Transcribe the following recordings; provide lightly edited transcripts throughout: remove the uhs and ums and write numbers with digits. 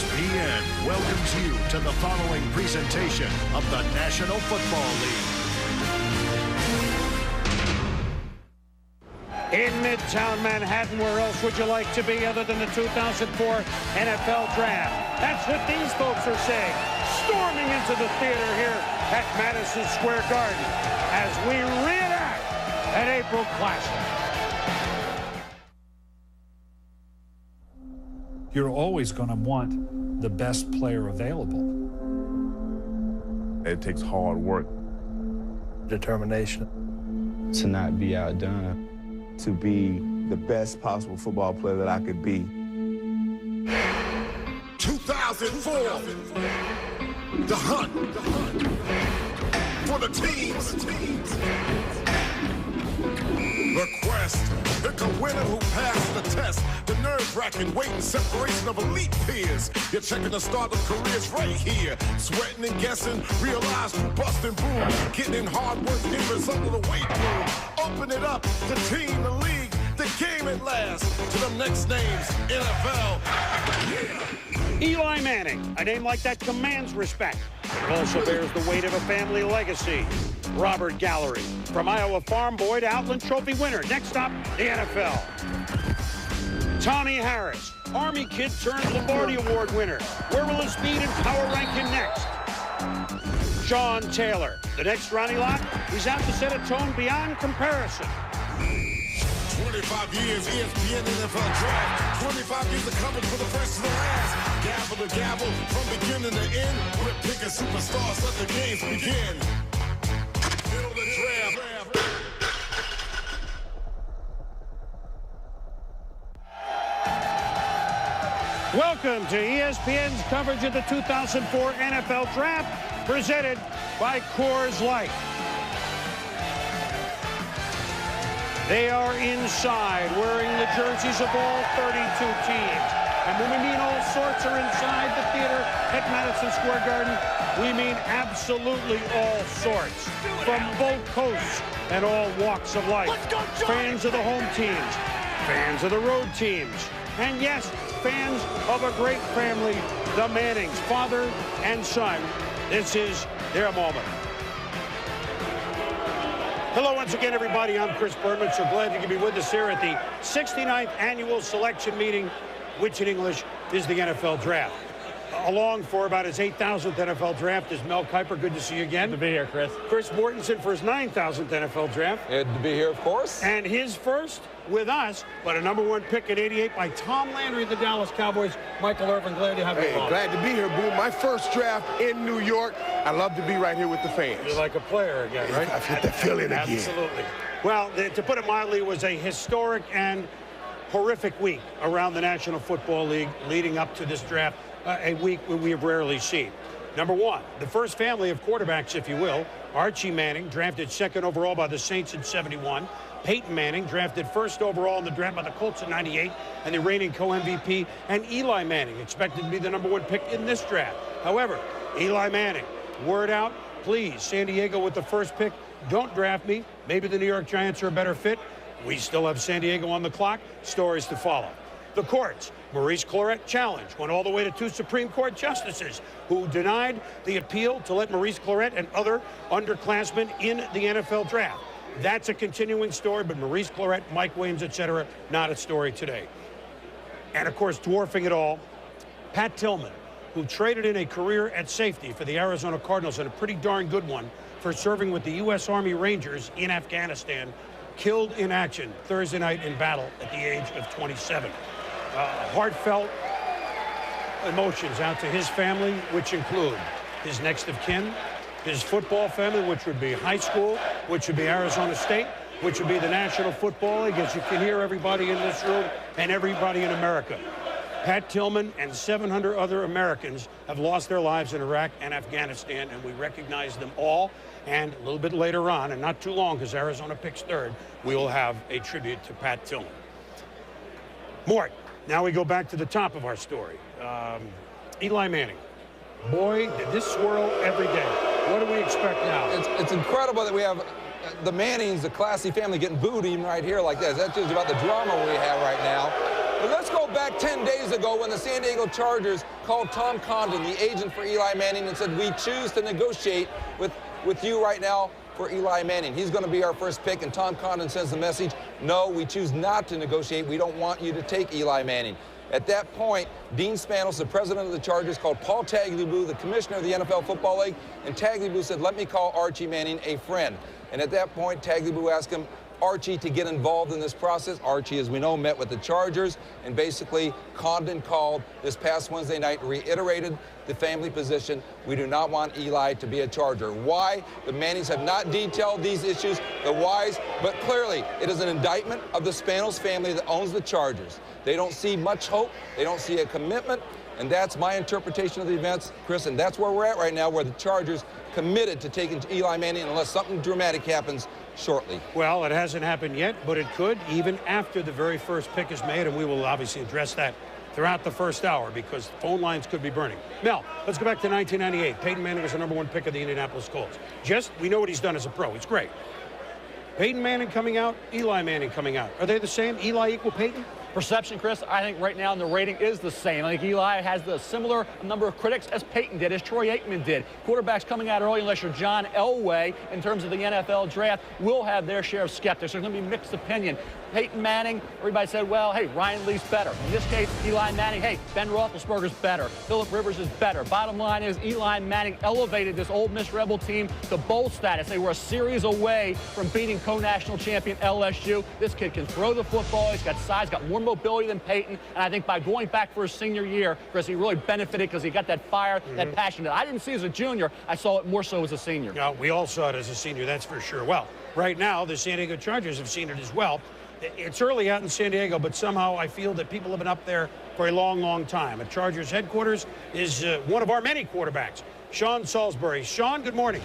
ESPN welcomes you to the following presentation of the National Football League. In Midtown Manhattan, where else would you like to be other than the 2004 NFL Draft? That's what these folks are saying. Storming into the theater here at Madison Square Garden as we reenact an April Classic. You're always going to want the best player available. It takes hard work. Determination. To not be outdone. To be the best possible football player that I could be. 2004, the hunt for the teams. The quest, pick a winner who passed the test. The nerve-wracking waiting separation of elite peers. You're checking the start of careers right here. Sweating and guessing, realize through busting boom. Getting in hard work, in result of the weight room. Open it up, the team, the league, the game at last. To the next names, NFL. Yeah. Eli Manning, a name like that commands respect. It also bears the weight of a family legacy. Robert Gallery, from Iowa farm boy to Outland Trophy winner. Next stop, the NFL. Tommy Harris, Army kid turned Lombardi Award winner. Where will his speed and power rank him next? Sean Taylor, the next Ronnie Lott, he's out to set a tone beyond comparison. 25 years, ESPN NFL Draft. 25 years of coverage for the first to the last. Gavel to gavel, from beginning to end. We're picking superstars, let the games begin. Fill the draft. Welcome to ESPN's coverage of the 2004 NFL Draft, presented by Coors Light. They are inside, wearing the jerseys of all 32 teams. And when we mean all sorts are inside the theater at Madison Square Garden, we mean absolutely all sorts. From both coasts and all walks of life. Fans of the home teams, fans of the road teams, and yes, fans of a great family, the Mannings, father and son. This is their moment. Hello once again, everybody. I'm Chris Berman. So glad you can be with us here at the 69th annual selection meeting, which in English is the NFL Draft. Along for about his 8,000th NFL Draft is Mel Kiper. Good to see you again. Good to be here, Chris. Chris Mortensen for his 9,000th NFL Draft. Good to be here, of course. And his first with us, but a #1 pick at 88 by Tom Landry of the Dallas Cowboys. Michael Irvin, glad to have you along. Glad to be here, Boom. My first draft in New York. I love to be right here with the fans. You're like a player again, right? I've hit the feeling again. Absolutely. Well, to put it mildly, it was a historic and horrific week around the National Football League leading up to this draft, a week we have rarely seen. Number one, the first family of quarterbacks, if you will. Archie Manning, drafted second overall by the Saints in '71. Peyton Manning, drafted first overall in the draft by the Colts in '98, and the reigning co-MVP. And Eli Manning, expected to be the #1 pick in this draft. However, Eli Manning, word out, please, San Diego with the first pick, don't draft me. Maybe the New York Giants are a better fit. We still have San Diego on the clock. Stories to follow. The courts, Maurice Clarett challenge went all the way to 2 Supreme Court justices who denied the appeal to let Maurice Clarett and other underclassmen in the NFL draft. That's a continuing story, but Maurice Clarett, Mike Williams, etc., not a story today. And, of course, dwarfing it all, Pat Tillman, who traded in a career at safety for the Arizona Cardinals, and a pretty darn good one for serving with the U.S. Army Rangers in Afghanistan, killed in action Thursday night in battle at the age of 27. Heartfelt emotions out to his family, which include his next of kin, his football family, which would be high school, which would be Arizona State, which would be the National Football League, as you can hear everybody in this room and everybody in America. Pat Tillman and 700 other Americans have lost their lives in Iraq and Afghanistan, and we recognize them all. And a little bit later on, and not too long because Arizona picks third, we will have a tribute to Pat Tillman. Mort, now we go back to the top of our story. Eli Manning. Boy, did this swirl every day. What do we expect now? It's incredible that we have the Mannings, the classy family, getting booed even right here like this. That's just about the drama we have right now. But let's go back 10 days ago when the San Diego Chargers called Tom Condon, the agent for Eli Manning, and said, we choose to negotiate with you right now for Eli Manning. He's going to be our first pick, and Tom Condon sends the message, no, we choose not to negotiate. We don't want you to take Eli Manning. At that point, Dean Spanos, the president of the Chargers, called Paul Tagliabue, the commissioner of the NFL Football League, and Tagliabue said, let me call Archie Manning a friend. And at that point, Tagliabue asked him, Archie, to get involved in this process. Archie, as we know, met with the Chargers, and basically Condon called this past Wednesday night, reiterated the family position. We do not want Eli to be a Charger. Why? The Mannings have not detailed these issues, the whys, but clearly it is an indictment of the Spanos family that owns the Chargers. They don't see much hope. They don't see a commitment, and that's my interpretation of the events, Chris, and that's where we're at right now, where the Chargers committed to taking Eli Manning unless something dramatic happens shortly. Well, it hasn't happened yet, but it could even after the very first pick is made, and we will obviously address that throughout the first hour because phone lines could be burning. Mel, let's go back to 1998. Peyton Manning was the #1 pick of the Indianapolis Colts. We know what he's done as a pro. He's great. Peyton Manning coming out, Eli Manning coming out. Are they the same? Eli equal Peyton? Perception, Chris, I think right now the rating is the same. I think Eli has the similar number of critics as Peyton did, as Troy Aikman did. Quarterbacks coming out early, unless you're John Elway, in terms of the NFL draft, will have their share of skeptics. There's going to be mixed opinion. Peyton Manning, everybody said, well, hey, Ryan Leaf's better. In this case, Eli Manning, hey, Ben Roethlisberger's better. Phillip Rivers is better. Bottom line is Eli Manning elevated this Ole Miss Rebel team to bowl status. They were a series away from beating co-national champion LSU. This kid can throw the football. He's got size, got more mobility than Peyton. And I think by going back for his senior year, Chris, he really benefited because he got that fire, that passion that I didn't see as a junior. I saw it more so as a senior. Yeah, we all saw it as a senior, that's for sure. Well, right now, the San Diego Chargers have seen it as well. It's early out in San Diego, but somehow I feel that people have been up there for a long, long time. At Chargers headquarters is one of our many quarterbacks, Sean Salisbury. Sean, good morning.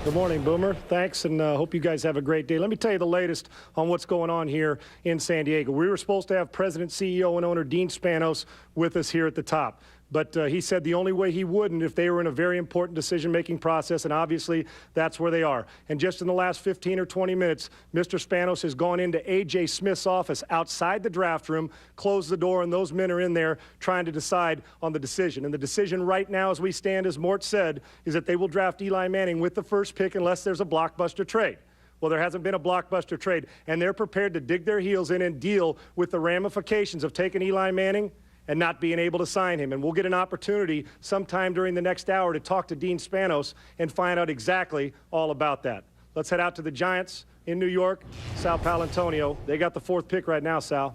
Good morning, Boomer. Thanks, and hope you guys have a great day. Let me tell you the latest on what's going on here in San Diego. We were supposed to have President, CEO, and owner Dean Spanos with us here at the top. But he said the only way he wouldn't if they were in a very important decision-making process, and obviously that's where they are. And just in the last 15 or 20 minutes, Mr. Spanos has gone into A.J. Smith's office outside the draft room, closed the door, and those men are in there trying to decide on the decision. And the decision right now as we stand, as Mort said, is that they will draft Eli Manning with the first pick unless there's a blockbuster trade. Well, there hasn't been a blockbuster trade, and they're prepared to dig their heels in and deal with the ramifications of taking Eli Manning and not being able to sign him. And we'll get an opportunity sometime during the next hour to talk to Dean Spanos and find out exactly all about that. Let's head out to the Giants in New York, Sal Palantonio. They got the 4th pick right now, Sal.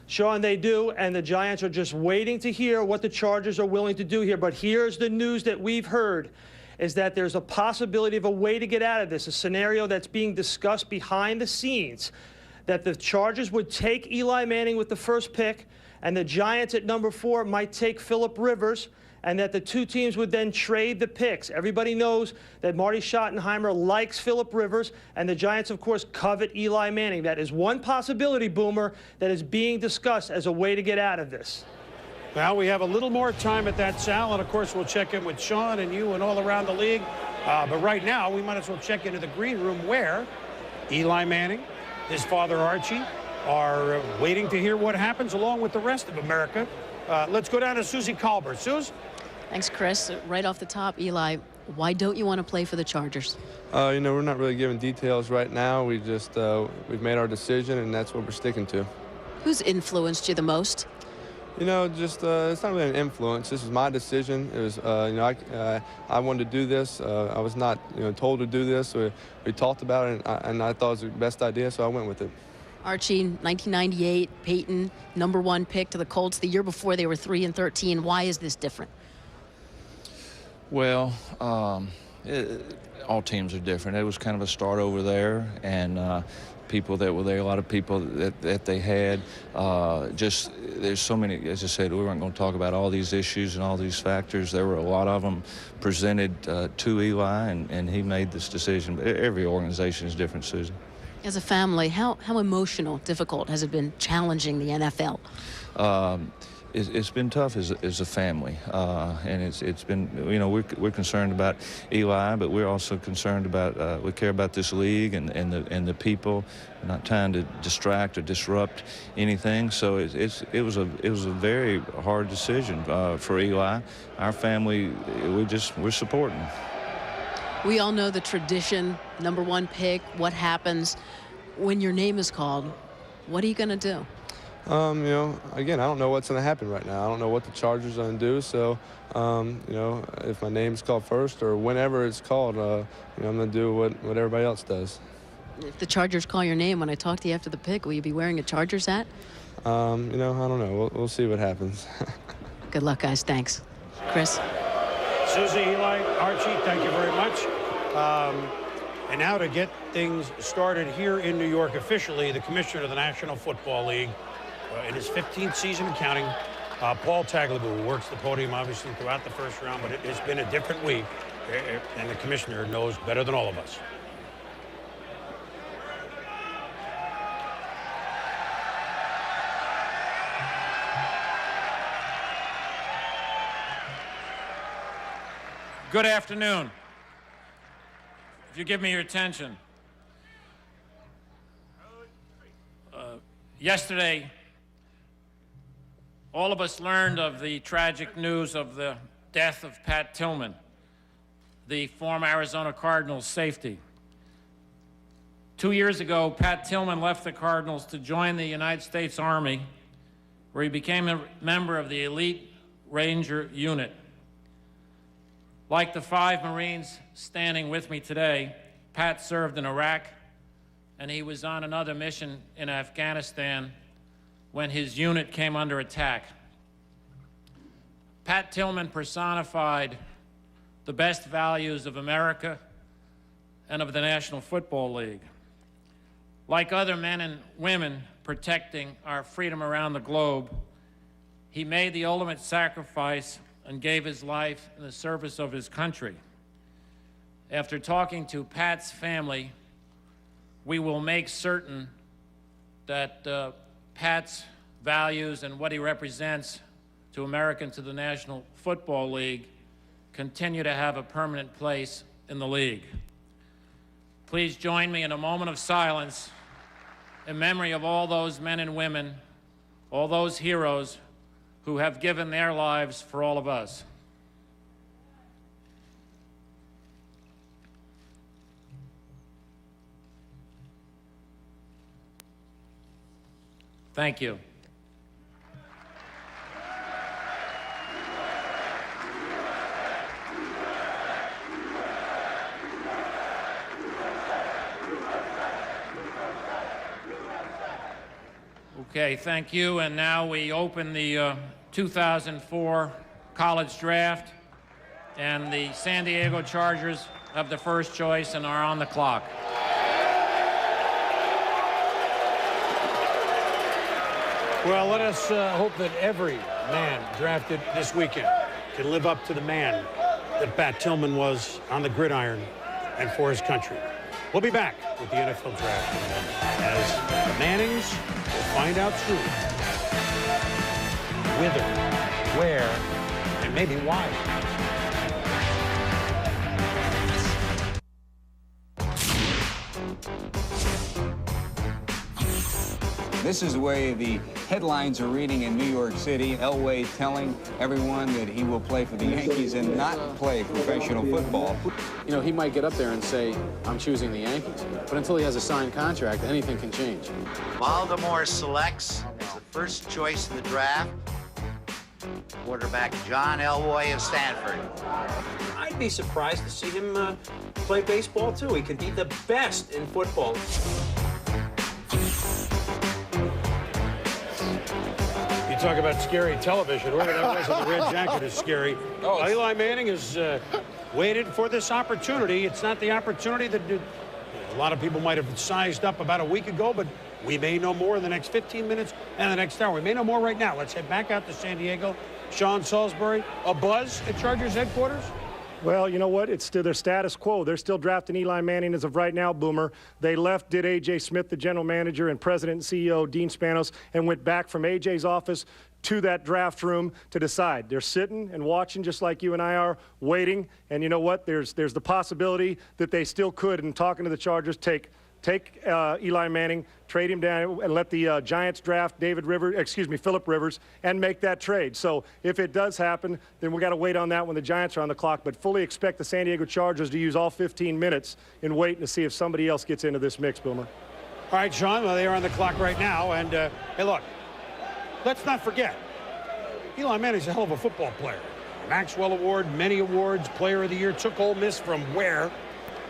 Sean, they do, and the Giants are just waiting to hear what the Chargers are willing to do here. But here's the news that we've heard, is that there's a possibility of a way to get out of this, a scenario that's being discussed behind the scenes, that the Chargers would take Eli Manning with the first pick, and the Giants at number 4 might take Phillip Rivers, and that the two teams would then trade the picks. Everybody knows that Marty Schottenheimer likes Phillip Rivers, and the Giants, of course, covet Eli Manning. That is one possibility, Boomer, that is being discussed as a way to get out of this. Well, we have a little more time at that, Sal, and of course we'll check in with Sean and you and all around the league. But right now, we might as well check into the green room where Eli Manning, his father Archie, are waiting to hear what happens along with the rest of America. Let's go down to Susie Colbert. Suze? Thanks, Chris. Right off the top, Eli, why don't you want to play for the Chargers? You know, we're not really giving details right now. We just, we've made our decision, and that's what we're sticking to. Who's influenced you the most? You know, just, it's not really an influence. This is my decision. It was, you know, I wanted to do this. I was not, you know, told to do this. We talked about it, and I thought it was the best idea, so I went with it. Archie, 1998, Peyton, #1 pick to the Colts. The year before, they were 3-13. Why is this different? Well, all teams are different. It was kind of a start over there, and people that were there, a lot of people that they had. Just there's so many, as I said, we weren't going to talk about all these issues and all these factors. There were a lot of them presented to Eli, and he made this decision. Every organization is different, Susie. As a family, how emotional, difficult has it been challenging the NFL? it's been tough as a family, and it's been, you know, we're concerned about Eli, but we're also concerned about we care about this league and the people, not trying to distract or disrupt anything. So it was a very hard decision for Eli. Our family, we're supporting. We all know the tradition, #1 pick. What happens when your name is called? What are you going to do? You know, again, I don't know what's going to happen right now. I don't know what the Chargers are going to do. So, you know, if my name's called first or whenever it's called, you know, I'm going to do what everybody else does. If the Chargers call your name when I talk to you after the pick, will you be wearing a Chargers hat? You know, I don't know. We'll see what happens. Good luck, guys. Thanks. Chris? Susie, Eli, Archie, thank you very much. And now to get things started here in New York officially, the commissioner of the National Football League, in his 15th season and counting, Paul Tagliabue, who works the podium obviously throughout the first round, but it has been a different week, and the commissioner knows better than all of us. Good afternoon. If you give me your attention. Yesterday, all of us learned of the tragic news of the death of Pat Tillman, the former Arizona Cardinals safety. 2 years ago, Pat Tillman left the Cardinals to join the United States Army, where he became a member of the elite Ranger unit. Like the 5 Marines standing with me today, Pat served in Iraq, and he was on another mission in Afghanistan when his unit came under attack. Pat Tillman personified the best values of America and of the National Football League. Like other men and women protecting our freedom around the globe, he made the ultimate sacrifice and gave his life in the service of his country. After talking to Pat's family, we will make certain that Pat's values and what he represents to America and to the National Football League continue to have a permanent place in the league. Please join me in a moment of silence in memory of all those men and women, all those heroes who have given their lives for all of us. Thank you. Okay, thank you. And now we open the 2004 college draft, and the San Diego Chargers have the first choice and are on the clock. Well, let us hope that every man drafted this weekend can live up to the man that Pat Tillman was on the gridiron and for his country. We'll be back with the NFL Draft as the Mannings will find out soon whither, where, and maybe why. This is the way the headlines are reading in New York City. Elway telling everyone that he will play for the Yankees and not play professional football. You know, he might get up there and say, I'm choosing the Yankees. But until he has a signed contract, anything can change. Baltimore selects as the first choice in the draft quarterback John Elway of Stanford. I'd be surprised to see him play baseball, too. He could be the best in football. You talk about scary television. Whoever that was in the red jacket is scary. Oh, Eli Manning has waited for this opportunity. It's not the opportunity that a lot of people might have sized up about a week ago, but we may know more in the next 15 minutes and the next hour. We may know more right now. Let's head back out to San Diego. Sean Salisbury, a buzz at Chargers headquarters? Well, you know what? It's still their status quo. They're still drafting Eli Manning as of right now, Boomer. They left, did A.J. Smith, the general manager, and president and CEO, Dean Spanos, and went back from A.J.'s office to that draft room to decide. They're sitting and watching just like you and I are, waiting. And you know what? There's the possibility that they still could, in talking to the Chargers, take Eli Manning, trade him down, and let the Giants draft Phillip Rivers, and make that trade. So if it does happen, then we got to wait on that when the Giants are on the clock. But fully expect the San Diego Chargers to use all 15 minutes in waiting to see if somebody else gets into this mix, Boomer. All right, Sean, well, they are on the clock right now. And, hey, look, let's not forget, Eli Manning's a hell of a football player. Maxwell Award, many awards, Player of the Year, took Ole Miss from where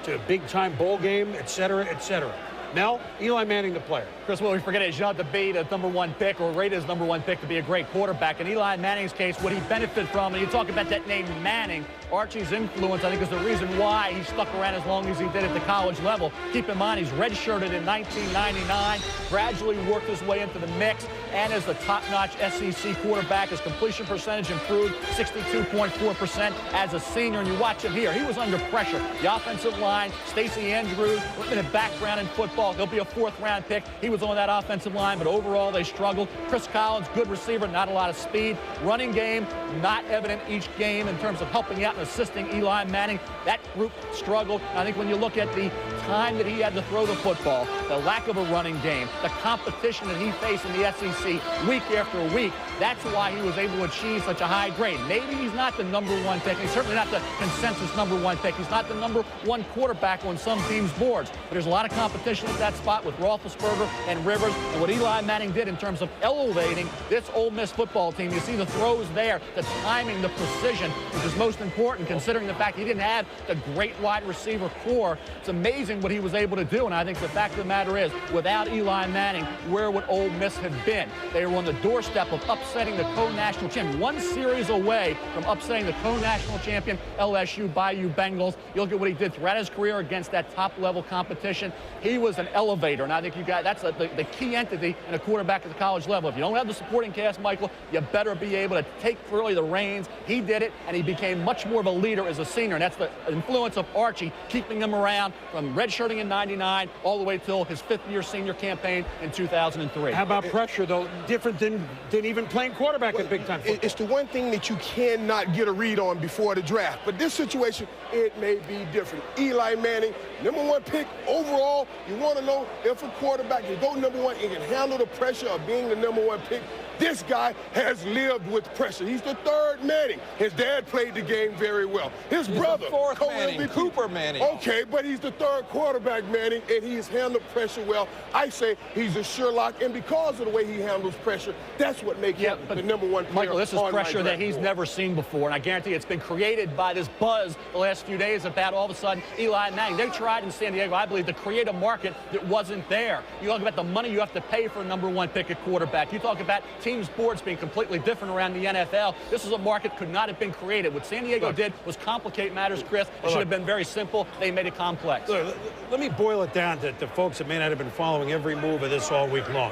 to a big-time bowl game, et cetera, et cetera. Mel, Eli Manning the player. Chris, what we forget is you don't have to be the #1 pick or rate as #1 pick to be a great quarterback. In Eli Manning's case, what he benefited from, and you talk about that name Manning, Archie's influence, I think, is the reason why he stuck around as long as he did at the college level. Keep in mind, he's redshirted in 1999, gradually worked his way into the mix, and as the top-notch SEC quarterback, his completion percentage improved 62.4% as a senior. And you watch him here. He was under pressure. The offensive line, Stacey Andrews, limited background in football. He'll be a 4th-round pick. He was on that offensive line, but overall they struggled. Chris Collins, good receiver, not a lot of speed. Running game, not evident each game in terms of helping out and assisting Eli Manning. That group struggled. I think when you look at the time that he had to throw the football, the lack of a running game, the competition that he faced in the SEC week after week, that's why he was able to achieve such a high grade. Maybe he's not the #1 pick. He's certainly not the consensus #1 pick. He's not the #1 quarterback on some teams' boards. But there's a lot of competition at that spot with Roethlisberger and Rivers. And what Eli Manning did in terms of elevating this Ole Miss football team, you see the throws there, the timing, the precision, which is most important considering the fact he didn't have the great wide receiver core. It's amazing what he was able to do. And I think the fact of the matter is, without Eli Manning, where would Ole Miss have been? They were on the doorstep of upsetting the co-national champion, one series away from upsetting the co-national champion LSU Bayou Bengals. You look at what he did throughout his career against that top-level competition. He was an elevator, and I think that's the key entity in a quarterback at the college level. If you don't have the supporting cast, Michael, you better be able to take really the reins. He did it, and he became much more of a leader as a senior, and that's the influence of Archie, keeping him around from redshirting in '99 all the way till his 5th-year senior campaign in 2003. How about pressure, though? Different than even playing quarterback at big-time football. It's the one thing that you cannot get a read on before the draft. But this situation, it may be different. Eli Manning, #1 pick overall. You want to know if a quarterback can go #1 and can handle the pressure of being the #1 pick. This guy has lived with pressure. He's the 3rd Manning. His dad played the game very well. His brother, the 4th Manning, Cooper Manning. Okay, but he's the 3rd quarterback Manning, and he's handled pressure well. I say he's a Sherlock, and because of the way he handles pressure, that's what makes him the #1 player. Michael, this is pressure that he's never seen before, and I guarantee it's been created by this buzz the last few days about all of a sudden Eli Manning. They tried in San Diego, I believe, to create a market that wasn't there. You talk about the money you have to pay for a #1 pick at quarterback. You talk about teams' boards being completely different around the NFL. This is a market could not have been created. What San Diego did was complicate matters, Chris. It should have been very simple. They made it complex. Look, let me boil it down to folks that may not have been following every move of this all week long.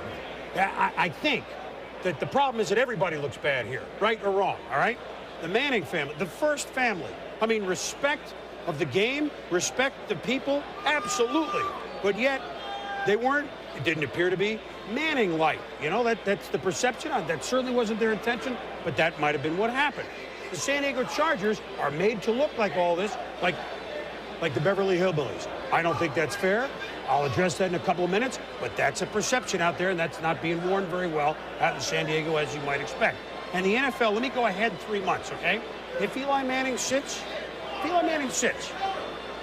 I think that the problem is that everybody looks bad here, right or wrong, all right? The Manning family, the first family. I mean, respect of the game, respect the people, absolutely. But yet, they weren't, it didn't appear to be Manning-like. You know, that's the perception. That certainly wasn't their intention, but that might have been what happened. The San Diego Chargers are made to look like all this, like the Beverly Hillbillies. I don't think that's fair. I'll address that in a couple of minutes, but that's a perception out there, and that's not being worn very well out in San Diego, as you might expect. And the NFL, let me go ahead 3 months, okay? If Eli Manning sits,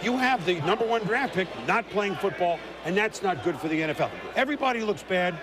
you have the #1 draft pick not playing football, and that's not good for the NFL. Everybody looks bad.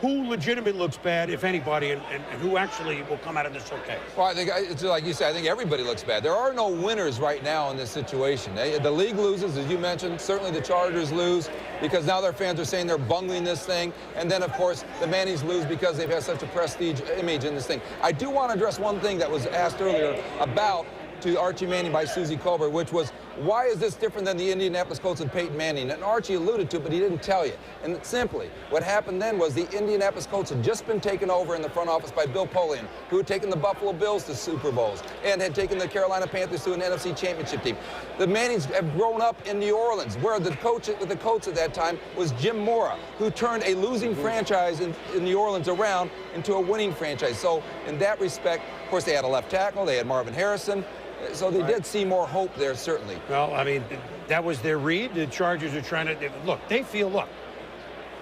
Who legitimately looks bad, if anybody, and who actually will come out of this okay? Well, I think, it's like you said, I think everybody looks bad. There are no winners right now in this situation. The league loses, as you mentioned. Certainly the Chargers lose because now their fans are saying they're bungling this thing. And then, of course, the Mannings lose because they've had such a prestige image in this thing. I do want to address one thing that was asked earlier about to Archie Manning by Susie Colbert, which was, why is this different than the Indianapolis Colts and Peyton Manning? And Archie alluded to it, but he didn't tell you. And simply, what happened then was the Indianapolis Colts had just been taken over in the front office by Bill Polian, who had taken the Buffalo Bills to Super Bowls and had taken the Carolina Panthers to an NFC Championship team. The Mannings have grown up in New Orleans, where the coach at that time was Jim Mora, who turned a losing franchise in New Orleans around into a winning franchise. So in that respect, of course, they had a left tackle, they had Marvin Harrison, so they did see more hope there, certainly. Well, I mean, that was their read. The Chargers are trying to, look, they feel, look,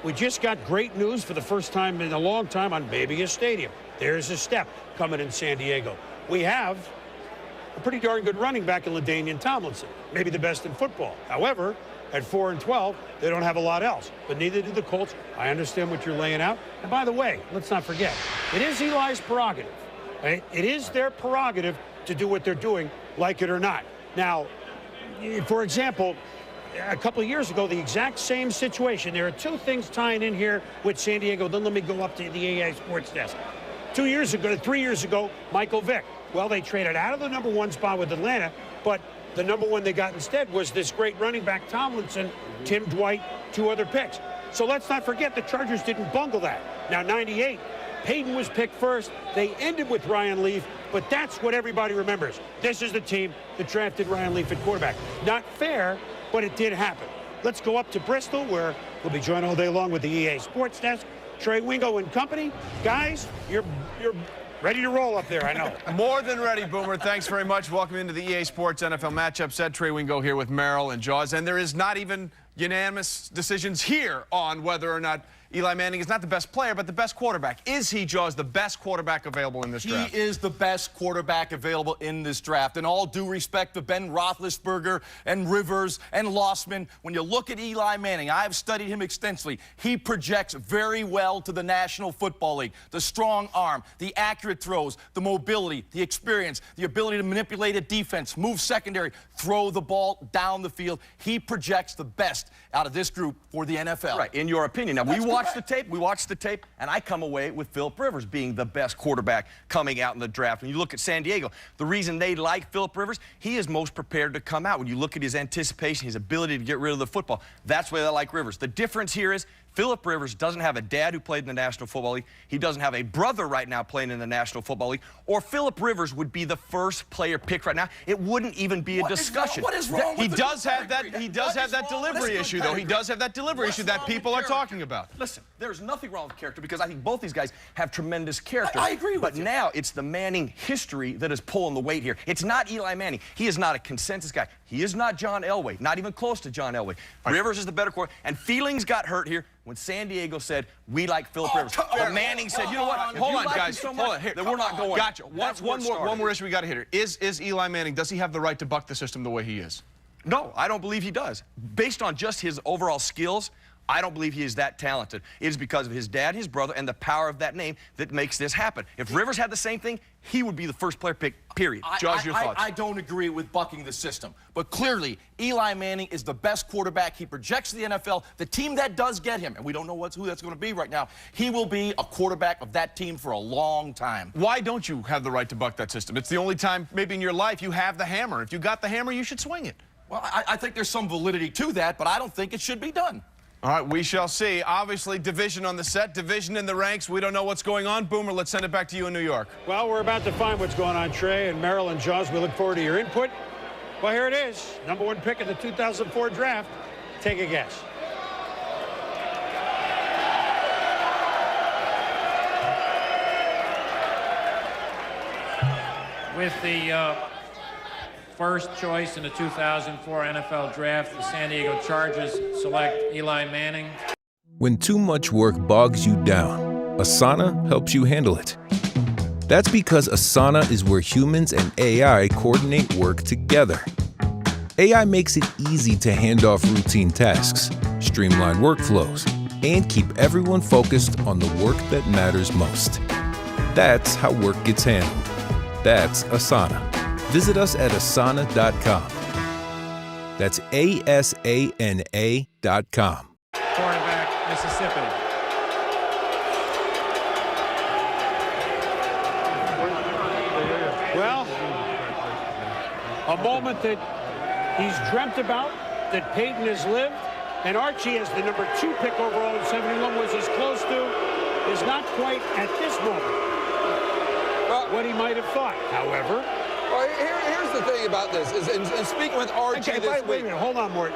we just got great news for the first time in a long time on Baby Stadium. There's a step coming in San Diego. We have a pretty darn good running back in LaDainian Tomlinson, maybe the best in football. However, at 4-12, they don't have a lot else, but neither do the Colts. I understand what you're laying out. And by the way, let's not forget, it is Eli's prerogative. Right? It is their prerogative to do what they're doing, like it or not. Now, for example, a couple of years ago, the exact same situation. There are two things tying in here with San Diego. Then let me go up to the AI Sports Desk. 3 years ago, Michael Vick. Well, they traded out of the number one spot with Atlanta, but the number one they got instead was this great running back, Tomlinson, Tim Dwight, 2 other picks. So let's not forget the Chargers didn't bungle that. Now, 98, Peyton was picked first. They ended with Ryan Leaf, but that's what everybody remembers. This is the team that drafted Ryan Leaf at quarterback. Not fair, but it did happen. Let's go up to Bristol, where we'll be joined all day long with the EA Sports Desk. Trey Wingo and company. Guys, you're ready to roll up there, I know. More than ready, Boomer. Thanks very much. Welcome into the EA Sports NFL matchup set. Trey Wingo here with Merrill and Jaws. And there is not even unanimous decisions here on whether or not Eli Manning is not the best player, but the best quarterback. Is he, Jaws, the best quarterback available in this draft? He is the best quarterback available in this draft. In all due respect to Ben Roethlisberger and Rivers and Lossman, when you look at Eli Manning, I've studied him extensively. He projects very well to the National Football League. The strong arm, the accurate throws, the mobility, the experience, the ability to manipulate a defense, move secondary, throw the ball down the field. He projects the best out of this group for the NFL. Right, in your opinion. Now, we watched the tape, and I come away with Philip Rivers being the best quarterback coming out in the draft. When you look at San Diego, the reason they like Philip Rivers, he is most prepared to come out. When you look at his anticipation, his ability to get rid of the football, that's why they like Rivers. The difference here is Philip Rivers doesn't have a dad who played in the National Football League. He doesn't have a brother right now playing in the National Football League. Or Philip Rivers would be the first player picked right now. It wouldn't even be a discussion. What is wrong with He does have that delivery issue, though. He does have that delivery issue that people are talking about. Listen, there's nothing wrong with character because I think both these guys have tremendous character. I agree with you. But now it's the Manning history that is pulling the weight here. It's not Eli Manning. He is not a consensus guy. He is not John Elway, not even close to John Elway. Rivers is the better quarterback. And feelings got hurt here when San Diego said, we like Philip Rivers. But Manning said, you know what? Hold on, guys. So much, then we're not going. Gotcha. One more issue we got to hit here. Is Eli Manning, does he have the right to buck the system the way he is? No, I don't believe he does. Based on just his overall skills, I don't believe he is that talented. It is because of his dad, his brother, and the power of that name that makes this happen. If Rivers had the same thing, he would be the first player picked, period. Jaws, your thoughts? I don't agree with bucking the system. But clearly, Eli Manning is the best quarterback. He projects to the NFL. The team that does get him, and we don't know who that's going to be right now, he will be a quarterback of that team for a long time. Why don't you have the right to buck that system? It's the only time maybe in your life you have the hammer. If you got the hammer, you should swing it. Well, I think there's some validity to that, but I don't think it should be done. All right, we shall see. Obviously, division on the set, division in the ranks. We don't know what's going on. Boomer, let's send it back to you in New York. Well, we're about to find what's going on, Trey and Merrill and Jaws. We look forward to your input. Well, here it is. Number one pick in the 2004 draft. Take a guess. With the first choice in the 2004 NFL Draft, the San Diego Chargers select Eli Manning. When too much work bogs you down, Asana helps you handle it. That's because Asana is where humans and AI coordinate work together. AI makes it easy to hand off routine tasks, streamline workflows, and keep everyone focused on the work that matters most. That's how work gets handled. That's Asana. Visit us at asana.com. That's ASANA.com. Quarterback, Mississippi. Well, A moment that he's dreamt about, that Peyton has lived, and Archie, as the number 2 pick overall in 71, was as close to, is not quite at this moment what he might have thought. However, well, here's the thing about this, is in speaking with Archie this week. Wait a minute, hold on, Mort.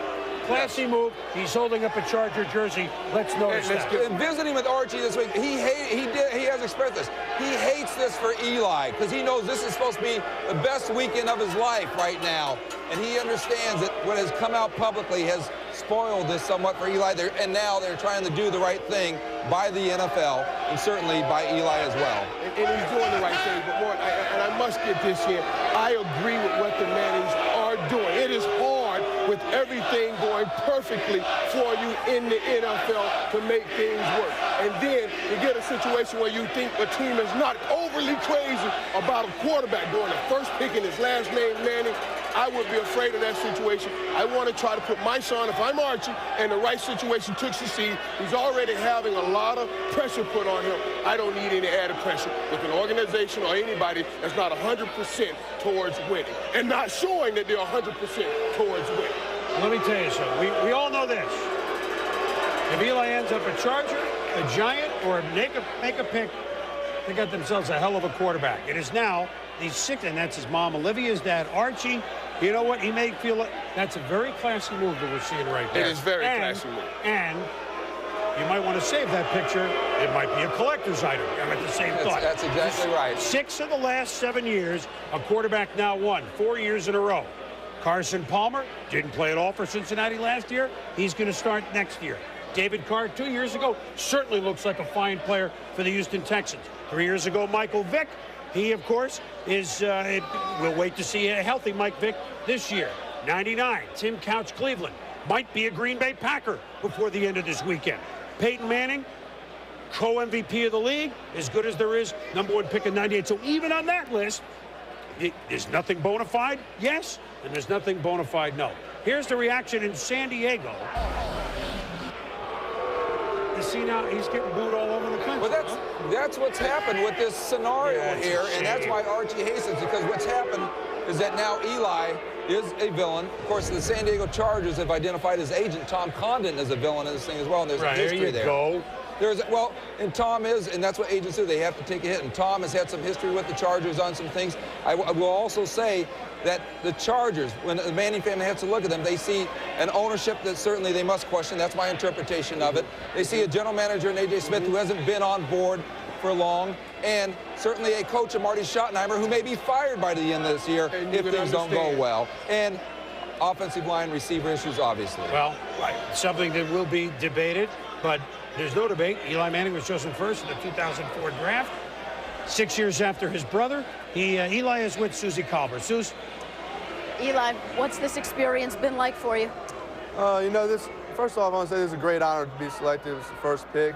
Classy move. He's holding up a Charger jersey. Let's notice that. In visiting with Archie this week, he has expressed this. He hates this for Eli because he knows this is supposed to be the best weekend of his life right now, and he understands that what has come out publicly has spoiled this somewhat for Eli. And now they're trying to do the right thing by the NFL and certainly by Eli as well. And he's doing the right thing. But Mort, I must get this here. I agree with what the Mannings are doing. It is hard with everything going perfectly for you in the NFL to make things work. And then you get a situation where you think a team is not overly crazy about a quarterback going the first pick in his last name, Manning. I would be afraid of that situation. I want to try to put my son, if I'm Archie, in the right situation to succeed. He's already having a lot of pressure put on him. I don't need any added pressure with an organization or anybody that's not 100% towards winning and not showing that they're 100% towards winning. Let me tell you something. We all know this. If Eli ends up a Charger, a Giant, or make a pick, they got themselves a hell of a quarterback. It is now the 6th, and that's his mom, Olivia's dad, Archie. You know what? He may feel it. That's a very classy move that we're seeing right there. It is very classy move. And you might want to save that picture. It might be a collector's item. I'm at the same thought. That's exactly right. 6 of the last 7 years, a quarterback now won 4 years in a row. Carson Palmer didn't play at all for Cincinnati last year. He's going to start next year. David Carr 2 years ago certainly looks like a fine player for the Houston Texans. 3 years ago, Michael Vick. He, of course, is, we'll wait to see a healthy Mike Vick this year. 99, Tim Couch, Cleveland. Might be a Green Bay Packer before the end of this weekend. Peyton Manning, co-MVP of the league, as good as there is, number 1 pick in 98. So even on that list, there's nothing bona fide, yes, and there's nothing bona fide, no. Here's the reaction in San Diego. You see now, he's getting booed all over the country. Well, that's what's happened with this scenario here, and that's why Archie hates it, because what's happened is that now Eli is a villain. Of course, the San Diego Chargers have identified his agent, Tom Condon, as a villain in this thing as well, and there's a history there. Go. Well, and Tom is, and that's what agents do. They have to take a hit, and Tom has had some history with the Chargers on some things. I will also say that the Chargers, when the Manning family has to look at them, they see an ownership that certainly they must question. That's my interpretation of it. They see a general manager in A.J. Smith who hasn't been on board for long, and certainly a coach of Marty Schottenheimer who may be fired by the end of this year if things don't go well. And offensive line receiver issues, obviously. Well, something that will be debated, but there's no debate. Eli Manning was chosen first in the 2004 draft. 6 years after his brother, Eli is with Susie Colbert. Suze? Eli, what's this experience been like for you? You know, first off, I want to say this is a great honor to be selected as the first pick.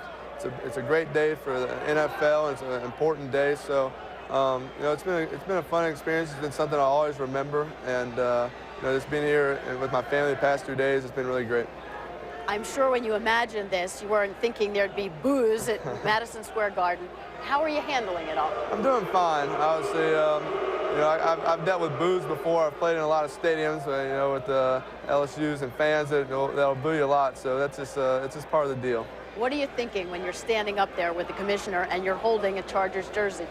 It's a great day for the NFL, and it's an important day. So, you know, it's been a fun experience. It's been something I always remember, and you know, just being here with my family the past 2 days, it's been really great. I'm sure when you imagined this, you weren't thinking there'd be boos at Madison Square Garden. How are you handling it all? I'm doing fine. Obviously, you know, I've dealt with boos before. I've played in a lot of stadiums, you know, with LSUs and fans that'll boo you a lot. So that's just it's just part of the deal. What are you thinking when you're standing up there with the commissioner and you're holding a Chargers jersey?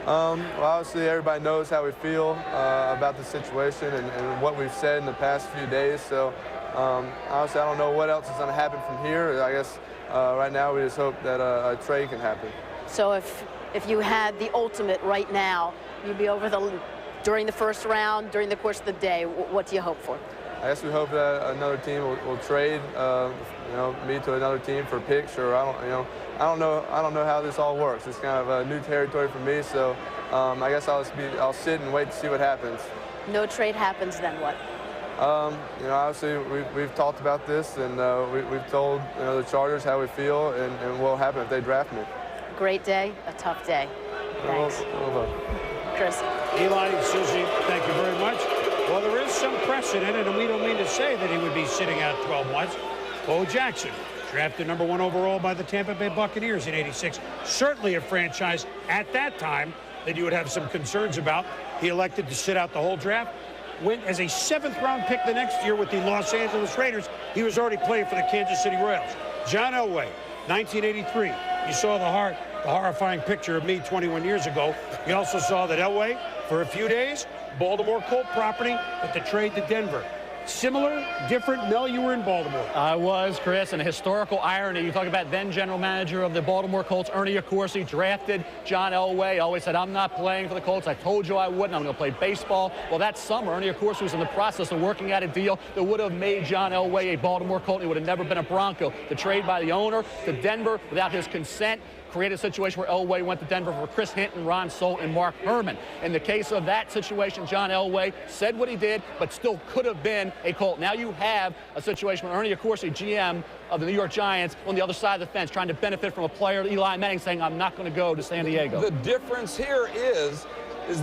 Well, obviously, everybody knows how we feel about the situation and what we've said in the past few days. So, honestly, I don't know what else is going to happen from here. I guess right now we just hope that a trade can happen. So if you had the ultimate right now, you'd be over during the first round, during the course of the day. What do you hope for? I guess we hope that another team will trade, you know, me to another team for picks, or I don't know how this all works. It's kind of a new territory for me, so I guess I'll sit and wait to see what happens. No trade happens, then what? You know, obviously we've talked about this, and we've told, you know, the Chargers how we feel and what will happen if they draft me. Great day, a tough day. Thanks. Chris. Eli and Susie, thank you very much. Well, there is some precedent, and we don't mean to say that he would be sitting out 12 months. Bo Jackson, drafted number 1 overall by the Tampa Bay Buccaneers in '86. Certainly a franchise at that time that you would have some concerns about. He elected to sit out the whole draft. went as a 7th-round pick the next year with the Los Angeles Raiders. He was already playing for the Kansas City Royals. John Elway, 1983. You saw the horrifying picture of me 21 years ago. You also saw that Elway, for a few days, Baltimore Colt property, but the trade to Denver. Similar, different. Mel, you were in Baltimore. I was, Chris, and a historical irony. You talk about then general manager of the Baltimore Colts, Ernie Accorsi, drafted John Elway. Elway said, I'm not playing for the Colts. I told you I wouldn't. I'm going to play baseball. Well, that summer, Ernie Accorsi was in the process of working out a deal that would have made John Elway a Baltimore Colt. He would have never been a Bronco. The trade by the owner to Denver without his consent created a situation where Elway went to Denver for Chris Hinton, Ron Solt, and Mark Herman. In the case of that situation, John Elway said what he did, but still could have been a Colt. Now you have a situation where Ernie Accorsi, GM of the New York Giants, on the other side of the fence, trying to benefit from a player, Eli Manning, saying, I'm not going to go to San Diego. The difference here is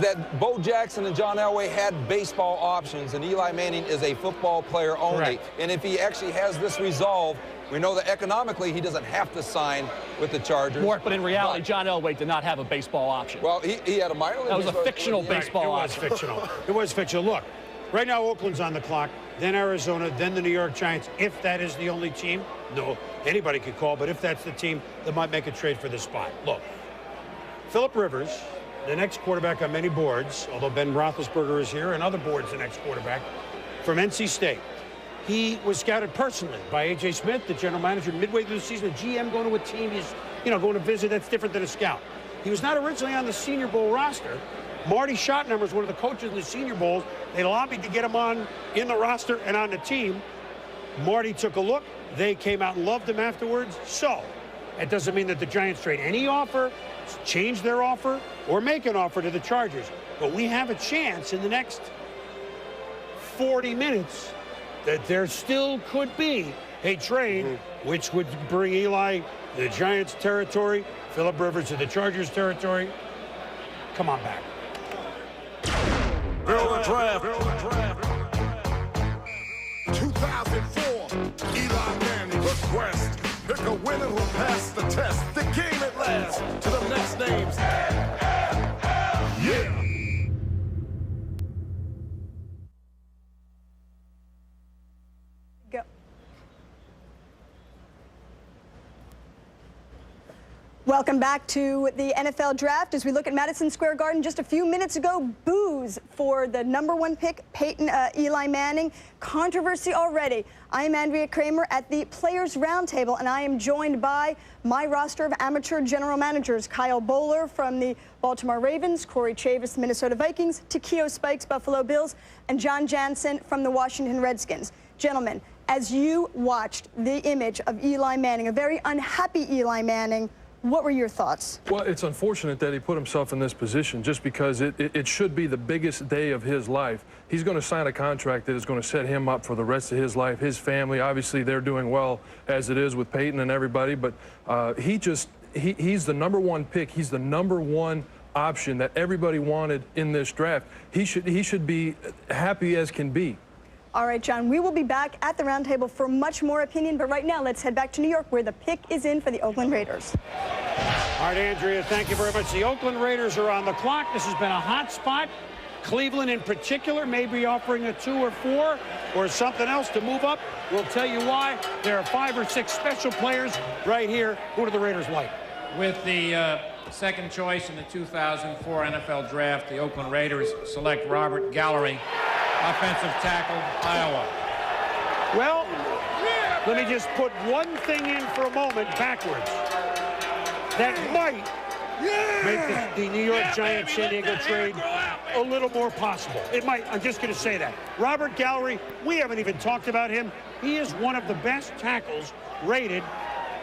that Bo Jackson and John Elway had baseball options, and Eli Manning is a football player only. Correct. And if he actually has this resolve, we know that economically he doesn't have to sign with the Chargers. But in reality, John Elway did not have a baseball option. Well, he had a minor league. That was a fictional baseball option. It was fictional. It was fictional. Look, right now Oakland's on the clock, then Arizona, then the New York Giants. If that is the only team, no, anybody could call, but if that's the team, they might make a trade for this spot. Look, Phillip Rivers, the next quarterback on many boards, although Ben Roethlisberger is here, and other boards, the next quarterback, from NC State. He was scouted personally by A.J. Smith, the general manager, midway through the season. A GM going to a team, he's, going to visit. That's different than a scout. He was not originally on the Senior Bowl roster. Marty Schottenheimer was one of the coaches in the Senior Bowls. They lobbied to get him on in the roster and on the team. Marty took a look. They came out and loved him afterwards. So it doesn't mean that the Giants trade any offer, change their offer, or make an offer to the Chargers. But we have a chance in the next 40 minutes that there still could be a trade which would bring Eli to the Giants' territory, Phillip Rivers to the Chargers' territory. Come on back. Build a draft. 2004, Eli Manning request. Pick a winner who passed the test. The game at last. To the next names. Yeah. Go. Welcome back to the NFL Draft. As we look at Madison Square Garden just a few minutes ago, boos for the #1 pick, Eli Manning. Controversy already. I am Andrea Kramer at the Players Roundtable, and I am joined by my roster of amateur general managers, Kyle Bowler from the Baltimore Ravens, Corey Chavis, Minnesota Vikings, Takeo Spikes, Buffalo Bills, and John Jansen from the Washington Redskins. Gentlemen, as you watched the image of Eli Manning, a very unhappy Eli Manning, what were your thoughts? Well, it's unfortunate that he put himself in this position just because it should be the biggest day of his life. He's going to sign a contract that is going to set him up for the rest of his life, his family. Obviously, they're doing well as it is with Peyton and everybody, but he's the #1 pick. He's the #1 option that everybody wanted in this draft. He should be happy as can be. All right, John, we will be back at the roundtable for much more opinion, but right now let's head back to New York where the pick is in for the Oakland Raiders. All right, Andrea, thank you very much. The Oakland Raiders are on the clock. This has been a hot spot. Cleveland in particular may be offering a 2 or 4 or something else to move up. We'll tell you why. There are 5 or 6 special players right here. Who do the Raiders like? With the second choice in the 2004 NFL Draft, the Oakland Raiders select Robert Gallery, offensive tackle, Iowa. Well, let me just put one thing in for a moment backwards. That might make the New York Giants San Diego trade a little more possible. It might. I'm just going to say that. Robert Gallery, we haven't even talked about him. He is one of the best tackles rated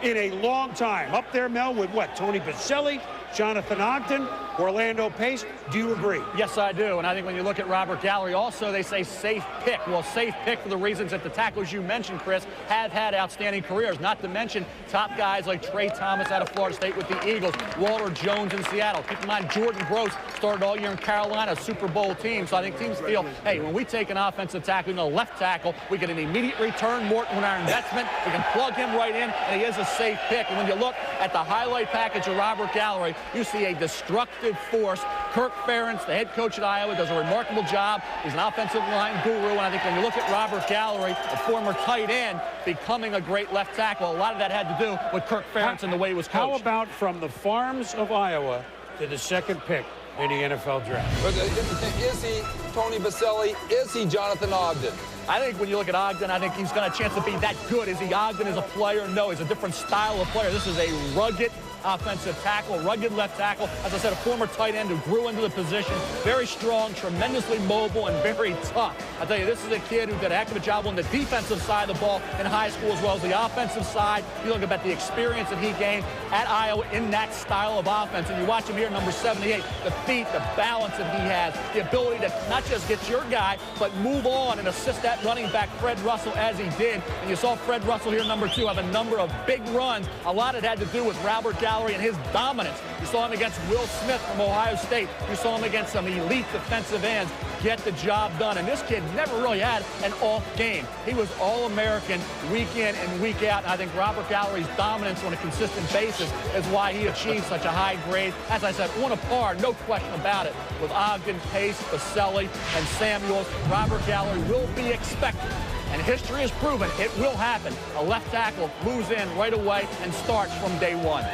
in a long time. Up there, Mel, with what? Tony Baselli, Jonathan Ogden, Orlando Pace. Do you agree? Yes, I do. And I think when you look at Robert Gallery, also they say safe pick. Well, safe pick for the reasons that the tackles you mentioned, Chris, have had outstanding careers. Not to mention top guys like Trey Thomas out of Florida State with the Eagles, Walter Jones in Seattle. Keep in mind, Jordan Gross started all year in Carolina, a Super Bowl team. So I think teams feel, hey, when we take an offensive tackle in the left tackle, we get an immediate return more on our investment. We can plug him right in, and he is a safe pick. And when you look at the highlight package of Robert Gallery, you see a destructive collective force. Kirk Ferentz, the head coach at Iowa, does a remarkable job. He's an offensive line guru, and I think when you look at Robert Gallery, a former tight end, becoming a great left tackle, a lot of that had to do with Kirk Ferentz and the way he was coached. How about from the farms of Iowa to the second pick in the NFL draft? But is he Tony Baselli? Is he Jonathan Ogden? I think when you look at Ogden, I think he's got a chance to be that good. Is he Ogden as a player? No, he's a different style of player. This is a rugged offensive tackle, rugged left tackle. As I said, a former tight end who grew into the position. Very strong, tremendously mobile, and very tough. I tell you, this is a kid who did a heck of a job on the defensive side of the ball in high school as well as the offensive side. You look at the experience that he gained at Iowa in that style of offense, and you watch him here, number 78, the feet, the balance that he has, the ability to not just get your guy, but move on and assist that running back, Fred Russell, as he did. And you saw Fred Russell here, number 2, have a number of big runs. A lot of it had to do with Robert Gallery and his dominance. You saw him against Will Smith from Ohio State. You saw him against some elite defensive ends get the job done. And this kid never really had an off game. He was All-American week in and week out. And I think Robert Gallery's dominance on a consistent basis is why he achieved such a high grade. As I said, on a par, no question about it, with Ogden, Pace, Baselli, and Samuels. Robert Gallery will be expected. And history has proven it will happen. A left tackle moves in right away and starts from day one.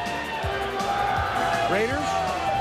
Raiders?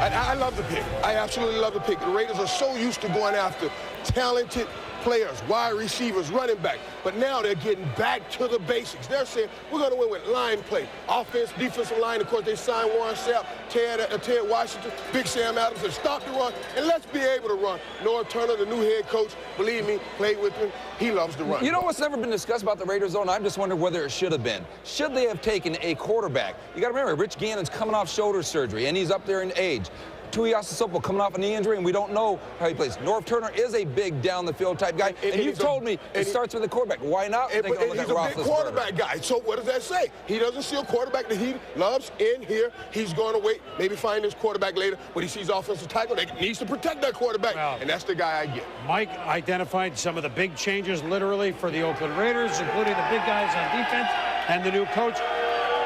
I love the pick. I absolutely love the pick. The Raiders are so used to going after talented players, wide receivers, running back. But now they're getting back to the basics. They're saying, we're going to win with line play. Offense, defensive line. Of course, they signed Warren Sapp, Ted Washington, Big Sam Adams, and stop the run. And let's be able to run. Noah Turner, the new head coach, believe me, played with him. He loves to run. You know what's never been discussed about the Raiders, though? And I'm just wondering whether it should have been. Should they have taken a quarterback? You got to remember, Rich Gannon's coming off shoulder surgery, and he's up there in age. Tuiasosopo coming off a knee injury, and we don't know how he plays. North Turner is a big down-the-field type guy, and you've told me it starts with the quarterback. Why not? He's a big quarterback guy. So what does that say? He doesn't see a quarterback that he loves in here. He's going to wait, maybe find his quarterback later, but he sees offensive tackle that needs to protect that quarterback, and that's the guy I get. Mike identified some of the big changes, literally, for the Oakland Raiders, including the big guys on defense and the new coach.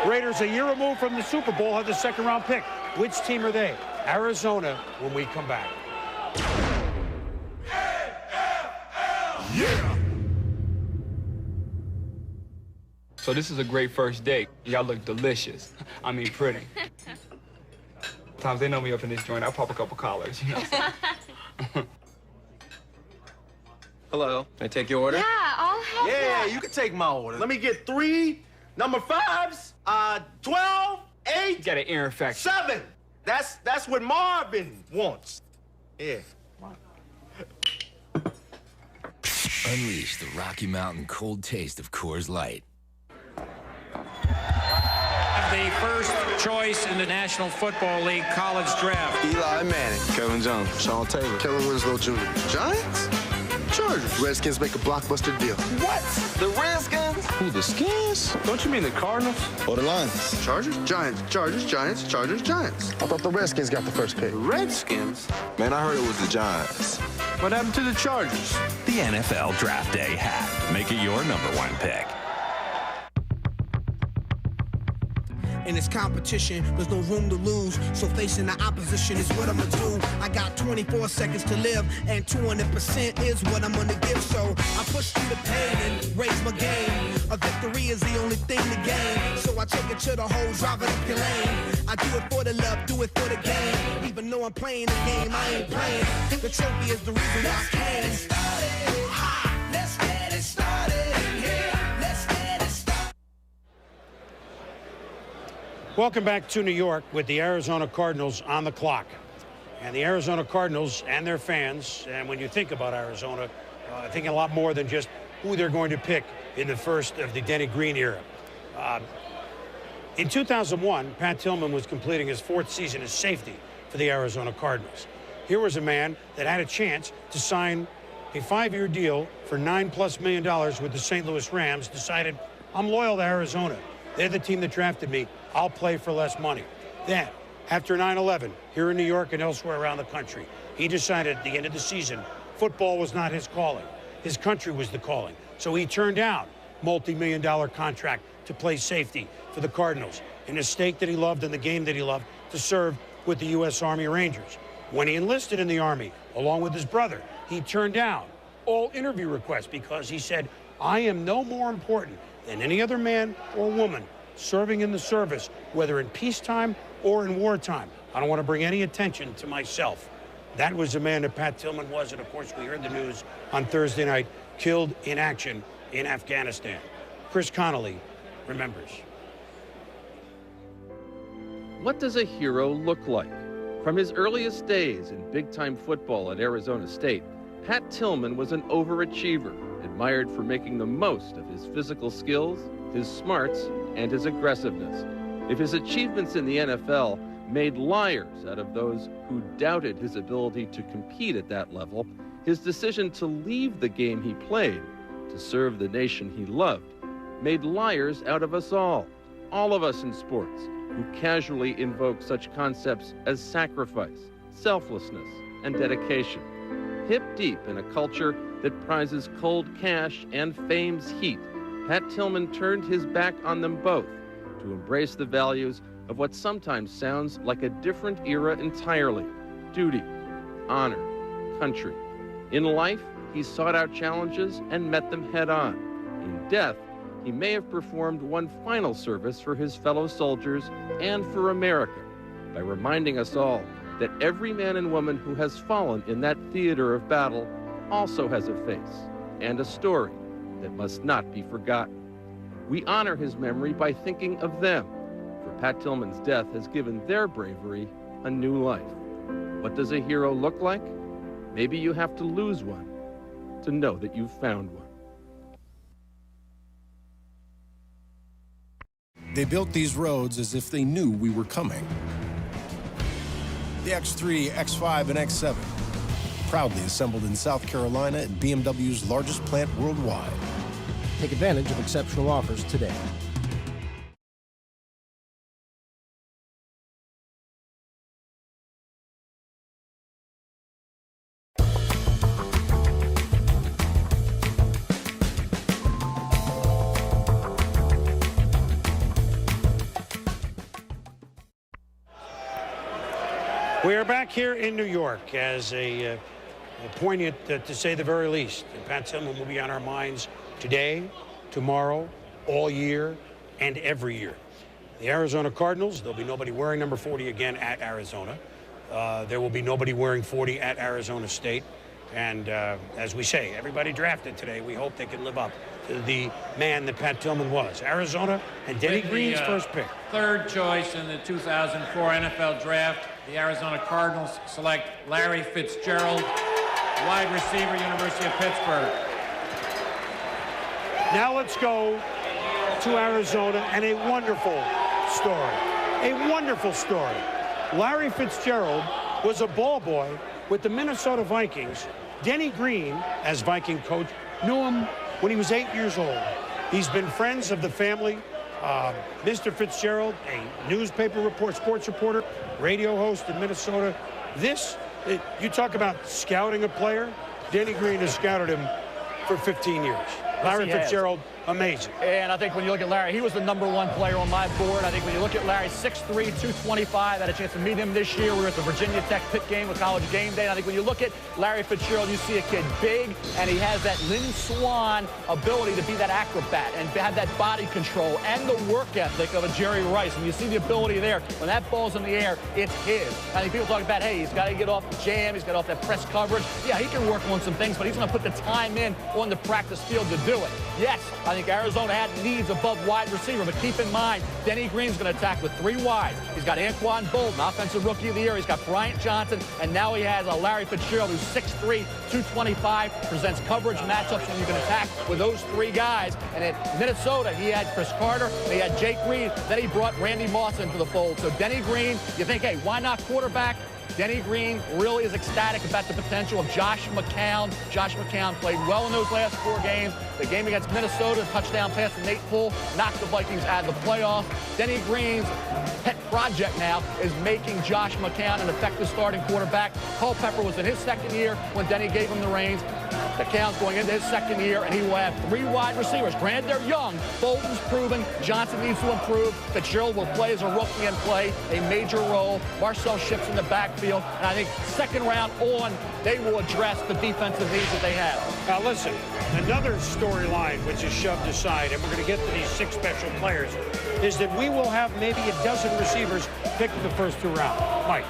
Raiders, a year removed from the Super Bowl, have the second-round pick. Which team are they? Arizona, when we come back. Yeah. So this is a great first date. Y'all look delicious. I mean, pretty. Sometimes they know me up in this joint. I'll pop a couple collars, you know. Hello. Can I take your order? Yeah, I'll have Yeah, that. you can take my order. Let me get 3 number 5s, 12, 8. You got an ear infection. 7. That's what Marvin wants. Yeah. Unleash the Rocky Mountain cold taste of Coors Light. The first choice in the National Football League college draft. Eli Manning. Kevin Jones. Sean Taylor. Kellen Winslow Jr. Giants? Chargers. Redskins make a blockbuster deal. What? The Redskins? Who, the Skins? Don't you mean the Cardinals? Or the Lions? Chargers? Giants. Chargers. Giants. Chargers. Giants. I thought the Redskins got the first pick. Redskins? Man, I heard it was the Giants. What happened to the Chargers? The NFL Draft Day hat. Make it your #1 pick. In this competition, there's no room to lose. So facing the opposition is what I'ma do. I got 24 seconds to live, and 200% is what I'm gonna give. So I push through the pain and raise my game. A victory is the only thing to gain. So I take it to the hole, drive it up your lane. I do it for the love, do it for the game. Even though I'm playing the game, I ain't playing. The trophy is the reason why I came. Let's get it started here. Let's get it started. Welcome back to New York with the Arizona Cardinals on the clock. And the Arizona Cardinals and their fans, and when you think about Arizona, think a lot more than just who they're going to pick in the first of the Denny Green era. In 2001, Pat Tillman was completing his 4th season as safety for the Arizona Cardinals. Here was a man that had a chance to sign a 5-year deal for $9+ million with the St. Louis Rams, decided, I'm loyal to Arizona. They're the team that drafted me. I'll play for less money. Then, after 9/11, here in New York and elsewhere around the country, he decided at the end of the season, football was not his calling. His country was the calling. So he turned down multi-million-dollar contract to play safety for the Cardinals in a state that he loved and the game that he loved, to serve with the U.S. Army Rangers. When he enlisted in the Army, along with his brother, he turned down all interview requests because he said, I am no more important than any other man or woman serving in the service, whether in peacetime or in wartime. I don't want to bring any attention to myself. That was the man that Pat Tillman was, and of course we heard the news on Thursday night, killed in action in Afghanistan. Chris Connolly remembers. What does a hero look like? From his earliest days in big-time football at Arizona State, Pat Tillman was an overachiever, admired for making the most of his physical skills, his smarts, and his aggressiveness. If his achievements in the NFL made liars out of those who doubted his ability to compete at that level, his decision to leave the game he played to serve the nation he loved made liars out of us all of us in sports, who casually invoke such concepts as sacrifice, selflessness, and dedication. Hip deep in a culture that prizes cold cash and fame's heat, Pat Tillman turned his back on them both to embrace the values of what sometimes sounds like a different era entirely: duty, honor, country. In life, he sought out challenges and met them head on. In death, he may have performed one final service for his fellow soldiers and for America by reminding us all that every man and woman who has fallen in that theater of battle also has a face and a story that must not be forgotten. We honor his memory by thinking of them, for Pat Tillman's death has given their bravery a new life. What does a hero look like? Maybe you have to lose one to know that you've found one. They built these roads as if they knew we were coming. The X3, X5, and X7, proudly assembled in South Carolina at BMW's largest plant worldwide. Take advantage of exceptional offers today. We are back here in New York as a poignant, to say the very least. And Pat Tillman will be on our minds today, tomorrow, all year, and every year. The Arizona Cardinals, there'll be nobody wearing number 40 again at Arizona. There will be nobody wearing 40 at Arizona State. And as we say, everybody drafted today. We hope they can live up to the man that Pat Tillman was. Arizona and Denny Green's first pick. Third choice in the 2004 NFL Draft, the Arizona Cardinals select Larry Fitzgerald, wide receiver, University of Pittsburgh. Now let's go to Arizona and a wonderful story. A wonderful story. Larry Fitzgerald was a ball boy with the Minnesota Vikings. Denny Green, as Viking coach, knew him when he was 8 years old. He's been friends of the family. Mr. Fitzgerald, a newspaper report, sports reporter, radio host in Minnesota. You talk about scouting a player. Denny Green has scouted him for 15 years. Larry Fitzgerald, amazing. And I think when you look at Larry, he was the #1 player on my board. I think when you look at Larry, 6'3", 225, I had a chance to meet him this year. We were at the Virginia Tech Pitt game with College Game Day. And I think when you look at Larry Fitzgerald, you see a kid big, and he has that Lynn Swann ability to be that acrobat and have that body control and the work ethic of a Jerry Rice. And you see the ability there. When that ball's in the air, it's his. I think people talk about, hey, he's got to get off the jam. He's got off that press coverage. Yeah, he can work on some things, but he's going to put the time in on the practice field to do it. Yes, I think Arizona had needs above wide receiver, but keep in mind, Denny Green's going to attack with 3 wides. He's got Anquan Bolden, Offensive Rookie of the Year. He's got Bryant Johnson, and now he has a Larry Fitzgerald who's 6'3", 225, presents coverage matchups when you can attack with those 3 guys. And at Minnesota, he had Chris Carter, and he had Jake Reed. Then he brought Randy Moss into the fold. So Denny Green, you think, hey, why not quarterback? Denny Green really is ecstatic about the potential of Josh McCown. Josh McCown played well in those last 4 games. The game against Minnesota, touchdown pass to Nate Poole, knocked the Vikings out of the playoffs. Denny Green's pet project now is making Josh McCown an effective starting quarterback. Culpepper was in his 2nd year when Denny gave him the reins. the count going into his second year, and he will have 3 wide receivers. Granted, they're young. Bolton's proven. Johnson needs to improve. Fitzgerald will play as a rookie and play a major role. Marcel Ships in the backfield. And I think second round on, they will address the defensive needs that they have. Now, listen, another storyline which is shoved aside, and we're going to get to these 6 special players, is that we will have maybe a dozen receivers picked in the first 2 rounds. Mike,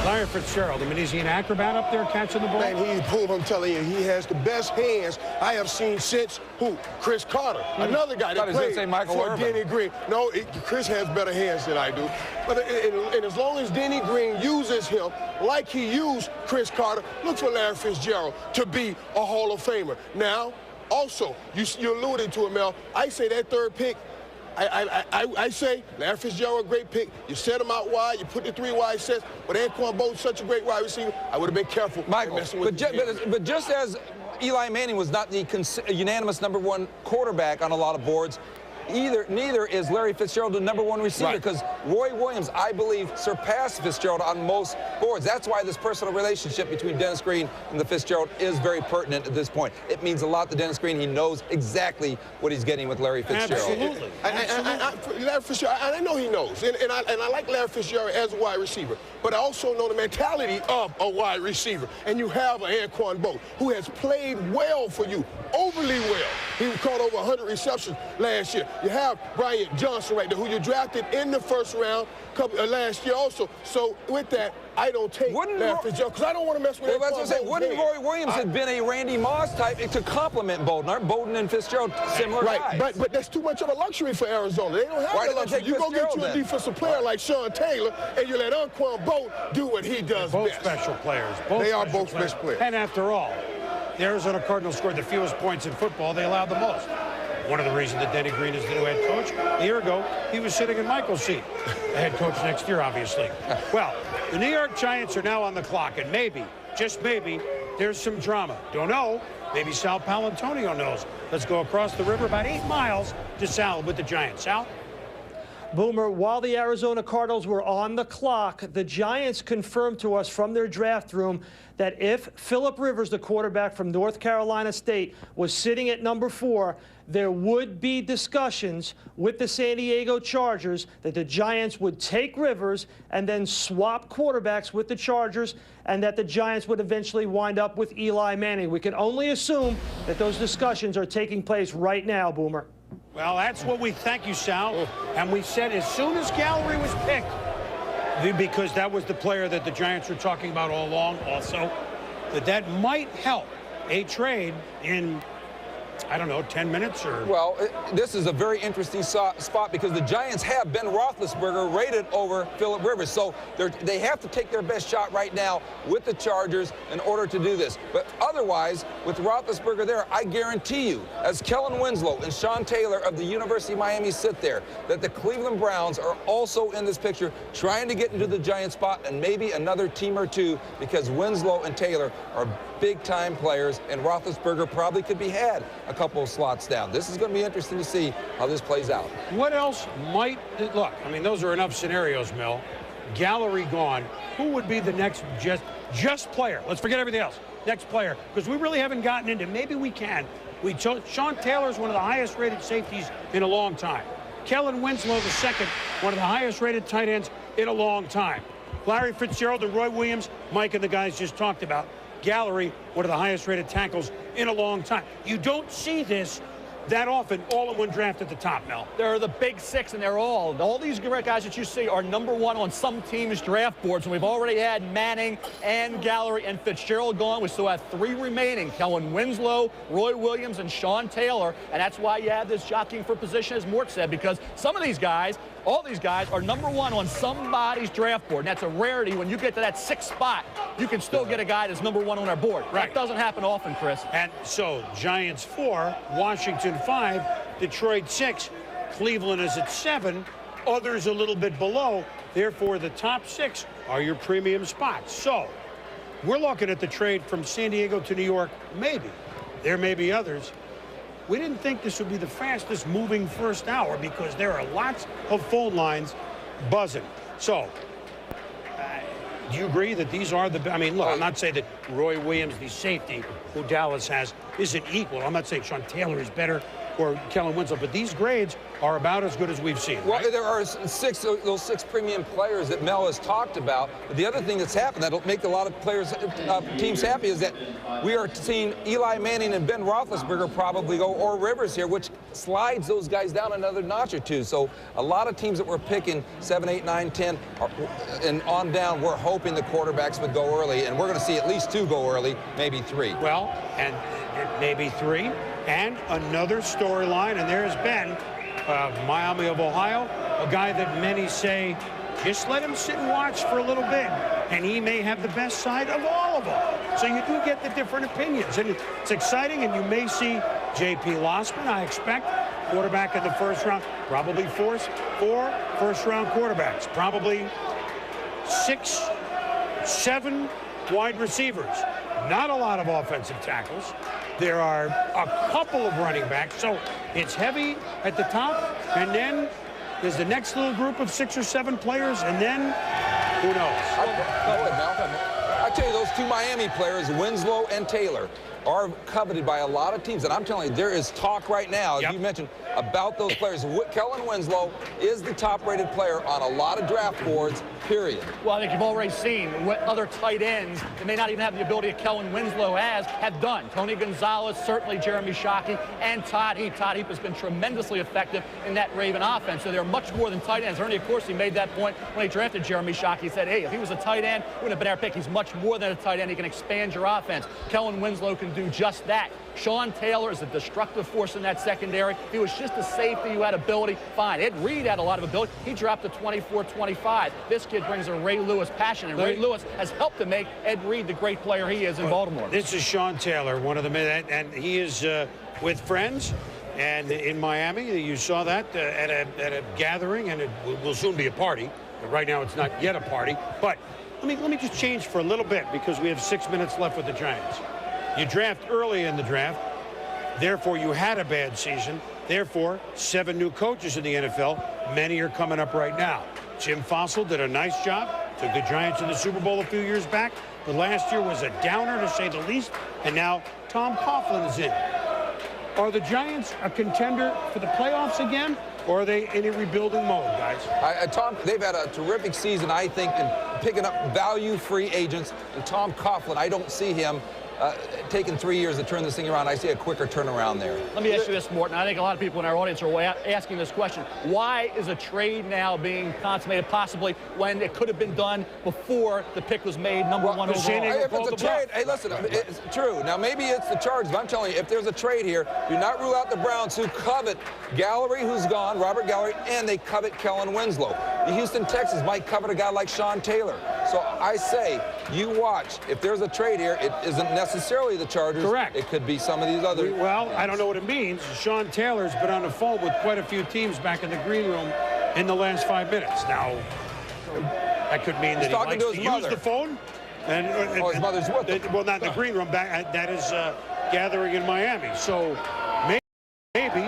Larry Fitzgerald, I mean, is he an acrobat up there catching the ball? Man, I'm telling you, he has the best hands I have seen since who? Chris Carter, another guy that played for Denny Green. No, Chris has better hands than I do. But and as long as Denny Green uses him like he used Chris Carter, look for Larry Fitzgerald to be a Hall of Famer. Now, also, you alluded to it, Mel. I say that 3rd pick, I say Larry Fitzgerald, a great pick. You set him out wide, you put the 3 wide sets, but Anquan Bolton, such a great wide receiver, I would have been careful. Michael, but just as Eli Manning was not the unanimous #1 quarterback on a lot of boards, neither is Larry Fitzgerald the #1 receiver, because Roy Williams, I believe, surpassed Fitzgerald on most boards. That's why this personal relationship between Dennis Green and the Fitzgerald is very pertinent at this point. It means a lot to Dennis Green. He knows exactly what he's getting with Larry Fitzgerald. Absolutely. Larry Fitzgerald, I know he knows, and I like Larry Fitzgerald as a wide receiver, but I also know the mentality of a wide receiver. And you have an Anquan Bolton who has played well for you, overly well. He caught over 100 receptions last year. You have Brian Johnson right there, who you drafted in the 1st round last year also. So with that, I don't take Larry Fitzgerald because I don't want to mess with Well, that's what I'm saying. Wouldn't Roy Williams have been a Randy Moss type to complement Bolton? Aren't Bolton and Fitzgerald similar guys? But that's too much of a luxury for Arizona. They don't have that luxury. You go get you a defensive player like Sean Taylor, and you let Anquan Bolton do what he does both best. Special players. They are both special players. And after all, the Arizona Cardinals scored the fewest points in football. They allowed the most. One of the reasons that Denny Green is the new head coach. A year ago, he was sitting in Michael's seat. The head coach next year, obviously. Well, the New York Giants are now on the clock, and maybe, just maybe, there's some drama. Don't know. Maybe Sal Palantonio knows. Let's go across the river about 8 miles to Sal with the Giants. Sal? Boomer, while the Arizona Cardinals were on the clock, the Giants confirmed to us from their draft room that if Phillip Rivers, the quarterback from North Carolina State, was sitting at #4, there would be discussions with the San Diego Chargers that the Giants would take Rivers and then swap quarterbacks with the Chargers, and that the Giants would eventually wind up with Eli Manning. We can only assume that those discussions are taking place right now, Boomer. Well, that's what we thank you, Sal. And we said as soon as Gallery was picked, because that was the player that the Giants were talking about all along also, that might help a trade in, I don't know, 10 minutes or... Well, this is a very interesting spot because the Giants have Ben Roethlisberger rated over Phillip Rivers. So they have to take their best shot right now with the Chargers in order to do this. But otherwise, with Roethlisberger there, I guarantee you, as Kellen Winslow and Sean Taylor of the University of Miami sit there, that the Cleveland Browns are also in this picture trying to get into the Giant spot and maybe another team or two, because Winslow and Taylor are big-time players, and Roethlisberger probably could be had a couple of slots down. This is going to be interesting to see how this plays out. What else might... Look, I mean, those are enough scenarios, Mel. Gallery gone. Who would be the next just player? Let's forget everything else. Next player, because we really haven't gotten into... Maybe we can. Sean Taylor's one of the highest-rated safeties in a long time. Kellen Winslow, the second, one of the highest-rated tight ends in a long time. Larry Fitzgerald and Roy Williams, Mike and the guys just talked about. Gallery, one of the highest-rated tackles in a long time. You don't see this that often, all in one draft at the top, Mel. They're the big 6, and all these guys that you see are #1 on some teams' draft boards. And we've already had Manning and Gallery and Fitzgerald gone. We still have 3 remaining: Kellen Winslow, Roy Williams, and Sean Taylor. And that's why you have this jockeying for position, as Mort said, because some of these guys, all these guys, are #1 on somebody's draft board. And that's a rarity. When you get to that 6th spot, you can still get a guy that's #1 on our board. Right. That doesn't happen often, Chris. And so Giants 4, Washington 5, Detroit 6, Cleveland is at 7, others a little bit below. Therefore, the top 6 are your premium spots. So we're looking at the trade from San Diego to New York. Maybe. There may be others. We didn't think this would be the fastest moving first hour because there are lots of phone lines buzzing. So do you agree that these are the... I mean, look, I'm not saying that Roy Williams, the safety, who Dallas has, isn't equal. I'm not saying Sean Taylor is better or Kellen Winslow, but these grades are about as good as we've seen. Well, right? there are those six premium players that Mel has talked about. But the other thing that's happened that'll make a lot of players, teams happy is that we are seeing Eli Manning and Ben Roethlisberger probably go, or Rivers here, which slides those guys down another notch or two. So a lot of teams that were picking 7, 8, 9, 10, and on down, we're hoping the quarterbacks would go early, and we're going to see at least 2 go early, maybe 3. Well, and maybe 3. And another storyline, and there's Ben, Miami of Ohio, a guy that many say, just let him sit and watch for a little bit, and he may have the best side of all of them. So you do get the different opinions, and it's exciting, and you may see J.P. Lossman, I expect, quarterback in the first round, probably 4 first-round quarterbacks, probably 6, 7 wide receivers. Not a lot of offensive tackles. There are a couple of running backs, so it's heavy at the top, and then there's the next little group of 6 or 7 players, and then who knows? I tell you, those 2 Miami players, Winslow and Taylor, are coveted by a lot of teams, and I'm telling you, there is talk right now, as you mentioned, about those players. Kellen Winslow is the top-rated player on a lot of draft boards, period. Well, I think you've already seen what other tight ends that may not even have the ability that Kellen Winslow have done. Tony Gonzalez, certainly Jeremy Shockey, and Todd Heap. Todd Heap has been tremendously effective in that Raven offense, so they're much more than tight ends. Ernie, of course, he made that point when he drafted Jeremy Shockey. He said, hey, if he was a tight end, it wouldn't have been our pick. He's much more than a tight end. He can expand your offense. Kellen Winslow can do just that. Sean Taylor is a destructive force in that secondary. If he was just a safety who had ability, fine. Ed Reed had a lot of ability. He dropped to 24-25. This kid brings a Ray Lewis passion, and Ray Lewis has helped to make Ed Reed the great player he is in Baltimore. This is Sean Taylor, one of the men, and he is with friends and in Miami. You saw that at a gathering, and it will soon be a party. But right now, it's not yet a party. But let me just change for a little bit because we have 6 minutes left with the Giants. You draft early in the draft, therefore you had a bad season. Therefore, 7 new coaches in the NFL. Many are coming up right now. Jim Fossil did a nice job, took the Giants in the Super Bowl a few years back, but last year was a downer to say the least, and now Tom Coughlin is in. Are the Giants a contender for the playoffs again, or are they in a rebuilding mode, guys? Tom, they've had a terrific season, I think, in picking up value-free agents, and Tom Coughlin, I don't see him taking 3 years to turn this thing around. I see a quicker turnaround there. Let me ask you this, Morton. I think a lot of people in our audience are asking this question. Why is a trade now being consummated possibly when it could have been done before the pick was made, number 1 overall? If it's a trade, hey, listen, it's true. Now, maybe it's the Chargers, but I'm telling you, if there's a trade here, do not rule out the Browns, who covet Gallery, who's gone, Robert Gallery, and they covet Kellen Winslow. The Houston Texans might covet a guy like Sean Taylor. So I say, you watch. If there's a trade here, it isn't necessarily the Chargers. Correct. It could be some of these other. Well, I don't know what it means. Sean Taylor's been on the phone with quite a few teams back in the green room in the last 5 minutes. Now, that could mean that he likes to use the phone. And, his mother's with him. Well, not in the green room. That is gathering in Miami. So maybe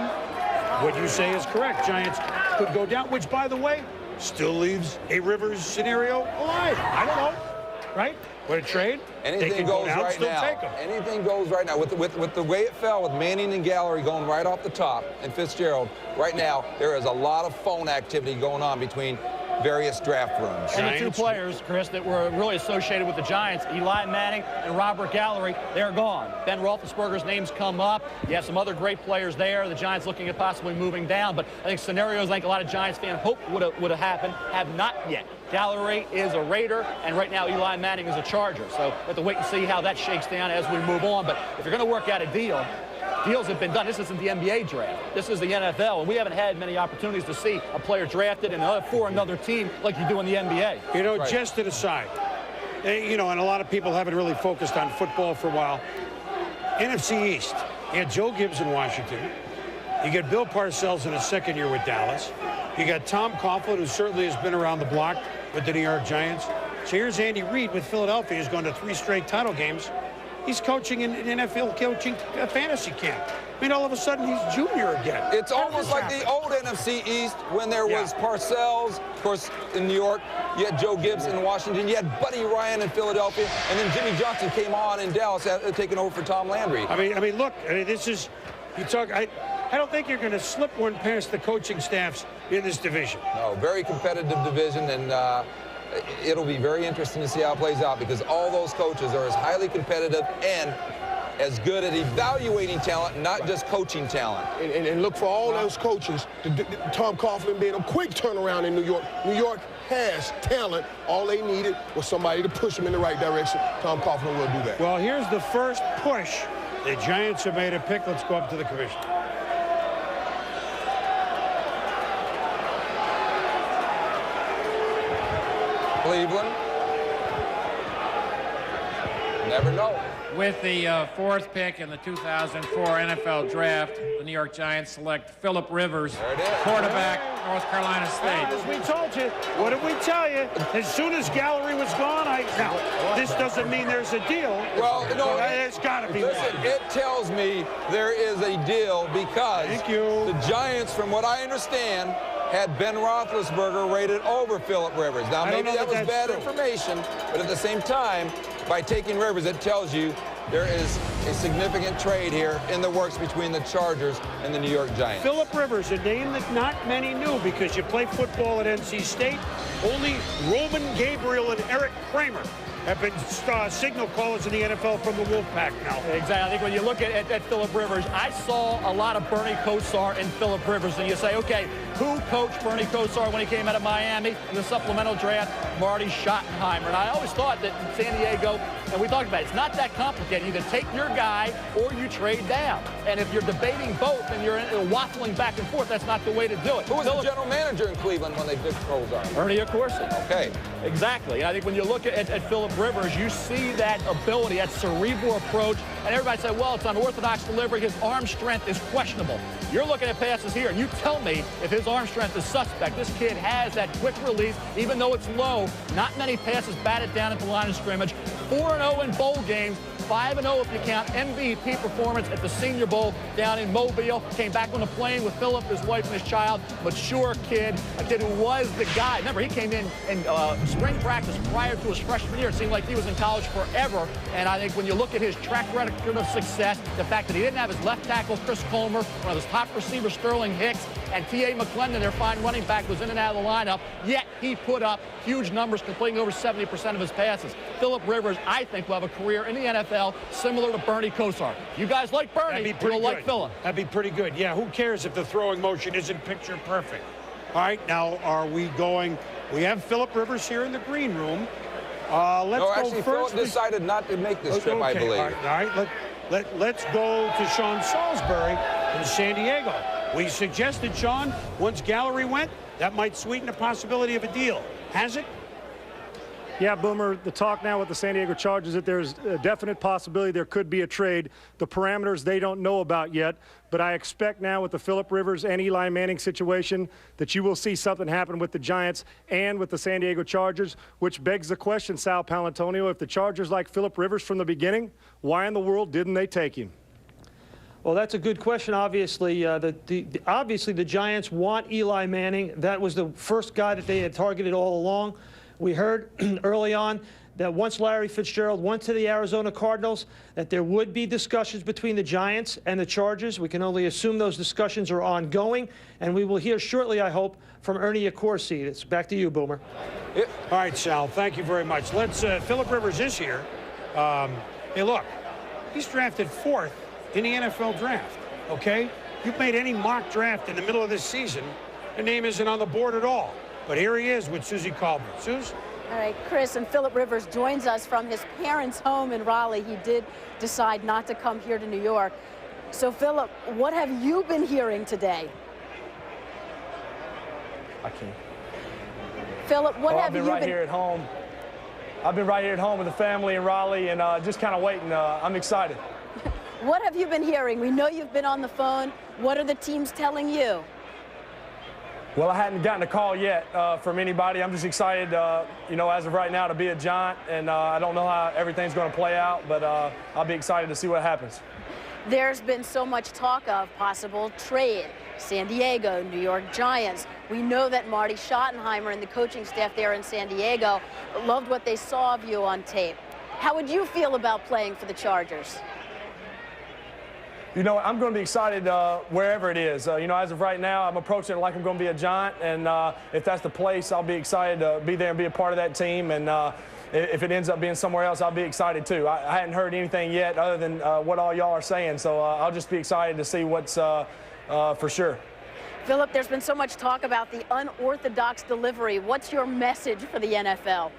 what you say is correct. Giants could go down, which, by the way, still leaves a Rivers scenario alive. I don't know, right? What a trade. Anything goes right now. Anything goes right now. With the way it fell with Manning and Gallery going right off the top and Fitzgerald, right now there is a lot of phone activity going on between various draft rooms. And the 2 players, Chris, that were really associated with the Giants, Eli Manning and Robert Gallery, they're gone. Ben Roethlisberger's name's come up. You have some other great players there. The Giants looking at possibly moving down, but I think scenarios like a lot of Giants fans hope would have happened have not yet. Gallery is a Raider, and right now Eli Manning is a Charger. So we have to wait and see how that shakes down as we move on. But if you're going to work out a deal, deals have been done. This isn't the NBA draft. This is the NFL, and we haven't had many opportunities to see a player drafted and for another team like you do in the NBA. You know, just to the side, you know, and a lot of people haven't really focused on football for a while. NFC East, you had Joe Gibbs in Washington. You got Bill Parcells in his second year with Dallas. You got Tom Coughlin, who certainly has been around the block with the New York Giants. So here's Andy Reid with Philadelphia, who's gone to 3 straight title games. He's coaching in NFL coaching fantasy camp. I mean, all of a sudden he's junior again. It's almost like the old NFC East when there was Parcells, of course, in New York. You had Joe Gibbs in Washington. You had Buddy Ryan in Philadelphia. And then Jimmy Johnson came on in Dallas, taking over for Tom Landry. I mean, look, this is, you talk, I don't think you're going to slip one past the coaching staffs in this division. No, very competitive division, and it'll be very interesting to see how it plays out because all those coaches are as highly competitive and as good at evaluating talent, not just coaching talent. And look for all those coaches, Tom Coughlin being a quick turnaround in New York. New York has talent. All they needed was somebody to push them in the right direction. Tom Coughlin will do that. Well, here's the first push. The Giants have made a pick. Let's go up to the commissioner. Cleveland. Never know. With the fourth pick in the 2004 NFL Draft, the New York Giants select Philip Rivers, quarterback, North Carolina State. As we told you, what did we tell you? As soon as Gallery was gone, now, this doesn't mean there's a deal. Well, no, it's got to be. Listen, it tells me there is a deal because the Giants, from what I understand, had Ben Roethlisberger rated over Philip Rivers. Now, maybe that was bad information, but at the same time, by taking Rivers, it tells you there is a significant trade here in the works between the Chargers and the New York Giants. Philip Rivers, a name that not many knew because you play football at NC State. Only Roman Gabriel and Eric Kramer have been signal callers in the NFL from the Wolfpack now. Exactly. I think when you look at Philip Rivers, I saw a lot of Bernie Kosar in Philip Rivers, and you say, okay, who coached Bernie Kosar when he came out of Miami in the supplemental draft? Marty Schottenheimer. And I always thought that in San Diego, and we talked about it, it's not that complicated. You either take your guy or you trade down. And if you're debating both and you're waffling back and forth, that's not the way to do it. Who was the general manager in Cleveland when they did Kosar? Bernie Accorsi. Okay. Exactly. And I think when you look at Philip Rivers, you see that ability, that cerebral approach, and everybody said, well, it's unorthodox delivery. His arm strength is questionable. You're looking at passes here, and you tell me if his arm strength is suspect. This kid has that quick release, even though it's low. Not many passes batted down at the line of scrimmage. 4-0 in bowl games. 5-0 if you count MVP performance at the Senior Bowl down in Mobile. Came back on the plane with Philip, his wife, and his child. Mature kid, a kid who was the guy. Remember, he came in spring practice prior to his freshman year. It seemed like he was in college forever. And I think when you look at his track record of success, the fact that he didn't have his left tackle, Chris Colmer, one of his top receivers, Sterling Hicks, and T.A. McClendon, their fine running back, was in and out of the lineup, yet he put up huge numbers, completing over 70% of his passes. Philip Rivers, I think, will have a career in the NFL similar to Bernie Kosar. You guys like Bernie, you'll like Philip. That'd be pretty good. Yeah, who cares if the throwing motion isn't picture perfect? All right, now are we going? We have Philip Rivers here in the green room. Let's go actually, first. Philip decided not to make this trip, I believe. All right. Let's go to Sean Salisbury in San Diego. We suggested, Sean, once Gallery went, that might sweeten the possibility of a deal. Has it? Yeah, Boomer, the talk now with the San Diego Chargers that there's a definite possibility there could be a trade. The parameters they don't know about yet, but I expect now with the Philip Rivers and Eli Manning situation that you will see something happen with the Giants and with the San Diego Chargers, which begs the question, Sal Palantonio, if the Chargers like Philip Rivers from the beginning, why in the world didn't they take him? Well, that's a good question, obviously. Obviously, the Giants want Eli Manning. That was the first guy that they had targeted all along. We heard early on that once Larry Fitzgerald went to the Arizona Cardinals, that there would be discussions between the Giants and the Chargers. We can only assume those discussions are ongoing, and we will hear shortly, I hope, from Ernie Accorsi. It's back to you, Boomer. All right, Sal, thank you very much. Philip Rivers is here. Hey, look, he's drafted 4th in the NFL draft, okay? You've made any mock draft in the middle of this season, your name isn't on the board at all. But here he is with Susie Colbert. Suze? All right, Chris, and Philip Rivers joins us from his parents' home in Raleigh. He did decide not to come here to New York. So, Philip, what have you been hearing today? I can't. Philip, what have you been... I've been right here at home. I've been right here at home with the family in Raleigh and just kind of waiting. I'm excited. What have you been hearing? We know you've been on the phone. What are the teams telling you? Well, I hadn't gotten a call yet from anybody. I'm just excited, as of right now, to be a Giant, and I don't know how everything's going to play out, but I'll be excited to see what happens. There's been so much talk of possible trade. San Diego, New York Giants. We know that Marty Schottenheimer and the coaching staff there in San Diego loved what they saw of you on tape. How would you feel about playing for the Chargers? You know, I'm going to be excited wherever it is. You know, as of right now, I'm approaching it like I'm going to be a Giant, and if that's the place, I'll be excited to be there and be a part of that team. And if it ends up being somewhere else, I'll be excited too. I hadn't heard anything yet other than what all y'all are saying, so I'll just be excited to see what's for sure. Philip, there's been so much talk about the unorthodox delivery. What's your message for the NFL?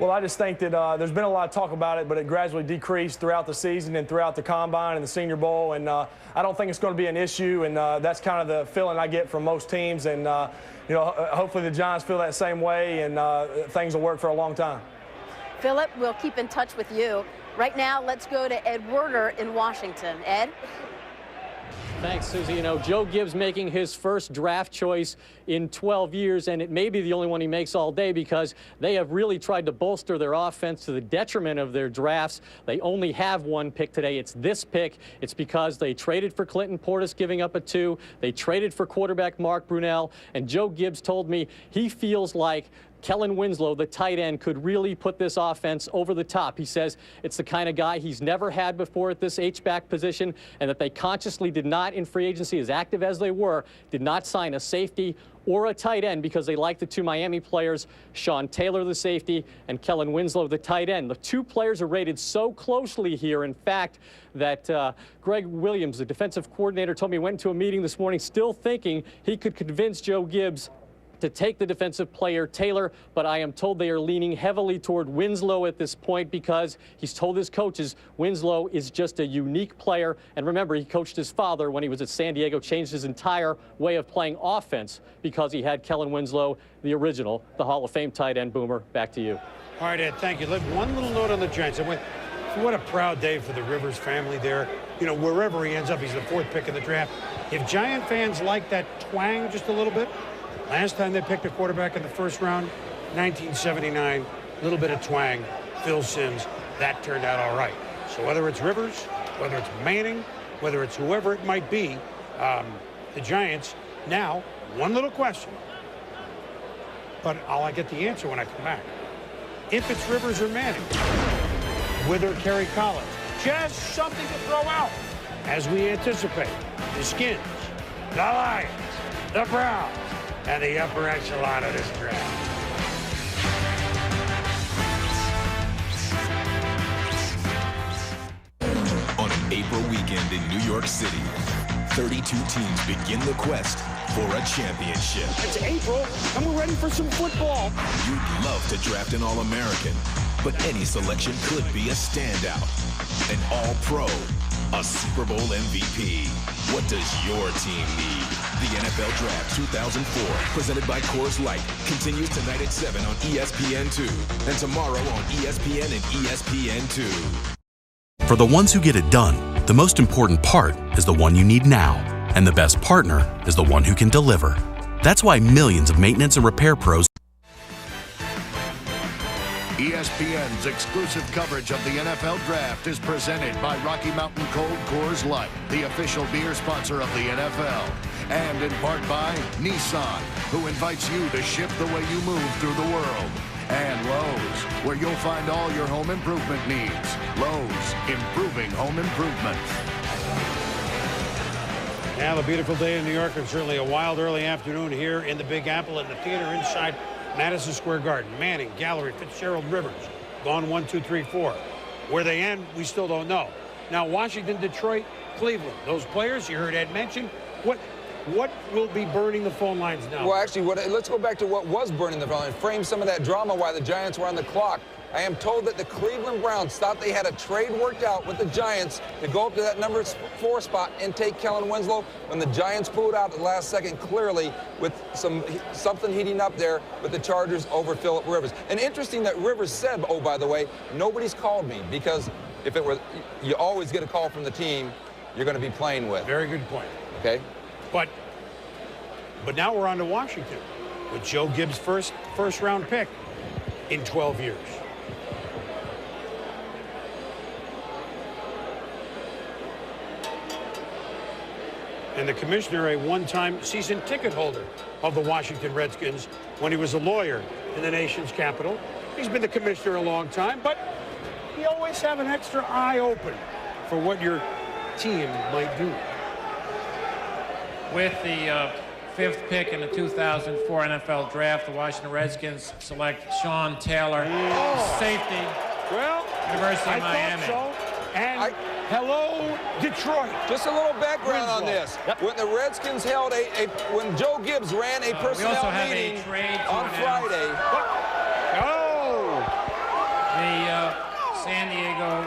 Well, I just think that there's been a lot of talk about it, but it gradually decreased throughout the season and throughout the Combine and the Senior Bowl, and I don't think it's going to be an issue, and that's kind of the feeling I get from most teams, and you know, hopefully the Giants feel that same way, and things will work for a long time. Philip, we'll keep in touch with you. Right now, let's go to Ed Werder in Washington. Ed? Thanks, Susie. You know, Joe Gibbs making his first draft choice in 12 years, and it may be the only one he makes all day because they have really tried to bolster their offense to the detriment of their drafts. They only have one pick today. It's this pick. It's because they traded for Clinton Portis, giving up a 2. They traded for quarterback Mark Brunell, and Joe Gibbs told me he feels like Kellen Winslow, the tight end, could really put this offense over the top. He says it's the kind of guy he's never had before at this H-back position, and that they consciously did not, in free agency, as active as they were, did not sign a safety or a tight end because they like the 2 Miami players, Sean Taylor, the safety, and Kellen Winslow, the tight end. The 2 players are rated so closely here, in fact, that Greg Williams, the defensive coordinator, told me he went into a meeting this morning still thinking he could convince Joe Gibbs to take the defensive player Taylor, but I am told they are leaning heavily toward Winslow at this point because he's told his coaches Winslow is just a unique player. And remember, he coached his father when he was at San Diego, changed his entire way of playing offense because he had Kellen Winslow, the original, the Hall of Fame tight end. Boomer, back to you. All right, Ed, thank you. One little note on the Giants. What a proud day for the Rivers family there. You know, wherever he ends up, he's the 4th pick in the draft. If Giant fans like that twang just a little bit, last time they picked a quarterback in the first round, 1979, a little bit of twang, Phil Simms, that turned out all right. So whether it's Rivers, whether it's Manning, whether it's whoever it might be, the Giants, now, one little question, but I'll get the answer when I come back. If it's Rivers or Manning, with or Kerry Collins, just something to throw out. As we anticipate, the Skins, the Lions, the Browns, and the upper echelon of this draft. On an April weekend in New York City, 32 teams begin the quest for a championship. It's April, and we're ready for some football. You'd love to draft an All-American, but any selection could be a standout. An All-Pro, a Super Bowl MVP. What does your team need? The NFL Draft 2004, presented by Coors Light, continues tonight at 7 on ESPN2 and tomorrow on ESPN and ESPN2. For the ones who get it done, the most important part is the one you need now, and the best partner is the one who can deliver. That's why millions of maintenance and repair pros. ESPN's exclusive coverage of the NFL Draft is presented by Rocky Mountain Cold Coors Light, the official beer sponsor of the NFL. And in part by Nissan, who invites you to ship the way you move through the world. And Lowe's, where you'll find all your home improvement needs. Lowe's, improving home improvement. Now, a beautiful day in New York, and certainly a wild early afternoon here in the Big Apple in the theater inside Madison Square Garden. Manning, Gallery, Fitzgerald, Rivers, gone 1, 2, 3, 4. Where they end, we still don't know. Now, Washington, Detroit, Cleveland, those players you heard Ed mention, what will be burning the phone lines now? Well, actually, let's go back to what was burning the phone lines, frame some of that drama while the Giants were on the clock. I am told that the Cleveland Browns thought they had a trade worked out with the Giants to go up to that number 4 spot and take Kellen Winslow. When the Giants pulled out at the last second, clearly with something heating up there with the Chargers over Philip Rivers. And interesting that Rivers said, oh, by the way, nobody's called me, because if it were, you always get a call from the team you're going to be playing with. Very good point. Okay. But now we're on to Washington with Joe Gibbs' first round pick in 12 years. and the commissioner a one-time season ticket holder of the Washington Redskins when he was a lawyer in the nation's capital. He's been the commissioner a long time, but you always have an extra eye open for what your team might do. With the 5th pick in the 2004 NFL Draft, the Washington Redskins select Sean Taylor, safety, University of Miami. Thought so. And hello, Detroit. Just a little background on this. When the Redskins held when Joe Gibbs ran a personnel meeting on Friday. The San Diego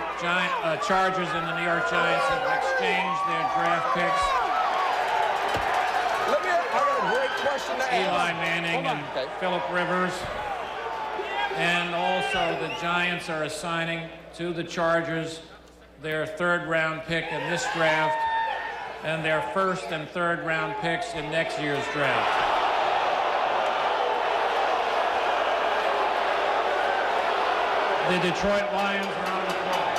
Chargers and the New York Giants have exchanged their draft picks. I got a great question to ask. Eli Manning and Philip Rivers. And also the Giants are assigning to the Chargers their 3rd round pick in this draft and their 1st and 3rd round picks in next year's draft. The Detroit Lions are on the clock.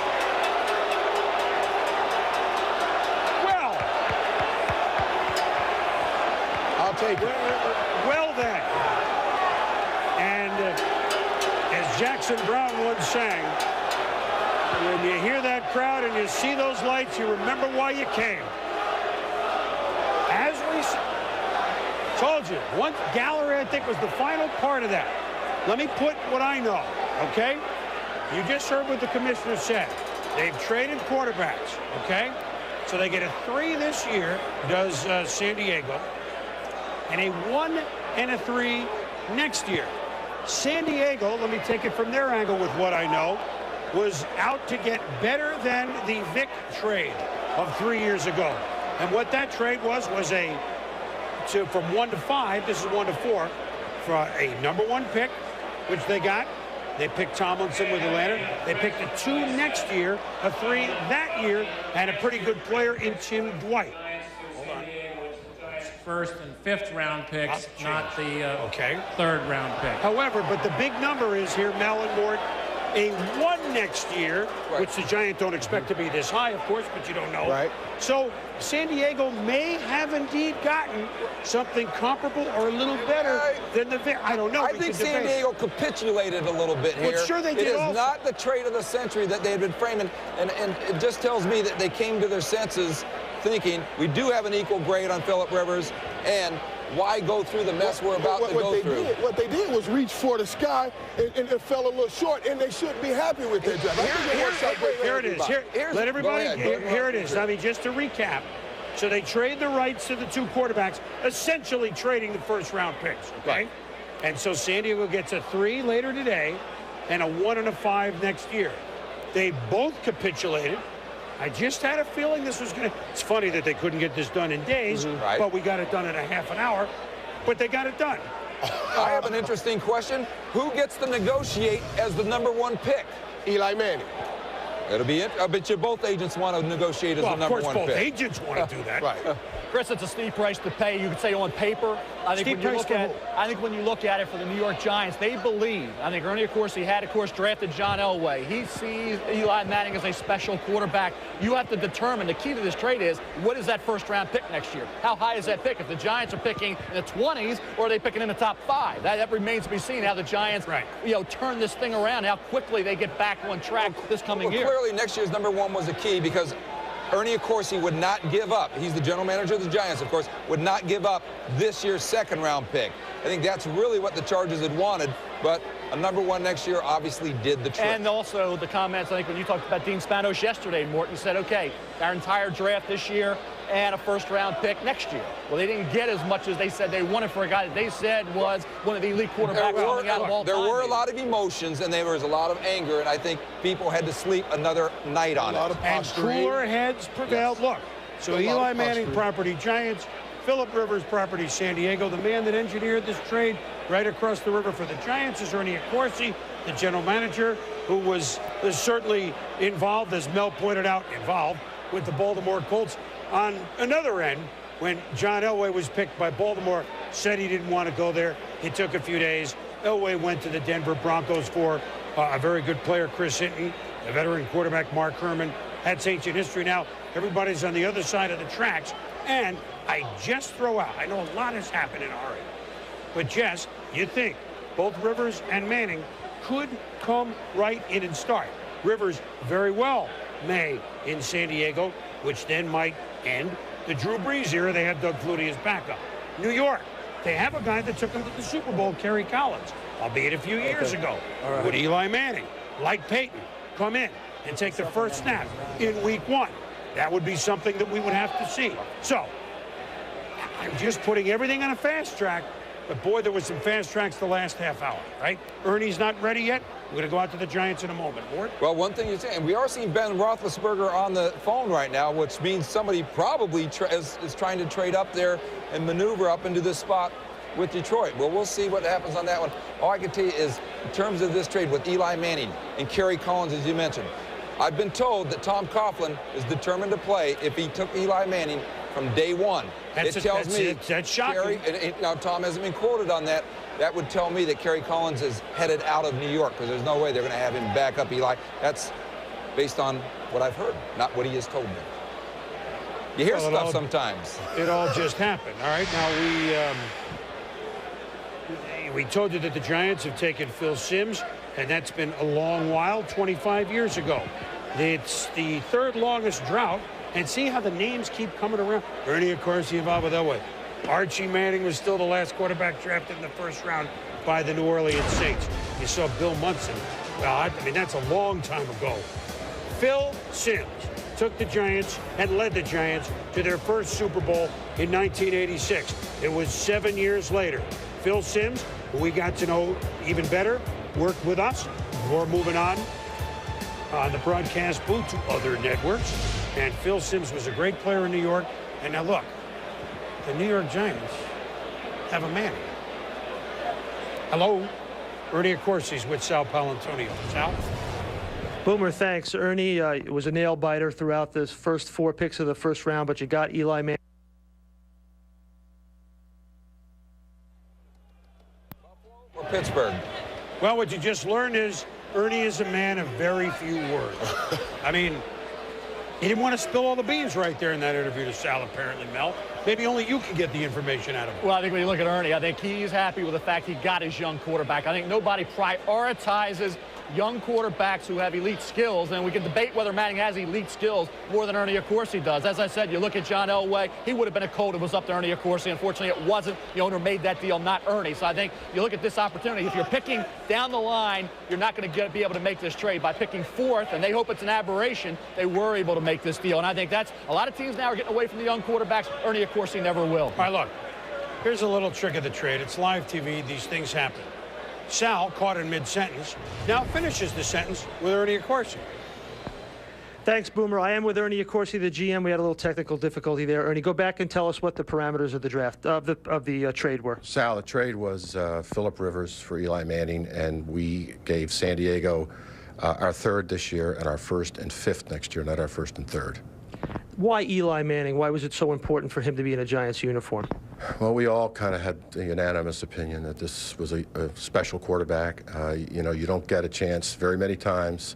Well, I'll take it. Well then. And as Jackson Brown once sang, when you hear that crowd and you see those lights, you remember why you came. As we told you, one gallery, I think, was the final part of that. Let me put what I know, okay? You just heard what the commissioner said. They've traded quarterbacks, okay? So they get a 3 this year, does San Diego, and a 1 and a 3 next year. San Diego, let me take it from their angle with what I know, was out to get better than the Vic trade of 3 years ago. And what that trade was from 1 to 5, this is 1 to 4, for a #1 pick, which they got. They picked Tomlinson with Atlanta. They picked a 2 next year, a 3 that year, and a pretty good player in Tim Dwight. Hold on. 1st and 5th round picks, not the 3rd round pick. However, but the big number is here, Mel and Mort, a 1 next year, which the Giants don't expect to be this high, of course, but you don't know. Right. So San Diego may have indeed gotten something comparable or a little better than the Vic. I don't know. I think San Diego capitulated a little bit here. Well, sure they did. It is also. not the trade of the century that they had been framing, and it just tells me that they came to their senses thinking, we do have an equal grade on Philip Rivers, and why go through the mess we're about to go through? What they did was reach for the sky, and it fell a little short, and they shouldn't be happy with their job. Here it is. Let everybody, here it is. I mean, just to recap. So they trade the rights to the 2 quarterbacks, essentially trading the 1st round picks, okay? Right. And so San Diego gets a 3 later today and a 1 and a 5 next year. They both capitulated. I just had a feeling this was going to... It's funny that they couldn't get this done in days, but we got it done in a half an hour. But they got it done. I have an interesting question. Who gets to negotiate as the #1 pick? Eli Manning. It'll be it. I bet you both agents want to negotiate as the #1 pick. Of course, both agents want to do that. Right. Chris, it's a steep price to pay. You could say on paper. I think when you look at it for the New York Giants, they believe. I think Ernie, of course, drafted John Elway. He sees Eli Manning as a special quarterback. You have to determine, the key to this trade is, what is that 1st round pick next year? How high is that pick? If the Giants are picking in the 20s, or are they picking in the top 5? That remains to be seen, how the Giants turn this thing around, how quickly they get back on track this coming year. Clearly, next year's #1 was a key, because Ernie, of course, he would not give up. He's the general manager of the Giants, of course, would not give up this year's 2nd round pick. I think that's really what the Chargers had wanted, but a #1 next year obviously did the trick. And also the comments, I think, when you talked about Dean Spanos yesterday, Morton said, okay, our entire draft this year and a 1st round pick next year. Well, they didn't get as much as they said they wanted for a guy that they said was one of the elite quarterbacks coming out of all time. There were a lot of emotions, and there was a lot of anger, and I think people had to sleep another night on it. And cooler heads prevailed. Look, so Eli Manning property Giants, Philip Rivers property San Diego. The man that engineered this trade right across the river for the Giants is Ernie Accorsi, the general manager, who was certainly involved, as Mel pointed out, with the Baltimore Colts. On another end, when John Elway was picked by Baltimore, said he didn't want to go there. It took a few days. Elway went to the Denver Broncos for a very good player, Chris Hinton, a veteran quarterback, Mark Herman, That's ancient history. Now, everybody's on the other side of the tracks. And I just throw out, I know a lot has happened in a hurry, but just, you think both Rivers and Manning could come right in and start. Rivers very well may in San Diego, which then might end the Drew Brees era. They have Doug Flutie as backup. New York, they have a guy that took them to the Super Bowl, Kerry Collins, albeit a few years ago. Right. Would Eli Manning, like Peyton, come in and take the first snap in week 1? That would be something that we would have to see. So, I'm just putting everything on a fast track, but boy, there was some fast tracks the last half hour, right? Ernie's not ready yet. We're going to go out to the Giants in a moment. Mort? Well, one thing you're saying, we are seeing Ben Roethlisberger on the phone right now, which means somebody probably is trying to trade up there and maneuver up into this spot with Detroit. Well, we'll see what happens on that one. All I can tell you is, in terms of this trade with Eli Manning and Kerry Collins, as you mentioned, I've been told that Tom Coughlin is determined to play if he took Eli Manning from day one. That's shocking. Now, Tom hasn't been quoted on that. That would tell me that Kerry Collins is headed out of New York, because there's no way they're going to have him back up Eli. That's based on what I've heard, not what he has told me. You hear stuff sometimes. It all just happened. All right, now we told you that the Giants have taken Phil Simms, and that's been a long while, 25 years ago. It's the third longest drought, and see how the names keep coming around. Ernie Accorsi involved with Elway. Archie Manning was still the last quarterback drafted in the first round by the New Orleans Saints. You saw Bill Munson. Well, I mean, that's a long time ago. Phil Simms took the Giants and led the Giants to their first Super Bowl in 1986. It was 7 years later. Phil Simms, who we got to know even better, worked with us before moving on the broadcast booth to other networks. And Phil Simms was a great player in New York. And now look, the New York Giants have a Manning. Hello, Ernie Accorsi's with Sal Paolantonio. Sal? Boomer, thanks. Ernie was a nail-biter throughout the first 4 picks of the first round, but you got Eli Manning. Or Pittsburgh. Well, what you just learned is Ernie is a man of very few words. I mean, he didn't want to spill all the beans right there in that interview to Sal, apparently, Mel. Maybe only you can get the information out of him. Well, I think when you look at Ernie, I think he's happy with the fact he got his young quarterback. I think nobody prioritizes young quarterbacks who have elite skills, and we can debate whether Manning has elite skills more than Ernie Accorsi does. As I said, you look at John Elway, he would have been a Colt if it was up to Ernie Accorsi. Unfortunately, it wasn't. The owner made that deal, not Ernie. So I think you look at this opportunity. If you're picking down the line, you're not going to be able to make this trade. By picking 4th, and they hope it's an aberration, they were able to make this deal. And I think that's a lot of teams now are getting away from the young quarterbacks. Ernie Accorsi never will. All right, look, here's a little trick of the trade. It's live TV. These things happen. Sal, caught in mid-sentence, now finishes the sentence with Ernie Accorsi. Thanks, Boomer. I am with Ernie Accorsi, the GM. We had a little technical difficulty there. Ernie, go back and tell us what the parameters of the draft, of the trade were. Sal, the trade was Philip Rivers for Eli Manning, and we gave San Diego our 3rd this year and our 1st and 5th next year, not our 1st and 3rd. Why Eli Manning? Why was it so important for him to be in a Giants uniform? Well, we all kind of had a unanimous opinion that this was a special quarterback. You know, you don't get a chance very many times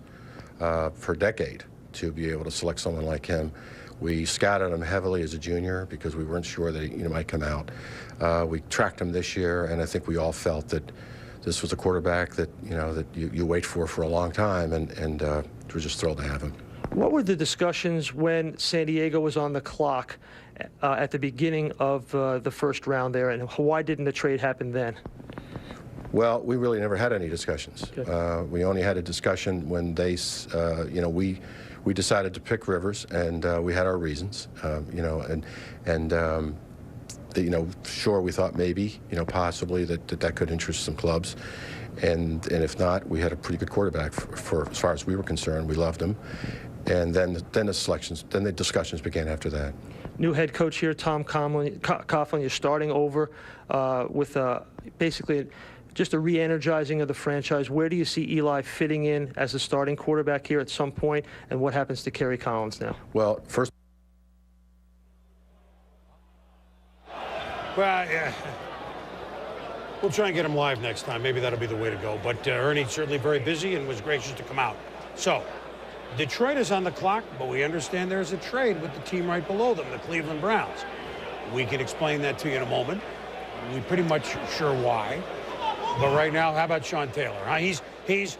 for a decade to be able to select someone like him. We scouted him heavily as a junior because we weren't sure that he might come out. We tracked him this year, and I think we all felt that this was a quarterback that, that you wait for a long time, and we're just thrilled to have him. What were the discussions when San Diego was on the clock at the beginning of the first round there, and why didn't the trade happen then? Well, we really never had any discussions. Okay. We only had a discussion when they, we decided to pick Rivers, and we had our reasons, sure, we thought maybe, possibly that could interest some clubs. And if not, we had a pretty good quarterback for as far as we were concerned. We loved him. And then the discussions began after that. New head coach here, Tom Coughlin. You're starting over with basically just a re-energizing of the franchise. Where do you see Eli fitting in as a starting quarterback here at some point, and what happens to Kerry Collins now? Well, first. Well, yeah. We'll try and get him live next time. Maybe that'll be the way to go. But Ernie's certainly very busy and was gracious to come out. So, Detroit is on the clock, but we understand there's a trade with the team right below them, the Cleveland Browns. We can explain that to you in a moment. We're pretty much sure why. But right now, how about Sean Taylor? Huh? He's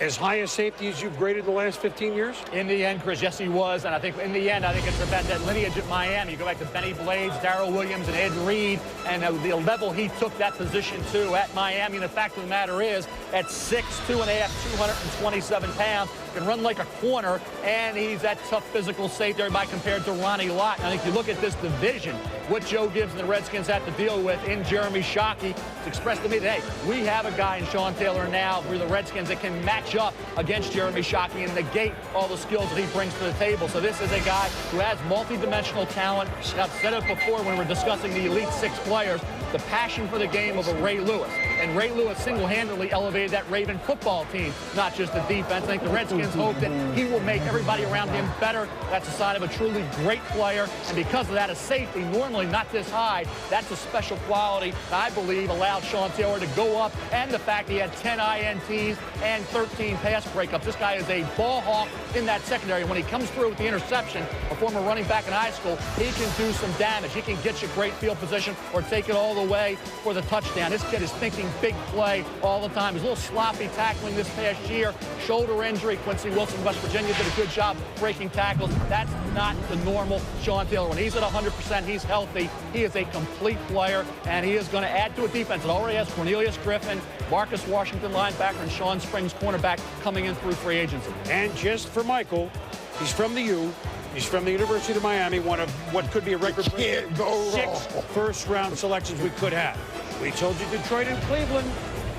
as high a safety as you've graded the last 15 years? In the end, Chris, yes, he was. And I think in the end, I think it's about that lineage at Miami. You go back to Benny Blades, Darrell Williams, and Ed Reed, and the level he took that position to at Miami. And the fact of the matter is, at 6'2.5", 227 pounds, can run like a corner, and he's that tough physical safety, everybody compared to Ronnie Lott. And I think you look at this division, what Joe Gibbs and the Redskins have to deal with in Jeremy Shockey. It's expressed to me that, hey, we have a guy in Sean Taylor now for the Redskins that can match up against Jeremy Shockey and negate all the skills that he brings to the table. So this is a guy who has multi-dimensional talent. And I've said it before when we're discussing the Elite Six players, the passion for the game of a Ray Lewis. And Ray Lewis single-handedly elevated that Raven football team, not just the defense. I think the Redskins hope that he will make everybody around him better. That's a sign of a truly great player. And because of that, a safety, normally not this high, that's a special quality that I believe allowed Sean Taylor to go up. And the fact he had 10 INTs and 13 pass breakups. This guy is a ball hawk in that secondary. When he comes through with the interception, a former running back in high school, he can do some damage. He can get you great field position or take it all the way for the touchdown. This kid is thinking big play all the time. He's a little sloppy tackling this past year. Shoulder injury. Quincy Wilson, West Virginia, did a good job breaking tackles. That's not the normal Sean Taylor. When he's at 100%, he's healthy. He is a complete player, and he is going to add to a defense. It already has Cornelius Griffin, Marcus Washington, linebacker, and Sean Springs, cornerback, coming in through free agency. And just for Michael, he's from the U. He's from the University of Miami, one of what could be a record-breaking 6 first-round selections we could have. We told you Detroit and Cleveland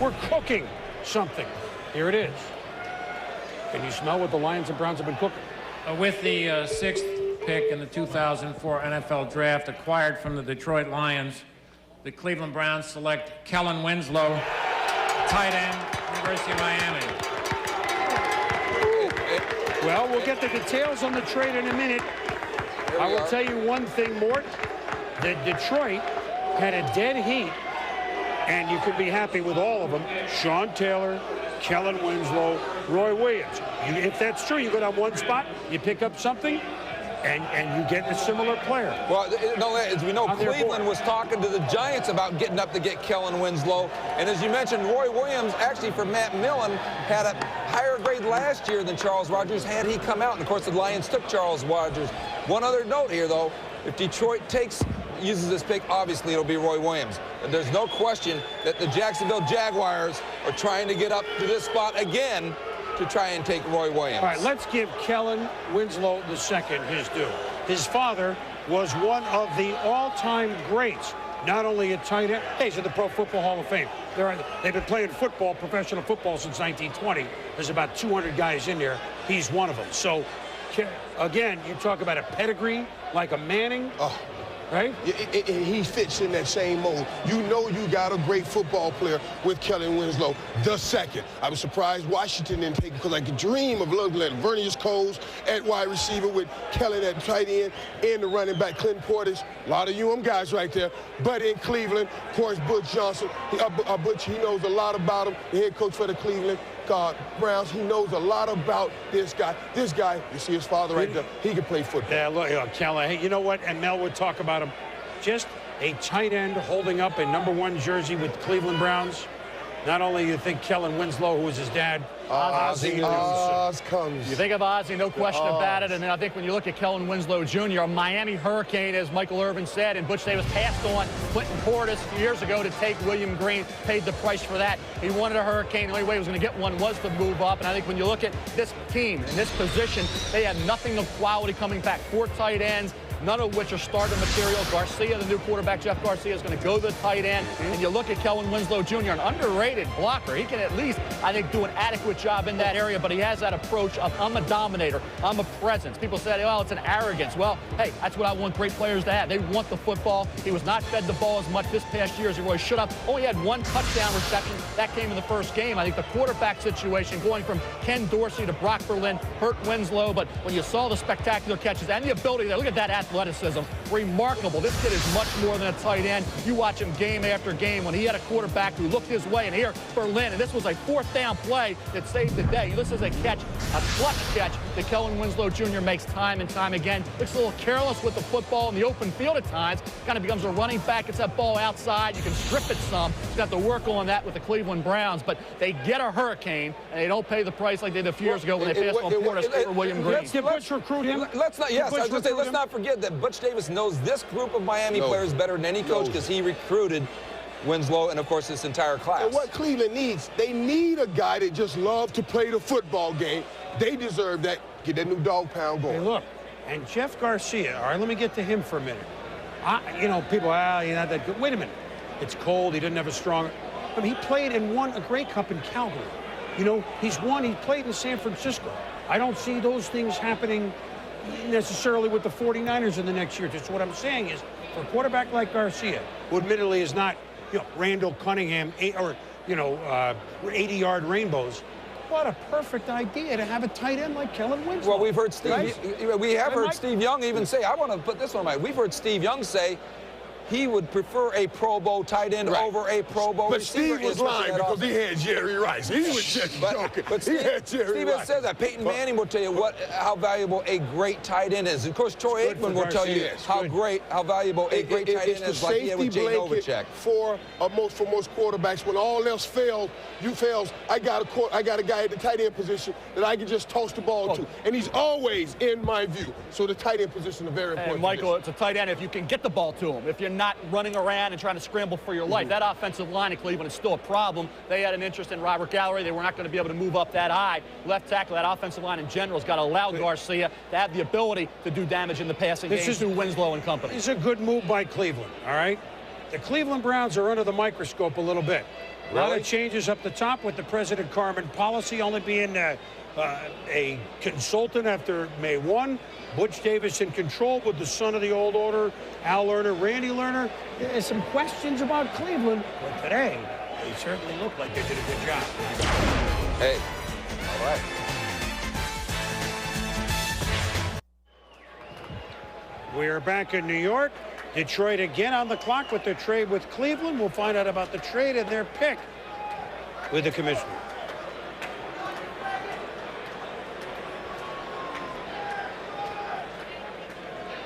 were cooking something. Here it is. Can you smell what the Lions and Browns have been cooking? With the 6th pick in the 2004 NFL Draft acquired from the Detroit Lions, the Cleveland Browns select Kellen Winslow, tight end, University of Miami. Well, we'll get the details on the trade in a minute. I will tell you one thing, Mort, that Detroit had a dead heat, and you could be happy with all of them. Sean Taylor, Kellen Winslow, Roy Williams. If that's true, you go down one spot, you pick up something, and you get a similar player. Well, no, as we know, Cleveland was talking to the Giants about getting up to get Kellen Winslow. And as you mentioned, Roy Williams, actually for Matt Millen, had a higher grade last year than Charles Rogers had he come out. And, of course, the Lions took Charles Rogers. One other note here, though, if Detroit uses this pick, obviously it'll be Roy Williams. And there's no question that the Jacksonville Jaguars are trying to get up to this spot again to try and take Roy Williams. All right, let's give Kellen Winslow II his due. His father was one of the all-time greats, not only at tight end. Hey, he's in the Pro Football Hall of Fame. They've been playing football, professional football, since 1920. There's about 200 guys in there. He's one of them. So, again, you talk about a pedigree like a Manning. Right? He fits in that same mold. You know you got a great football player with Kellen Winslow II. I was surprised Washington didn't take him because I could dream of looking at Vernius Coles at wide receiver with Kellen at tight end and the running back Clinton Portis. A lot of guys right there. But in Cleveland, of course, Butch Johnson. Butch, he knows a lot about him, the head coach for the Cleveland Browns. He knows a lot about this guy. This guy, you see his father right there, he can play football. Yeah, look, Kellen, hey, you know what? And Mel would talk about him. Just a tight end holding up a #1 jersey with the Cleveland Browns. Not only you think Kellen Winslow, who was his dad, Oz comes. You think of Ozzie, no question about it. And then I think when you look at Kellen Winslow Jr., a Miami Hurricane, as Michael Irvin said, and Butch Davis passed on Clinton Portis a few years ago to take William Green, paid the price for that. He wanted a Hurricane. The only way he was going to get one was to move up. And I think when you look at this team in this position, they have nothing of quality coming back. 4 tight ends, none of which are starter material. Garcia, the new quarterback, Jeff Garcia, is going to go to the tight end. And you look at Kellen Winslow Jr., an underrated blocker. He can at least, I think, do an adequate job in that area, but he has that approach of, I'm a dominator, I'm a presence. People say, well, it's an arrogance. Well, hey, that's what I want great players to have. They want the football. He was not fed the ball as much this past year as he really should have. Only had 1 touchdown reception. That came in the first game. I think the quarterback situation, going from Ken Dorsey to Brock Berlin, hurt Winslow, but when you saw the spectacular catches and the ability there, look at that athleticism. Remarkable. This kid is much more than a tight end. You watch him game after game when he had a quarterback who looked his way, and here, Berlin, and this was a 4th down play that saved the day. This is a catch, a clutch catch that Kellen Winslow Jr. makes time and time again. Looks a little careless with the football in the open field at times. Kind of becomes a running back. Gets that ball outside. You can strip it some. He's got to work on that with the Cleveland Browns, but they get a hurricane, and they don't pay the price like they did a few years ago when they passed on Portis over William Green. Did Butch recruit him? Let's not. Yes, I was going to say, let's not forget that Butch Davis knows this group of Miami players better than any coach because he recruited Winslow and, of course, this entire class. And what Cleveland needs, they need a guy that just loves to play the football game. They deserve that. Get that new dog pound going. Hey, look, and Jeff Garcia, all right, let me get to him for a minute. You know, people, you're not that good. Wait a minute. It's cold. He didn't have a strong. I mean, he played and won a Grey Cup in Calgary. You know, he played in San Francisco. I don't see those things happening necessarily with the 49ers in the next year. Just what I'm saying is, for a quarterback like Garcia, who admittedly is not, you know, Randall Cunningham or, you know, 80-yard rainbows, what a perfect idea to have a tight end like Kellen Winslow. Well, we've heard Steve. We have heard Steve Young even say. I want to put this on my. We've heard Steve Young say he would prefer a Pro Bowl tight end over a Pro Bowl receiver. But Steve was lying because he had Jerry Rice. He was just joking. But Steve, he had Jerry Rice. says that. Peyton Manning will tell you how valuable a great tight end is. Of course, Troy Aikman will tell you how valuable a great tight end is, like he had with Jay Novacek. For most quarterbacks, when all else fails, I got a guy at the tight end position that I can just toss the ball to, and he's always in my view. So the tight end position is very important. And Michael, it's a tight end if you can get the ball to him. If you're not running around and trying to scramble for your life. That offensive line in Cleveland is still a problem. They had an interest in Robert Gallery. They were not going to be able to move up that high. Left tackle, that offensive line in general has got to allow Garcia to have the ability to do damage in the passing game to Winslow and company. This is a good move by Cleveland, all right? The Cleveland Browns are under the microscope a little bit. A lot of changes up the top with the President Carmen policy only being a consultant after May 1. Butch Davis in control with the son of the old order, Al Lerner, Randy Lerner. There's some questions about Cleveland, but today, they certainly look like they did a good job. Hey, all right. We're back in New York. Detroit again on the clock with their trade with Cleveland. We'll find out about the trade and their pick with the commissioner.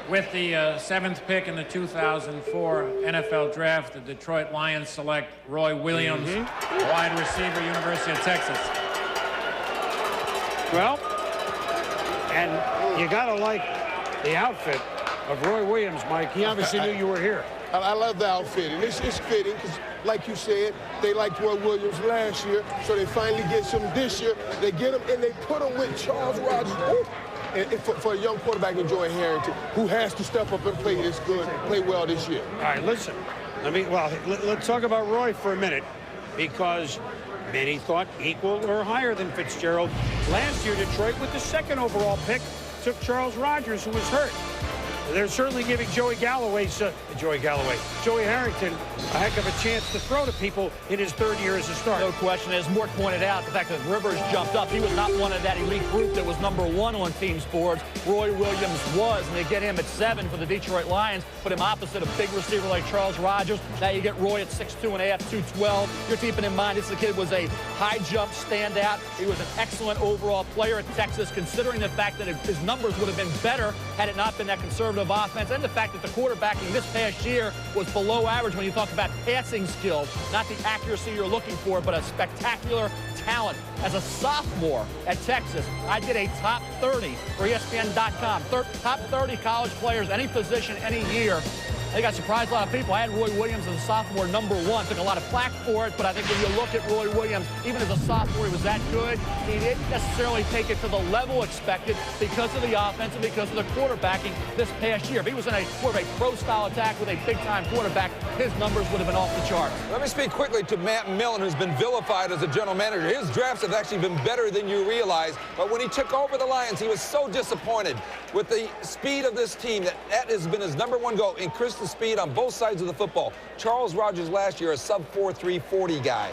With the 7th pick in the 2004 NFL Draft, the Detroit Lions select Roy Williams, wide receiver, University of Texas. Well, and you gotta like the outfit of Roy Williams, Mike. He obviously knew you were here. I love the outfit, and it's fitting because, like you said, they liked Roy Williams last year, so they finally get some this year. They get him, and they put him with Charles Rogers. And for a young quarterback in Joy Harrington, who has to step up and play well this year. All right, listen. Let's talk about Roy for a minute, because many thought equal or higher than Fitzgerald. Last year, Detroit, with the 2nd overall pick, took Charles Rogers, who was hurt. They're certainly giving Joey Harrington a heck of a chance to throw to people in his 3rd year as a starter. No question. As Mort pointed out, the fact that Rivers jumped up, he was not one of that elite group that was #1 on teams' boards. Roy Williams was, and they get him at 7 for the Detroit Lions, put him opposite a big receiver like Charles Rogers. Now you get Roy at 6'2½", 212. You're keeping in mind this kid was a high jump standout. He was an excellent overall player at Texas, considering the fact that his numbers would have been better had it not been that conservative offense, and the fact that the quarterbacking this past year was below average when you talk about passing skills, not the accuracy you're looking for, but a spectacular talent. As a sophomore at Texas, I did a top 30 for ESPN.com. Top 30 college players, any position, any year. I think I surprised a lot of people. I had Roy Williams as a sophomore #1. Took a lot of flack for it, but I think when you look at Roy Williams, even as a sophomore, he was that good. He didn't necessarily take it to the level expected because of the offense and because of the quarterbacking this past year. If he was in more of a pro-style attack with a big-time quarterback, his numbers would have been off the charts. Let me speak quickly to Matt Millen, who's been vilified as a general manager. His drafts have actually been better than you realize, but when he took over the Lions, he was so disappointed with the speed of this team. That has been his #1 goal, increase the speed on both sides of the football. Charles Rogers last year, a sub-4.340 guy.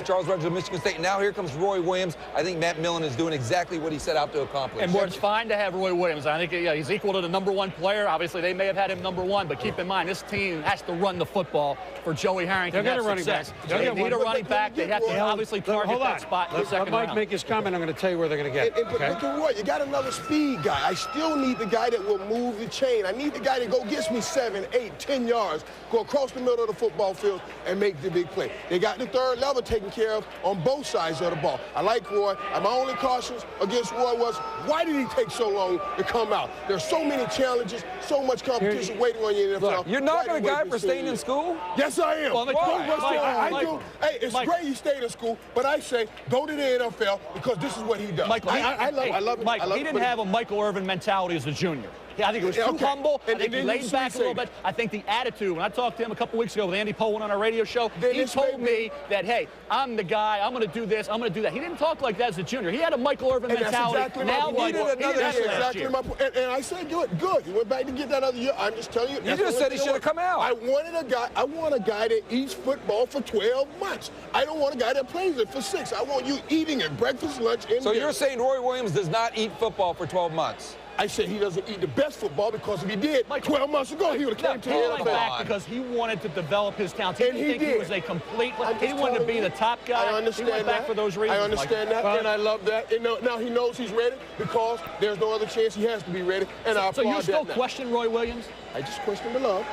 Charles Rogers of Michigan State. Now here comes Roy Williams. I think Matt Millen is doing exactly what he set out to accomplish. And it's fine to have Roy Williams. I think he's equal to the #1 player. Obviously, they may have had him #1, but keep in mind, this team has to run the football for Joey Harrington. They'll get a running back. They need a running back. They have to obviously target that spot in the second round. Let Mike make his comment. I'm going to tell you where they're going to get. But Roy, you got another speed guy. I still need the guy that will move the chain. I need the guy that gets me 7, 8, 10 yards, go across the middle of the football field and make the big play. They got the third level taken care of on both sides of the ball. I like Roy. And my only cautions against Roy was, why did he take so long to come out? There's so many challenges, so much competition waiting on you in the NFL. Look, you're not going to guy for staying in school? Yes, I am. Well, I do. Hey, it's great he stayed in school, but I say go to the NFL because this is what he does. Michael, I love it. Michael, he didn't have a Michael Irvin mentality as a junior. I think he was too humble. I think he laid back a little bit. I think the attitude, when I talked to him a couple weeks ago with Andy Pollin on our radio show, he told me that, hey, I'm the guy, I'm going to do this, I'm going to do that. He didn't talk like that as a junior. He had a Michael Irvin mentality. Exactly now, my point. exactly my point. And I said, good. He went back to get that other year. I'm just telling you. You just said he should have come out. I want a guy that eats football for 12 months. I don't want a guy that plays it for 6. I want you eating it breakfast, lunch, and So dinner. you're saying Roy Williams does not eat football for 12 months? I said he doesn't eat the best football because if he did, 12 months ago, he would have came to the NFL. Back because he wanted to develop his talent. He And didn't he think he did. was a complete. He wanted to be the top guy. I understand he went back that. for those reasons. I understand that, and I love that. And now he knows he's ready because there's no other chance he has to be ready. And I applaud that. So you still question Roy Williams? I just question the love.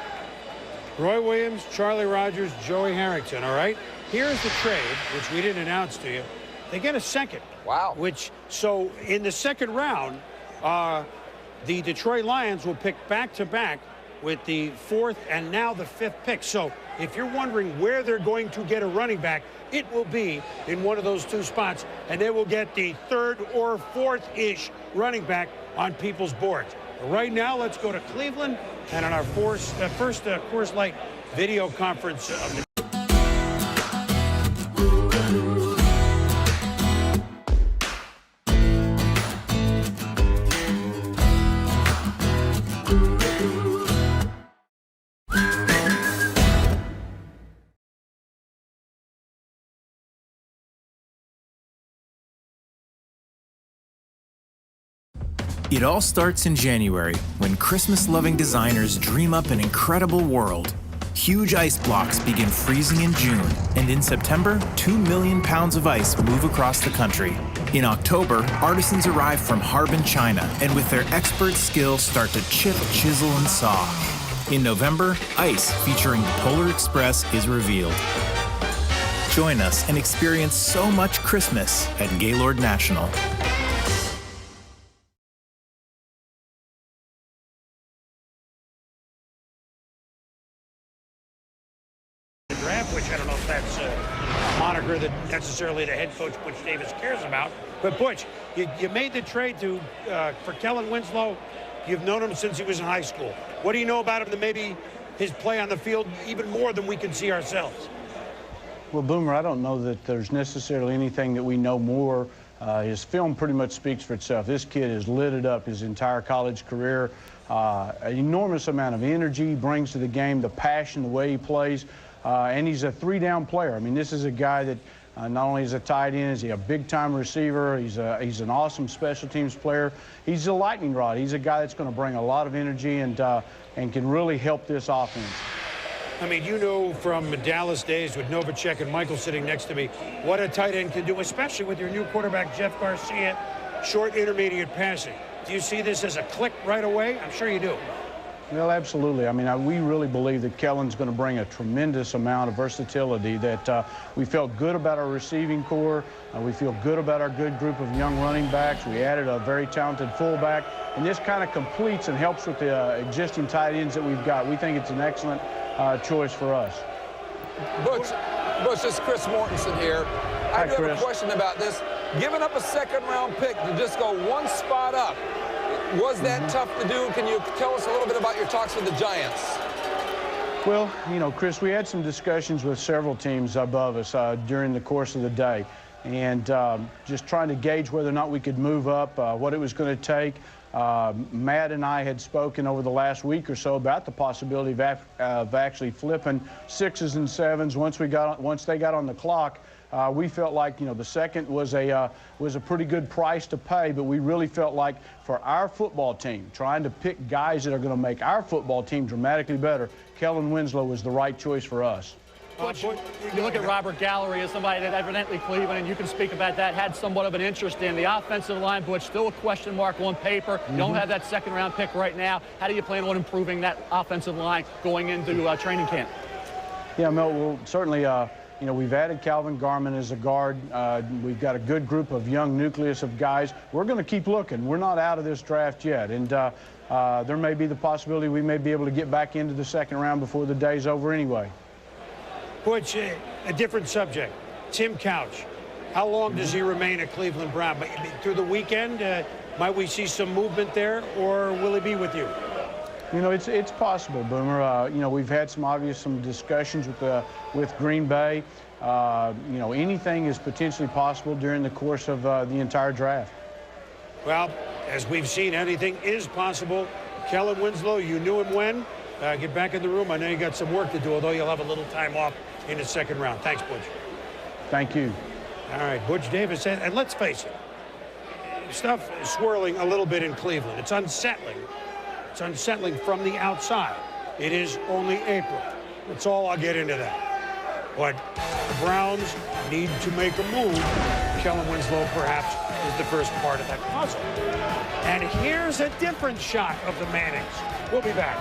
Roy Williams, Charlie Rogers, Joey Harrington, all right? Here's the trade, which we didn't announce to you. They get a second. Wow. So in the second round, the Detroit Lions will pick back-to-back with the 4th and now the 5th pick. So if you're wondering where they're going to get a running back, it will be in one of those 2 spots, and they will get the 3rd or 4th-ish running back on people's boards. But right now, let's go to Cleveland and on our first Coors Light video conference of the It all starts in January, when Christmas-loving designers dream up an incredible world. Huge ice blocks begin freezing in June, and in September, 2 million pounds of ice move across the country. In October, artisans arrive from Harbin, China, and with their expert skill start to chip, chisel, and saw. In November, ice featuring the Polar Express is revealed. Join us and experience so much Christmas at Gaylord National. draft, which I don't know if that's a moniker that necessarily the head coach Butch Davis cares about. But Butch, you made the trade for Kellen Winslow. You've known him since he was in high school. What do you know about him that maybe his play on the field even more than we can see ourselves? Well, Boomer, I don't know that there's necessarily anything that we know more. His film pretty much speaks for itself. This kid has lit it up his entire college career. An enormous amount of energy he brings to the game, the passion, the way he plays. And he's a 3-down player. I mean, this is a guy that not only is a tight end, is he a big-time receiver, he's an awesome special teams player. He's a lightning rod. He's a guy that's going to bring a lot of energy and can really help this offense. I mean, you know from Dallas days with Novacek and Michael sitting next to me, what a tight end can do, especially with your new quarterback, Jeff Garcia, short intermediate passing. Do you see this as a click right away? I'm sure you do. Well, absolutely. I mean, we really believe that Kellen's going to bring a tremendous amount of versatility, that we felt good about our receiving core. We feel good about our good group of young running backs. We added a very talented fullback, and this kind of completes and helps with the existing tight ends that we've got. We think it's an excellent choice for us. Butch, this is Chris Mortensen here. I do have a question about this. Giving up a second-round pick to just go one spot up, was that tough to do? Can you tell us a little bit about your talks with the Giants? Well, you know, Chris, we had some discussions with several teams above us during the course of the day, and just trying to gauge whether or not we could move up, what it was going to take. Matt and I had spoken over the last week or so about the possibility of actually flipping 6s and 7s once they got on the clock We felt like, you know, the second was a pretty good price to pay, but we really felt like for our football team, trying to pick guys that are going to make our football team dramatically better, Kellen Winslow was the right choice for us. Butch, you look at Robert Gallery as somebody that evidently Cleveland, and you can speak about that, had somewhat of an interest in. The offensive line, Butch, still a question mark on paper. You don't have that second-round pick right now. How do you plan on improving that offensive line going into training camp? Yeah, Mel, well, certainly, you know, we've added Calvin Garman as a guard. We've got a good group of young nucleus of guys. We're going to keep looking. We're not out of this draft yet, and there may be the possibility we may be able to get back into the second round before the day's over anyway. Butch, a different subject. Tim Couch, how long does he remain a Cleveland Brown? Through the weekend, might we see some movement there, or will he be with you? You know, it's possible, Boomer. You know, we've had some discussions with Green Bay. You know, anything is potentially possible during the course of the entire draft. Well, as we've seen, anything is possible. Kellen Winslow, you knew him when? Get back in the room. I know you got some work to do, although you'll have a little time off in the second round. Thanks, Butch. Thank you. All right, Butch Davis. And let's face it, stuff is swirling a little bit in Cleveland. It's unsettling. It's unsettling from the outside. It is only April. That's all. I'll get into that. But the Browns need to make a move. Kellen Winslow, perhaps, is the first part of that puzzle. And here's a different shot of the Mannings. We'll be back.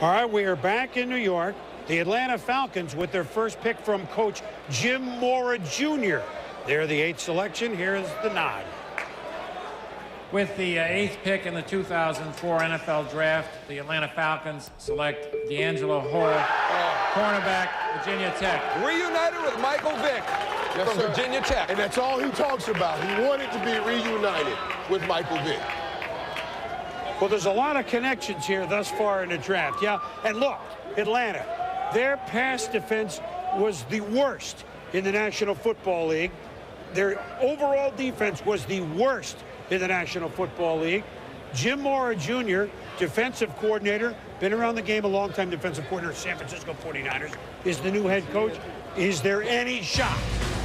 All right, we are back in New York. The Atlanta Falcons with their first pick from coach Jim Mora Jr. They're the 8th selection. Here is the nod. With the 8th pick in the 2004 NFL Draft, the Atlanta Falcons select D'Angelo Hall, cornerback, Virginia Tech. Reunited with Michael Vick from Virginia Tech. And that's all he talks about. He wanted to be reunited with Michael Vick. Well, there's a lot of connections here thus far in the draft. Yeah, and look, Atlanta, their pass defense was the worst in the National Football League. Their overall defense was the worst in the National Football League. Jim Mora Jr., defensive coordinator, been around the game a long time, defensive coordinator, San Francisco 49ers, is the new head coach. Is there any shot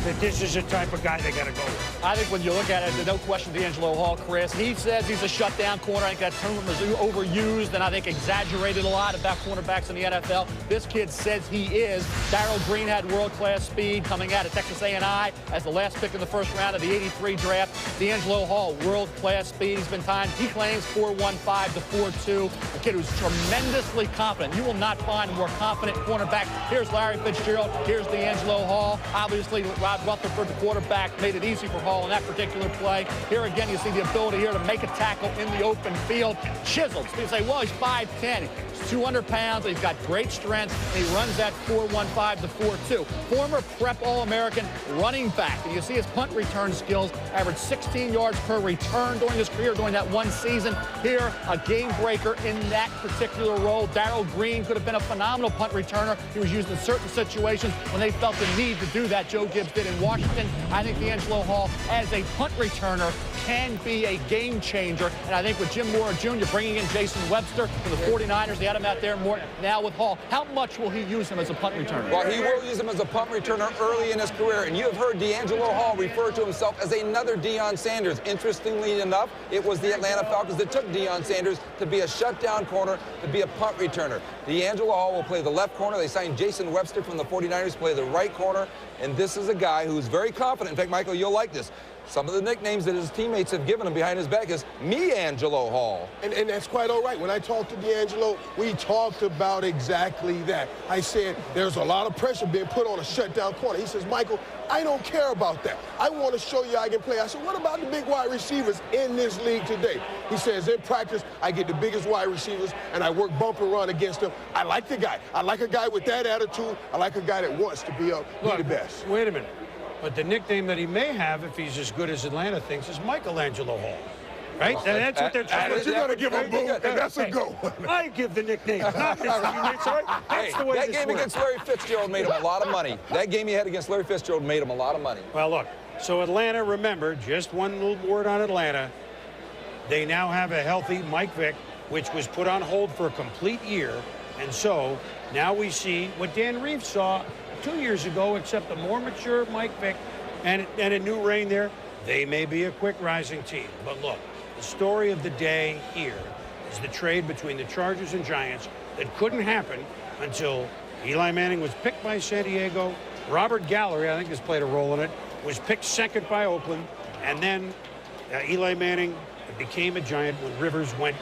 that this is the type of guy they got to go with? I think when you look at it, there's no question D'Angelo Hall, Chris. He says he's a shutdown corner. I think that term was overused and I think exaggerated a lot about cornerbacks in the NFL. This kid says he is. Darrell Green had world-class speed coming out of Texas A&I as the last pick in the first round of the '83 draft. D'Angelo Hall, world-class speed. He's been timed, he claims, 4.15 to 4.2. A kid who's tremendously confident. You will not find a more confident cornerback. Here's Larry Fitzgerald. Here's D'Angelo Hall. Obviously, Rod Rutherford, the quarterback, made it easy for Hall in that particular play. Here again, you see the ability here to make a tackle in the open field. Chiseled. People say, well, he's 5'10". He's 200 pounds. He's got great strength. And he runs that 4.15 to 4.2. Former prep All-American running back. And you see his punt return skills, averaged 16 yards per return during his career, during that one season. Here, a game breaker in that particular role. Darrell Green could have been a phenomenal punt returner. He was used in certain situations when they felt the need to do that. Joe Gibbs did in Washington. I think D'Angelo Hall, as a punt returner, can be a game changer. And I think with Jim Mora Jr. bringing in Jason Webster for the 49ers, they had him out there more. Now with Hall, how much will he use him as a punt returner? Well, he will use him as a punt returner early in his career. And you have heard D'Angelo Hall refer to himself as another Deion Sanders. Interestingly enough, it was the Atlanta Falcons that took Deion Sanders to be a shutdown corner, to be a punt returner. D'Angelo Hall will play the left corner. They signed Jason Webster from the 49ers to play the right corner. And this is a guy who's very confident. In fact, Michael, you'll like this. Some of the nicknames that his teammates have given him behind his back is Me-Angelo Hall. And that's quite all right. When I talked to D'Angelo, we talked about exactly that. I said, there's a lot of pressure being put on a shutdown corner. He says, Michael, I don't care about that. I want to show you I can play. I said, what about the big wide receivers in this league today? He says, in practice, I get the biggest wide receivers, and I work bump and run against them. I like the guy. I like a guy with that attitude. I like a guy that wants to be the best. Wait a minute. But the nickname that he may have, if he's as good as Atlanta thinks, is Michelangelo Hall. Right? Well, that's what they're trying to do. You're going to give him Boom, and that's a go. I give the nickname, not his teammates, all right? That's the way that game against Larry Fitzgerald made him a lot of money. That game he had against Larry Fitzgerald made him a lot of money. Well, look, so Atlanta, remember, just one little word on Atlanta. They now have a healthy Mike Vick. which was put on hold for a complete year. And so now we see what Dan Reeves saw 2 years ago, except a more mature Mike Vick and a new reign there. They may be a quick rising team. But look, the story of the day here is the trade between the Chargers and Giants that couldn't happen until Eli Manning was picked by San Diego. Robert Gallery, I think, has played a role in it, was picked second by Oakland. And then Eli Manning became a Giant when Rivers went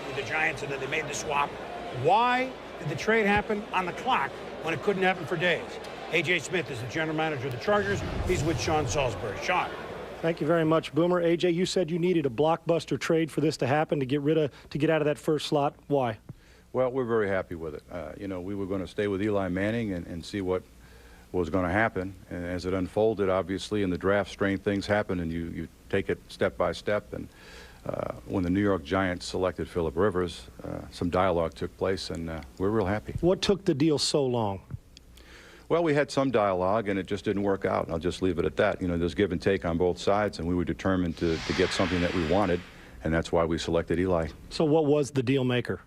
with the Giants, and then they made the swap. Why did the trade happen on the clock when it couldn't happen for days? A.J. Smith is the general manager of the Chargers. He's with Sean Salisbury. Sean. Thank you very much, Boomer. A.J., you said you needed a blockbuster trade for this to happen, to get out of that first slot. Why? Well, we're very happy with it. We were going to stay with Eli Manning and see what was going to happen. And as it unfolded, obviously, in the draft, strange things happen, and you take it step by step. And when the New York Giants selected Philip Rivers, some dialogue took place, and we're real happy. What took the deal so long? Well, we had some dialogue, and it just didn't work out. I'll just leave it at that. There's give and take on both sides, and we were determined to get something that we wanted, and that's why we selected Eli. So what was the deal maker?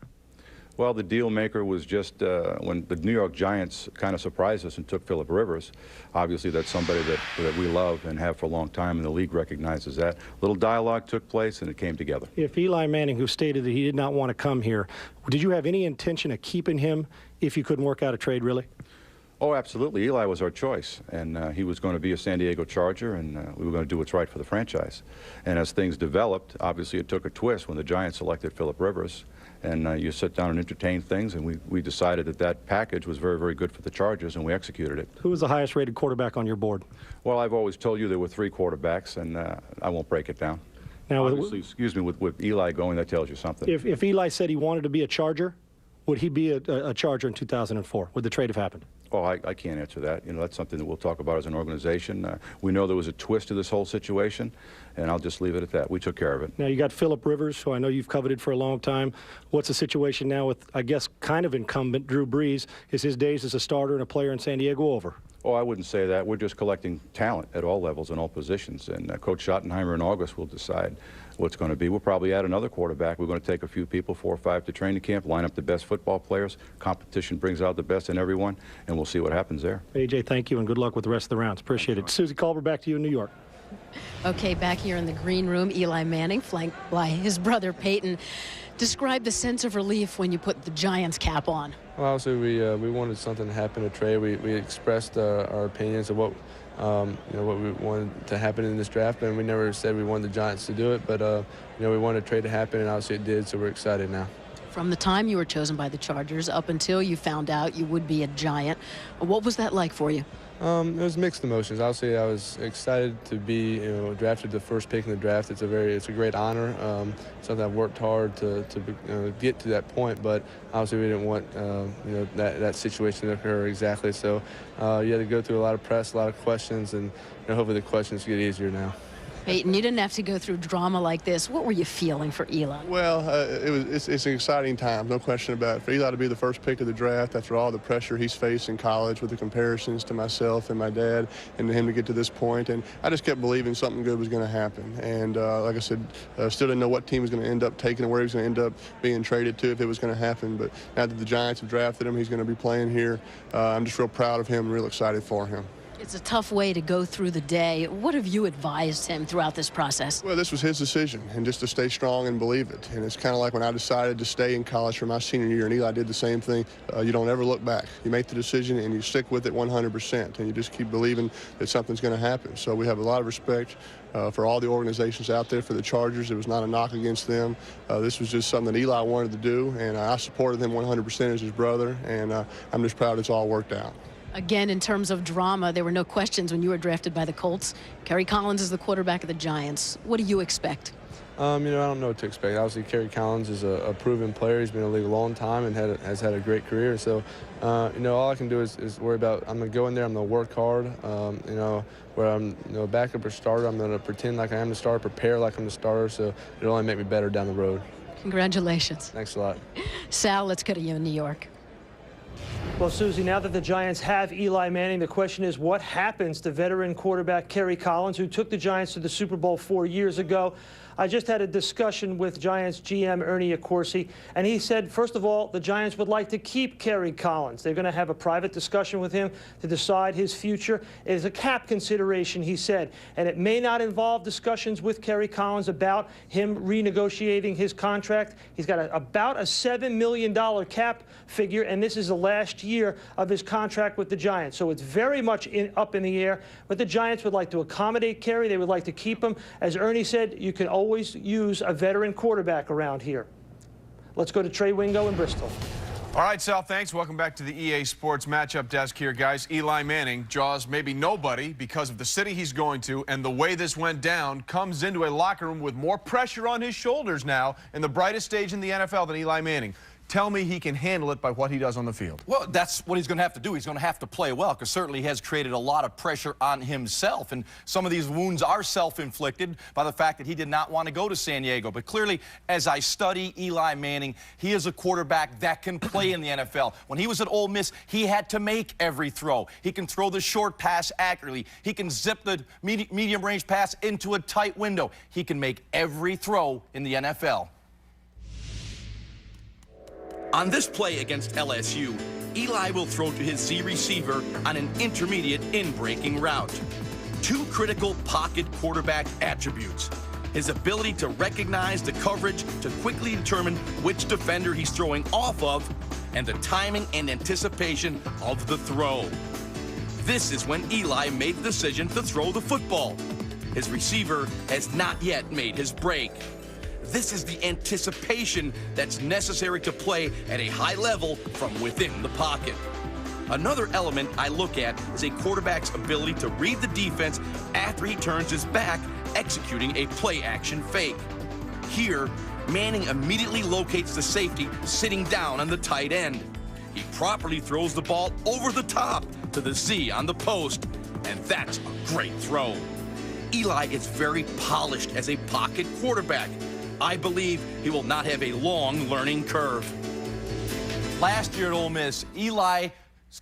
Well, the deal maker was just when the New York Giants kind of surprised us and took Philip Rivers. Obviously, that's somebody that we love and have for a long time, and the league recognizes that. A little dialogue took place, and it came together. If Eli Manning, who stated that he did not want to come here, did you have any intention of keeping him if you couldn't work out a trade, really? Oh, absolutely. Eli was our choice, and he was going to be a San Diego Charger, and we were going to do what's right for the franchise. And as things developed, obviously it took a twist when the Giants selected Philip Rivers, and you sit down and entertain things, and we decided that package was very, very good for the Chargers, and we executed it. Who was the highest-rated quarterback on your board? Well, I've always told you there were 3 quarterbacks, and I won't break it down. Now, obviously, excuse me, with Eli going, that tells you something. If Eli said he wanted to be a Charger, would he be a Charger in 2004? Would the trade have happened? Oh, I can't answer that. That's something that we'll talk about as an organization. We know there was a twist to this whole situation, and I'll just leave it at that. We took care of it. Now, you got Philip Rivers, who I know you've coveted for a long time. What's the situation now with, I guess, kind of incumbent Drew Brees? Is his days as a starter and a player in San Diego over? Oh, I wouldn't say that. We're just collecting talent at all levels and all positions, and Coach Schottenheimer in August will decide what's going to be. We'll probably add another quarterback. We're going to take a few people, 4 or 5, to training camp, line up the best football players. Competition brings out the best in everyone, and we'll see what happens there. A.J., thank you, and good luck with the rest of the rounds. Appreciate it. Susie Culver, back to you in New York. Okay, back here in the green room, Eli Manning, flanked by his brother Peyton. Describe the sense of relief when you put the Giants cap on. Well, obviously, we wanted something to happen to trade. We expressed our opinions of what we wanted to happen in this draft, and we never said we wanted the Giants to do it, but we wanted a trade to happen, and obviously it did, so we're excited now. From the time you were chosen by the Chargers up until you found out you would be a Giant, what was that like for you? It was mixed emotions. Obviously, I was excited to be drafted the first pick in the draft. It's a great honor. Something I've worked hard to get to that point, but obviously we didn't want that situation to occur exactly. So you had to go through a lot of press, a lot of questions, and hopefully the questions get easier now. Peyton, you didn't have to go through drama like this. What were you feeling for Eli? Well, it's an exciting time, no question about it. For Eli to be the first pick of the draft after all the pressure he's faced in college with the comparisons to myself and my dad, and to him to get to this point. And I just kept believing something good was going to happen. And like I said, still didn't know what team was going to end up taking and where he was going to end up being traded to if it was going to happen. But now that the Giants have drafted him, he's going to be playing here. I'm just real proud of him and real excited for him. It's a tough way to go through the day. What have you advised him throughout this process? Well, this was his decision, and just to stay strong and believe it. And it's kind of like when I decided to stay in college for my senior year, and Eli did the same thing. You don't ever look back. You make the decision, and you stick with it 100%, and you just keep believing that something's going to happen. So we have a lot of respect for all the organizations out there, for the Chargers. It was not a knock against them. This was just something that Eli wanted to do, and I supported him 100% as his brother, and I'm just proud it's all worked out. Again, in terms of drama, there were no questions when you were drafted by the Colts. Kerry Collins is the quarterback of the Giants. What do you expect? I don't know what to expect. Obviously, Kerry Collins is a proven player. He's been in the league a long time and has had a great career. So, all I can do is worry about, I'm going to go in there, I'm going to work hard. Where I'm backup or starter, I'm going to pretend like I am the starter, prepare like I'm the starter, so it'll only make me better down the road. Congratulations. Thanks a lot. Sal, let's go to you in New York. Well, Susie, now that the Giants have Eli Manning, the question is what happens to veteran quarterback Kerry Collins, who took the Giants to the Super Bowl 4 years ago. I just had a discussion with Giants GM Ernie Accorsi, and he said, first of all, the Giants would like to keep Kerry Collins. They're going to have a private discussion with him to decide his future. It is a cap consideration, he said, and it may not involve discussions with Kerry Collins about him renegotiating his contract. He's got about a $7 million cap figure, and this is the last year of his contract with the Giants. So it's very much up in the air, but the Giants would like to accommodate Kerry. They would like to keep him. As Ernie said, you can always use a veteran quarterback around here. Let's go to Trey Wingo in Bristol. All right, Sal, thanks. Welcome back to the EA Sports matchup desk here, guys. Eli Manning, Jaws, maybe nobody, because of the city he's going to and the way this went down, comes into a locker room with more pressure on his shoulders now in the brightest stage in the NFL than Eli Manning. Tell me he can handle it by what he does on the field. Well, that's what he's going to have to do. He's going to have to play well, because certainly he has created a lot of pressure on himself. And some of these wounds are self-inflicted by the fact that he did not want to go to San Diego. But clearly, as I study Eli Manning, he is a quarterback that can play in the NFL. When he was at Ole Miss, he had to make every throw. He can throw the short pass accurately. He can zip the medium-range pass into a tight window. He can make every throw in the NFL. On this play against LSU, Eli will throw to his Z receiver on an intermediate in-breaking route. Two critical pocket quarterback attributes: his ability to recognize the coverage to quickly determine which defender he's throwing off of, and the timing and anticipation of the throw. This is when Eli made the decision to throw the football. His receiver has not yet made his break. This is the anticipation that's necessary to play at a high level from within the pocket. Another element I look at is a quarterback's ability to read the defense after he turns his back, executing a play-action fake. Here, Manning immediately locates the safety sitting down on the tight end. He properly throws the ball over the top to the Z on the post, and that's a great throw. Eli is very polished as a pocket quarterback. I believe he will not have a long learning curve. Last year at Ole Miss, Eli's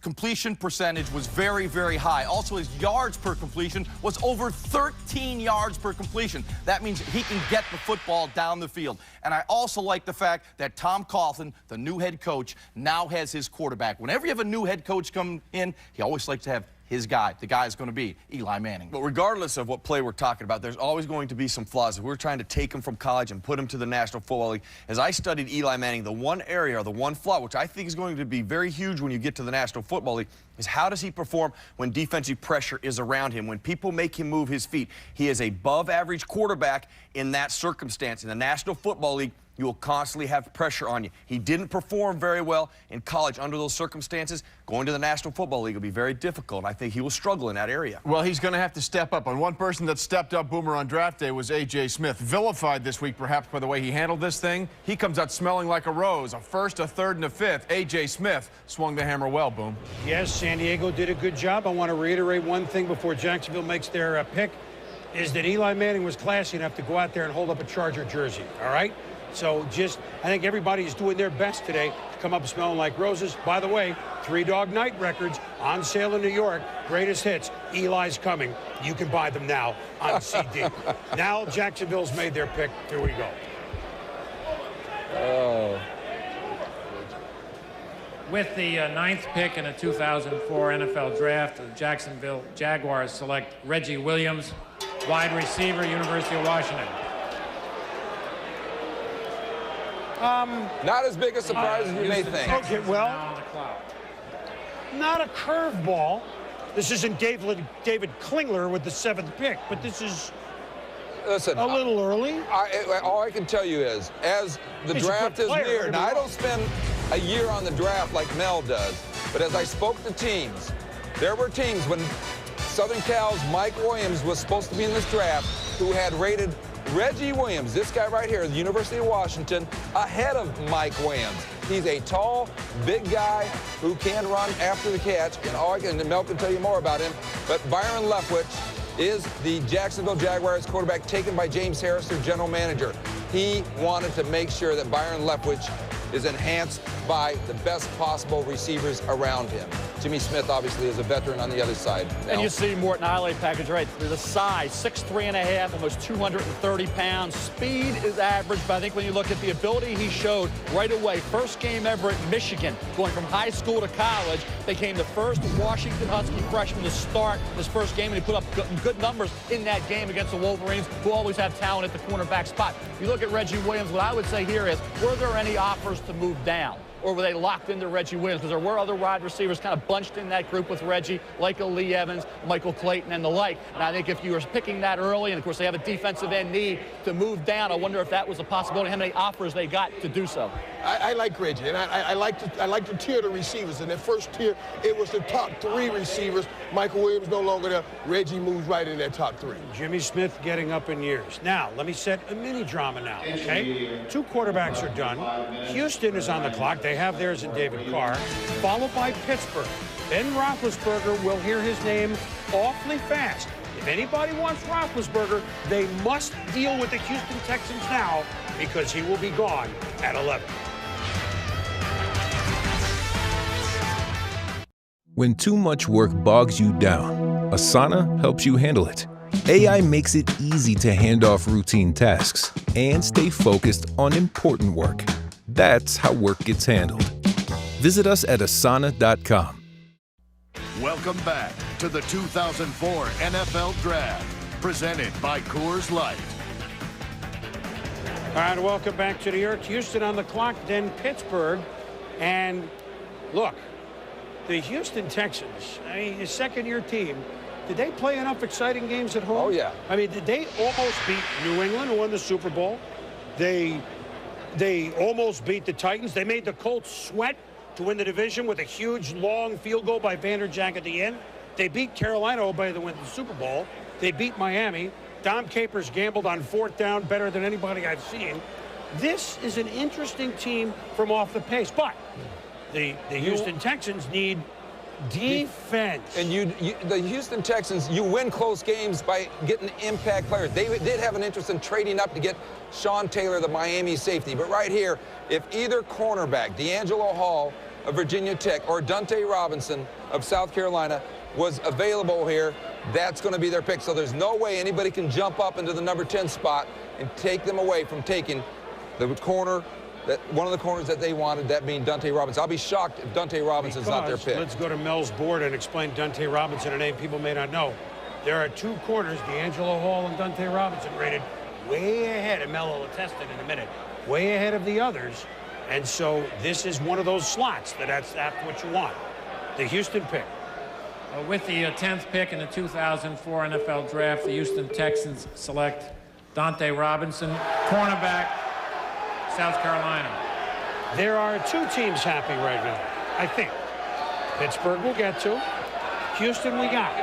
completion percentage was very, very high. Also, his yards per completion was over 13 yards per completion. That means he can get the football down the field. And I also like the fact that Tom Coughlin, the new head coach, now has his quarterback. Whenever you have a new head coach come in, he always likes to have his guy. The guy is going to be Eli Manning. But regardless of what play we're talking about, there's always going to be some flaws. If we're trying to take him from college and put him to the National Football League, as I studied Eli Manning, the one area or the one flaw, which I think is going to be very huge when you get to the National Football League, is how does he perform when defensive pressure is around him, when people make him move his feet. He is a above-average quarterback in that circumstance. In the National Football League, you will constantly have pressure on you. He didn't perform very well in college under those circumstances. Going to the National Football League will be very difficult. I think he will struggle in that area. Well, he's going to have to step up. And one person that stepped up, Boomer, on draft day was A.J. Smith. Vilified this week, perhaps, by the way he handled this thing. He comes out smelling like a rose. A first, a third, and a fifth. A.J. Smith swung the hammer well, Boom. Yes, San Diego did a good job. I want to reiterate one thing before Jacksonville makes their pick, is that Eli Manning was classy enough to go out there and hold up a Charger jersey, all right? So I think everybody is doing their best today to come up smelling like roses. By the way, 3 Dog Night records on sale in New York. Greatest hits. Eli's coming. You can buy them now on CD. Now Jacksonville's made their pick. Here we go. Oh. With the 9th pick in the 2004 NFL Draft, the Jacksonville Jaguars select Reggie Williams, wide receiver, University of Washington. Not as big a surprise as you may think. Okay, well, not a curveball. This isn't David Klingler with the 7th pick, but this is a little early. All I can tell you is, as the draft is near, now I don't spend a year on the draft like Mel does, but as I spoke to teams, there were teams when Southern Cal's Mike Williams was supposed to be in this draft who had rated Reggie Williams, this guy right here, the University of Washington, ahead of Mike Williams. He's a tall, big guy who can run after the catch, and Mel can tell you more about him. But Byron Leftwich is the Jacksonville Jaguars quarterback taken by James Harris, their general manager. He wanted to make sure that Byron Leftwich is enhanced by the best possible receivers around him. Jimmy Smith obviously is a veteran on the other side. And you see Morton highlight package right through the size, 6'3½", almost 230 pounds. Speed is average, but I think when you look at the ability he showed right away, first game ever at Michigan, going from high school to college, became the first Washington Husky freshman to start his first game, and he put up good numbers in that game against the Wolverines, who always have talent at the cornerback spot. If you look at Reggie Williams, what I would say here is, were there any offers to move down? Or were they locked into Reggie Williams? Because there were other wide receivers kind of bunched in that group with Reggie, like a Lee Evans, Michael Clayton, and the like. And I think if you were picking that early, and of course they have a defensive end need to move down, I wonder if that was a possibility, how many offers they got to do so. I like Reggie, and I like to tier the receivers. In that first tier, it was the top 3 receivers. Michael Williams no longer there. Reggie moves right in that top 3. Jimmy Smith getting up in years. Now, let me set a mini drama now, okay? 2 quarterbacks are done. Houston is on the clock. They have theirs in David Carr, followed by Pittsburgh. Ben Roethlisberger will hear his name awfully fast. If anybody wants Roethlisberger, they must deal with the Houston Texans now, because he will be gone at 11. When too much work bogs you down, Asana helps you handle it. AI makes it easy to hand off routine tasks and stay focused on important work. That's how work gets handled. Visit us at asana.com. Welcome back to the 2004 NFL Draft, presented by Coors Light. All right, welcome back to New York. Houston on the clock, then Pittsburgh. And look, the Houston Texans, I mean, his second-year team, did they play enough exciting games at home? Oh, yeah. I mean, did they almost beat New England, who won the Super Bowl? They almost beat the Titans. They made the Colts sweat to win the division with a huge, long field goal by Vanderjagt at the end. They beat Carolina, oh, by the way, win the Super Bowl. They beat Miami. Dom Capers gambled on 4th down better than anybody I've seen. This is an interesting team from off the pace, but the Houston Texans need defense. And the Houston Texans, you win close games by getting impact players. They did have an interest in trading up to get Sean Taylor, the Miami safety. But right here, if either cornerback, D'Angelo Hall of Virginia Tech or Dante Robinson of South Carolina was available here, that's going to be their pick. So there's no way anybody can jump up into the number 10 spot and take them away from taking the corner, one of the corners that they wanted, that being Dante Robinson. I'll be shocked if Dante Robinson's not their pick. Let's go to Mel's board and explain Dante Robinson, a name people may not know. There are 2 corners, D'Angelo Hall and Dante Robinson, rated way ahead, and Mel will attest it in a minute, way ahead of the others. And so this is one of those slots that's what you want. The Houston pick. With the 10th pick in the 2004 NFL Draft, the Houston Texans select Dante Robinson, cornerback, South Carolina. There are 2 teams happy right now, I think. Pittsburgh we'll get to. Houston we got.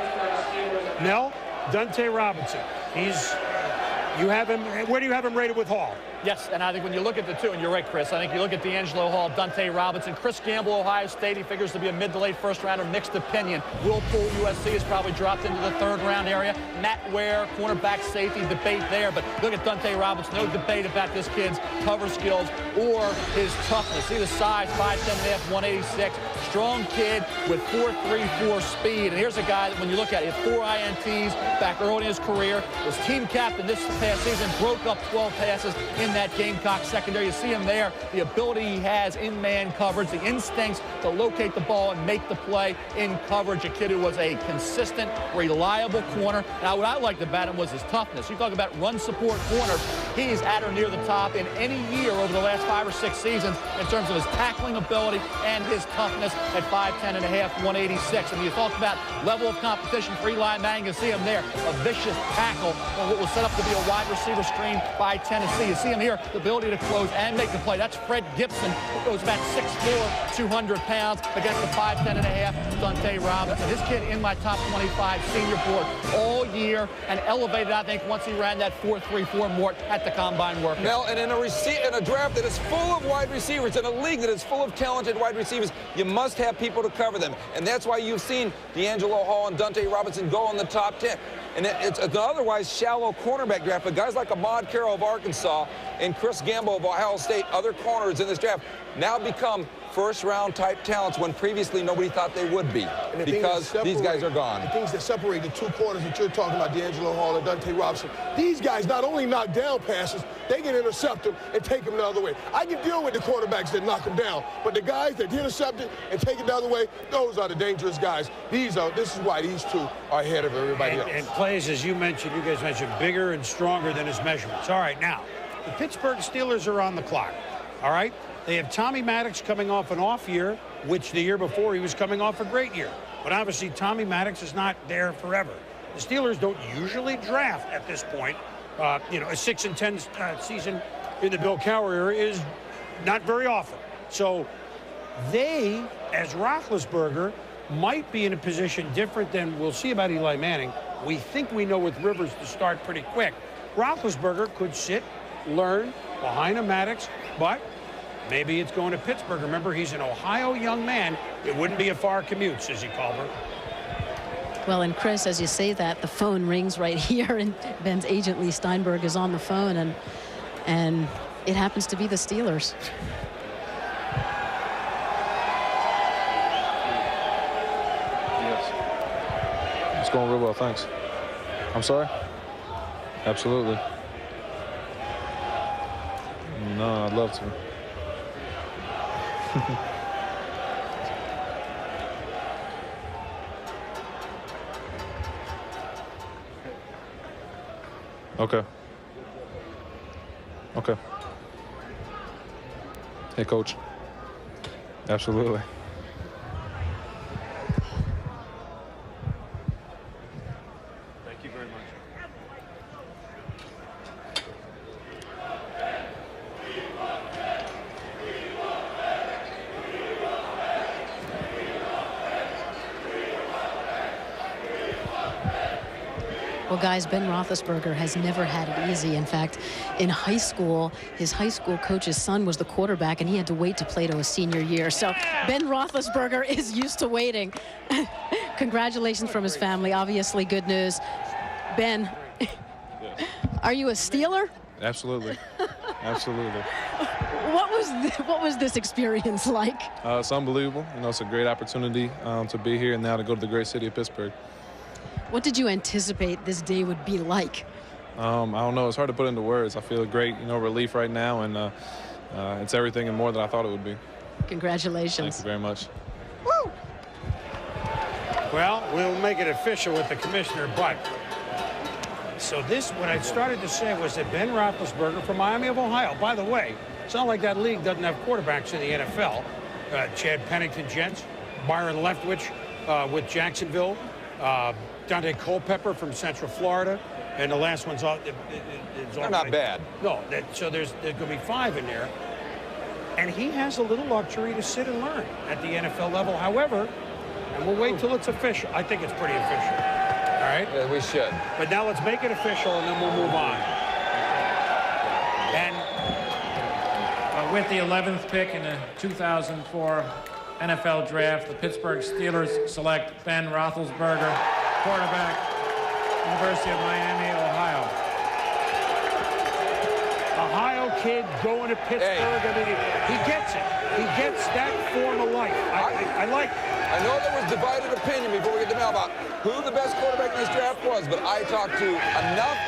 Mel, Dante Robinson. You have him, where do you have him rated with Hall? Yes, and I think when you look at the 2, and you're right, Chris, I think you look at D'Angelo Hall, Dante Robinson, Chris Gamble, Ohio State, he figures to be a mid to late first rounder, mixed opinion. Will Poole, USC, has probably dropped into the 3rd round area. Matt Ware, cornerback safety, debate there, but look at Dante Robinson, no debate about this kid's cover skills or his toughness. See the size, 5'10", 186, strong kid with 4.34 speed. And here's a guy that when you look at it, 4 INTs back early in his career, was team captain this past season, broke up 12 passes in that Gamecock secondary. You see him there, the ability he has in man coverage, the instincts to locate the ball and make the play in coverage. A kid who was a consistent, reliable corner. Now, what I liked about him was his toughness. You talk about run support corners. He's at or near the top in any year over the last 5 or 6 seasons in terms of his tackling ability and his toughness at 5'10.5", 186. And you talk about level of competition for Eli Manning. You see him there, a vicious tackle on what was set up to be a wide receiver screen by Tennessee. You see him here, the ability to close and make the play. That's Fred Gibson, who goes about 6'4", 200 pounds against the 5'10.5", Dante Robinson. This kid in my top 25 senior board all year and elevated, I think, once he ran that 4.34 Mort at the combine work. Mel, and in a draft that is full of wide receivers, in a league that is full of talented wide receivers, you must have people to cover them. And that's why you've seen D'Angelo Hall and Dante Robinson go in the top 10. And it's an otherwise shallow cornerback draft, but guys like Ahmad Carroll of Arkansas and Chris Gamble of Ohio State, other corners in this draft, now become first-round type talents when previously nobody thought they would be, because these guys are gone. The things that separate the two corners that you're talking about, D'Angelo Hall and Dante Robinson, these guys not only knock down passes, they can intercept them and take them the other way. I can deal with the quarterbacks that knock them down, but the guys that intercept it and take it the other way, those are the dangerous guys. This is why these two are ahead of everybody else. And plays, as you mentioned, you guys mentioned, bigger and stronger than his measurements. All right, now, the Pittsburgh Steelers are on the clock, all right? They have Tommy Maddox coming off an off year, which the year before he was coming off a great year. But obviously, Tommy Maddox is not there forever. The Steelers don't usually draft at this point. You know, a 6-10 season in the Bill Cowher era is not very often. So they, as Roethlisberger, might be in a position different than we'll see about Eli Manning. We think we know with Rivers to start pretty quick. Roethlisberger could sit, learn behind a Maddox, but maybe it's going to Pittsburgh. Remember, he's an Ohio young man. It wouldn't be a far commute, Susie Colbert. Well, and Chris, as you say that, the phone rings right here, and Ben's agent, Lee Steinberg, is on the phone, and it happens to be the Steelers. Yes. It's going real well, thanks. I'm sorry? Absolutely. No, I'd love to. Okay. Okay. Hey, Coach. Absolutely. Thank you very much. Well, guys, Ben Roethlisberger has never had it easy. In fact, in high school, his high school coach's son was the quarterback, and he had to wait to play to his senior year. So Ben Roethlisberger is used to waiting. Congratulations from his family. Obviously, good news. Ben, are you a Steeler? Absolutely. Absolutely. What was this experience like? It's unbelievable. You know, it's a great opportunity to be here and now to go to the great city of Pittsburgh. What did you anticipate this day would be like? I don't know. It's hard to put into words. I feel great, relief right now, and it's everything and more than I thought it would be. Congratulations. Thank you very much. Woo! Well, we'll make it official with the commissioner, but so this, what I started to say was that Ben Roethlisberger from Miami of Ohio, by the way, it's not like that league doesn't have quarterbacks in the NFL. Chad Pennington, Jets, Byron Leftwich with Jacksonville, Dante Culpepper from Central Florida, and the last one's all. They're not bad. No, so there's going to be 5 in there, and he has a little luxury to sit and learn at the NFL level. However, and we'll wait till it's official. I think it's pretty official. All right. Yeah, we should. But now let's make it official, and then we'll move on. And with the 11th pick in the 2004 NFL Draft, the Pittsburgh Steelers select Ben Roethlisberger, quarterback, University of Miami, Ohio. Ohio kid going to Pittsburgh. I mean, he gets it. He gets that form of life. I like it. I know there was divided opinion before we get to mail about who the best quarterback in this draft was, but I talked to enough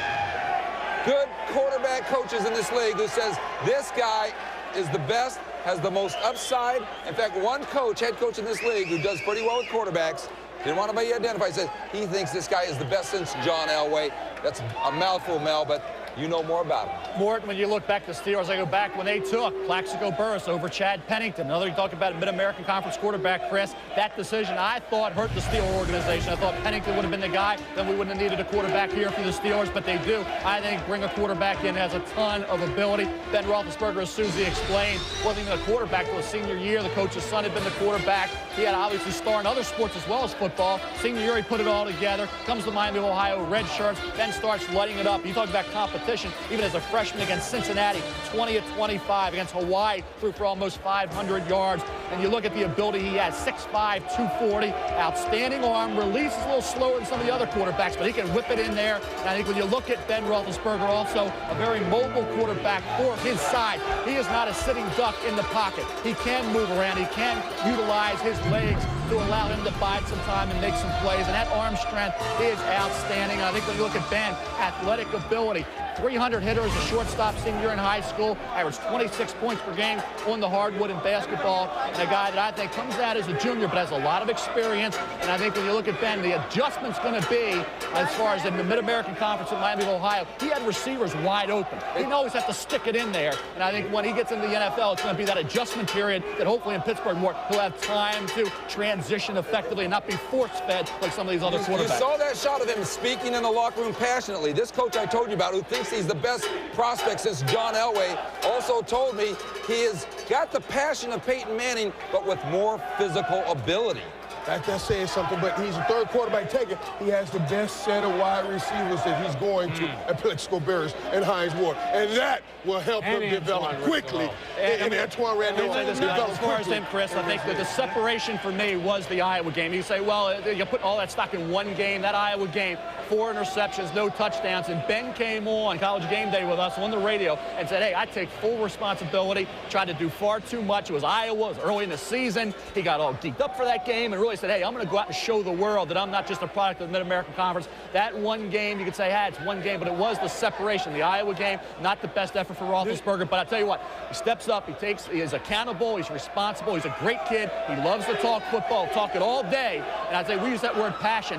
good quarterback coaches in this league who says this guy is the best, has the most upside. In fact, one coach, head coach in this league, who does pretty well with quarterbacks, didn't want to be identified, said he thinks this guy is the best since John Elway. That's a mouthful, Mel, but you know more about him. Mort, when you look back to the Steelers, I go back when they took Plaxico Burress over Chad Pennington. Another, you talk about a Mid-American Conference quarterback, Chris. That decision, I thought, hurt the Steeler organization. I thought Pennington would have been the guy. Then we wouldn't have needed a quarterback here for the Steelers, but they do. I think bring a quarterback in has a ton of ability. Ben Roethlisberger, as Susie explained, wasn't even a quarterback till his senior year. The coach's son had been the quarterback. He had obviously star in other sports as well as football. Senior year, he put it all together. Comes to Miami of Ohio, red shirts, then starts lighting it up. You talk about competition. competition, even as a freshman against Cincinnati, 20 of 25. Against Hawaii, threw for almost 500 yards. And you look at the ability he has, 6'5", 240, outstanding arm, release is a little slower than some of the other quarterbacks, but he can whip it in there. And I think when you look at Ben Roethlisberger, also a very mobile quarterback for his side. He is not a sitting duck in the pocket. He can move around. He can utilize his legs to allow him to bide some time and make some plays. And that arm strength is outstanding. And I think when you look at Ben, athletic ability, 300 hitter as a shortstop senior in high school, averaged 26 points per game on the hardwood in basketball, and a guy that I think comes out as a junior but has a lot of experience. And I think when you look at Ben, the adjustment's going to be, as far as in the Mid-American Conference in Miami of Ohio, he had receivers wide open. He didn't always have to stick it in there. And I think when he gets into the NFL, it's going to be that adjustment period that hopefully in Pittsburgh more he'll have time to transition effectively and not be force-fed like some of these other quarterbacks. You saw that shot of him speaking in the locker room passionately. This coach I told you about, who thinks he's the best prospect since John Elway, also told me he has got the passion of Peyton Manning, but with more physical ability. That's saying something, but he's a third quarterback taken. He has the best set of wide receivers that he's going to at Plexico Bears and Hines Ward. And that will help him develop quickly. And Antoine Randall develop as far as him, Chris, I think that the separation for me was the Iowa game. You say, well, you put all that stock in one game. That Iowa game, 4 interceptions, no touchdowns. And Ben came on College Game Day with us on the radio and said, hey, I take full responsibility. Tried to do far too much. It was Iowa. It was early in the season. He got all geeked up for that game and really said, hey, I'm going to go out and show the world that I'm not just a product of the Mid-American Conference. That one game, you could say, it's one game, but it was the separation. The Iowa game, not the best effort for Roethlisberger, but I tell you what, he steps up, he is accountable, he's responsible, he's a great kid, he loves to talk football, talk it all day, and I say we use that word passion.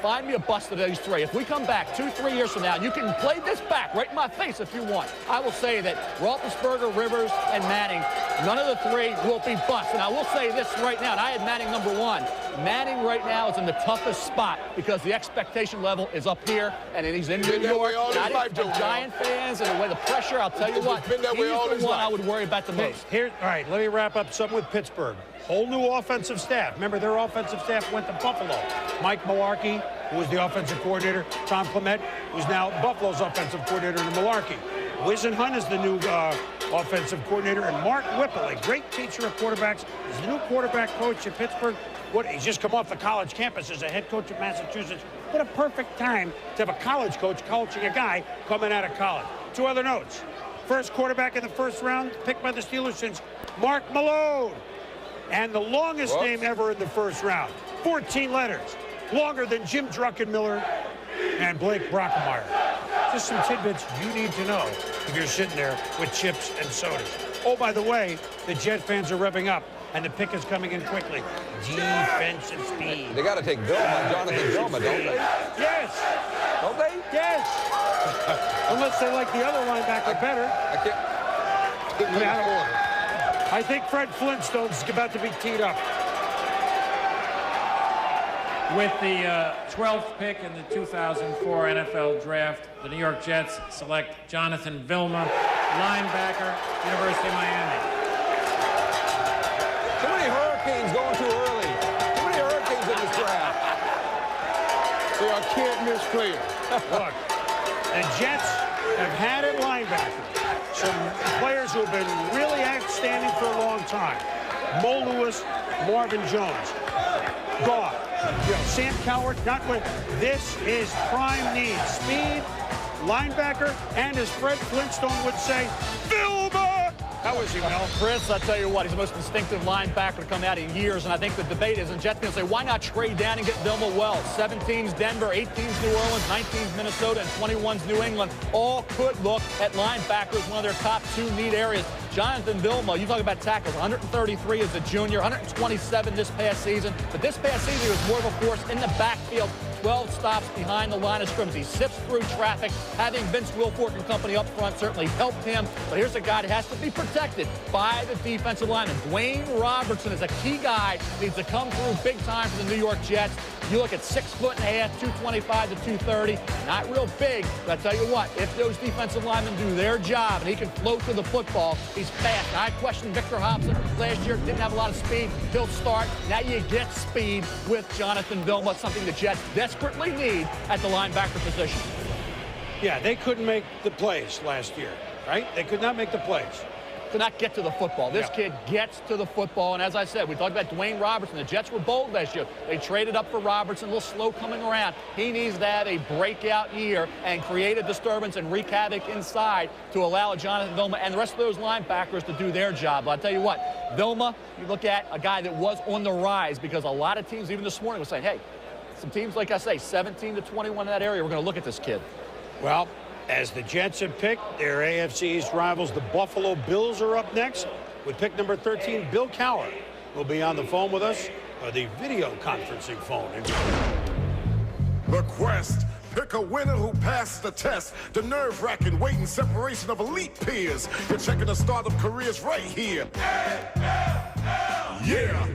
Find me a bust of these 3. If we come back 2-3 years from now, and you can play this back right in my face if you want, I will say that Roethlisberger, Rivers, and Manning, none of the 3 will be busts. And I will say this right now, and I had Manning number 1. Manning right now is in the toughest spot because the expectation level is up here, and he's in New York. Giant fans and the way the pressure, I'll tell you what, he's the one I would worry about the most. All right, let me wrap up something with Pittsburgh. Whole new offensive staff. Remember, their offensive staff went to Buffalo. Mike Mularkey, who was the offensive coordinator. Tom Clement, who's now Buffalo's offensive coordinator in Mularkey. Wizen Hunt is the new offensive coordinator. And Mark Whipple, a great teacher of quarterbacks, is the new quarterback coach at Pittsburgh. He's just come off the college campus as a head coach of Massachusetts. What a perfect time to have a college coach coaching a guy coming out of college. 2 other notes. First quarterback in the first round picked by the Steelers since Mark Malone. And the longest name ever in the first round. 14 letters. Longer than Jim Druckenmiller and Blake Brockemeyer. Just some tidbits you need to know if you're sitting there with chips and sodas. Oh, by the way, the Jet fans are revving up, and the pick is coming in quickly. Defensive speed. They got to take Vilma, Jonathan Vilma, don't they? Yes. Don't they? Yes. Unless they like the other linebacker better. I think Fred Flintstone's about to be teed up. With the 12th pick in the 2004 NFL Draft, the New York Jets select Jonathan Vilma, linebacker, University of Miami. Too many Hurricanes going too early. Too many Hurricanes in this draft. They are can't-miss players. Look, the Jets have had at linebacker some players who have been really outstanding for a long time. Mo Lewis, Marvin Jones. Gone. Sam Cowart, not with. This is prime need. Speed, linebacker, and as Fred Flintstone would say, Vilma! How is he, Mel? Chris, I tell you what, he's the most instinctive linebacker to come out in years, and I think the debate is, and Jets fans say, why not trade down and get Vilma well? 17's Denver, 18's New Orleans, 19's Minnesota, and 21's New England. All could look at linebacker as one of their top 2 need areas. Jonathan Vilma, you talk about tackles, 133 as a junior, 127 this past season. But this past season, he was more of a force in the backfield, 12 stops behind the line of scrimmage. He sifts through traffic. Having Vince Wilfork and company up front certainly helped him. But here's a guy that has to be protected by the defensive lineman. Dwayne Robertson is a key guy. Needs to come through big time for the New York Jets. You look at 6'1", 225 to 230. Not real big, but I tell you what, if those defensive linemen do their job and he can float to the football, he's fast. I questioned Victor Hobson last year, didn't have a lot of speed. He'll start. Now you get speed with Jonathan Vilma, something the Jets desperately need at the linebacker position. Yeah, they couldn't make the plays last year, right? They could not make the plays. To not get to the football. This kid gets to the football, and as I said, we talked about Dwayne Robertson. The Jets were bold last year. They traded up for Robertson, a little slow coming around. He needs to have a breakout year and create a disturbance and wreak havoc inside to allow Jonathan Vilma and the rest of those linebackers to do their job. But I'll tell you what, Vilma, you look at a guy that was on the rise because a lot of teams, even this morning, were saying, hey, some teams, like I say, 17 to 21 in that area, we're going to look at this kid. Well, as the Jets have picked their AFC East rivals, the Buffalo Bills are up next with pick number 13. Bill Cowher will be on the phone with us, the video conferencing phone. The quest. Pick a winner who passed the test. The nerve-wracking waiting separation of elite peers. You're checking the start of careers right here. Yeah.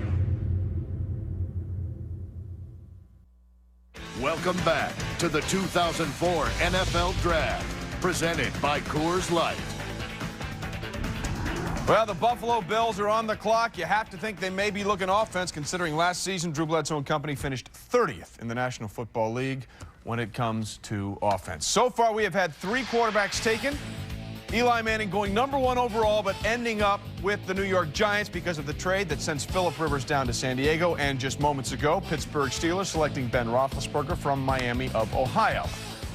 Welcome back to the 2004 NFL Draft, presented by Coors Light. Well, the Buffalo Bills are on the clock. You have to think they may be looking offense, considering last season Drew Bledsoe and company finished 30th in the National Football League when it comes to offense. So far, we have had 3 quarterbacks taken. Eli Manning going #1 overall, but ending up with the New York Giants because of the trade that sends Phillip Rivers down to San Diego. And just moments ago, Pittsburgh Steelers selecting Ben Roethlisberger from Miami of Ohio.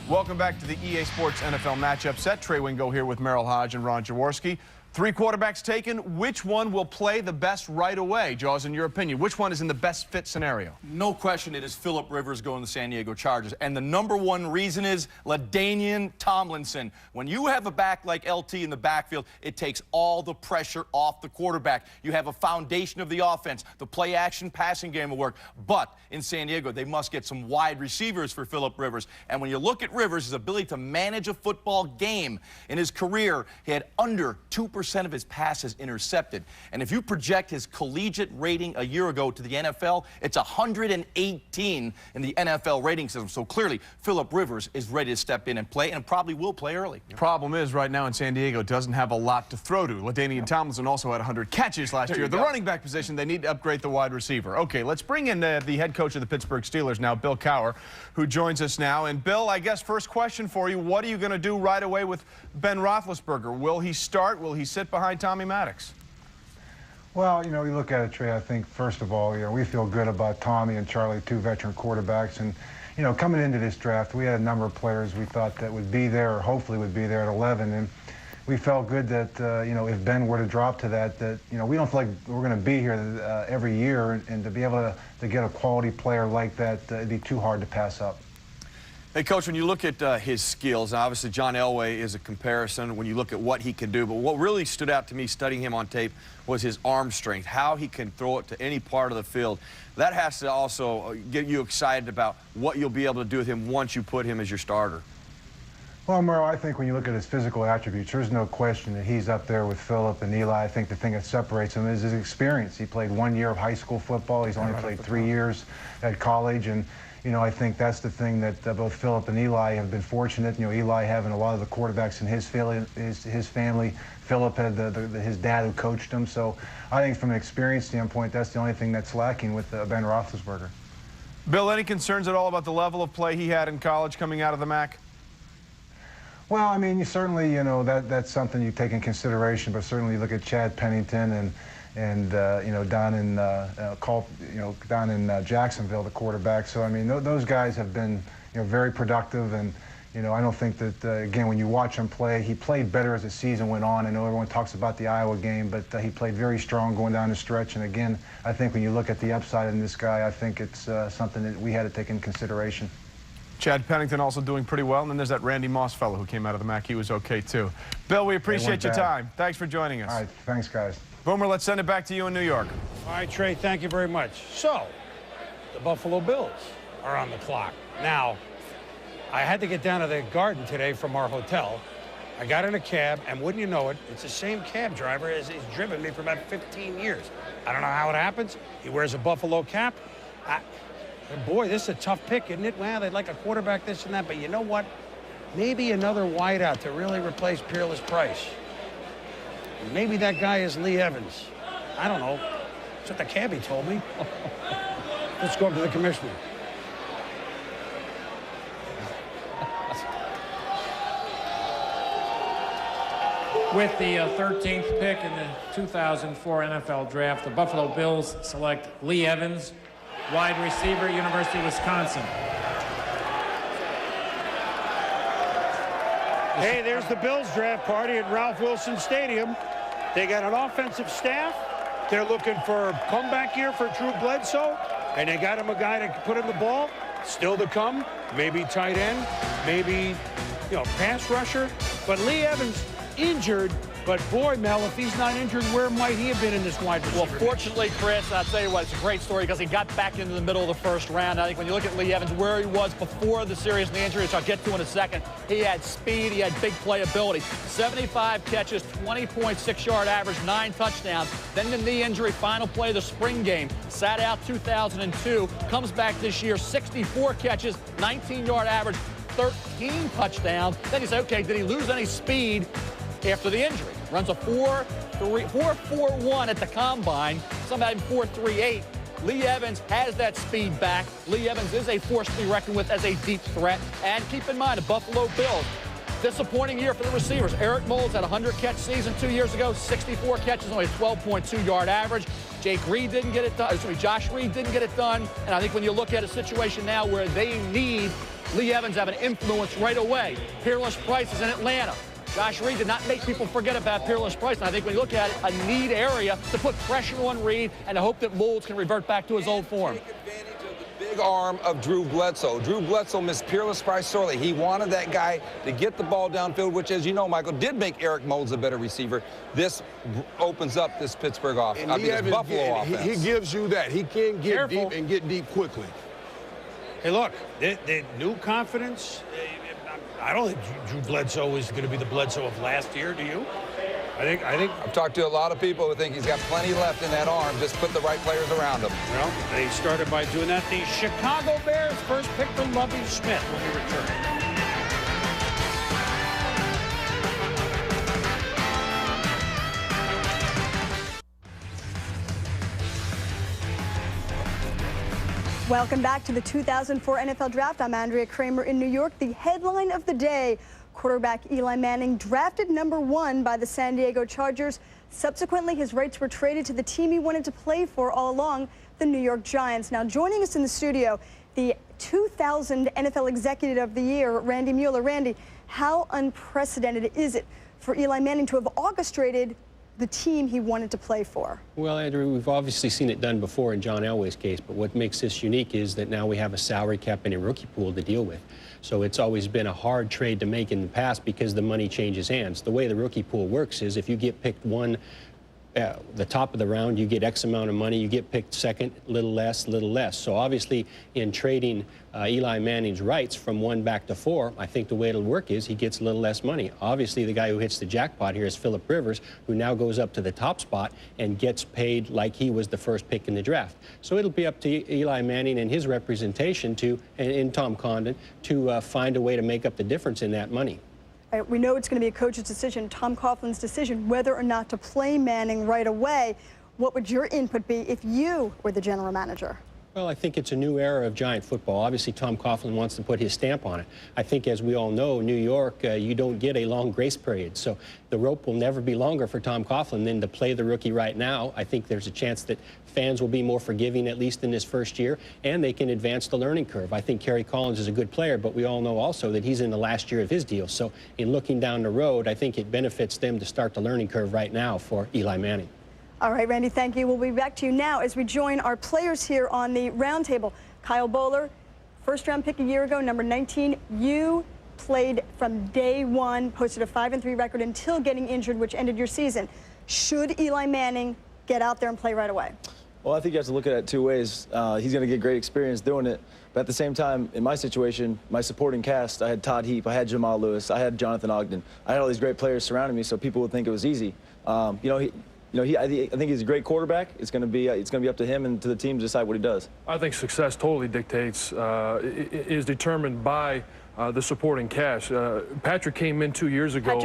Welcome back to the EA Sports NFL matchup set. Trey Wingo here with Merrill Hodge and Ron Jaworski. 3 quarterbacks taken. Which one will play the best right away, Jaws, in your opinion? Which one is in the best fit scenario? No question it is Phillip Rivers going to the San Diego Chargers. And the #1 reason is LaDainian Tomlinson. When you have a back like LT in the backfield, it takes all the pressure off the quarterback. You have a foundation of the offense. The play-action passing game will work. But in San Diego, they must get some wide receivers for Phillip Rivers. And when you look at Rivers, his ability to manage a football game in his career, he had under 2% of his passes intercepted. And if you project his collegiate rating a year ago to the NFL, it's 118 in the NFL rating system. So clearly, Phillip Rivers is ready to step in and play, and probably will play early. Problem is, right now in San Diego, doesn't have a lot to throw to. LaDainian Tomlinson also had 100 catches last year. The running back position, they need to upgrade the wide receiver. Okay, let's bring in the head coach of the Pittsburgh Steelers now, Bill Cowher, who joins us now. And Bill, I guess first question for you, what are you going to do right away with Ben Roethlisberger? Will he start? Will he sit behind Tommy Maddox? Well, you know, you look at it, Trey, I think, first of all, you know, we feel good about Tommy and Charlie, 2 veteran quarterbacks. And, you know, coming into this draft, we had a number of players we thought that would be there, or hopefully would be there at 11. And we felt good that, you know, if Ben were to drop to that, you know, we don't feel like we're going to be here every year. And to be able to get a quality player like that, it'd be too hard to pass up. Hey, Coach, when you look at his skills, obviously John Elway is a comparison when you look at what he can do, but what really stood out to me studying him on tape was his arm strength, how he can throw it to any part of the field. That has to also get you excited about what you'll be able to do with him once you put him as your starter. Well, Merle, I think when you look at his physical attributes, there's no question that he's up there with Phillip and Eli. I think the thing that separates him is his experience. He played 1 year of high school football. He's only played 3 years at college. And you know, I think that's the thing that both Phillip and Eli have been fortunate. You know, Eli having a lot of the quarterbacks in his family. Phillip had his dad who coached him. So I think from an experience standpoint, that's the only thing that's lacking with Ben Roethlisberger. Bill, any concerns at all about the level of play he had in college coming out of the MAC? Well, I mean, you certainly, you know, that's something you take in consideration. But certainly, you look at Chad Pennington and you know, down in Jacksonville, the quarterback. So I mean, those guys have been, you know, very productive. And you know, I don't think that again, when you watch him play, he played better as the season went on. I know everyone talks about the Iowa game, but he played very strong going down the stretch. And again, I think when you look at the upside in this guy, I think it's something that we had to take in consideration. Chad Pennington also doing pretty well. And then there's that Randy Moss fellow who came out of the MAC. He was okay, too. Bill, we appreciate your time. Thanks for joining us. All right. Thanks, guys. Boomer, let's send it back to you in New York. All right, Trey, thank you very much. So, the Buffalo Bills are on the clock. Now, I had to get down to the Garden today from our hotel. I got in a cab, and wouldn't you know it, it's the same cab driver as he's driven me for about 15 years. I don't know how it happens. He wears a Buffalo cap. Boy, this is a tough pick, isn't it? Well, they'd like a quarterback, this and that, but you know what? Maybe another wideout to really replace Peerless Price. Maybe that guy is Lee Evans. I don't know. That's what the cabbie told me. Let's go up to the commissioner. With the 13th pick in the 2004 NFL Draft, the Buffalo Bills select Lee Evans, wide receiver, University of Wisconsin. Hey, there's the Bills draft party at Ralph Wilson Stadium. They got an offensive staff. They're looking for a comeback year for Drew Bledsoe, and they got him a guy to put in the ball. Still to come, maybe tight end, maybe, pass rusher. But Lee Evans injured. But boy, Mel, if he's not injured, where might he have been in this wide receiver? Well, fortunately, Chris, I'll tell you what, it's a great story because he got back into the middle of the first round. I think when you look at Lee Evans, where he was before the serious knee injury, which I'll get to in a second, he had speed, he had big playability. 75 catches, 20.6-yard average, 9 touchdowns. Then the knee injury, final play of the spring game, sat out 2002, comes back this year, 64 catches, 19-yard average, 13 touchdowns. Then you say, okay, did he lose any speed after the injury? Runs a 4.41 at the combine. Some had him 4.38. Lee Evans has that speed back. Lee Evans is a force to be reckoned with as a deep threat. And keep in mind, the Buffalo Bills, disappointing year for the receivers. Eric Moulds had a 100-catch season 2 years ago, 64 catches, only a 12.2-yard average. Josh Reed didn't get it done. And I think when you look at a situation now where they need Lee Evans to have an influence right away. Peerless Price is in Atlanta. Josh Reed did not make people forget about Peerless Price. And I think when you look at it, a need area to put pressure on Reed and to hope that Moulds can revert back to his old form. Take advantage of the big arm of Drew Bledsoe. Drew Bledsoe missed Peerless Price sorely. He wanted that guy to get the ball downfield, which, as you know, Michael, did make Eric Moulds a better receiver. This opens up this Pittsburgh offense, Buffalo offense. He gives you that. He can get deep and get deep quickly. Hey, look, the new confidence. I don't think Drew Bledsoe is going to be the Bledsoe of last year. Do you? I think I've talked to a lot of people who think he's got plenty left in that arm. Just put the right players around him. Well, they started by doing that. The Chicago Bears first pick from Lovie Smith when we return. Welcome back to the 2004 NFL Draft. I'm Andrea Kramer in New York. The headline of the day, quarterback Eli Manning drafted #1 by the San Diego Chargers. Subsequently, his rights were traded to the team he wanted to play for all along, the New York Giants. Now, joining us in the studio, the 2000 NFL Executive of the Year, Randy Mueller. Randy, how unprecedented is it for Eli Manning to have orchestrated the team he wanted to play for? Well, Andrew, we've obviously seen it done before in John Elway's case, but what makes this unique is that now we have a salary cap and a rookie pool to deal with. So it's always been a hard trade to make in the past because the money changes hands. The way the rookie pool works is if you get picked the top of the round, you get X amount of money. You get picked second, little less. So obviously, in trading Eli Manning's rights from 1 back to 4, I think the way it'll work is he gets a little less money. Obviously, the guy who hits the jackpot here is Philip Rivers, who now goes up to the top spot and gets paid like he was the first pick in the draft. So it'll be up to Eli Manning and his representation and Tom Condon to find a way to make up the difference in that money. We know it's going to be a coach's decision, Tom Coughlin's decision, whether or not to play Manning right away. What would your input be if you were the general manager? Well, I think it's a new era of Giant football. Obviously, Tom Coughlin wants to put his stamp on it. I think, as we all know, New York, you don't get a long grace period. So the rope will never be longer for Tom Coughlin than to play the rookie right now. I think there's a chance that fans will be more forgiving, at least in this first year, and they can advance the learning curve. I think Kerry Collins is a good player, but we all know also that he's in the last year of his deal. So in looking down the road, I think it benefits them to start the learning curve right now for Eli Manning. All right, Randy, thank you. We'll be back to you now as we join our players here on the roundtable. Kyle Bowler, first-round pick a year ago, number 19. You played from day one, posted a 5-3 record until getting injured, which ended your season. Should Eli Manning get out there and play right away? Well, I think you have to look at it 2 ways. He's going to get great experience doing it. But at the same time, in my situation, my supporting cast, I had Todd Heap, I had Jamal Lewis, I had Jonathan Ogden. I had all these great players surrounding me, so people would think it was easy. I think he's a great quarterback. It's going to be up to him and to the team to decide what he does. I think success totally dictates, is determined by the supporting cast. Patrick came in 2 years ago.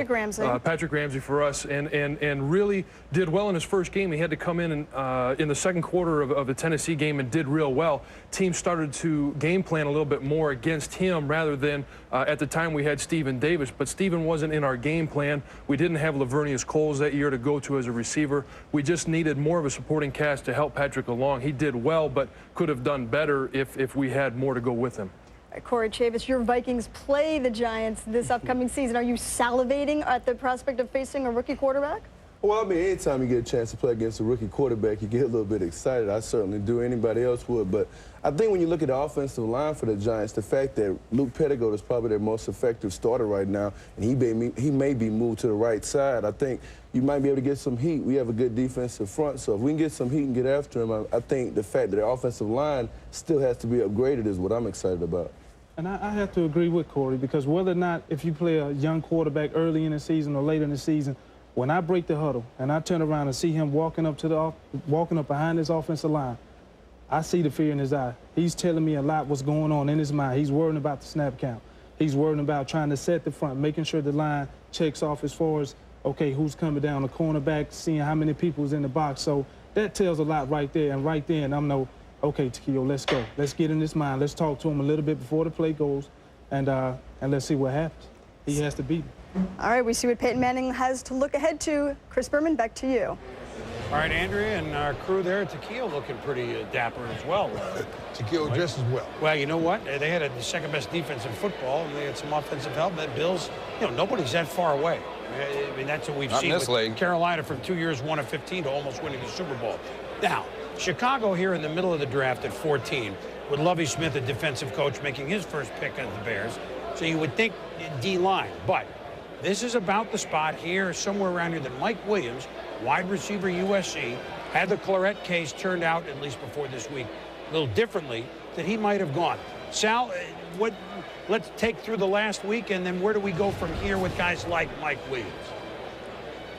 Patrick Ramsey for us, and really did well in his first game. He had to come in the second quarter of the Tennessee game and did real well. Teams started to game plan a little bit more against him rather than at the time we had Stephen Davis. But Stephen wasn't in our game plan. We didn't have Lavernius Coles that year to go to as a receiver. We just needed more of a supporting cast to help Patrick along. He did well, but could have done better if we had more to go with him. Corey Chavis, your Vikings play the Giants this upcoming season. Are you salivating at the prospect of facing a rookie quarterback? Well, I mean, anytime you get a chance to play against a rookie quarterback, you get a little bit excited. I certainly do. Anybody else would. But I think when you look at the offensive line for the Giants, the fact that Luke Pettigoat is probably their most effective starter right now, and he may be moved to the right side, I think you might be able to get some heat. We have a good defensive front, so if we can get some heat and get after him, I think the fact that the offensive line still has to be upgraded is what I'm excited about. And I have to agree with Corey, because whether or not if you play a young quarterback early in the season or later in the season, when I break the huddle and I turn around and see him walking up behind his offensive line, I see the fear in his eye. He's telling me a lot what's going on in his mind. He's worrying about the snap count. He's worrying about trying to set the front, making sure the line checks off as far as, okay, who's coming down the cornerback, seeing how many people's in the box. So that tells a lot right there. And right then, I'm okay, Takeo, let's go. Let's get in his mind. Let's talk to him a little bit before the play goes, and let's see what happens. He has to beat him. All right, we see what Peyton Manning has to look ahead to. Chris Berman, back to you. All right, Andrea and our crew there, Takeo looking pretty dapper as well. Takeo just as well. Well, you know what? They had the second best defense in football, and they had some offensive help. The Bills, nobody's that far away. I mean, that's what we've seen with Carolina from 2 years, 1 of 15 to almost winning the Super Bowl. Now, Chicago here in the middle of the draft at 14, with Lovie Smith, a defensive coach, making his first pick of the Bears. So you would think D-line, but this is about the spot here, somewhere around here, that Mike Williams, wide receiver USC, had the Claret case turned out, at least before this week, a little differently, that he might have gone. Sal, let's take through the last week, and then where do we go from here with guys like Mike Williams?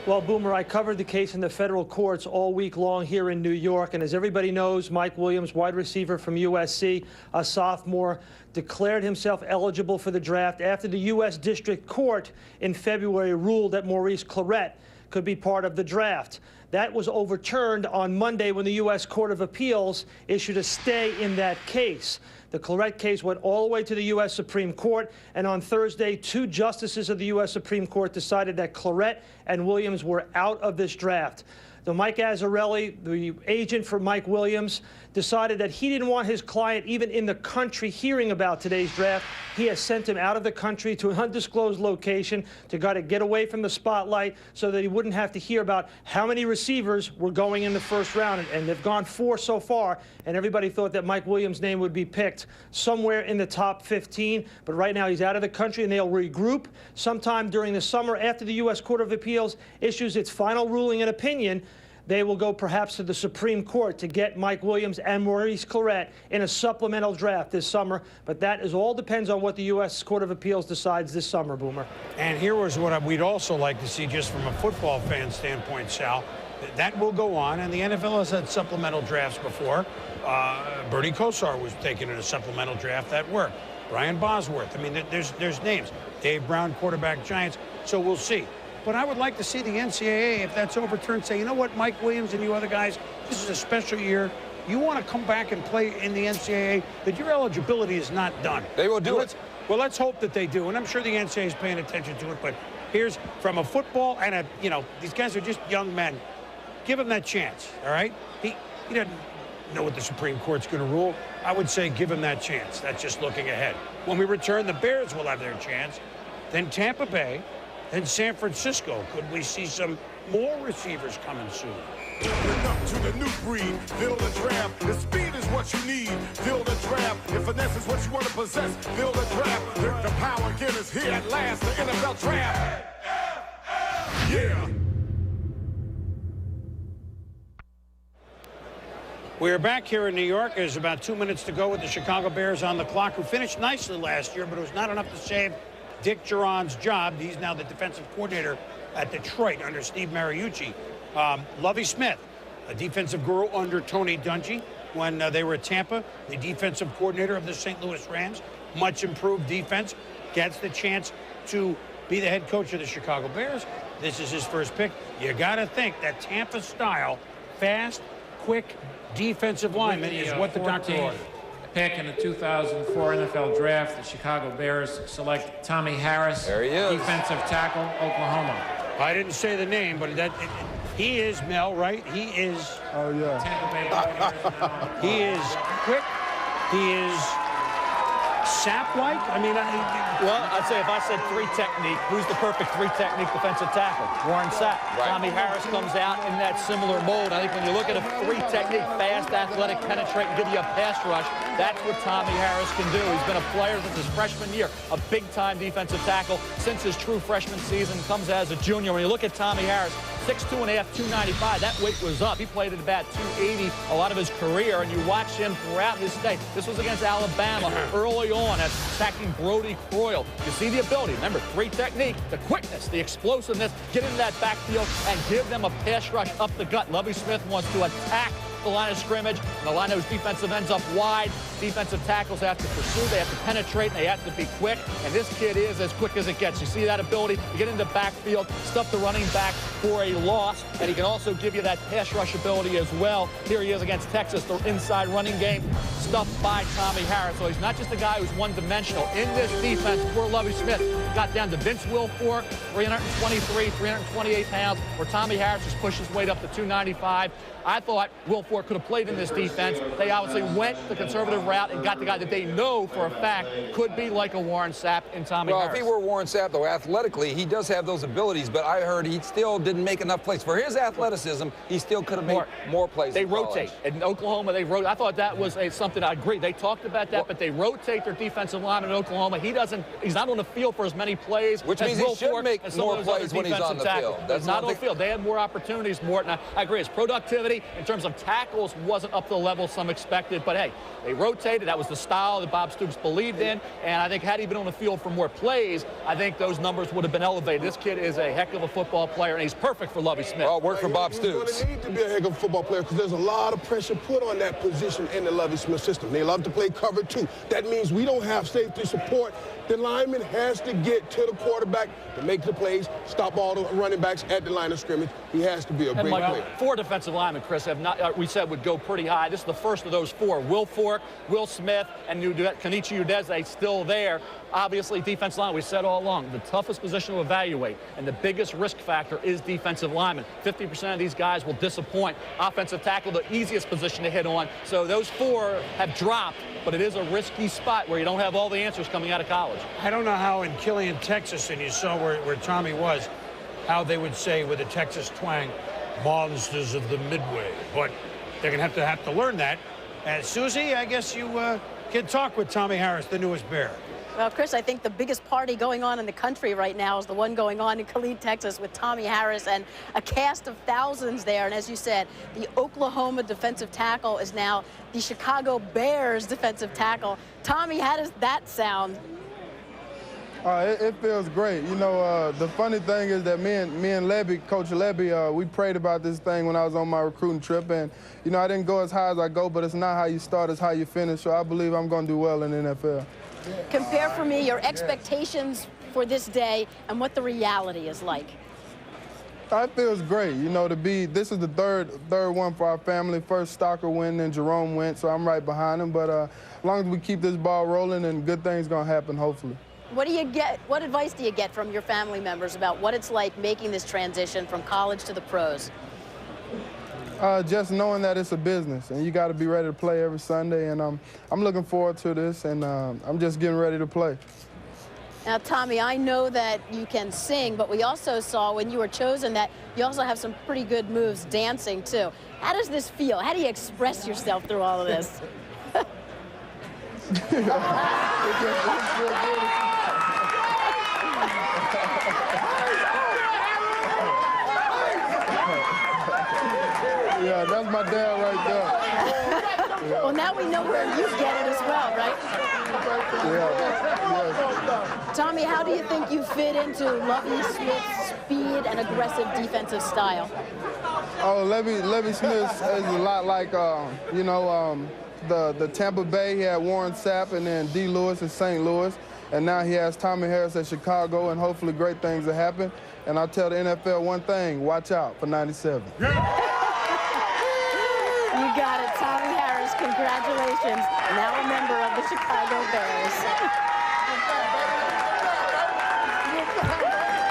Well, Boomer, I covered the case in the federal courts all week long here in New York. And as everybody knows, Mike Williams, wide receiver from USC, a sophomore, declared himself eligible for the draft after the U.S. District Court in February ruled that Maurice Claret could be part of the draft. That was overturned on Monday when the U.S. Court of Appeals issued a stay in that case. The Claret case went all the way to the U.S. Supreme Court, and on Thursday, 2 justices of the U.S. Supreme Court decided that Claret and Williams were out of this draft. Though Mike Azzarelli, the agent for Mike Williams, decided that he didn't want his client even in the country hearing about today's draft. He has sent him out of the country to an undisclosed location to get away from the spotlight so that he wouldn't have to hear about how many receivers were going in the first round. And they've gone 4 so far, and everybody thought that Mike Williams' name would be picked somewhere in the top 15. But right now he's out of the country, and they'll regroup sometime during the summer after the U.S. Court of Appeals issues its final ruling and opinion. They will go perhaps to the Supreme Court to get Mike Williams and Maurice Claret in a supplemental draft this summer. But that all depends on what the U.S. Court of Appeals decides this summer, Boomer. And here was what we'd also like to see, just from a football fan standpoint, Sal. That will go on, and the NFL has had supplemental drafts before. Bernie Kosar was taken in a supplemental draft. That worked. Brian Bosworth. I mean, there's names. Dave Brown, quarterback Giants. So we'll see. But I would like to see the NCAA, if that's overturned, say, you know what, Mike Williams and you other guys, this is a special year. You want to come back and play in the NCAA, but your eligibility is not done. They will do it. Well, let's hope that they do. And I'm sure the NCAA is paying attention to it. But here's from a football and these guys are just young men. Give him that chance, all right? He doesn't know what the Supreme Court's going to rule. I would say give him that chance. That's just looking ahead. When we return, the Bears will have their chance. Then Tampa Bay. And San Francisco, could we see some more receivers coming soon? Open up to the new breed. Build a draft. The speed is what you need. Build a draft. If finesse is what you want to possess, build a draft. The power again is here at last. The NFL draft. Yeah. We are back here in New York. There's about 2 minutes to go with the Chicago Bears on the clock, who finished nicely last year, but it was not enough to save Dick Geron's job. He's now the defensive coordinator at Detroit under Steve Mariucci. Lovie Smith, a defensive guru under Tony Dungy when they were at Tampa, the defensive coordinator of the St. Louis Rams. Much improved defense. gets the chance to be the head coach of the Chicago Bears. This is his first pick. You got to think that Tampa style, fast, quick, defensive lineman is what the doctor ordered. Pick in the 2004 NFL Draft, the Chicago Bears select Tommy Harris, there he is, defensive tackle, Oklahoma. I didn't say the name, but he is Mel, right? He is. Oh yeah. He is quick. He is sap-like. I mean, well, I'd say if I said three technique, who's the perfect three technique defensive tackle? Warren Sapp. Right. Tommy Harris comes out in that similar mold. I think when you look at a three technique, fast, athletic, penetrate, and give you a pass rush, that's what Tommy Harris can do. He's been a player since his freshman year, a big-time defensive tackle since his true freshman season, comes as a junior. When you look at Tommy Harris, 6'2.5", 295. That weight was up. He played at about 280 a lot of his career, and you watch him throughout his stay. This was against Alabama early on as attacking Brody Croyle. You see the ability. Remember, three technique, the quickness, the explosiveness, get into that backfield and give them a pass rush up the gut. Lovie Smith wants to attack the line of scrimmage, and the line of those defensive ends up wide. Defensive tackles have to pursue, they have to penetrate, and they have to be quick, and this kid is as quick as it gets. You see that ability to get into the backfield, stuff the running back for a loss, and he can also give you that pass rush ability as well. Here he is against Texas, the inside running game, stuffed by Tommy Harris. So he's not just a guy who's one-dimensional. In this defense, poor Lovie Smith got down to Vince Wilfork, 323, 328 pounds, where Tommy Harris just pushed his weight up to 295. I thought Wilfork could have played in this defense. They obviously went the conservative route and got the guy that they know for a fact could be like a Warren Sapp in Tommy Harris. Well, if he were Warren Sapp, though, athletically, he does have those abilities, but I heard he still didn't make enough plays. For his athleticism, he still could have made more plays. They rotate. In Oklahoma, they rotate. I thought that was something I agree. They talked about that, but they rotate their defensive lineman in Oklahoma. He's not on the field for as many plays. Which means he should make more plays when he's on the field. That's not on the field. They had more opportunities, Morton. I agree. His productivity in terms of tackles wasn't up to the level some expected, but hey, they rotated. That was the style that Bob Stoops believed in, and I think had he been on the field for more plays, I think those numbers would have been elevated. This kid is a heck of a football player, and he's perfect for Lovie Smith. Well, work for Bob Stoops. He's going to need to be a heck of a football player because there's a lot of pressure put on that position in the Lovie Smith system. They love to play cover two. That means we don't have safety support. The lineman has to get to the quarterback to make the plays, stop all the running backs at the line of scrimmage. He has to be a great player. 4 defensive linemen, Chris, have not, we said would go pretty high. This is the first of those 4. Wilfork, Will Smith, and Kenichi Udeze still there. Obviously, defensive line, we said all along, the toughest position to evaluate, and the biggest risk factor is defensive linemen. 50% of these guys will disappoint. Offensive tackle, the easiest position to hit on. So those 4 have dropped, but it is a risky spot where you don't have all the answers coming out of college. I don't know how in Killeen, Texas, and you saw where Tommy was, how they would say with a Texas twang, monsters of the Midway. But they're going to have to learn that. And Susie, I guess you can talk with Tommy Harris, the newest Bear. Well, Chris, I think the biggest party going on in the country right now is the one going on in Killeen, Texas with Tommy Harris and a cast of thousands there. And as you said, the Oklahoma defensive tackle is now the Chicago Bears defensive tackle. Tommy, how does that sound? It feels great. You know, the funny thing is that me and Lebby, Coach Lebby, we prayed about this thing when I was on my recruiting trip. And, you know, I didn't go as high as I go, but it's not how you start, it's how you finish. So I believe I'm going to do well in the NFL. Compare for me your expectations for this day and what the reality is like. It feels great, you know, this is the third one for our family. First Stalker win, then Jerome went, so I'm right behind him. But as long as we keep this ball rolling, and good things going to happen, hopefully. What advice do you get from your family members about what it's like making this transition from college to the pros? Just knowing that it's a business, and you got to be ready to play every Sunday, and I'm looking forward to this, and I'm just getting ready to play. Now, Tommy, I know that you can sing, but we also saw when you were chosen that you also have some pretty good moves dancing, too. How does this feel? How do you express yourself through all of this? Yeah, that's my dad right there. Well, now we know where you get it as well, right? Yeah. Tommy, how do you think you fit into Lovie Smith's speed and aggressive defensive style? Oh, Lovie Smith is a lot like, you know, the Tampa Bay. He had Warren Sapp and then D. Lewis in St. Louis. And now he has Tommy Harris at Chicago, and hopefully great things will happen. And I'll tell the NFL one thing, watch out for 97. You got it, Tommy Harris. Congratulations. Now a member of the Chicago Bears.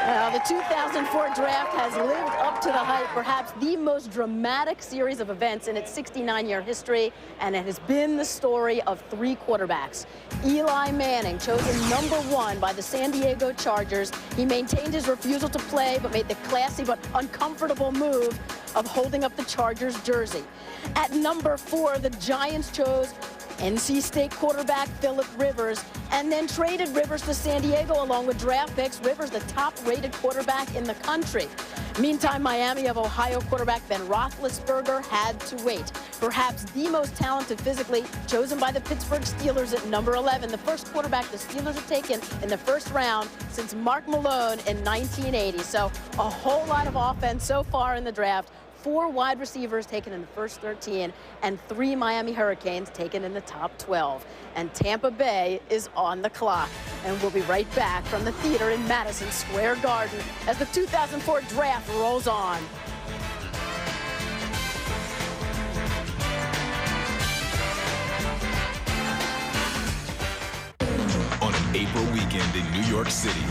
Well, the 2004 draft has lived up to the hype, perhaps the most dramatic series of events in its 69-year history, and it has been the story of three quarterbacks. Eli Manning, chosen #1 by the San Diego Chargers. He maintained his refusal to play, but made the classy but uncomfortable move of holding up the Chargers jersey. At #4, the Giants chose NC State quarterback Philip Rivers, and then traded Rivers to San Diego along with draft picks. Rivers, the top-rated quarterback in the country. Meantime, Miami of Ohio quarterback Ben Roethlisberger had to wait. Perhaps the most talented physically, chosen by the Pittsburgh Steelers at #11, the first quarterback the Steelers have taken in the first round since Mark Malone in 1980. So a whole lot of offense so far in the draft. 4 wide receivers taken in the first 13, and 3 Miami Hurricanes taken in the top 12. And Tampa Bay is on the clock. And we'll be right back from the theater in Madison Square Garden as the 2004 draft rolls on. On an April weekend in New York City,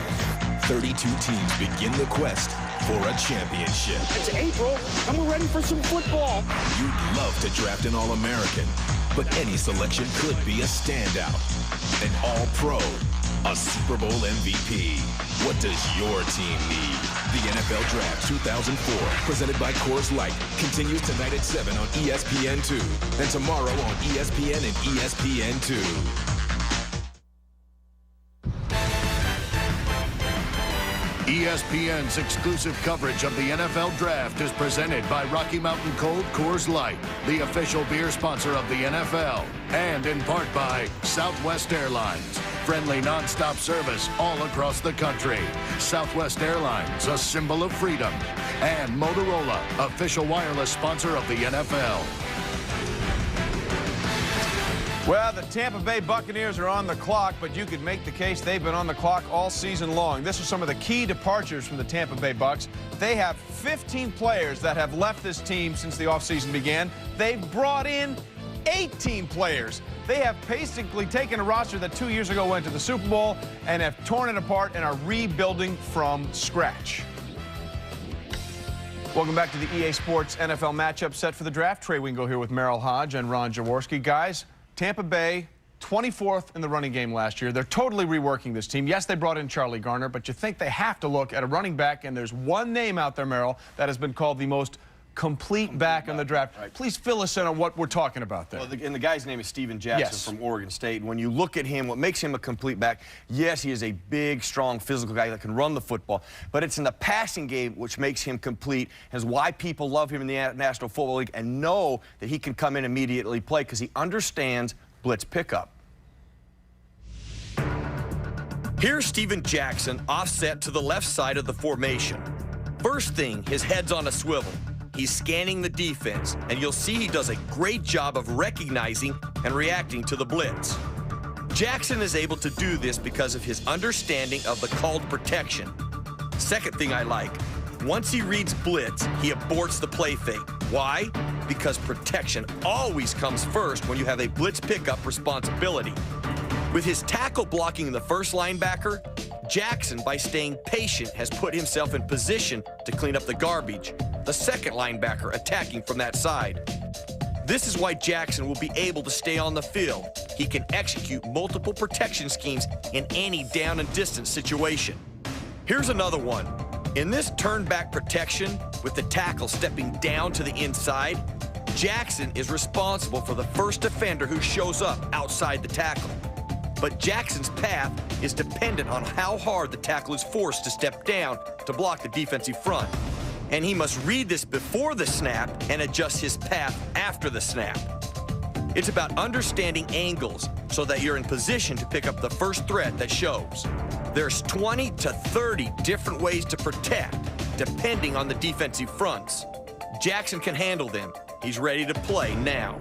32 teams begin the quest for a championship. It's April, and we're ready for some football. You'd love to draft an All-American, but any selection could be a standout. An All-Pro, a Super Bowl MVP. What does your team need? The NFL Draft 2004, presented by Coors Light, continues tonight at 7 on ESPN2, and tomorrow on ESPN and ESPN2. ESPN's exclusive coverage of the NFL Draft is presented by Rocky Mountain Cold Coors Light, the official beer sponsor of the NFL, and in part by Southwest Airlines, friendly nonstop service all across the country. Southwest Airlines, a symbol of freedom, and Motorola, official wireless sponsor of the NFL. Well, the Tampa Bay Buccaneers are on the clock, but you could make the case they've been on the clock all season long. This is some of the key departures from the Tampa Bay Bucs. They have 15 players that have left this team since the offseason began. They've brought in 18 players. They have basically taken a roster that 2 years ago went to the Super Bowl and have torn it apart and are rebuilding from scratch. Welcome back to the EA Sports NFL matchup set for the draft. Trey Wingo here with Merrill Hodge and Ron Jaworski. Guys, Tampa Bay, 24th in the running game last year. They're totally reworking this team. Yes, they brought in Charlie Garner, but you think they have to look at a running back, and there's one name out there, Merrill, that has been called the most complete back in the draft. Right. Please fill us in on what we're talking about there. Well, and the guy's name is Steven Jackson from Oregon State. When you look at him, what makes him a complete back, yes, he is a big, strong, physical guy that can run the football, but it's in the passing game which makes him complete, and is why people love him in the National Football League and know that he can come in immediately play because he understands blitz pickup. Here's Steven Jackson offset to the left side of the formation. First thing, his head's on a swivel. He's scanning the defense, and you'll see he does a great job of recognizing and reacting to the blitz. Jackson is able to do this because of his understanding of the called protection. Second thing I like, once he reads blitz, he aborts the play fake. Why? Because protection always comes first when you have a blitz pickup responsibility. With his tackle blocking the first linebacker, Jackson, by staying patient, has put himself in position to clean up the garbage, the second linebacker attacking from that side. This is why Jackson will be able to stay on the field. He can execute multiple protection schemes in any down and distance situation. Here's another one. In this turn back protection, with the tackle stepping down to the inside, Jackson is responsible for the first defender who shows up outside the tackle. But Jackson's path is dependent on how hard the tackle is forced to step down to block the defensive front. And he must read this before the snap and adjust his path after the snap. It's about understanding angles so that you're in position to pick up the first threat that shows. There's 20 to 30 different ways to protect, depending on the defensive fronts. Jackson can handle them. He's ready to play now.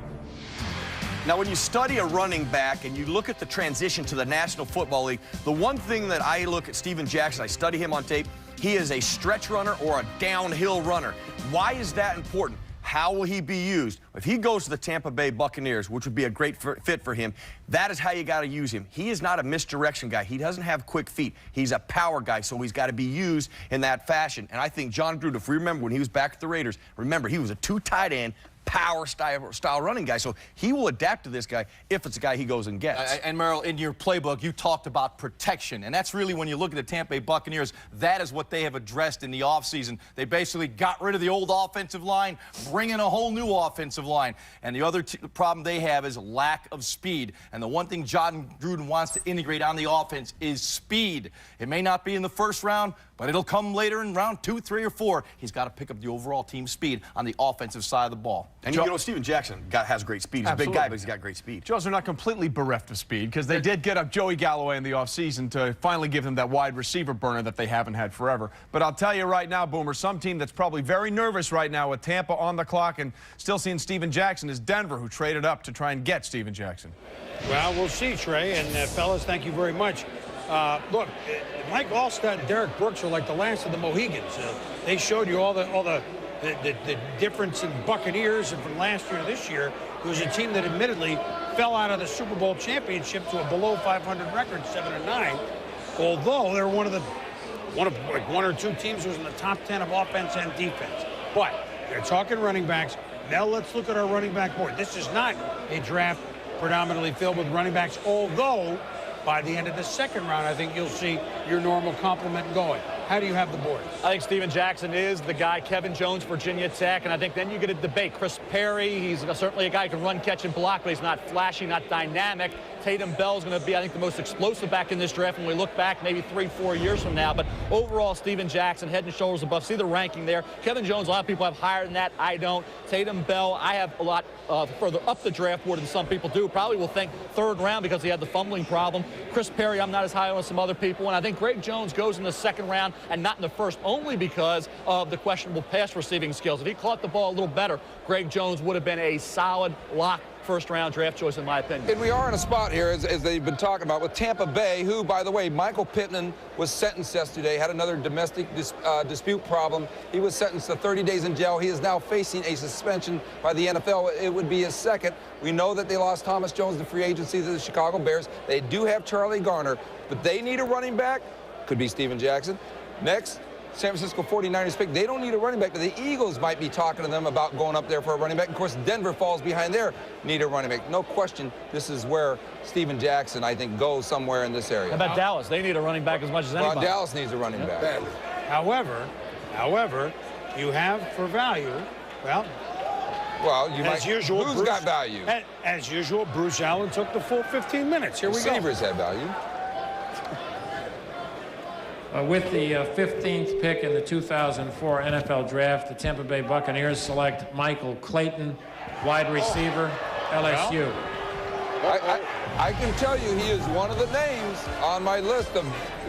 Now, when you study a running back and you look at the transition to the National Football League, the one thing that I look at Steven Jackson, I study him on tape, he is a stretch runner or a downhill runner. Why is that important? How will he be used? If he goes to the Tampa Bay Buccaneers, which would be a great fit for him, that is how you got to use him. He is not a misdirection guy. He doesn't have quick feet. He's a power guy, so he's got to be used in that fashion. And I think John Gruden, if we remember when he was back at the Raiders, remember, he was a 2 tight end, power style running guy. So he will adapt to this guy if it's a guy he goes and gets. And Merrill, in your playbook, you talked about protection. And that's really, when you look at the Tampa Bay Buccaneers, that is what they have addressed in the offseason. They basically got rid of the old offensive line, bring in a whole new offensive line. And the other problem they have is lack of speed. And the one thing John Gruden wants to integrate on the offense is speed. It may not be in the first round, but it'll come later in round 2, 3, or 4. He's got to pick up the overall team speed on the offensive side of the ball. And you know, Steven Jackson has great speed. He's a big guy, but he's got great speed. Joes are not completely bereft of speed, because they did get up Joey Galloway in the offseason to finally give him that wide receiver burner that they haven't had forever. But I'll tell you right now, Boomer, some team that's probably very nervous right now with Tampa on the clock and still seeing Steven Jackson is Denver, who traded up to try and get Steven Jackson. Well, we'll see, Trey. And, fellas, thank you very much. Look, Mike Allstott and Derek Brooks are like the last of the Mohegans. They showed you all the difference in Buccaneers, and from last year to this year, it was a team that admittedly fell out of the Super Bowl championship to a below 500 record, 7-9. Although they're one of like 1 or 2 teams who was in the top 10 of offense and defense. But they're talking running backs. Now let's look at our running back board. This is not a draft predominantly filled with running backs, although by the end of the second round, I think you'll see your normal complement going. How do you have the board? I think Steven Jackson is the guy. Kevin Jones, Virginia Tech. And I think then you get a debate. Chris Perry, he's certainly a guy who can run, catch, and block, but he's not flashy, not dynamic. Tatum Bell's going to be, I think, the most explosive back in this draft when we look back maybe 3-4 years from now. But overall, Steven Jackson, head and shoulders above. See the ranking there. Kevin Jones, a lot of people have higher than that. I don't. Tatum Bell, I have a lot further up the draft board than some people do. Probably will think 3rd round because he had the fumbling problem. Chris Perry, I'm not as high on as some other people. And I think Greg Jones goes in the 2nd round and not in the 1st, only because of the questionable pass receiving skills. If he caught the ball a little better, Greg Jones would have been a solid lock 1st-round draft choice, in my opinion. And we are in a spot here, as they've been talking about, with Tampa Bay, who, by the way, Michael Pittman was sentenced yesterday, had another domestic dispute problem. He was sentenced to 30 days in jail. He is now facing a suspension by the NFL. It would be his 2nd. We know that they lost Thomas Jones to free agency to the Chicago Bears. They do have Charlie Garner, but they need a running back. Could be Steven Jackson. Next, San Francisco 49ers pick. They don't need a running back, but the Eagles might be talking to them about going up there for a running back. Of course, Denver falls behind there, need a running back. No question, this is where Steven Jackson, I think, goes somewhere in this area. How about Dallas? They need a running back as much as anybody. Well, Dallas needs a running back. However, you have for value, well, you might. Usual, Who's got value? As usual, Bruce Allen took the full 15 minutes. Here we go. Receivers have value. With the 15th pick in the 2004 NFL Draft, the Tampa Bay Buccaneers select Michael Clayton, wide receiver, LSU. I can tell you he is one of the names on my list of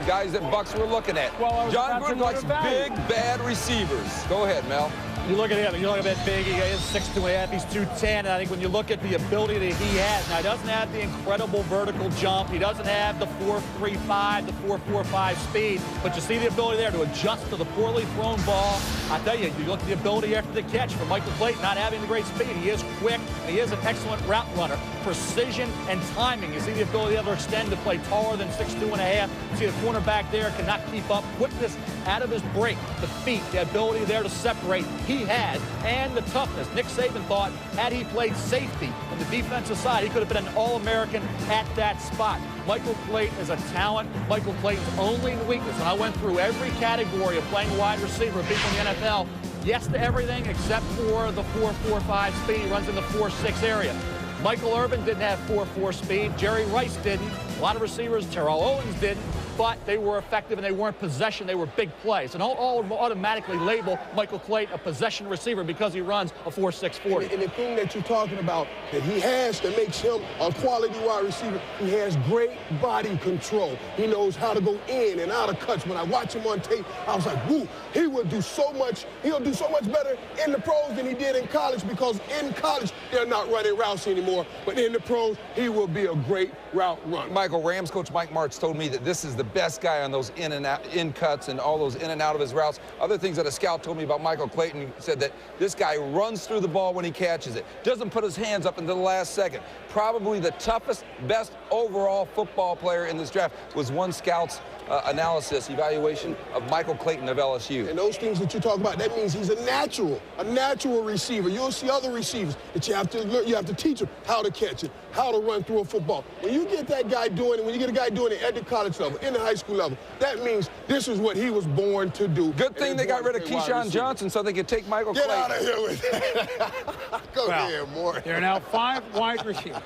guys that Bucks were looking at. John Gruden likes big, bad receivers. Go ahead, Mel. You look at him, you look at that big, he is 6'2.5", he's 210, and I think when you look at the ability that he has, now he doesn't have the incredible vertical jump, he doesn't have the 4.35, the 4.45 speed, but you see the ability there to adjust to the poorly thrown ball. I tell you, you look at the ability after the catch for Michael Clayton, not having the great speed. He is quick, and he is an excellent route runner. Precision and timing. You see the ability to extend to play taller than 6'2.5". You see the cornerback there cannot keep up. Quickness out of his break, the feet, the ability there to separate. He has, and the toughness. Nick Saban thought had he played safety on the defensive side, he could have been an All-American at that spot. Michael Clayton is a talent. Michael Clayton's only weakness, and I went through every category of playing wide receiver, people in the NFL, yes to everything except for the 4.45 speed. He runs in the 4.6 area. Michael Irvin didn't have 4.4 speed. Jerry Rice didn't. A lot of receivers, Terrell Owens didn't. but they were effective and they weren't possession, they were big plays. And all automatically label Michael Clayton a possession receiver because he runs a 4.6 40. And the thing that you're talking about that he has that makes him a quality wide receiver, he has great body control. He knows how to go in and out of cuts. When I watch him on tape, I was like, woo, he'll do so much better in the pros than he did in college, because in college they're not running routes anymore. But in the pros, he will be a great route runner. Michael, Rams coach Mike Martz told me that this is the best guy on those in cuts and all those in and out of his routes. Other things that a scout told me about Michael Clayton said that this guy runs through the ball when he catches it, doesn't put his hands up until the last second. Probably the toughest, best overall football player in this draft was one scout's evaluation of Michael Clayton of LSU. And those things that you talk about, that means he's a natural receiver. You'll see other receivers that you have to learn, you have to teach them how to catch it, how to run through a football. When you get that guy doing it, when you get a guy doing it at the college level, in the high school level, that means this is what he was born to do. Good thing they got rid of Keyshawn Johnson so they could take Michael Clayton. Get out of here with that. Go ahead, Maury. There are now 5 wide receivers.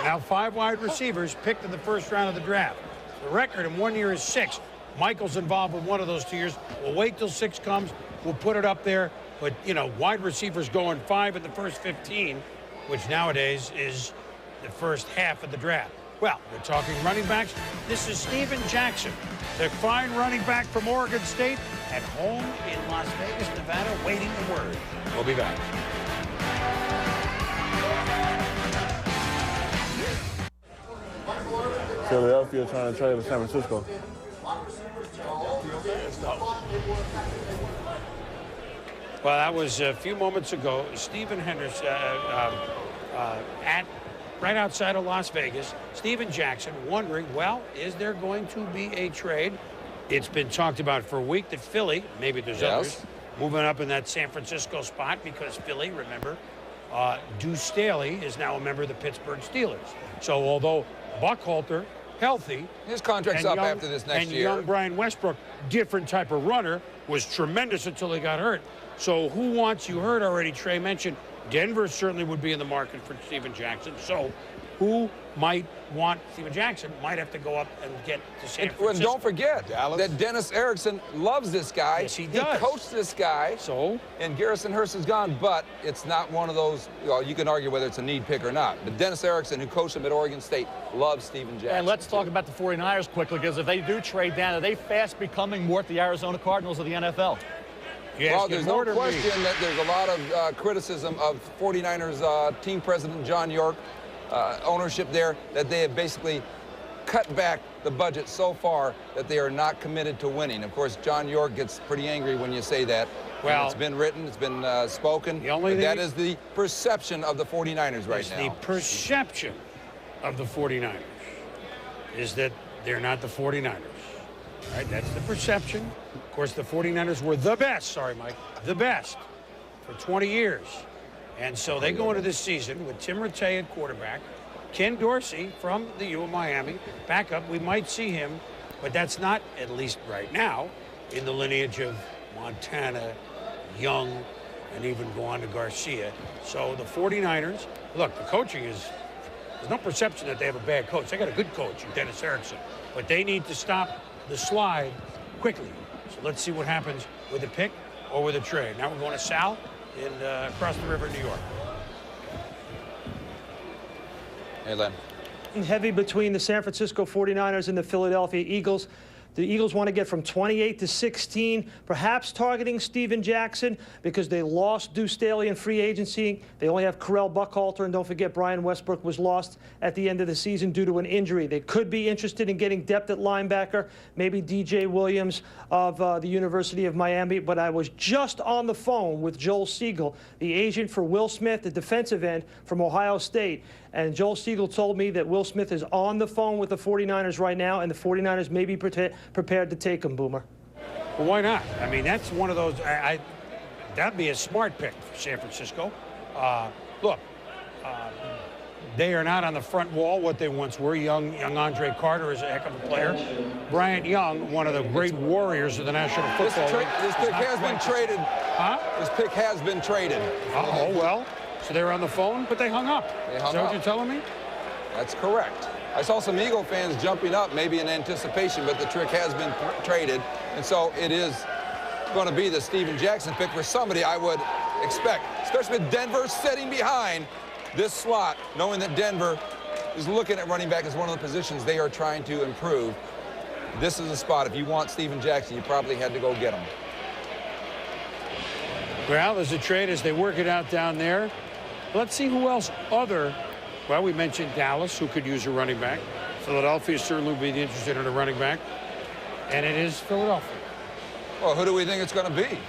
Now 5 wide receivers picked in the first round of the draft. The record in 1 year is 6. Michael's involved with one of those 2 years. We'll wait till 6 comes. We'll put it up there. But, you know, wide receivers going 5 in the first 15, which nowadays is the first half of the draft. Well, we're talking running backs. This is Steven Jackson, the fine running back from Oregon State, at home in Las Vegas, Nevada, waiting the word. We'll be back. Philadelphia trying to trade with San Francisco. Well, that was a few moments ago. Stephen Henderson right outside of Las Vegas. Steven Jackson wondering, well, is there going to be a trade? It's been talked about for a week that Philly, maybe there's others, moving up in that San Francisco spot, because Philly, remember, Deuce Staley is now a member of the Pittsburgh Steelers. So although Buckhalter, healthy, his contract's up after this next year. And young Brian Westbrook, different type of runner, was tremendous until he got hurt. So who wants, you heard already, Trey mentioned, Denver certainly would be in the market for Steven Jackson. So who might want Steven Jackson might have to go up and get to San Francisco. And don't forget that Dennis Erickson loves this guy. Yes, he does. He coached this guy. So? And Garrison Hurst is gone, but it's not one of those, well, you can argue whether it's a need pick or not. But Dennis Erickson, who coached him at Oregon State, loves Steven Jackson. And let's talk about the 49ers quickly, because if they do trade down, are they fast becoming more the Arizona Cardinals of the NFL? Well, there's no question that there's a lot of criticism of 49ers team president John York, ownership there, that they have basically cut back the budget so far that they are not committed to winning. Of course, John York gets pretty angry when you say that. Well, it's been written, it's been spoken. That is the perception of the 49ers right now. The perception of the 49ers is that they're not the 49ers. Right? That's the perception. Of course, the 49ers were the best, sorry, Mike, the best for 20 years. And so they go into this season with Tim Rattay at quarterback, Ken Dorsey from the U of Miami, backup. We might see him, but that's not, at least right now, in the lineage of Montana, Young, and even go on to Garcia. So the 49ers, look, the coaching is, there's no perception that they have a bad coach. They got a good coach in Dennis Erickson, but they need to stop the slide quickly. So let's see what happens with a pick or with a trade. Now we're going to Sal in across the river in New York. Hey, Len. Heavy between the San Francisco 49ers and the Philadelphia Eagles. The Eagles want to get from 28 to 16, perhaps targeting Steven Jackson because they lost Deuce Staley in free agency. They only have Correll Buckhalter, and don't forget Brian Westbrook was lost at the end of the season due to an injury. They could be interested in getting depth at linebacker, maybe DJ Williams of the University of Miami. But I was just on the phone with Joel Siegel, the agent for Will Smith, the defensive end from Ohio State. And Joel Siegel told me that Will Smith is on the phone with the 49ers right now, and the 49ers may be prepared to take him, Boomer. Well, why not? I mean, that's one of those, that'd be a smart pick for San Francisco. Look, they are not on the front wall what they once were. Young Andre Carter is a heck of a player. Bryant Young, one of the great warriors of the National Football League. This pick has been traded. Huh? This pick has been traded. Oh, well. So they were on the phone, but they hung up. They hung Is that up. what you're telling me? That's correct. I saw some Eagle fans jumping up, maybe in anticipation, but the trick has been traded. And so it is going to be the Steven Jackson pick for somebody I would expect, especially with Denver sitting behind this slot, knowing that Denver is looking at running back as one of the positions they are trying to improve. This is a spot. If you want Steven Jackson, you probably had to go get him. Well, there's a trade as they work it out down there. Let's see who else well, we mentioned Dallas, who could use a running back. Philadelphia certainly would be interested in a running back. And it is Philadelphia. Well, who do we think it's going to be?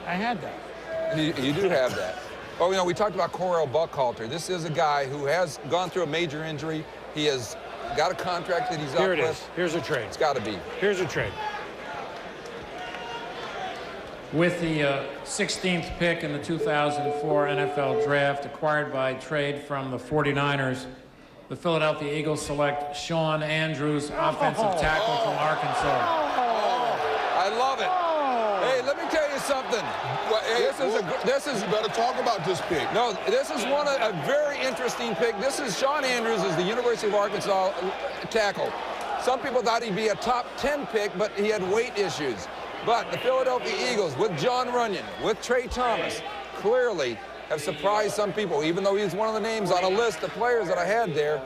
I had that. You do have that. Oh, you know, we talked about Correll Buckhalter. This is a guy who has gone through a major injury. He has got a contract that he's up with. Here it is. Here's a trade. It's got to be. Here's a trade. With the 16th pick in the 2004 NFL Draft, acquired by trade from the 49ers, the Philadelphia Eagles select Sean Andrews, offensive tackle from Arkansas. I love it. Hey, let me tell you something. This is. You better talk about this pick. No, this is a very interesting pick. This is Sean Andrews, is the University of Arkansas tackle. Some people thought he'd be a top 10 pick, but he had weight issues. But the Philadelphia Eagles, with John Runyon, with Trey Thomas, clearly have surprised some people, even though he's one of the names on a list of players that I had there.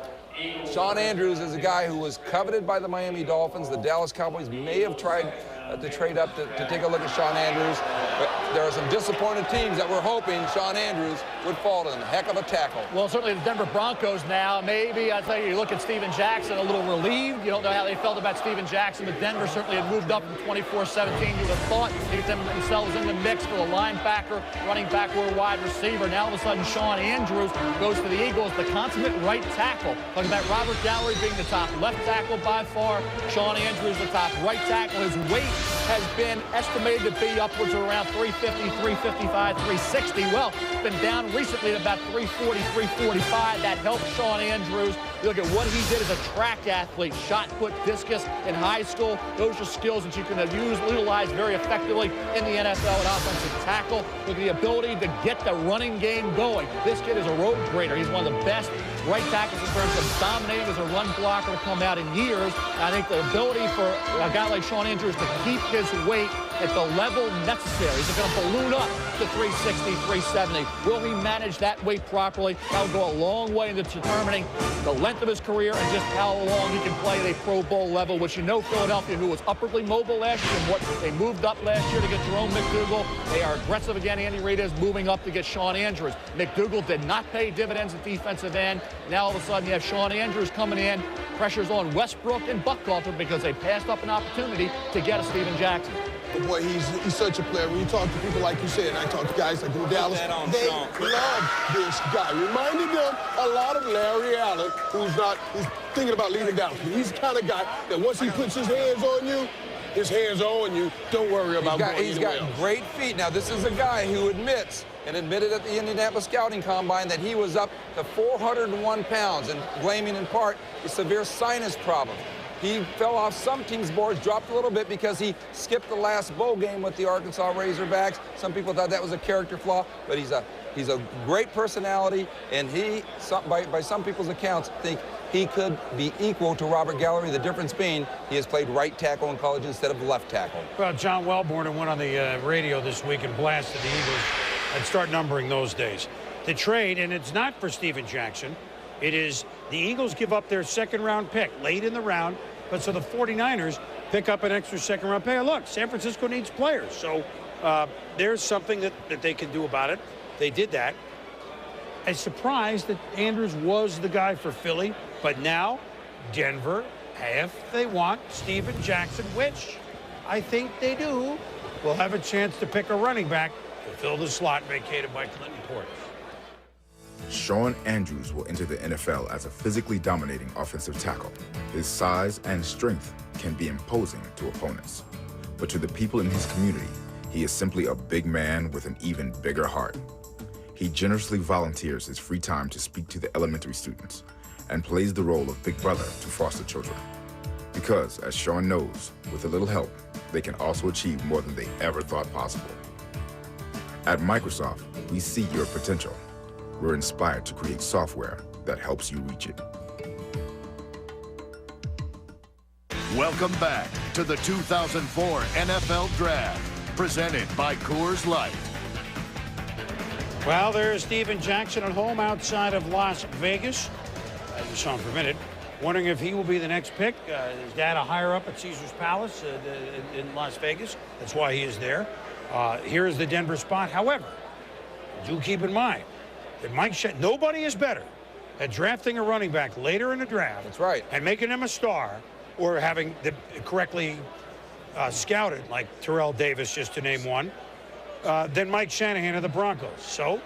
Sean Andrews is a guy who was coveted by the Miami Dolphins. The Dallas Cowboys may have tried to trade up to take a look at Sean Andrews. But there are some disappointed teams that were hoping Sean Andrews would fall to them. Heck of a tackle. Well, certainly the Denver Broncos now, maybe, I tell you look at Steven Jackson, a little relieved. You don't know how they felt about Steven Jackson, but Denver certainly had moved up from 24-17. You would have thought they get themselves in the mix for a linebacker, running back, or a wide receiver. Now all of a sudden, Sean Andrews goes to the Eagles, the consummate right tackle. Talking about Robert Gallery being the top left tackle by far. Sean Andrews, the top right tackle. His weight has been estimated to be upwards of around 350, 355, 360. Well, it's been down recently to about 340, 345. That helped Sean Andrews. You look at what he did as a track athlete, shot put, discus in high school. Those are skills that you can utilize very effectively in the NFL at offensive tackle. Look at the ability to get the running game going. This kid is a road grader. He's one of the best right tackles in terms of dominating as a run blocker to come out in years. I think the ability for a guy like Sean Andrews to keep his weight at the level necessary. He's going to balloon up to 360, 370. Will he manage that weight properly? That will go a long way into determining the length of his career and just how long he can play at a Pro Bowl level, which you know Philadelphia, who was upwardly mobile last year, and what they moved up last year to get Jerome McDougal. They are aggressive again. Andy Reid is moving up to get Sean Andrews. McDougal did not pay dividends at defensive end. Now all of a sudden you have Sean Andrews coming in. Pressure's on Westbrook and Buckhalter because they passed up an opportunity to get a Steven Jackson. Boy, he's such a player. When you talk to people like you said, and I talk to guys like in Dallas, they love this guy. Reminded them a lot of Larry Allen, who's thinking about leaving Dallas. He's the kind of guy that once he puts his hands on you, his hands are on you. Don't worry about going He's got great feet. Now, this is a guy who admits and admitted at the Indianapolis Scouting Combine that he was up to 401 pounds and blaming in part a severe sinus problem. He fell off some teams' boards, dropped a little bit because he skipped the last bowl game with the Arkansas Razorbacks. Some people thought that was a character flaw, but he's a great personality, and by some people's accounts, think he could be equal to Robert Gallery. The difference being he has played right tackle in college instead of left tackle. Well, John Welborn went on the radio this week and blasted the Eagles and start numbering those days. The trade, and it's not for Steven Jackson. It is the Eagles give up their second-round pick late in the round, but so the 49ers pick up an extra second-round pick. Look, San Francisco needs players, so there's something that they can do about it. They did that. I'm surprised that Andrews was the guy for Philly, but now Denver, if they want Steven Jackson, which I think they do, will have a chance to pick a running back to fill the slot vacated by Clinton Portis. Sean Andrews will enter the NFL as a physically dominating offensive tackle. His size and strength can be imposing to opponents. But to the people in his community, he is simply a big man with an even bigger heart. He generously volunteers his free time to speak to the elementary students and plays the role of big brother to foster children. Because, as Sean knows, with a little help, they can also achieve more than they ever thought possible. At Microsoft, we see your potential. We're inspired to create software that helps you reach it. Welcome back to the 2004 NFL Draft, presented by Coors Light. Well, there's Steven Jackson at home outside of Las Vegas. You saw him for a minute. Wondering if he will be the next pick. His dad a higher up at Caesars Palace in Las Vegas. That's why he is there. Here is the Denver spot. However, do keep in mind that nobody is better at drafting a running back later in the draft. That's right. And making him a star, or having them correctly scouted, like Terrell Davis, just to name one, than Mike Shanahan of the Broncos. So,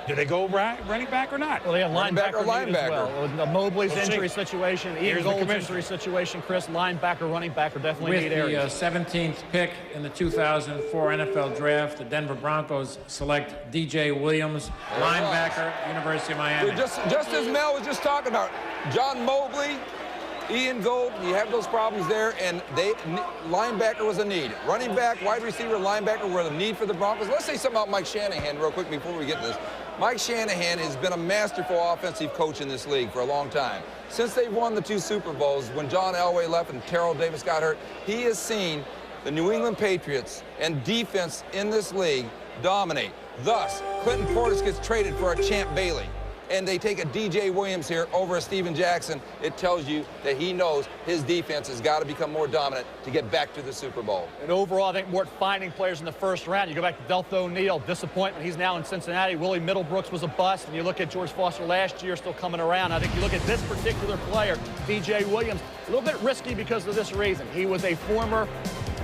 do they go running back or not? Well, they have linebacker as well. Mobley's We'll injury see. situation, Ian Gold's injury situation, Chris, linebacker, running back are definitely need areas. With the 17th pick in the 2004 NFL Draft, the Denver Broncos select DJ Williams, linebacker, University of Miami. Just as Mel was just talking about, John Mobley, Ian Gold, you have those problems there, and linebacker was a need. Running back, wide receiver, linebacker were the need for the Broncos. Let's say something about Mike Shanahan real quick before we get to this. Mike Shanahan has been a masterful offensive coach in this league for a long time. Since they've won the 2 Super Bowls, when John Elway left and Terrell Davis got hurt, he has seen the New England Patriots and defense in this league dominate. Thus, Clinton Portis gets traded for a Champ Bailey, and they take a DJ Williams here over a Steven Jackson. It tells you that he knows his defense has got to become more dominant to get back to the Super Bowl. And overall, I think more finding players in the first round. You go back to Deltha O'Neal, disappointment. He's now in Cincinnati. Willie Middlebrooks was a bust. And you look at George Foster last year, still coming around. I think you look at this particular player, DJ Williams, a little bit risky because of this reason. He was a former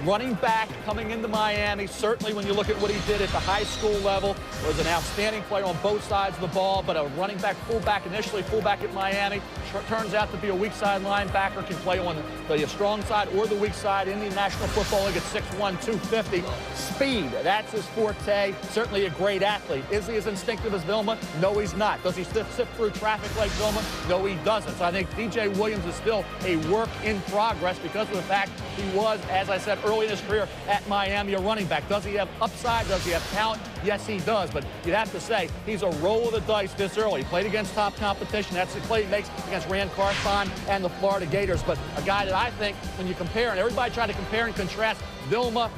running back coming into Miami. Certainly when you look at what he did at the high school level, was an outstanding player on both sides of the ball, but a running back, fullback, initially fullback at Miami, turns out to be a weak side linebacker, can play on the strong side or the weak side in the National Football League at 6'1", 250. Speed, that's his forte. Certainly a great athlete. Is he as instinctive as Vilma? No, he's not. Does he sift through traffic like Vilma? No, he doesn't. So I think DJ Williams is still a work in progress because of the fact he was, as I said early in his career at Miami, a running back. Does he have upside? Does he have talent? Yes, he does. But you'd have to say he's a roll of the dice this early. He played against top competition. That's the play he makes against Rand Carthon and the Florida Gators. But a guy that I think, when you compare, and everybody tried to compare and contrast Vilma,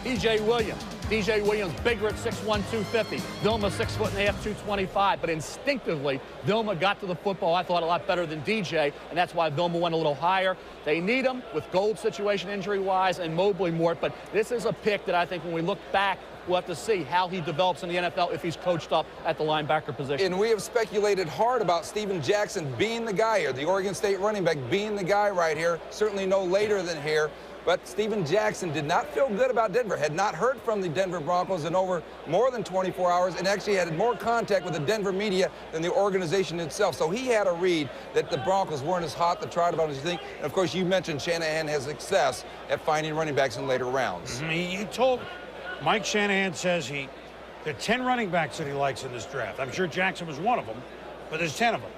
DJ Williams. DJ Williams bigger at 6'1", 250. Vilma 6'1.5", 225. But instinctively, Vilma got to the football, I thought, a lot better than DJ, and that's why Vilma went a little higher. They need him with Gold's situation injury-wise and Mobley more. But this is a pick that I think when we look back, we'll have to see how he develops in the NFL if he's coached up at the linebacker position. And we have speculated hard about Steven Jackson being the guy here, the Oregon State running back being the guy right here, certainly no later than here. But Steven Jackson did not feel good about Denver, had not heard from the Denver Broncos in over more than 24 hours, and actually had more contact with the Denver media than the organization itself. So he had a read that the Broncos weren't as hot to try about as you think. And of course, you mentioned Shanahan has success at finding running backs in later rounds. He told Mike Shanahan says there are 10 running backs that he likes in this draft. I'm sure Jackson was one of them, but there's 10 of them.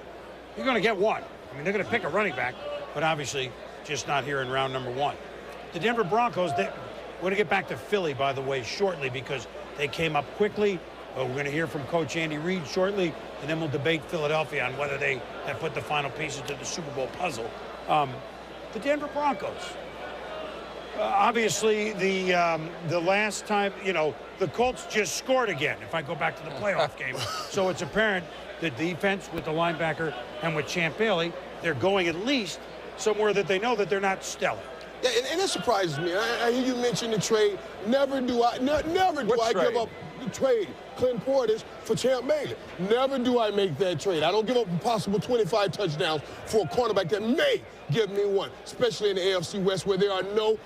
You're going to get one. I mean, they're going to pick a running back, but obviously just not here in round number 1. The Denver Broncos, we're going to get back to Philly, by the way, shortly because they came up quickly. We're going to hear from Coach Andy Reid shortly, and then we'll debate Philadelphia on whether they have put the final pieces to the Super Bowl puzzle. The Denver Broncos. Obviously, the last time, the Colts just scored again, if I go back to the playoff game. So it's apparent the defense with the linebacker and with Champ Bailey, they're going at least somewhere that they know that they're not stellar. Yeah, and it surprises me. I hear you mention the trade. Never do I give up the trade, Clinton Portis, for Champ Bailey. Never do I make that trade. I don't give up a possible 25 touchdowns for a cornerback that may give me one, especially in the AFC West where there are no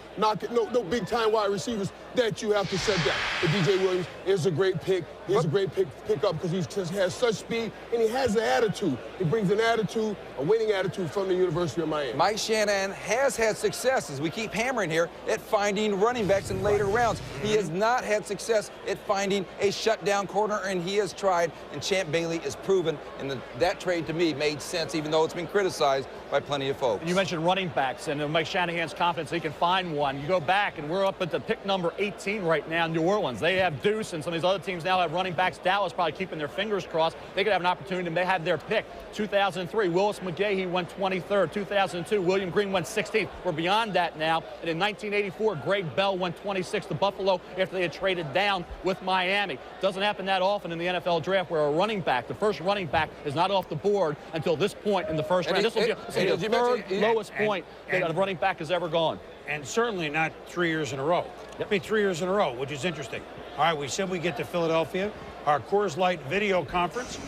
big-time wide receivers that you have to set down. But DJ Williams is a great pick. He's a great pickup because he has such speed and he has the attitude. He brings an attitude, a winning attitude from the University of Miami. Mike Shanahan has had success, as we keep hammering here, at finding running backs in later rounds. He has not had success at finding a shutdown corner, and he has tried, and Champ Bailey is proven, and that trade to me made sense, even though it's been criticized by plenty of folks. And you mentioned running backs, and Mike Shanahan's confidence he can find one. You go back, and we're up at the pick number 18 right now. New Orleans, they have Deuce, and some of these other teams now have running backs. Dallas probably keeping their fingers crossed. They could have an opportunity to have their pick. 2003, Willis McGahee went 23rd. 2002, William Green went 16th. We're beyond that now. And in 1984, Greg Bell went 26th to Buffalo after they had traded down with Miami. Doesn't happen that often in the NFL draft where a running back, the first running back, is not off the board until this point in the first round. This will be the third lowest point that a running back has ever gone. And certainly not 3 years in a row. I mean, 3 years in a row, which is interesting. All right, we said we get to Philadelphia. Our Coors Light video conference.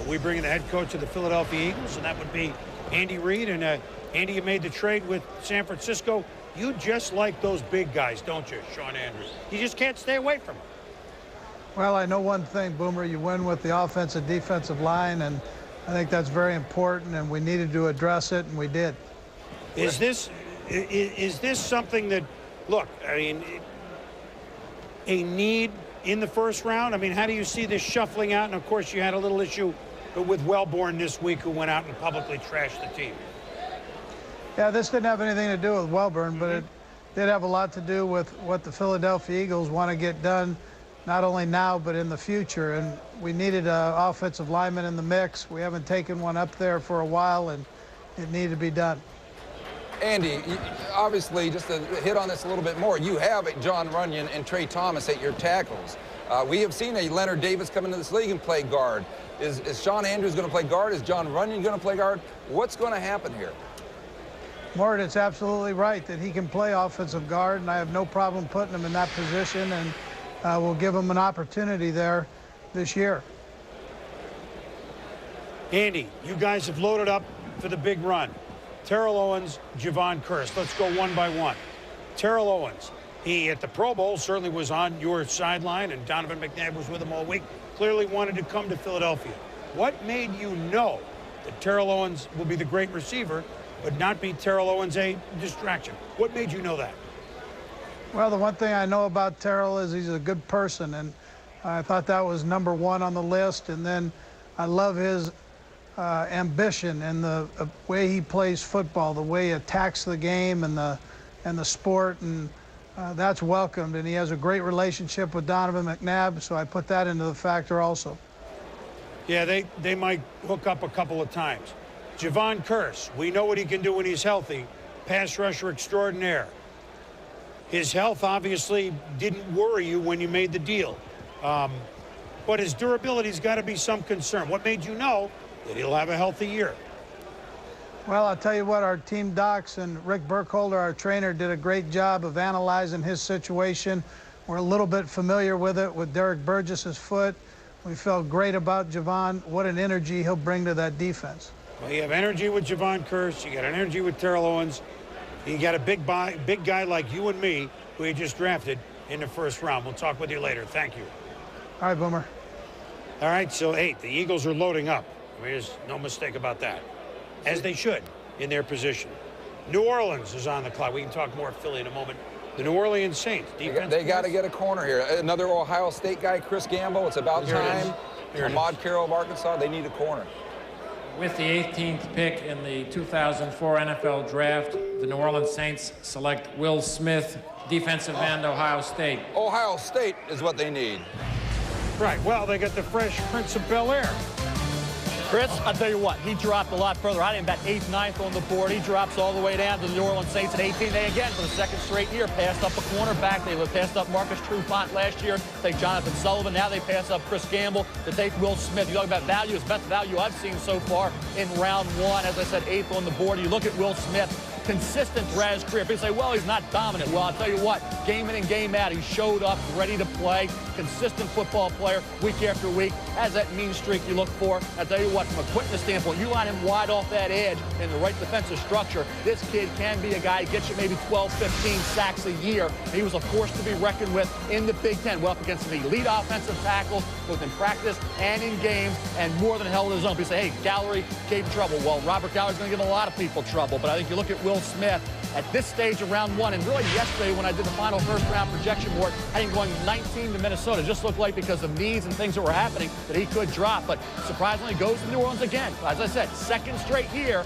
We bring in the head coach of the Philadelphia Eagles, and that would be Andy Reid. And Andy, you made the trade with San Francisco. You just like those big guys, don't you, Sean Andrews? You just can't stay away from them. Well, I know one thing, Boomer. You win with the offensive, defensive line, and I think that's very important, and we needed to address it, and we did. Is this something that, look, I mean, a need in the first round? I mean, how do you see this shuffling out? And, of course, you had a little issue with Wellborn this week, who went out and publicly trashed the team. Yeah, this didn't have anything to do with Wellborn, but it did have a lot to do with what the Philadelphia Eagles want to get done, not only now, but in the future. And we needed an offensive lineman in the mix. We haven't taken one up there for a while, and it needed to be done. Andy, obviously, just to hit on this a little bit more, you have John Runyon and Trey Thomas at your tackles. We have seen a Leonard Davis come into this league and play guard. Is Sean Andrews going to play guard? Is John Runyon going to play guard? What's going to happen here? Mort, it's absolutely right that he can play offensive guard, and I have no problem putting him in that position, and we'll give him an opportunity there this year. Andy, you guys have loaded up for the big run. Terrell Owens, Javon Curse. Let's go one by one. Terrell Owens, he at the Pro Bowl certainly was on your sideline, and Donovan McNabb was with him all week. Clearly wanted to come to Philadelphia. What made you know that Terrell Owens will be the great receiver, but not be Terrell Owens a distraction? What made you know that? Well, the one thing I know about Terrell is he's a good person, and I thought that was number one on the list. And then I love his ambition and the way he plays football, the way he attacks the game and the sport, and that's welcomed. And he has a great relationship with Donovan McNabb, so I put that into the factor also. Yeah, they might hook up a couple of times. Javon Curse, we know what he can do when he's healthy. Pass rusher extraordinaire. His health obviously didn't worry you when you made the deal. But his durability's got to be some concern. What made you know that he'll have a healthy year? Well, I'll tell you what, our team docs and Rick Burkholder, our trainer, did a great job of analyzing his situation. We're a little bit familiar with it with Derek Burgess's foot. We felt great about Javon. What an energy he'll bring to that defense. Well, you have energy with Javon Curse. You got energy with Terrell Owens. You got a big guy like you and me who you just drafted in the first round. We'll talk with you later. Thank you. All right, Boomer. All right, so 8, the Eagles are loading up. I mean, there's no mistake about that, as they should in their position. New Orleans is on the clock. We can talk more Philly in a moment. The New Orleans Saints. They got to get a corner here. Another Ohio State guy, Chris Gamble. It's about time. Ahmad Carroll of Arkansas. They need a corner. With the 18th pick in the 2004 NFL Draft, the New Orleans Saints select Will Smith, defensive end, Ohio State. Ohio State is what they need. Right. Well, they got the Fresh Prince of Bel-Air. Chris, I'll tell you what, he dropped a lot further. I had him about 8th, 9th on the board. He drops all the way down to the New Orleans Saints at 18. They, again, for the second straight year, passed up a cornerback. They passed up Marcus Trufant last year to take Jonathan Sullivan. Now they pass up Chris Gamble to take Will Smith. You talk about value, it's best value I've seen so far in round 1. As I said, 8th on the board. You look at Will Smith, consistent throughout his career. People say, well, he's not dominant. Well, I'll tell you what, game in and game out, he showed up ready to play. Consistent football player week after week. Has that mean streak you look for. I'll tell you what, from a quickness standpoint, you line him wide off that edge in the right defensive structure. This kid can be a guy who gets you maybe 12, 15 sacks a year. He was a force to be reckoned with in the Big Ten. Well, up against some elite offensive tackles, both in practice and in games, and more than held his own. People say, hey, Gallery gave him trouble. Well, Robert Gallery's going to give a lot of people trouble. But I think you look at Will Smith at this stage of round 1, and really yesterday when I did the final first-round projection board, I think going 19 to Minnesota just looked like, because of needs and things that were happening, that he could drop. But surprisingly, goes to New Orleans again. As I said, second straight year,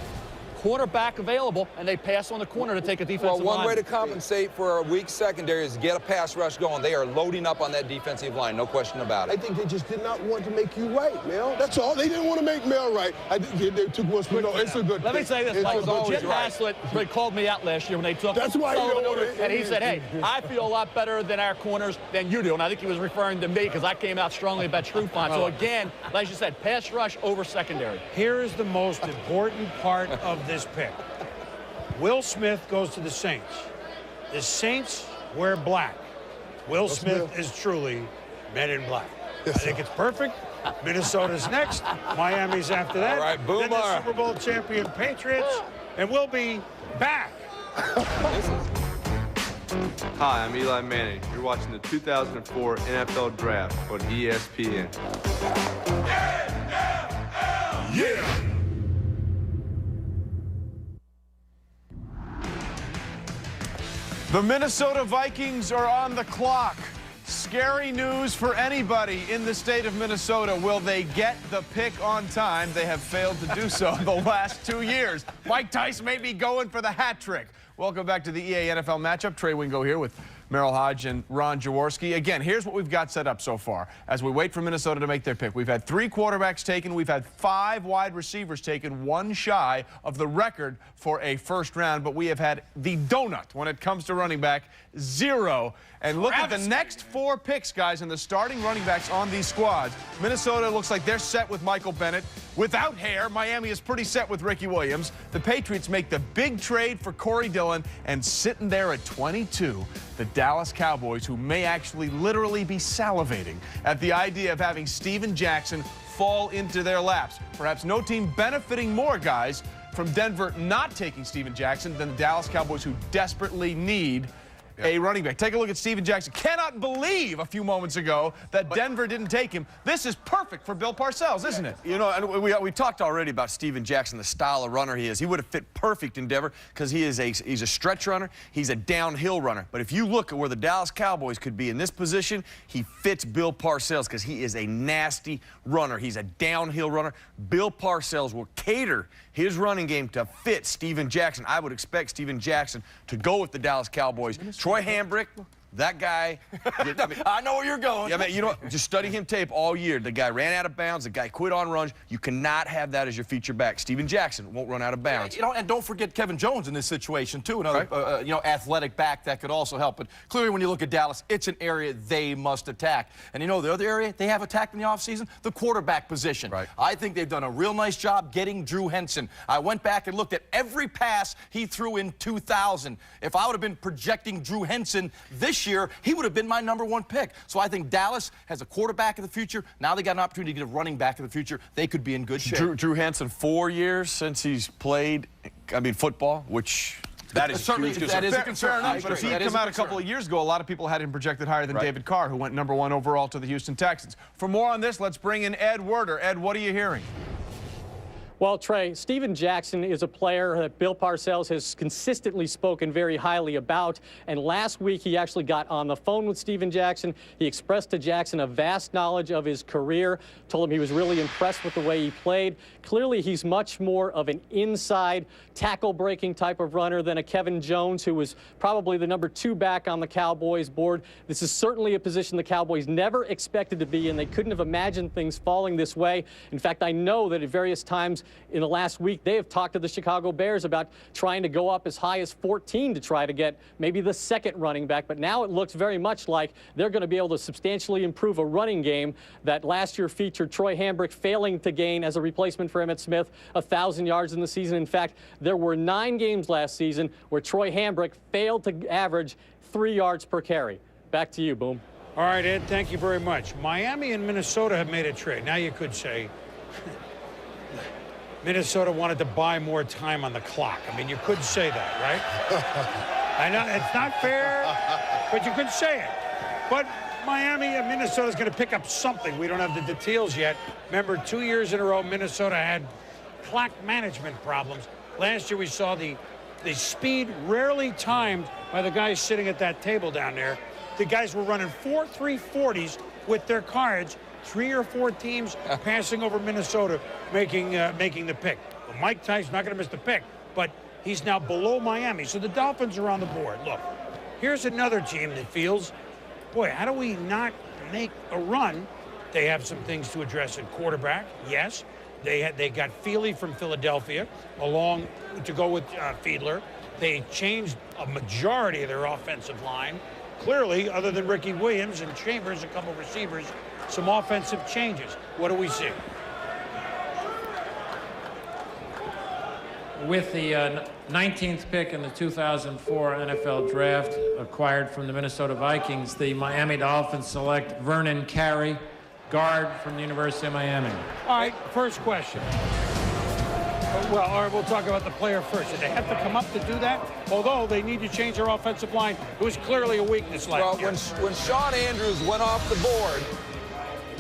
quarterback available, and they pass on the corner to take a defensive line. Well, one way to compensate for a weak secondary is to get a pass rush going. They are loading up on that defensive line, no question about it. I think they just did not want to make you right, Mel. That's all. They didn't want to make Mel right. I think they took one split. No, it's a good Let me say this, Michael. Jim Haslett called me out last year when they took Sullivan over, and he said, hey, I feel a lot better than our corners than you do. And I think he was referring to me because I came out strongly about Trufant. So again, like you said, pass rush over secondary. Here is the most important part of this pick. Will Smith goes to the Saints. The Saints wear black. Will Smith is truly Men in Black. Yes, I think it's perfect. Minnesota's next. Miami's after that. All right, Boomer. Then the Super Bowl champion Patriots. And we'll be back. Hi, I'm Eli Manning. You're watching the 2004 NFL Draft on ESPN. Yeah! The Minnesota Vikings are on the clock. Scary news for anybody in the state of Minnesota. Will they get the pick on time? They have failed to do so the last 2 years. Mike Tice may be going for the hat trick. Welcome back to the EA NFL matchup. Trey Wingo here with Merrill Hodge and Ron Jaworski. Again, here's what we've got set up so far as we wait for Minnesota to make their pick. We've had 3 quarterbacks taken. We've had 5 wide receivers taken, 1 shy of the record for a first round. But we have had the donut when it comes to running back, 0. And look at the next 4 picks, guys, and the starting running backs on these squads. Minnesota looks like they're set with Michael Bennett. Without hair, Miami is pretty set with Ricky Williams. The Patriots make the big trade for Corey Dillon, and sitting there at 22, the Dallas Cowboys, who may actually literally be salivating at the idea of having Steven Jackson fall into their laps. Perhaps no team benefiting more, guys, from Denver not taking Steven Jackson than the Dallas Cowboys, who desperately need a running back. Take a look at Steven Jackson. Cannot believe a few moments ago that Denver didn't take him. This is perfect for Bill Parcells, isn't it? You know, and we talked already about Steven Jackson, the style of runner he is. He would have fit perfect in Denver because he's a stretch runner. He's a downhill runner. But if you look at where the Dallas Cowboys could be in this position, he fits Bill Parcells because he is a nasty runner. He's a downhill runner. Bill Parcells will cater his running game to fit Steven Jackson. I would expect Steven Jackson to go with the Dallas Cowboys. Troy Hambrick, that guy. I know where you're going. Yeah, man, you know, just study him tape all year. The guy ran out of bounds. The guy quit on runs. You cannot have that as your feature back. Steven Jackson won't run out of bounds. You know, and don't forget Kevin Jones in this situation, too. Another, you know, athletic back that could also help. But clearly, when you look at Dallas, it's an area they must attack. And you know the other area they have attacked in the offseason? The quarterback position. Right. I think they've done a real nice job getting Drew Henson. I went back and looked at every pass he threw in 2000. If I would have been projecting Drew Henson this year, he would have been my #1 pick. So I think Dallas has a quarterback of the future. Now they got an opportunity to get a running back of the future. They could be in good shape. Drew Henson, 4 years since he's played, football, which that is certainly that is a concern. But if he had come out a couple of years ago, a lot of people had him projected higher than David Carr, who went #1 overall to the Houston Texans. For more on this, let's bring in Ed Werder. Ed, what are you hearing? Well, Trey, Steven Jackson is a player that Bill Parcells has consistently spoken very highly about. And last week, he actually got on the phone with Steven Jackson. He expressed to Jackson a vast knowledge of his career, told him he was really impressed with the way he played. Clearly, he's much more of an inside tackle-breaking type of runner than a Kevin Jones, who was probably the #2 back on the Cowboys board. This is certainly a position the Cowboys never expected to be in. They couldn't have imagined things falling this way. In fact, I know that at various times in the last week, they have talked to the Chicago Bears about trying to go up as high as 14 to try to get maybe the 2nd running back. But now it looks very much like they're going to be able to substantially improve a running game that last year featured Troy Hambrick failing to gain as a replacement for Emmitt Smith 1,000 yards in the season. In fact, there were 9 games last season where Troy Hambrick failed to average 3 yards per carry. Back to you, Boom. All right, Ed, thank you very much. Miami and Minnesota have made a trade. Now you could say Minnesota wanted to buy more time on the clock. I mean, you could say that, right? I know it's not fair, but you could say it. But Miami and Minnesota's going to pick up something. We don't have the details yet. Remember, 2 years in a row, Minnesota had clock management problems. Last year, we saw the speed rarely timed by the guys sitting at that table down there. The guys were running 4.340s with their cards. 3 or 4 teams passing over Minnesota, making the pick. Well, Mike Tice not going to miss the pick. but he's now below Miami. So the Dolphins are on the board. Look, here's another team that feels, boy, how do we not make a run? They have some things to address at quarterback, yes. They got Feely from Philadelphia along to go with Fiedler. They changed a majority of their offensive line. Clearly, other than Ricky Williams and Chambers, a couple receivers, some offensive changes. What do we see? With the 19th pick in the 2004 NFL Draft, acquired from the Minnesota Vikings, the Miami Dolphins select Vernon Carey, guard from the University of Miami. All right, first question. Well, all right, we'll talk about the player first. Did they have to come up to do that? Although they need to change their offensive line, it was clearly a weakness last year. When Sean Andrews went off the board,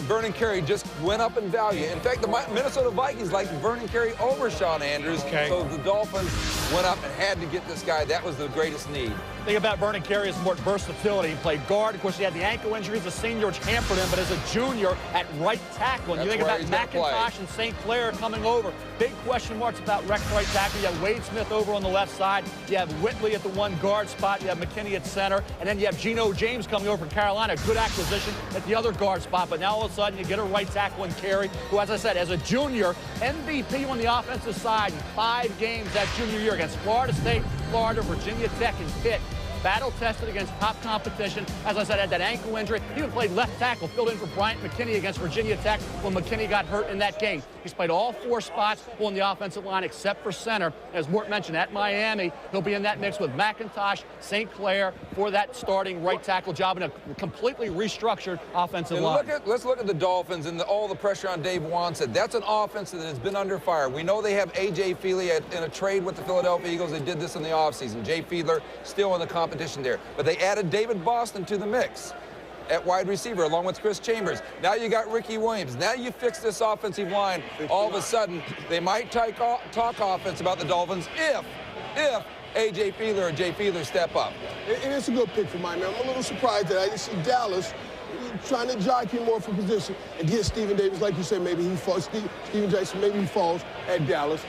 Vernon Carey just went up in value. In fact, the Minnesota Vikings liked Vernon Carey over Sean Andrews, so the Dolphins went up and had to get this guy. That was the greatest need. The thing about Vernon Carey is more versatility. He played guard. Of course, he had the ankle injury as a senior, which hampered him, but as a junior at right tackle. And you think about McIntosh and St. Clair coming over. Big question marks about right tackle. You have Wade Smith over on the left side. You have Whitley at the one guard spot. You have McKinney at center. And then you have Geno James coming over from Carolina. Good acquisition at the other guard spot. But now all of a sudden you get a right tackle in Carey, who, as I said, as a junior, MVP on the offensive side in 5 games that junior year against Florida State, Florida, Virginia Tech, and Pitt. Battle-tested against top competition. As I said, had that ankle injury. He even played left tackle, filled in for Bryant McKinney against Virginia Tech when McKinney got hurt in that game. He's played all 4 spots on the offensive line except for center. As Mort mentioned, at Miami, he'll be in that mix with McIntosh, St. Clair for that starting right tackle job in a completely restructured offensive line. Let's look at the Dolphins and all the pressure on Dave Wanstead. That's an offense that has been under fire. We know they have A.J. Feely in a trade with the Philadelphia Eagles. They did this in the offseason. Jay Fiedler still in the competition there. But they added David Boston to the mix at wide receiver along with Chris Chambers. Now you got Ricky Williams. Now you fix this offensive line. All of a sudden, they might talk offense about the Dolphins if A.J. Fiedler or Jay Fiedler step up. And it's a good pick for Miami. I'm a little surprised that I didn't see Dallas trying to jockey more for position and get Stephen Davis. Like you said, maybe he falls. Steven Jackson, maybe he falls at Dallas,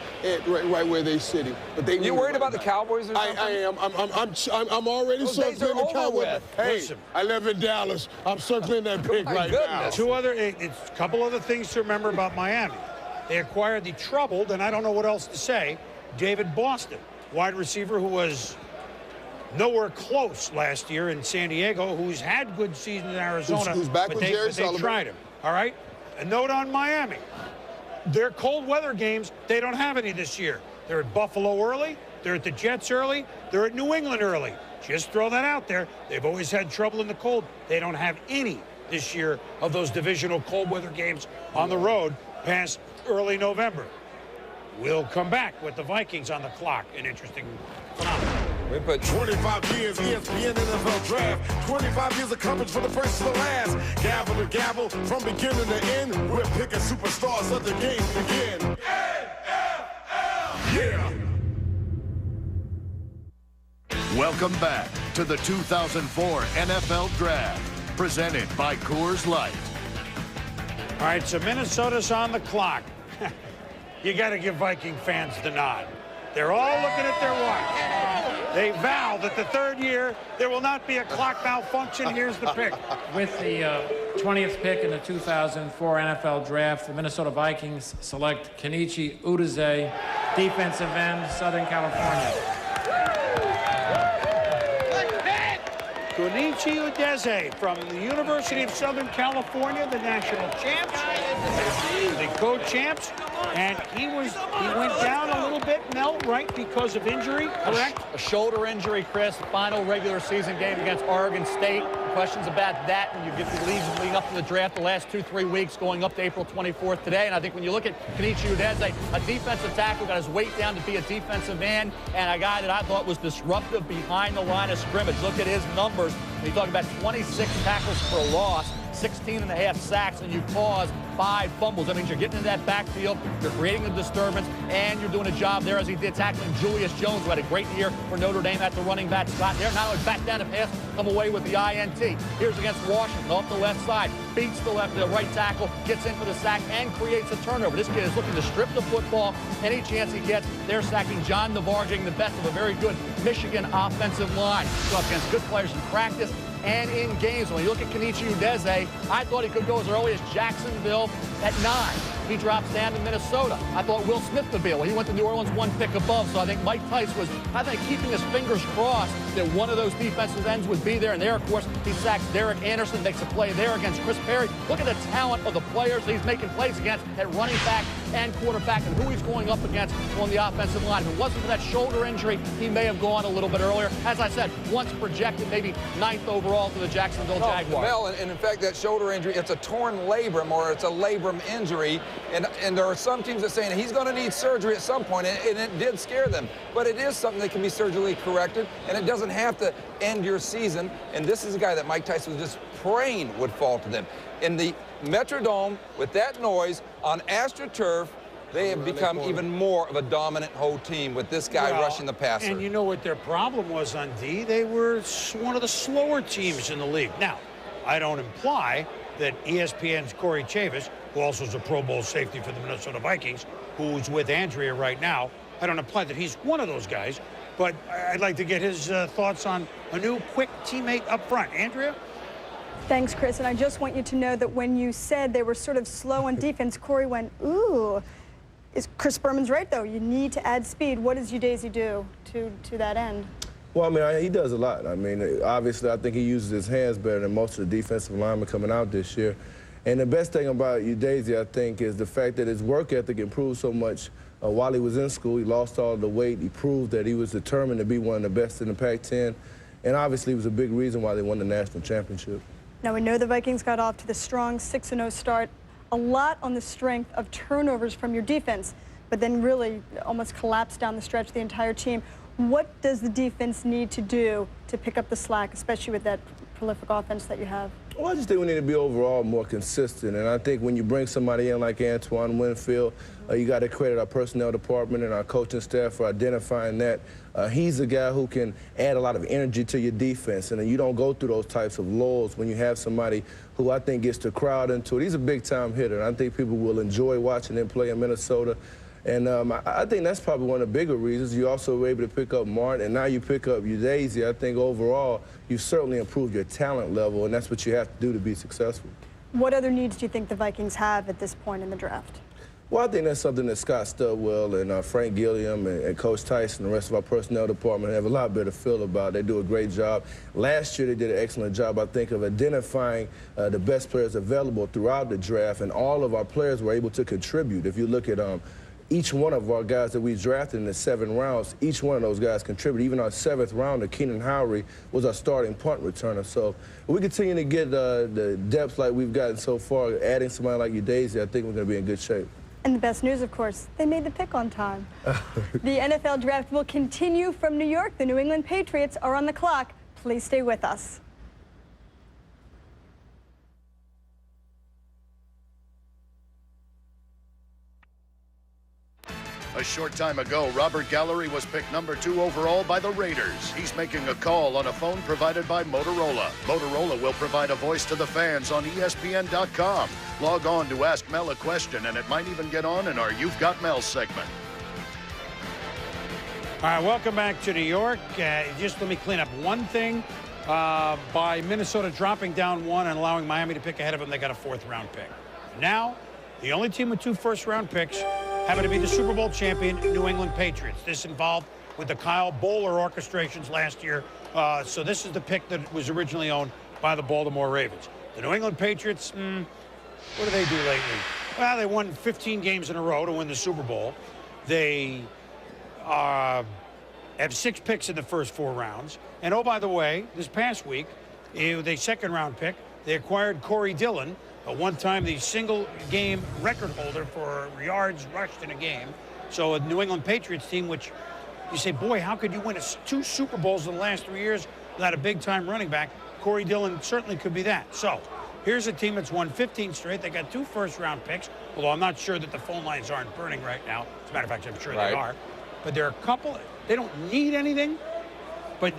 right where they're sitting. But they. You worried about the Cowboys or something? I am. I'm already circling the Cowboys. Hey, I live in Dallas. I'm circling that pick right now. It's a couple other things to remember about Miami. They acquired the troubled, and I don't know what else to say, David Boston, wide receiver who was nowhere close last year in San Diego, who's had good season in Arizona. Who's back but with Jerry Sullivan. They tried him, all right? A note on Miami. Their cold weather games, they don't have any this year. They're at Buffalo early. They're at the Jets early. They're at New England early. Just throw that out there. They've always had trouble in the cold. They don't have any this year of those divisional cold weather games on the road past early November. We'll come back with the Vikings on the clock. An interesting phenomenon. We put 25 years ESPN NFL Draft, 25 years of coverage from the first to the last. Gavel to gavel, from beginning to end, we're picking superstars let the games begin. NFL, yeah! Welcome back to the 2004 NFL Draft, presented by Coors Light. All right, so Minnesota's on the clock. You got to give Viking fans the nod. They're all looking at their watch. They vow that the 3rd year there will not be a clock malfunction. Here's the pick. With the 20th pick in the 2004 NFL Draft, the Minnesota Vikings select Kenichi Udeze, defensive end, Southern California. Kenichi Udeze from the University of Southern California, the national champs, the co-champs, and he went down a little bit, Mel, right, because of injury, correct? A shoulder injury, Chris, final regular season game against Oregon State. Questions about that when you get the leads leading up to the draft the last 2-3 weeks going up to April 24th today. And I think when you look at Kenichi Udeze, a defensive tackle, got his weight down to be a defensive end, and a guy that I thought was disruptive behind the line of scrimmage. Look at his numbers. You talk about 26 tackles for loss. 16.5 sacks, and you caused 5 fumbles. That means you're getting into that backfield, you're creating a disturbance, and you're doing a job there as he did tackling Julius Jones, who had a great year for Notre Dame at the running back spot there. Not only back down the pass, come away with the INT. Here's against Washington off the left side, beats the right tackle, gets in for the sack, and creates a turnover. This kid is looking to strip the football any chance he gets. They're sacking John Navarre, getting the best of a very good Michigan offensive line. So up against good players in practice and in games. When you look at Kenichi Udeze, I thought he could go as early as Jacksonville at 9. He drops down to Minnesota. I thought Will Smith would be able. He went to New Orleans 1 pick above, so I think Mike Tice was, keeping his fingers crossed that one of those defensive ends would be there. And there, of course, he sacks Derek Anderson, makes a play there against Chris Perry. Look at the talent of the players that he's making plays against at running back and quarterback, and who he's going up against on the offensive line. If it wasn't for that shoulder injury, he may have gone a little bit earlier. As I said, once projected maybe 9th overall to the Jacksonville Jaguars. Mel, and in fact, that shoulder injury, it's a torn labrum, or it's a labrum injury. And there are some teams that are saying he's going to need surgery at some point, and it did scare them. But it is something that can be surgically corrected, and it doesn't have to end your season. And this is a guy that Mike Tyson was just praying would fall to them. In the Metrodome, with that noise, on AstroTurf, they have become even more of a dominant whole team with this guy rushing the passer. And you know what their problem was on D? They were one of the slower teams in the league. Now, I don't imply that ESPN's Corey Chavis, who also is a Pro Bowl safety for the Minnesota Vikings, who's with Andrea right now, I don't imply that he's one of those guys, but I'd like to get his thoughts on a new quick teammate up front. Andrea? Thanks, Chris. And I just want you to know that when you said they were sort of slow on defense, Corey went, ooh. Chris Berman's right, though. You need to add speed. What does Udeze do to that end? Well, I mean, he does a lot. I mean, obviously, I think he uses his hands better than most of the defensive linemen coming out this year. And the best thing about Udeze, I think, is the fact that his work ethic improved so much while he was in school. He lost all the weight. He proved that he was determined to be one of the best in the Pac-10. And obviously, it was a big reason why they won the national championship. Now, we know the Vikings got off to the strong 6-0 start, a lot on the strength of turnovers from your defense, but then really almost collapsed down the stretch, the entire team. What does the defense need to do to pick up the slack, especially with that prolific offense that you have? Well, I just think we need to be overall more consistent. And I think when you bring somebody in like Antoine Winfield, you got to credit our personnel department and our coaching staff for identifying that. He's a guy who can add a lot of energy to your defense. And you don't go through those types of lulls when you have somebody who I think gets the crowd into it. He's a big-time hitter, and I think people will enjoy watching him play in Minnesota. And I think that's probably one of the bigger reasons. You also were able to pick up Martin, and now you pick up Udeze. I think overall, you've certainly improved your talent level, and that's what you have to do to be successful. What other needs do you think the Vikings have at this point in the draft? Well, I think that's something that Scott Studwell and Frank Gilliam and Coach Tyson and the rest of our personnel department have a lot better feel about. They do a great job. Last year, they did an excellent job, I think, of identifying the best players available throughout the draft, and all of our players were able to contribute. If you look at each one of our guys that we drafted in the 7 rounds, each one of those guys contributed. Even our 7th rounder, Keenan Howry, was our starting punt returner. So if we continue to get the depth like we've gotten so far, adding somebody like Udeze, I think we're going to be in good shape. And the best news, of course, they made the pick on time. The NFL draft will continue from New York. The New England Patriots are on the clock. Please stay with us. A short time ago, Robert Gallery was picked number 2 overall by the Raiders. He's making a call on a phone provided by Motorola. Motorola will provide a voice to the fans on ESPN.com. Log on to ask Mel a question, and it might even get on in our You've Got Mel segment. All right, welcome back to New York. Just let me clean up one thing. By Minnesota dropping down 1 and allowing Miami to pick ahead of them, they got a 4th-round pick. Now, the only team with 2 first-round picks happen to be the Super Bowl champion New England Patriots. This involved with the Kyle Bowler orchestrations last year. So this is the pick that was originally owned by the Baltimore Ravens. The New England Patriots, what do they do lately? Well, they won 15 games in a row to win the Super Bowl. They have 6 picks in the first 4 rounds. And oh, by the way, this past week, with a 2nd-round pick, they acquired Corey Dillon, at one time the single-game record holder for yards rushed in a game. So a New England Patriots team, which you say, boy, how could you win 2 Super Bowls in the last 3 years without a big-time running back? Corey Dillon certainly could be that. So Here's a team that's won 15 straight. They got 2 first-round picks, although I'm not sure that the phone lines aren't burning right now. As a matter of fact, I'm sure they are. But there are a couple. They don't need anything, but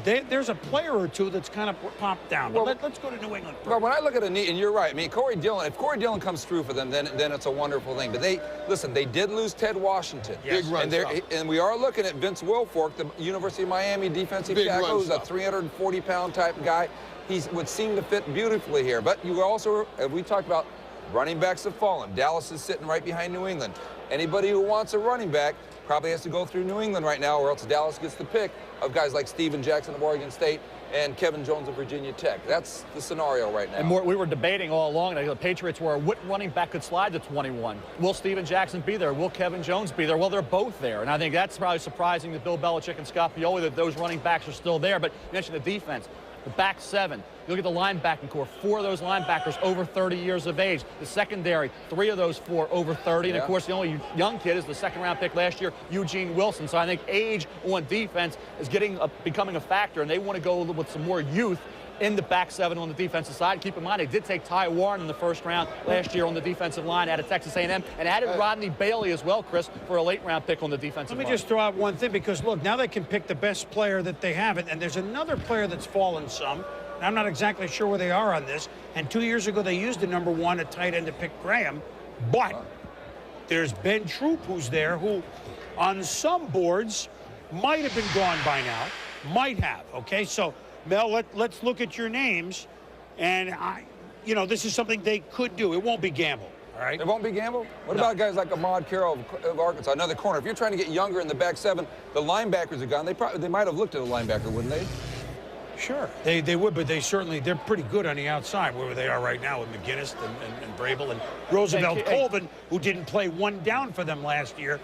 there's a player or two that's kind of popped down. Well, let's go to New England first. Well, when I look at a need, and you're right. I mean, Corey Dillon. If Corey Dillon comes through for them, then it's a wonderful thing. But they did lose Ted Washington. Yes. Big run. And we are looking at Vince Wilfork, the University of Miami defensive tackle, who's a 340-pound type guy. He would seem to fit beautifully here. But you also, we talked about running backs have fallen. Dallas is sitting right behind New England. Anybody who wants a running back probably has to go through New England right now, or else Dallas gets the pick of guys like Steven Jackson of Oregon State and Kevin Jones of Virginia Tech. That's the scenario right now. And we were debating all along, the Patriots were what running back could slide to 21. Will Steven Jackson be there? Will Kevin Jones be there? Well, they're both there. And I think that's probably surprising to Bill Belichick and Scott Pioli that those running backs are still there. But you mentioned the defense. The back 7. You look at the linebacking core. 4 of those linebackers over 30 years of age. The secondary, 3 of those 4 over 30. And, of course, the only young kid is the second-round pick last year, Eugene Wilson. So I think age on defense is becoming a factor, and they want to go with some more youth in the back 7 on the defensive side. Keep in mind, they did take Ty Warren in the first round last year on the defensive line out of Texas A&M, and added Rodney Bailey as well, Chris, for a late-round pick on the defensive line. Let me just throw out one thing, because, look, now they can pick the best player that they have, and there's another player that's fallen some. And I'm not exactly sure where they are on this. And 2 years ago, they used the number 1 at tight end to pick Graham. But there's Ben Troop, who's there, who on some boards might have been gone by now. Might have, okay? So, Mel, let's look at your names. And, this is something they could do. It won't be gamble, all right? It won't be gamble? What about guys like Ahmad Carroll of Arkansas, another corner? If you're trying to get younger in the back 7, the linebackers are gone. They might have looked at a linebacker, wouldn't they? Sure, they would, but they're pretty good on the outside where they are right now with McGinnis and Vrabel and Roosevelt Colvin, who didn't play 1 down for them last year.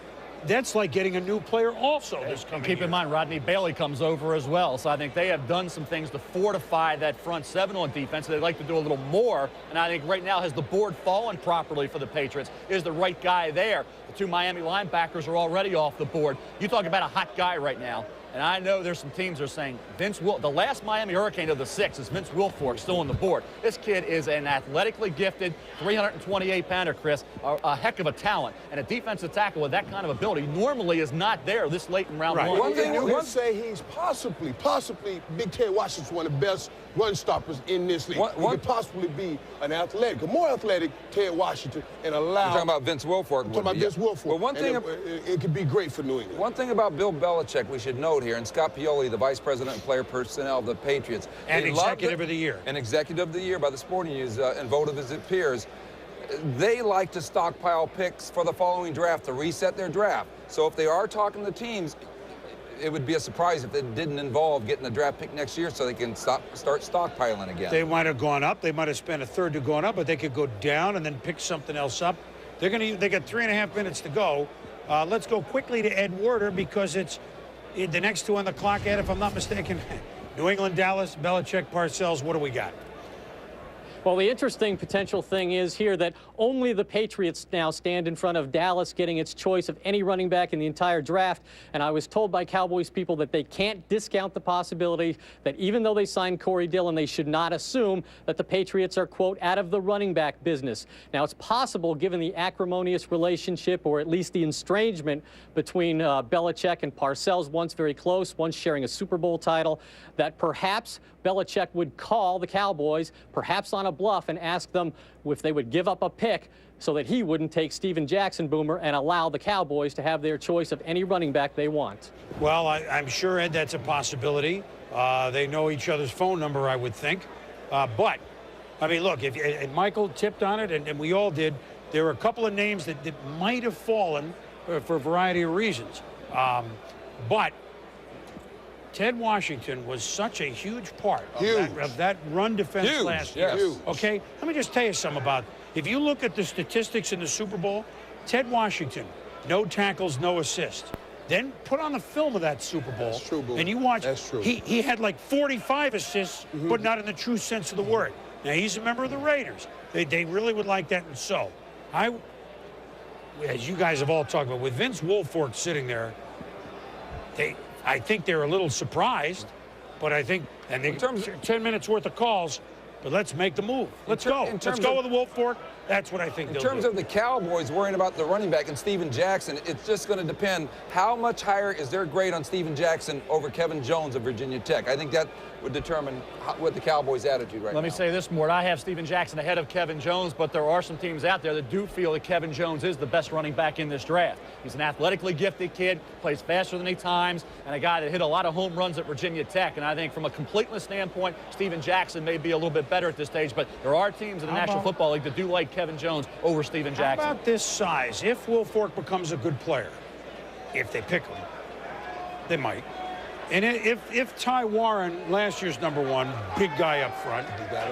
That's like getting a new player also this coming year. Keep in mind, Rodney Bailey comes over as well. So I think they have done some things to fortify that front 7 on defense. They'd like to do a little more. And I think right now, has the board fallen properly for the Patriots? Is the right guy there? The 2 Miami linebackers are already off the board. You talk about a hot guy right now. And I know there's some teams that are saying the last Miami Hurricane of the 6 is Vince Wilfork, still on the board. This kid is an athletically gifted 328-pounder, Chris, a heck of a talent. And a defensive tackle with that kind of ability normally is not there this late in round 1. One thing you can say, he's possibly Big Ted Washington's one of the best run stoppers in this league. He could possibly be a more athletic Ted Washington and allow. You're talking about Vince Wilfork. I'm talking about Vince Wilfork. Well, one thing it could be great for New England. One thing about Bill Belichick we should note here, and Scott Pioli, the vice president of player personnel of the Patriots, and executive of the year, and executive of the year by the Sporting News and vote of his peers. They like to stockpile picks for the following draft to reset their draft. So if they are talking to teams, it would be a surprise if it didn't involve getting a draft pick next year so they can start stockpiling again. They might have gone up. They might have spent a third to going up, but they could go down and then pick something else up. They got 3.5 minutes to go. Let's go quickly to Ed Werder, because it's the next 2 on the clock, Ed, if I'm not mistaken. New England, Dallas, Belichick, Parcells. What do we got? Well, the interesting potential thing is here that only the Patriots now stand in front of Dallas getting its choice of any running back in the entire draft. And I was told by Cowboys people that they can't discount the possibility that even though they signed Corey Dillon, they should not assume that the Patriots are, quote, out of the running back business. Now, it's possible, given the acrimonious relationship, or at least the estrangement between Belichick and Parcells, once very close, once sharing a Super Bowl title, that perhaps Belichick would call the Cowboys, perhaps on a bluff, and ask them if they would give up a pick so that he wouldn't take Steven Jackson, Boomer, and allow the Cowboys to have their choice of any running back they want. Well, I'm sure, Ed, that's a possibility. They know each other's phone number, I would think. But, I mean, look, and Michael tipped on it, and we all did, there were a couple of names that might have fallen for a variety of reasons. But Ted Washington was such a huge part of that run defense last year. Okay, let me just tell you something about, if you look at the statistics in the Super Bowl, Ted Washington, no tackles, no assists. Then put on the film of that Super Bowl. That's true, Boo. And you watch, That's true. He had like 45 assists, but not in the true sense of the word. Now, he's a member of the Raiders. They really would like that, and so, as you guys have all talked about, with Vince Wilfork sitting there, I think they're a little surprised, but I think, and in terms of 10 minutes worth of calls, But let's make the move. Let's go. Let's go with the Wolf Fork. That's what I think they'll do. In terms of the Cowboys worrying about the running back and Steven Jackson, it's just going to depend how much higher is their grade on Steven Jackson over Kevin Jones of Virginia Tech. I think that would determine what the Cowboys' attitude right now. Let me say this, Mort. I have Steven Jackson ahead of Kevin Jones, but there are some teams out there that do feel that Kevin Jones is the best running back in this draft. He's an athletically gifted kid, plays faster than he times, and a guy that hit a lot of home runs at Virginia Tech. And I think from a completeness standpoint, Steven Jackson may be a little bit better at this stage, but there are teams in the National Football League that do like Kevin Jones over Steven Jackson. How about this size? If Will Fork becomes a good player, if they pick him, they might. And if Ty Warren, last year's #1, big guy up front,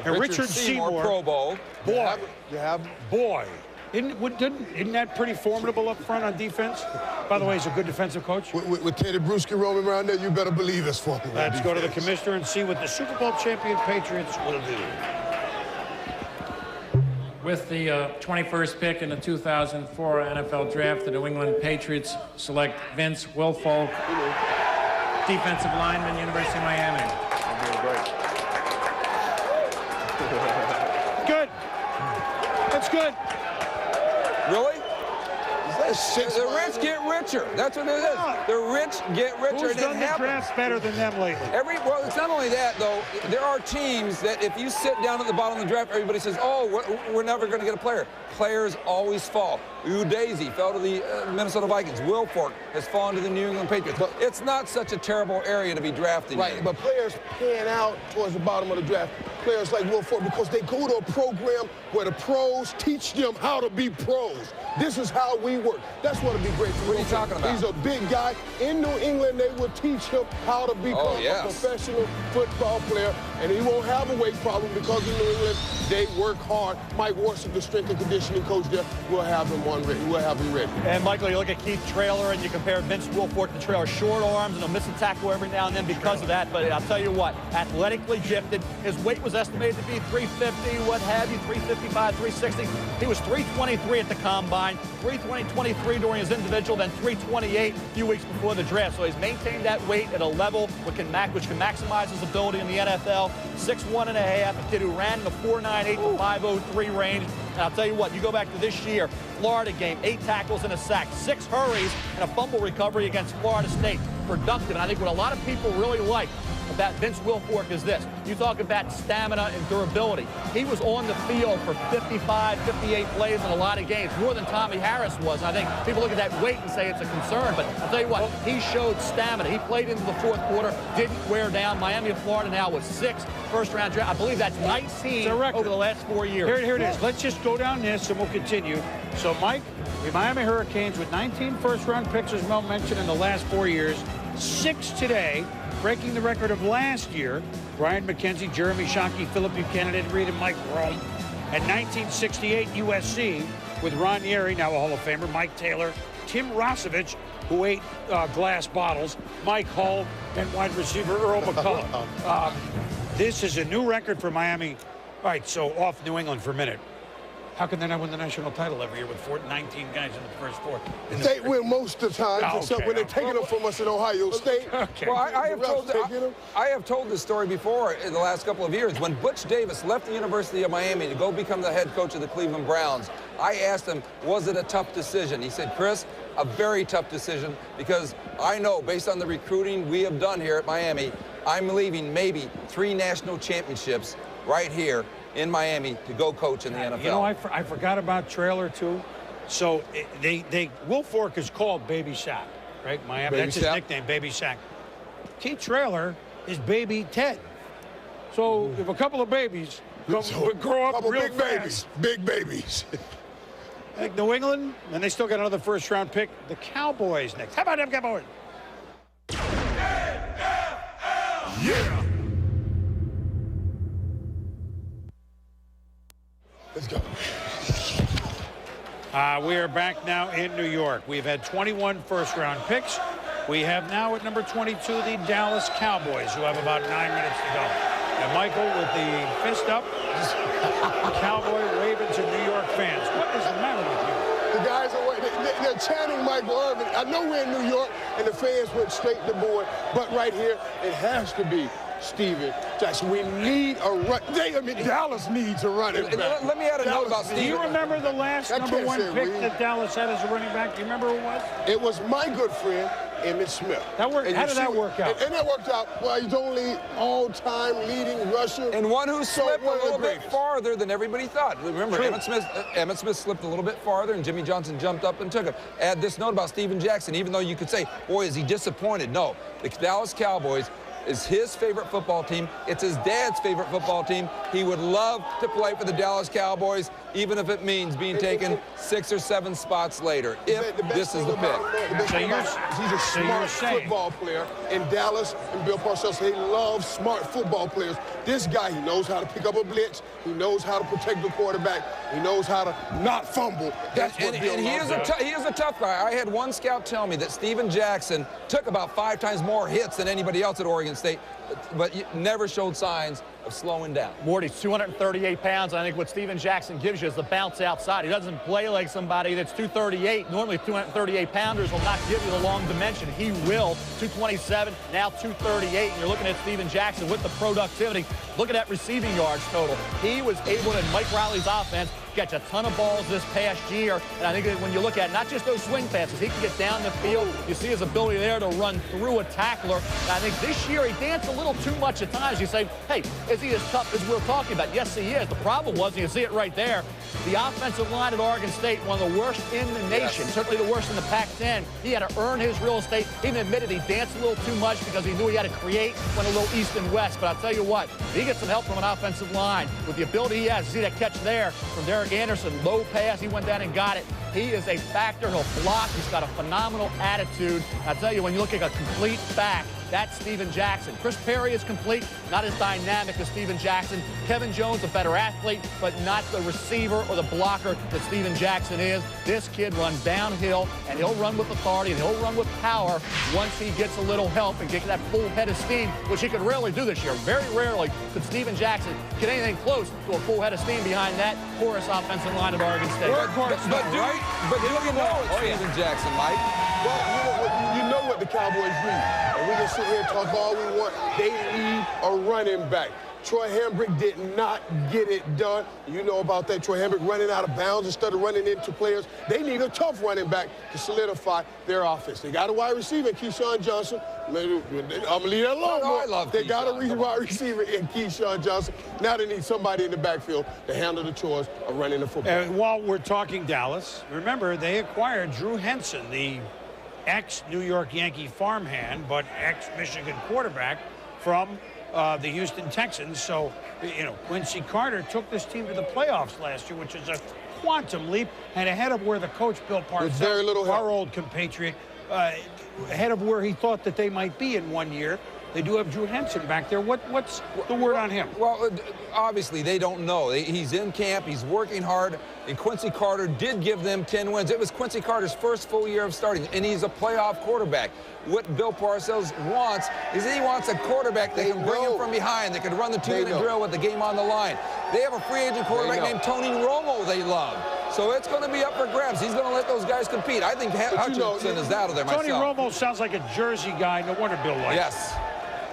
and Richard Seymour, Pro Bowl, boy, isn't that pretty formidable up front on defense? By the way, he's a good defensive coach. With Teddy Bruschi roaming around there, you better believe it's formidable. Let's go to the commissioner and see what the Super Bowl champion Patriots will do. With the 21st pick in the 2004 NFL Draft, the New England Patriots select Vince Wilfork, defensive lineman, University of Miami. Good. That's good. Really? The rich get richer. That's what it is. The rich get richer. Who's done the draft better than them lately? Well, it's not only that, though. There are teams that if you sit down at the bottom of the draft, everybody says, oh, we're never going to get a player. Players always fall. Daisy fell to the Minnesota Vikings. Wilfork has fallen to the New England Patriots. But it's not such a terrible area to be drafted in. But players pan out towards the bottom of the draft. Players like Wilfork, because they go to a program where the pros teach them how to be pros. This is how we work. That's what would be great for What are you talking about? He's a big guy. In New England, they will teach him how to become a professional football player, and he won't have a weight problem because in New England, they work hard. Mike Warsick, the strength and conditioning coach there, will have him ready. We'll have him ready. And, Michael, you look at Keith Traylor and you compare Vince Wilfork to Traylor. Short arms, and he'll miss a tackle every now and then because of that. But I'll tell you what, athletically gifted. His weight was estimated to be 350, what have you, 355, 360. He was 323 at the Combine, 320-23 during his individual, then 328 a few weeks before the draft. So he's maintained that weight at a level which can maximize his ability in the NFL. 6'1.5", a kid who ran in the 4.98 to 5.03 range. And I'll tell you what, you go back to this year, Florida game, 8 tackles and a sack, 6 hurries, and a fumble recovery against Florida State. Productive, and I think what a lot of people really like about Vince Wilfork is this. You talk about stamina and durability. He was on the field for 55, 58 plays in a lot of games, more than Tommy Harris was. I think people look at that weight and say it's a concern, but I'll tell you what, he showed stamina. He played into the fourth quarter, didn't wear down. Miami of Florida now with 6 first-round draft. I believe that's 19 over the last 4 years. Here it is. Let's just go down this and we'll continue. So, Mike, the Miami Hurricanes with 19 first-round picks, as Mel mentioned, in the last 4 years, 6 today, breaking the record of last year. Brian McKenzie, Jeremy Shockey, Philip Buchanan, Ed Reed, and Mike Rome. At 1968 USC with Ron Yeri, now a Hall of Famer, Mike Taylor, Tim Rosevich, who ate glass bottles, Mike Hull, and wide receiver Earl McCullough. This is a new record for Miami. All right, so off New England for a minute. How can they not win the national title every year with 19 guys in the first 4? They win most of the time, except when they're taking them from us in Ohio State. Well, I have told this story before in the last couple of years. When Butch Davis left the University of Miami to go become the head coach of the Cleveland Browns, I asked him, was it a tough decision? He said, Chris, a very tough decision, because I know, based on the recruiting we have done here at Miami, I'm leaving maybe 3 national championships right here in Miami to go coach in the NFL. You know, I forgot about Traylor, too. So Wilfork is called Baby Shaq, right? Miami, that's his nickname, Baby Shaq. Keith Traylor is Baby Ted. So if a couple of babies grow up real fast. Big babies. Like New England, and they still got another first-round pick. The Cowboys next. How about them Cowboys? Yeah. Let's go. We are back now in New York. We've had 21 first-round picks. We have now at number 22 the Dallas Cowboys, who have about 9 minutes to go. And Michael with the fist up. Cowboy, Ravens, and New York fans. What is the matter with you? The guys are they're chanting Michael Irvin. I know we're in New York, and the fans went straight to the board. But right here, it has to be Steven Jackson. We need a run. Dallas needs a running back. Let me add a note about Steven. Do you remember the last number 1 pick that Dallas had as a running back? Do you remember who it was? It was my good friend, Emmitt Smith. That worked. How did that work out? And that worked out. Well, he's only all-time leading rusher. And one who slipped a little bit farther than everybody thought. Remember, Emmitt Smith slipped a little bit farther, and Jimmy Johnson jumped up and took him. Add this note about Steven Jackson, even though you could say, boy, is he disappointed. No, the Dallas Cowboys is his favorite football team. It's his dad's favorite football team. He would love to play for the Dallas Cowboys, even if it means being taken 6 or 7 spots later, if this is the pick. He's a smart football player in Dallas, and Bill Parcells, he loves smart football players. This guy, he knows how to pick up a blitz. He knows how to protect the quarterback. He knows how to not fumble. That's what Bill he is a tough guy. I had one scout tell me that Steven Jackson took about 5 times more hits than anybody else at Oregon State, but never showed signs of slowing down. Morty's 238 pounds. I think what Steven Jackson gives you is the bounce outside. He doesn't play like somebody that's 238. Normally 238 pounders will not give you the long dimension. He will. 227, now 238. And you're looking at Steven Jackson with the productivity. Look at that receiving yards total. He was able to, in Mike Riley's offense, catch a ton of balls this past year. And I think that when you look at not just those swing passes, he can get down the field. You see his ability there to run through a tackler. And I think this year he danced a little too much at times. You say, hey, is he as tough as we're talking about? Yes, he is. The problem was, you see it right there, the offensive line at Oregon State, one of the worst in the nation, certainly the worst in the Pac-10. He had to earn his real estate. He even admitted he danced a little too much because he knew he had to create, went a little east and west. But I'll tell you what, he gets some help from an offensive line. With the ability he has, you see that catch there from Derek Anderson, low pass, he went down and got it. He is a factor. He'll block. He's got a phenomenal attitude. I'll tell you, when you look at a complete back, that's Steven Jackson. Chris Perry is complete, not as dynamic as Steven Jackson. Kevin Jones, a better athlete, but not the receiver or the blocker that Steven Jackson is. This kid runs downhill, and he'll run with authority, and he'll run with power once he gets a little help and get that full head of steam, which he could rarely do this year. Very rarely could Steven Jackson get anything close to a full head of steam behind that porous offensive line at Oregon State. But do you know it's Steven Jackson, Mike? Well, you know what the Cowboys need. And we can sit here and talk all we want. They need a running back. Troy Hambrick did not get it done. You know about that. Troy Hambrick running out of bounds instead of running into players. They need a tough running back to solidify their offense. They got a wide receiver in Keyshawn Johnson. I'm going to leave that alone. They got a wide receiver in Keyshawn Johnson. Now they need somebody in the backfield to handle the chores of running the football. And while we're talking Dallas, remember they acquired Drew Henson, the ex-New York Yankee farmhand, but ex-Michigan quarterback from the Houston Texans. So, you know, Quincy Carter took this team to the playoffs last year, which is a quantum leap, and ahead of where the coach, Bill Parcells, our old compatriot, ahead of where he thought that they might be in 1 year. They do have Drew Henson back there. What's the word on him? Well, obviously, they don't know. He's in camp. He's working hard. And Quincy Carter did give them 10 wins. It was Quincy Carter's first full year of starting, and he's a playoff quarterback. What Bill Parcells wants is he wants a quarterback that can bring him from behind, that can run the two-minute drill with the game on the line. They have a free agent quarterback named Tony Romo they love. So it's going to be up for grabs. He's going to let those guys compete. I think Hutchinson is out of there myself. Tony Romo sounds like a Jersey guy. No wonder Bill likes Yes.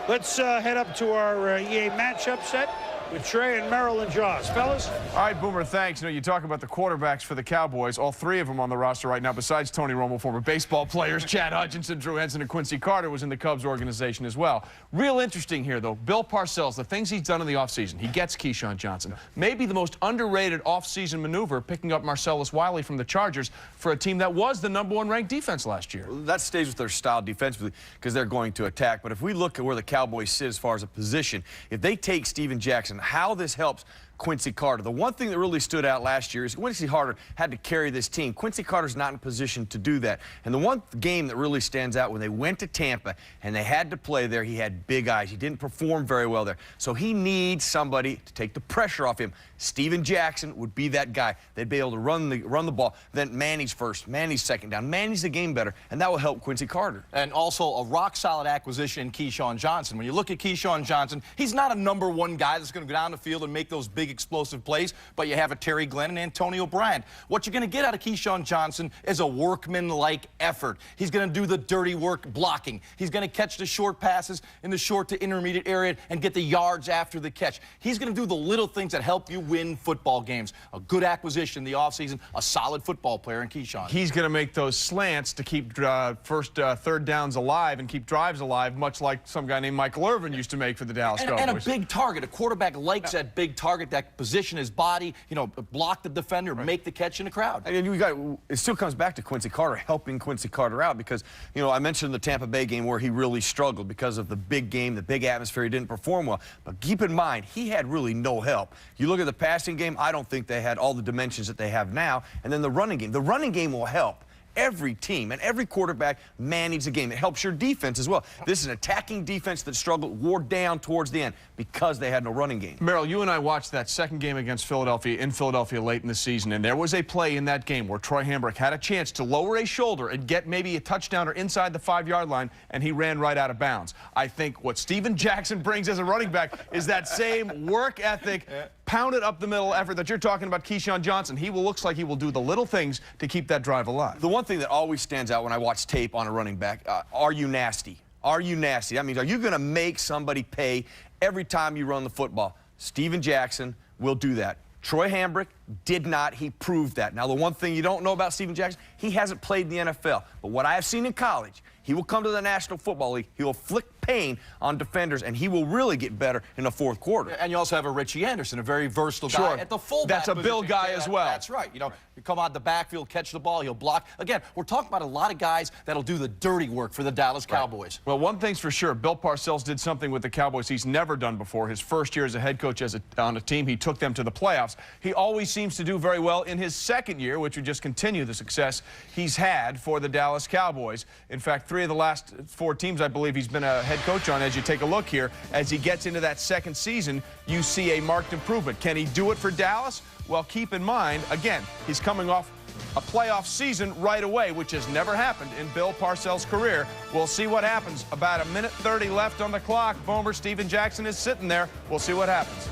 Let's head up to our EA matchup set with Trey and Merrill and Jaws. Fellas? All right, Boomer, thanks. You know, you talk about the quarterbacks for the Cowboys. All 3 of them on the roster right now, besides Tony Romo, former baseball players, Chad Hutchinson, Drew Henson, and Quincy Carter was in the Cubs organization as well. Real interesting here, though. Bill Parcells, the things he's done in the offseason. He gets Keyshawn Johnson. Maybe the most underrated offseason maneuver, picking up Marcellus Wiley from the Chargers for a team that was the #1 ranked defense last year. Well, that stays with their style defensively because they're going to attack. But if we look at where the Cowboys sit as far as a position, if they take Steven Jackson, how this helps Quincy Carter. The one thing that really stood out last year is Quincy Carter had to carry this team. Quincy Carter's not in a position to do that. And the one game that really stands out, when they went to Tampa and they had to play there, he had big eyes. He didn't perform very well there. So he needs somebody to take the pressure off him. Steven Jackson would be that guy. They'd be able to run the ball. Then Manny's first, Manny's second down. Manny's the game better, and that will help Quincy Carter. And also a rock-solid acquisition in Keyshawn Johnson. When you look at Keyshawn Johnson, he's not a #1 guy that's going to go down the field and make those big big explosive plays, but you have a Terry Glenn and Antonio Bryant. What you're going to get out of Keyshawn Johnson is a workman-like effort. He's going to do the dirty work blocking. He's going to catch the short passes in the short to intermediate area and get the yards after the catch. He's going to do the little things that help you win football games. A good acquisition in the offseason, a solid football player in Keyshawn. He's going to make those slants to keep third downs alive and keep drives alive, much like some guy named Michael Irvin used to make for the Dallas Cowboys. And a big target. A quarterback likes that big target, that position his body, you know, block the defender, make the catch in the crowd. I mean, it still comes back to Quincy Carter, helping Quincy Carter out because, you know, I mentioned the Tampa Bay game where he really struggled because of the big game, the big atmosphere. He didn't perform well. But keep in mind, he had really no help. You look at the passing game, I don't think they had all the dimensions that they have now. And then the running game will help. Every team and every quarterback manage the game. It helps your defense as well. This is an attacking defense that struggled, wore down towards the end because they had no running game. Merrill, you and I watched that second game against Philadelphia in Philadelphia late in the season, and there was a play in that game where Troy Hambrick had a chance to lower a shoulder and get maybe a touchdown or inside the 5-yard line, and he ran right out of bounds. I think what Steven Jackson brings as a running back is that same work ethic, pounded up the middle effort that you're talking about. Keyshawn Johnson, looks like he will do the little things to keep that drive alive. The one thing that always stands out when I watch tape on a running back, are you nasty? Are you nasty? That means, are you going to make somebody pay every time you run the football? Steven Jackson will do that. Troy Hambrick did not. He proved that. Now, the one thing you don't know about Steven Jackson, he hasn't played in the NFL. But what I have seen in college, he will come to the National Football League, he will flick pain on defenders, and he will really get better in the fourth quarter. And you also have a Richie Anderson, a very versatile guy at the fullback That's a Bill guy as well. That's right. You know, you come out the backfield, catch the ball, he'll block. Again, we're talking about a lot of guys that'll do the dirty work for the Dallas Cowboys. Well, one thing's for sure, Bill Parcells did something with the Cowboys he's never done before. His first year as a head coach on a team, he took them to the playoffs. He always seems to do very well in his second year, which would just continue the success he's had for the Dallas Cowboys. In fact, 3 of the last 4 teams I believe he's been a head coach on. As you take a look here, as he gets into that second season, you see a marked improvement. Can he do it for Dallas? Well, keep in mind, again, he's coming off a playoff season right away, which has never happened in Bill Parcells' career. We'll see what happens. About 1:30 left on the clock. Boomer, Steven Jackson is sitting there. We'll see what happens.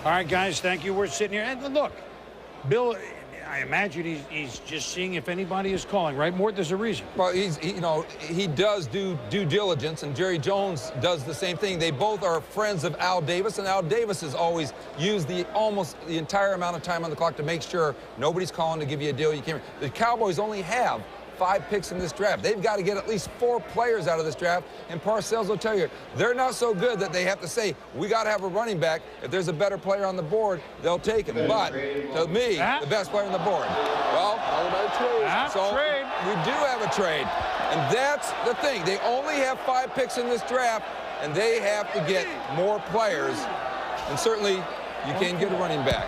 All right, guys, thank you. We're sitting here. And look, Bill, I imagine he's just seeing if anybody is calling, right? Mort, there's a reason. Well, he does do due diligence, and Jerry Jones does the same thing. They both are friends of Al Davis, and Al Davis has always used almost the entire amount of time on the clock to make sure nobody's calling to give you a deal you can't. The Cowboys only have 5 picks in this draft. They've got to get at least 4 players out of this draft, and Parcells will tell you they're not so good that they have to say, we got to have a running back. If there's a better player on the board, they'll take him. But to me, the best player on the board, well, so we do have a trade, and that's the thing. They only have 5 picks in this draft, and they have to get more players, and certainly you can get a running back.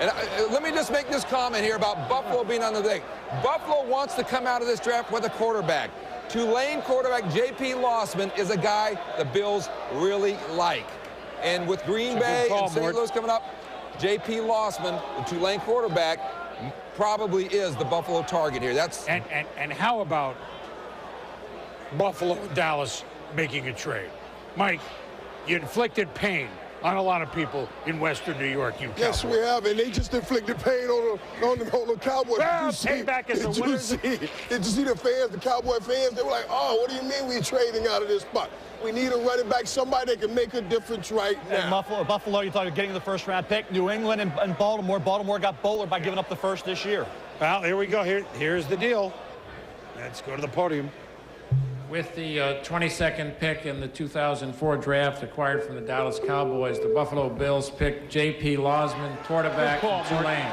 And let me just make this comment here about Buffalo being on the thing. Buffalo wants to come out of this draft with a quarterback. Tulane quarterback J.P. Lossman is a guy the Bills really like. And with Green Bay and St. Louis coming up, J.P. Lossman, the Tulane quarterback, probably is the Buffalo target here. And how about Buffalo and Dallas making a trade? Mike, you inflicted pain on a lot of people in Western New York, Yes, we have, and they just inflicted pain on the Cowboys. Well, payback is the winners. Did you see the fans, the Cowboy fans? They were like, oh, what do you mean we're trading out of this spot? We need a running back, somebody that can make a difference right now. And Buffalo, you talking about getting the first-round pick. New England and Baltimore. Baltimore got bowled by giving up the first this year. Well, here we go. Here's the deal. Let's go to the podium. With the 22nd pick in the 2004 draft acquired from the Dallas Cowboys, the Buffalo Bills picked J.P. Lossman, quarterback from Tulane.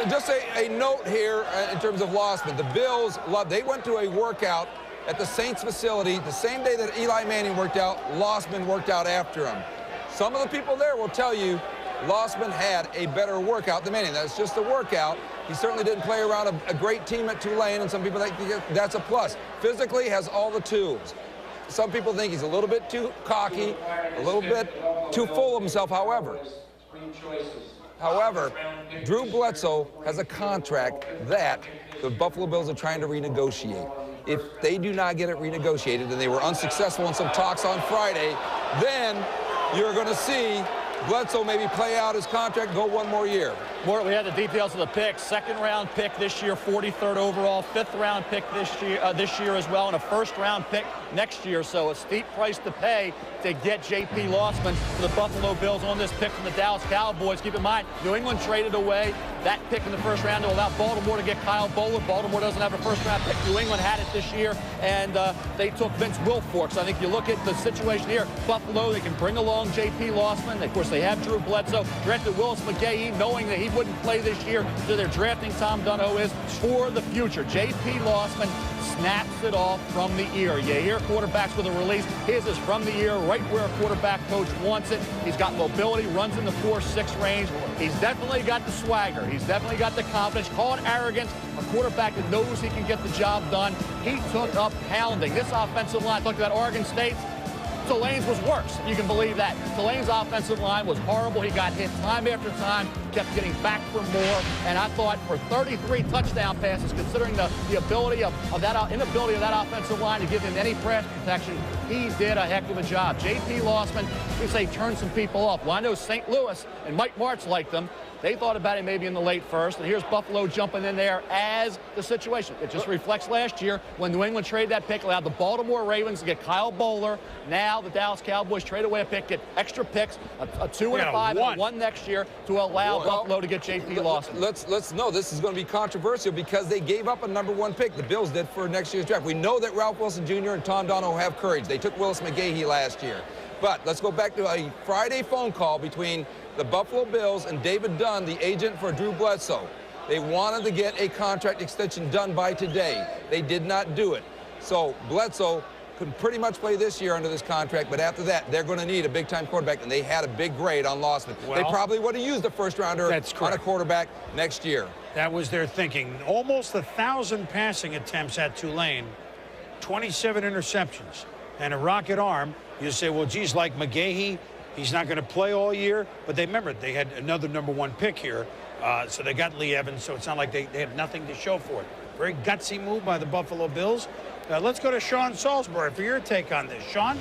Just a note here in terms of Lossman. The Bills they went to a workout at the Saints facility the same day that Eli Manning worked out. Lossman worked out after him. Some of the people there will tell you Lossman had a better workout than Manning. That's just a workout. He certainly didn't play around a great team at Tulane, and some people think that's a plus. Physically, has all the tools. Some people think he's a little bit too cocky, a little bit too full of himself, however. Drew Bledsoe has a contract that the Buffalo Bills are trying to renegotiate. If they do not get it renegotiated, and they were unsuccessful in some talks on Friday, then you're going to see Bledsoe maybe play out his contract, go one more year. Mort, we had the details of the pick. Second-round pick this year, 43rd overall. Fifth-round pick this year as well, and a first-round pick next year. So a steep price to pay to get J.P. Lossman for the Buffalo Bills on this pick from the Dallas Cowboys. Keep in mind, New England traded away that pick in the first round to allow Baltimore to get Kyle Bowler. Baltimore doesn't have a first-round pick. New England had it this year, and they took Vince Wilfork. So I think you look at the situation here. Buffalo, they can bring along J.P. Lossman. Of course, they have Drew Bledsoe. Drafted Willis McGahee, knowing that he wouldn't play this year, so they're drafting Tom Dunno is for the future. J.P. Lossman snaps it off from the ear. You hear quarterbacks with a release. His is from the ear, right where a quarterback coach wants it. He's got mobility, runs in the 4.6 range. He's definitely got the swagger. He's definitely got the confidence. Call it arrogance. A quarterback that knows he can get the job done. He took up pounding. This offensive line, talking about Oregon State, Tulane's was worse. You can believe that. Tulane's offensive line was horrible. He got hit time after time, kept getting back for more. And I thought for 33 touchdown passes, considering the ability of that inability of that offensive line to give him any pass protection, he did a heck of a job. J.P. Lossman, we say, turned some people off. Well, I know St. Louis and Mike Martz liked them. They thought about it maybe in the late first, and here's Buffalo jumping in there as the situation. It just reflects last year when New England traded that pick, allowed the Baltimore Ravens to get Kyle Bowler. Now the Dallas Cowboys trade away a pick, get extra picks, a 2 and a 5 and a 1 next year to allow Buffalo to get J.P. Lossman. Let's know this is going to be controversial because they gave up a #1 pick. The Bills did for next year's draft. We know that Ralph Wilson Jr. and Tom Dunno have courage. They took Willis McGahee last year. But let's go back to a Friday phone call between the Buffalo Bills and David Dunn, the agent for Drew Bledsoe. They wanted to get a contract extension done by today. They did not do it. So Bledsoe could pretty much play this year under this contract, but after that, they're going to need a big-time quarterback, and they had a big grade on Lossman. Well, they probably would have used a first-rounder on a quarterback next year. That was their thinking. Almost 1,000 passing attempts at Tulane, 27 interceptions, and a rocket arm. You say, well, geez, like McGahee, he's not going to play all year. But they remember they had another #1 pick here, so they got Lee Evans. So it's not like they have nothing to show for it. Very gutsy move by the Buffalo Bills. Let's go to Sean Salisbury for your take on this. Sean?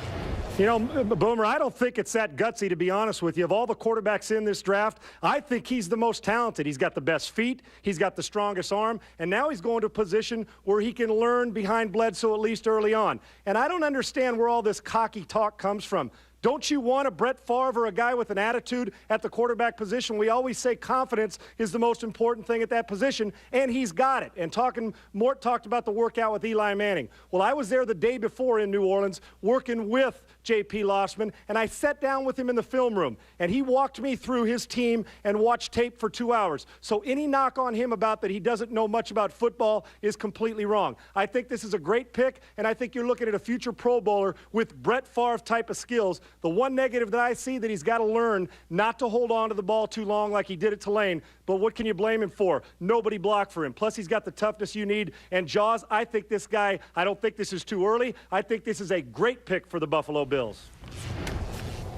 You know, Boomer, I don't think it's that gutsy, to be honest with you. Of all the quarterbacks in this draft, I think he's the most talented. He's got the best feet. He's got the strongest arm. And now he's going to a position where he can learn behind Bledsoe at least early on. And I don't understand where all this cocky talk comes from. Don't you want a Brett Favre or a guy with an attitude at the quarterback position? We always say confidence is the most important thing at that position, and he's got it. And Mort talked about the workout with Eli Manning. Well, I was there the day before in New Orleans working with J.P. Lossman, and I sat down with him in the film room, and he walked me through his team and watched tape for 2 hours. So any knock on him about that he doesn't know much about football is completely wrong. I think this is a great pick, and I think you're looking at a future Pro Bowler with Brett Favre type of skills. The one negative that I see that he's got to learn not to hold on to the ball too long like he did at Tulane, but what can you blame him for? Nobody blocked for him. Plus, he's got the toughness you need. And Jaws, I think this guy, I don't think this is too early. I think this is a great pick for the Buffalo Bills.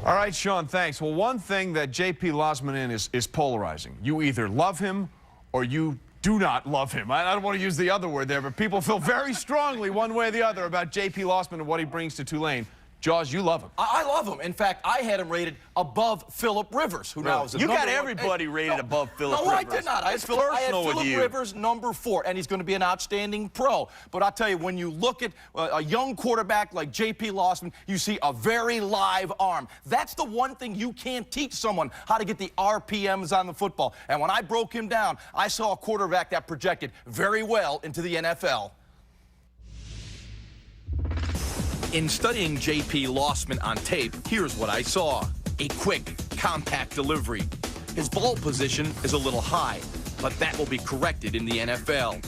All right, Sean, thanks. Well, one thing that J.P. Lossman is polarizing. You either love him or you do not love him. I don't want to use the other word there, but people feel very strongly one way or the other about J.P. Lossman and what he brings to Tulane. Jaws, you love him. I love him. In fact, I had him rated above Phillip Rivers, who now is You got everybody rated above Phillip Rivers. No, I did not. I had Phillip Rivers #4, and he's going to be an outstanding pro. But I'll tell you, when you look at a young quarterback like J.P. Lossman, you see a very live arm. That's the one thing you can't teach someone, how to get the RPMs on the football. And when I broke him down, I saw a quarterback that projected very well into the NFL. In studying J.P. Lossman on tape, here's what I saw. A quick, compact delivery. His ball position is a little high, but that will be corrected in the NFL.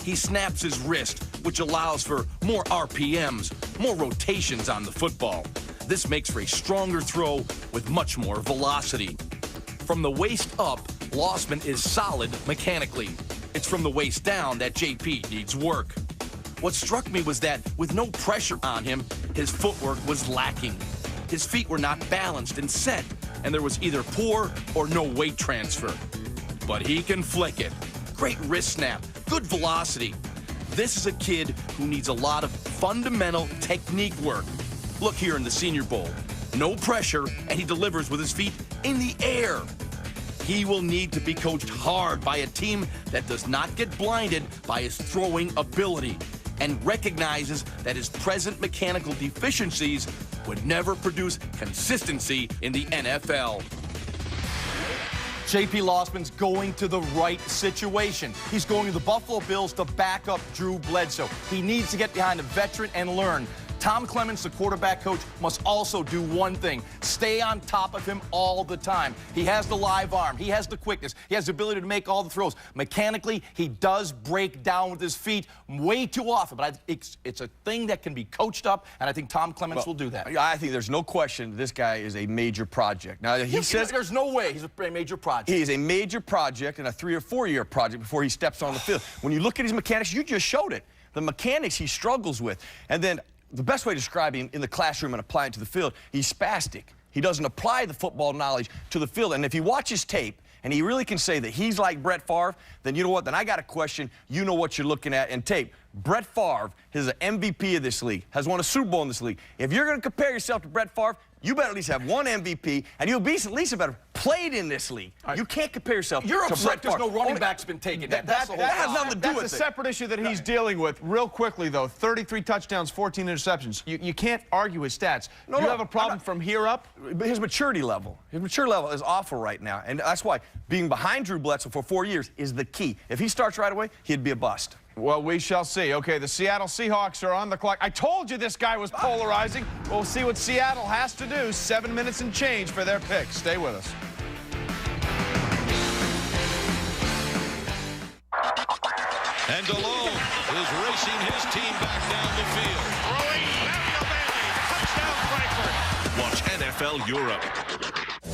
He snaps his wrist, which allows for more RPMs, more rotations on the football. This makes for a stronger throw with much more velocity. From the waist up, Lossman is solid mechanically. It's from the waist down that J.P. needs work. What struck me was that with no pressure on him, his footwork was lacking. His feet were not balanced and set, and there was either poor or no weight transfer. But he can flick it. Great wrist snap, good velocity. This is a kid who needs a lot of fundamental technique work. Look here in the Senior Bowl. no pressure, and he delivers with his feet in the air. He will need to be coached hard by a team that does not get blinded by his throwing ability and recognizes that his present mechanical deficiencies would never produce consistency in the NFL. J.P. Lossman's going to the right situation. He's going to the Buffalo Bills to back up Drew Bledsoe. He needs to get behind a veteran and learn. Tom Clements, the quarterback coach, must also do one thing: stay on top of him all the time. He has the live arm. He has the quickness. He has the ability to make all the throws. Mechanically, he does break down with his feet way too often, but it's a thing that can be coached up, and I think Tom Clements will do that. I think there's no question this guy is a major project. Now, he says there's no way he's a major project. He is a major project and a 3 or 4 year project before he steps on the field. When you look at his mechanics, you just showed it. The mechanics he struggles with. And then the best way to describe him in the classroom and apply it to the field, he's spastic. He doesn't apply the football knowledge to the field. And if you watch his tape, and he really can say that he's like Brett Favre, then you know what? Then I got a question. You know what you're looking at in tape. Brett Favre is an MVP of this league, has won a Super Bowl in this league. If you're going to compare yourself to Brett Favre, you better at least have one MVP, and you'll be at least better played in this league. You can't compare yourself You're to upset Brett there's Favre. no running back's been taken. That has nothing to do with it. That's a separate issue that he's dealing with. Real quickly, though, 33 touchdowns, 14 interceptions. You can't argue his stats. Do you have a problem from here up? His maturity level. His maturity level is awful right now, and that's why being behind Drew Bledsoe for 4 years is the key. If he starts right away, he'd be a bust. Well, we shall see. Okay, the Seattle Seahawks are on the clock. I told you this guy was polarizing. We'll see what Seattle has to do. 7 minutes and change for their pick. Stay with us. And DeLone is racing his team back down the field. Throwing touchdown Frankfurt. Watch NFL Europe.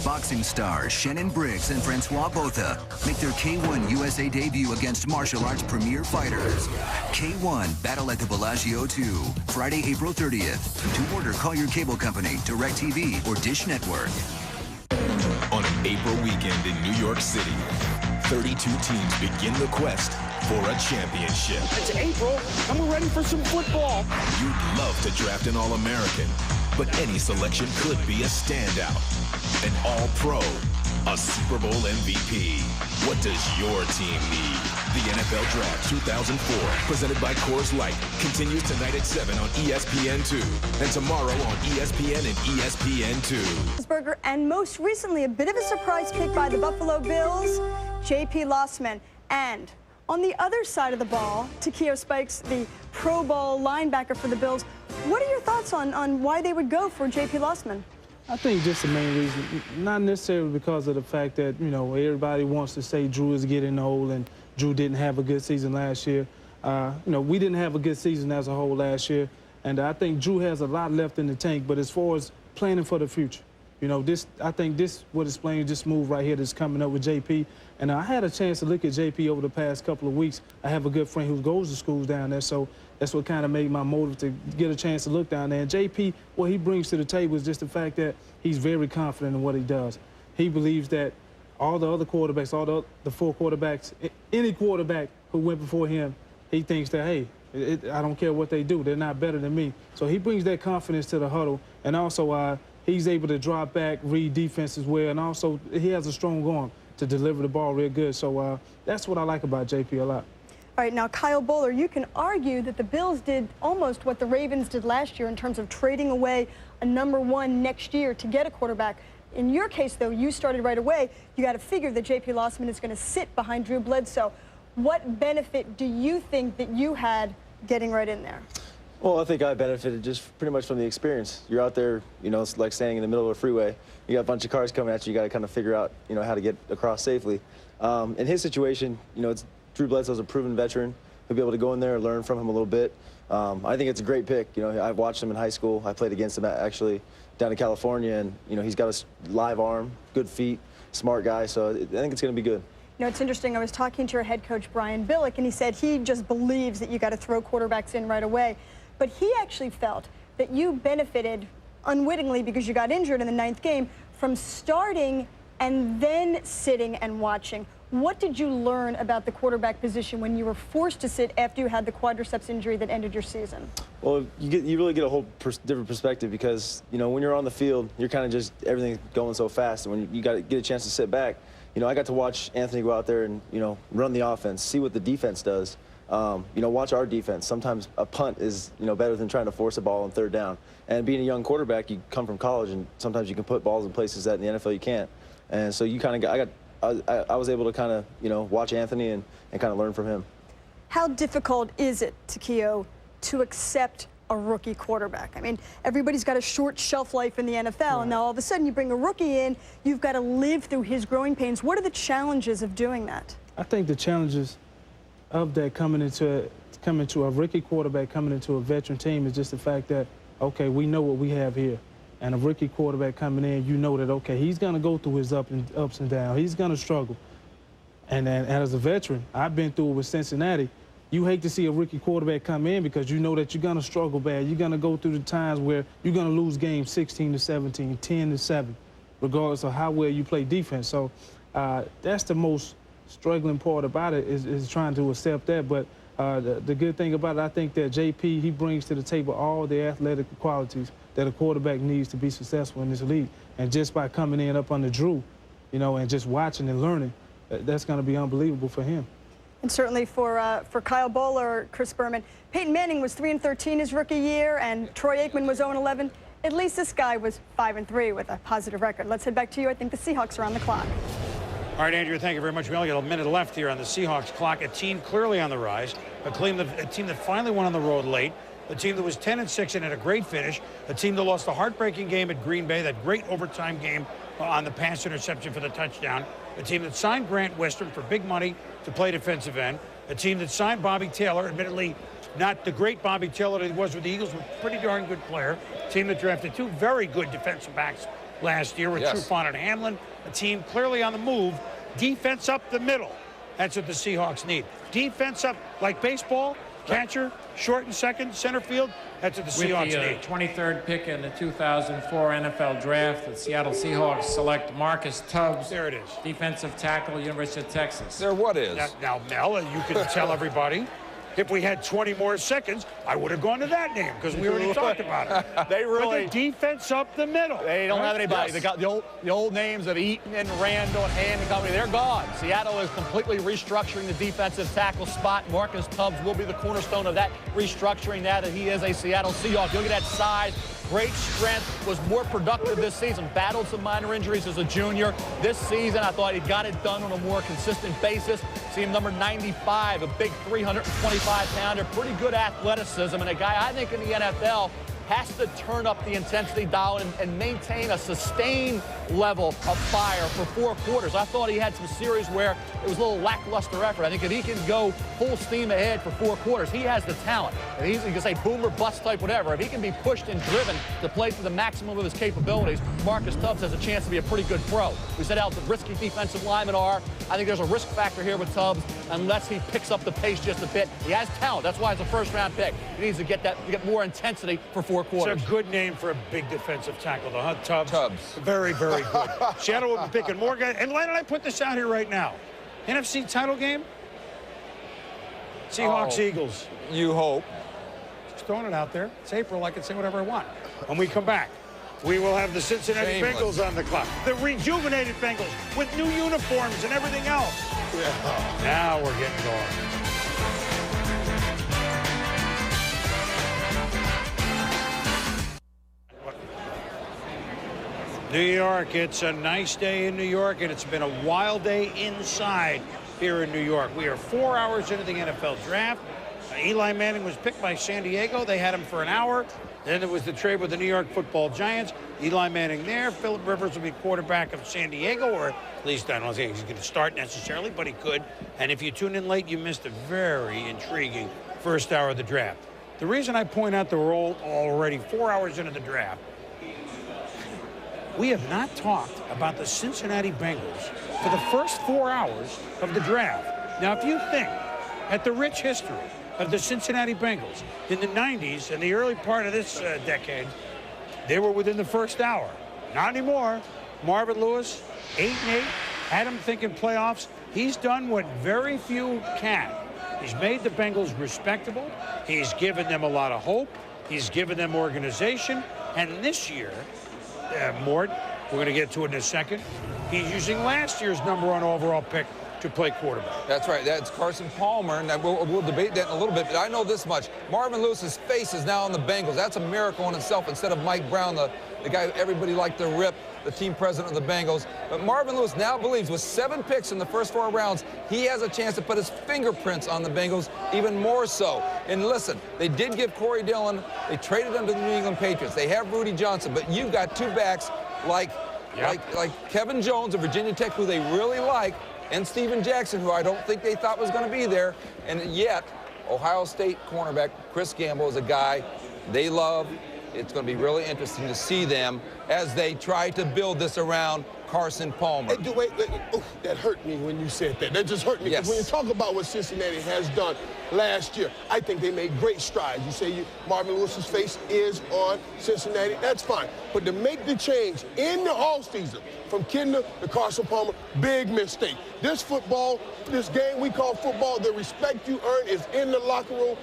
Boxing stars Shannon Briggs and Francois Botha make their K1 USA debut against martial arts premier fighters. K1 Battle at the Bellagio 2, Friday, April 30th. To order, call your cable company, DirecTV, or Dish Network. On an April weekend in New York City, 32 teams begin the quest for a championship. It's April, and we're ready for some football. You'd love to draft an All-American, but any selection could be a standout. An All-Pro, a Super Bowl MVP. What does your team need? The NFL Draft 2004, presented by Coors Light, continues tonight at 7 on ESPN2, and tomorrow on ESPN and ESPN2. And most recently, a bit of a surprise pick by the Buffalo Bills, J.P. Lossman. And on the other side of the ball, Takeo Spikes, the Pro Bowl linebacker for the Bills. What are your thoughts on why they would go for J.P. Lossman? I think just the main reason, not necessarily because of the fact that, you know, everybody wants to say Drew is getting old and Drew didn't have a good season last year. You know, we didn't have a good season as a whole last year, and I think Drew has a lot left in the tank, but as far as planning for the future, you know, I think this would explain this move right here that's coming up with JP. And I had a chance to look at JP over the past couple of weeks. I have a good friend who goes to schools down there, so that's what kind of made my motive to get a chance to look down there. And JP, what he brings to the table is just the fact that he's very confident in what he does. He believes that all the other quarterbacks, all the 4 quarterbacks, any quarterback who went before him, he thinks that, hey, I don't care what they do, they're not better than me. So he brings that confidence to the huddle, and also he's able to drop back, read defense as well, and also he has a strong arm to deliver the ball real good. So that's what I like about JP a lot. All right, now, Kyle Bowler, you can argue that the Bills did almost what the Ravens did last year in terms of trading away a #1 next year to get a quarterback. In your case, though, you started right away. You got to figure that J.P. Lossman is going to sit behind Drew Bledsoe. What benefit do you think that you had getting right in there? Well, I think I benefited just pretty much from the experience. You're out there, you know, it's like standing in the middle of a freeway. You got a bunch of cars coming at you. You got to kind of figure out, you know, how to get across safely. In his situation, you know, Drew Bledsoe's a proven veteran. He'll be able to go in there and learn from him a little bit. I think it's a great pick. You know, I've watched him in high school. I played against him actually down in California, and you know, he's got a live arm, good feet, smart guy. So I think it's going to be good. You know, it's interesting. I was talking to your head coach, Brian Billick, and he said he just believes that you got to throw quarterbacks in right away. But he actually felt that you benefited unwittingly because you got injured in the 9th game from starting and then sitting and watching. What did you learn about the quarterback position when you were forced to sit after you had the quadriceps injury that ended your season? Well, you really get a whole different perspective because, you know, when you're on the field, you're kind of just everything's going so fast. And when you got to get a chance to sit back, you know, I got to watch Anthony go out there and, you know, run the offense, see what the defense does. You know, watch our defense. Sometimes a punt is, you know, better than trying to force a ball on third down. And being a young quarterback, you come from college, and sometimes you can put balls in places that in the NFL you can't. And so you kind of I was able to kind of, you know, watch Anthony and kind of learn from him. How difficult is it, Takeo, to accept a rookie quarterback? I mean, everybody's got a short shelf life in the NFL, and now all of a sudden you bring a rookie in, you've got to live through his growing pains. What are the challenges of doing that? I think the challenges of that coming into a rookie quarterback, coming into a veteran team, is just the fact that, okay, we know what we have here. And a rookie quarterback coming in, you know that, okay, he's going to go through his ups and downs. He's going to struggle. And as a veteran, I've been through it with Cincinnati. You hate to see a rookie quarterback come in because you know that you're going to struggle bad. You're going to go through the times where you're going to lose games 16-17, 10-7, regardless of how well you play defense. So that's the most struggling part about it is trying to accept that. But the good thing about it, I think that JP, he brings to the table all the athletic qualities that a quarterback needs to be successful in this league. And just by coming in up under Drew, you know, and just watching and learning, that's going to be unbelievable for him. And certainly for Kyle Bowler or Chris Berman, Peyton Manning was 3-13 his rookie year, and Troy Aikman was 0-11. At least this guy was 5-3 with a positive record. Let's head back to you. I think the Seahawks are on the clock. All right, Andrew, thank you very much. We only got a minute left here on the Seahawks clock. A team clearly on the rise, a team that finally went on the road late, a team that was 10-6 and had a great finish, a team that lost a heartbreaking game at Green Bay, that great overtime game on the pass interception for the touchdown, a team that signed Grant Western for big money to play defensive end, a team that signed Bobby Taylor, admittedly not the great Bobby Taylor that he was with the Eagles, but a pretty darn good player, a team that drafted two very good defensive backs last year with Trufant and Hamlin, a team clearly on the move, defense up the middle. That's what the Seahawks need. Defense up like baseball, catcher, short and second, center field. That's what the Seahawks need. With the 23rd pick in the 2004 NFL Draft, the Seattle Seahawks select Marcus Tubbs. There it is. Defensive tackle, University of Texas. There what is? Now, Mel, you can tell everybody. If we had 20 more seconds, I would have gone to that name because we already talked about it. They really... But the defense up the middle. They don't have anybody. They got the old names of Eaton and Randall and Hand and company. They're gone. Seattle is completely restructuring the defensive tackle spot. Marcus Tubbs will be the cornerstone of that restructuring now that he is a Seattle Seahawk. Look at that size. Great strength, was more productive this season, battled some minor injuries as a junior. This season, I thought he got it done on a more consistent basis. See him number 95, a big 325-pounder, pretty good athleticism, and a guy I think in the NFL has to turn up the intensity dial and maintain a sustained level of fire for 4 quarters. I thought he had some series where it was a little lackluster effort. I think if he can go full steam ahead for 4 quarters, he has the talent. And you can say boom or bust type, whatever. If he can be pushed and driven to play to the maximum of his capabilities, Marcus Tubbs has a chance to be a pretty good pro. We said how the risky defensive linemen are. I think there's a risk factor here with Tubbs unless he picks up the pace just a bit. He has talent. That's why it's a first-round pick. He needs to get more intensity for 4 quarters. It's a good name for a big defensive tackle, though, huh? Tubbs. Very, very good. Seattle will be picking more guys. And why don't I put this out here right now? NFC title game? Seahawks, Eagles. You hope. Just throwing it out there. It's April. I can say whatever I want. When we come back, we will have the Cincinnati Bengals on the clock. The rejuvenated Bengals with new uniforms and everything else. Yeah. Now we're getting going. New York, it's a nice day in New York, and it's been a wild day inside here in New York. We are 4 hours into the NFL draft. Eli Manning was picked by San Diego. They had him for an hour. Then there was the trade with the New York Football Giants. Eli Manning there. Phillip Rivers will be quarterback of San Diego, or at least I don't think he's going to start necessarily, but he could. And if you tune in late, you missed a very intriguing first hour of the draft. The reason I point out that we're already 4 hours into the draft, we have not talked about the Cincinnati Bengals for the first 4 hours of the draft. Now, if you think at the rich history of the Cincinnati Bengals in the 90s and the early part of this decade, they were within the first hour. Not anymore. Marvin Lewis, 8-8, had him thinking playoffs. He's done what very few can. He's made the Bengals respectable. He's given them a lot of hope. He's given them organization. And this year, Mort, we're going to get to it in a second, he's using last year's #1 overall pick to play quarterback. That's right. That's Carson Palmer, and we'll debate that in a little bit, but I know this much. Marvin Lewis's face is now on the Bengals. That's a miracle in itself instead of Mike Brown, the guy everybody liked to rip, the team president of the Bengals. But Marvin Lewis now believes with 7 picks in the first 4 rounds, he has a chance to put his fingerprints on the Bengals even more so. And listen, they did give Corey Dillon, they traded him to the New England Patriots. They have Rudy Johnson, but you've got 2 backs like Kevin Jones of Virginia Tech, who they really like, and Steven Jackson, who I don't think they thought was going to be there. And yet, Ohio State cornerback Chris Gamble is a guy they love. It's going to be really interesting to see them as they try to build this around Carson Palmer. Hey, wait, that hurt me when you said that. That just hurt me. Yes. When you talk about what Cincinnati has done last year, I think they made great strides. You say Marvin Lewis's face is on Cincinnati. That's fine. But to make the change in the offseason from Kidner to Carson Palmer, big mistake. This football, this game we call football, the respect you earn is in the locker room.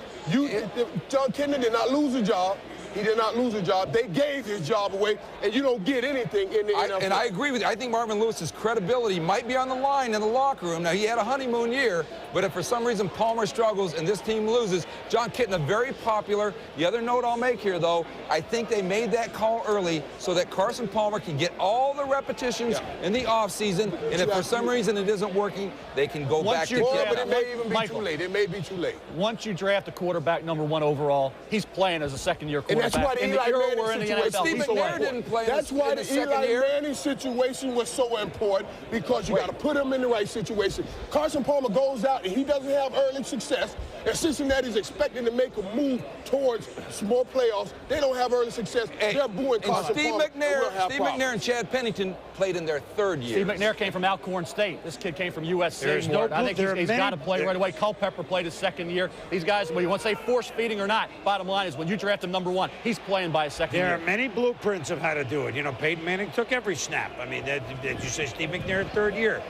John Kidner did not lose a job. He did not lose a job. They gave his job away, and you don't get anything in the NFL. And I agree with you. I think Marvin Lewis's credibility might be on the line in the locker room. Now, he had a honeymoon year, but if for some reason Palmer struggles and this team loses, John Kitna, very popular. The other note I'll make here, though, I think they made that call early so that Carson Palmer can get all the repetitions in the offseason, and if for some reason it isn't working, they can go back to Kitna. But it may even be too late. It may be too late. Once you draft a quarterback #1 overall, he's playing as a second-year quarterback. And that's why the Eli Manning situation. Steve McNair didn't play That's why the Eli Manning situation was so important, because you got to put him in the right situation. Carson Palmer goes out and he doesn't have early success, and Cincinnati's expecting to make a move towards more playoffs. They don't have early success. They're booing Carson Palmer. Steve McNair and Chad Pennington played in their 3rd year. Steve McNair came from Alcorn State. This kid came from USC. I think he's got to play right away. Culpepper played his 2nd year. These guys, well, you want to say force-feeding or not, bottom line is when you draft him #1, he's playing by his 2nd year. There are many blueprints of how to do it. You know, Peyton Manning took every snap. I mean, did you say Steve McNair 3rd year?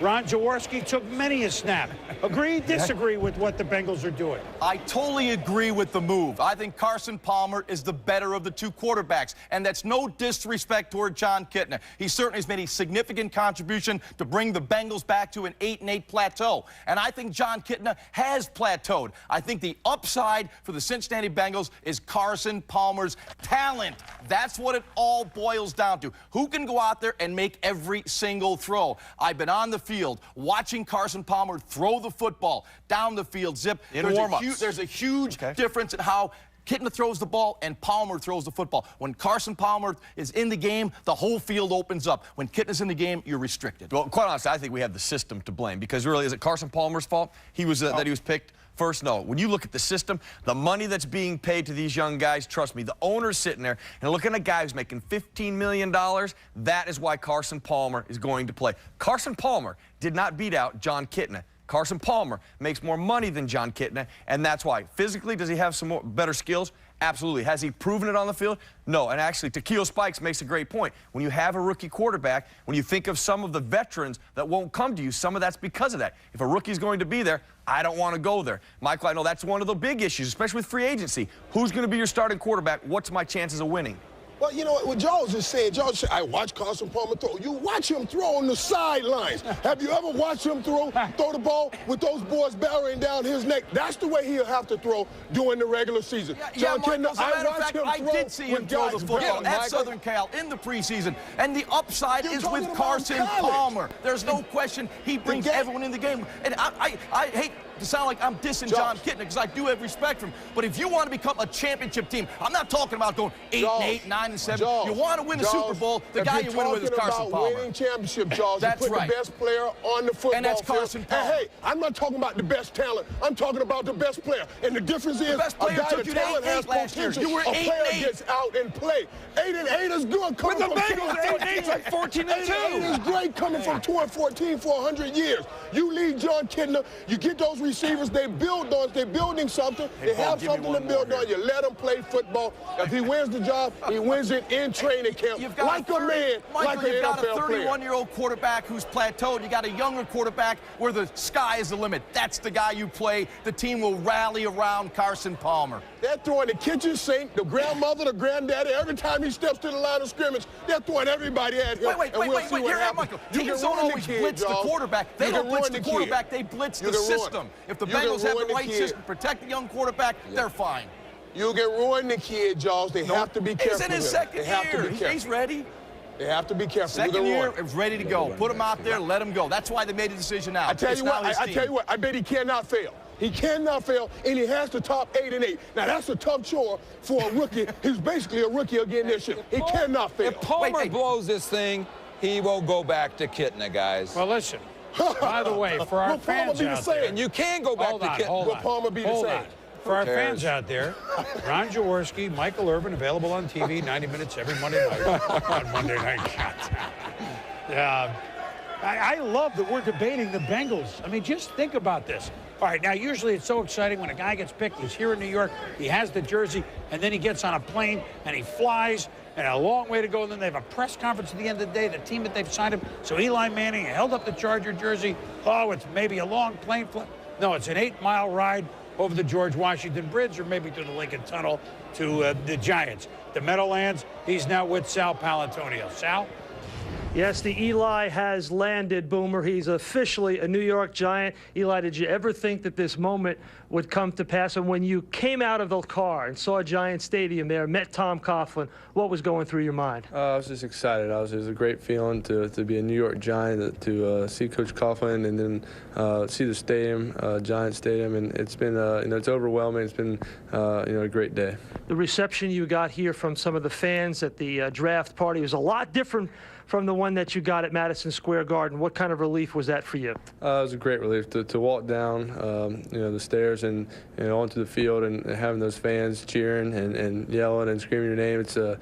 Ron Jaworski took many a snap. Agree, disagree with what the Bengals are doing? I totally agree with the move. I think Carson Palmer is the better of the 2 quarterbacks, and that's no disrespect toward John Kitna. He certainly has made a significant contribution to bring the Bengals back to an 8-8 plateau, and I think John Kitna has plateaued. I think the upside for the Cincinnati Bengals is Carson Palmer's talent. That's what it all boils down to. Who can go out there and make every single throw? I've been on the field watching Carson Palmer throw the football down the field, zip. There's a huge difference in how Kitna throws the ball and Palmer throws the football. When Carson Palmer is in the game, the whole field opens up. When Kitna's in the game, you're restricted. Well, quite honestly, I think we have the system to blame, because really, is it Carson Palmer's fault that he was picked first? No. When you look at the system, the money that's being paid to these young guys, trust me, the owner's sitting there and looking at a guy who's making $15 million. That is why Carson Palmer is going to play. Carson Palmer did not beat out John Kitna. Carson Palmer makes more money than John Kitna, and that's why. Physically, does he have some better skills? Absolutely. Has he proven it on the field? No. And actually, Takeo Spikes makes a great point. When you have a rookie quarterback, when you think of some of the veterans that won't come to you, some of that's because of that. If a rookie's going to be there, I don't want to go there. Michael, I know that's one of the big issues, especially with free agency. Who's going to be your starting quarterback? What's my chances of winning? Well, you know what Jaws is saying? Jaws said, I watch Carson Palmer throw. You watch him throw on the sidelines. Have you ever watched him throw the ball with those boys barreling down his neck? That's the way he'll have to throw during the regular season. I did see him throw the football at Southern Cal in the preseason, and the upside is with Carson Palmer. There's no question he brings everyone in the game. And I hate to sound like I'm dissing John Kitna, because I do have respect for him. But if you want to become a championship team, I'm not talking about going 8-8, 9-7. You want to win the Super Bowl, the guy you win with is Carson Palmer. Winning championship, Jaws, that's put the best player on the football field. And that's Carson Palmer. Hey, I'm not talking about the best talent. I'm talking about the best player. And the difference is, a guy with talent has potential. You were 8-8. A player gets out and play. 8-8 is good. With the Bengals, 8-8's like 14-2. 8-8 is great coming from 2-14 for 100 years. You lead John Kitna, you get those receivers, they build on, they're building something. They have something to build on. You let them play football. If he wins the job, he wins it in training camp. Like a man, like an NFL player. You've got a 31-year-old quarterback who's plateaued. You got a younger quarterback where the sky is the limit. That's the guy you play. The team will rally around Carson Palmer. They're throwing the kitchen sink, the grandmother, the granddaddy. Every time he steps to the line of scrimmage, they're throwing everybody at him. Wait, here, Michael. Teams don't always blitz the quarterback. They don't blitz the quarterback. They blitz the system. If the Bengals have the right system to protect the young quarterback, they're fine. You can ruin the kid, Jaws. They have to be careful. He's in his second year. He's ready. They have to be careful. Second year, it's ready to go. Put him out there, let him go. That's why they made a decision now. I tell you what, I bet he cannot fail. He cannot fail, and he has to top 8-8. Now, that's a tough chore for a rookie. He's basically a rookie again this year. He cannot fail. If Palmer blows this thing, he will go back to Kitna, guys. Well, listen. By the way, for our fans out there, and you can go back to Kitna. Will Palmer be the same? For our fans out there, Ron Jaworski, Michael Irvin, available on TV 90 minutes every Monday night on Monday Night Countdown. I love that we're debating the Bengals. I mean, just think about this. All right, now, usually it's so exciting when a guy gets picked. He's here in New York. He has the jersey, and then he gets on a plane, and he flies, and a long way to go. And then they have a press conference at the end of the day, the team that they've signed him. So Eli Manning held up the Charger jersey. Oh, it's maybe a long plane flight. No, it's an 8-mile ride over the George Washington Bridge or maybe through the Lincoln Tunnel to the Giants. The Meadowlands, he's now with Sal Palantonio. Sal? Yes, the Eli has landed, Boomer. He's officially a New York Giant. Eli, did you ever think that this moment would come to pass? And when you came out of the car and saw Giant Stadium there, met Tom Coughlin, what was going through your mind? I was just excited. It was a great feeling to be a New York Giant, to see Coach Coughlin and then see the stadium, Giant Stadium. And it's been, it's overwhelming. It's been, a great day. The reception you got here from some of the fans at the draft party was a lot different from the one that you got at Madison Square Garden. What kind of relief was that for you? It was a great relief to walk down, the stairs and onto the field and having those fans cheering and yelling and screaming your name. It's a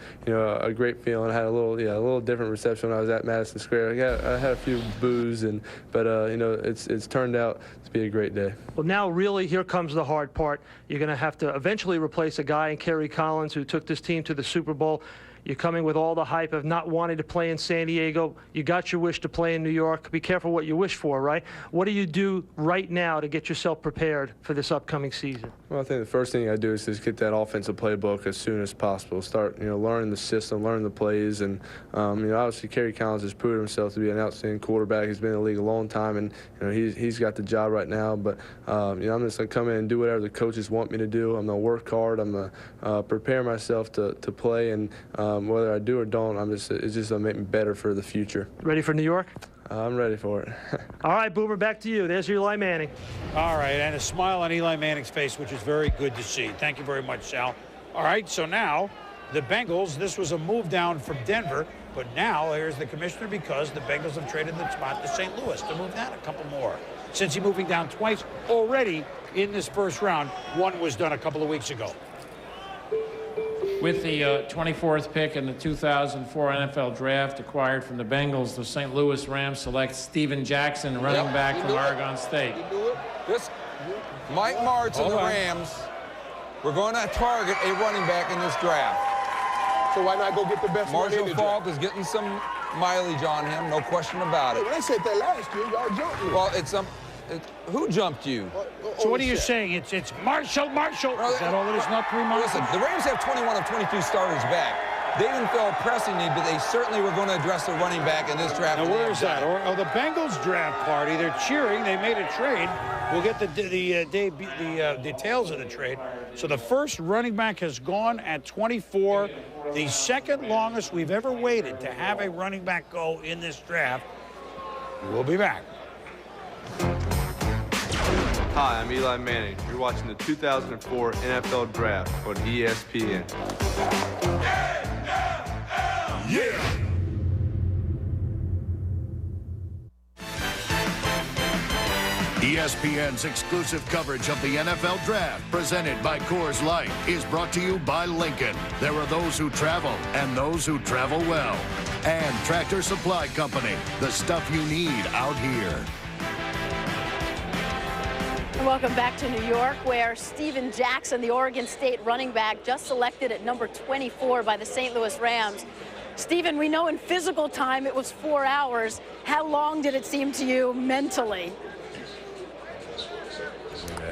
great feeling. I had a little different reception when I was at Madison Square. I had a few boos, but it's turned out to be a great day. Well, now really here comes the hard part. You're going to have to eventually replace a guy in Kerry Collins who took this team to the Super Bowl. You're coming with all the hype of not wanting to play in San Diego. You got your wish to play in New York. Be careful what you wish for, right? What do you do right now to get yourself prepared for this upcoming season? Well, I think the first thing I do is just get that offensive playbook as soon as possible. Start, learning the system, learning the plays, and obviously Kerry Collins has proven himself to be an outstanding quarterback. He's been in the league a long time, and he's got the job right now. But I'm just gonna come in and do whatever the coaches want me to do. I'm gonna work hard. I'm gonna prepare myself to play, and whether I do or don't, it's just gonna make me better for the future. Ready for New York? I'm ready for it. All right, Boomer, back to you. There's Eli Manning. All right, and a smile on Eli Manning's face, which is very good to see. Thank you very much, Sal. All right, so now the Bengals, this was a move down from Denver, but now here's the commissioner because the Bengals have traded the spot to St. Louis to move down a couple more. Since he's moving down twice already in this first round, one was done a couple of weeks ago. With the 24th pick in the 2004 NFL Draft acquired from the Bengals, the St. Louis Rams select Steven Jackson, running back from Oregon State. Mike Martz and the Rams, we're going to target a running back in this draft. So why not go get the best one in the Marshall Faulk is getting some mileage on him, no question about it. When I said that last year, y'all jumped me. Well, who jumped you? So what are you saying? It's Marshall. Is that all it is? Not three Marshall? Listen, the Rams have 21 of 22 starters back. They didn't feel a pressing need, but they certainly were going to address the running back in this draft. Now, where is that? Or the Bengals draft party. They're cheering. They made a trade. We'll get the details of the trade. So the first running back has gone at 24, the second longest we've ever waited to have a running back go in this draft. We'll be back. Hi, I'm Eli Manning. You're watching the 2004 NFL Draft on ESPN. Yeah! ESPN's exclusive coverage of the NFL Draft, presented by Coors Light, is brought to you by Lincoln. There are those who travel and those who travel well. And Tractor Supply Company, the stuff you need out here. Welcome back to New York, where Steven Jackson, the Oregon State running back, just selected at number 24 by the St. Louis Rams. Steven, we know in physical time it was 4 hours. How long did it seem to you mentally?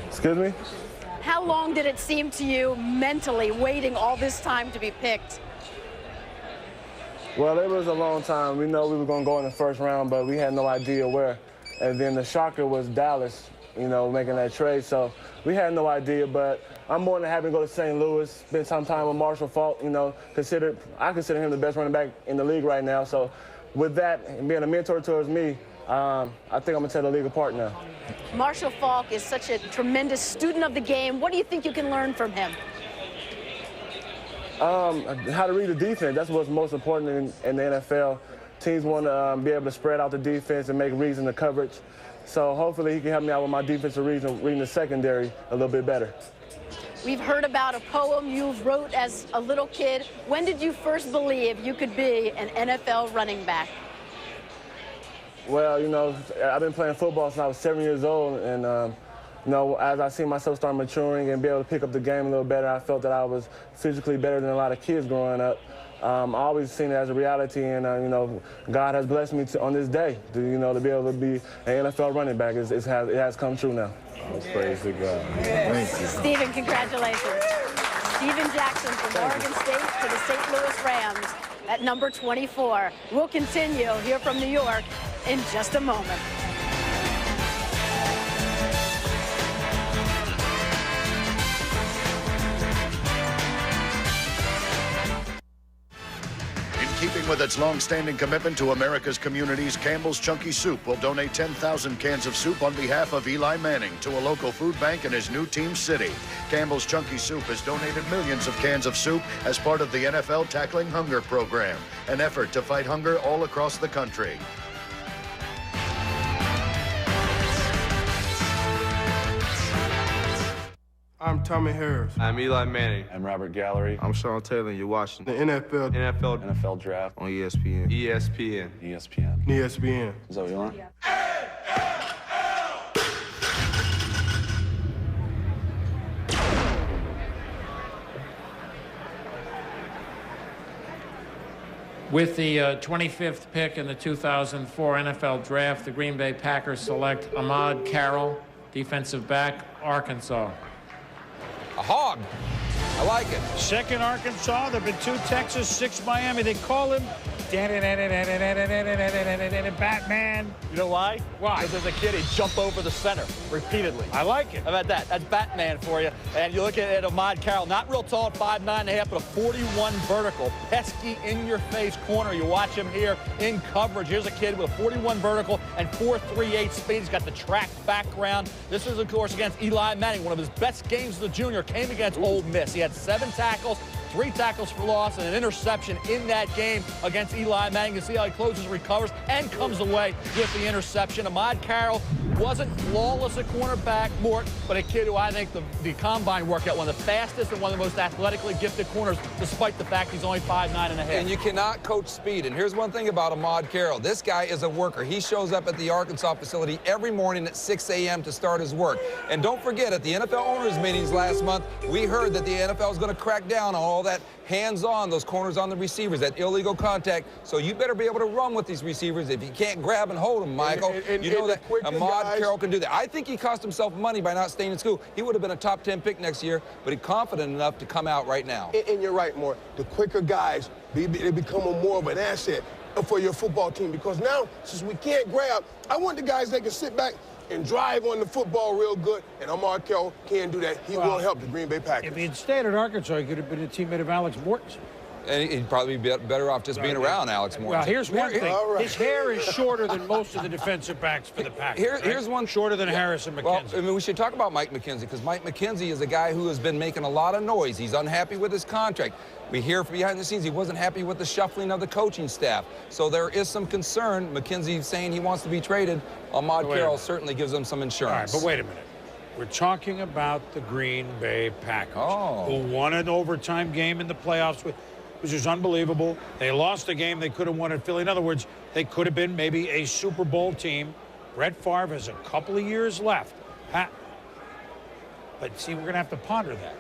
Excuse me? How long did it seem to you mentally waiting all this time to be picked? Well, it was a long time. We know we were going to go in the first round, but we had no idea where. And then the shocker was Dallas, you know, making that trade. So we had no idea, but I'm more than happy to go to St. Louis, spend some time with Marshall Faulk, you know, I consider him the best running back in the league right now. So with that, and being a mentor towards me, I think I'm going to tear the league apart now. Marshall Faulk is such a tremendous student of the game. What do you think you can learn from him? How to read the defense. That's what's most important in the NFL. Teams want to be able to spread out the defense and make reads in the coverage. So hopefully he can help me out with my defensive reading the secondary a little bit better. We've heard about a poem you wrote as a little kid. When did you first believe you could be an NFL running back? Well, you know, I've been playing football since I was 7 years old, and you know, as I see myself start maturing and be able to pick up the game a little better, I felt that I was physically better than a lot of kids growing up. I always seen it as a reality, and you know, God has blessed me on this day to, you know, to be able to be an NFL running back. It has come true now. Oh, praise to God. Thank you. Steven, congratulations. Steven Jackson from Oregon State to the St. Louis Rams at number 24. We'll continue here from New York in just a moment. Keeping with its long-standing commitment to America's communities, Campbell's Chunky Soup will donate 10,000 cans of soup on behalf of Eli Manning to a local food bank in his new team city. Campbell's Chunky Soup has donated millions of cans of soup as part of the NFL Tackling Hunger program, an effort to fight hunger all across the country. I'm Tommy Harris. I'm Eli Manning. I'm Robert Gallery. I'm Sean Taylor, and you're watching The NFL Draft on ESPN. ESPN. ESPN. Is that what you want? With the 25th pick in the 2004 NFL Draft, the Green Bay Packers select Ahmad Carroll, defensive back, Arkansas. A hog. I like it. Second Arkansas. There have been 2 Texas, 6 Miami. They call him Batman. You know why? Why? Because as a kid, he'd jump over the center repeatedly. I like it. How about that? That's Batman for you. And you look at Ahmad Carroll, not real tall, 5'9.5", but a 41 vertical, pesky in-your-face corner. You watch him here in coverage. Here's a kid with a 41 vertical and 4.38 speed. He's got the track background. This is, of course, against Eli Manning. One of his best games as a junior came against Ole Miss. He had 7 tackles, 3 tackles for loss, and an interception in that game against Eli Manning. You see how he closes, recovers, and comes away with the interception. Ahmad Carroll wasn't flawless at cornerback, Mort, but a kid who I think the combine worked out one of the fastest and one of the most athletically gifted corners, despite the fact he's only 5'9.5". And you cannot coach speed. And here's one thing about Ahmad Carroll. This guy is a worker. He shows up at the Arkansas facility every morning at 6 a.m. to start his work. And don't forget, at the NFL owners meetings last month, we heard that the NFL is going to crack down on all that hands-on, those corners on the receivers, that illegal contact. So you better be able to run with these receivers. If you can't grab and hold them, Michael, you know that Ahmad Carroll can do that. I think he cost himself money by not staying in school. He would have been a top 10 pick next year, but he's confident enough to come out right now. And you're right, Mort. The quicker guys, they become more of an asset for your football team, because now, since we can't grab, I want the guys that can sit back and drive on the football real good, and Ahmad Carroll can do that. He will help the Green Bay Packers. If he'd stayed at Arkansas, he could have been a teammate of Alex Morton's. And he'd probably be better off just being around Alex Morton. Well, here's one thing. Right. His hair is shorter than most of the defensive backs for the Packers. Here's one. Shorter than Harrison McKenzie. Well, I mean, we should talk about Mike McKenzie, because Mike McKenzie is a guy who has been making a lot of noise. He's unhappy with his contract. We hear from behind the scenes he wasn't happy with the shuffling of the coaching staff. So there is some concern. McKenzie saying he wants to be traded. Ahmad Carroll certainly gives him some insurance. All right, but wait a minute. We're talking about the Green Bay Packers, who won an overtime game in the playoffs, which is unbelievable. They lost a game they could have won at Philly. In other words, they could have been maybe a Super Bowl team. Brett Favre has a couple of years left. But see, we're going to have to ponder that.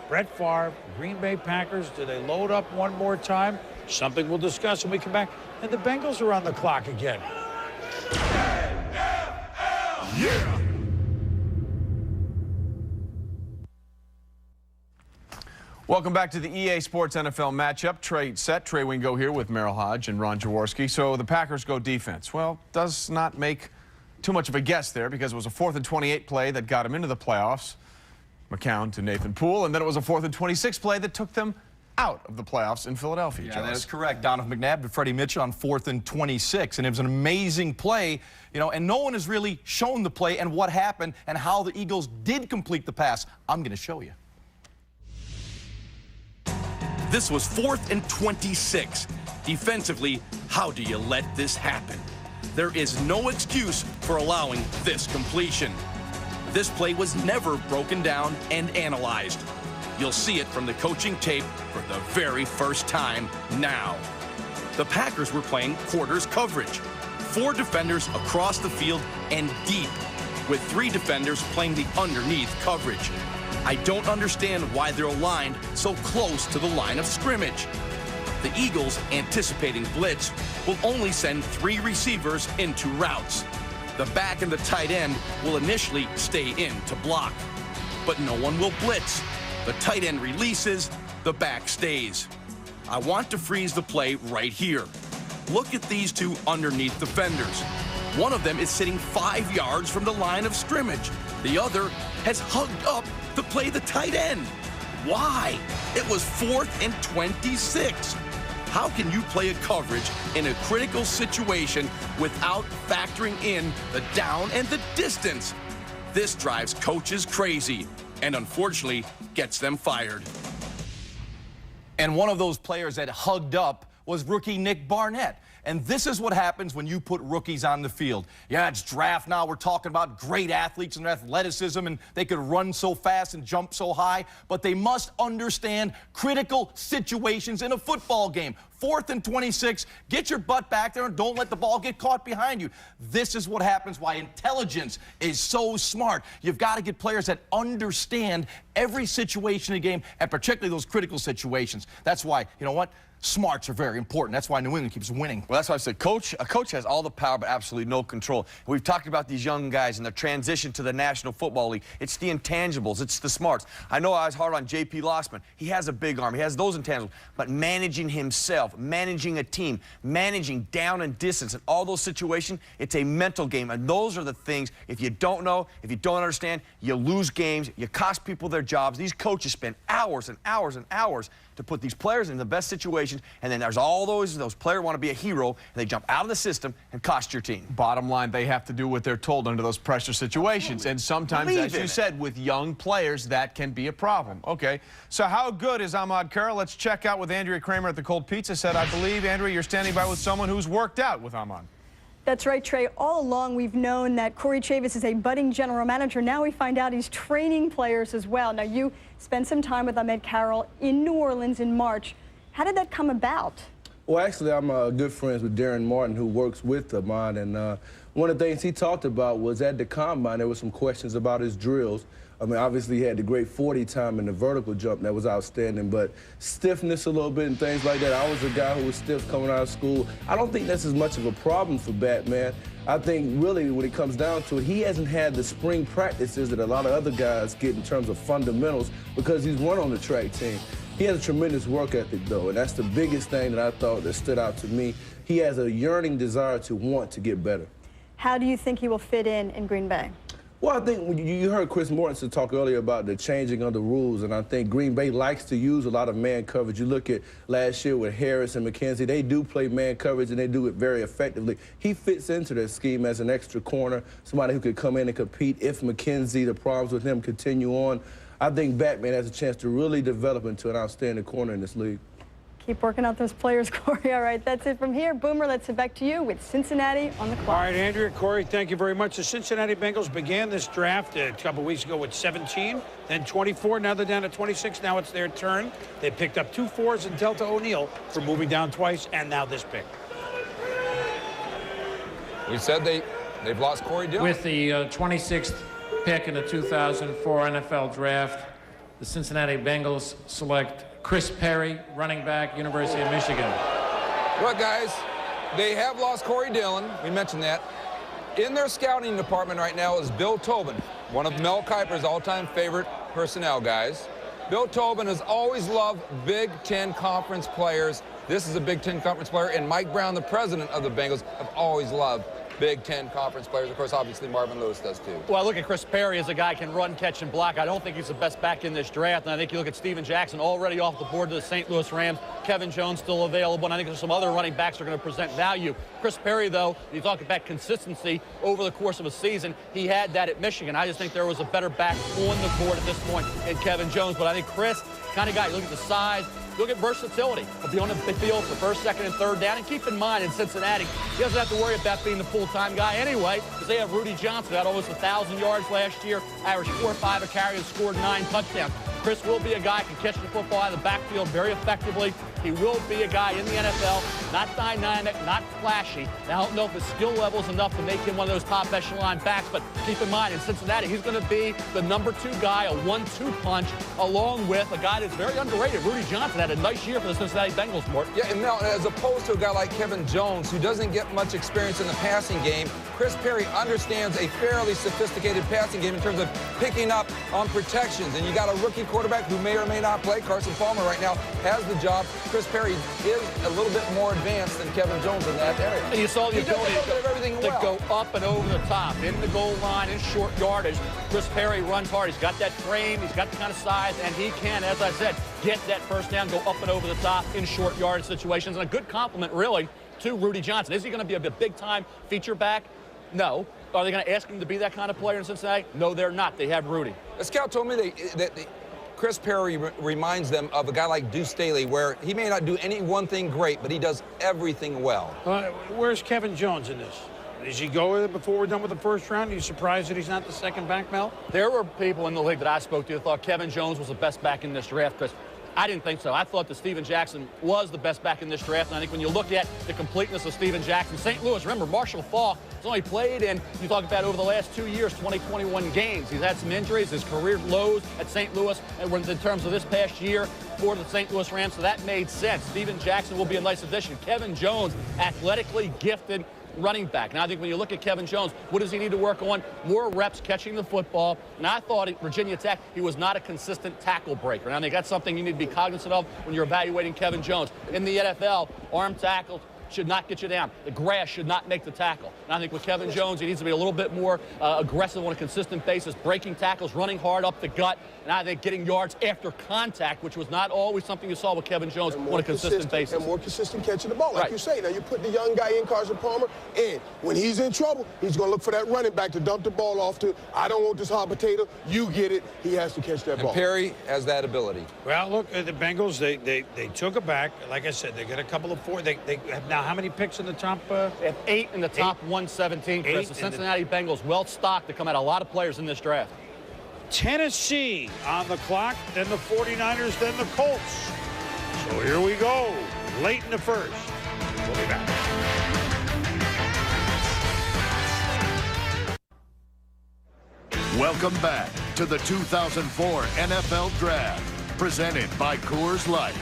Brett Favre, Green Bay Packers, do they load up one more time? Something we'll discuss when we come back. And the Bengals are on the clock again. Yeah! Welcome back to the EA Sports NFL matchup. Trey Wingo here with Merrill Hodge and Ron Jaworski. So the Packers go defense. Well, does not make too much of a guess there because it was a 4th and 28 play that got him into the playoffs. McCown to Nathan Poole, and then it was a 4th and 26 play that took them out of the playoffs in Philadelphia. Yeah, that is correct. Donovan McNabb to Freddie Mitchell on 4th and 26, and it was an amazing play, you know, and no one has really shown the play and what happened and how the Eagles did complete the pass. I'm going to show you. This was 4th and 26. Defensively, how do you let this happen? There is no excuse for allowing this completion. This play was never broken down and analyzed. You'll see it from the coaching tape for the very first time now. The Packers were playing quarters coverage. 4 defenders across the field and deep, with 3 defenders playing the underneath coverage. I don't understand why they're aligned so close to the line of scrimmage. The Eagles, anticipating blitz, will only send 3 receivers into routes. The back and the tight end will initially stay in to block, but no one will blitz. The tight end releases, the back stays. I want to freeze the play right here. Look at these 2 underneath defenders. One of them is sitting 5 yards from the line of scrimmage. The other has hugged up to play the tight end. Why? It was 4th and 26. How can you play a coverage in a critical situation without factoring in the down and the distance? This drives coaches crazy and unfortunately gets them fired. And one of those players that hugged up was rookie Nick Barnett. And this is what happens when you put rookies on the field. Yeah, it's draft now. We're talking about great athletes and athleticism, and they could run so fast and jump so high, but they must understand critical situations in a football game. 4th and 26, get your butt back there and don't let the ball get caught behind you. This is what happens, why intelligence is so smart. You've got to get players that understand every situation in the game, and particularly those critical situations. That's why, you know what? Smarts are very important. That's why New England keeps winning. Well, that's why I said a coach has all the power but absolutely no control. We've talked about these young guys and their transition to the National Football League. It's the intangibles. It's the smarts. I know I was hard on J.P. Lossman. He has a big arm. He has those intangibles. But managing himself, managing a team, managing down and distance and all those situations, it's a mental game. And those are the things, if you don't know, if you don't understand, you lose games, you cost people their jobs. These coaches spend hours and hours and hours to put these players in the best situations, and then there's all those players want to be a hero, and they jump out of the system and cost your team. Bottom line, they have to do what they're told under those pressure situations, and sometimes, as you said, with young players, that can be a problem. Okay, so how good is Ahmad Kara? Let's check out with Andrea Kramer at the Cold Pizza Set. I believe, Andrea, you're standing by with someone who's worked out with Ahmad. That's right, Trey. All along, we've known that Corey Chavis is a budding general manager. Now we find out he's training players as well. Now, you spent some time with Ahmad Carroll in New Orleans in March. How did that come about? Well, actually, I'm good friends with Darren Martin, who works with Ahmad. And one of the things he talked about was at the Combine, there were some questions about his drills. I mean, obviously, he had the great 40 time in the vertical jump. That was outstanding. But stiffness a little bit and things like that. I was a guy who was stiff coming out of school. I don't think that's as much of a problem for Batman. I think, really, when it comes down to it, he hasn't had the spring practices that a lot of other guys get in terms of fundamentals because he's run on the track team. He has a tremendous work ethic, though, and that's the biggest thing that I thought that stood out to me. He has a yearning desire to want to get better. How do you think he will fit in Green Bay? Well, I think you heard Chris Mortensen talk earlier about the changing of the rules, and I think Green Bay likes to use a lot of man coverage. You look at last year with Harris and McKenzie, they do play man coverage, and they do it very effectively. He fits into that scheme as an extra corner, somebody who could come in and compete if McKenzie, the problems with him continue on. I think Batman has a chance to really develop into an outstanding corner in this league. Keep working out those players, Corey. All right, that's it from here. Boomer, let's head back to you with Cincinnati on the clock. All right, Andrea, Corey, thank you very much. The Cincinnati Bengals began this draft a couple weeks ago with 17, then 24. Now they're down to 26. Now it's their turn. They picked up 2 4s and Delta O'Neal for moving down twice, and now this pick. We said they've lost Corey Dillon. With the 26th pick in the 2004 NFL Draft, the Cincinnati Bengals select Chris Perry, running back, University of Michigan. Look, guys, they have lost Corey Dillon. We mentioned that. In their scouting department right now is Bill Tobin, one of Mel Kiper's all-time favorite personnel guys. Bill Tobin has always loved Big Ten Conference players. This is a Big Ten Conference player, and Mike Brown, the president of the Bengals, have always loved Big Ten Conference players. Of course, obviously, Marvin Lewis does, too. Well, I look at Chris Perry as a guy who can run, catch, and block. I don't think he's the best back in this draft. And I think you look at Steven Jackson already off the board to the St. Louis Rams. Kevin Jones still available. And I think there's some other running backs that are going to present value. Chris Perry, though, you talk about consistency over the course of a season. He had that at Michigan. I just think there was a better back on the board at this point in Kevin Jones. But I think Chris, kind of guy, you look at the size, look at versatility. He'll be on the field for first, second, and third down. And keep in mind, in Cincinnati, he doesn't have to worry about being the full-time guy anyway, because they have Rudy Johnson, who had almost 1,000 yards last year, averaged 4 or 5 a carry, and scored 9 touchdowns. Chris will be a guy who can catch the football out of the backfield very effectively. He will be a guy in the NFL, not dynamic, not flashy. Now, I don't know if his skill level is enough to make him one of those top echelon backs, but keep in mind, in Cincinnati, he's going to be the number 2 guy, a 1-2 punch, along with a guy that's very underrated. Rudy Johnson had a nice year for the Cincinnati Bengals, Mort. Yeah, and now, as opposed to a guy like Kevin Jones, who doesn't get much experience in the passing game, Chris Perry understands a fairly sophisticated passing game in terms of picking up on protections. And you got a rookie quarterback who may or may not play. Carson Palmer right now has the job. Chris Perry is a little bit more advanced than Kevin Jones in that area. And you saw the ability to go up and over the top, in the goal line, in short yardage. Chris Perry runs hard. He's got that frame. He's got the kind of size, and he can, as I said, get that first down, go up and over the top in short yardage situations. And a good compliment, really, to Rudy Johnson. Is he going to be a big-time feature back? No. Are they going to ask him to be that kind of player in Cincinnati? No, they're not. They have Rudy. A scout told me that Chris Perry reminds them of a guy like Deuce Staley, where he may not do any one thing great, but he does everything well. Where's Kevin Jones in this? Does he go with it before we're done with the first round? Are you surprised that he's not the second back, Mel? There were people in the league that I spoke to who thought Kevin Jones was the best back in this draft, because I didn't think so. I thought that Steven Jackson was the best back in this draft, and I think when you look at the completeness of Steven Jackson, St. Louis, remember, Marshall Faulk has only played in, you talk about over the last 2 years, 21 games. He's had some injuries, his career lows at St. Louis, and in terms of this past year for the St. Louis Rams, so that made sense. Steven Jackson will be a nice addition. Kevin Jones, athletically gifted running back. Now, I think when you look at Kevin Jones, what does he need to work on? More reps catching the football. And I thought at Virginia Tech, he was not a consistent tackle breaker. And I think that's something you need to be cognizant of when you're evaluating Kevin Jones. In the NFL, arm tackles should not get you down. The grass should not make the tackle. And I think with Kevin Jones, he needs to be a little bit more aggressive on a consistent basis, breaking tackles, running hard up the gut, and I think getting yards after contact, which was not always something you saw with Kevin Jones on a consistent basis. And more consistent catching the ball, like you say. Now, you put the young guy in, Carson Palmer, and when he's in trouble, he's going to look for that running back to dump the ball off to. I don't want this hot potato. You get it. He has to catch that ball. And Perry has that ability. Well, look, the Bengals, they took it back. Like I said, they got a couple of 4. They have now how many picks in the top? They have 8 in the top 117, Chris. The Cincinnati Bengals, well-stocked to come out a lot of players in this draft. Tennessee on the clock, then the 49ers, then the Colts. So here we go, late in the first. We'll be back. Welcome back to the 2004 NFL Draft, presented by Coors Light.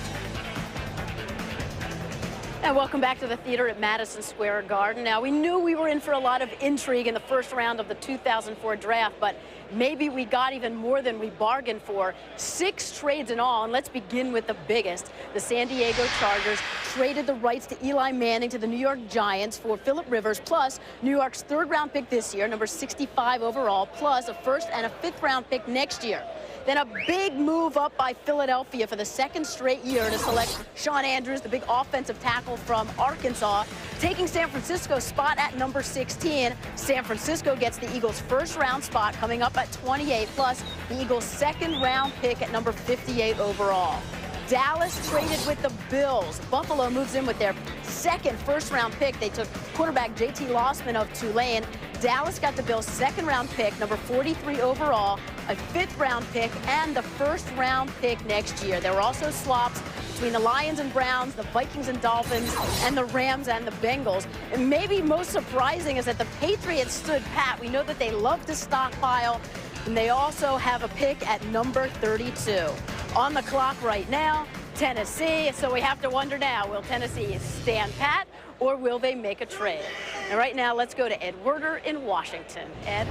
And welcome back to the theater at Madison Square Garden. Now, we knew we were in for a lot of intrigue in the first round of the 2004 draft, but maybe we got even more than we bargained for. 6 trades in all, and let's begin with the biggest. The San Diego Chargers traded the rights to Eli Manning to the New York Giants for Phillip Rivers, plus New York's 3rd-round pick this year, number 65 overall, plus a 1st and a 5th-round pick next year. Then a big move up by Philadelphia for the 2nd straight year to select Shawn Andrews, the big offensive tackle from Arkansas, taking San Francisco's spot at number 16. San Francisco gets the Eagles' 1st-round spot coming up at 28, plus the Eagles' 2nd-round pick at number 58 overall. Dallas traded with the Bills. Buffalo moves in with their 2nd first-round pick. They took quarterback J.T. Lossman of Tulane. Dallas got the Bills' second-round pick, number 43 overall, a fifth-round pick, and the first-round pick next year. There were also swaps between the Lions and Browns, the Vikings and Dolphins, and the Rams and the Bengals. And maybe most surprising is that the Patriots stood pat. We know that they love to stockpile, and they also have a pick at number 32. On the clock right now, Tennessee. So we have to wonder now, will Tennessee stand pat or will they make a trade? And right now, let's go to Ed Werder in Washington. Ed?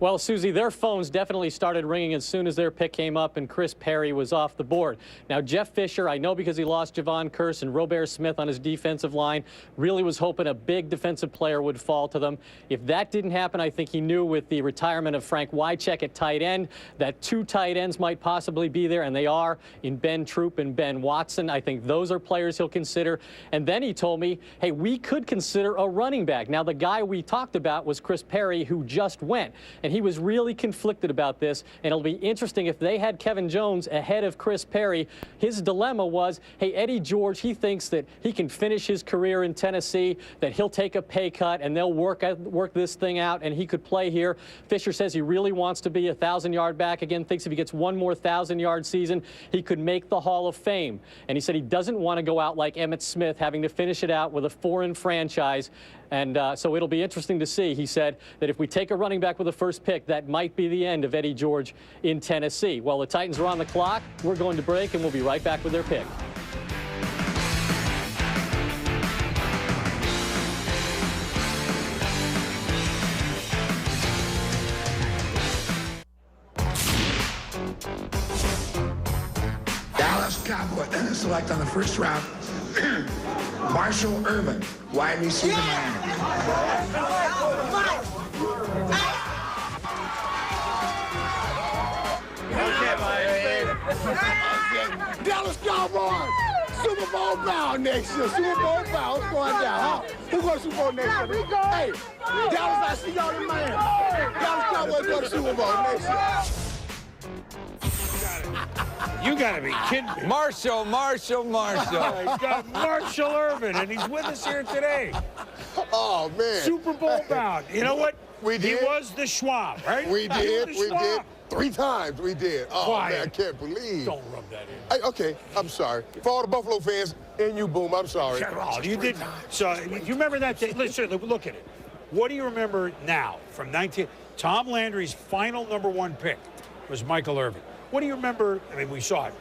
Well, Susie, their phones definitely started ringing as soon as their pick came up and Chris Perry was off the board. Now, Jeff Fisher, I know because he lost Javon Curse and Robert Smith on his defensive line, really was hoping a big defensive player would fall to them. If that didn't happen, I think he knew with the retirement of Frank Wycheck at tight end that 2 tight ends might possibly be there, and they are in Ben Troop and Ben Watson. I think those are players he'll consider. And then he told me, hey, we could consider a running back. Now, the guy we talked about was Chris Perry, who just went. And he was really conflicted about this, and it'll be interesting if they had Kevin Jones ahead of Chris Perry. His dilemma was, hey, Eddie George, he thinks that he can finish his career in Tennessee, that he'll take a pay cut, and they'll work this thing out, and he could play here. Fisher says he really wants to be a 1,000-yard back again, thinks if he gets one more 1,000-yard season, he could make the Hall of Fame. And he said he doesn't want to go out like Emmitt Smith, having to finish it out with a foreign franchise. And so it'll be interesting to see, he said, that if we take a running back with the first pick, that might be the end of Eddie George in Tennessee. Well, the Titans are on the clock. We're going to break, and we'll be right back with their pick. Dallas Cowboys select on the first round Marshall Irvin, wide receiver, Miami. Dallas Cowboys, Super Bowl bound next year. Super Bowl bound. What's going down? Huh? Who goes to Super Bowl next year? Hey, Dallas, I see y'all in Miami. Dallas Cowboys go to Super Bowl next year. You got to be kidding me. Marshall. He's got Marshall Irvin, and he's with us here today. Oh, man. Super Bowl bound. You know what? We did. He was the Schwab, right? We did. 3 times we did. Oh, Quiet. man, I can't believe. Don't rub that in. Hey, okay, I'm sorry. For all the Buffalo fans and you, Boom, I'm sorry. Oh, you did. So, you remember that day? Listen, look at it. What do you remember now from Tom Landry's final #1 pick was Michael Irvin. What do you remember? I mean, we saw it.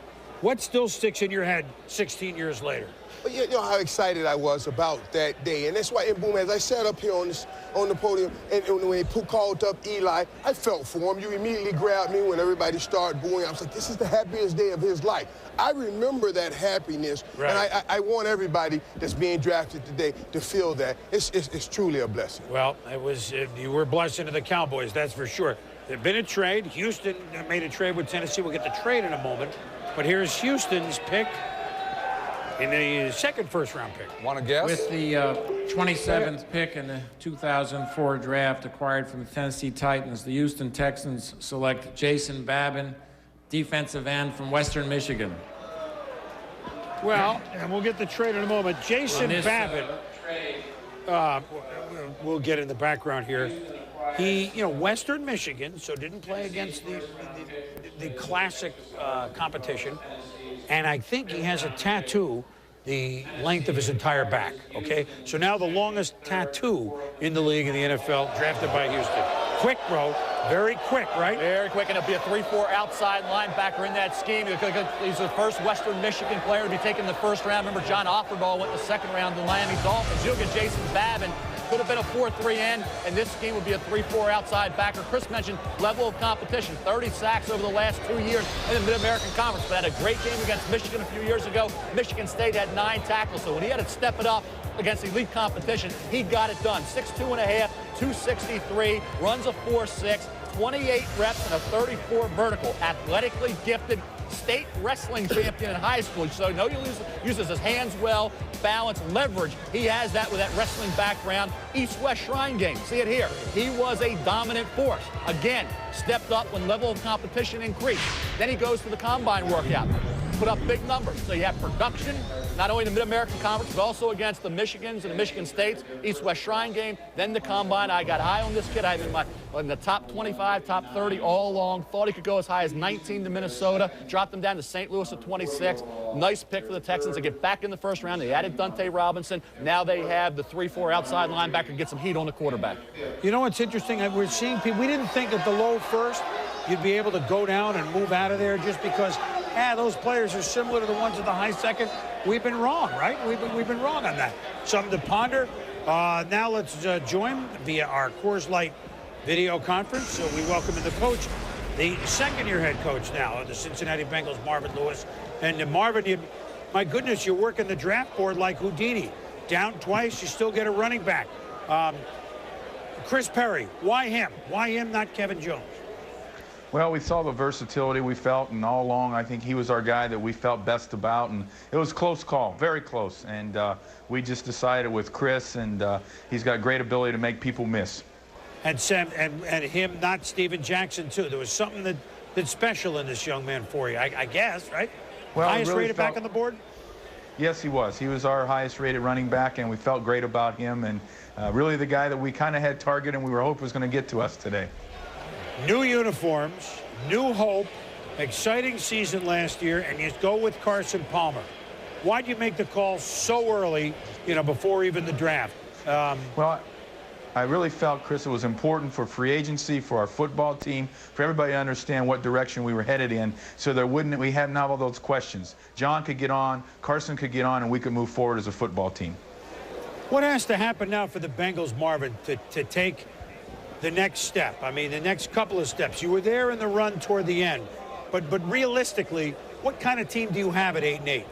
What still sticks in your head 16 years later? Well, you know how excited I was about that day, and that's why, and Boom, as I sat up here on the podium, and when they called up Eli, I felt for him. You immediately grabbed me when everybody started booing. I was like, this is the happiest day of his life. I remember that happiness, right. And I want everybody that's being drafted today to feel that. It's truly a blessing. Well, you were blessed into the Cowboys, that's for sure. There's been a trade. Houston made a trade with Tennessee. We'll get the trade in a moment. But here's Houston's pick in the second first-round pick. Want to guess? With the 27th pick in the 2004 draft acquired from the Tennessee Titans, the Houston Texans select Jason Babin, defensive end from Western Michigan. Well, and we'll get the trade in a moment. Jason Babin, we'll get in the background here. He, Western Michigan, so didn't play against the classic competition. And I think he has a tattoo the length of his entire back, okay? So now the longest tattoo in the league in the NFL, drafted by Houston. Quick, bro. Very quick, right? Very quick, and it'll be a 3-4 outside linebacker in that scheme. He's the first Western Michigan player to be taken in the first round. Remember, John Offerdahl went in the second round to the Miami Dolphins. You'll get Jason Babin. Could have been a 4-3 end, and this scheme would be a 3-4 outside backer. Chris mentioned level of competition, 30 sacks over the last 2 years in the Mid-American Conference, but had a great game against Michigan a few years ago. Michigan State had 9 tackles, so when he had to step it up against elite competition, he got it done. 6'2.5", 263, runs a 4.6, 28 reps and a 34 vertical. Athletically gifted, state wrestling champion in high school. So uses his hands well, balance, leverage. He has that with that wrestling background. East-West Shrine game. See it here. He was a dominant force. Again, stepped up when level of competition increased. Then he goes to the combine workout. put up big numbers. So you have production, not only in the Mid-American Conference, but also against the Michigans and the Michigan States, East-West Shrine game, then the Combine. I got high on this kid. I had him in the top 25, top 30 all along. Thought he could go as high as 19 to Minnesota. Dropped him down to St. Louis at 26. Nice pick for the Texans to get back in the first round. They added Dante Robinson. Now they have the 3-4 outside linebacker, get some heat on the quarterback. You know what's interesting? We're seeing people, we didn't think at the low first you'd be able to go down and move out of there just because, those players are similar to the ones at the high second. We've been wrong, right? We've been wrong on that. Something to ponder. Now let's join via our Coors Light video conference. So we welcome in the coach, the second-year head coach now of the Cincinnati Bengals, Marvin Lewis. And Marvin, my goodness, you're working the draft board like Houdini. Down twice, you still get a running back. Chris Perry, why him? Why him, not Kevin Jones? Well, we saw the versatility we felt, and all along I think he was our guy that we felt best about, and it was a close call, very close, and we just decided with Chris, and he's got great ability to make people miss. And Sam, and him, not Steven Jackson, too. There was something that's special in this young man for you, I guess, right? Well, highest really rated back on the board? Yes, he was. He was our highest rated running back, and we felt great about him, and really the guy that we kind of had targeted and we were hoping was going to get to us today. New uniforms, new hope, exciting season last year, and you go with Carson Palmer. Why'd you make the call so early, before even the draft? Well, I really felt, Chris, it was important for free agency, for our football team, for everybody to understand what direction we were headed in, so we hadn't have all those questions. John could get on, Carson could get on, and we could move forward as a football team. What has to happen now for the Bengals, Marvin, to take the next step? I mean, the next couple of steps. You were there in the run toward the end, but realistically, what kind of team do you have at 8-8?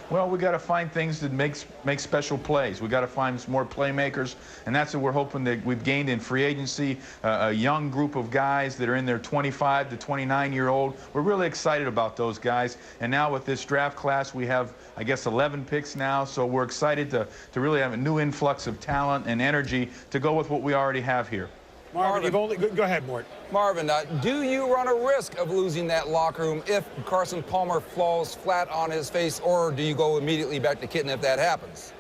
Well, we got to find things that make special plays. We got to find some more playmakers, and that's what we're hoping that we've gained in free agency. A young group of guys that are in their 25 to 29-year-old. We're really excited about those guys. And now with this draft class, we have, I guess, 11 picks now. So we're excited to really have a new influx of talent and energy to go with what we already have here. Marvin, go ahead, Mort. Marvin, do you run a risk of losing that locker room if Carson Palmer falls flat on his face, or do you go immediately back to Kitten if that happens?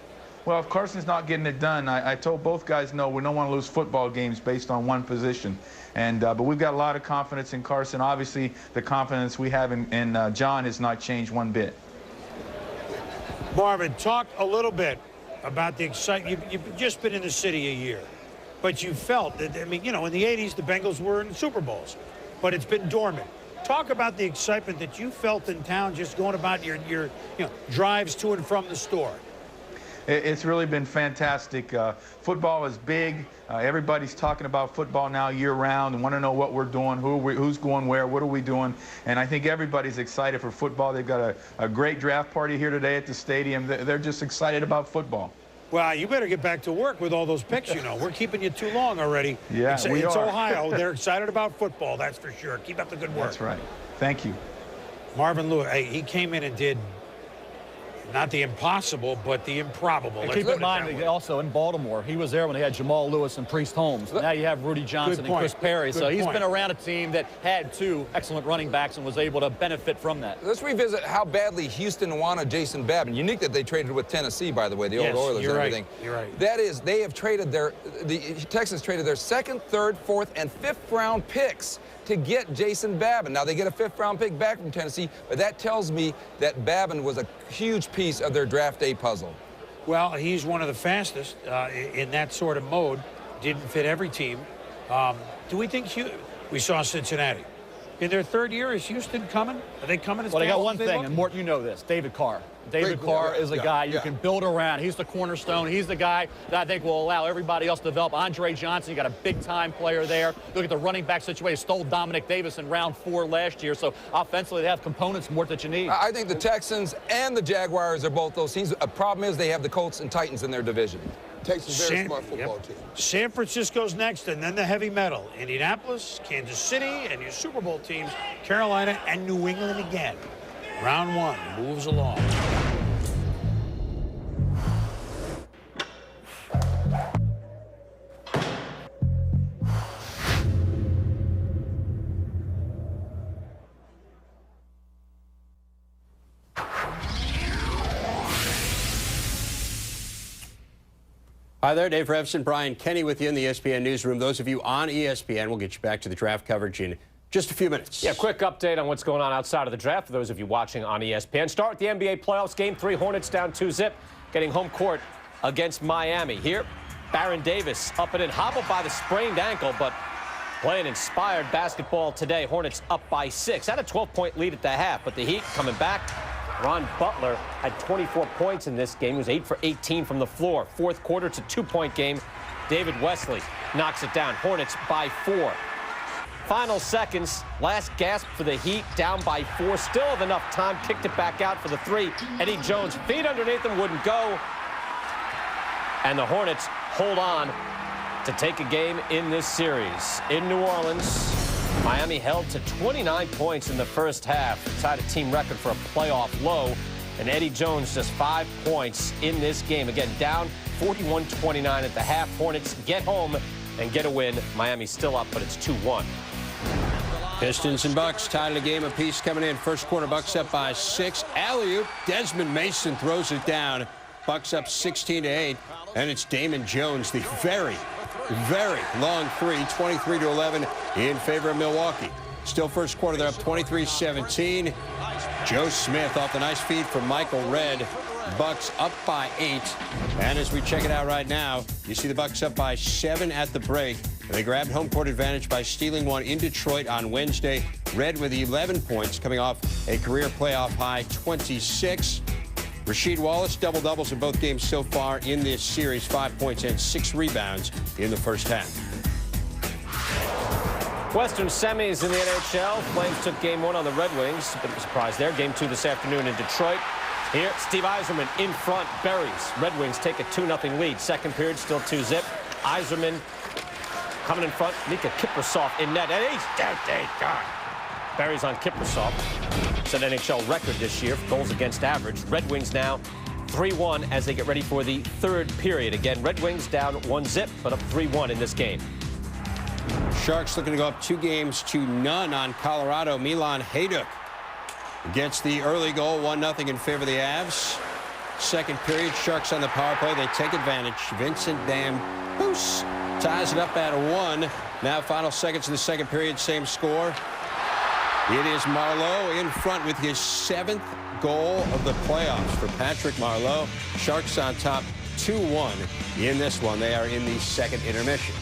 Well, if Carson's not getting it done, I told both guys, no, we don't want to lose football games based on one position. And but we've got a lot of confidence in Carson. Obviously, the confidence we have in John has not changed one bit. Marvin, talk a little bit about the excitement. You've just been in the city a year. But you felt that, in the 80s, the Bengals were in Super Bowls, but it's been dormant. Talk about the excitement that you felt in town just going about your drives to and from the store. It's really been fantastic. Football is big. Everybody's talking about football now year-round and want to know what we're doing, who's going where, what are we doing. And I think everybody's excited for football. They've got a great draft party here today at the stadium. They're just excited about football. Well, you better get back to work with all those picks, We're keeping you too long already. Yeah, it's are. Ohio. They're excited about football, that's for sure. Keep up the good work. That's right. Thank you. Marvin Lewis, he came in and did not the impossible, but the improbable. And keep in mind, also in Baltimore, he was there when they had Jamal Lewis and Priest Holmes. Now you have Rudy Johnson and Chris Perry. So he's been around a team that had two excellent running backs and was able to benefit from that. Let's revisit how badly Houston wanted Jason Babin. Unique that they traded with Tennessee, by the way, the old Oilers and everything. You're right. That is, they have traded the Texans traded their second, third, fourth, and fifth round picks to get Jason Babin. Now, they get a fifth-round pick back from Tennessee, but that tells me that Babin was a huge piece of their draft day puzzle. Well, he's one of the fastest in that sort of mode. Didn't fit every team. Do we think we saw Cincinnati? In their third year, is Houston coming? Are they coming as fast? Well, they got one thing, and Mort, you know this, David Carr. David Carr is a guy you can build around. He's the cornerstone. He's the guy that I think will allow everybody else to develop. Andre Johnson, you got a big-time player there. Look at the running back situation. Stole Dominic Davis in round 4 last year. So offensively, they have components more that you need. I think the Texans and the Jaguars are both those teams. The problem is they have the Colts and Titans in their division. Texas very smart football team. San Francisco's next, and then the heavy metal. Indianapolis, Kansas City, and your Super Bowl teams, Carolina and New England again. Round 1 moves along. Hi there, Dave Revson, Brian Kenny with you in the ESPN newsroom. Those of you on ESPN, we'll get you back to the draft coverage in just a few minutes. Yeah, quick update on what's going on outside of the draft for those of you watching on ESPN. Start with the NBA playoffs. Game 3, Hornets down 2-zip, getting home court against Miami. Here, Baron Davis up and in, hobbled by the sprained ankle, but playing inspired basketball today. Hornets up by 6. Had a 12-point lead at the half, but the Heat coming back. Ron Butler had 24 points in this game. He was 8 for 18 from the floor. Fourth quarter, it's a 2-point game. David Wesley knocks it down. Hornets by 4. Final seconds, last gasp for the Heat, down by 4. Still have enough time, kicked it back out for the 3. Eddie Jones, feet underneath him, wouldn't go. And the Hornets hold on to take a game in this series. In New Orleans, Miami held to 29 points in the first half. Tied a team record for a playoff low. And Eddie Jones just 5 points in this game. Again, down 41-29 at the half. Hornets get home and get a win. Miami's still up, but it's 2-1. Pistons and Bucks tied a game apiece coming in. First quarter, Bucks up by 6. Alley-oop, Desmond Mason throws it down. Bucks up 16-8. And it's Damon Jones, the very long 3, 23-11 in favor of Milwaukee. Still first quarter, they're up 23-17. Joe Smith off the nice feed from Michael Redd. Bucks up by 8. And as we check it out right now, you see the Bucks up by 7 at the break. And they grabbed home court advantage by stealing one in Detroit on Wednesday. Redd with 11 points, coming off a career playoff high 26. Rasheed Wallace, double-doubles in both games so far in this series. 5 points and 6 rebounds in the first half. Western semis in the NHL. Flames took game 1 on the Red Wings. A bit of a surprise there. Game 2 this afternoon in Detroit. Here, Steve Yzerman in front, buries. Red Wings take a 2-0 lead. Second period, still 2-zip. Yzerman coming in front. Mika Kiprasov in net. And he's down. Buries on Kiprasov. It's an NHL record this year for goals against average. Red Wings now 3-1 as they get ready for the third period. Again, Red Wings down 1-zip, but up 3-1 in this game. Sharks looking to go up 2-0 on Colorado. Milan Hajduk gets the early goal, 1-0 in favor of the Avs. Second period, Sharks on the power play. They take advantage. Vincent Damphousse ties it up at 1. Now final seconds of the second period, same score. It is Marleau in front with his 7th goal of the playoffs for Patrick Marleau. Sharks on top 2-1 in this one. They are in the second intermission.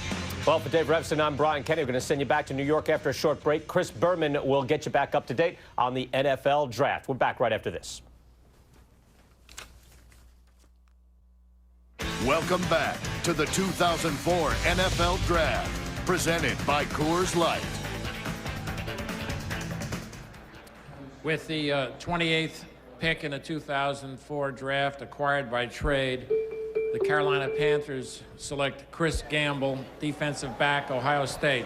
Well, for Dave Revson, I'm Brian Kenny. We're going to send you back to New York after a short break. Chris Berman will get you back up to date on the NFL draft. We're back right after this. Welcome back to the 2004 NFL Draft, presented by Coors Light. With the 28th pick in the 2004 draft acquired by trade, the Carolina Panthers select Chris Gamble, defensive back, Ohio State.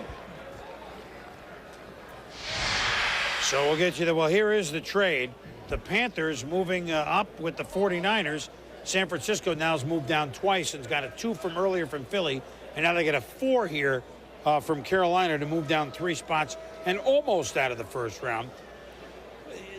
So we'll get you there. Well, here is the trade. The Panthers moving up with the 49ers. San Francisco now has moved down twice and has got a 2 from earlier from Philly. And now they get a 4 here from Carolina to move down 3 spots and almost out of the first round.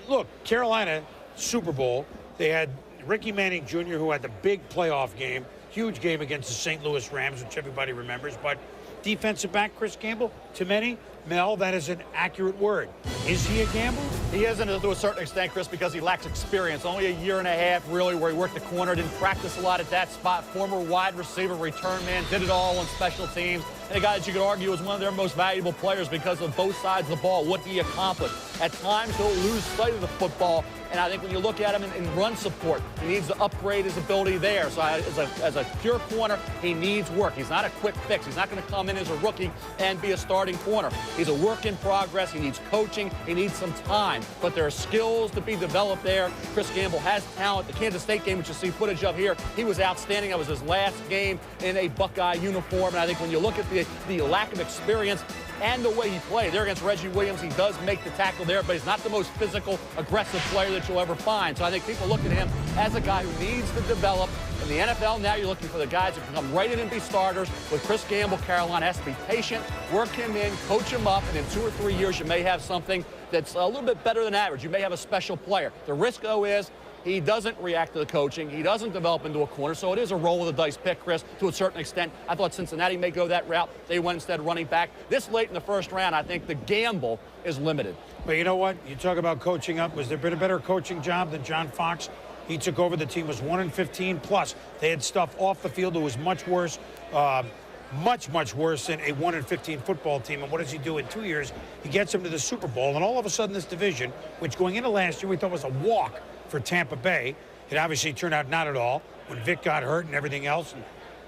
Look, Carolina, Super Bowl, they had Ricky Manning Jr., who had the big playoff game, huge game against the St. Louis Rams, which everybody remembers. But defensive back Chris Gamble, to many, Mel, that is an accurate word. Is he a gamble? He isn't to a certain extent, Chris, because he lacks experience. Only a year and a half, really, where he worked the corner, didn't practice a lot at that spot. Former wide receiver, return man, did it all on special teams. And a guy that you could argue is one of their most valuable players because of both sides of the ball, what he accomplished. At times, he'll lose sight of the football. And I think when you look at him in run support, he needs to upgrade his ability there. So as a pure corner, he needs work. He's not a quick fix. He's not going to come in as a rookie and be a starting corner. He's a work in progress. He needs coaching. He needs some time. But there are skills to be developed there. Chris Gamble has talent. The Kansas State game, which you see footage of here, he was outstanding. That was his last game in a Buckeye uniform. And I think when you look at the lack of experience and the way he played there against Reggie Williams, he does make the tackle there, but he's not the most physical, aggressive player that you'll ever find. So I think people look at him as a guy who needs to develop. In the NFL, now you're looking for the guys who can come right in and be starters. With Chris Gamble, Carolina has to be patient, work him in, coach him up, and in 2 or 3 years you may have something that's a little bit better than average. You may have a special player. The risk, though, is he doesn't react to the coaching. He doesn't develop into a corner, so it is a roll of the dice pick, Chris, to a certain extent. I thought Cincinnati may go that route. They went instead running back. This late in the first round, I think the gamble is limited. But you know what? You talk about coaching up. Was there been a better coaching job than John Fox? He took over. The team was 1-15 plus. They had stuff off the field that was much worse, much worse than a 1-15 football team. And what does he do in 2 years? He gets them to the Super Bowl, and all of a sudden this division, which going into last year we thought was a walk for Tampa Bay, it obviously turned out not at all when Vic got hurt and everything else. And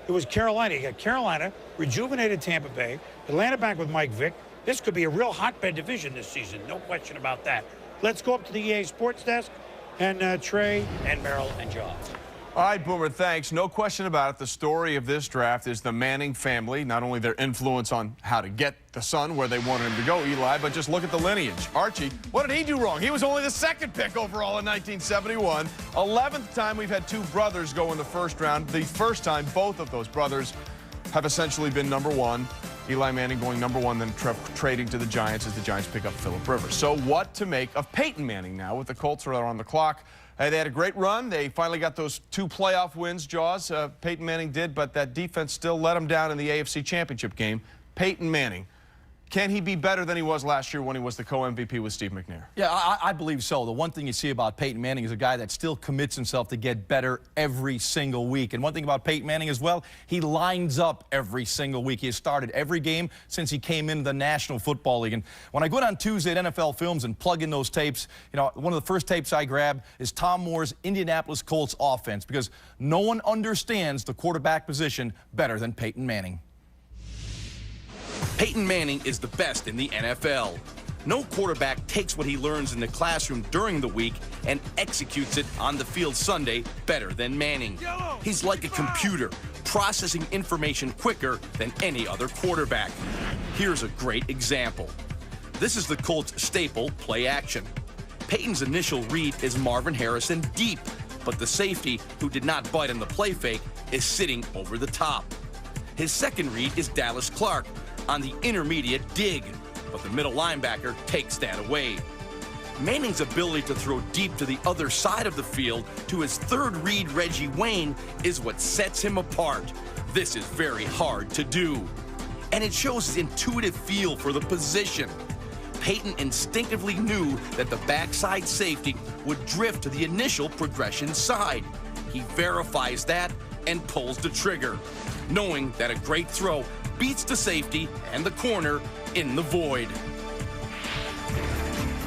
it was Carolina. You got Carolina, rejuvenated Tampa Bay, Atlanta back with Mike Vick. This could be a real hotbed division this season, no question about that. Let's go up to the EA Sports Desk, and Trey and Merrill and John. All right, Boomer, thanks. No question about it. The story of this draft is the Manning family, not only their influence on how to get the son where they wanted him to go, Eli, but just look at the lineage. Archie, what did he do wrong? He was only the second pick overall in 1971. 11th time we've had two brothers go in the first round. The first time both of those brothers have essentially been number one. Eli Manning going number one, then trading to the Giants as the Giants pick up Phillip Rivers. So what to make of Peyton Manning now with the Colts are on the clock? They had a great run. They finally got those 2 playoff wins, Jaws. Peyton Manning did, but that defense still let him down in the AFC Championship game. Peyton Manning, can he be better than he was last year when he was the co-MVP with Steve McNair? Yeah, I believe so. The one thing you see about Peyton Manning is a guy that still commits himself to get better every single week. And one thing about Peyton Manning as well, he lines up every single week. He has started every game since he came into the National Football League. And when I go down Tuesday at NFL Films and plug in those tapes, you know, one of the first tapes I grab is Tom Moore's Indianapolis Colts offense, because no one understands the quarterback position better than Peyton Manning. Peyton Manning is the best in the NFL. No quarterback takes what he learns in the classroom during the week and executes it on the field Sunday better than Manning. He's like a computer, processing information quicker than any other quarterback. Here's a great example. This is the Colts' staple play action. Peyton's initial read is Marvin Harrison deep, but the safety, who did not bite on the play fake, is sitting over the top. His second read is Dallas Clark on the intermediate dig, but the middle linebacker takes that away. Manning's ability to throw deep to the other side of the field to his third read, Reggie Wayne, is what sets him apart. This is very hard to do. And it shows his intuitive feel for the position. Peyton instinctively knew that the backside safety would drift to the initial progression side. He verifies that and pulls the trigger, knowing that a great throw beats the safety and the corner in the void.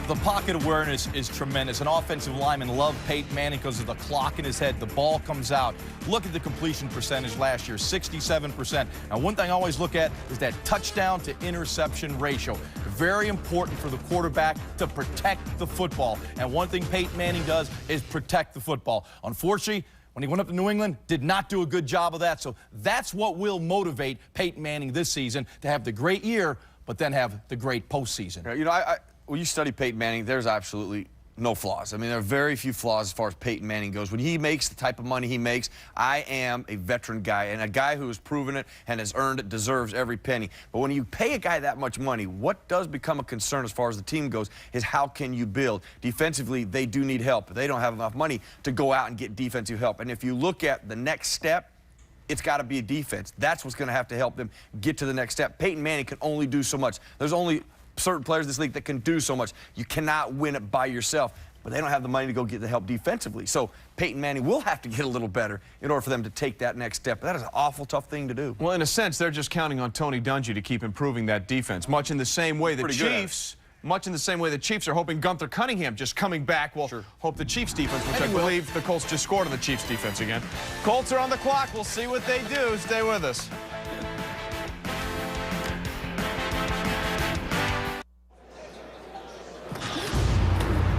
The pocket awareness is tremendous. An offensive lineman loved Peyton Manning because of the clock in his head. The ball comes out. Look at the completion percentage last year, 67%. Now, one thing I always look at is that touchdown to interception ratio. Very important for the quarterback to protect the football. And one thing Peyton Manning does is protect the football. Unfortunately, when he went up to New England, did not do a good job of that. So that's what will motivate Peyton Manning this season, to have the great year, but then have the great postseason. You know, when you study Peyton Manning, there's absolutely no flaws. I mean, there are very few flaws as far as Peyton Manning goes. When he makes the type of money he makes, I am a veteran guy, and a guy who has proven it and has earned it deserves every penny. But when you pay a guy that much money, what does become a concern as far as the team goes is how can you build? Defensively, they do need help. They don't have enough money to go out and get defensive help. And if you look at the next step, it's got to be a defense. That's what's going to have to help them get to the next step. Peyton Manning can only do so much. There's only certain players in this league that can do so much. You cannot win it by yourself, but they don't have the money to go get the help defensively. So Peyton Manning will have to get a little better in order for them to take that next step. That is an awful tough thing to do. Well, in a sense, they're just counting on Tony Dungy to keep improving that defense, much in the same way the Chiefs are hoping Gunther Cunningham just coming back will hope the Chiefs defense, which I believe the Colts just scored on the Chiefs defense again. Colts are on the clock. We'll see what they do. Stay with us.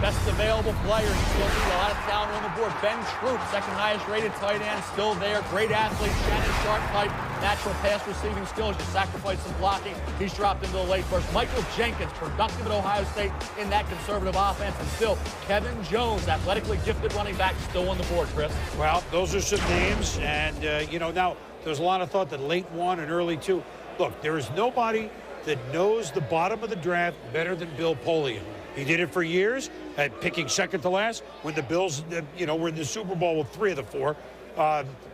Best available player. He's still a lot of talent on the board. Ben Troop, second highest rated tight end, still there. Great athlete. Shannon Sharp type. Natural pass receiving skills. Just sacrifice some blocking. He's dropped into the late first. Michael Jenkins, productive at Ohio State in that conservative offense. And still, Kevin Jones, athletically gifted running back, still on the board, Chris. Well, those are some names. And, you know, now there's a lot of thought that late 1 and early 2. Look, there is nobody that knows the bottom of the draft better than Bill Polian. He did it for years, picking second to last when the Bills, were in the Super Bowl with 3 of the 4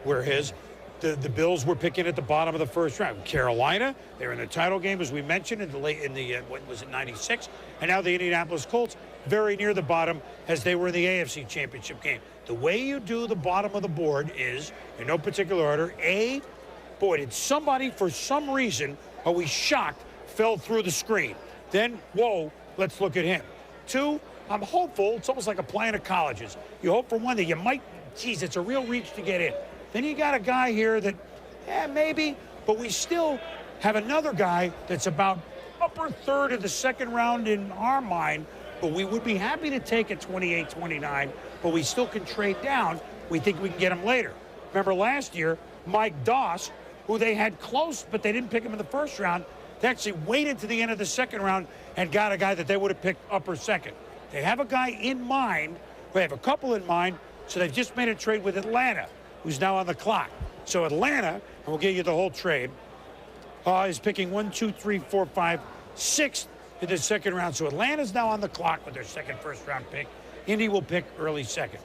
were his. The Bills were picking at the bottom of the first round. Carolina, they were in the title game, as we mentioned, what was it, 96? And now the Indianapolis Colts, very near the bottom as they were in the AFC Championship game. The way you do the bottom of the board is, in no particular order, did somebody, for some reason, are we shocked, fell through the screen. Then, whoa, let's look at him. 2, I'm hopeful. It's almost like applying to colleges. You hope for one that you might, geez, it's a real reach to get in. Then you got a guy here that, maybe, but we still have another guy that's about upper third of the second round in our mind, but we would be happy to take at 28, 29, but we still can trade down. We think we can get him later. Remember last year, Mike Doss, who they had close, but they didn't pick him in the first round, they actually waited to the end of the second round and got a guy that they would have picked upper second. They have a guy in mind, they have a couple in mind, so they've just made a trade with Atlanta, who's now on the clock. So Atlanta, and we'll get you the whole trade, is picking 1, 2, 3, 4, 5, 6 in the second round. So Atlanta's now on the clock with their second first-round pick. Indy will pick early second.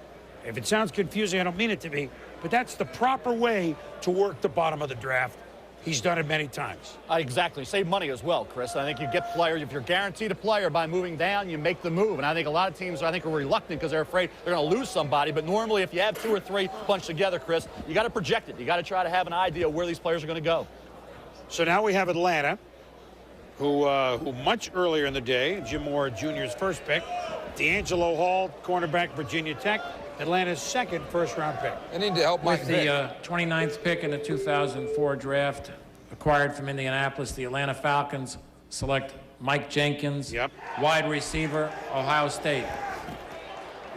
If it sounds confusing, I don't mean it to be, but that's the proper way to work the bottom of the draft. He's done it many times. Exactly. Save money as well, Chris. I think you get players. If you're guaranteed a player by moving down, you make the move. And I think a lot of teams, are reluctant because they're afraid they're going to lose somebody. But normally, if you have 2 or 3 bunched together, Chris, you got to project it. You got to try to have an idea where these players are going to go. So now we have Atlanta, who much earlier in the day, Jim Moore Jr.'s first pick, D'Angelo Hall, cornerback, Virginia Tech, Atlanta's second first-round pick. I need to help Mike Vick. The 29th pick in the 2004 draft, acquired from Indianapolis, the Atlanta Falcons select Mike Jenkins, wide receiver, Ohio State.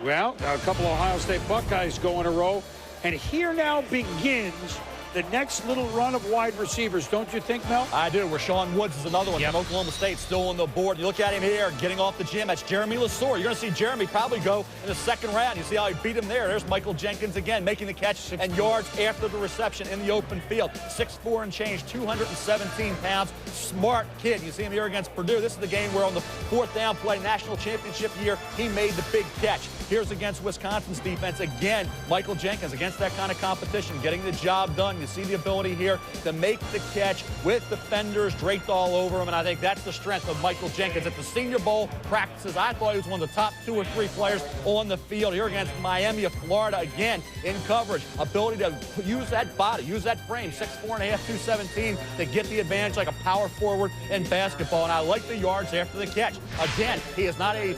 Well, a couple of Ohio State Buckeyes go in a row, and here now begins the next little run of wide receivers, don't you think, Mel? I do. Rashawn Woods is another one from Oklahoma State, still on the board. You look at him here, getting off the gym. That's Jeremy Lesore. You're going to see Jeremy probably go in the second round. You see how he beat him there. There's Michael Jenkins again, making the catch and yards after the reception in the open field. 6'4" and change, 217 pounds. Smart kid. You see him here against Purdue. This is the game where on the 4th down play, national championship year, he made the big catch. Here's against Wisconsin's defense. Again, Michael Jenkins against that kind of competition, getting the job done. You see the ability here to make the catch with defenders draped all over him, and I think that's the strength of Michael Jenkins. At the Senior Bowl practices, I thought he was one of the top 2 or 3 players on the field. Here against Miami of Florida, again, in coverage. Ability to use that body, use that frame, 6'4.5", 217, to get the advantage like a power forward in basketball, and I like the yards after the catch. Again, he is not a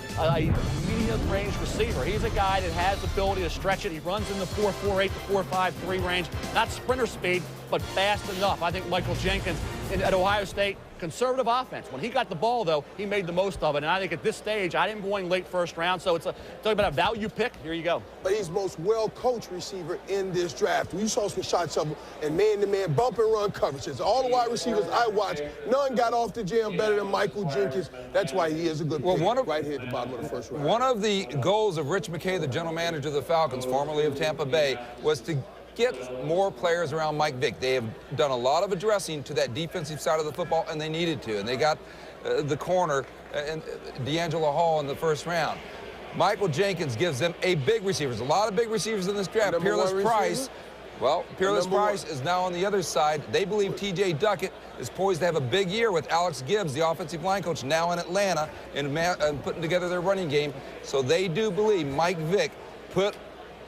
medium-range receiver. He's a guy that has the ability to stretch it. He runs in the 4.48 to 4.53 range. Not sprinter speed, but fast enough. I think Michael Jenkins at Ohio State, conservative offense. When he got the ball, though, he made the most of it. And I think at this stage, I didn't going late first round, so it's talking about a value pick. Here you go. But he's the most well-coached receiver in this draft. We saw some shots of him and man-to-man bump and run coverages. All the wide receivers I watched, none got off the jam better than Michael Jenkins. That's why he is a good pick right here at the bottom of the first round. One of the goals of Rich McKay, the general manager of the Falcons, formerly of Tampa Bay, was to get more players around Mike Vick. They have done a lot of addressing to that defensive side of the football, and they needed to. And they got the corner and D'Angelo Hall in the first round. Michael Jenkins gives them a big receiver. There's a lot of big receivers in this draft. Peerless Price. Well, Peerless Price is now on the other side. They believe T.J. Duckett is poised to have a big year with Alex Gibbs, the offensive line coach, now in Atlanta, and putting together their running game. So they do believe Mike Vick put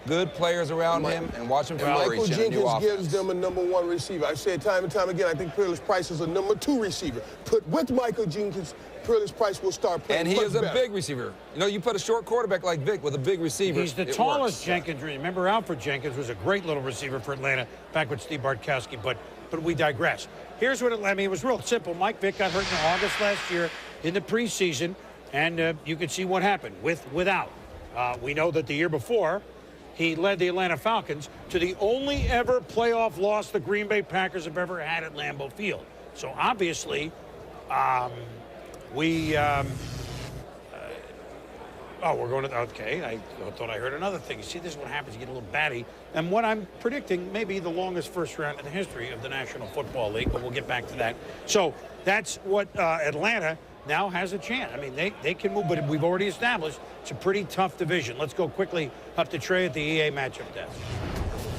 good players around him and watch him flourish. Michael Jenkins gives them a #1 receiver. I've said time and time again, I think Peerless Price is a #2 receiver. Put with Michael Jenkins, Peerless Price will start playing. And he is a big receiver. You know, you put a short quarterback like Vick with a big receiver. He's the tallest Jenkins. Remember, Alfred Jenkins was a great little receiver for Atlanta back with Steve Bartkowski, but we digress. Here's what it was real simple. Mike Vick got hurt in August last year in the preseason, and you can see what happened without. We know that the year before, he led the Atlanta Falcons to the only ever playoff loss the Green Bay Packers have ever had at Lambeau Field. So obviously, we're going to, okay, I thought I heard another thing. You see, this is what happens. You get a little batty. And what I'm predicting may be the longest first round in the history of the National Football League, but we'll get back to that. So that's what Atlanta now has a chance. I mean, they can move, but we've already established it's a pretty tough division. Let's go quickly up to Trey at the EA matchup desk.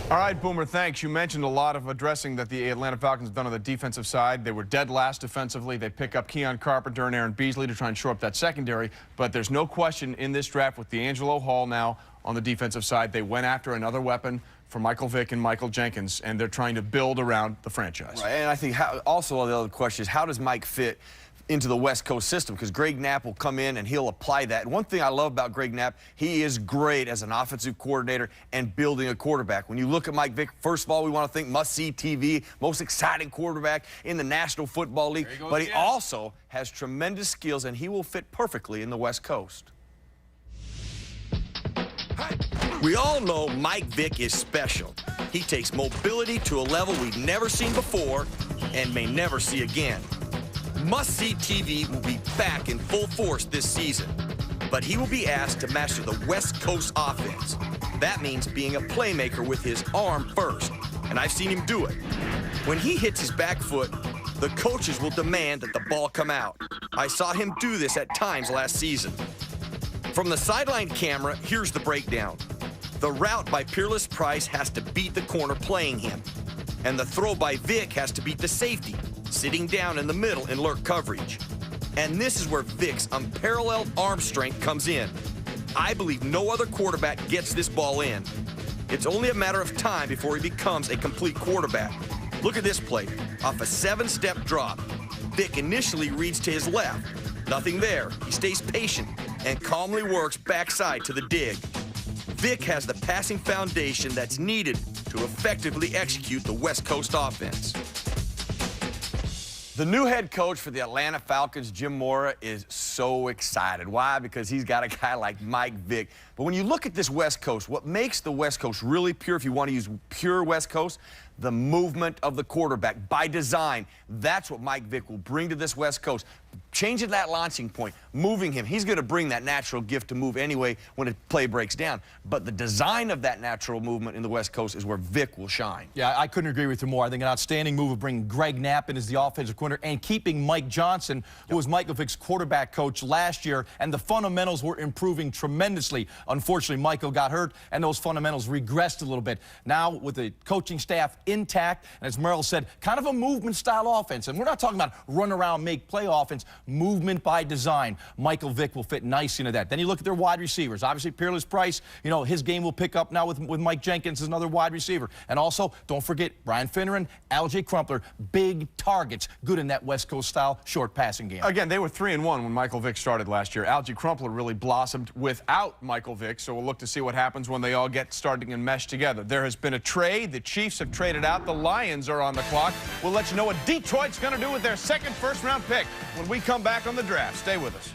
All right, Boomer, thanks. You mentioned a lot of addressing that the Atlanta Falcons have done on the defensive side. They were dead last defensively. They pick up Keon Carpenter and Aaron Beasley to try and shore up that secondary. But there's no question in this draft with D'Angelo Hall now on the defensive side, they went after another weapon for Michael Vick and Michael Jenkins, and they're trying to build around the franchise. Right, and I think also the other question is, how does Mike fit into the West Coast system? Because Greg Knapp will come in and he'll apply that. And one thing I love about Greg Knapp, he is great as an offensive coordinator and building a quarterback. When you look at Mike Vick, first of all, we want to think must-see TV, most exciting quarterback in the National Football League. But he also has tremendous skills, and he will fit perfectly in the West Coast. We all know Mike Vick is special. He takes mobility to a level we've never seen before and may never see again. Must-see TV will be back in full force this season, but he will be asked to master the West Coast offense. That means being a playmaker with his arm first, and I've seen him do it. When he hits his back foot, the coaches will demand that the ball come out. I saw him do this at times last season. From the sideline camera, here's the breakdown. The route by Peerless Price has to beat the corner playing him, and the throw by Vick has to beat the safety, sitting down in the middle in lurk coverage. And this is where Vick's unparalleled arm strength comes in. I believe no other quarterback gets this ball in. It's only a matter of time before he becomes a complete quarterback. Look at this play. Off a 7-step drop, Vick initially reads to his left. Nothing there. He stays patient and calmly works backside to the dig. Vick has the passing foundation that's needed to effectively execute the West Coast offense. The new head coach for the Atlanta Falcons, Jim Mora, is so excited. Why? Because he's got a guy like Mike Vick. But when you look at this West Coast, what makes the West Coast really pure, if you want to use pure West Coast, the movement of the quarterback by design. That's what Mike Vick will bring to this West Coast. Changing that launching point, moving him. He's going to bring that natural gift to move anyway when a play breaks down. But the design of that natural movement in the West Coast is where Vick will shine. Yeah, I couldn't agree with you more. I think an outstanding move of bringing Greg Knapp in as the offensive coordinator and keeping Mike Johnson, who was Michael Vick's quarterback coach last year, and the fundamentals were improving tremendously. Unfortunately, Michael got hurt, and those fundamentals regressed a little bit. Now, with the coaching staff intact, and as Merrill said, kind of a movement-style offense. And we're not talking about run-around, make-play offense, movement by design. Michael Vick will fit nicely into that. Then you look at their wide receivers. Obviously, Peerless Price, you know, his game will pick up now with Mike Jenkins as another wide receiver. And also, don't forget, Brian Finneran, Alge Crumpler, big targets, good in that West Coast-style short passing game. Again, they were 3-1 when Michael Vick started last year. Alge Crumpler really blossomed without Michael Vick, so we'll look to see what happens when they all get starting and mesh together. There has been a trade. The Chiefs have traded out. The Lions are on the clock. We'll let you know what Detroit's going to do with their second first-round pick when we come back on the draft. Stay with us.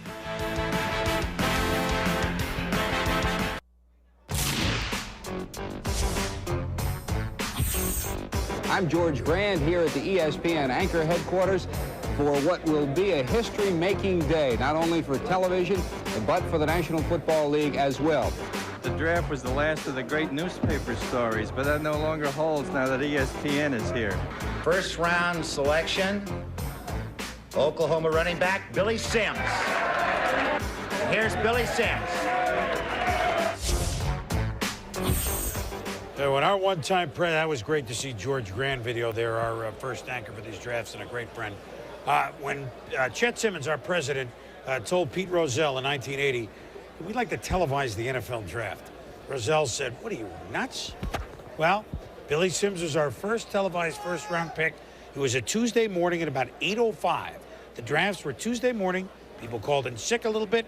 I'm George Grand here at the ESPN Anchor headquarters for what will be a history-making day, not only for television, but for the National Football League as well. The draft was the last of the great newspaper stories, but that no longer holds now that ESPN is here. First round selection, Oklahoma running back Billy Sims. And here's Billy Sims. When our one-time that was great to see George Grand video there, our first anchor for these drafts and a great friend. When Chet Simmons, our president, told Pete Rozelle in 1980, we'd like to televise the NFL draft. Rozelle said, what are you, nuts? Well, Billy Sims was our first televised first-round pick. It was a Tuesday morning at about 8:05. The drafts were Tuesday morning. People called in sick a little bit.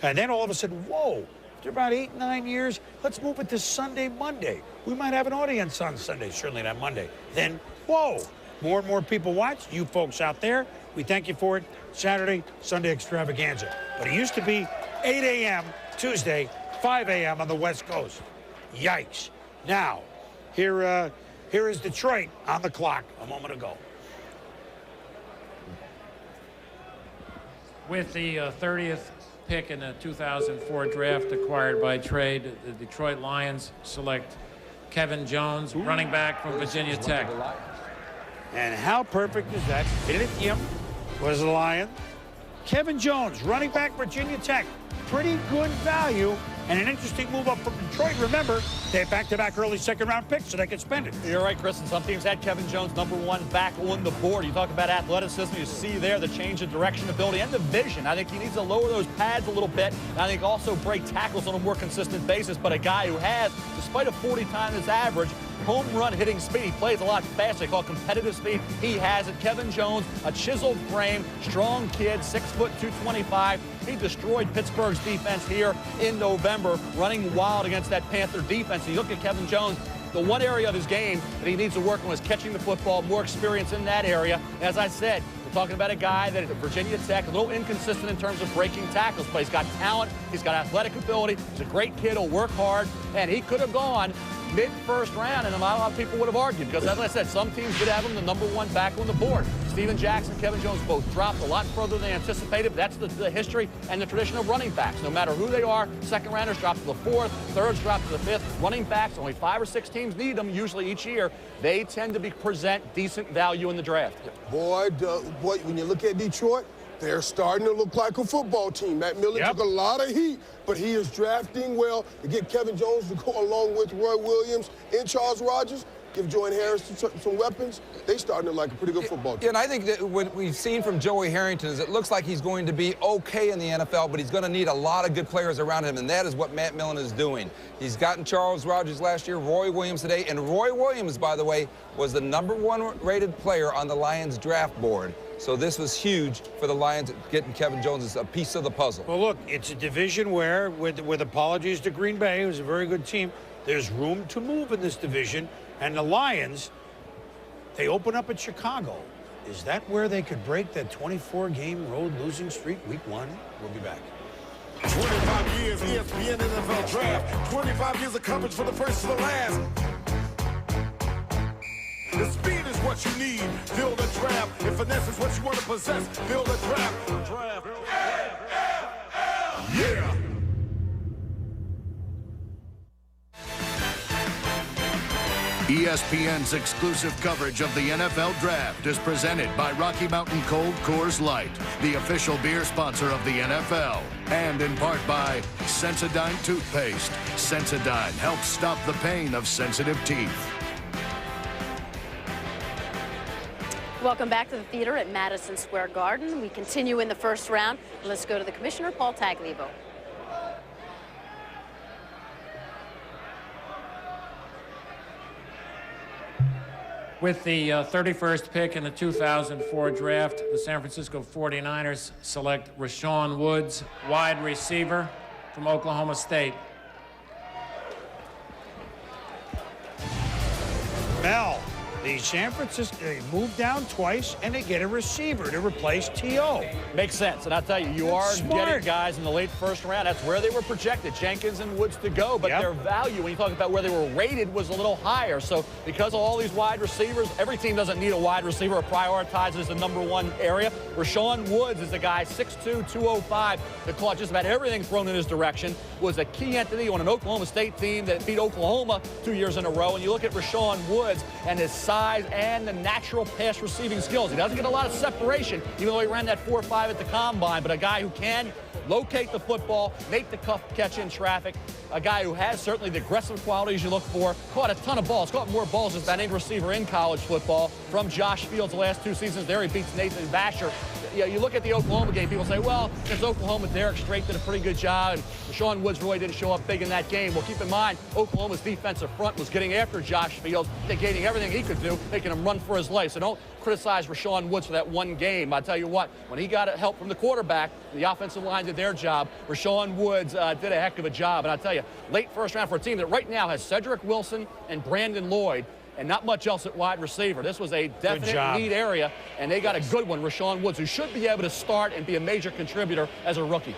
And then all of a sudden, whoa, after about 8, 9 years, let's move it to Sunday, Monday. We might have an audience on Sunday, certainly not Monday. Then, whoa, more and more people watch. You folks out there, we thank you for it. Saturday, Sunday extravaganza. But it used to be 8 a.m. Tuesday, 5 a.m. on the West Coast. Yikes. Now, here is Detroit on the clock a moment ago. With the 30th pick in the 2004 draft acquired by trade, the Detroit Lions select Kevin Jones, running back from Virginia Tech. And how perfect is that? Philip Yim was a Lion. Kevin Jones, running back, Virginia Tech. Pretty good value and an interesting move up from Detroit. Remember, they have back-to-back early second-round picks, so they can spend it. You're right, Chris, and some teams had Kevin Jones #1 back on the board. You talk about athleticism, you see there the change of direction, ability, and the vision. I think he needs to lower those pads a little bit, and I think also break tackles on a more consistent basis. But a guy who has, despite a 40 times his average, home run hitting speed. He plays a lot faster. They call it competitive speed. He has it. Kevin Jones, a chiseled frame, strong kid, 6 foot 225. He destroyed Pittsburgh's defense here in November, running wild against that Panther defense. And you look at Kevin Jones, the one area of his game that he needs to work on is catching the football, more experience in that area. As I said, we're talking about a guy that at Virginia Tech, a little inconsistent in terms of breaking tackles, but he's got talent, he's got athletic ability, he's a great kid, he'll work hard, and he could have gone mid-first round, and a lot of people would have argued because, as I said, some teams did have him the #1 back on the board. Steven Jackson, Kevin Jones both dropped a lot further than anticipated. But that's the history and the tradition of running backs. No matter who they are, second rounders drop to the 4th, thirds drop to the 5th. Running backs, only 5 or 6 teams need them usually each year. They tend to present decent value in the draft. Boy, when you look at Detroit, they're starting to look like a football team. Matt Miller took a lot of heat, but he is drafting well to get Kevin Jones to go along with Roy Williams and Charles Rogers. Give Jordan Harris some weapons. They starting to like a pretty good football team. And I think that what we've seen from Joey Harrington is it looks like he's going to be okay in the NFL, but he's going to need a lot of good players around him, and that is what Matt Millen is doing. He's gotten Charles Rogers last year, Roy Williams today, and Roy Williams, by the way, was the #1 rated player on the Lions draft board. So this was huge for the Lions getting Kevin Jones as a piece of the puzzle. Well, look, it's a division where, with apologies to Green Bay, who's a very good team, there's room to move in this division. And the Lions, they open up at Chicago. Is that where they could break that 24-game road losing streak week 1? We'll be back. 25 years ESPN NFL Draft. 25 years of coverage for the first to the last. The speed is what you need. Build a draft. If finesse is what you want to possess, build a draft. Draft. Yeah. ESPN's exclusive coverage of the NFL Draft is presented by Rocky Mountain Cold Coors Light, the official beer sponsor of the NFL, and in part by Sensodyne Toothpaste. Sensodyne helps stop the pain of sensitive teeth. Welcome back to the theater at Madison Square Garden. We continue in the first round. Let's go to the commissioner, Paul Tagliabue. With the 31st pick in the 2004 draft, the San Francisco 49ers select Rashawn Woods, wide receiver from Oklahoma State. Mel, the San Francisco, they move down twice, and they get a receiver to replace T.O. Makes sense. And I'll tell you, you are getting guys in the late first round. That's where they were projected, Jenkins and Woods to go. But their value, when you talk about where they were rated, was a little higher. So because of all these wide receivers, every team doesn't need a wide receiver or prioritizes the #1 area. Rashawn Woods is a guy, 6'2", 205, that caught just about everything thrown in his direction, was a key entity on an Oklahoma State team that beat Oklahoma 2 years in a row. And you look at Rashawn Woods and his size and the natural pass receiving skills. He doesn't get a lot of separation, even though he ran that 4.5 at the combine, but a guy who can locate the football, make the catch in traffic, a guy who has certainly the aggressive qualities you look for, caught a ton of balls, caught more balls than any receiver in college football. From Josh Fields the last 2 seasons there, he beats Nathan Vasher. You look at the Oklahoma game, people say, well, against Oklahoma, Derek Strait did a pretty good job, and Rashawn Woods really didn't show up big in that game. Well, keep in mind, Oklahoma's defensive front was getting after Josh Fields, negating everything he could do, making him run for his life. So don't criticize Rashawn Woods for that one game. I tell you what, when he got help from the quarterback, the offensive line did their job. Rashawn Woods did a heck of a job. And I tell you, late first round for a team that right now has Cedric Wilson and Brandon Lloyd, and not much else at wide receiver. This was a definite need area, and they got a good one, Rashawn Woods, who should be able to start and be a major contributor as a rookie.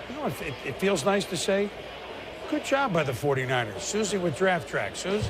You know, it feels nice to say, Good job by the 49ers. Susie with Draft Track. Susie?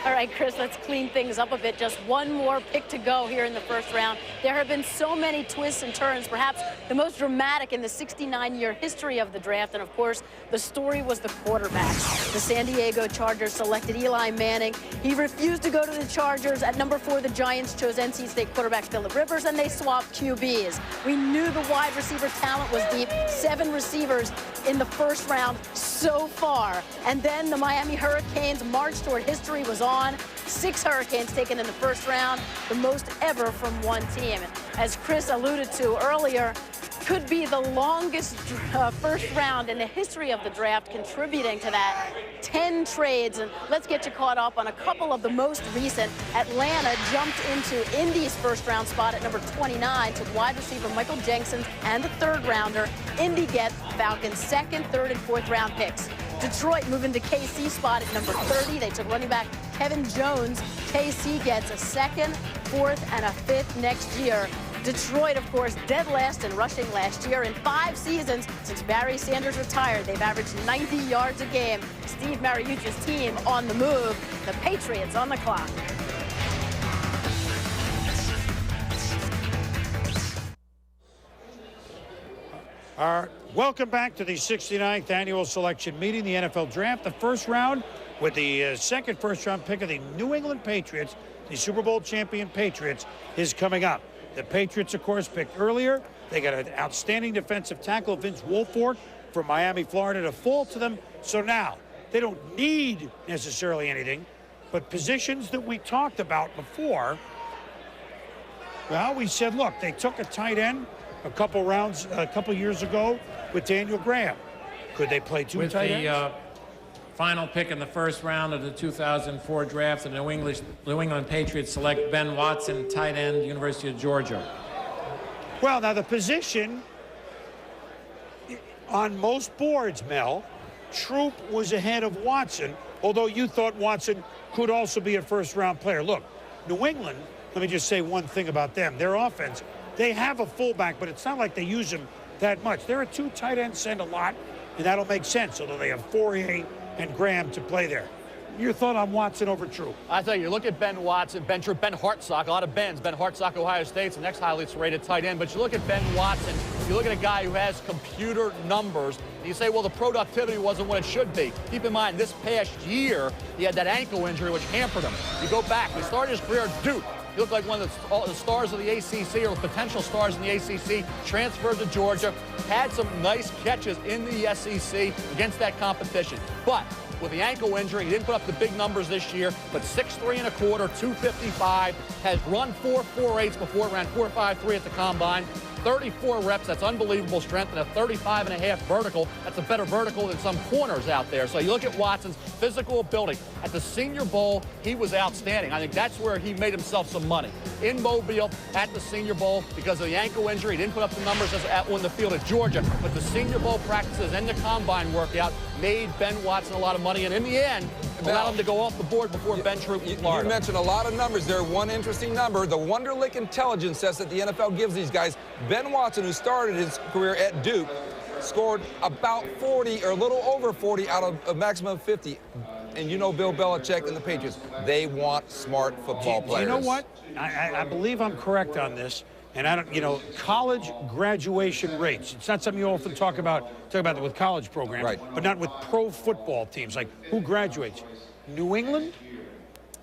All right, Chris, let's clean things up a bit. Just one more pick to go here in the first round. There have been so many twists and turns, perhaps the most dramatic in the 69-year history of the draft. And, of course, the story was the quarterback. The San Diego Chargers selected Eli Manning. He refused to go to the Chargers. At number 4, the Giants chose NC State quarterback Phillip Rivers, and they swapped QBs. We knew the wide receiver talent was deep. 7 receivers in the first round so far. And then the Miami Hurricanes' march toward history was on. 6 Hurricanes taken in the first round, the most ever from one team. As Chris alluded to earlier, could be the longest first round in the history of the draft, contributing to that. 10 trades, and let's get you caught up on a couple of the most recent. Atlanta jumped into Indy's first round spot at number 29, took wide receiver Michael Jenkins and the 3rd rounder. Indy gets Falcons' 2nd, 3rd, and 4th round picks. Detroit moving to KC spot at number 30. They took running back Kevin Jones. KC gets a 2nd, 4th, and a 5th next year. Detroit, of course, dead last in rushing last year. In 5 seasons since Barry Sanders retired, they've averaged 90 yards a game. Steve Mariucci's team on the move. The Patriots on the clock. Welcome back to the 69th annual selection meeting, the NFL Draft. The first round with the second first-round pick of the New England Patriots, the Super Bowl champion Patriots, is coming up. The Patriots, of course, picked earlier. They got an outstanding defensive tackle, Vince Wilfork, from Miami, Florida, to fall to them. So now they don't need necessarily anything, but positions that we talked about before. Well, we said, look, they took a tight end a couple years ago with Daniel Graham. Could they play 2 tight ends? With the final pick in the first round of the 2004 draft, the New England Patriots select Ben Watson, tight end, University of Georgia. Well, now the position on most boards, Mel, Troop was ahead of Watson, although you thought Watson could also be a first-round player. Look, New England, let me just say one thing about them. Their offense, they have a fullback, but it's not like they use him that much. They're a 2 tight ends, send a lot, and that'll make sense, although they have Fourier and Graham to play there. Your thought on Watson over Troop? I tell you, look at Ben Watson, Ben Hartsock, a lot of Bens. Ben Hartsock, Ohio State's the next highly rated tight end. But you look at Ben Watson, you look at a guy who has computer numbers, and you say, well, the productivity wasn't what it should be. Keep in mind, this past year, he had that ankle injury which hampered him. You go back, he started his career at Duke. He looked like one of the stars of the ACC, or potential stars in the ACC, transferred to Georgia, had some nice catches in the SEC against that competition. But with the ankle injury, he didn't put up the big numbers this year, but 6'3 and a quarter, 255, has run 4.48s before, ran 4.53 at the combine. 34 reps, that's unbelievable strength, and a 35.5 vertical. That's a better vertical than some corners out there. So you look at Watson's physical ability. At the Senior Bowl, he was outstanding. I think that's where he made himself some money. In Mobile, at the Senior Bowl, because of the ankle injury, he didn't put up the numbers on the field at Georgia, but the Senior Bowl practices and the combine workout made Ben Watson a lot of money, and in the end, allowed him to go off the board before Ben Troop in Florida. You mentioned a lot of numbers there. One interesting number, the Wonderlic intelligence test that the NFL gives these guys. Ben Watson, who started his career at Duke, scored about 40 or a little over 40 out of a maximum of 50. And you know Bill Belichick and the Patriots, they want smart football players. You know what? I believe I'm correct on this. And I don't, college graduation rates. It's not something you often talk about with college programs, right, but not with pro football teams. Like, who graduates? New England,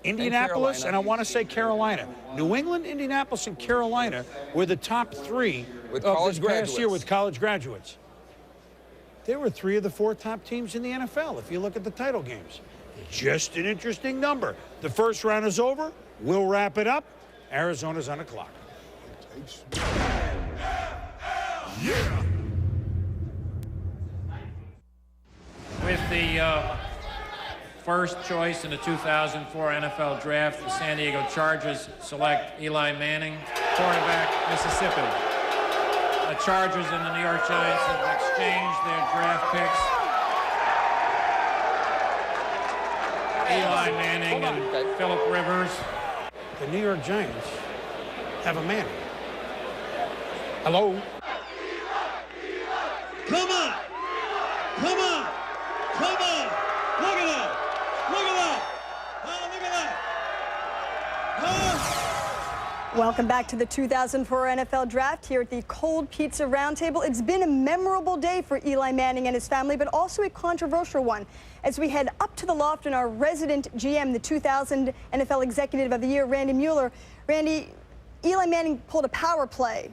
Indianapolis, and I want to say Carolina. New England, Indianapolis, and Carolina were the top 3 with of college this past year with college graduates. They were 3 of the 4 top teams in the NFL, if you look at the title games. Just an interesting number. The first round is over. We'll wrap it up. Arizona's on the clock. Yeah. With the first choice in the 2004 NFL Draft, the San Diego Chargers select Eli Manning, quarterback, Mississippi. The Chargers and the New York Giants have exchanged their draft picks. Eli Manning and Phillip Rivers. The New York Giants have a Manning. Hello? Come on! Come on! Come on! Welcome back to the 2004 NFL Draft here at the Cold Pizza Roundtable. It's been a memorable day for Eli Manning and his family, but also a controversial one. As we head up to the loft in our resident GM, the 2000 NFL Executive of the Year, Randy Mueller. Randy, Eli Manning pulled a power play.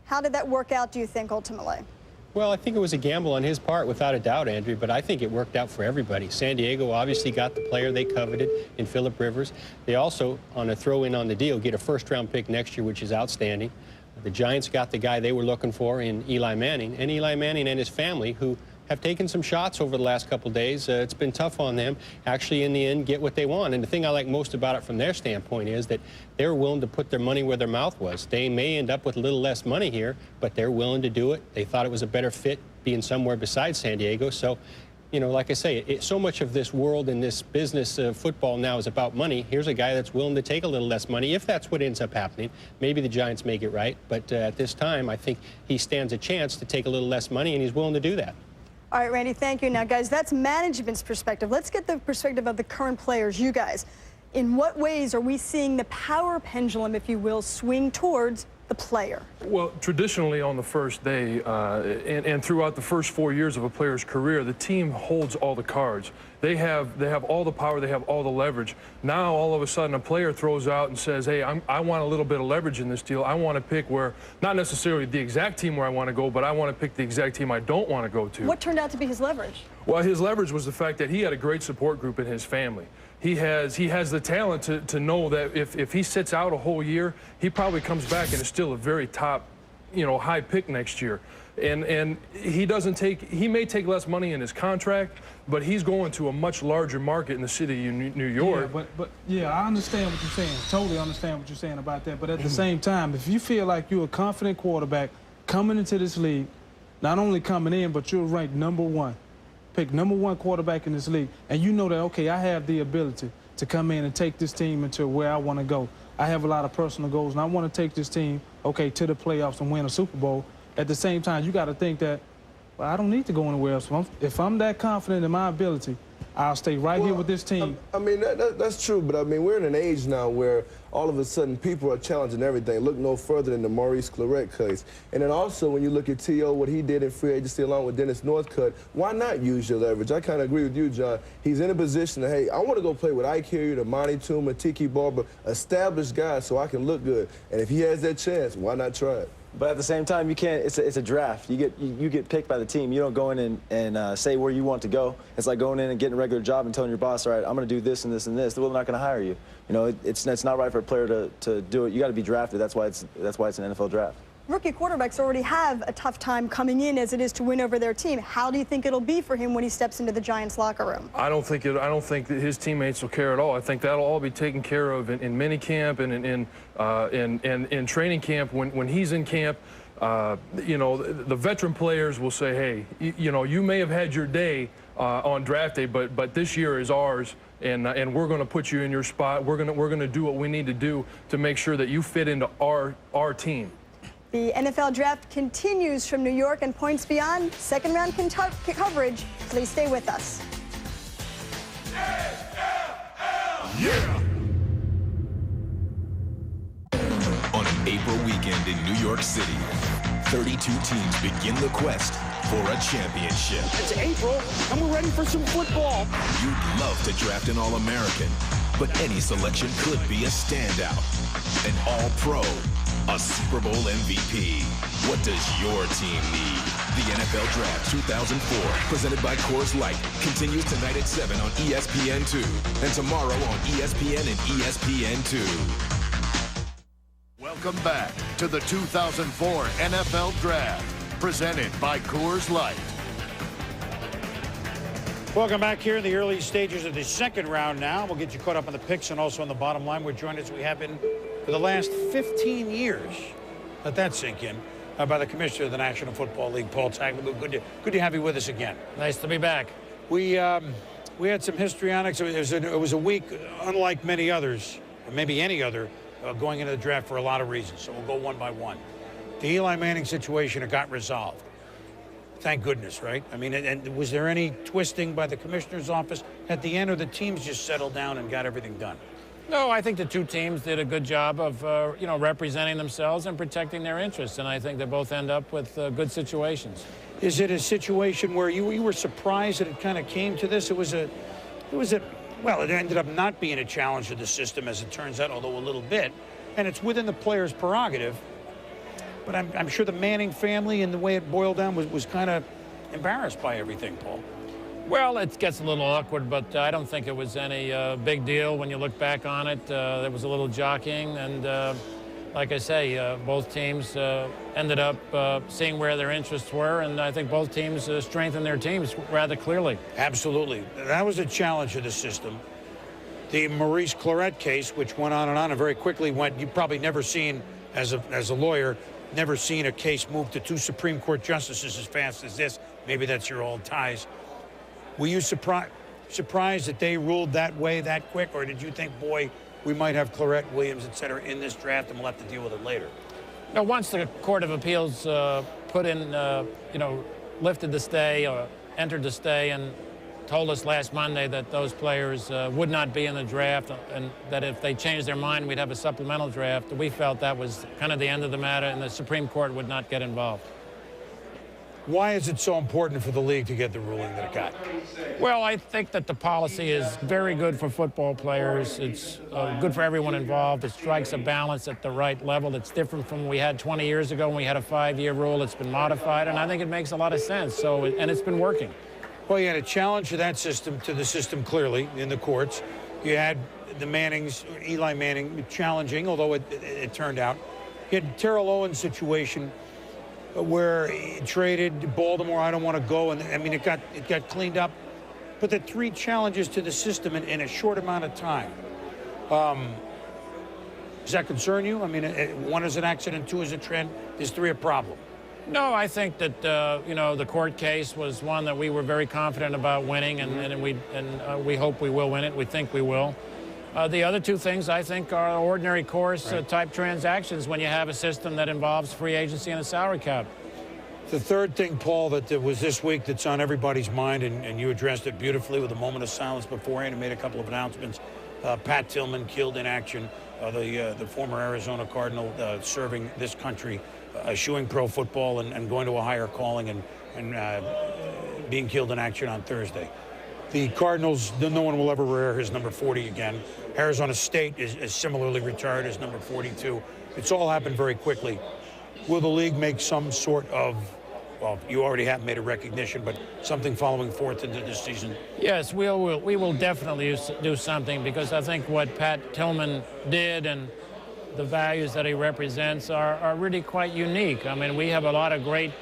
How did that work out, do you think, ultimately? Well, I think it was a gamble on his part, without a doubt, Andrew, but I think it worked out for everybody. San Diego obviously got the player they coveted in Phillip Rivers. They also, on a throw-in on the deal, get a first-round pick next year, which is outstanding. The Giants got the guy they were looking for in Eli Manning, and his family, who have taken some shots over the last couple days. It's been tough on them. Actually, in the end, get what they want. And the thing I like most about it from their standpoint is that they're willing to put their money where their mouth was. They may end up with a little less money here, but they're willing to do it. They thought it was a better fit being somewhere besides San Diego. So, you know, like I say, so much of this world and this business of football now is about money. Here's a guy that's willing to take a little less money, if that's what ends up happening. Maybe the Giants make it right, but at this time, I think he stands a chance to take a little less money, and he's willing to do that. All right, Randy, thank you. Now, guys, that's management's perspective. Let's get the perspective of the current players, you guys. In what ways are we seeing the power pendulum, if you will, swing towards the player? Well, traditionally on the first day and throughout the first 4 years of a player's career, the team holds all the cards. They have all the power, they have all the leverage. Now, all of a sudden, a player throws out and says, hey, I want a little bit of leverage in this deal. I want to pick where, not necessarily the exact team where I want to go, but I want to pick the exact team I don't want to go to. What turned out to be his leverage? Well, his leverage was the fact that he had a great support group in his family. He has the talent to know that if he sits out a whole year, he probably comes back and is still a very top, high pick next year. And he may take less money in his contract, but he's going to a much larger market in the city of New York. Yeah, I understand what you're saying. Totally understand what you're saying about that. But at the same time, if you feel like you're a confident quarterback coming into this league, not only coming in, but you're ranked #1. Pick #1 quarterback in this league, and you know that, okay, I have the ability to come in and take this team into where I want to go. I have a lot of personal goals, and I want to take this team, okay, to the playoffs and win a Super Bowl. At the same time, you got to think that, well, I don't need to go anywhere else. If I'm that confident in my ability, I'll stay right here with this team. I mean, that's true, but I mean, we're in an age now where all of a sudden people are challenging everything. Look no further than the Maurice Clarett case. And then also when you look at T.O., what he did in free agency along with Dennis Northcutt, why not use your leverage? I kind of agree with you, John. He's in a position to, hey, I want to go play with Ike Hilliard, Amani Toomer, Tiki Barber, established guys so I can look good. And if he has that chance, why not try it? But at the same time, you can't. It's a draft. You get picked by the team. You don't go in and say where you want to go. It's like going in and getting a regular job and telling your boss, all right, I'm going to do this and this and this. Well, they're not going to hire you. You know, it's not right for a player to do it. You got to be drafted. That's why it's an NFL draft. Rookie quarterbacks already have a tough time coming in as it is to win over their team. How do you think it'll be for him when he steps into the Giants locker room? I don't think that his teammates will care at all. I think that'll all be taken care of in minicamp and in training camp. When he's in camp, the veteran players will say, hey, you may have had your day on draft day, but this year is ours, and we're going to put you in your spot. We're going to do what we need to do to make sure that you fit into our team. The NFL Draft continues from New York and Points Beyond. Second round coverage. Please stay with us. Yeah! On an April weekend in New York City, 32 teams begin the quest for a championship. It's April, and we're ready for some football. You'd love to draft an All-American, but any selection could be a standout. An All-Pro, a Super Bowl MVP. What does your team need? The NFL Draft 2004, presented by Coors Light, continues tonight at 7 on ESPN2, and tomorrow on ESPN and ESPN2. Welcome back to the 2004 NFL Draft, presented by Coors Light. Welcome back here in the early stages of the second round now. We'll get you caught up on the picks and also on the bottom line. We're joined as we have been for the last 15 years. Let that sink in. By the Commissioner of the National Football League, Paul Tagliabue. Good to have you with us again. Nice to be back. We had some histrionics. It was a week unlike many others, or maybe any other, going into the draft for a lot of reasons. So we'll go one by one. The Eli Manning situation, it got resolved. Thank goodness, right? I mean, and was there any twisting by the commissioner's office at the end, or the teams just settled down and got everything done? No, I think the two teams did a good job of, representing themselves and protecting their interests, and I think they both end up with good situations. Is it a situation where you were surprised that it kind of came to this? It ended up not being a challenge to the system, as it turns out, although a little bit, and it's within the player's prerogative. But I'm sure the Manning family and the way it boiled down was kind of embarrassed by everything, Paul. Well, it gets a little awkward, but I don't think it was any big deal when you look back on it. There was a little jockeying, and like I say, both teams ended up seeing where their interests were, and I think both teams strengthened their teams rather clearly. Absolutely. That was a challenge to the system. The Maurice Clarett case, which went on and very quickly went, you've probably never seen, as a lawyer, never seen a case move to 2 Supreme Court justices as fast as this. Maybe that's your old ties. Were you surprised that they ruled that way that quick, or did you think, boy, we might have Clarett, Williams, et cetera, in this draft, and we'll have to deal with it later? Now, once the Court of Appeals lifted the stay or entered the stay and told us last Monday that those players would not be in the draft and that if they changed their mind, we'd have a supplemental draft, we felt that was kind of the end of the matter and the Supreme Court would not get involved. Why is it so important for the league to get the ruling that it got? Well, I think that the policy is very good for football players. It's good for everyone involved. It strikes a balance at the right level. It's different from what we had 20 years ago when we had a 5-year rule. It's been modified, and I think it makes a lot of sense. And it's been working. Well, you had a challenge to that system, clearly, in the courts. You had the Mannings, Eli Manning, challenging, although it turned out. You had Terrell Owens' situation where he traded Baltimore, I don't want to go, and I mean, it got cleaned up. But the 3 challenges to the system in a short amount of time. Does that concern you? I mean, 1 is an accident, 2 is a trend. Is 3 a problem? No, I think that the court case was one that we were very confident about winning, and we hope we will win it. We think we will. The other 2 things, I think, are ordinary course type transactions when you have a system that involves free agency and a salary cap. The third thing, Paul, that was this week that's on everybody's mind, and you addressed it beautifully with a moment of silence beforehand and made a couple of announcements. Pat Tillman killed in action, the former Arizona Cardinal serving this country, eschewing pro football and going to a higher calling and being killed in action on Thursday. The Cardinals, no one will ever wear his number 40 again. Arizona State is similarly retired as number 42. It's all happened very quickly. Will the league make some sort of, well, you already have made a recognition, but something following forth into this season? Yes, we will definitely do something, because I think what Pat Tillman did and the values that he represents are really quite unique. I mean, we have a lot of great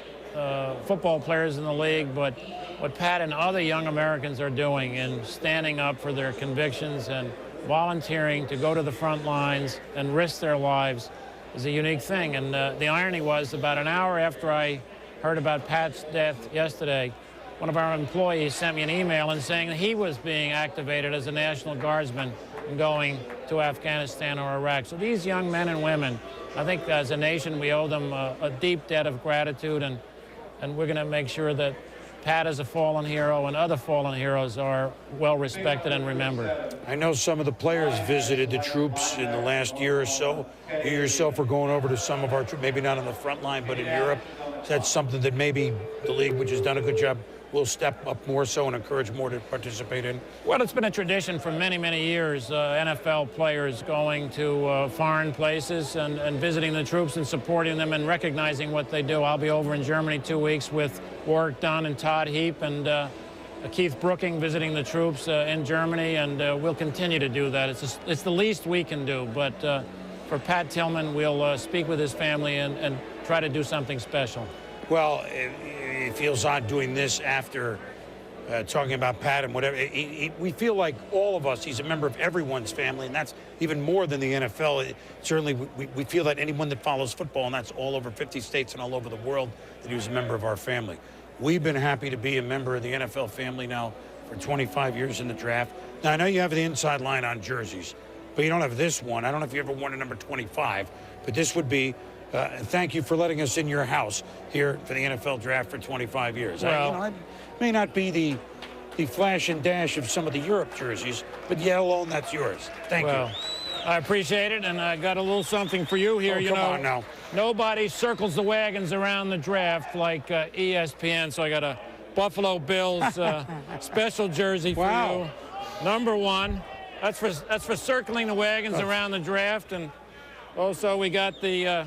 football players in the league, but what Pat and other young Americans are doing in standing up for their convictions and volunteering to go to the front lines and risk their lives is a unique thing. And the irony was, about an hour after I heard about Pat's death yesterday, one of our employees sent me an email and saying that he was being activated as a National Guardsman and going to Afghanistan or Iraq. So these young men and women, I think as a nation we owe them a deep debt of gratitude, and we're going to make sure that Pat is a fallen hero and other fallen heroes are well respected and remembered. I know some of the players visited the troops in the last year or so. You yourself are going over to some of our troops, maybe not on the front line, but in Europe. That's something that maybe the league, which has done a good job, will step up more so and encourage more to participate in? Well, it's been a tradition for many, many years, NFL players going to foreign places and visiting the troops and supporting them and recognizing what they do. I'll be over in Germany 2 weeks with Warwick Dunn and Todd Heap and Keith Brooking visiting the troops in Germany, and we'll continue to do that. It's the least we can do, but for Pat Tillman, we'll speak with his family and try to do something special. Well, it feels odd doing this after talking about Pat and whatever. We feel like all of us, he's a member of everyone's family, and that's even more than the NFL. Certainly, we feel that anyone that follows football, and that's all over 50 states and all over the world, that he was a member of our family. We've been happy to be a member of the NFL family now for 25 years in the draft. Now, I know you have the inside line on jerseys, but you don't have this one. I don't know if you ever worn a number 25, but this would be thank you for letting us in your house here for the NFL draft for 25 years. Well, it may not be the the flash and dash of some of the Europe jerseys, but yet alone, that's yours. Thank you. I appreciate it, and I got a little something for you here. Oh, come on now. Nobody circles the wagons around the draft like ESPN, so I got a Buffalo Bills special jersey for you. Number 1. That's for circling the wagons around the draft, and also we got the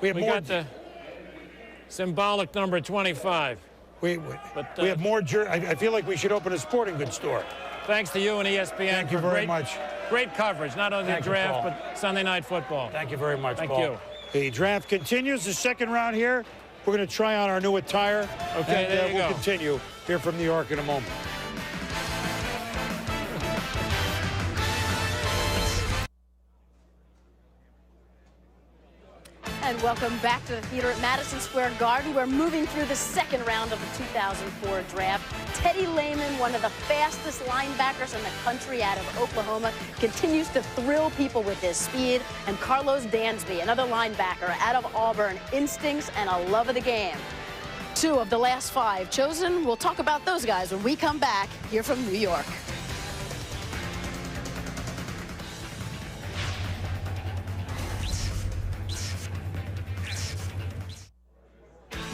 the symbolic number 25. We have more jerseys. I feel like we should open a sporting goods store. Thanks to you and ESPN. Thank you very much. Great coverage, not only the draft, but Sunday Night Football. Thank you very much, Thank Paul. you. The draft continues. The second round here. We're going to try on our new attire. Okay, and, there you we'll go. continue here from New York in a moment. And welcome back to the theater at Madison Square Garden. We're moving through the second round of the 2004 draft. Teddy Lehman, one of the fastest linebackers in the country out of Oklahoma, continues to thrill people with his speed. And Carlos Dansby, another linebacker out of Auburn, instincts and a love of the game. 2 of the last 5 chosen. We'll talk about those guys when we come back here from New York.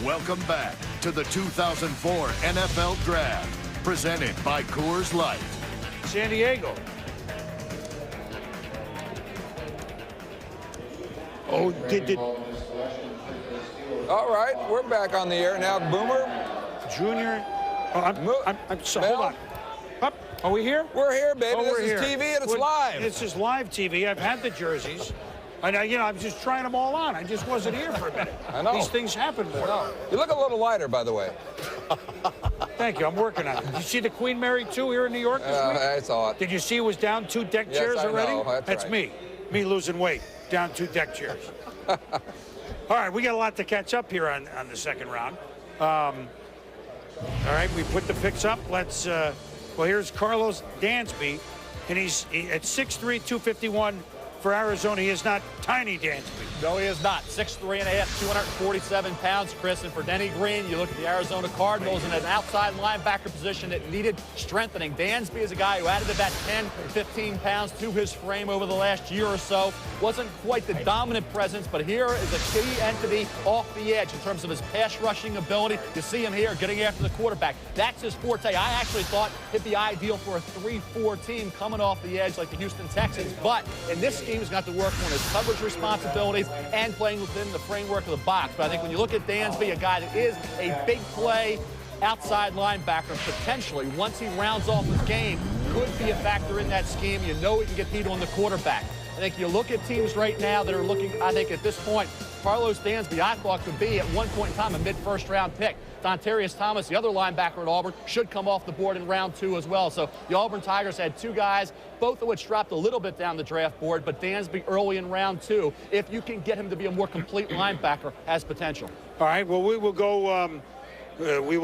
Welcome back to the 2004 NFL Draft, presented by Coors Light. San Diego. Oh, All right, we're back on the air now. Boomer. Junior. Oh, I'm sorry. Hold on. Up. Are we here? We're here, baby. Oh, This is TV and it's live. This is live TV. I've had the jerseys. And I'm just trying them all on. I just wasn't here for a minute. I know. These things happen more. You look a little lighter, by the way. Thank you. I'm working on it. Did you see the Queen Mary 2 here in New York this week? I saw it. Did you see it was down 2 deck chairs already? Know. That's right. me. Me losing weight. Down 2 deck chairs. All right, we got a lot to catch up here on the second round. All right, we put the picks up. Let's, well, here's Carlos Dansby, and he's at 6'3", 251 for Arizona. He is not Tiny Dansby. No, he is not. 6'3 and a half, 247 pounds, Chris. And for Denny Green, you look at the Arizona Cardinals in an outside linebacker position that needed strengthening. Dansby is a guy who added about 10, 15 pounds to his frame over the last year or so. Wasn't quite the dominant presence, but here is a key entity off the edge in terms of his pass rushing ability. You see him here getting after the quarterback. That's his forte. I actually thought he'd be ideal for a 3-4 team coming off the edge like the Houston Texans. But in this scheme, he's got to work on his coverage responsibilities and playing within the framework of the box. But I think when you look at Dansby, a guy that is a big play outside linebacker, potentially, once he rounds off his game, could be a factor in that scheme. You know he can get heat on the quarterback. I think you look at teams right now that are looking, I think at this point, Carlos Dansby, I thought could be at one point in time a mid-first round pick. Dontarius Thomas, the other linebacker at Auburn, should come off the board in round 2 as well. So the Auburn Tigers had 2 guys, both of which dropped a little bit down the draft board, but Dansby early in round 2, if you can get him to be a more complete linebacker, has potential. All right, well, we will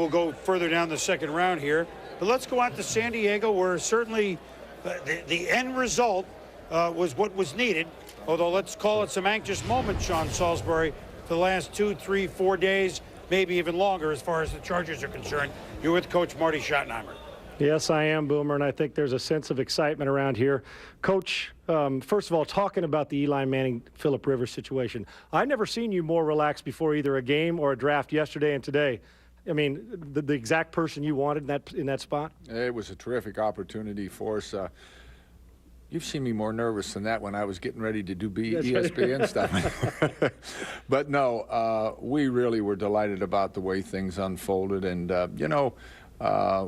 go further down the second round here. But let's go out to San Diego, where certainly the end result was what was needed. Although let's call it some anxious moments, Sean Salisbury, for the last 2, 3, 4 days, maybe even longer as far as the Chargers are concerned. You're with Coach Marty Schottenheimer. Yes, I am, Boomer, and I think there's a sense of excitement around here. Coach, first of all, talking about the Eli Manning, Phillip Rivers situation, I've never seen you more relaxed before either a game or a draft yesterday and today. I mean, the exact person you wanted in that spot? It was a terrific opportunity for us. You've seen me more nervous than that when I was getting ready to do ESPN stuff. But no, we really were delighted about the way things unfolded. And,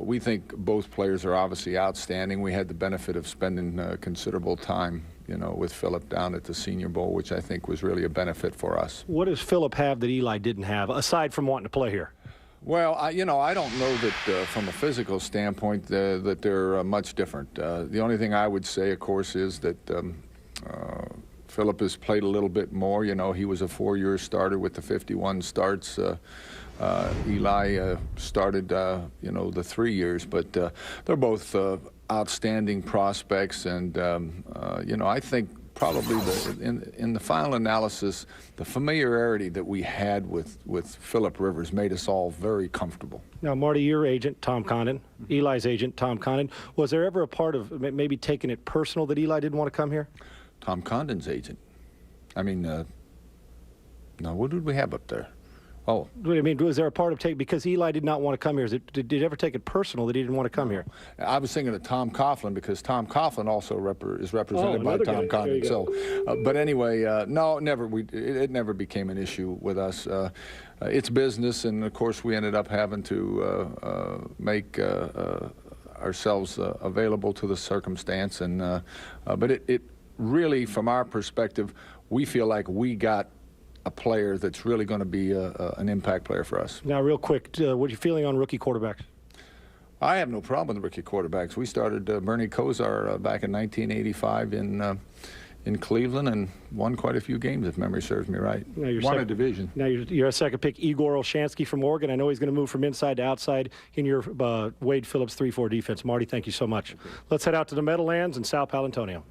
we think both players are obviously outstanding. We had the benefit of spending considerable time, with Phillip down at the Senior Bowl, which I think was really a benefit for us. What does Phillip have that Eli didn't have, aside from wanting to play here? Well, I don't know that from a physical standpoint that they're much different. The only thing I would say, of course, is that Phillip has played a little bit more. He was a 4-year starter with the 51 starts. Eli started, the 3 years. But they're both outstanding prospects. And, I think probably in the final analysis, the familiarity that we had with Philip Rivers made us all very comfortable. Now, Marty, your agent, Tom Condon, Eli's agent, Tom Condon, was there ever a part of maybe taking it personal that Eli didn't want to come here? Tom Condon's agent. I mean, no, what did we have up there? Oh. I mean, was there a part of because Eli did not want to come here? Did you ever take it personal that he didn't want to come here? I was thinking of Tom Coughlin because Tom Coughlin also is represented by Tom Condon. So, but anyway, no, never. It never became an issue with us. It's business, and of course, we ended up having to make ourselves available to the circumstance. And but it really, from our perspective, we feel like we got a player that's really going to be an impact player for us. Now, real quick, what are you feeling on rookie quarterbacks? I have no problem with rookie quarterbacks. We started Bernie Kosar back in 1985 in Cleveland and won quite a few games, if memory serves me right. Won a division. Now, you're a second pick, Igor Olshansky from Oregon. I know he's going to move from inside to outside in your Wade Phillips 3-4 defense. Marty, thank you so much. Okay. Let's head out to the Meadowlands in Sal Palantonio.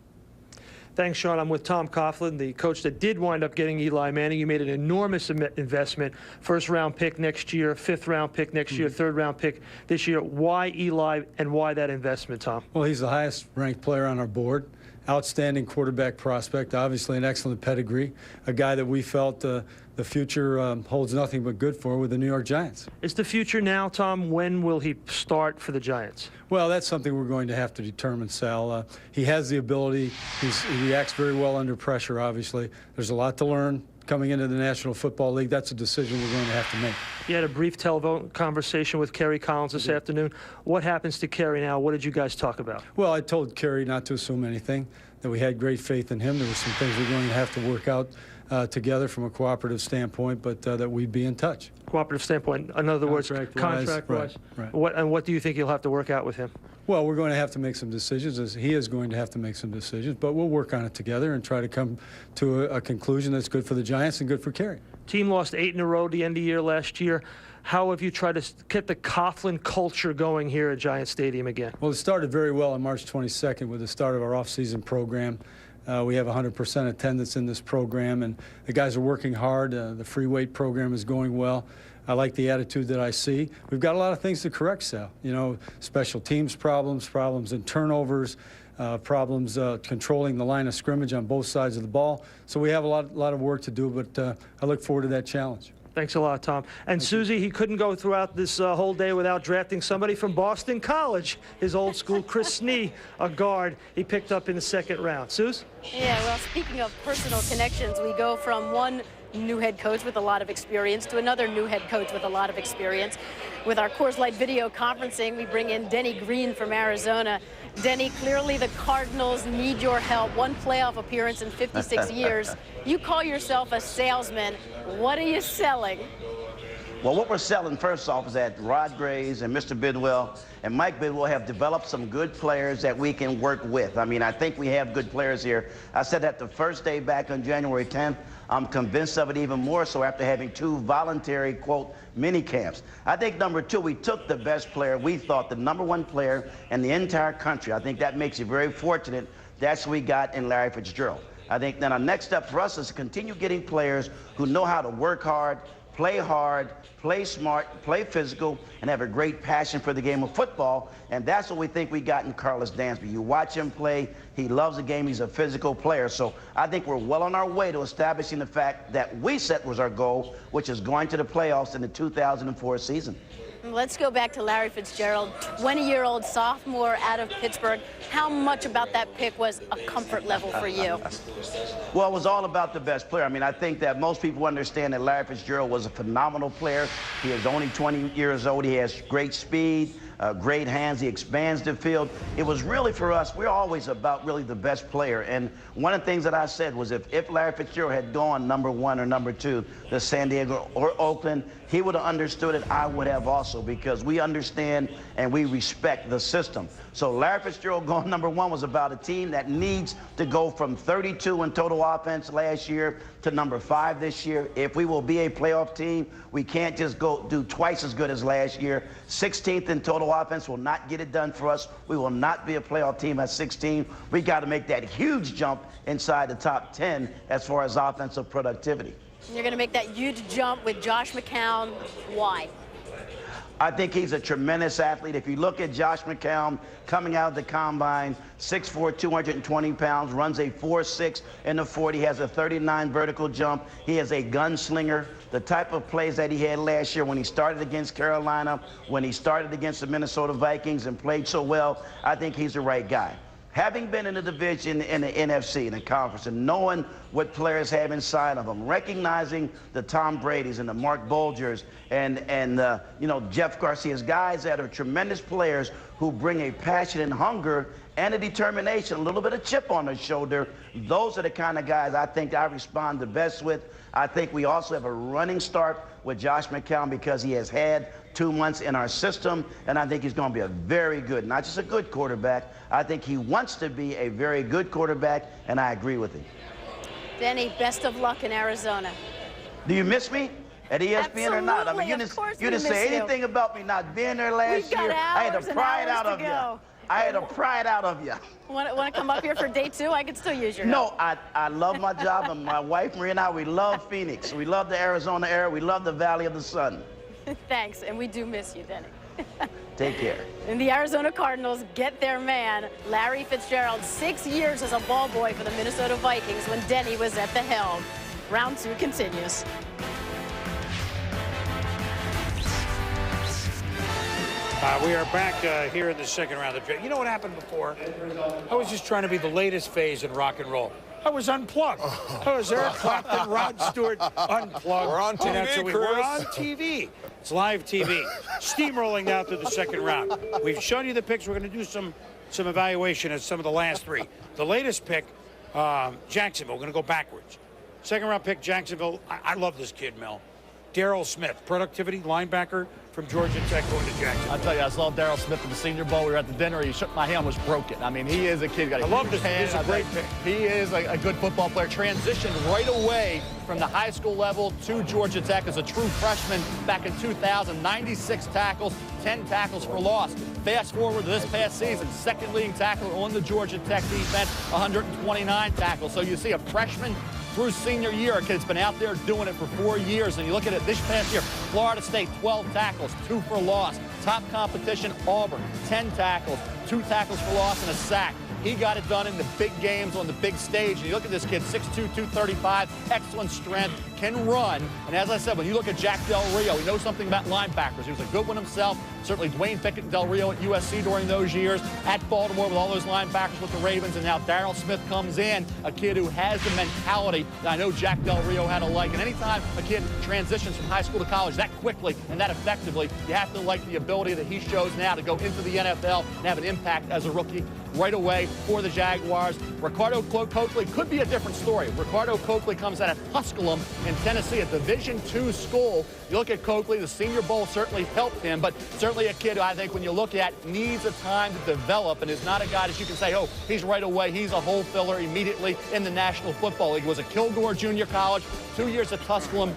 Thanks, Sean. I'm with Tom Coughlin, the coach that did wind up getting Eli Manning. You made an enormous investment. First-round pick next year, fifth-round pick next year, third-round pick this year. Why Eli and why that investment, Tom? Well, he's the highest-ranked player on our board. Outstanding quarterback prospect, obviously an excellent pedigree, a guy that we felt the future holds nothing but good for with the New York Giants. Is the future now, Tom? When will he start for the Giants? Well, that's something we're going to have to determine, Sal. He has the ability. He reacts very well under pressure, obviously. There's a lot to learn coming into the National Football League. That's a decision we're going to have to make. You had a brief telephone conversation with Kerry Collins this afternoon. What happens to Kerry now? What did you guys talk about? Well, I told Kerry not to assume anything, that we had great faith in him. There were some things we're going to have to work out together from a cooperative standpoint, but that we'd be in touch. Cooperative standpoint, in other words, contract-wise. Right. What do you think you'll have to work out with him? Well, we're going to have to make some decisions. He is going to have to make some decisions, but we'll work on it together and try to come to a conclusion that's good for the Giants and good for Kerry. Team lost 8 in a row at the end of the year last year. How have you tried to get the Coughlin culture going here at Giant Stadium again? Well, it started very well on March 22nd with the start of our off-season program. We have 100% attendance in this program, and the guys are working hard. The free weight program is going well. I like the attitude that I see. We've got a lot of things to correct, Sal. You know, special teams problems in turnovers, problems controlling the line of scrimmage on both sides of the ball. So we have a lot of work to do, but I look forward to that challenge. Thanks a lot, Tom. And Susie, he couldn't go throughout this whole day without drafting somebody from Boston College, his old school, Chris Snee, a guard he picked up in the second round. Suze? Yeah, well, speaking of personal connections, we go from one new head coach with a lot of experience to another new head coach with a lot of experience. With our Coors Light video conferencing, we bring in Denny Green from Arizona. Denny, clearly the Cardinals need your help. One playoff appearance in 56 years. You call yourself a salesman. What are you selling? Well, what we're selling, first off, is that Rod Graves and Mr. Bidwell and Mike Bidwell have developed some good players that we can work with. I mean, I think we have good players here. I said that the first day back on January 10th. I'm convinced of it even more so after having 2 voluntary, quote, mini camps. I think number 2, we took the best player. We thought the #1 player in the entire country. I think that makes you very fortunate. That's what we got in Larry Fitzgerald. I think then our next step for us is to continue getting players who know how to work hard, play smart, play physical, and have a great passion for the game of football. And that's what we think we got in Carlos Dansby. You watch him play, he loves the game, he's a physical player. So I think we're well on our way to establishing the fact that we set was our goal, which is going to the playoffs in the 2004 season. Let's go back to Larry Fitzgerald, 20-year-old sophomore out of Pittsburgh. How much about that pick was a comfort level for you? Well, it was all about the best player. I mean, I think that most people understand that Larry Fitzgerald was a phenomenal player. He is only 20 years old. He has great speed, great hands. He expands the field. It was really, for us, we're always about really the best player. And one of the things that I said was if Larry Fitzgerald had gone #1 or #2 to San Diego or Oakland, he would have understood it. I would have also, because we understand and we respect the system. So Larry Fitzgerald going #1 was about a team that needs to go from 32 in total offense last year to #5 this year. If we will be a playoff team, we can't just go do twice as good as last year. 16th in total Minnesota offense will not get it done for us. We will not be a playoff team at 16. We got to make that huge jump inside the top 10 as far as offensive productivity. You're going to make that huge jump with Josh McCown. Why? I think he's a tremendous athlete. If you look at Josh McCown coming out of the combine, 6'4", 220 pounds, runs a 4.6 in the 40, has a 39 vertical jump. He is a gunslinger. The type of plays that he had last year when he started against Carolina, when he started against the Minnesota Vikings and played so well, I think he's the right guy. Having been in the division in the NFC, in the conference, and knowing what players have inside of them, recognizing the Tom Brady's and the Mark Bolgers and you know, Jeff Garcia's, guys that are tremendous players who bring a passion and hunger and a determination, a little bit of chip on their shoulder. Those are the kind of guys I think I respond the best with. I think we also have a running start with Josh McCown because he has had 2 months in our system, and I think he's going to be a very good, not just a good quarterback, I think he wants to be a very good quarterback, and I agree with him. Denny, best of luck in Arizona. Do you miss me at ESPN or not? I mean, you didn't say anything about me not being there last year. I had to pry it out of you. I had to pry it out of you. Want to come up here for day 2? I could still use your help. No, I love my job, and my wife, Maria, and I, we love Phoenix. We love the Arizona area. We love the Valley of the Sun. Thanks, and we do miss you, Denny. Take care. And the Arizona Cardinals get their man, Larry Fitzgerald, 6 years as a ball boy for the Minnesota Vikings when Denny was at the helm. Round 2 continues. We are back here in the second round of the draft. You know what happened before? I was just trying to be the latest phase in rock and roll. I was unplugged. I was Eric Clapton, Rod Stewart, unplugged. We're on TV, We're on TV. It's live TV. Steamrolling now through the second round. We've shown you the picks. We're going to do some evaluation of some of the last 3. The latest pick, Jacksonville. We're going to go backwards. Second round pick, Jacksonville. I love this kid, Mel. Darryl Smith, productivity, linebacker from Georgia Tech, going to Jacksonville. I'll tell you, I saw Darryl Smith at the Senior Bowl. We were at the dinner. He shook my hand, was broken. I mean, he is a kid. I love this. He's a great pick. He is a good football player. Transitioned right away from the high school level to Georgia Tech as a true freshman back in 2000. 96 tackles, 10 tackles for loss. Fast forward to this past season, second leading tackler on the Georgia Tech defense, 129 tackles. So you see a freshman through senior year, a kid that's been out there doing it for 4 years. And you look at it this past year, Florida State, 12 tackles, 2 for loss. Top competition, Auburn, 10 tackles, 2 tackles for loss, and a sack. He got it done in the big games on the big stage. And you look at this kid, 6'2", 235, excellent strength, can run. And as I said, when you look at Jack Del Rio, he knows something about linebackers. He was a good one himself. Certainly Dwayne Pickett and Del Rio at USC during those years. At Baltimore with all those linebackers with the Ravens. And now Darryl Smith comes in, a kid who has the mentality that I know Jack Del Rio had to like. And anytime a kid transitions from high school to college that quickly and that effectively, you have to like the ability that he shows now to go into the NFL and have an impact as a rookie right away for the Jaguars. Ricardo Coakley could be a different story. Ricardo Coakley comes out of Tusculum in Tennessee, a Division II school. You look at Coakley, the Senior Bowl certainly helped him, but certainly a kid who I think when you look at needs a time to develop and is not a guy that you can say, oh, he's right away, he's a hole filler immediately in the National Football League. He was a Kilgore Junior College, 2 years at Tusculum,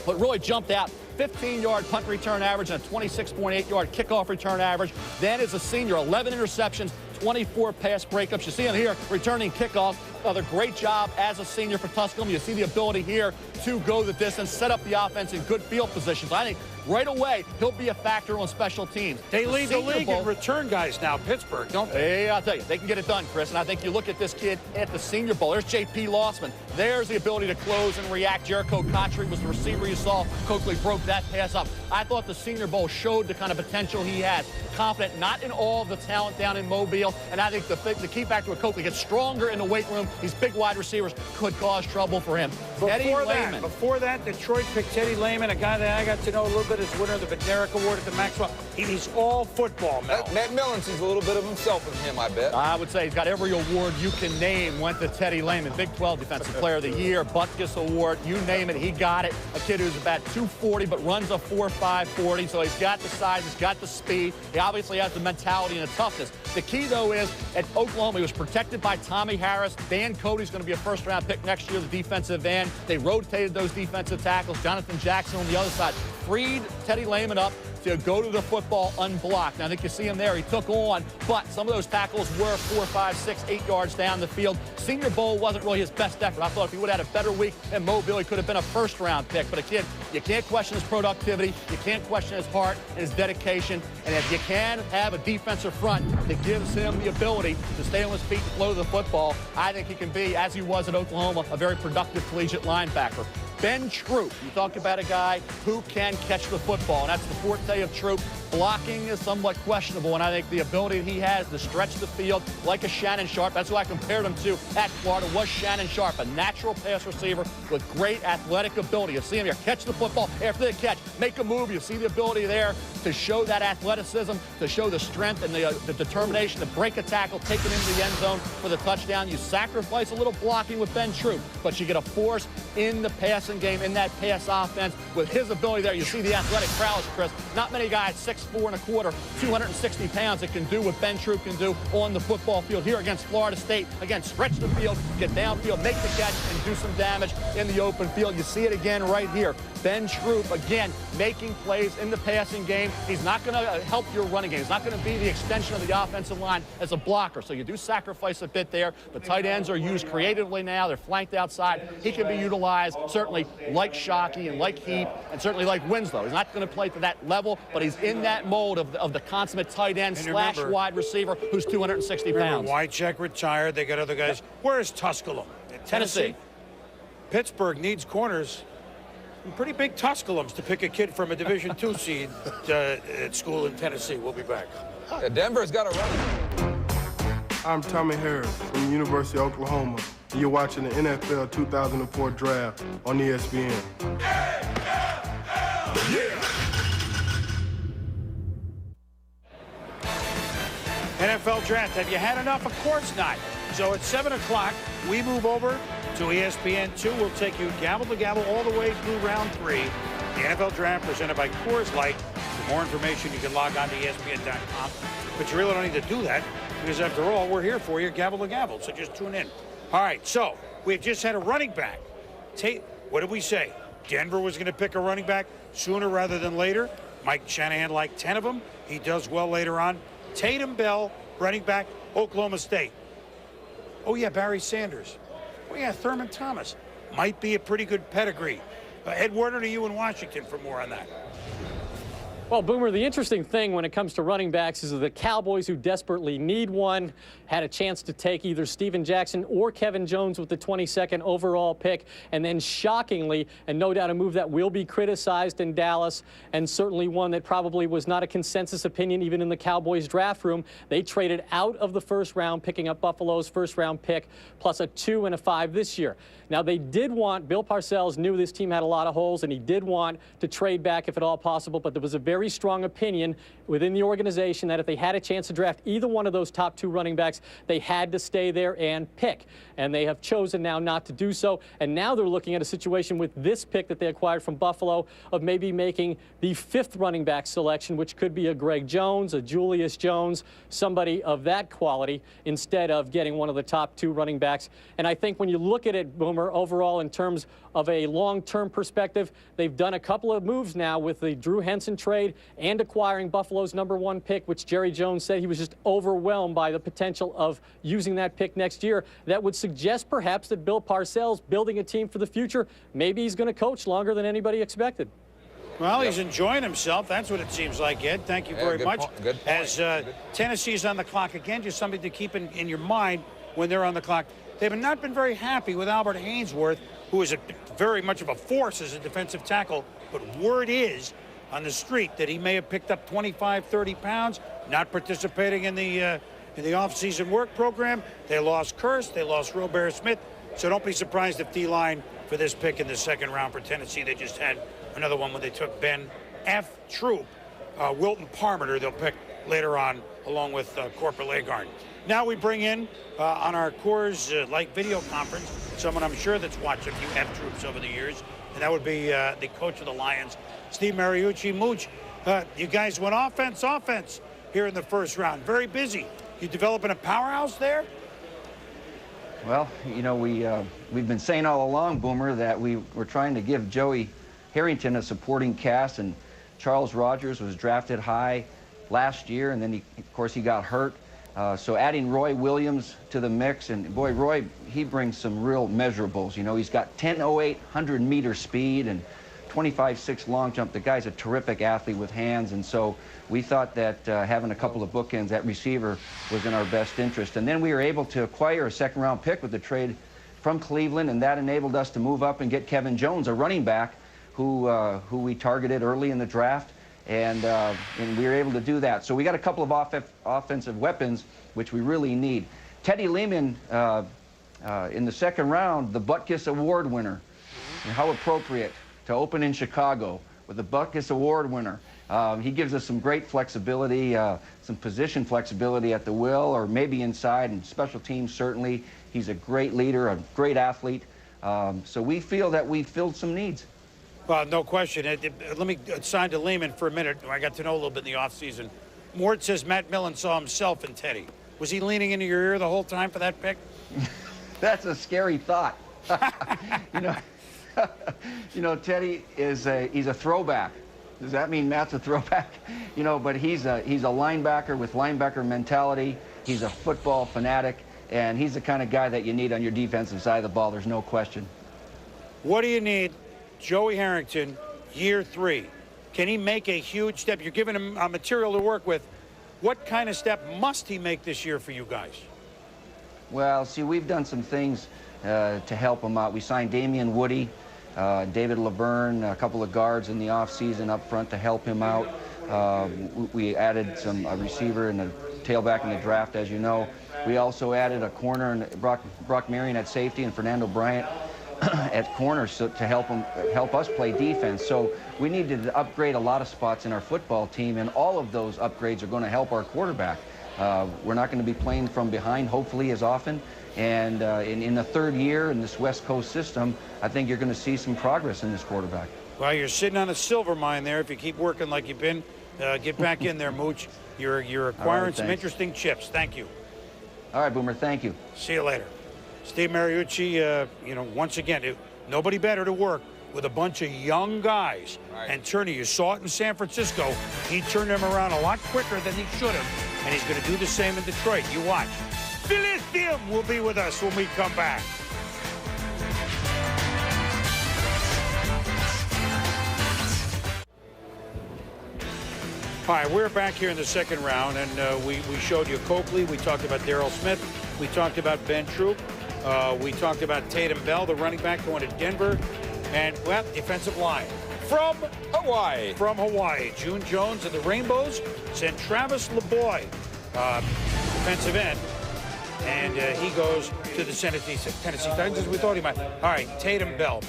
but really jumped out. 15-yard punt return average and a 26.8-yard kickoff return average. Then as a senior, 11 interceptions, 24 pass breakups. You see him here returning kickoff. Another great job as a senior for Tusculum. You see the ability here to go the distance, set up the offense in good field positions. I think right away he'll be a factor on special teams. They lead the league in return guys now, Pittsburgh, don't they? Yeah, I'll tell you, they can get it done, Chris. And I think you look at this kid at the Senior Bowl. There's J.P. Lossman. There's the ability to close and react. Jericho Contry was the receiver you saw. Coakley broke that pass up. I thought the Senior Bowl showed the kind of potential he had. Confident, not in all of the talent down in Mobile. And I think the key factor with Coakley gets stronger in the weight room. These big wide receivers could cause trouble for him. Before that, Detroit picked Teddy Lehman, a guy that I got to know a little bit as winner of the Bednarik Award at the Maxwell. He's all football, Mel. Matt Millen sees a little bit of himself in him, I bet. I would say he's got every award you can name went to Teddy Lehman. Big 12 Defensive Player of the Year, Butkus Award, you name it, he got it. A kid who's about 240 but runs a 4.5 40, so he's got the size, he's got the speed. He obviously has the mentality and the toughness. The key, though, is at Oklahoma, he was protected by Tommy Harris. Dan Cody's going to be a first-round pick next year, the defensive end. They rotated those defensive tackles. Jonathan Jackson on the other side freed Teddy Lehman up, to go to the football unblocked. Now, I think you see him there. He took on, but some of those tackles were 4, 5, 6, 8 yards down the field. Senior Bowl wasn't really his best effort. I thought if he would have had a better week in Mobile, he could have been a first-round pick. But again, you can't question his productivity. You can't question his heart and his dedication. And if you can have a defensive front that gives him the ability to stay on his feet and flow the football, I think he can be, as he was at Oklahoma, a very productive collegiate linebacker. Ben Troop, you talk about a guy who can catch the football, and that's the forte of Troop. Blocking is somewhat questionable, and I think the ability he has to stretch the field like a Shannon Sharp, that's who I compared him to at Florida, was Shannon Sharp, a natural pass receiver with great athletic ability. You see him here, catch the football after the catch, make a move. You see the ability there to show that athleticism, to show the strength and the determination to break a tackle, take it into the end zone for the touchdown. You sacrifice a little blocking with Ben Troop, but you get a force in the passing game, in that pass offense. With his ability there, you see the athletic prowess, Chris. Not many guys, 6'4 1/4", 260 pounds, that can do what Ben Troop can do on the football field here against Florida State. Again, stretch the field, get downfield, make the catch, and do some damage in the open field. You see it again right here. Ben Troop, again, making plays in the passing game. He's not going to help your running game. He's not going to be the extension of the offensive line as a blocker. So you do sacrifice a bit there. The tight ends are used creatively now. They're flanked outside. He can be utilized, certainly like Shockey and like Heap, and certainly like Winslow. He's not going to play to that level, but he's in that mold of the consummate tight end slash wide receiver who's 260 pounds. Wycheck retired. They got other guys. Where's Tusculum? Tennessee. Pittsburgh needs corners. Pretty big Tusculums to pick a kid from a Division II seed at school in Tennessee. We'll be back. Denver's got a run. I'm Tommy Harris from the University of Oklahoma. And you're watching the NFL 2004 Draft on ESPN. NFL Draft. Have you had enough? Of course not. So at 7 o'clock, we move over to ESPN2. We'll take you gavel to gavel all the way through round 3. The NFL Draft presented by Coors Light. For more information, you can log on to ESPN.com. But you really don't need to do that because, after all, we're here for you gavel to gavel. So just tune in. All right, so we've just had a running back. What did we say? Denver was going to pick a running back sooner rather than later. Mike Shanahan liked 10 of them. He does well later on. Tatum Bell, running back, Oklahoma State. Oh, yeah, Barry Sanders. Oh, yeah, Thurman Thomas. Might be a pretty good pedigree. Ed Werner, to you in Washington for more on that. Well, Boomer, the interesting thing when it comes to running backs is that the Cowboys, who desperately need one, had a chance to take either Steven Jackson or Kevin Jones with the 22nd overall pick. And then shockingly, and no doubt a move that will be criticized in Dallas, and certainly one that probably was not a consensus opinion even in the Cowboys draft room, they traded out of the first round, picking up Buffalo's first round pick, plus a 2 and a 5 this year. Now, they did want, Bill Parcells knew this team had a lot of holes, and he did want to trade back if at all possible, but there was a very strong opinion within the organization that if they had a chance to draft either one of those top 2 running backs, they had to stay there and pick. And they have chosen now not to do so. And now they're looking at a situation with this pick that they acquired from Buffalo of maybe making the 5th running back selection, which could be a Greg Jones, a Julius Jones, somebody of that quality, instead of getting one of the top 2 running backs. And I think when you look at it, Boomer, overall in terms of a long-term perspective, they've done a couple of moves now with the Drew Henson trade and acquiring Buffalo's #1 pick, which Jerry Jones said he was just overwhelmed by the potential of using that pick next year. That would suggest perhaps that Bill Parcells building a team for the future, maybe he's going to coach longer than anybody expected. Well, he's enjoying himself. That's what it seems like, Ed. Thank you very much. Good point. As Tennessee's on the clock again, just something to keep in your mind when they're on the clock. They've not been very happy with Albert Hainsworth, who is very much of a force as a defensive tackle. But word is on the street that he may have picked up 25, 30 pounds, not participating in the off-season work program. They lost Kurst. They lost Robert Smith. So don't be surprised if D-line for this pick in the 2nd round for Tennessee. They just had another one when they took Ben F. Troop. Wilton Parmenter they'll pick later on along with Corporal Agard. Now we bring in on our Coors Light video conference someone I'm sure that's watched a few F Troops over the years, and that would be the coach of the Lions, Steve Mariucci. Mooch, you guys went offense here in the first round. Very busy. You developing a powerhouse there? Well, you know, we've been saying all along, Boomer, that we were trying to give Joey Harrington a supporting cast, and Charles Rogers was drafted high last year, and then, of course, he got hurt. So adding Roy Williams to the mix, and boy, Roy, he brings some real measurables. You know, he's got 10.08 100-meter speed and 25.6 long jump. The guy's a terrific athlete with hands, and so we thought that having a couple of bookends at receiver was in our best interest. And then we were able to acquire a second-round pick with the trade from Cleveland, and that enabled us to move up and get Kevin Jones, a running back who we targeted early in the draft. And we were able to do that. So we got a couple of offensive weapons, which we really need. Teddy Lehman, in the second round, the Butkus Award winner. And how appropriate to open in Chicago with the Butkus Award winner. He gives us some great flexibility, some position flexibility at the will, or maybe inside, and special teams certainly. He's a great leader, a great athlete. So we feel that we filled some needs. Well, no question. Let me assign to Lehman for a minute. I got to know a little bit in the offseason. Mort says Matt Millen saw himself in Teddy. Was he leaning into your ear the whole time for that pick? That's a scary thought. You know, Teddy he's a throwback. Does that mean Matt's a throwback? You know, but he's a linebacker with linebacker mentality. He's a football fanatic, and he's the kind of guy that you need on your defensive side of the ball. There's no question. What do you need? Joey Harrington, year 3. Can he make a huge step? You're giving him material to work with. What kind of step must he make this year for you guys? Well, see, we've done some things to help him out. We signed Damian Woody, David Laverne, a couple of guards in the offseason up front to help him out. We added a receiver and a tailback in the draft, as you know. We also added a corner, and Brock Marion at safety and Fernando Bryant at corner to help us play defense. So we needed to upgrade a lot of spots in our football team, and all of those upgrades are going to help our quarterback. We're not going to be playing from behind, hopefully, as often. And in the third year in this West Coast system, I think you're going to see some progress in this quarterback. Well, you're sitting on a silver mine there. If you keep working like you've been, get back in there, Mooch. You're acquiring some interesting chips. Thank you. All right, Boomer. Thank you. See you later. Steve Mariucci, once again, nobody better to work with a bunch of young guys. Right. And Turney, you saw it in San Francisco. He turned them around a lot quicker than he should have. And he's going to do the same in Detroit. You watch. Philistine will be with us when we come back. All right, we're back here in the second round, and we showed you Coakley. We talked about Darryl Smith. We talked about Ben Troop. We talked about Tatum Bell, the running back, going to Denver. And, well, defensive line. From Hawaii. From Hawaii. June Jones and the Rainbows sent Travis LeBoy, defensive end. And he goes to the Tennessee Titans, as we thought he might. All right, Tatum Bell.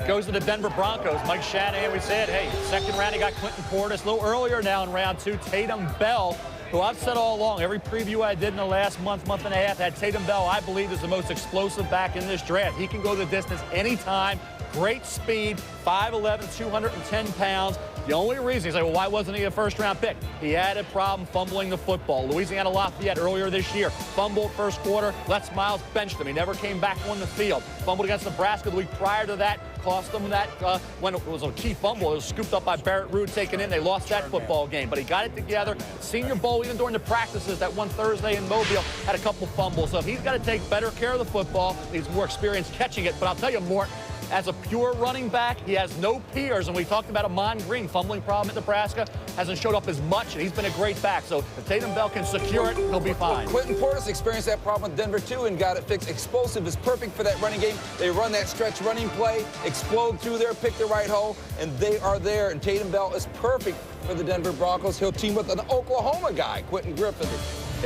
Goes to the Denver Broncos. Mike Shanahan, we said, hey, second round, he got Quentin Portis. A little earlier now in round 2, Tatum Bell, who I've said all along, every preview I did in the last month and a half, had Tatum Bell, I believe, is the most explosive back in this draft. He can go the distance anytime. Great speed, 5'11", 210 pounds. The only reason, he's like, well, why wasn't he a first-round pick? He had a problem fumbling the football. Louisiana Lafayette earlier this year, fumbled first quarter. Les Miles benched him. He never came back on the field. Fumbled against Nebraska the week prior to that. Cost them that when it was a key fumble. It was scooped up by Barrett Ruud, taken in. They lost that football game. But he got it together. Senior Bowl, even during the practices, that one Thursday in Mobile, had a couple fumbles. So he's got to take better care of the football. He's more experienced catching it. But I'll tell you, Mort, as a pure running back, he has no peers. And we talked about Amon Green, fumbling problem at Nebraska, hasn't showed up as much, and he's been a great back. So if Tatum Bell can secure it, he'll be fine. Quentin Portis experienced that problem with Denver, too, and got it fixed. Explosive is perfect for that running game. They run that stretch running play, explode through there, pick the right hole, and they are there. And Tatum Bell is perfect for the Denver Broncos. He'll team with an Oklahoma guy, Quentin Griffin.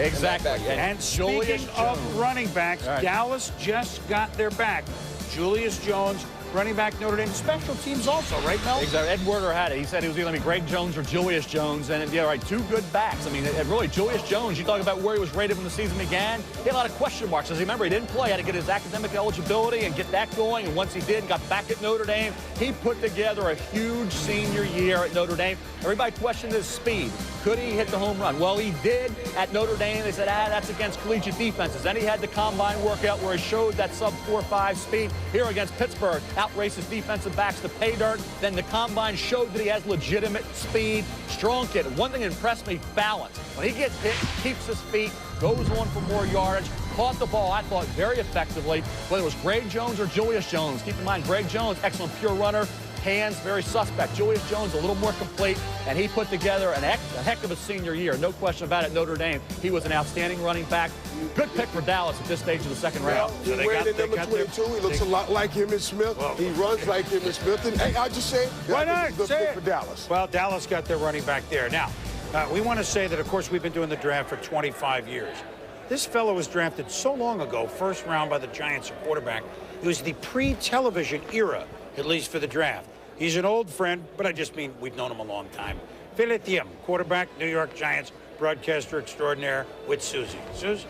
Exactly. And speaking of running backs, Dallas just got their back. Julius Jones, running back Notre Dame, special teams also, right, Mel? Exactly. Ed Werder had it. He said he was either going to be Greg Jones or Julius Jones. And, yeah, right, 2 good backs. I mean, really, Julius Jones, you talk about where he was rated when the season began, he had a lot of question marks. As you remember, he didn't play. He had to get his academic eligibility and get that going. And once he did, got back at Notre Dame, he put together a huge senior year at Notre Dame. Everybody questioned his speed. Could he hit the home run? Well, he did at Notre Dame. They said, that's against collegiate defenses. Then he had the combine workout where he showed that sub 4.5 speed here against Pittsburgh. outraces defensive backs to pay dirt. Then the combine showed that he has legitimate speed. Strong kid. One thing that impressed me, balance. When he gets hit, keeps his feet, goes on for more yardage. Caught the ball, I thought, very effectively. Whether it was Greg Jones or Julius Jones. Keep in mind, Greg Jones, excellent pure runner. Hands, very suspect. Julius Jones, a little more complete, and he put together a heck of a senior year. No question about it, Notre Dame. He was an outstanding running back. Good pick for Dallas at this stage of the second round. He's wearing the number 22. He looks a lot like Emmitt Smith. He runs like Emmitt Smith. And, hey, I just say, why not? Good pick for Dallas. Well, Dallas got their running back there. Now, we want to say that, of course, we've been doing the draft for 25 years. This fellow was drafted so long ago, first round by the Giants at quarterback. It was the pre-television era, at least for the draft. He's an old friend, but I just mean we've known him a long time. Philip Thiem, quarterback, New York Giants, broadcaster extraordinaire with Susie. Suze?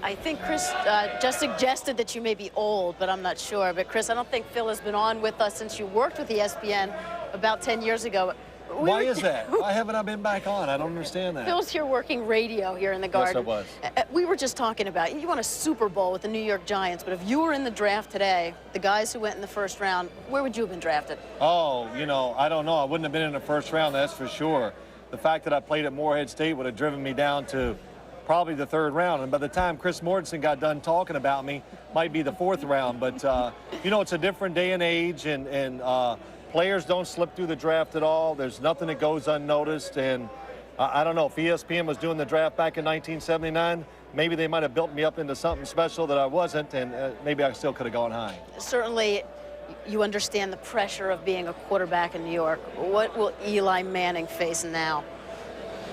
I think Chris just suggested that you may be old, but I'm not sure. But Chris, I don't think Phil has been on with us since you worked with ESPN about 10 years ago. Why is that? Why haven't I been back on? I don't understand that. Phil's here working radio here in the Garden. Yes, I was. We were just talking about, you won a Super Bowl with the New York Giants, but if you were in the draft today, the guys who went in the first round, where would you have been drafted? Oh, you know, I don't know. I wouldn't have been in the first round, that's for sure. The fact that I played at Morehead State would have driven me down to probably the third round. And by the time Chris Mortensen got done talking about me, might be the fourth round. But, you know, it's a different day and age, and players don't slip through the draft at all. There's nothing that goes unnoticed. And I don't know, if ESPN was doing the draft back in 1979, maybe they might have built me up into something special that I wasn't, and maybe I still could have gone high. Certainly, you understand the pressure of being a quarterback in New York. What will Eli Manning face now?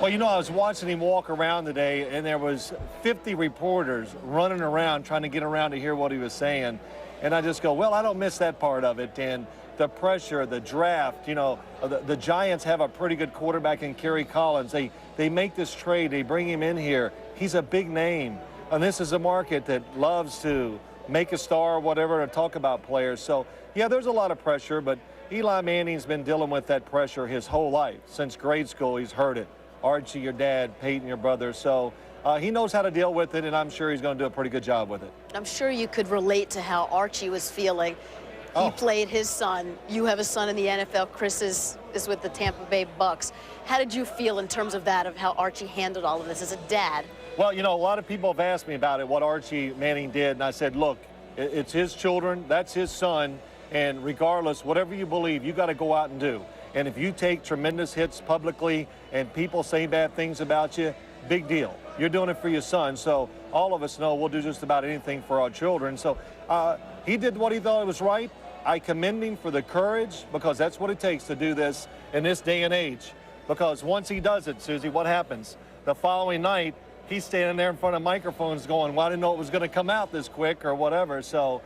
Well, you know, I was watching him walk around today, and there was 50 reporters running around trying to get around to hear what he was saying. And I just go, well, I don't miss that part of it. And the pressure, the draft, you know, the Giants have a pretty good quarterback in Kerry Collins. They make this trade. They bring him in here. He's a big name. And this is a market that loves to make a star or whatever to talk about players. So, yeah, there's a lot of pressure, but Eli Manning's been dealing with that pressure his whole life. Since grade school, he's heard it. Archie, your dad, Peyton, your brother. So he knows how to deal with it, and I'm sure he's going to do a pretty good job with it. I'm sure you could relate to how Archie was feeling. He played his son. You have a son in the NFL. Chris is with the Tampa Bay Bucks. How did you feel in terms of that, of how Archie handled all of this as a dad? Well, you know, a lot of people have asked me about it, what Archie Manning did, and I said, look, it's his children, that's his son, and regardless, whatever you believe, you got to go out and do. And if you take tremendous hits publicly and people say bad things about you, big deal. You're doing it for your son, so all of us know we'll do just about anything for our children. So he did what he thought was right. I commend him for the courage, because that's what it takes to do this in this day and age. Because once he does it, Susie, what happens? The following night, he's standing there in front of microphones going, well, I didn't know it was going to come out this quick or whatever. So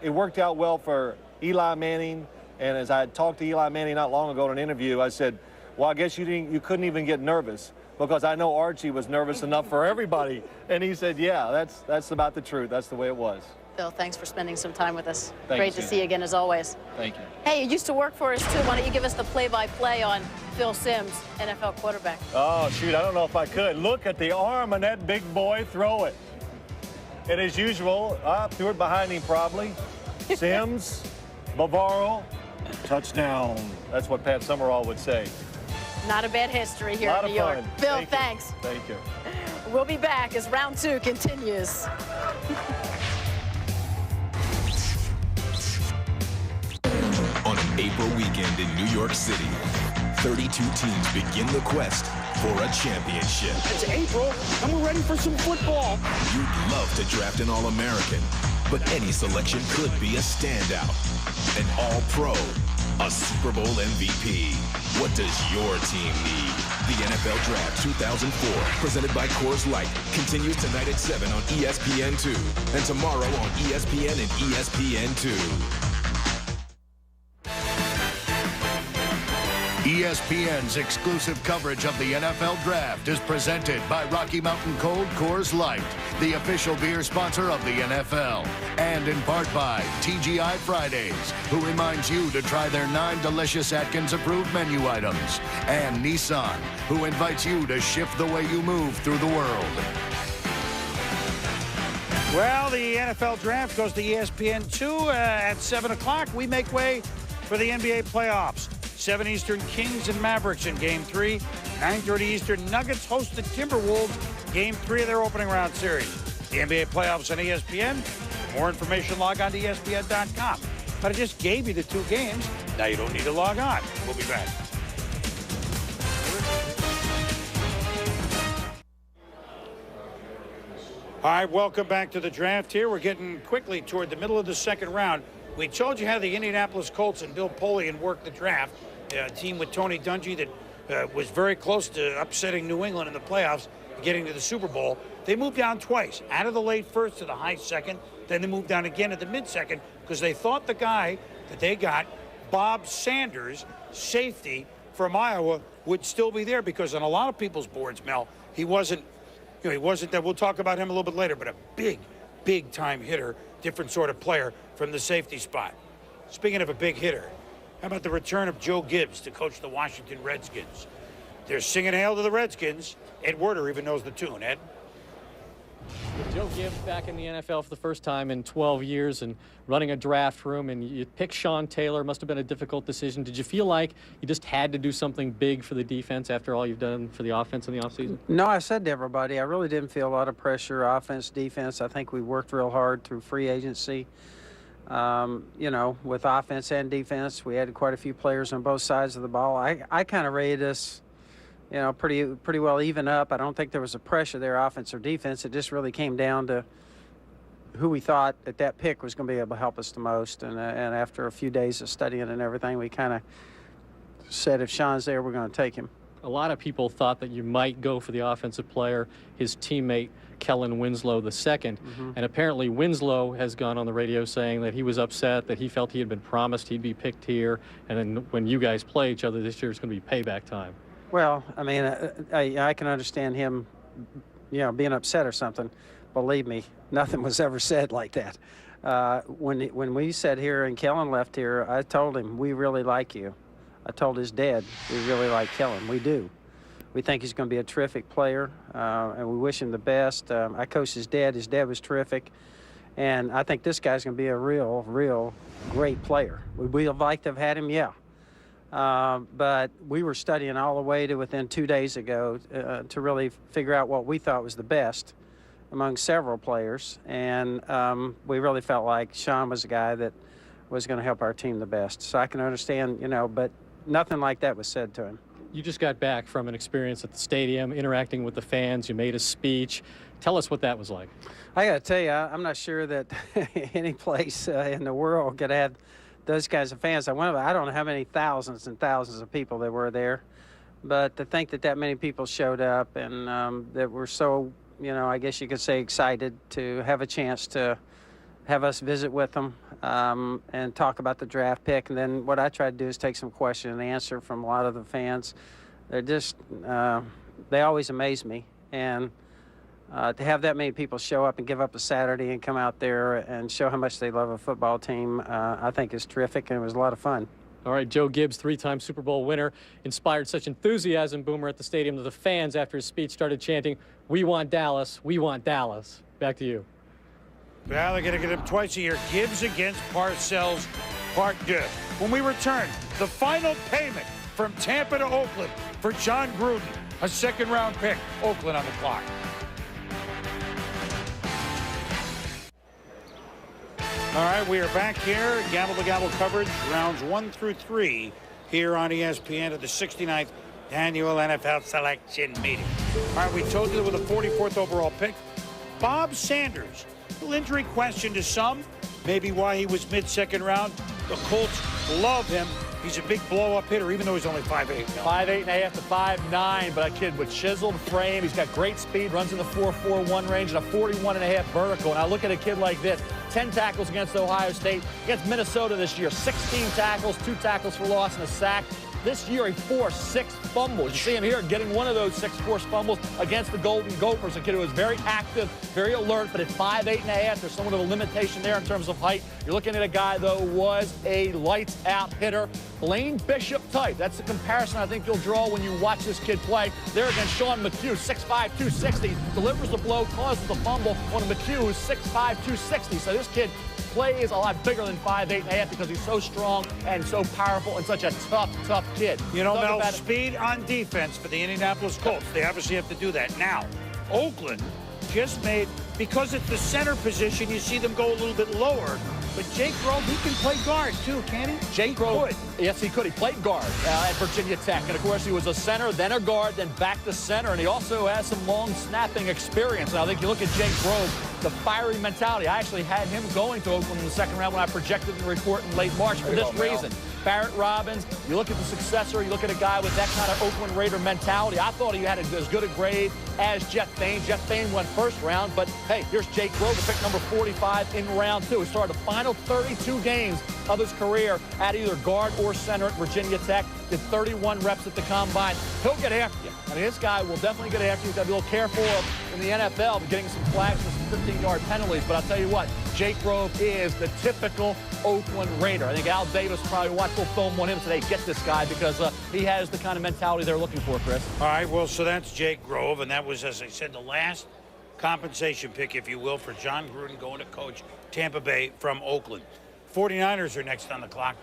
it worked out well for Eli Manning. And as I talked to Eli Manning not long ago in an interview, I said, well, I guess you couldn't even get nervous, because I know Archie was nervous enough for everybody. And he said, yeah, that's about the truth. That's the way it was. Phil, thanks for spending some time with us. Thank Great you, to see you again, as always. Thank you. Hey, you used to work for us, too. Why don't you give us the play-by-play on Phil Simms, NFL quarterback? Oh, shoot, I don't know if I could. Look at the arm on that big boy throw it. And as usual, threw it behind him probably. Simms, Bavaro, touchdown. That's what Pat Summerall would say. Not a bad history here in New York. Phil, thanks. Thank you. We'll be back as round 2 continues. On an April weekend in New York City, 32 teams begin the quest for a championship. It's April, and we're ready for some football. You'd love to draft an All-American, but any selection could be a standout. An All-Pro, a Super Bowl MVP. What does your team need? The NFL Draft 2004, presented by Coors Light, continues tonight at 7 on ESPN2, and tomorrow on ESPN and ESPN2. ESPN's exclusive coverage of the NFL Draft is presented by Rocky Mountain Cold Coors Light, the official beer sponsor of the NFL, and in part by TGI Fridays, who reminds you to try their 9 delicious Atkins-approved menu items, and Nissan, who invites you to shift the way you move through the world. Well, the NFL draft goes to ESPN2 at 7 o'clock. We make way for the NBA playoffs. 7 Eastern, Kings and Mavericks in Game 3. 9:30 Eastern, Nuggets host the Timberwolves. Game 3 of their opening round series. The NBA playoffs on ESPN. For more information, log on to ESPN.com. But I just gave you the 2 games. Now you don't need to log on. We'll be back. All right, welcome back to the draft here. We're getting quickly toward the middle of the second round. We told you how the Indianapolis Colts and Bill Polian worked the draft, a team with Tony Dungy that was very close to upsetting New England in the playoffs and getting to the Super Bowl. They moved down twice, out of the late first to the high second, then they moved down again at the mid-second because they thought the guy that they got, Bob Sanders, safety from Iowa, would still be there because on a lot of people's boards, Mel, he wasn't that. We'll talk about him a little bit later, but a big time hitter, different sort of player from the safety spot. Speaking of a big hitter, how about the return of Joe Gibbs to coach the Washington Redskins? They're singing hail to the Redskins. Ed Werder even knows the tune. Ed? Joe Gibbs back in the NFL for the first time in 12 years and running a draft room, and you picked Sean Taylor. Must have been a difficult decision. Did you feel like you just had to do something big for the defense after all you've done for the offense in the offseason? No, I said to everybody, I really didn't feel a lot of pressure, offense, defense. I think we worked real hard through free agency. You know, with offense and defense, we had quite a few players on both sides of the ball. I kind of rated us, you know, pretty well even up. I don't think there was a pressure there, offense or defense. It just really came down to who we thought that pick was going to be able to help us the most. And after a few days of studying and everything, we kind of said if Sean's there, we're going to take him. A lot of people thought that you might go for the offensive player, his teammate Kellen Winslow II. And apparently Winslow has gone on the radio saying that he was upset, that he felt he had been promised he'd be picked here. And then when you guys play each other this year, it's going to be payback time. Well, I mean, I can understand him, you know, being upset or something. Believe me, nothing was ever said like that. When we sat here and Kellen left here, I told him, we really like you. I told his dad, we really like Kellen. We do. We think he's going to be a terrific player, and we wish him the best. I coached his dad. His dad was terrific. And I think this guy's going to be a real great player. Would we have liked to have had him? Yeah. But we were studying all the way to within 2 days ago to really figure out what we thought was the best among several players. And we really felt like Sean was the guy that was going to help our team the best. So I can understand, you know, but nothing like that was said to him. You just got back from an experience at the stadium, interacting with the fans. You made a speech. Tell us what that was like. I got to tell you, I'm not sure that any place in the world could have those kinds of fans. I don't know how many thousands and thousands of people that were there, but to think that many people showed up and that were so, you know, I guess you could say excited to have a chance to have us visit with them and talk about the draft pick. And then what I tried to do is take some question and answer from a lot of the fans. They're just, they always amaze me. And to have that many people show up and give up a Saturday and come out there and show how much they love a football team, I think is terrific, and it was a lot of fun. All right, Joe Gibbs, 3-time Super Bowl winner, inspired such enthusiasm, Boomer, at the stadium that the fans, after his speech, started chanting, "We want Dallas, we want Dallas." Back to you. Well, they're going to get him twice a year. Gibbs against Parcells, part deux. When we return, the final payment from Tampa to Oakland for John Gruden, a second-round pick. Oakland on the clock. All right, we are back here. Gavel to Gavel coverage, rounds 1 through 3 here on ESPN at the 69th annual NFL selection meeting. All right, we told you with a 44th overall pick, Bob Sanders. A little injury question to some, maybe why he was mid-second round. The Colts love him. He's a big blow-up hitter, even though he's only 5'8". 5'8.5" to 5'9", but a kid with chiseled frame. He's got great speed, runs in the 4.41 range, and a 41.5 vertical. And I look at a kid like this, 10 tackles against Ohio State, against Minnesota this year, 16 tackles, 2 tackles for loss, and a sack. This year, he forced 6 fumbles. You see him here getting one of those 6 forced fumbles against the Golden Gophers, a kid who was very active, very alert, but at 5'8.5", there's somewhat of a limitation there in terms of height. You're looking at a guy, though, who was a lights-out hitter, Blaine Bishop type. That's the comparison I think you'll draw when you watch this kid play. There against Sean McHugh, 6'5", 260, delivers the blow, causes the fumble on McHugh, who's 6'5", 260. So this kid plays a lot bigger than 5'8.5" because he's so strong and so powerful and such a tough kid. You know, Mel, speed on defense for the Indianapolis Colts. They obviously have to do that. Now, Oakland just made, because it's the center position, you see them go a little bit lower. But Jake Grove, he can play guard, too, can't he? Jake Grove, yes, he could. He played guard at Virginia Tech. And, of course, he was a center, then a guard, then back to center. And he also has some long snapping experience. And I think you look at Jake Grove, the fiery mentality. I actually had him going to Oakland in the second round when I projected the report in late March for this reason. Barrett Robbins, you look at the successor, you look at a guy with that kind of Oakland Raider mentality. I thought he had as good a grade as Jeff Fain. Jeff Fain went first round, but hey, here's Jake Grove, pick number 45 in round 2. He started the final 32 games of his career at either guard or center at Virginia Tech. Did 31 reps at the combine. He'll get after you. I mean, this guy will definitely get after you. He's got to be a little careful in the NFL of getting some flags for some 15-yard penalties. But I'll tell you what, Jake Grove is the typical Oakland Raider. I think Al Davis probably watched a little film on him today. Get this guy because he has the kind of mentality they're looking for, Chris. All right, well, so that's Jake Grove, and that was, as I said, the last compensation pick, if you will, for John Gruden going to coach Tampa Bay from Oakland. 49ers are next on the clock.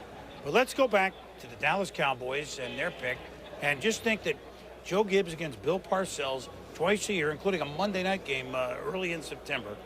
But let's go back to the Dallas Cowboys and their pick, and just think that Joe Gibbs against Bill Parcells twice a year, including a Monday night game early in September.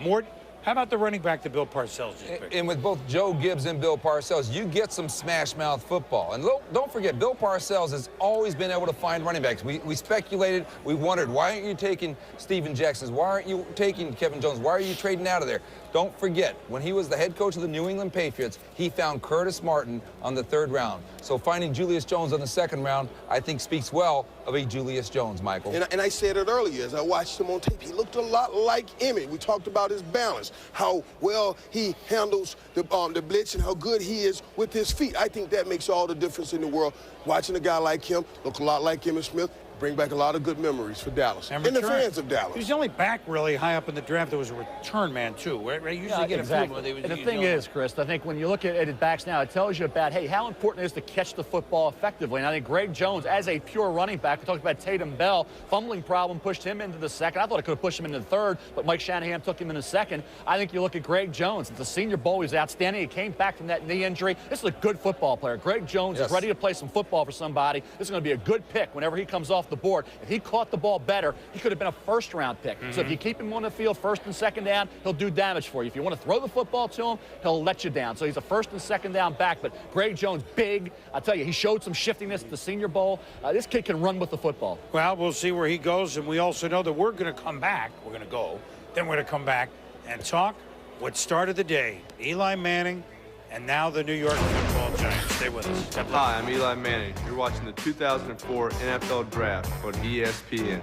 Mort, how about the running back that Bill Parcells just picked? And with both Joe Gibbs and Bill Parcells, you get some smash-mouth football. And don't forget, Bill Parcells has always been able to find running backs. We speculated, we wondered, why aren't you taking Steven Jackson? Why aren't you taking Kevin Jones? Why are you trading out of there? Don't forget, when he was the head coach of the New England Patriots, he found Curtis Martin on the 3rd round. So finding Julius Jones on the 2nd round, I think speaks well of a Julius Jones, Michael. And I said it earlier as I watched him on tape. He looked a lot like Emmett. We talked about his balance, how well he handles the blitz and how good he is with his feet. I think that makes all the difference in the world. Watching a guy like him look a lot like Emmitt Smith, bring back a lot of good memories for Dallas and the fans of Dallas. He's the only back really high up in the draft that was a return man, too. Right? Usually get exactly. a few. And the thing is, Chris, I think when you look at his backs now, it tells you about, hey, how important it is to catch the football effectively. And I think Greg Jones, as a pure running back, we talked about Tatum Bell, fumbling problem pushed him into the 2nd. I thought it could have pushed him into the 3rd, but Mike Shanahan took him in the 2nd. I think you look at Greg Jones. At the Senior Bowl, he's outstanding. He came back from that knee injury. This is a good football player. Greg Jones is ready to play some football for somebody. This is going to be a good pick whenever he comes off the board. If he caught the ball better, he could have been a 1st-round pick. So if you keep him on the field 1st and 2nd down, he'll do damage for you. If you want to throw the football to him, he'll let you down. So he's a 1st and 2nd down back, but Greg Jones, big. I tell you, he showed some shiftiness at the Senior Bowl. This kid can run with the football. Well, we'll see where he goes, and we also know that we're going to come back. We're going to go. Then we're going to come back and talk what started the day. Eli Manning and now the New York Football Giants. Stay with us. Hi, I'm Eli Manning. You're watching the 2004 NFL Draft on ESPN.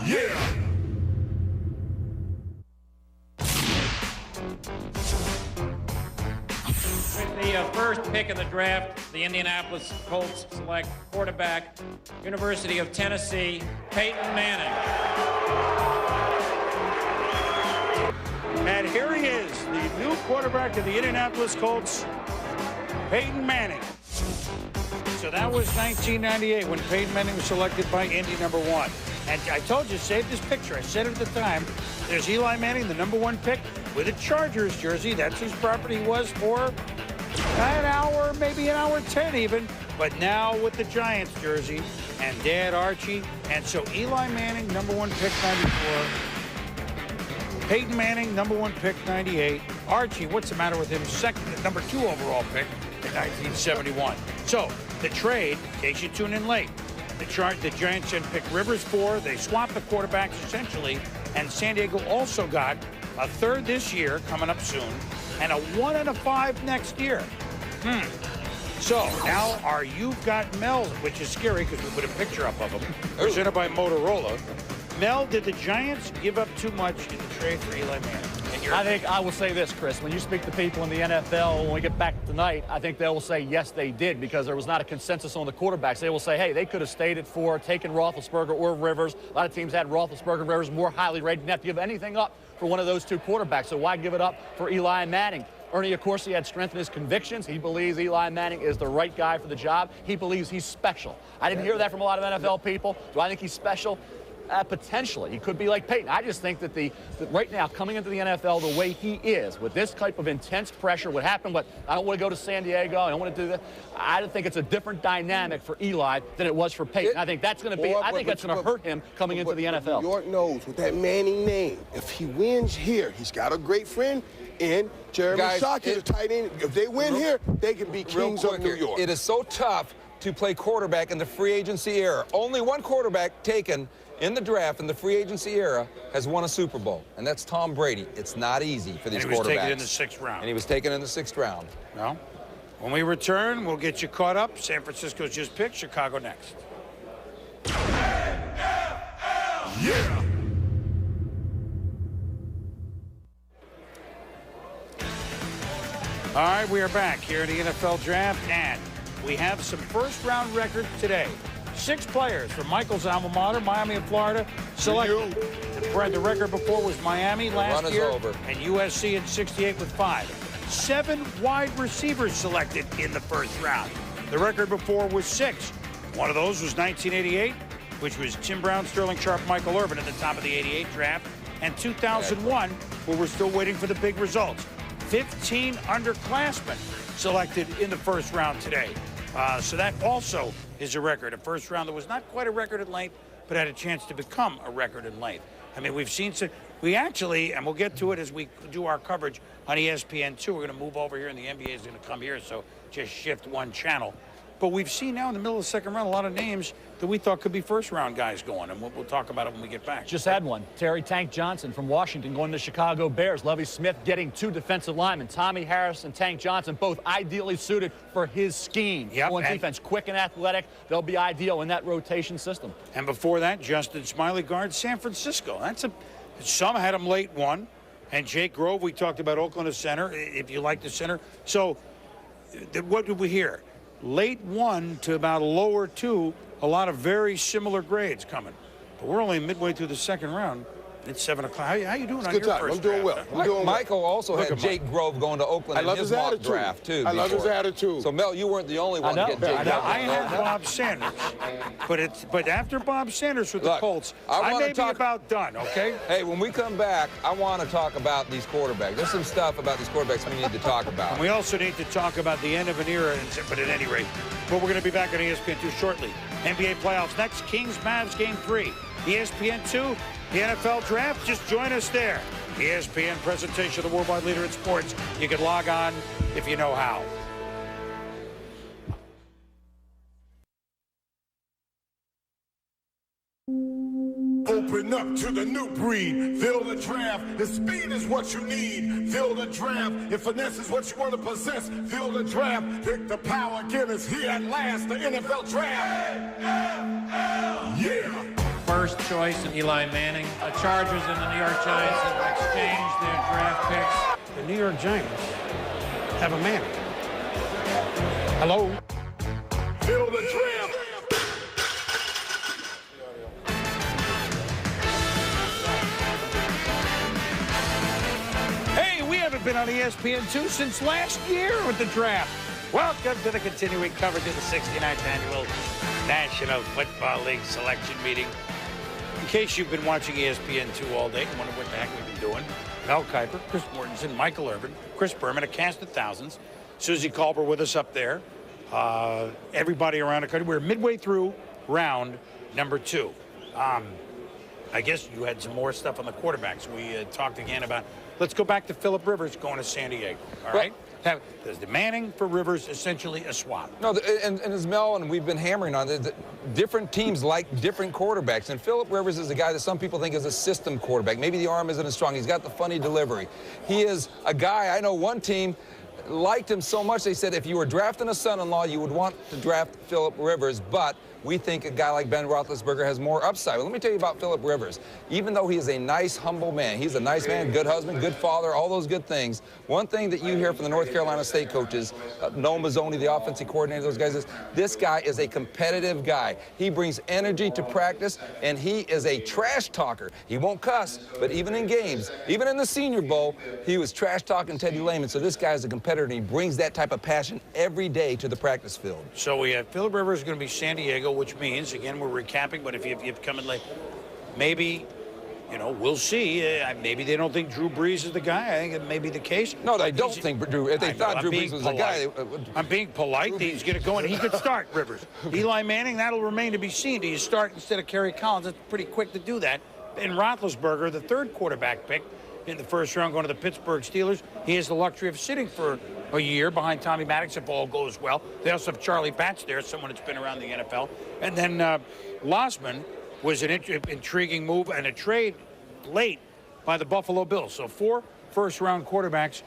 Yeah! With the first pick in the draft, the Indianapolis Colts select quarterback, University of Tennessee, Peyton Manning. And here he is, the new quarterback of the Indianapolis Colts, Peyton Manning. So that was 1998 when Peyton Manning was selected by Indy #1. And I told you, save this picture. I said it at the time. There's Eli Manning, the #1 pick, with a Chargers jersey. That's whose property he was for an hour, maybe an hour 10 even. But now with the Giants jersey and Dad Archie. And so Eli Manning, #1 pick, 94. Peyton Manning, #1 pick, 98. Archie, what's the matter with him? #2 overall pick in 1971. So the trade, in case you tune in late, the Giants then picked Rivers 4. They swapped the quarterbacks essentially, and San Diego also got a 3rd this year, coming up soon, and a 1 and a 5 next year. So now our You've Got Mel, which is scary because we put a picture up of him, presented by Motorola. Mel, did the Giants give up too much in the trade for Eli Manning? I think I will say this, Chris. When you speak to people in the NFL, when we get back tonight, I think they will say, yes, they did, because there was not a consensus on the quarterbacks. They will say, hey, they could have stayed at 4, taken Roethlisberger or Rivers. A lot of teams had Roethlisberger, Rivers more highly rated. Didn't have to give anything up for one of those 2 quarterbacks, so why give it up for Eli Manning? Ernie, of course, he had strength in his convictions. He believes Eli Manning is the right guy for the job. He believes he's special. I didn't hear that from a lot of NFL people. Do I think he's special? Potentially. He could be like Peyton. I just think that right now, coming into the NFL the way he is, with this type of intense pressure, what happened, but I don't want to go to San Diego, I don't want to do that. I don't think it's a different dynamic for Eli than it was for Peyton. I think that's going to be, I think that's going to hurt him coming into the NFL. New York knows with that Manning name, if he wins here, he's got a great friend in Jeremy Shockey, the tight end. If they win here, they can be kings of New York. It is so tough to play quarterback in the free agency era. Only one quarterback taken in the draft in the free agency era has won a Super Bowl, and that's Tom Brady. It's not easy for these quarterbacks. And he was taken in the 6th round. And he was taken in the 6th round. Well, when we return, we'll get you caught up. San Francisco's just picked. Chicago next. Yeah! All right, we are back here in the NFL Draft, and we have some first-round records today. 6 players from Michael's alma mater, Miami of Florida, selected. And Brad, the record before was Miami last year, and USC in '68 with 5. 7 wide receivers selected in the first round. The record before was 6. One of those was 1988, which was Tim Brown, Sterling Sharp, Michael Irvin at the top of the '88 draft, and 2001, where we're still waiting for the big results. 15 underclassmen selected in the first round today. So that also is a record. A first round that was not quite a record in length, but had a chance to become a record in length. I mean, we've seen some, we actually, and we'll get to it as we do our coverage on ESPN2. We're going to move over here, and the NBA is going to come here, so just shift one channel. But we've seen now in the middle of the second round a lot of names that we thought could be first-round guys going, and we'll talk about it when we get back. Just had one. Terry Tank Johnson from Washington going to the Chicago Bears. Lovie Smith getting 2 defensive linemen. Tommy Harris and Tank Johnson, both ideally suited for his scheme. On defense, quick and athletic. They'll be ideal in that rotation system. And before that, Justin Smiley guard San Francisco. Some had him late 1. And Jake Grove, we talked about Oakland as center, if you like the center. So what did we hear? Late 1 to about lower 2, a lot of very similar grades coming. But we're only midway through the second round. It's 7 o'clock. How you doing on your first I'm doing well. draft? I'm doing well. Michael also had Jake Grove going to Oakland in his mock draft, too. I love his attitude. So, Mel, you weren't the only one to get Jake Grove. I had Bob Sanders. But after Bob Sanders with the Colts, I may be about done, okay? Hey, when we come back, I want to talk about these quarterbacks. There's some stuff about these quarterbacks we need to talk about. And we also need to talk about the end of an era, but at any rate. But we're going to be back on ESPN2 shortly. NBA playoffs next, Kings-Mavs Game 3. ESPN2, the NFL Draft, just join us there. ESPN presentation of the worldwide leader in sports. You can log on if you know how. Open up to the new breed. Feel the draft. The speed is what you need. Feel the draft. If finesse is what you want to possess, feel the draft. Pick the power. Again, it's here at last. The NFL Draft. Yeah. First choice in Eli Manning. The Chargers and the New York Giants have exchanged their draft picks. The New York Giants have a Manning. Hello? Feel the draft. Hey, we haven't been on ESPN2 since last year with the draft. Welcome to the continuing coverage of the 69th Annual National Football League Selection Meeting. In case you've been watching ESPN2 all day and wonder what the heck we've been doing, Mel Kiper, Chris Mortensen, Michael Irvin, Chris Berman, a cast of thousands, Susie Culber with us up there, everybody around the country. We're midway through round number 2. I guess you had some more stuff on the quarterbacks. We talked again about, let's go back to Phillip Rivers going to San Diego, all right? There's the Manning for Rivers, essentially a swap. No, and as Mel and we've been hammering on, different teams like different quarterbacks. And Phillip Rivers is a guy that some people think is a system quarterback. Maybe the arm isn't as strong. He's got the funny delivery. He is a guy, I know one team liked him so much, they said if you were drafting a son-in-law, you would want to draft Phillip Rivers, but we think a guy like Ben Roethlisberger has more upside. But let me tell you about Philip Rivers. Even though he is a nice, humble man, he's a nice man, good husband, good father, all those good things. One thing that you hear from the North Carolina State coaches, Noah Mazzoni, the offensive coordinator, those guys, is this guy is a competitive guy. He brings energy to practice, and he is a trash talker. He won't cuss, but even in games, even in the Senior Bowl, he was trash talking Teddy Lehman. So this guy is a competitor, and he brings that type of passion every day to the practice field. So we have Philip Rivers is going to be San Diego, which means, again, we're recapping, but if you've come in late, maybe, you know, we'll see. Maybe they don't think Drew Brees is the guy. I think it may be the case. No, they don't think Drew. If they thought Drew Brees was the guy, I'm being polite. He's going to go, and he could start, Rivers. Eli Manning, that'll remain to be seen. Do you start instead of Kerry Collins? It's pretty quick to do that. And Roethlisberger, the third quarterback pick in the first round, going to the Pittsburgh Steelers. He has the luxury of sitting for a year behind Tommy Maddox if all goes well. They also have Charlie Batch there, someone that's been around the NFL. And then Lossman was an intriguing move and a trade late by the Buffalo Bills. So 4 first-round quarterbacks.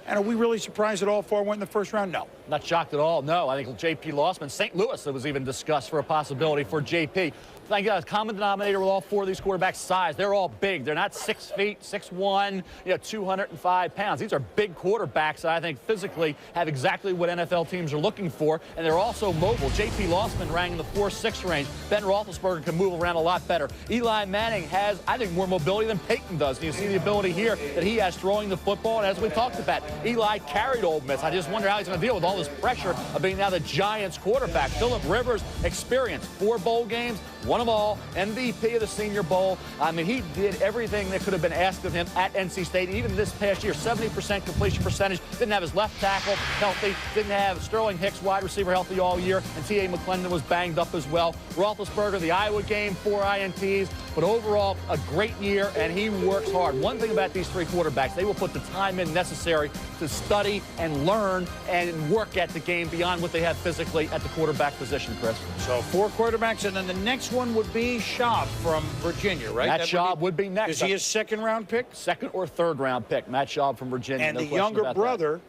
And are we really surprised that all 4 went in the first round? No. Not shocked at all, no. I think J.P. Lossman, St. Louis, that was even discussed for a possibility for J.P. I think a common denominator with all 4 of these quarterbacks' size. They're all big. They're not 6 feet, 6'1", 205 pounds. These are big quarterbacks that I think physically have exactly what NFL teams are looking for, and they're also mobile. J.P. Lossman rang in the 4.6 range. Ben Roethlisberger can move around a lot better. Eli Manning has, I think, more mobility than Peyton does. And you see the ability here that he has throwing the football, and as we talked about, Eli carried Ole Miss. I just wonder how he's going to deal with all this pressure of being now the Giants quarterback. Philip Rivers, experience, 4 bowl games, won them all, MVP of the Senior Bowl. I mean, he did everything that could have been asked of him at NC State. Even this past year, 70% completion percentage. Didn't have his left tackle healthy. Didn't have Sterling Hicks, wide receiver, healthy all year. And T.A. McClendon was banged up as well. Roethlisberger, the Iowa game, 4 INTs. But overall, a great year, and he works hard. One thing about these 3 quarterbacks, they will put the time in necessary to study and learn and work at the game beyond what they have physically at the quarterback position, Chris. So 4 quarterbacks, and then the next one would be Schaub from Virginia, right? Matt Schaub would be next. Is he a second-round pick? Second or third-round pick. Matt Schaub from Virginia. And the younger brother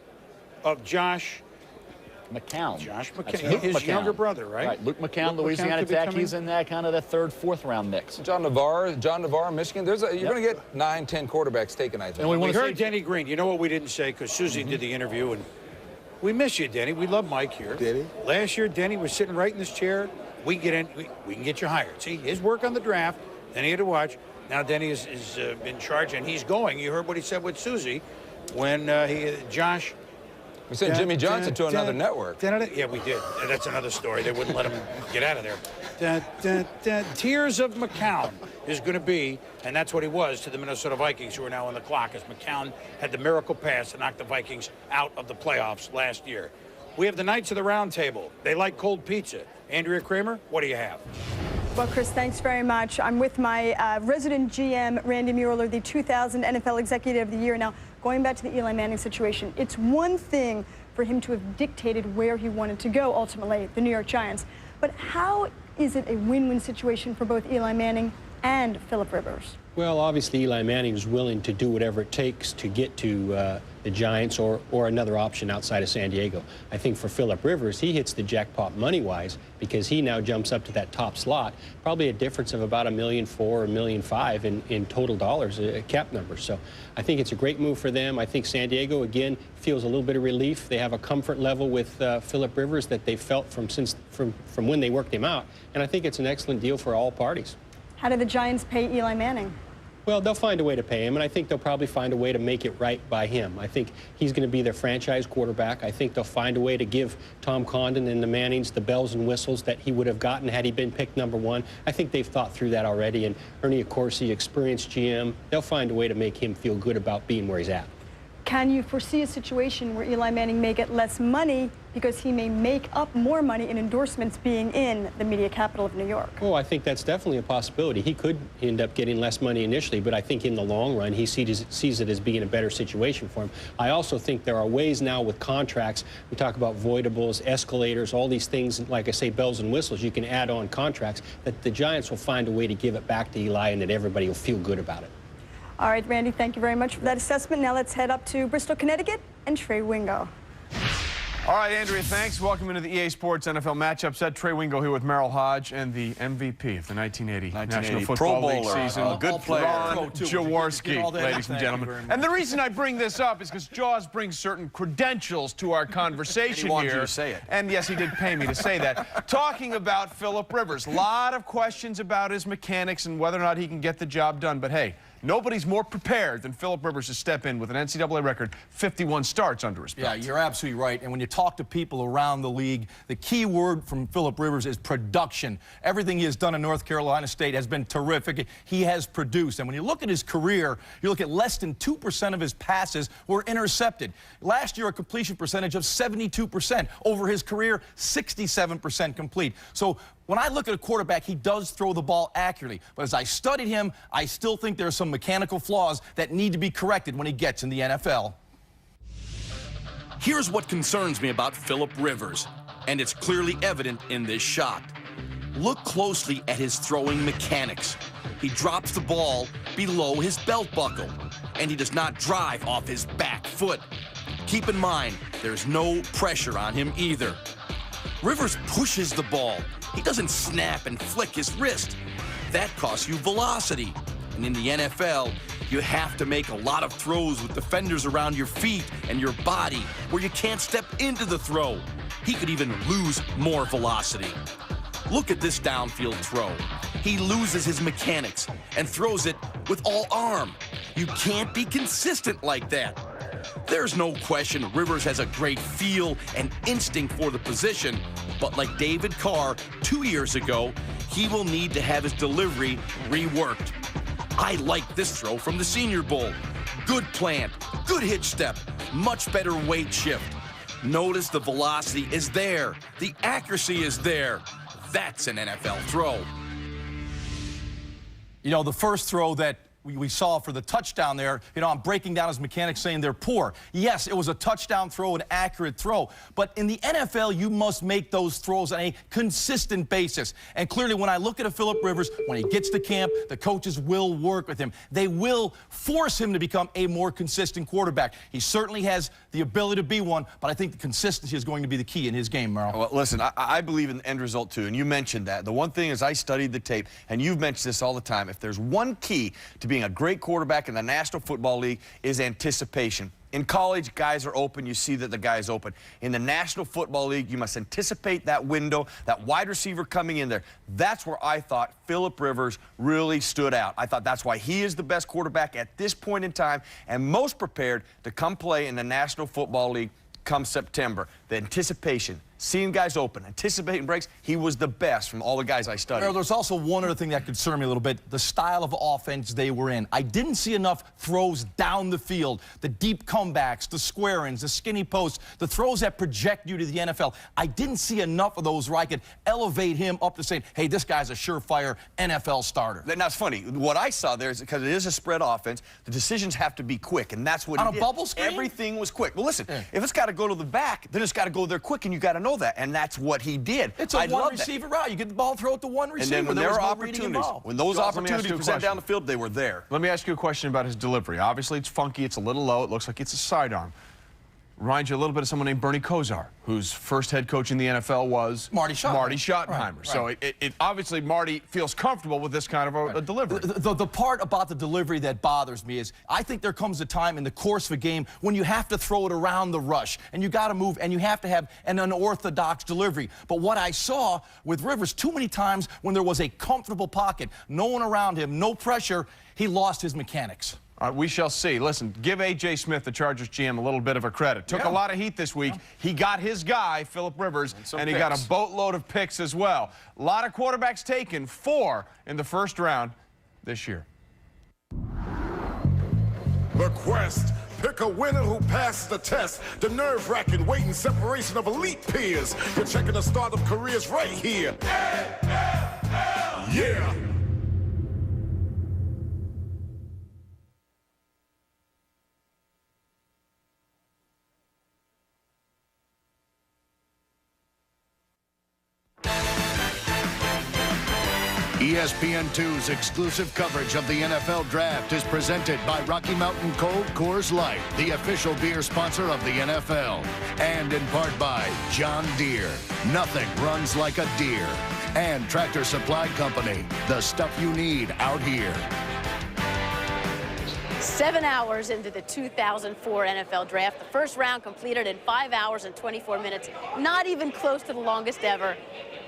of Josh McCown. His younger brother, right? Luke McCown, Louisiana Tech. He's in that kind of the 3rd, 4th round mix. John Navarre, Michigan. You're going to get 9, 10 quarterbacks taken, I think. And we heard Denny Green. You know what we didn't say, because Susie did the interview, and we miss you, Denny. We love Mike here. Denny? Last year, Denny was sitting right in this chair. We can get you hired. See, his work on the draft, then he had to watch. Now Denny is in charge, and he's going. You heard what he said with Susie when Josh... We sent Jimmy Johnson to another network. Yeah, we did. That's another story. They wouldn't let him get out of there. Tears of McCown is going to be, and that's what he was to the Minnesota Vikings, who are now on the clock, as McCown had the miracle pass to knock the Vikings out of the playoffs last year. We have the Knights of the Round Table. They like cold pizza. Andrea Kramer, what do you have? Well, Chris, thanks very much. I'm with my resident GM, Randy Mueller, the 2000 NFL Executive of the Year. Now, going back to the Eli Manning situation, it's one thing for him to have dictated where he wanted to go, ultimately, the New York Giants. But how is it a win-win situation for both Eli Manning and Philip Rivers? Well, obviously, Eli Manning is willing to do whatever it takes to get to the Giants or another option outside of San Diego. I think for Philip Rivers, he hits the jackpot money-wise because he now jumps up to that top slot, probably a difference of about $1.4 million or $1.5 million in total dollars, cap numbers. So I think it's a great move for them. I think San Diego, again, feels a little bit of relief. They have a comfort level with Philip Rivers that they felt from when they worked him out, and I think it's an excellent deal for all parties. How did the Giants pay Eli Manning? Well, they'll find a way to pay him, and I think they'll probably find a way to make it right by him. I think he's going to be their franchise quarterback. I think they'll find a way to give Tom Condon and the Mannings the bells and whistles that he would have gotten had he been picked #1. I think they've thought through that already, and Ernie Accorsi, experienced GM, they'll find a way to make him feel good about being where he's at. Can you foresee a situation where Eli Manning may get less money because he may make up more money in endorsements being in the media capital of New York? Oh, I think that's definitely a possibility. He could end up getting less money initially, but I think in the long run, he sees it as being a better situation for him. I also think there are ways now with contracts. We talk about voidables, escalators, all these things, like I say, bells and whistles, you can add on contracts, that the Giants will find a way to give it back to Eli and that everybody will feel good about it. All right, Randy, thank you very much for that assessment. Now let's head up to Bristol, Connecticut, and Trey Wingo. All right, Andrea, thanks. Welcome into the EA Sports NFL matchup set. Trey Wingo here with Merrill Hodge and the MVP of the 1980 National Football League season. A good player. Ron Jaworski, ladies and gentlemen. And the reason I bring this up is because Jaws brings certain credentials to our conversation he wanted here. you to say it. And yes, he did pay me to say that. Talking about Philip Rivers. A lot of questions about his mechanics and whether or not he can get the job done. But hey, nobody's more prepared than Philip Rivers to step in with an NCAA record, 51 starts under his belt. Yeah, you're absolutely right. And when you talk to people around the league, the key word from Philip Rivers is production. Everything he has done in North Carolina State has been terrific. He has produced. And when you look at his career, you look at less than 2% of his passes were intercepted. Last year, a completion percentage of 72%. Over his career, 67% complete. So when I look at a quarterback, he does throw the ball accurately. But as I studied him, I still think there are some mechanical flaws that need to be corrected when he gets in the NFL. Here's what concerns me about Philip Rivers, and it's clearly evident in this shot. Look closely at his throwing mechanics. He drops the ball below his belt buckle, and he does not drive off his back foot. Keep in mind, there's no pressure on him either. Rivers pushes the ball. He doesn't snap and flick his wrist. That costs you velocity. And in the NFL, you have to make a lot of throws with defenders around your feet and your body where you can't step into the throw. He could even lose more velocity. Look at this downfield throw. He loses his mechanics and throws it with all arm. You can't be consistent like that. There's no question Rivers has a great feel and instinct for the position, but like David Carr 2 years ago, he will need to have his delivery reworked. I like this throw from the Senior Bowl. Good plant, good hitch step, much better weight shift. Notice the velocity is there. The accuracy is there. That's an NFL throw. You know, the first throw that we saw for the touchdown there, you know, I'm breaking down his mechanics saying they're poor. Yes, it was a touchdown throw, an accurate throw. But in the NFL, you must make those throws on a consistent basis. And clearly, when I look at a Philip Rivers, when he gets to camp, the coaches will work with him. They will force him to become a more consistent quarterback. He certainly has the ability to be one, but I think the consistency is going to be the key in his game, Merrill. Well, listen, I believe in the end result, too, and you mentioned that. The one thing is I studied the tape, and you've mentioned this all the time. If there's one key to being a great quarterback in the National Football League is anticipation. In college, guys are open. You see that the guy is open. In the National Football League, you must anticipate that window, that wide receiver coming in there. That's where I thought Philip Rivers really stood out. I thought that's why he is the best quarterback at this point in time and most prepared to come play in the National Football League come September. The anticipation, seeing guys open, anticipating breaks, he was the best from all the guys I studied. There's also one other thing that concerned me a little bit, the style of offense they were in. I didn't see enough throws down the field, the deep comebacks, the square-ins, the skinny posts, the throws that project you to the NFL. I didn't see enough of those where I could elevate him up to saying, hey, this guy's a surefire NFL starter. Now, it's funny. What I saw there is because it is a spread offense, the decisions have to be quick, and that's what he did. On a bubble screen? Everything was quick. Well, listen, if it's got to go to the back, then it's got to go there quick, and you got to know that, and that's what he did. It's a one-receiver route. You get the ball, throw it to one receiver. And then when there were opportunities, when those opportunities present present down the field, they were there. Let me ask you a question about his delivery. Obviously, it's funky. It's a little low. It looks like it's a sidearm. Reminds you a little bit of someone named Bernie Kosar, whose first head coach in the NFL was Marty Schottenheimer. Right. So it obviously Marty feels comfortable with this kind of a delivery. The part about the delivery that bothers me is I think there comes a time in the course of a game when you have to throw it around the rush and you got to move and you have to have an unorthodox delivery. But what I saw with Rivers too many times when there was a comfortable pocket, no one around him, no pressure, he lost his mechanics. All right, we shall see. Listen, give A.J. Smith, the Chargers GM, a little bit of a credit. Took a lot of heat this week. He got his guy, Philip Rivers, and he got a boatload of picks as well. A lot of quarterbacks taken, 4 in the first round this year. The quest. Pick a winner who passes the test. The nerve-wracking waiting separation of elite peers. You're checking the start of careers right here. Yeah. ESPN2's exclusive coverage of the NFL Draft is presented by Rocky Mountain Cold Coors Light, the official beer sponsor of the NFL. And in part by John Deere. Nothing runs like a deer. And Tractor Supply Company, the stuff you need out here. 7 hours into the 2004 NFL Draft. The first round completed in 5 hours and 24 minutes. Not even close to the longest ever,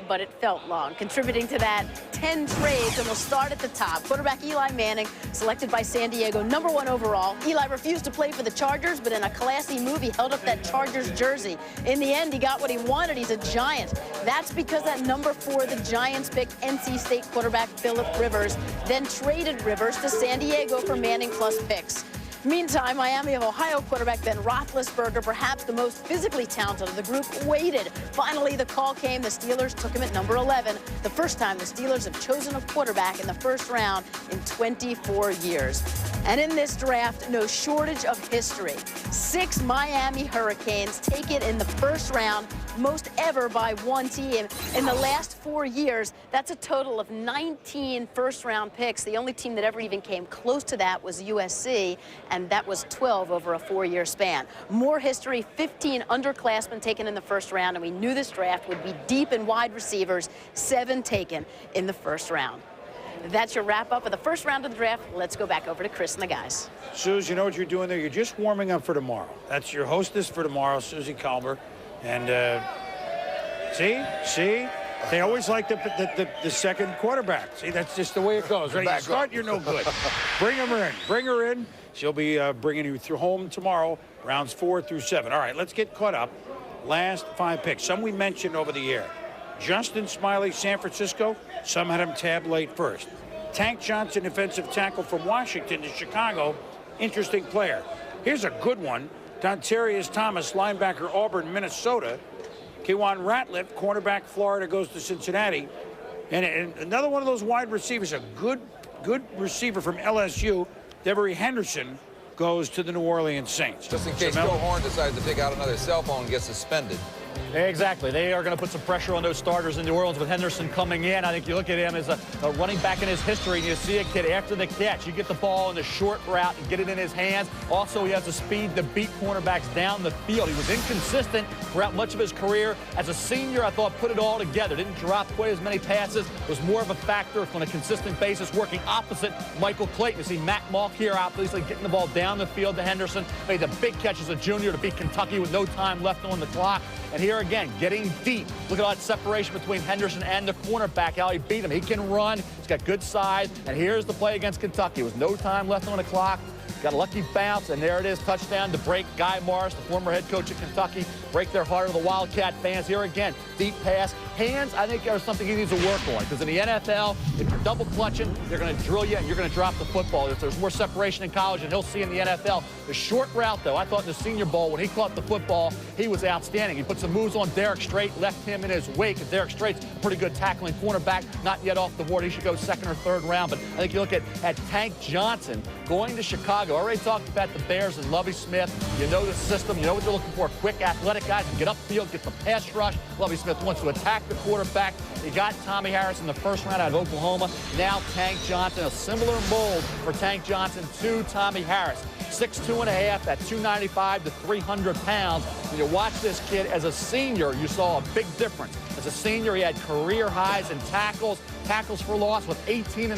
but it felt long. Contributing to that, 10 trades, and we'll start at the top. Quarterback Eli Manning, selected by San Diego, #1 overall. Eli refused to play for the Chargers, but in a classy move, he held up that Chargers jersey. In the end, he got what he wanted. He's a Giant. That's because at #4, the Giants picked NC State quarterback Philip Rivers, then traded Rivers to San Diego for Manning plus picks. Meantime, Miami of Ohio quarterback Ben Roethlisberger, perhaps the most physically talented of the group, waited. Finally, the call came. The Steelers took him at #11, the first time the Steelers have chosen a quarterback in the first round in 24 years. And in this draft, no shortage of history. 6 Miami Hurricanes take it in the first round, most ever by one team. In the last 4 years, that's a total of 19 first-round picks. The only team that ever even came close to that was USC, and that was 12 over a 4-year span. More history, 15 underclassmen taken in the first round, and we knew this draft would be deep in wide receivers, 7 taken in the first round. That's your wrap-up of the first round of the draft. Let's go back over to Chris and the guys. Suze, you know what you're doing there? You're just warming up for tomorrow. That's your hostess for tomorrow, Susie Calmer. And see? They always like the second quarterback. See, that's just the way it goes, right? You start, you're no good. Bring her in. She'll be bringing you through home tomorrow, rounds 4 through 7. All right, let's get caught up. Last 5 picks. Some we mentioned over the air. Justin Smiley, San Francisco. Some had him tab late first. Tank Johnson, defensive tackle from Washington to Chicago. Interesting player. Here's a good one. Dontarius Thomas, linebacker, Auburn, Minnesota. Kewan Ratliff, cornerback, Florida, goes to Cincinnati. And another one of those wide receivers, a good receiver from LSU, Devery Henderson, goes to the New Orleans Saints. Just in case Joe Horn decides to take out another cell phone and get suspended. Exactly. They are going to put some pressure on those starters in New Orleans with Henderson coming in. I think you look at him as a running back in his history, and you see a kid after the catch. You get the ball in the short route and get it in his hands. Also, he has the speed to beat cornerbacks down the field. He was inconsistent throughout much of his career. As a senior, I thought put it all together. Didn't drop quite as many passes. Was more of a factor on a consistent basis, working opposite Michael Clayton. You see Matt Malk here, obviously getting the ball down the field to Henderson. Made the big catch as a junior to beat Kentucky with no time left on the clock. And here again, getting deep. Look at all that separation between Henderson and the cornerback, how he beat him. He can run. He's got good size. And here's the play against Kentucky. With no time left on the clock. Got a lucky bounce, and there it is. Touchdown to break Guy Morris, the former head coach of Kentucky. Break their heart of the Wildcat fans. Here again, deep pass. Hands, I think, are something he needs to work on. Because in the NFL, if you're double clutching, they're going to drill you, and you're going to drop the football. If there's more separation in college, and he'll see in the NFL. The short route, though, I thought in the Senior Bowl, when he caught the football, he was outstanding. He put some moves on Derek Strait, left him in his wake. And Derek Strait's a pretty good tackling cornerback, not yet off the board. He should go 2nd or 3rd round. But I think you look at Tank Johnson going to Chicago. Already talked about the Bears and Lovie Smith. You know the system. You know what they're looking for. Quick, athletic guys who get upfield, get the pass rush. Lovie Smith wants to attack the quarterback. He got Tommy Harris in the first round out of Oklahoma. Now Tank Johnson, a similar mold for Tank Johnson to Tommy Harris. 6'2.5" at 295 to 300 pounds. When you watch this kid as a senior, you saw a big difference. As a senior, he had career highs in tackles for loss with 18.5,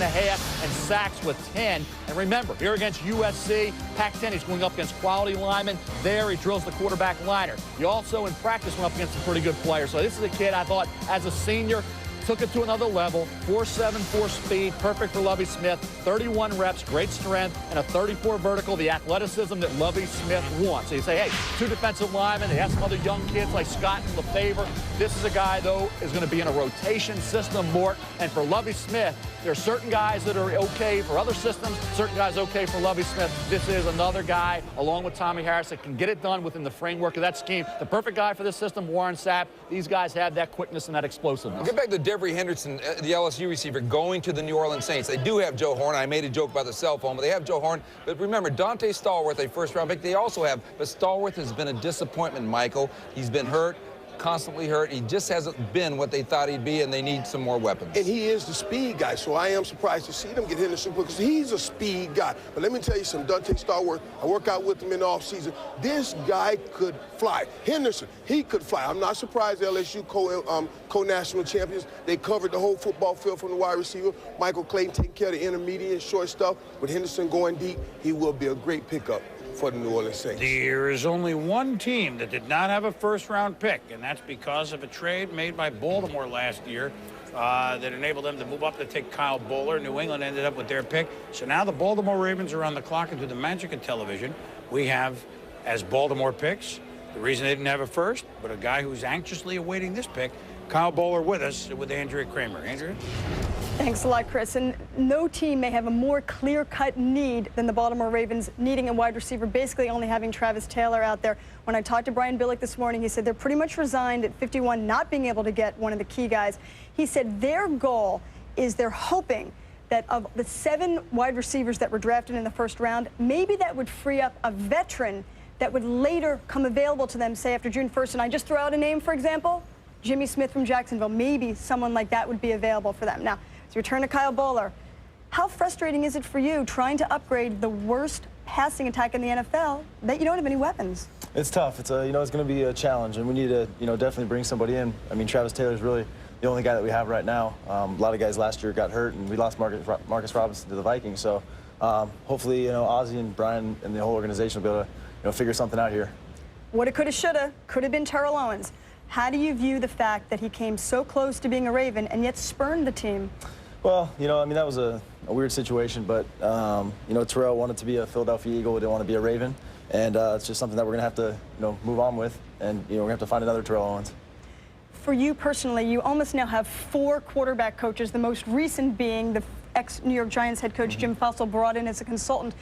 and sacks with 10. And remember, here against USC, Pac-10, he's going up against quality linemen. There, he drills the quarterback liner. He also, in practice, went up against some pretty good players. So this is a kid I thought, as a senior, took it to another level. 4.7 4 speed, perfect for Lovie Smith. 31 reps, great strength, and a 34 vertical, the athleticism that Lovie Smith wants. So you say, hey, 2 defensive linemen. They have some other young kids like Scott and LeFevre. This is a guy, though, is going to be in a rotation system, Mort. And for Lovie Smith, there are certain guys that are okay for other systems, certain guys okay for Lovie Smith. This is another guy, along with Tommy Harris, that can get it done within the framework of that scheme. The perfect guy for this system, Warren Sapp. These guys have that quickness and that explosiveness. Get back to Devery Henderson, the LSU receiver, going to the New Orleans Saints. They do have Joe Horn. I made a joke about the cell phone, but they have Joe Horn. But remember, Dante Stallworth, a first-round pick, they also have. But Stallworth has been a disappointment, Michael. He's been hurt. constantly hurt. He just hasn't been what they thought he'd be, and they need some more weapons. And he is the speed guy, so I am surprised to see them get Henderson because he's a speed guy. But let me tell you something, Dante Starworth, I work out with him in the offseason. This guy could fly. Henderson, he could fly. I'm not surprised LSU co-national champions. They covered the whole football field from the wide receiver. Michael Clayton taking care of the intermediate and short stuff. With Henderson going deep, he will be a great pickup for the New Orleans Saints. There is only one team that did not have a first-round pick, and that's because of a trade made by Baltimore last year that enabled them to move up to take Kyle Bowler. New England ended up with their pick. So now the Baltimore Ravens are on the clock, and through the magic of television, we have, as Baltimore picks, the reason they didn't have a first, but a guy who's anxiously awaiting this pick, Kyle Bowler with us, with Andrea Kramer. Andrea? Thanks a lot, Chris. And no team may have a more clear-cut need than the Baltimore Ravens needing a wide receiver, basically only having Travis Taylor out there. When I talked to Brian Billick this morning, he said they're pretty much resigned at 51, not being able to get one of the key guys. He said their goal is they're hoping that of the 7 wide receivers that were drafted in the first round, maybe that would free up a veteran that would later come available to them, say after June 1st. And I just throw out a name, for example, Jimmy Smith from Jacksonville. Maybe someone like that would be available for them. Now, so return to Kyle Bowler. How frustrating is it for you trying to upgrade the worst passing attack in the NFL that you don't have any weapons? It's tough. It's it's going to be a challenge, and we need to definitely bring somebody in. I mean, Travis Taylor's really the only guy that we have right now. A lot of guys last year got hurt, and we lost Marcus Robinson to the Vikings. So hopefully, Ozzie and Brian and the whole organization will be able to figure something out here. Woulda, coulda, shoulda, could have been Terrell Owens. How do you view the fact that he came so close to being a Raven and yet spurned the team? Well, I mean, that was a weird situation, but, Terrell wanted to be a Philadelphia Eagle. He didn't want to be a Raven, and it's just something that we're going to have to, move on with, and, we're going to have to find another Terrell Owens. For you personally, you almost now have 4 quarterback coaches, the most recent being the ex-New York Giants head coach Jim Fussell, brought in as a consultant.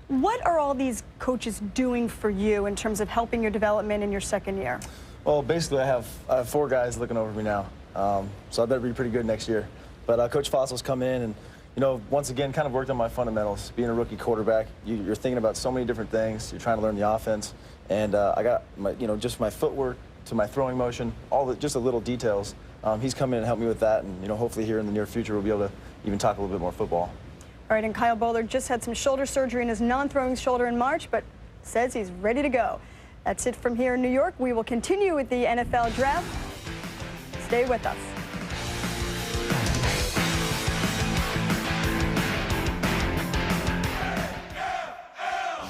What are all these coaches doing for you in terms of helping your development in your second year? Well, basically, I have 4 guys looking over me now, so I better be pretty good next year. But Coach Fossil's come in and, once again, kind of worked on my fundamentals. Being a rookie quarterback, you're thinking about so many different things. You're trying to learn the offense, and I got my, just my footwork to my throwing motion, just the little details. He's come in and helped me with that, and hopefully here in the near future we'll be able to even talk a little bit more football. All right, and Kyle Bowler just had some shoulder surgery in his non-throwing shoulder in March, but says he's ready to go. That's it from here in New York. We will continue with the NFL draft. Stay with us.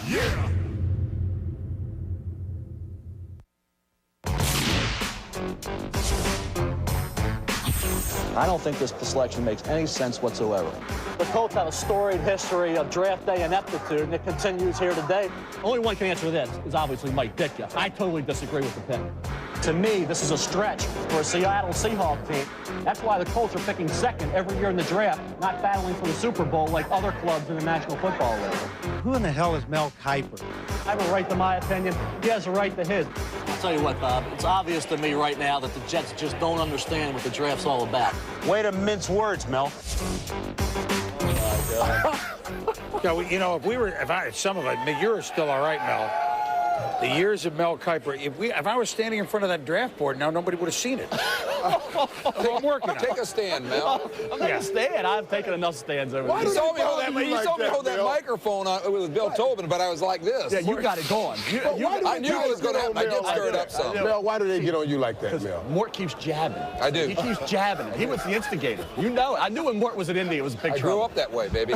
Yeah! I don't think this selection makes any sense whatsoever. The Colts have a storied history of draft day ineptitude, and it continues here today. Only one can answer this is obviously Mike Ditka. I totally disagree with the pick. To me, this is a stretch for a Seattle Seahawks team. That's why the Colts are picking second every year in the draft, not battling for the Super Bowl like other clubs in the National Football League. Who in the hell is Mel Kiper? I have a right to my opinion. He has a right to his. I'll tell you what, Bob, it's obvious to me right now that the Jets just don't understand what the draft's all about. Way to mince words, Mel. If some of it, you're still all right, Mel. The years of Mel Kiper, if I was standing in front of that draft board now, nobody would have seen it. I'm working on it. Take a stand, Mel. I'm taking a stand. I've taken enough stands over Why the you years. saw me hold that microphone with Bill Tobin, but I was like this. Yeah, you got it going. I knew it was going to happen. I did stir it up some. Mel, why do they get on you like that, Mel? Mort keeps jabbing. I do. He keeps jabbing it. He was the instigator. You know it. I knew when Mort was at Indy, it was a big trouble. I grew up that way, baby.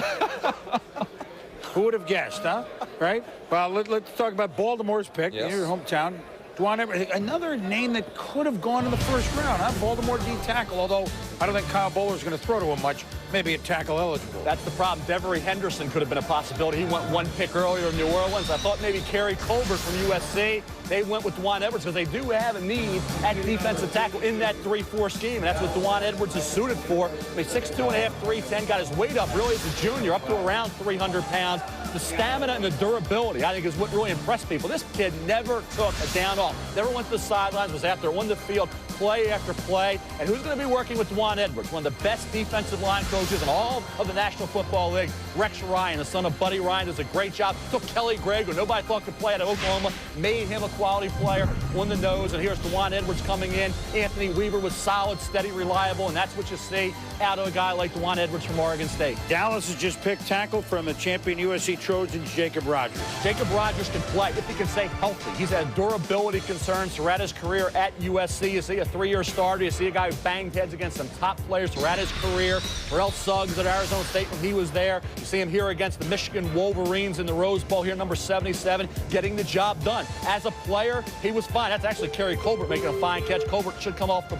Who would have guessed, huh? Right? Well, let's talk about Baltimore's pick, yes. Your hometown. Dwan Everett, another name that could have gone in the first round, huh? Baltimore D tackle, although I don't think Kyle Bowler's going to throw to him much. Maybe a tackle eligible. That's the problem. Devery Henderson could have been a possibility. He went 1 pick earlier in New Orleans. I thought maybe Kerry Colbert from USC. They went with Dwan Edwards because they do have a need at defensive tackle in that 3-4 scheme, and that's what Dwan Edwards is suited for. I mean, 6'2.5", 310, got his weight up really as a junior, up to around 300 pounds. The stamina and the durability, I think, is what really impressed people. This kid never took a down off. Never went to the sidelines, was out there on the field, play after play. And who's going to be working with Dwan Edwards? One of the best defensive line coaches in all of the National Football League. Rex Ryan, the son of Buddy Ryan, does a great job. Took Kelly Gregg, who nobody thought could play at Oklahoma, made him a quality player on the nose. And here's DeJuan Edwards coming in. Anthony Weaver was solid, steady, reliable, and that's what you see out of a guy like DeJuan Edwards from Oregon State. Dallas has just picked tackle from the champion USC Trojans, Jacob Rogers. Jacob Rogers can play if he can stay healthy. He's had durability concerns throughout his career at USC. You see a 3-year starter. You see a guy who banged heads against some top players throughout his career. Terrell Suggs at Arizona State when he was there. You see him here against the Michigan Wolverines in the Rose Bowl here, number 77, getting the job done. As a player, he was fine. That's actually Kerry Colbert making a fine catch. Colbert should come off the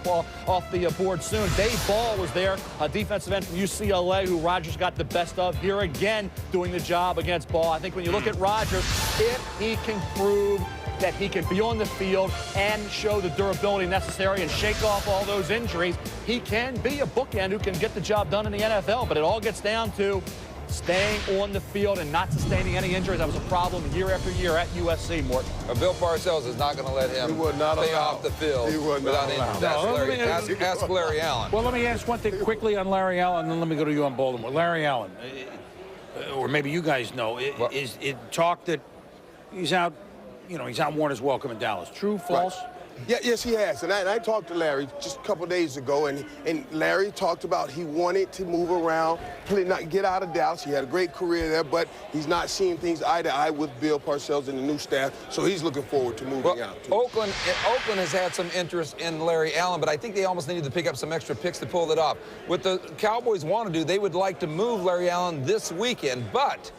board soon. Dave Ball was there, a defensive end from UCLA who Rogers got the best of. Here again, doing the job against Ball. I think when you look at Rogers, if he can prove that he can be on the field and show the durability necessary and shake off all those injuries, he can be a bookend who can get the job done in the NFL. But it all gets down to staying on the field and not sustaining any injuries. That was a problem year after year at USC, Morton. Bill Parcells is not going to let him stay off the field without injuries. Ask Larry Allen. Well, let me ask one thing quickly on Larry Allen, and then let me go to you on Baltimore. Larry Allen, or maybe you guys know, is it talk that he's out, he's out Warner's welcome in Dallas. True, false? Right. Yeah, yes, he has. And I talked to Larry just a couple of days ago, and Larry talked about he wanted to move around, not get out of Dallas. He had a great career there, but he's not seeing things eye to eye with Bill Parcells and the new staff, so he's looking forward to moving out. Oakland has had some interest in Larry Allen, but I think they almost needed to pick up some extra picks to pull it off. What the Cowboys want to do, they would like to move Larry Allen this weekend, but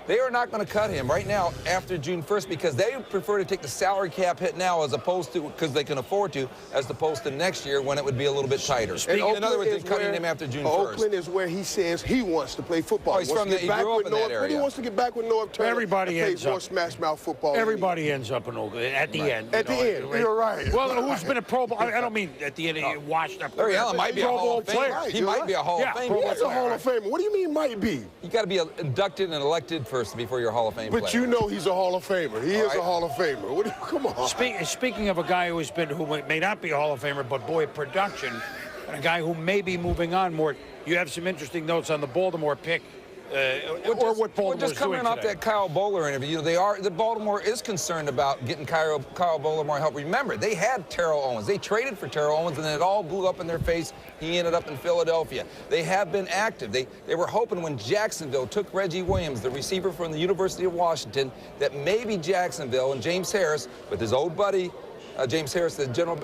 they are not going to cut him right now after June 1st because they prefer to take the salary cap hit now as opposed to, because they can afford to, as opposed to next year when it would be a little bit tighter. In other words, they're cutting him after June 1st. Oakland is where he says he wants to play football. Oh, he's from he grew up in that area. He wants to get back with North Turner. Everybody ends up. Smash mouth football. Everybody ends up in Oakland at the end. At the end, you're right. Well, who's been a Pro Bowl? I don't mean at the end, he washed up. Larry Allen might be a Hall of Famer. He might be a Hall of Famer. He is a Hall of Famer. What do you mean might be? You got to be inducted and elected first before you're a Hall of Fame player. But you know he's a Hall of Famer. He is a Hall of Famer. Come on. Speaking of a guy who may not be a Hall of Famer, but boy, production, and a guy who may be moving on more. You have some interesting notes on the Baltimore pick. Or what Baltimore's just coming doing off today. that Kyle Bowler interview, the Baltimore is concerned about getting Kyle Bowler more help. Remember, they had Terrell Owens. They traded for Terrell Owens, and then it all blew up in their face. He ended up in Philadelphia. They have been active. They were hoping when Jacksonville took Reggie Williams, the receiver from the University of Washington, that maybe Jacksonville and James Harris, with his old buddy, James Harris, the general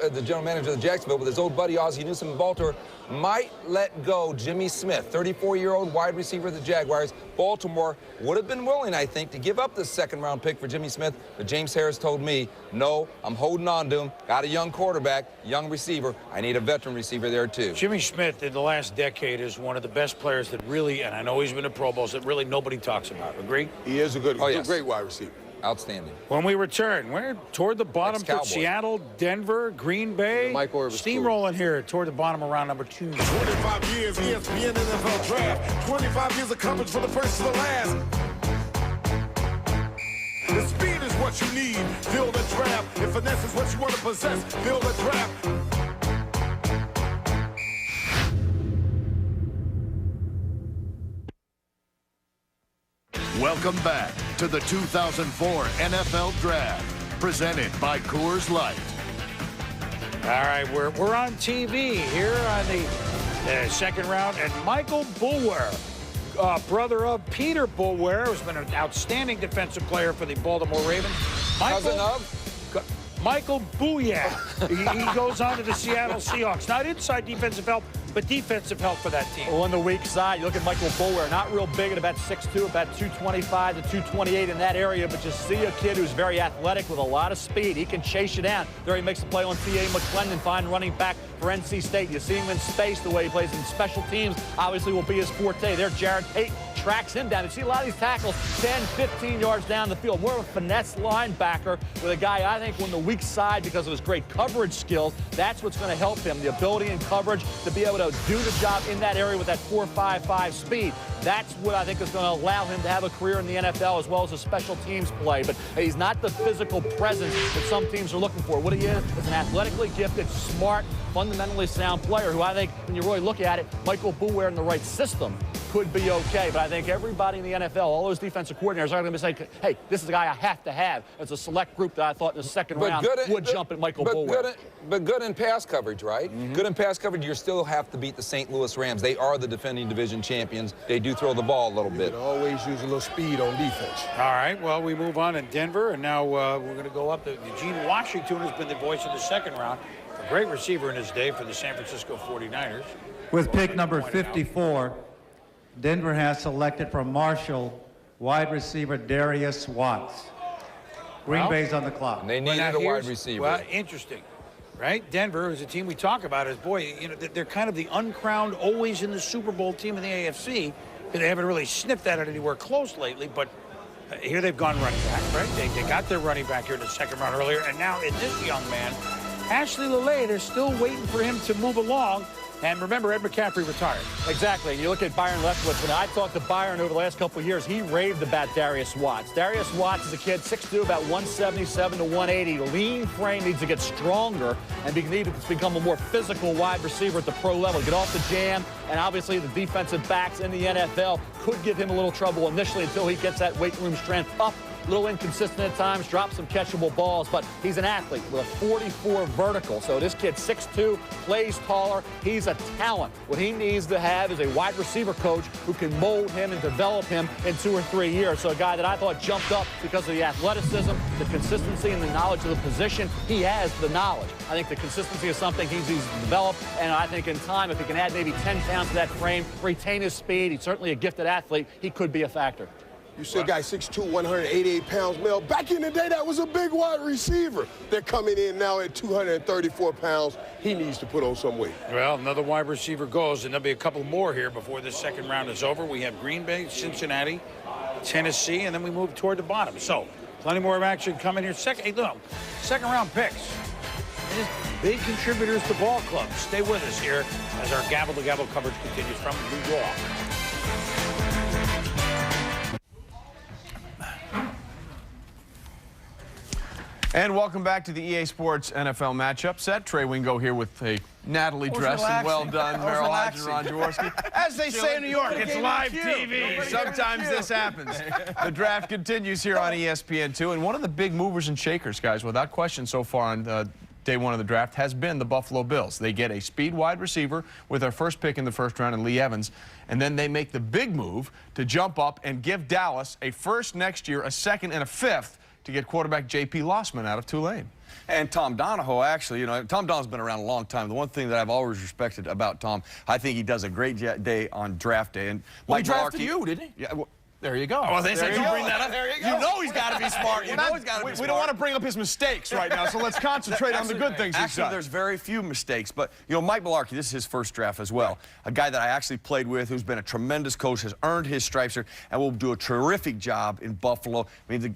manager of Jacksonville, with his old buddy Ozzie Newsome in Baltimore, might let go Jimmy Smith, 34-year-old wide receiver of the Jaguars. Baltimore would have been willing, I think, to give up the second-round pick for Jimmy Smith, but James Harris told me, no, I'm holding on to him. Got a young quarterback, young receiver. I need a veteran receiver there, too. Jimmy Smith, in the last decade, is one of the best players that really, and I know he's been in Pro Bowls, that really nobody talks about. Agree? He is a great wide receiver. Outstanding. When we return, we're toward the bottom for Seattle, Denver, Green Bay. Steamrolling here toward the bottom of round number 2. 25 years ESPN NFL Draft. 25 years of coverage for the first to the last. The speed is what you need. Build a draft. If finesse is what you want to possess, build a draft. Welcome back to the 2004 NFL Draft, presented by Coors Light. All right, we're on TV here on the second round, and Michael Boulware, brother of Peter Boulware, who's been an outstanding defensive player for the Baltimore Ravens. Cousin of? Michael Booyah. he goes on to the Seattle Seahawks. Not inside defensive help, but defensive help for that team. Well, on the weak side, you look at Michael Boulware, not real big at about 6'2", about 225 to 228 in that area, but just see a kid who's very athletic with a lot of speed. He can chase you down. There he makes a play on T.A. McClendon, fine running back for NC State. You see him in space, the way he plays in special teams, obviously will be his forte. There, Jared Payton tracks him down. You see a lot of these tackles 10, 15 yards down the field. More of a finesse linebacker with a guy, I think, on the weak side because of his great coverage skills. That's what's going to help him, the ability and coverage to be able to do the job in that area with that 4.55 speed. That's what I think is going to allow him to have a career in the NFL as well as a special teams play. But he's not the physical presence that some teams are looking for. What he is an athletically gifted, smart, fundamentally sound player who I think, when you really look at it, Michael Boulware in the right system could be okay. But I think everybody in the NFL, all those defensive coordinators are going to say, hey, this is a guy I have to have. It's a select group that I thought in the second round would jump at Michael Boulware. But good in pass coverage, right? Good in pass coverage, you still have to beat the St. Louis Rams. They are the defending division champions. They do throw the ball a little bit. Always use a little speed on defense. All right, well, we move on in Denver, and now we're going to go up. Eugene Washington has been the voice of the second round. A great receiver in his day for the San Francisco 49ers. With pick number 54, Denver has selected from Marshall wide receiver Darius Watts. Green Bay's on the clock. And they needed a wide receiver. Well, interesting, right? Denver is a team we talk about as, boy, you know, they're kind of the uncrowned, always in the Super Bowl team in the AFC. They haven't really sniffed at it anywhere close lately, but here they've gone running back, right? They got their running back here in the second round earlier, and now in this young man, Ashley Lilley, they're still waiting for him to move along. And remember, Ed McCaffrey retired. Exactly. You look at Byron Leftwich. When I talked to Byron over the last couple of years, he raved about Darius Watts. Darius Watts is a kid, 6'2", about 177 to 180. Lean frame, needs to get stronger and needs to become a more physical wide receiver at the pro level. Get off the jam, and obviously the defensive backs in the NFL could give him a little trouble initially until he gets that weight room strength up. A little inconsistent at times, drops some catchable balls, but he's an athlete with a 44 vertical. So this kid, 6'2", plays taller. He's a talent. What he needs to have is a wide receiver coach who can mold him and develop him in 2 or 3 years. So a guy that I thought jumped up because of the athleticism, the consistency, and the knowledge of the position. He has the knowledge. I think the consistency is something he's developed, and I think in time, if he can add maybe 10 pounds to that frame, retain his speed, he's certainly a gifted athlete, he could be a factor. You see a guy 6'2", 188 pounds, Mel. Back in the day, that was a big wide receiver. They're coming in now at 234 pounds. He needs to put on some weight. Well, another wide receiver goes, and there'll be a couple more here before this second round is over. We have Green Bay, Cincinnati, Tennessee, and then we move toward the bottom. So, plenty more of action coming here. Second round picks. Big contributors to ball clubs. Stay with us here as our gavel-to-gavel coverage continues from New York. And welcome back to the EA Sports NFL matchup set. Trey Wingo here with a Natalie dress and well done, Merrill Hodge and Ron Jaworski. As they say in New York, it's live TV. Sometimes this happens. The draft continues here on ESPN2, and one of the big movers and shakers, guys, without question so far on day one of the draft has been the Buffalo Bills. They get a speed wide receiver with their first pick in the first round in Lee Evans, and then they make the big move to jump up and give Dallas a first next year, a second, and a fifth to get quarterback J.P. Lossman out of Tulane. And Tom Donahoe, actually, you know, Tom Donahoe's been around a long time. The one thing that I've always respected about Tom, I think he does a great day on draft day. And well, he drafted you, didn't he? Yeah. Well, there you go. Oh, they said you bring that up. There you go. You know he's got to be smart. You know he's got to be smart. We don't want to bring up his mistakes right now, so let's concentrate on the good things he's done. There's very few mistakes, but, you know, Mike Mularkey, this is his first draft as well. A guy that I actually played with, who's been a tremendous coach, has earned his stripes here, and will do a terrific job in Buffalo. I mean,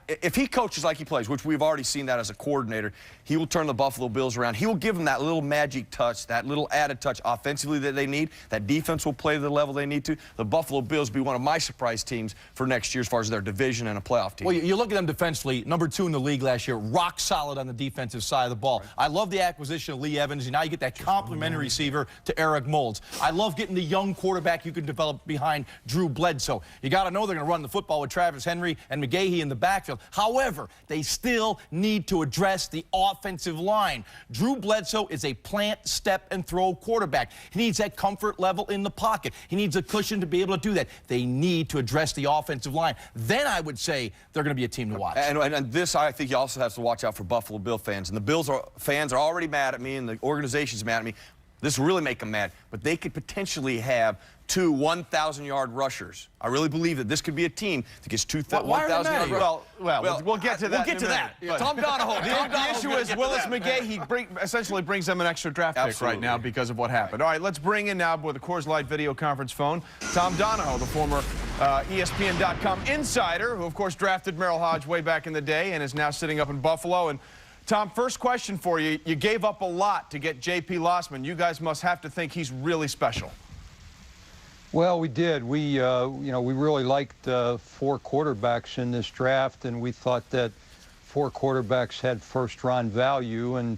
if he coaches like he plays, which we've already seen that as a coordinator, he will turn the Buffalo Bills around. He will give them that little magic touch, that little added touch offensively that they need. That defense will play to the level they need to. The Buffalo Bills will be one of my surprise teams for next year as far as their division and a playoff team. Well, you look at them defensively, number 2 in the league last year, rock solid on the defensive side of the ball. Right. I love the acquisition of Lee Evans, and now you get that complimentary receiver to Eric Moulds. I love getting the young quarterback you can develop behind Drew Bledsoe. You got to know they're going to run the football with Travis Henry and McGahee in the backfield. However, they still need to address the offensive line. Drew Bledsoe is a plant, step, and throw quarterback. He needs that comfort level in the pocket. He needs a cushion to be able to do that. They need to address the offensive line. Then I would say they're going to be a team to watch. And this, I think, you also have to watch out for Buffalo Bill fans. And the Bills fans are already mad at me, and the organization's mad at me. This will really make them mad. But they could potentially have 2 1,000-yard rushers. I really believe that this could be a team that gets 1,000-yard rushers. Well, we'll get to that. We'll get to that. Yeah. Tom Donahoe. The issue is Willis McGahee essentially brings them an extra draft pick right now because of what happened. All right, let's bring in now with the Coors Light video conference phone Tom Donahoe, the former ESPN.com insider, who, of course, drafted Merrill Hodge way back in the day and is now sitting up in Buffalo. And Tom, first question for you. You gave up a lot to get J.P. Lossman. You guys must have to think he's really special. Well, we did. We really liked 4 quarterbacks in this draft, and we thought that 4 quarterbacks had first-round value. And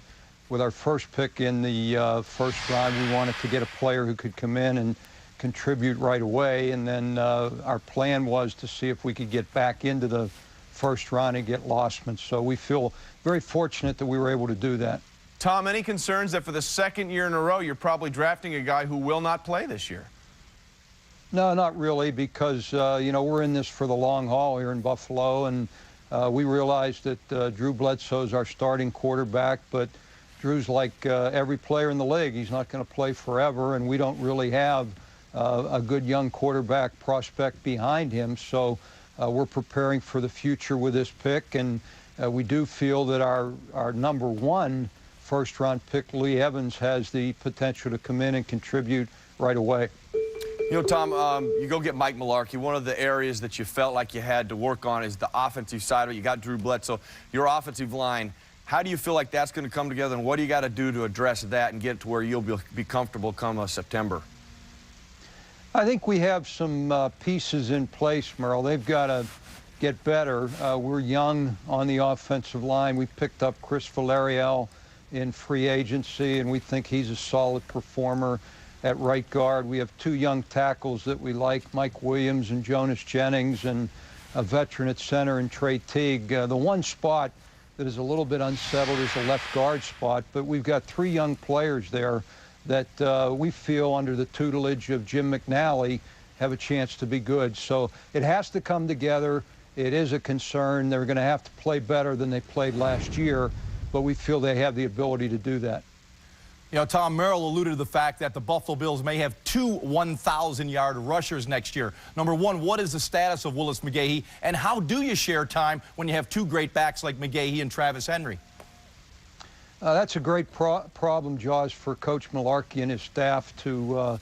with our first pick in the first round, we wanted to get a player who could come in and contribute right away. And then our plan was to see if we could get back into the first round and get Lossman. So we feel very fortunate that we were able to do that. Tom, any concerns that for the second year in a row you're probably drafting a guy who will not play this year? No, not really, because, you know, we're in this for the long haul here in Buffalo, and we realized that Drew Bledsoe's our starting quarterback, but Drew's like every player in the league. He's not going to play forever, and we don't really have a good young quarterback prospect behind him. So we're preparing for the future with this pick, and we do feel that our #1 first-round pick, Lee Evans, has the potential to come in and contribute right away. You know, Tom, you go get Mike Mularkey. One of the areas that you felt like you had to work on is the offensive side of it. You got Drew Bledsoe. Your offensive line, how do you feel like that's going to come together, and what do you got to do to address that and get to where you'll be comfortable come September? I think we have some pieces in place, Merle. They've got to get better. We're young on the offensive line. We picked up Chris Valerial in free agency, and we think he's a solid performer at right guard. We have 2 young tackles that we like, Mike Williams and Jonas Jennings, and a veteran at center in Trey Teague. The one spot that is a little bit unsettled is the left guard spot, but we've got 3 young players there that we feel under the tutelage of Jim McNally have a chance to be good. So it has to come together. It is a concern. They're going to have to play better than they played last year, but we feel they have the ability to do that. You know, Tom, Merrill alluded to the fact that the Buffalo Bills may have 2 1,000-yard rushers next year. Number one, what is the status of Willis McGahee, and how do you share time when you have 2 great backs like McGahee and Travis Henry? That's a great problem, Jaws, for Coach Mularkey and his staff to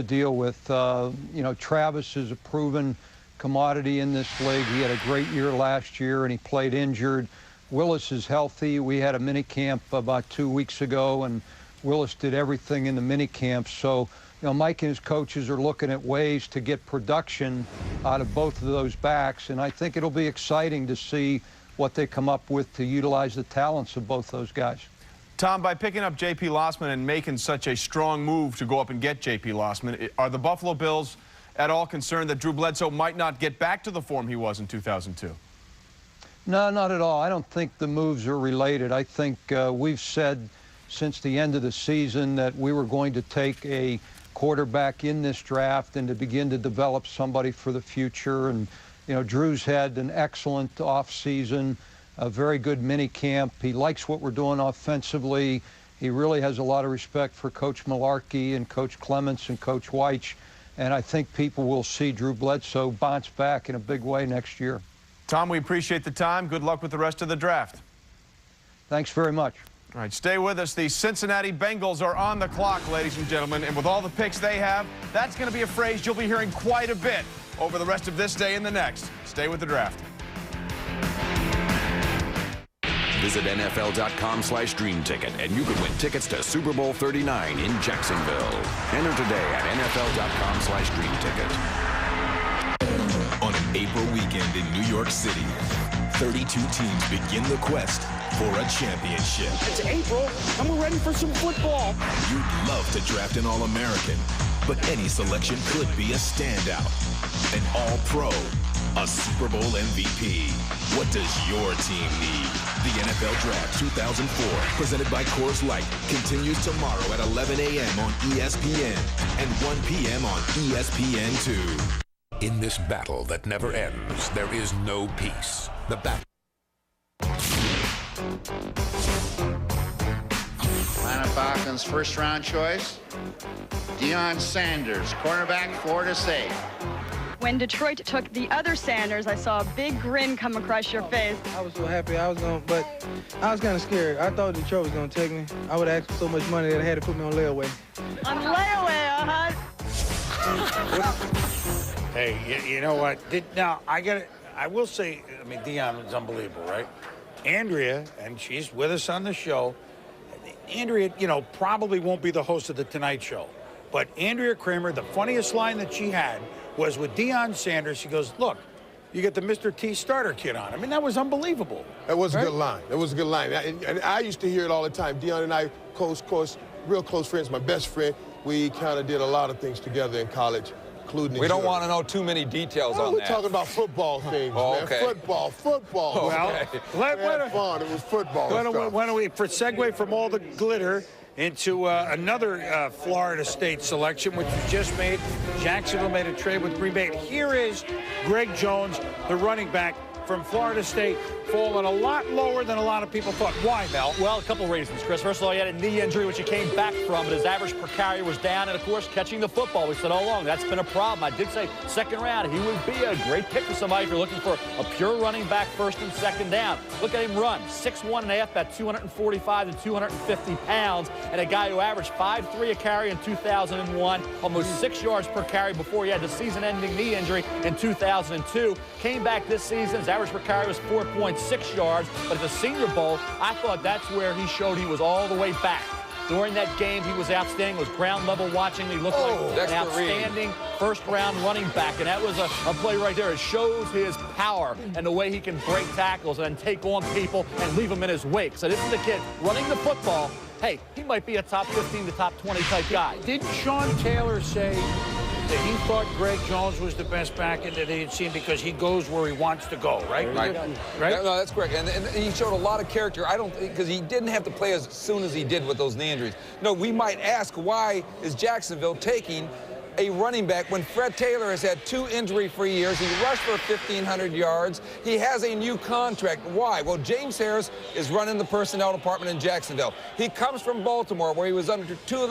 deal with. You know, Travis is a proven commodity in this league. He had a great year last year, and he played injured. Willis is healthy. We had a mini camp about 2 weeks ago, and Willis did everything in the mini camp. So, you know, Mike and his coaches are looking at ways to get production out of both of those backs, and I think it'll be exciting to see what they come up with to utilize the talents of both those guys. Tom, by picking up J.P. Lossman and making such a strong move to go up and get J.P. Lossman, are the Buffalo Bills at all concerned that Drew Bledsoe might not get back to the form he was in 2002? No, not at all. I don't think the moves are related. I think we've said since the end of the season that we were going to take a quarterback in this draft and to begin to develop somebody for the future. And, you know, Drew's had an excellent offseason, a very good mini camp. He likes what we're doing offensively. He really has a lot of respect for Coach Mularkey and Coach Clements and Coach Weich. And I think people will see Drew Bledsoe bounce back in a big way next year. Tom, we appreciate the time. Good luck with the rest of the draft. Thanks very much. All right, stay with us. The Cincinnati Bengals are on the clock, ladies and gentlemen, and with all the picks they have, that's going to be a phrase you'll be hearing quite a bit over the rest of this day and the next. Stay with the draft. Visit NFL.com/dreamticket, and you could win tickets to Super Bowl 39 in Jacksonville. Enter today at NFL.com/dreamticket. On an April weekend in New York City, 32 teams begin the quest for a championship. It's April, and we're ready for some football. You'd love to draft an All-American, but any selection could be a standout. An All-Pro, a Super Bowl MVP. What does your team need? The NFL Draft 2004, presented by Coors Light, continues tomorrow at 11 a.m. on ESPN and 1 p.m. on ESPN2. In this battle that never ends, there is no peace. The battle. Atlanta Falcons' first-round choice, Deion Sanders, cornerback, Florida State. When Detroit took the other Sanders, I saw a big grin come across your face. I was so happy but I was kind of scared. I thought Detroit was going to take me. I would ask for so much money that I had to put me on layaway. On layaway, Hey, you know what? Now, I will say, I mean, Deion is unbelievable, right? Andrea, and she's with us on the show. Andrea, you know, probably won't be the host of The Tonight Show. But Andrea Kramer, the funniest line that she had was with Deion Sanders. She goes, look, you get the Mr. T starter kit on. I mean, that was unbelievable. That was a good line. That was a good line. And I used to hear it all the time. Deion and I, of course, real close friends, my best friend. we kind of did a lot of things together in college, including. We don't want to know too many details on we're that. We're talking about football things, man. Okay. Football. Well, fun. It was football. Why don't we, for segue from all the glitter into another Florida State selection, which was just made. Jacksonville made a trade with Green Bay. Here is Greg Jones, the running back from Florida State, falling a lot lower than a lot of people thought. Why, Mel? Well, a couple reasons, Chris. First of all, he had a knee injury, which he came back from, but his average per carry was down, and, of course, catching the football. We said all along that's been a problem. I did say second round, he would be a great pick for somebody if you're looking for a pure running back first and second down. Look at him run, 6'1.5", about 245 to 250 pounds, and a guy who averaged 5'3" a carry in 2001, almost 6 yards per carry before he had the season-ending knee injury in 2002. Came back this season, his average per carry was 4.6 yards, but at the Senior Bowl, I thought that's where he showed he was all the way back. During that game, he was outstanding, was ground level watching. He looked like an outstanding first-round running back, and that was a play right there. It shows his power and the way he can break tackles and take on people and leave them in his wake. So this is a kid running the football. Hey, he might be a top 15 to top 20 type guy. Didn't Sean Taylor say that he thought Greg Jones was the best back end that he had seen because he goes where he wants to go, right? Right. No, that's correct. And he showed a lot of character. I don't think, because he didn't have to play as soon as he did with those knee injuries. No, we might ask, why is Jacksonville taking a running back when Fred Taylor has had 2 injury-free years? He rushed for 1,500 yards. He has a new contract. Why? Well, James Harris is running the personnel department in Jacksonville. He comes from Baltimore, where he was under with 2 of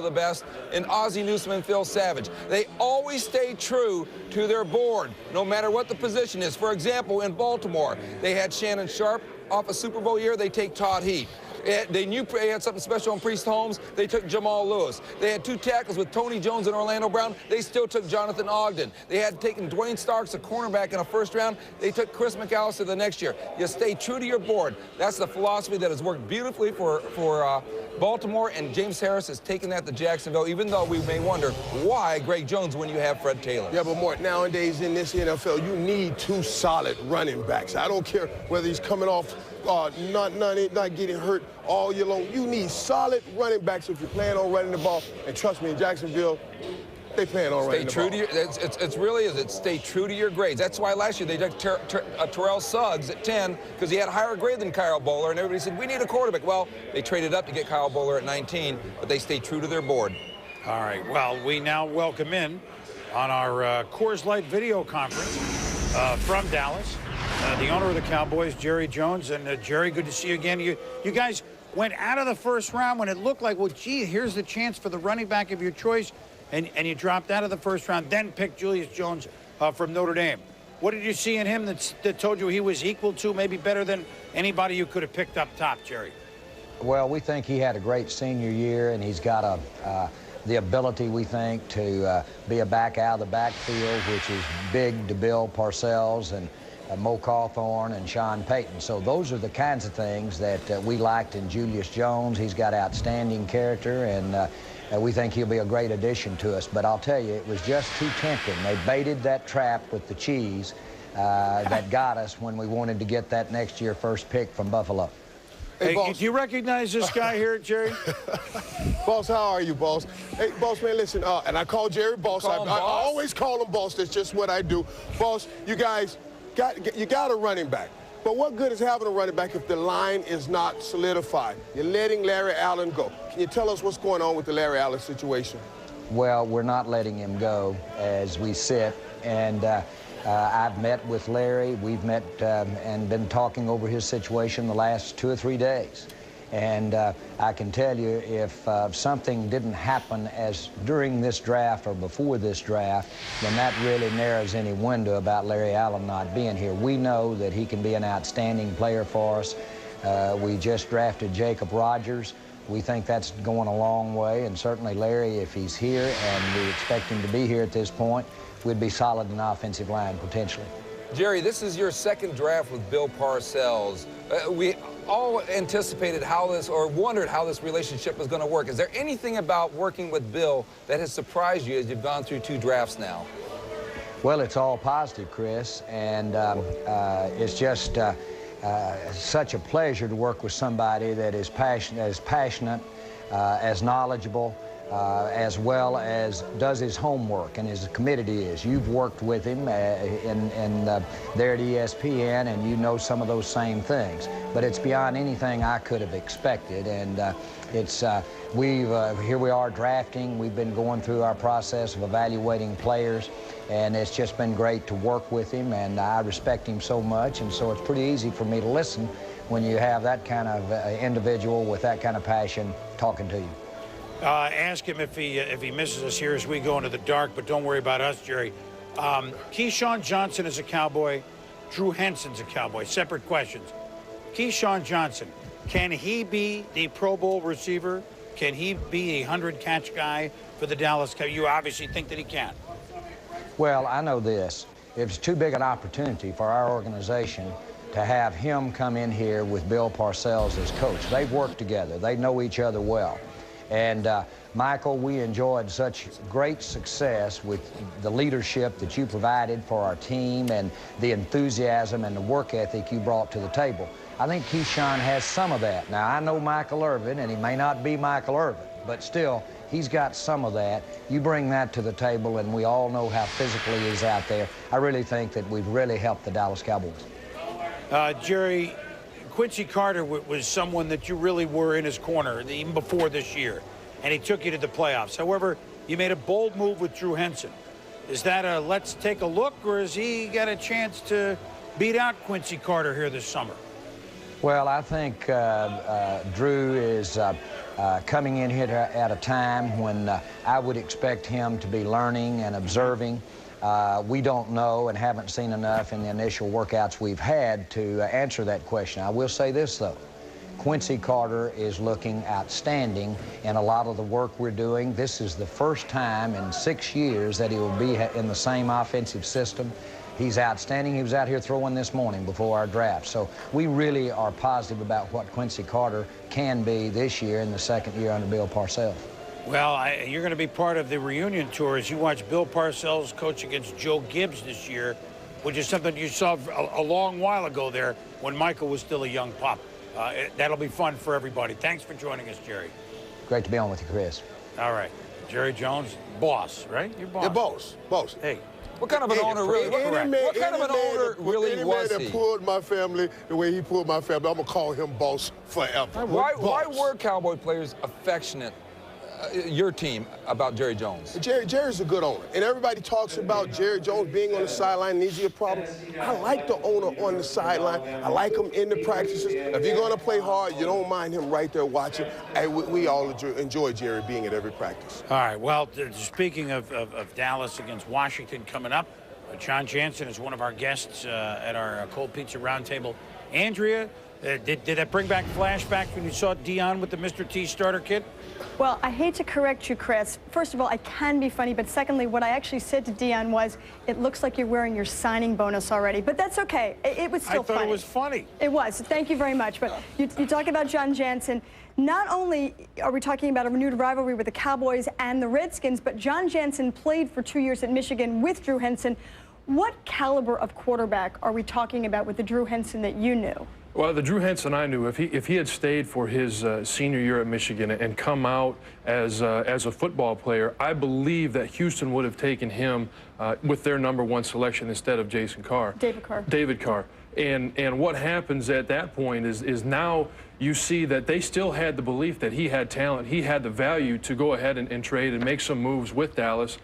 the best in Ozzie Newsome and Phil Savage. They always stay true to their board, no matter what the position is. For example, in Baltimore, they had Shannon Sharp off a Super Bowl year. They take Todd Heap. They knew they had something special on Priest Holmes. They took Jamal Lewis. They had 2 tackles with Tony Jones and Orlando Brown. They still took Jonathan Ogden. They had taken Dwayne Starks, a cornerback, in a first round. They took Chris McAllister the next year. You stay true to your board. That's the philosophy that has worked beautifully for Baltimore, and James Harris has taken that to Jacksonville, even though we may wonder why Greg Jones when you have Fred Taylor. Yeah, but Mort, nowadays in this NFL, you need 2 solid running backs. I don't care whether he's coming off not getting hurt all year long. You need solid running backs if you plan on running the ball. And trust me, in Jacksonville, they plan on running the ball. It's really stay true to your grades. That's why last year they took Terrell Suggs at 10 because he had a higher grade than Kyle Bowler, and everybody said, we need a quarterback. Well, they traded up to get Kyle Bowler at 19, but they stay true to their board. All right, well, we now welcome in on our Coors Light video conference from Dallas, the owner of the Cowboys, Jerry Jones. And Jerry, good to see you again. You guys went out of the first round when it looked like, well, gee, here's the chance for the running back of your choice, and you dropped out of the first round, then picked Julius Jones from Notre Dame. What did you see in him that told you he was equal to, maybe better than anybody you could have picked up top, Jerry? Well, we think he had a great senior year, and he's got the ability, we think, to be a back out of the backfield, which is big to Bill Parcells and Mo Cawthorn and Sean Payton. So those are the kinds of things that we liked in Julius Jones. He's got outstanding character, and we think he'll be a great addition to us. But I'll tell you, it was just too tempting. They baited that trap with the cheese that got us when we wanted to get that next year first pick from Buffalo. Hey, do you recognize this guy here, Jerry? Boss, how are you, boss? Hey, boss, man, listen, and I call Jerry boss. I always call him boss. That's just what I do. Boss, you guys got a running back. But what good is having a running back if the line is not solidified? You're letting Larry Allen go. Can you tell us what's going on with the Larry Allen situation? Well, we're not letting him go as we sit, and I've met with Larry. We've met and been talking over his situation the last 2 or 3 days. And I can tell you, if something didn't happen as during this draft or before this draft, then that really narrows any window about Larry Allen not being here. We know that he can be an outstanding player for us. We just drafted Jacob Rogers. We think that's going a long way, and certainly Larry, if he's here, and we expect him to be here at this point, we'd be solid in the offensive line potentially. Jerry, this is your second draft with Bill Parcells. We all anticipated how this, or wondered how this relationship was going to work. Is there anything about working with Bill that has surprised you as you've gone through 2 drafts now? Well, it's all positive, Chris, and it's just such a pleasure to work with somebody that is passionate, as knowledgeable, as well as does his homework and as committed he is. You've worked with him there at ESPN, and you know some of those same things. But it's beyond anything I could have expected, and here we are drafting. We've been going through our process of evaluating players, and it's just been great to work with him, and I respect him so much, and so it's pretty easy for me to listen when you have that kind of individual with that kind of passion talking to you. Ask him if he misses us here as we go into the dark, but don't worry about us, Jerry. Keyshawn Johnson is a Cowboy. Drew Henson's a Cowboy. Separate questions. Keyshawn Johnson, can he be the Pro Bowl receiver? Can he be a 100-catch guy for the Dallas Cowboys? You obviously think that he can. Well, I know this. It's too big an opportunity for our organization to have him come in here with Bill Parcells as coach. They've worked together. They know each other well. And Michael, we enjoyed such great success with the leadership that you provided for our team and the enthusiasm and the work ethic you brought to the table. I think Keyshawn has some of that. Now, I know Michael Irvin, and he may not be Michael Irvin, but still, he's got some of that. You bring that to the table, and we all know how physically he's out there. I really think that we've really helped the Dallas Cowboys. Jerry, Quincy Carter was someone that you really were in his corner even before this year, and he took you to the playoffs. However, you made a bold move with Drew Henson. Is that a let's take a look, or has he got a chance to beat out Quincy Carter here this summer? Well, I think Drew is coming in here at a time when I would expect him to be learning and observing. We don't know and haven't seen enough in the initial workouts we've had to answer that question. I will say this, though. Quincy Carter is looking outstanding in a lot of the work we're doing. This is the first time in 6 years that he will be in the same offensive system. He's outstanding. He was out here throwing this morning before our draft. So we really are positive about what Quincy Carter can be this year in the second year under Bill Parcells. Well, you're going to be part of the reunion tour as you watch Bill Parcells coach against Joe Gibbs this year, which is something you saw a long while ago there when Michael was still a young pup. That'll be fun for everybody. Thanks for joining us, Jerry. Great to be on with you, Chris. All right. Jerry Jones, boss, right? You're boss. Yeah, boss. Hey. What kind of an owner really? What kind of an owner really was he? Any man that pulled my family the way he pulled my family, I'm gonna call him boss forever. Why were Cowboy players affectionate, your team, about Jerry Jones? Jerry's a good owner, and everybody talks about Jerry Jones being on the sideline and is he a problem? I like the owner on the sideline. I like him in the practices. If you're gonna play hard, you don't mind him right there watching. We all enjoy Jerry being at every practice. All right, well, speaking of Dallas against Washington coming up, John Jansen is one of our guests at our Cold Pizza Roundtable. Andrea, did that bring back flashbacks when you saw Dion with the Mr. T starter kit? Well, I hate to correct you, Chris. First of all, I can be funny, but secondly, what I actually said to Dion was, it looks like you're wearing your signing bonus already, but that's okay. It was still funny. I thought it was funny. It was. Thank you very much. But you talk about John Jansen. Not only are we talking about a renewed rivalry with the Cowboys and the Redskins, but John Jansen played for 2 years at Michigan with Drew Henson. What caliber of quarterback are we talking about with the Drew Henson that you knew? Well, the Drew Henson I knew, if he had stayed for his senior year at Michigan and come out as a football player, I believe that Houston would have taken him with their #1 selection instead of Jason Carr. David Carr. And what happens at that point is now you see that they still had the belief that he had talent, he had the value to go ahead and trade and make some moves with Dallas.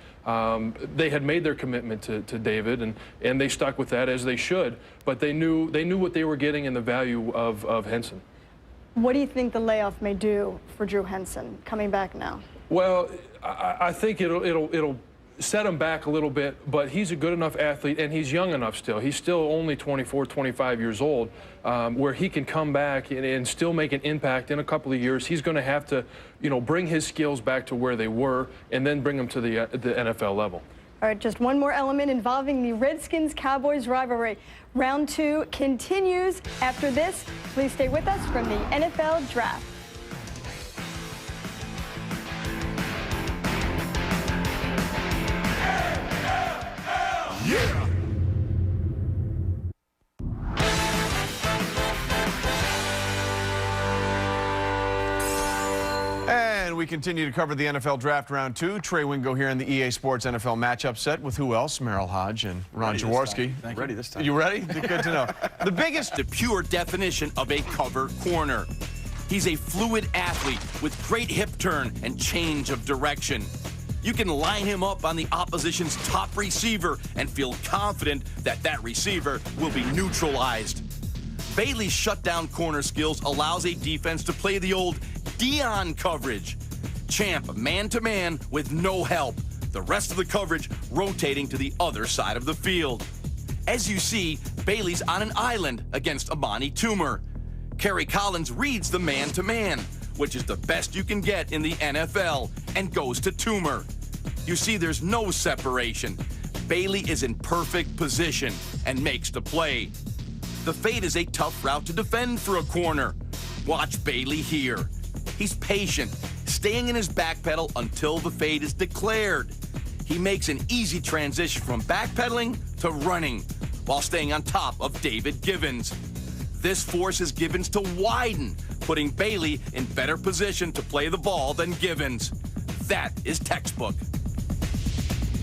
They had made their commitment to David, and they stuck with that as they should. But they knew what they were getting and the value of Henson. What do you think the layoff may do for Drew Henson coming back now? Well, I think it'll set him back a little bit, but he's a good enough athlete, and he's young enough still. He's still only 24, 25 years old, where he can come back and still make an impact in a couple of years. He's going to have to, bring his skills back to where they were and then bring them to the NFL level. All right, just one more element involving the Redskins-Cowboys rivalry. Round 2 continues after this. Please stay with us from the NFL Draft. Yeah! And And we continue to cover the NFL Draft Round 2. Trey Wingo here in the EA Sports NFL matchup set with who else? Merrill Hodge and Ron Jaworski. Ready this time. You ready? Good to know. The biggest... The pure definition of a cover corner. He's a fluid athlete with great hip turn and change of direction. You can line him up on the opposition's top receiver and feel confident that that receiver will be neutralized. Bailey's shutdown corner skills allows a defense to play the old Dion coverage. Champ man-to-man with no help. The rest of the coverage rotating to the other side of the field. As you see, Bailey's on an island against Amani Toomer. Kerry Collins reads the man-to-man, which is the best you can get in the NFL, and goes to Toomer. You see there's no separation. Bailey is in perfect position and makes the play. The fade is a tough route to defend for a corner. Watch Bailey here. He's patient, staying in his back pedal until the fade is declared. He makes an easy transition from backpedaling to running while staying on top of David Givens. This forces Givens to widen, putting Bailey in better position to play the ball than Givens. That is textbook.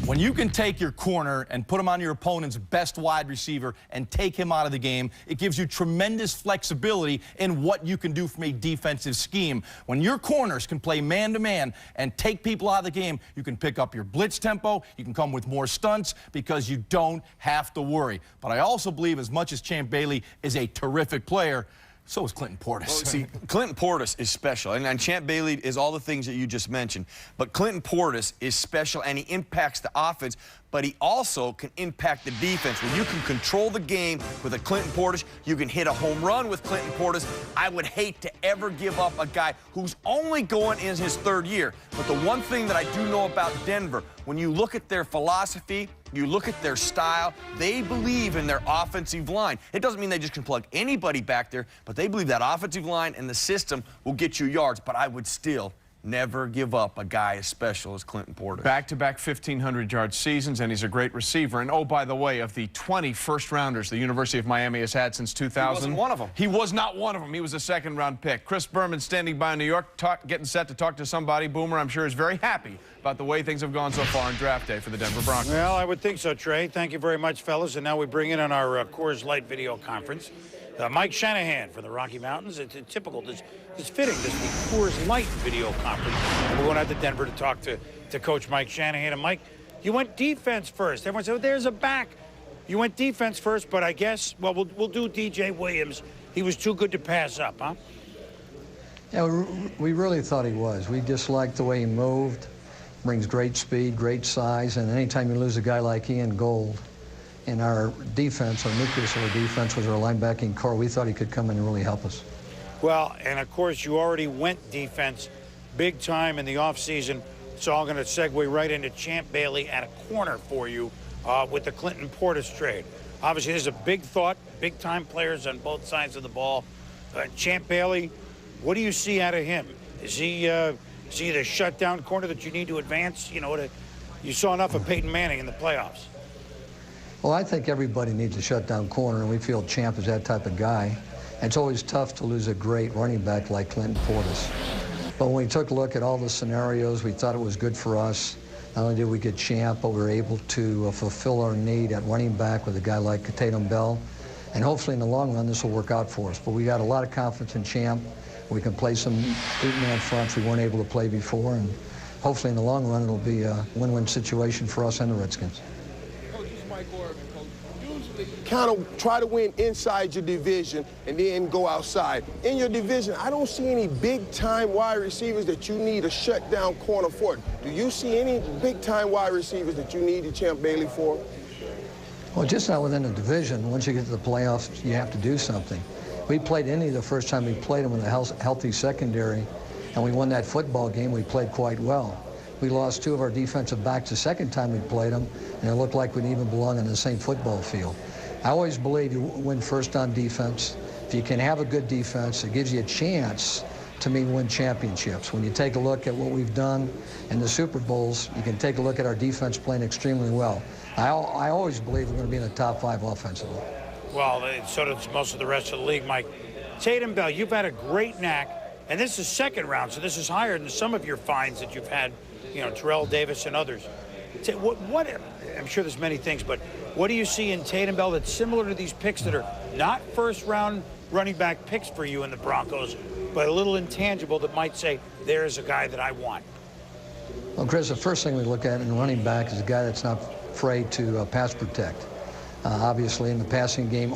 When you can take your corner and put him on your opponent's best wide receiver and take him out of the game, it gives you tremendous flexibility in what you can do from a defensive scheme. When your corners can play man-to-man and take people out of the game, you can pick up your blitz tempo, you can come with more stunts because you don't have to worry. But I also believe as much as Champ Bailey is a terrific player, so is Clinton Portis. Well, see, Clinton Portis is special, and Champ Bailey is all the things that you just mentioned. But Clinton Portis is special, and he impacts the offense, but he also can impact the defense. When you can control the game with a Clinton Portis, you can hit a home run with Clinton Portis. I would hate to ever give up a guy who's only going in his third year. But the one thing that I do know about Denver, when you look at their philosophy, you look at their style, they believe in their offensive line. It doesn't mean they just can plug anybody back there, but they believe that offensive line and the system will get you yards. But I would still never give up a guy as special as Clinton Portis. Back-to-back 1,500-yard seasons, and he's a great receiver. And, oh, by the way, of the 20 first-rounders the University of Miami has had since 2000... He wasn't one of them. He was not one of them. He was a second-round pick. Chris Berman standing by in New York, getting set to talk to somebody. Boomer, I'm sure, is very happy about the way things have gone so far on draft day for the Denver Broncos. Well, I would think so, Trey. Thank you very much, fellas. And now we bring in on our Coors Light video conference Mike Shanahan from the Rocky Mountains. It's typical. It's fitting. This is the Coors Light video conference. And we're going out to Denver to talk to Coach Mike Shanahan. And, Mike, you went defense first. Everyone said, well, there's a back. You went defense first, but I guess, well, we'll do DJ Williams. He was too good to pass up, huh? Yeah, we really thought he was. We disliked the way he moved. Brings great speed, great size, and anytime you lose a guy like Ian Gold in our defense, our nucleus of our defense was our linebacking core, we thought he could come in and really help us. Well, and of course, you already went defense big time in the offseason, so I'm going to segue right into Champ Bailey at a corner for you with the Clinton Portis trade. Obviously, there's a big thought, big-time players on both sides of the ball. Champ Bailey, what do you see out of him? Is he the shutdown corner that you need to advance? You know, you saw enough of Peyton Manning in the playoffs. Well, I think everybody needs a shutdown corner, and we feel Champ is that type of guy. It's always tough to lose a great running back like Clinton Portis. But when we took a look at all the scenarios, we thought it was good for us. Not only did we get Champ, but we were able to fulfill our need at running back with a guy like Tatum Bell. And hopefully in the long run, this will work out for us. But we got a lot of confidence in Champ. We can play some 8-man fronts we weren't able to play before. And hopefully in the long run, it'll be a win-win situation for us and the Redskins. Kind of try to win inside your division and then go outside. In your division, I don't see any big-time wide receivers that you need a shutdown corner for. Do you see any big-time wide receivers that you need to Champ Bailey for? Well, just not within the division. Once you get to the playoffs, you have to do something. We played Indy the first time we played them with a healthy secondary, and we won that football game. We played quite well. We lost 2 of our defensive backs the second time we played them, and it looked like we didn't even belong on the same football field. I always believe you win first on defense. If you can have a good defense, it gives you a chance to win championships. When you take a look at what we've done in the Super Bowls, you can take a look at our defense playing extremely well. I always believe we're going to be in the top 5 offensively. Well, so does most of the rest of the league, Mike. Tatum Bell, you've had a great knack And this is second round, so this is higher than some of your finds that you've had, you know, Terrell Davis and others. What I'm sure there's many things, but what do you see in Tatum Bell that's similar to these picks that are not first-round running back picks for you in the Broncos, but a little intangible that might say, there's a guy that I want? Well, Chris, the first thing we look at in running back is a guy that's not afraid to pass protect. Obviously, in the passing game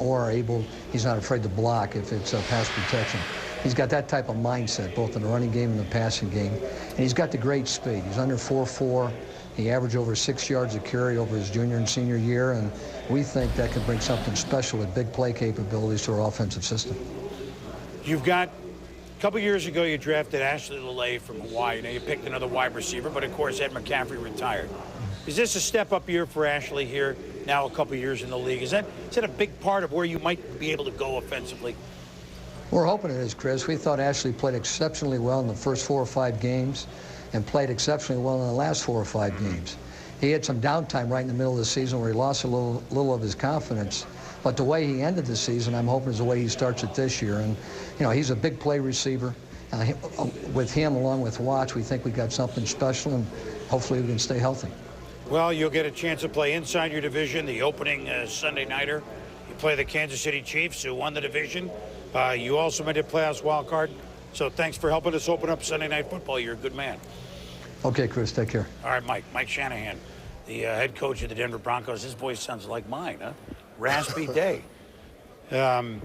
he's not afraid to block if it's pass protection. He's got that type of mindset, both in the running game and the passing game. And he's got the great speed. He's under 4.4. He averaged over 6 yards a carry over his junior and senior year, and we think that could bring something special with big play capabilities to our offensive system. You've got, a couple years ago, you drafted Ashley Lele from Hawaii. Now you picked another wide receiver, but of course, Ed McCaffrey retired. Is this a step-up year for Ashley here, now a couple years in the league? Is that a big part of where you might be able to go offensively? We're hoping it is, Chris. We thought Ashley played exceptionally well in the first 4 or 5 games and played exceptionally well in the last 4 or 5 games. He had some downtime right in the middle of the season where he lost a little of his confidence. But the way he ended the season, I'm hoping is the way he starts it this year. And, you know, he's a big play receiver. With him, along with Watts, we think we got something special, and hopefully we can stay healthy. Well, you'll get a chance to play inside your division, the opening Sunday nighter. You play the Kansas City Chiefs, who won the division. You also made a playoffs wild card. So thanks for helping us open up Sunday Night Football. You're a good man. Okay, Chris, take care. All right, Mike Shanahan, the head coach of the Denver Broncos. His voice sounds like mine, huh? Raspy day. They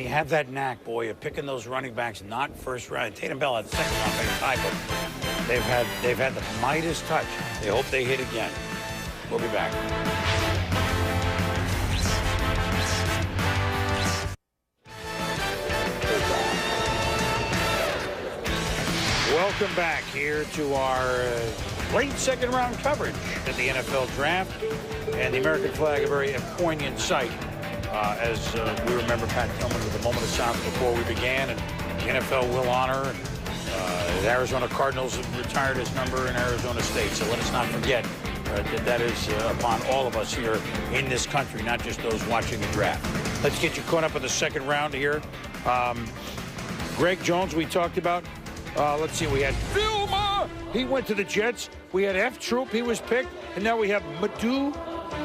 have that knack, boy, of picking those running backs not first round. Tatum Bell had the second round pick high, but they've had the Midas touch. They hope they hit again. We'll be back. Welcome back here to our late second round coverage of the NFL draft, and the American flag, a very poignant sight. As we remember Pat Tillman with a moment of silence before we began, and the NFL will honor. The Arizona Cardinals have retired his number in Arizona State, so let us not forget that is upon all of us here in this country, not just those watching the draft. Let's get you caught up in the second round here. Greg Jones, we talked about. Let's see, we had Vilma. He went to the Jets. We had F. Troop. He was picked. And now we have Madu.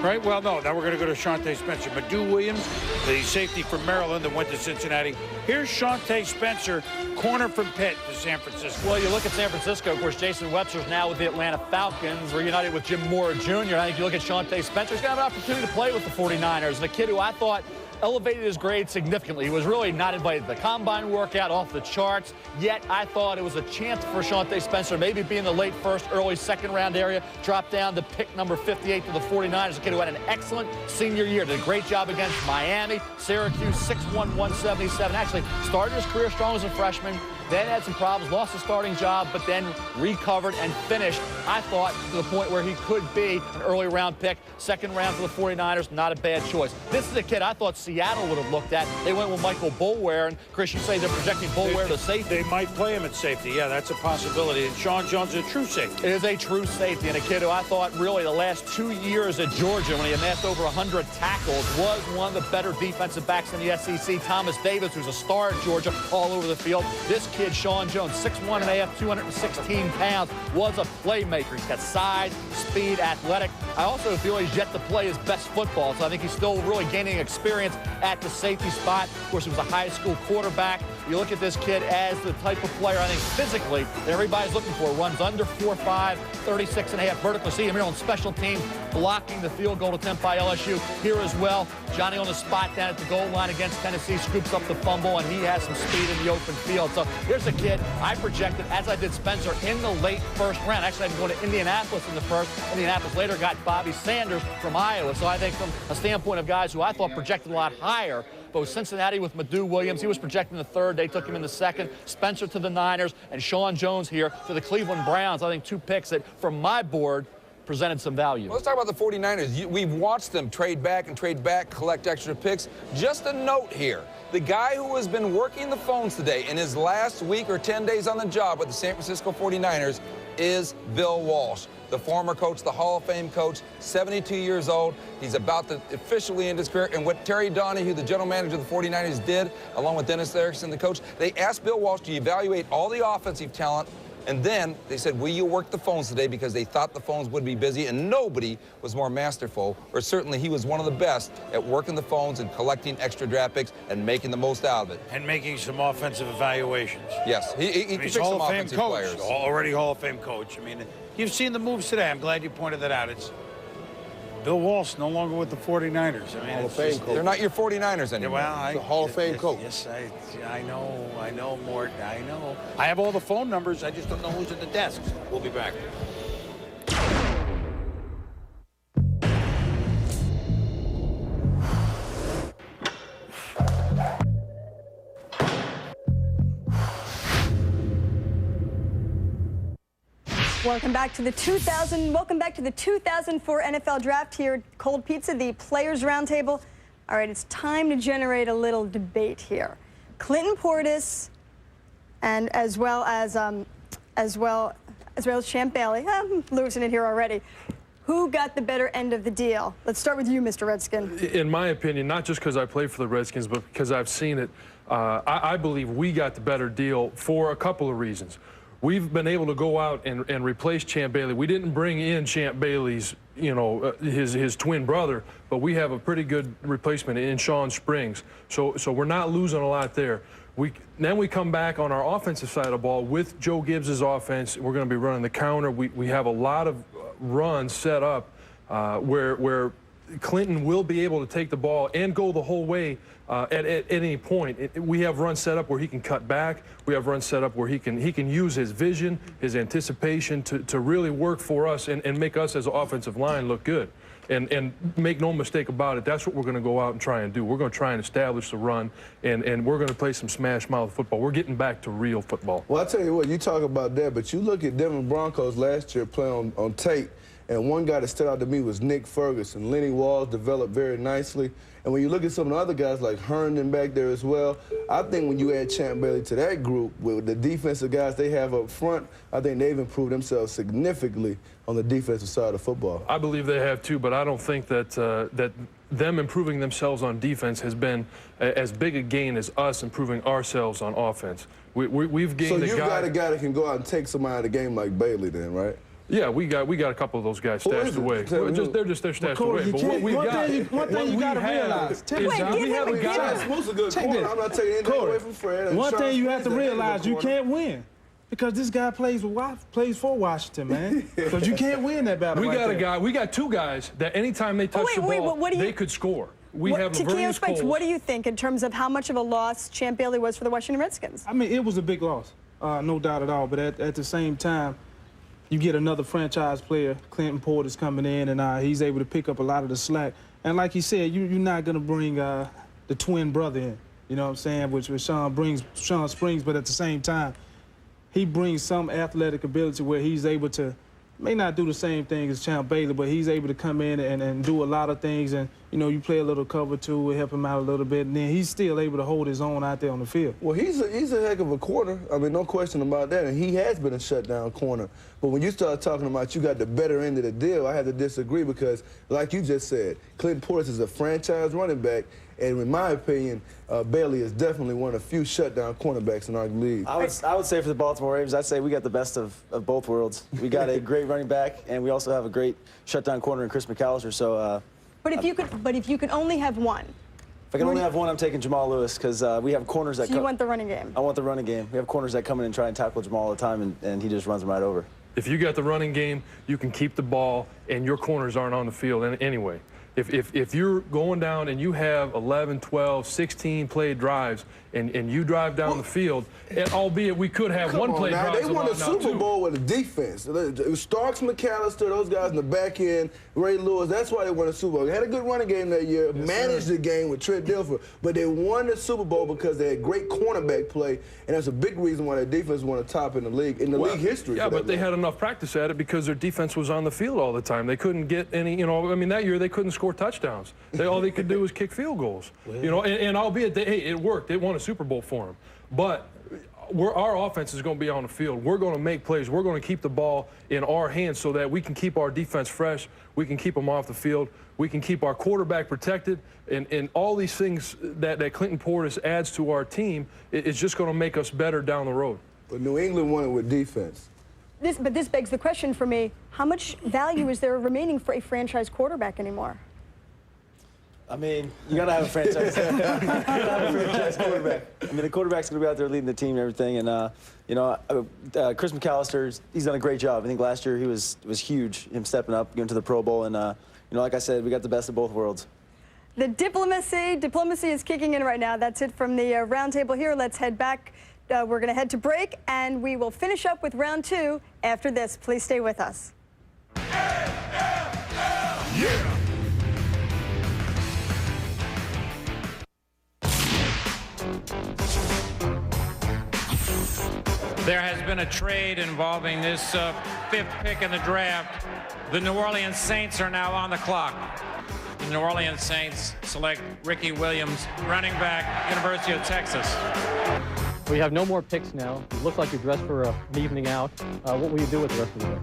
Right? Well, no. Now we're going to go to Shante Spencer. Madu Williams, the safety from Maryland that went to Cincinnati. Here's Shante Spencer, corner from Pitt to San Francisco. Well, you look at San Francisco. Of course, Jason Webster's now with the Atlanta Falcons, reunited with Jim Moore Jr. I think you look at Shante Spencer, he's going to have an opportunity to play with the 49ers. And a kid who I thought elevated his grade significantly. He was really not invited to the combine workout, off the charts, yet I thought it was a chance for Shante Spencer, maybe be in the late first, early second round area, drop down to pick number 58 to the 49ers, a kid who had an excellent senior year, did a great job against Miami, Syracuse, 6'1", 177, actually started his career strong as a freshman, then had some problems, lost his starting job, but then recovered and finished, I thought, to the point where he could be an early round pick. Second round for the 49ers, not a bad choice. This is a kid I thought Seattle would have looked at. They went with Michael Boulware, and Chris, you say they're projecting Boulware to safety. They might play him at safety. Yeah, that's a possibility. And Sean Jones is a true safety. It is a true safety, and a kid who I thought really the last 2 years at Georgia, when he amassed over 100 tackles, was one of the better defensive backs in the SEC. Thomas Davis, who's a star at Georgia, all over the field. This kid, Sean Jones, 6'1.5", 216 pounds, was a playmaker. He's got size, speed, athletic. I also feel he's yet to play his best football, so I think he's still really gaining experience at the safety spot. Of course, he was a high school quarterback. You look at this kid as the type of player, I think, physically, that everybody's looking for. Runs under 4'5", 36.5 vertical. See him here on special teams, blocking the field goal attempt by LSU here as well. Johnny on the spot down at the goal line against Tennessee, scoops up the fumble, and he has some speed in the open field. So here's a kid I projected, as I did Spencer, in the late first round. Actually, I had to go to Indianapolis in the first. Indianapolis later got Bobby Sanders from Iowa. So I think from a standpoint of guys who I thought projected a lot higher, but with Cincinnati with Madu Williams, he was projected in the third. They took him in the second. Spencer to the Niners, and Sean Jones here to the Cleveland Browns. I think two picks that, from my board, presented some value. Let's talk about the 49ers. We've watched them trade back, collect extra picks. Just a note here. The guy who has been working the phones today in his last week or 10 days on the job with the San Francisco 49ers is Bill Walsh, the former coach, the Hall of Fame coach, 72 years old. He's about to officially end his career. And what Terry Donahue, the general manager of the 49ers, did, along with Dennis Erickson, the coach, they asked Bill Walsh to evaluate all the offensive talent. And then they said, will you work the phones today? Because they thought the phones would be busy, and nobody was more masterful, or certainly he was one of the best at working the phones and collecting extra draft picks and making the most out of it. And making some offensive evaluations. Yes, he he's picked Hall some of Fame offensive coach, players. already Hall of Fame coach. I mean, you've seen the moves today. I'm glad you pointed that out. It's Bill Walsh no longer with the 49ers. I mean, Hall of Fame coach. They're not your 49ers anymore. Well, He's a Hall of Fame coach. Yes, I know, Mort. I know. I have all the phone numbers. I just don't know who's at the desks. We'll be back. Welcome back to the 2004 NFL Draft here at Cold Pizza, the Players Roundtable. All right, it's time to generate a little debate here. Clinton Portis, and as well as Champ Bailey. I'm losing it here already. Who got the better end of the deal? Let's start with you, Mr. Redskin. In my opinion, not just because I play for the Redskins, but because I've seen it, I believe we got the better deal for a couple of reasons. We've been able to go out and replace Champ Bailey. We didn't bring in Champ Bailey's, his twin brother, but we have a pretty good replacement in Sean Springs. So we're not losing a lot there. Then we come back on our offensive side of the ball with Joe Gibbs' offense. We're going to be running the counter. We have a lot of runs set up where Clinton will be able to take the ball and go the whole way at any point. We have runs set up where he can cut back. We have runs set up where he can use his vision, his anticipation to really work for us and make us as an offensive line look good. And make no mistake about it, that's what we're going to go out and try and do. We're going to try and establish the run, and we're going to play some smash mouth football. We're getting back to real football. Well, I tell you what, you talk about that, but you look at Denver Broncos last year play on tape, and one guy that stood out to me was Nick Ferguson. Lenny Walls developed very nicely. And when you look at some of the other guys like Herndon back there as well, I think when you add Champ Bailey to that group with the defensive guys they have up front, I think they've improved themselves significantly on the defensive side of football. I believe they have too, but I don't think that that them improving themselves on defense has been as big a gain as us improving ourselves on offense. We've gained So you've got a guy that can go out and take somebody out of the game like Bailey then, right? Yeah, we got a couple of those guys stashed away. They're stashed away. But what we got, one thing you got to realize. We have a guy. Smoot's a good corner. I'm not taking anything away from Fred. One thing you have to realize, you can't win. Because this guy plays for Washington, man. Because you can't win that battle. We got two guys that anytime they touch the ball, they could score. We have Laveranues Coles. What do you think in terms of how much of a loss Champ Bailey was for the Washington Redskins? I mean, it was a big loss, no doubt at all. But at the same time, you get another franchise player, Clinton Portis, coming in, and he's able to pick up a lot of the slack. And like he said, you're not going to bring the twin brother in, you know what I'm saying, which Sean Springs, but at the same time, he brings some athletic ability where he's able to, may not do the same thing as Champ Bailey, but he's able to come in and do a lot of things. And, you play a little cover too, help him out a little bit, and then he's still able to hold his own out there on the field. Well, he's a heck of a corner. I mean, no question about that. And he has been a shutdown corner. But when you start talking about you got the better end of the deal, I have to disagree because, like you just said, Clinton Portis is a franchise running back. And in my opinion, Bailey is definitely one of the few shutdown cornerbacks in our league. I would say for the Baltimore Ravens, I'd say we got the best of both worlds. We got a great running back, and we also have a great shutdown corner in Chris McAllister. So, but if you could only have one. If I can only have one, I'm taking Jamal Lewis because we have corners that. So you want the running game? I want the running game. We have corners that come in and try and tackle Jamal all the time, and he just runs them right over. If you got the running game, you can keep the ball, and your corners aren't on the field anyway. If you're going down and you have 11, 12, 16 play drives and you drive down the field, and albeit we could have one play drive. They won a Super Bowl with a defense. Starks, McAllister, those guys in the back end, Ray Lewis, that's why they won a Super Bowl. They had a good running game that year, managed the game with Trent Dilfer, but they won the Super Bowl because they had great cornerback play, and that's a big reason why their defense won a top in the league, league history. Yeah, but they had enough practice at it because their defense was on the field all the time. They couldn't get any, I mean, that year they couldn't score touchdowns. All they could do was kick field goals. And albeit, it worked. It won a Super Bowl for them. But our offense is going to be on the field. We're going to make plays. We're going to keep the ball in our hands so that we can keep our defense fresh. We can keep them off the field. We can keep our quarterback protected. And all these things that Clinton Portis adds to our team is just going to make us better down the road. But New England won it with defense. But this begs the question for me, how much value is there remaining for a franchise quarterback anymore? I mean, you got to have a franchise. You got to have a franchise quarterback. I mean, the quarterback's going to be out there leading the team and everything. And, you know, Chris McAllister, he's done a great job. I think last year he was huge, him stepping up, going to the Pro Bowl. And, you know, like I said, we got the best of both worlds. The diplomacy is kicking in right now. That's it from the roundtable here. Let's head back. We're going to head to break, and we will finish up with round 2 after this. Please stay with us. Yeah! There has been a trade involving this 5th pick in the draft. The New Orleans Saints are now on the clock. The New Orleans Saints select Ricky Williams, running back, University of Texas. We have no more picks now. You look like you're dressed for an evening out. What will you do with the rest of the day?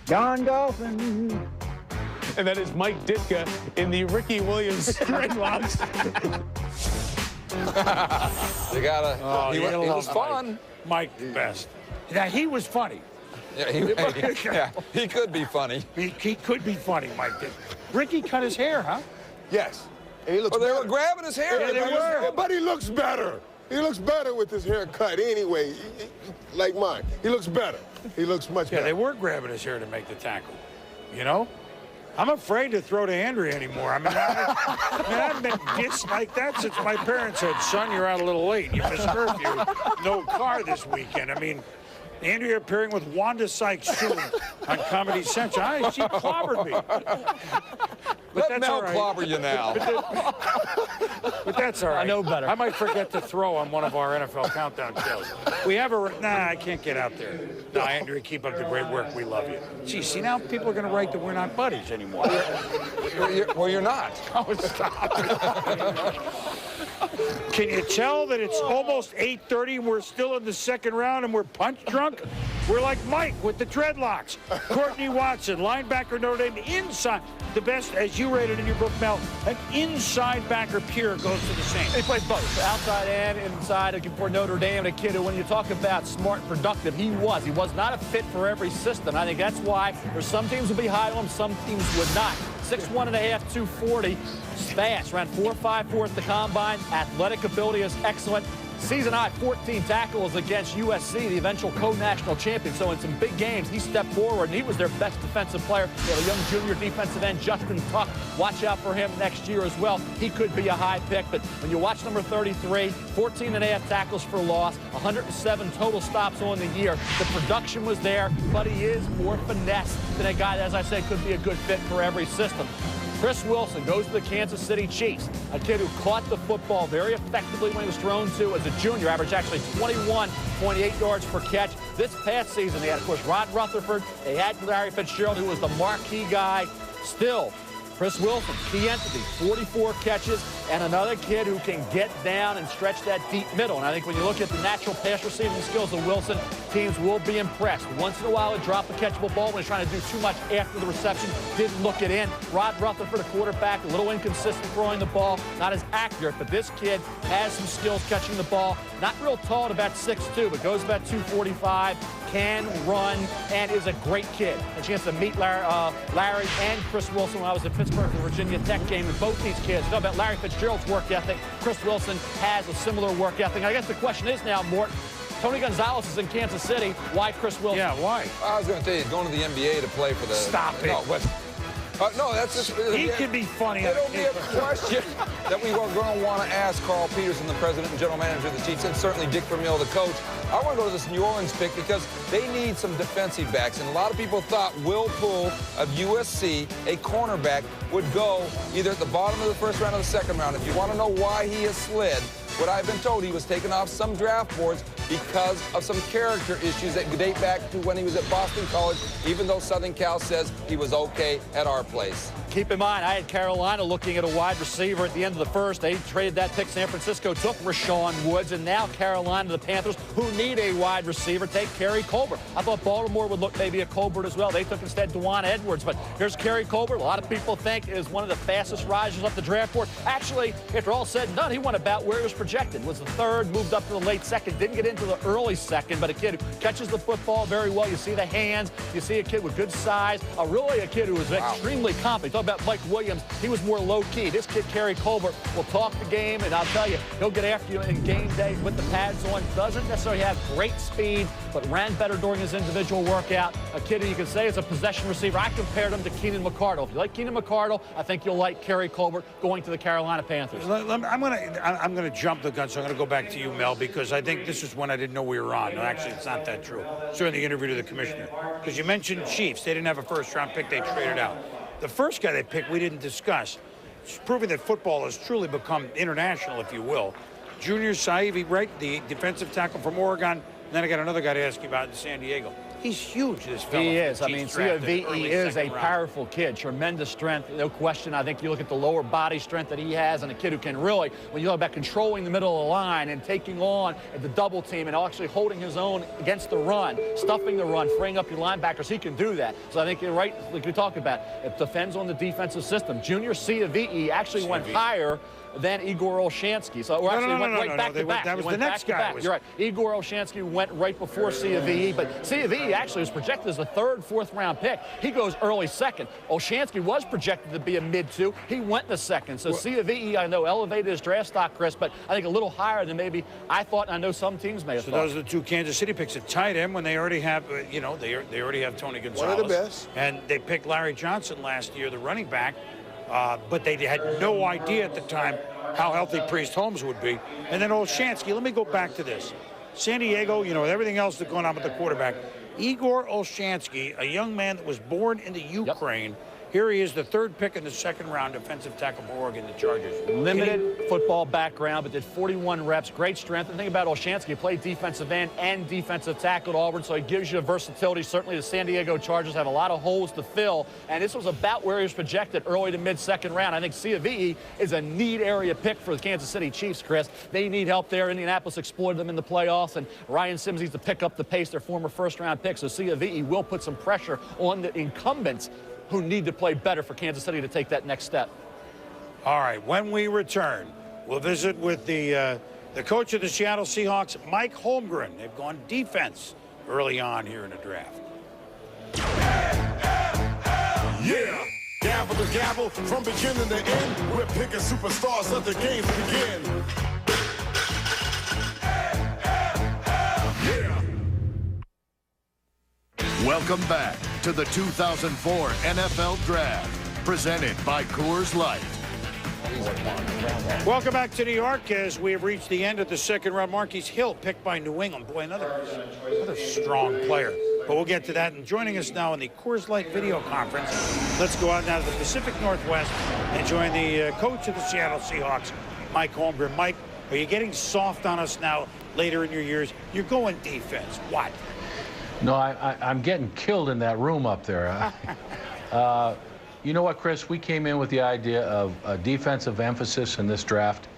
Gone golfing. And that is Mike Ditka in the Ricky Williams dreadlocks. You gotta. He was fun. Mike, the best. Yeah, he was funny. Yeah, he could be funny. He could be funny, Mike did. Ricky cut his hair, huh? Yes. And he looks they were grabbing his hair. Yeah, they were. But he looks better. He looks better with his hair cut anyway, like mine. He looks better. He looks much better. Yeah, they were grabbing his hair to make the tackle, you know? I'm afraid to throw to Andrea anymore. I mean, I've been dissed like that since my parents said, son, you're out a little late. You missed curfew. No car this weekend. I mean, Andrea appearing with Wanda Sykes soon on Comedy Central. She clobbered me. Let Mel clobber you now. But that's all right. I know better. I might forget to throw on one of our NFL countdown shows. We have nah, I can't get out there. No, Andrea, keep up the great work. We love you. Gee, see, now people are going to write that we're not buddies anymore. Well, you're not. Oh, stop. Can you tell that it's almost 8:30 and we're still in the second round and we're punch drunk? We're like Mike with the dreadlocks. Courtney Watson, linebacker Notre Dame, inside. The best, as you rated in your book, Mel, an inside backer pure goes to the Saints. He played both, outside and inside for Notre Dame. And a kid who, when you talk about smart and productive, he was not a fit for every system. I think that's why there's some teams would be high on him, some teams would not. 6'1.5", 240, fast, ran 4.54 at the combine. Athletic ability is excellent. Season high 14 tackles against USC, the eventual co-national champion. So in some big games, he stepped forward, and he was their best defensive player. They have a young junior defensive end, Justin Tuck. Watch out for him next year as well. He could be a high pick, but when you watch number 33, 14.5 tackles for loss, 107 total stops on the year. The production was there, but he is more finesse than a guy that, as I said, could be a good fit for every system. Chris Wilson goes to the Kansas City Chiefs, a kid who caught the football very effectively when he was thrown to as a junior, averaged actually 21.8 yards per catch. This past season, they had, of course, Rod Rutherford. They had Larry Fitzgerald, who was the marquee guy. Still, Chris Wilson, key entity, 44 catches, and another kid who can get down and stretch that deep middle. And I think when you look at the natural pass receiving skills of Wilson, teams will be impressed. Once in a while, he dropped the catchable ball when he's trying to do too much after the reception, didn't look it in. Rod Rutherford, a quarterback, a little inconsistent throwing the ball, not as accurate, but this kid has some skills catching the ball. Not real tall at about 6'2", but goes about 245, can run, and is a great kid. A chance to meet Larry and Chris Wilson when I was at Pittsburgh for the Virginia Tech game, and both these kids, talk about Larry Fitzgerald's work ethic. Chris Wilson has a similar work ethic. I guess the question is now, Mort, Tony Gonzalez is in Kansas City. Why Chris Wilson? Yeah, why? I was going to tell you, he's going to the NBA to play for the... Stop it. No, but... no, that's just... He can be funny. It'll be a question that we are going to want to ask Carl Peterson, the president and general manager of the Chiefs, and certainly Dick Vermeil, the coach. I want to go to this New Orleans pick because they need some defensive backs, and a lot of people thought Will Poole of USC, a cornerback, would go either at the bottom of the first round or the second round. If you want to know why he has slid, what I've been told, he was taken off some draft boards because of some character issues that date back to when he was at Boston College, even though Southern Cal says he was okay at our place. keep in mind, I had Carolina looking at a wide receiver at the end of the first. They traded that pick. San Francisco took Rashawn Woods, and now Carolina, the Panthers, who need a wide receiver, take Kerry Colbert. I thought Baltimore would look maybe at Colbert as well. They took instead Dwan Edwards, but here's Kerry Colbert. A lot of people think is one of the fastest risers up the draft board. Actually, after all said and done, he went about where he was projected. Was the third, moved up to the late second, didn't get into the early second, but a kid who catches the football very well. You see the hands, you see a kid with good size, really a kid who was extremely confident. Talk about Mike Williams, he was more low-key. This kid, Kerry Colbert, will talk the game, and I'll tell you, he'll get after you in game day with the pads on. Doesn't necessarily have great speed, but ran better during his individual workout. A kid who you can say is a possession receiver. I compared him to Keenan McCardle. If you like Keenan McCardle, I think you'll like Kerry Colbert going to the Carolina Panthers. I'm gonna jump the gun, so I'm gonna go back to you, Mel, because I think this is one I didn't know we were on. No, actually, it's not that true. During the interview to the commissioner, because you mentioned Chiefs, they didn't have a first-round pick, they traded out. The first guy they picked, we didn't discuss. It's proving that football has truly become international, if you will. Junior Saivy, right, the defensive tackle from Oregon. And then I got another guy to ask you about in San Diego. He's huge, this fella. He is. I mean, COVE is a powerful kid, tremendous strength, no question. I think you look at the lower body strength that he has, and a kid who can really, when you talk about controlling the middle of the line and taking on the double team and actually holding his own against the run, stuffing the run, freeing up your linebackers, he can do that. So I think you're right, like you're talking about, it depends on the defensive system. Junior COVE actually went higher than Igor Olshansky. So we're actually went right back to back. That was the next guy. You're right. Igor Olshansky went right before COVE, but COVE actually was projected as a third, fourth round pick. He goes early second. Olshansky was projected to be a mid-2. He went the second. So COVE, I know, elevated his draft stock, Chris, but I think a little higher than maybe I thought, and I know some teams may have thought. So those are the two Kansas City picks at tight end when they already have, they already have Tony Gonzalez. One of the best. And they picked Larry Johnson last year, the running back. But they had no idea at the time how healthy Priest Holmes would be. And then Olshansky, let me go back to this. San Diego, with everything else that's going on with the quarterback, Igor Olshansky, a young man that was born in the Ukraine. Here he is, the third pick in the second round, defensive tackle for Oregon, the Chargers. Limited football background, but did 41 reps, great strength. And the thing about Olshansky, he played defensive end and defensive tackle at Auburn, so he gives you versatility. Certainly the San Diego Chargers have a lot of holes to fill, and this was about where he was projected early to mid-second round. I think COVE is a need area pick for the Kansas City Chiefs, Chris. They need help there. Indianapolis exploited them in the playoffs, and Ryan Sims needs to pick up the pace, their former first-round pick, so COVE will put some pressure on the incumbents who need to play better for Kansas City to take that next step. All right, when we return, we'll visit with the coach of the Seattle Seahawks, Mike Holmgren. They've gone defense early on here in the draft. Yeah, gavel to gavel, from beginning to end, we're picking superstars as the games begin. Welcome back to the 2004 NFL Draft, presented by Coors Light. Welcome back to New York as we have reached the end of the second round. Marquise Hill picked by New England. Boy, another strong player. But we'll get to that. And joining us now in the Coors Light video conference, let's go out now to the Pacific Northwest and join the coach of the Seattle Seahawks, Mike Holmgren. Mike, are you getting soft on us now later in your years? You're going defense. What? No, I'm getting killed in that room up there. You know what, Chris? We came in with the idea of a defensive emphasis in this draft.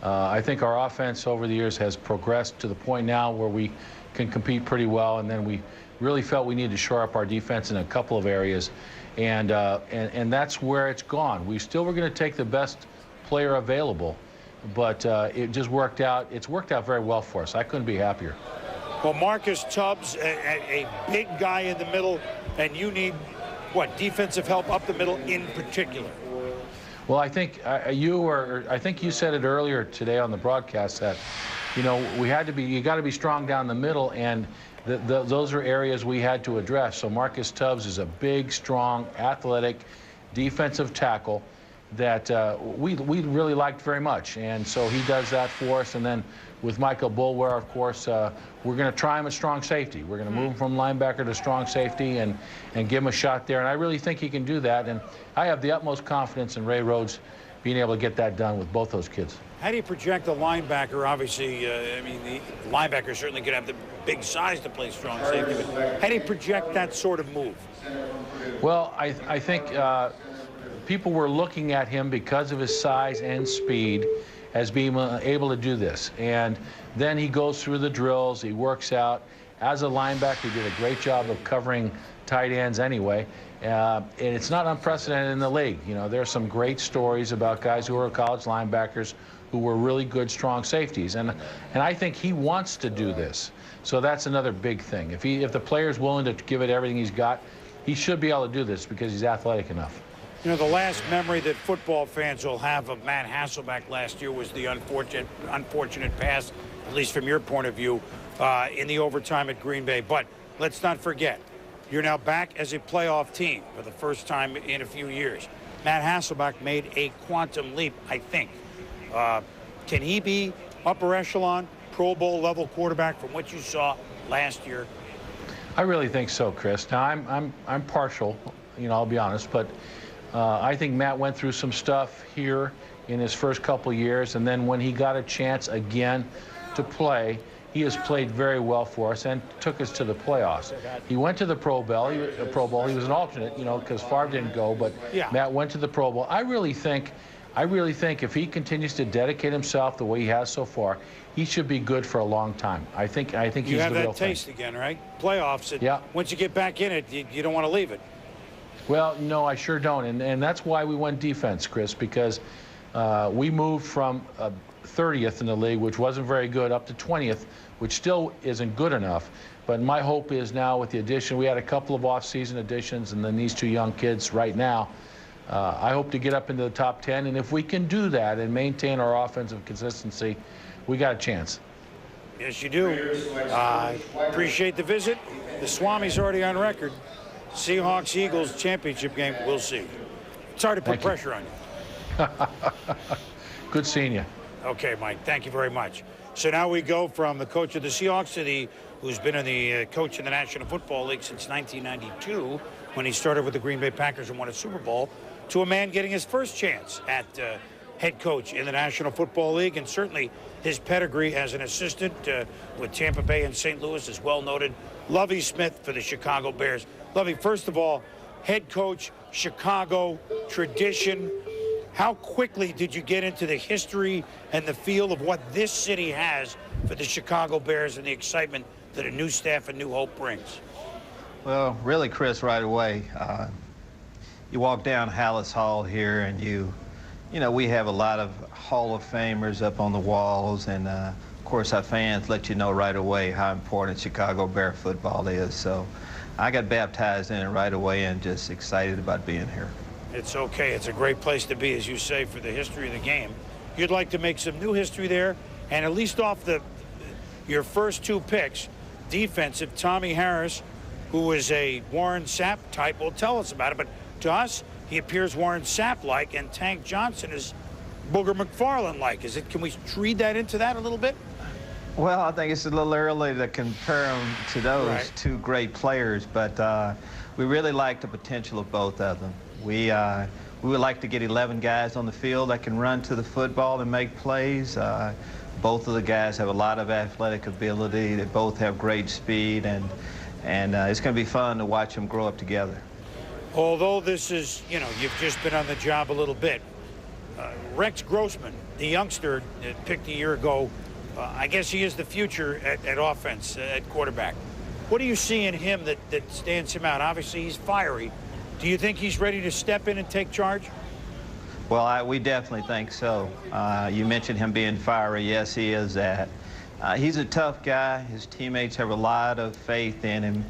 I think our offense over the years has progressed to the point now where we can compete pretty well, and then we really felt we needed to shore up our defense in a couple of areas, and that's where it's gone. We still were going to take the best player available, but it just worked out. It's worked out very well for us. I couldn't be happier. Well, Marcus Tubbs, a big guy in the middle, and you need, what, defensive help up the middle in particular? Well, I think I think you said it earlier today on the broadcast that, you got to be strong down the middle, and those are areas we had to address. So Marcus Tubbs is a big, strong, athletic defensive tackle that we really liked very much, and so he does that for us. And then with Michael Bulware, of course, we're going to try him at strong safety. We're going to move him from linebacker to strong safety and give him a shot there, and I really think he can do that. And I have the utmost confidence in Ray Rhodes being able to get that done with both those kids. How do you project a linebacker? Obviously, the linebacker certainly could have the big size to play strong safety, but how do you project that sort of move? Well, I think people were looking at him because of his size and speed as being able to do this. And then he goes through the drills, he works out. As a linebacker, he did a great job of covering tight ends anyway. And it's not unprecedented in the league. You know, there are some great stories about guys who are college linebackers who were really good, strong safeties. And I think he wants to do this. So that's another big thing. If the player's willing to give it everything he's got, he should be able to do this because he's athletic enough. You know, the last memory that football fans will have of Matt Hasselbeck last year was the unfortunate pass, at least from your point of view, in the overtime at Green Bay. But let's not forget, you're now back as a playoff team for the first time in a few years. Matt Hasselbeck made a quantum leap, I think. Can he be upper echelon, Pro Bowl level quarterback from what you saw last year? I really think so, Chris. Now I'm partial, you know, I'll be honest, but I think Matt went through some stuff here in his first couple years, and then when he got a chance again to play, he has played very well for us and took us to the playoffs. He went to the Pro Bowl. He was an alternate, you know, because Favre didn't go, but yeah. Matt went to the Pro Bowl. I really think if he continues to dedicate himself the way he has so far, he should be good for a long time. I think he's the real thing. You have that taste again, right? Playoffs. Yeah. Once you get back in it, you don't want to leave it. Well, no, I sure don't, and that's why we went defense, Chris, because we moved from 30th in the league, which wasn't very good, up to 20th, which still isn't good enough. But my hope is now with the addition, we had a couple of off-season additions, and then these two young kids right now, I hope to get up into the top 10, and if we can do that and maintain our offensive consistency, we got a chance. Yes, you do. Appreciate the visit. The Swami's already on record. Seahawks-Eagles championship game, we'll see. Sorry to put pressure on you. Good seeing you. Okay, Mike, thank you very much. So now we go from the coach of the Seahawks to who's been the coach in the National Football League since 1992, when he started with the Green Bay Packers and won a Super Bowl, to a man getting his first chance at head coach in the National Football League, and certainly his pedigree as an assistant with Tampa Bay and St. Louis is well noted. Lovie Smith for the Chicago Bears. Lovie, first of all, head coach, Chicago, tradition. How quickly did you get into the history and the feel of what this city has for the Chicago Bears and the excitement that a new staff and new hope brings? Well, really, Chris, right away. You walk down Hallis Hall here, and you know, we have a lot of Hall of Famers up on the walls, and of course our fans let you know right away how important Chicago Bear football is. So I got baptized in it right away and just excited about being here. It's okay. It's a great place to be, as you say, for the history of the game. You'd like to make some new history there, and at least off your first two picks, defensive, Tommy Harris, who is a Warren Sapp type, will tell us about it. But to us, he appears Warren Sapp-like, and Tank Johnson is Booger McFarland-like. Can we read that into that a little bit? Well, I think it's a little early to compare them to those two great players, but we really like the potential of both of them. We would like to get 11 guys on the field that can run to the football and make plays. Both of the guys have a lot of athletic ability. They both have great speed, and it's going to be fun to watch them grow up together. Although this is, you know, you've just been on the job a little bit. Rex Grossman, the youngster picked a year ago, I guess he is the future at offense, at quarterback. What do you see in him that stands him out? Obviously, he's fiery. Do you think he's ready to step in and take charge? Well, we definitely think so. You mentioned him being fiery. Yes, he is that. He's a tough guy. His teammates have a lot of faith in him.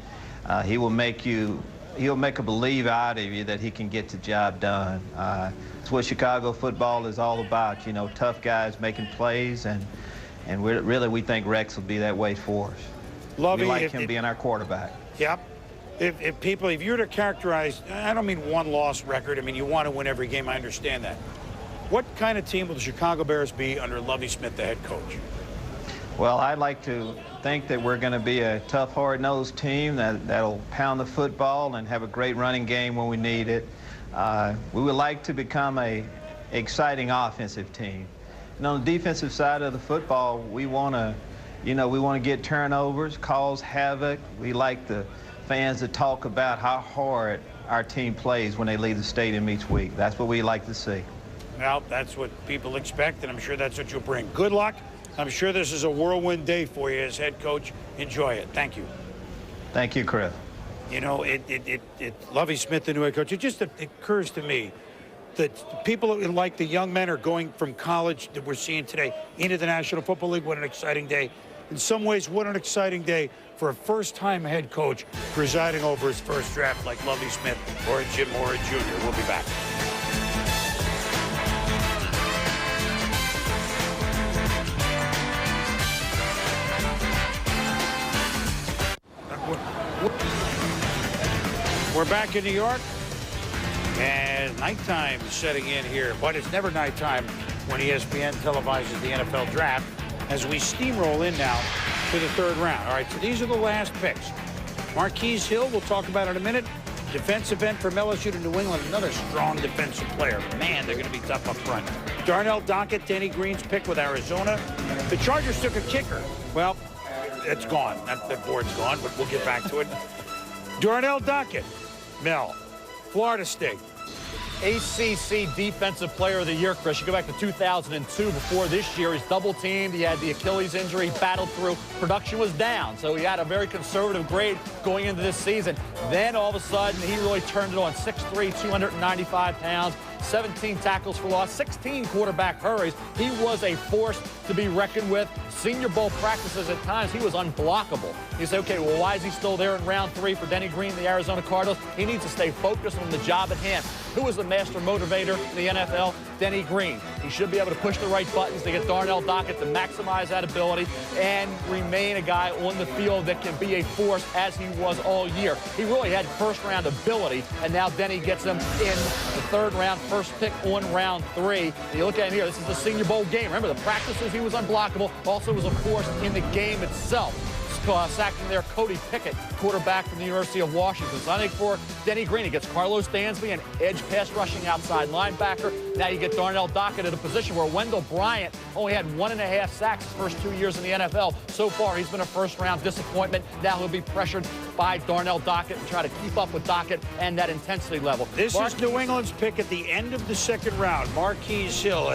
He'll make a believe out of you that he can get the job done. It's what Chicago football is all about, you know, tough guys making plays, and we think Rex will be that way for us. Lovie, we like him being our quarterback. Yep. If you were to characterize, I don't mean one-loss record. I mean, you want to win every game. I understand that. What kind of team will the Chicago Bears be under Lovie Smith, the head coach? Well, I'd like to think that we're going to be a tough, hard-nosed team that'll pound the football and have a great running game when we need it. We would like to become an exciting offensive team. And on the defensive side of the football, we want to get turnovers, cause havoc. We like the fans to talk about how hard our team plays when they leave the stadium each week. That's what we like to see. Well, that's what people expect, and I'm sure that's what you'll bring. Good luck. I'm sure this is a whirlwind day for you as head coach. Enjoy it. Thank you. Thank you, Chris. You know, Lovie Smith, the new head coach, it just occurs to me that people like the young men are going from college that we're seeing today into the National Football League. What an exciting day. In some ways, what an exciting day for a first-time head coach presiding over his first draft like Lovie Smith or Jim Mora Jr. We'll be back. We're back in New York, and nighttime setting in here, but it's never nighttime when ESPN televises the NFL Draft as we steamroll in now to the third round. All right, so these are the last picks. Marquise Hill, we'll talk about in a minute. Defensive end from LSU to New England, another strong defensive player. Man, they're going to be tough up front. Darnell Dockett, Denny Green's pick with Arizona. The Chargers took a kicker. Well, it's gone. That board's gone, but we'll get back to it. Darnell Dockett, Mel, Florida State. ACC Defensive Player of the Year, Chris. You go back to 2002. Before this year, he's double-teamed. He had the Achilles injury, battled through. Production was down, so he had a very conservative grade going into this season. Then, all of a sudden, he really turned it on. 6'3", 295 pounds, 17 tackles for loss, 16 quarterback hurries. He was a force to be reckoned with. Senior Bowl practices at times, he was unblockable. You say, okay, well, why is he still there in round 3 for Denny Green, the Arizona Cardinals? He needs to stay focused on the job at hand. Who is the master motivator in the NFL? Denny Green. He should be able to push the right buttons to get Darnell Dockett to maximize that ability and remain a guy on the field that can be a force as he was all year. He really had first-round ability, and now Denny gets him in the third round, first pick on round 3. And you look at him here, this is the Senior Bowl game. Remember, the practices, he was unblockable. Also was a force in the game itself. Sacking there Cody Pickett, quarterback from the University of Washington. So I think for Denny Green, he gets Carlos Dansby, an edge pass rushing outside linebacker. Now you get Darnell Dockett at a position where Wendell Bryant only had 1.5 sacks his first 2 years in the NFL. So far, he's been a first-round disappointment. Now he'll be pressured by Darnell Dockett and try to keep up with Dockett and that intensity level. This is New England's pick at the end of the second round. Marquise Hill,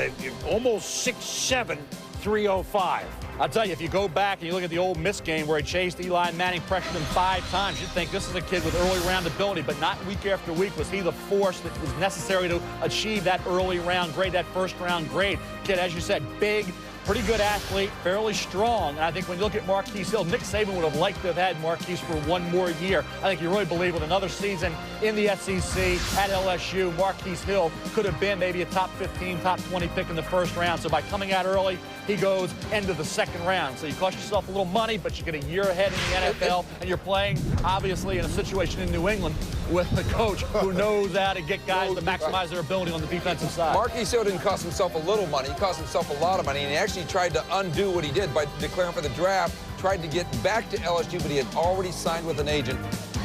almost 6'7", 305. I'll tell you, if you go back and you look at the Ole Miss game where he chased Eli Manning, pressured him 5 times, you'd think this is a kid with early round ability, but not week after week was he the force that was necessary to achieve that early round grade, that first round grade. Kid, as you said, big, pretty good athlete, fairly strong. And I think when you look at Marquise Hill, Nick Saban would have liked to have had Marquise for one more year. I think you really believe with another season in the SEC at LSU, Marquise Hill could have been maybe a top 15, top 20 pick in the first round. So by coming out early, he goes into the second round. So you cost yourself a little money, but you get a year ahead in the NFL, and you're playing, obviously, in a situation in New England with a coach who knows how to get guys to maximize their ability on the defensive side. Marquise Hill didn't cost himself a little money. He cost himself a lot of money, and he actually tried to undo what he did by declaring for the draft, tried to get back to LSU, but he had already signed with an agent.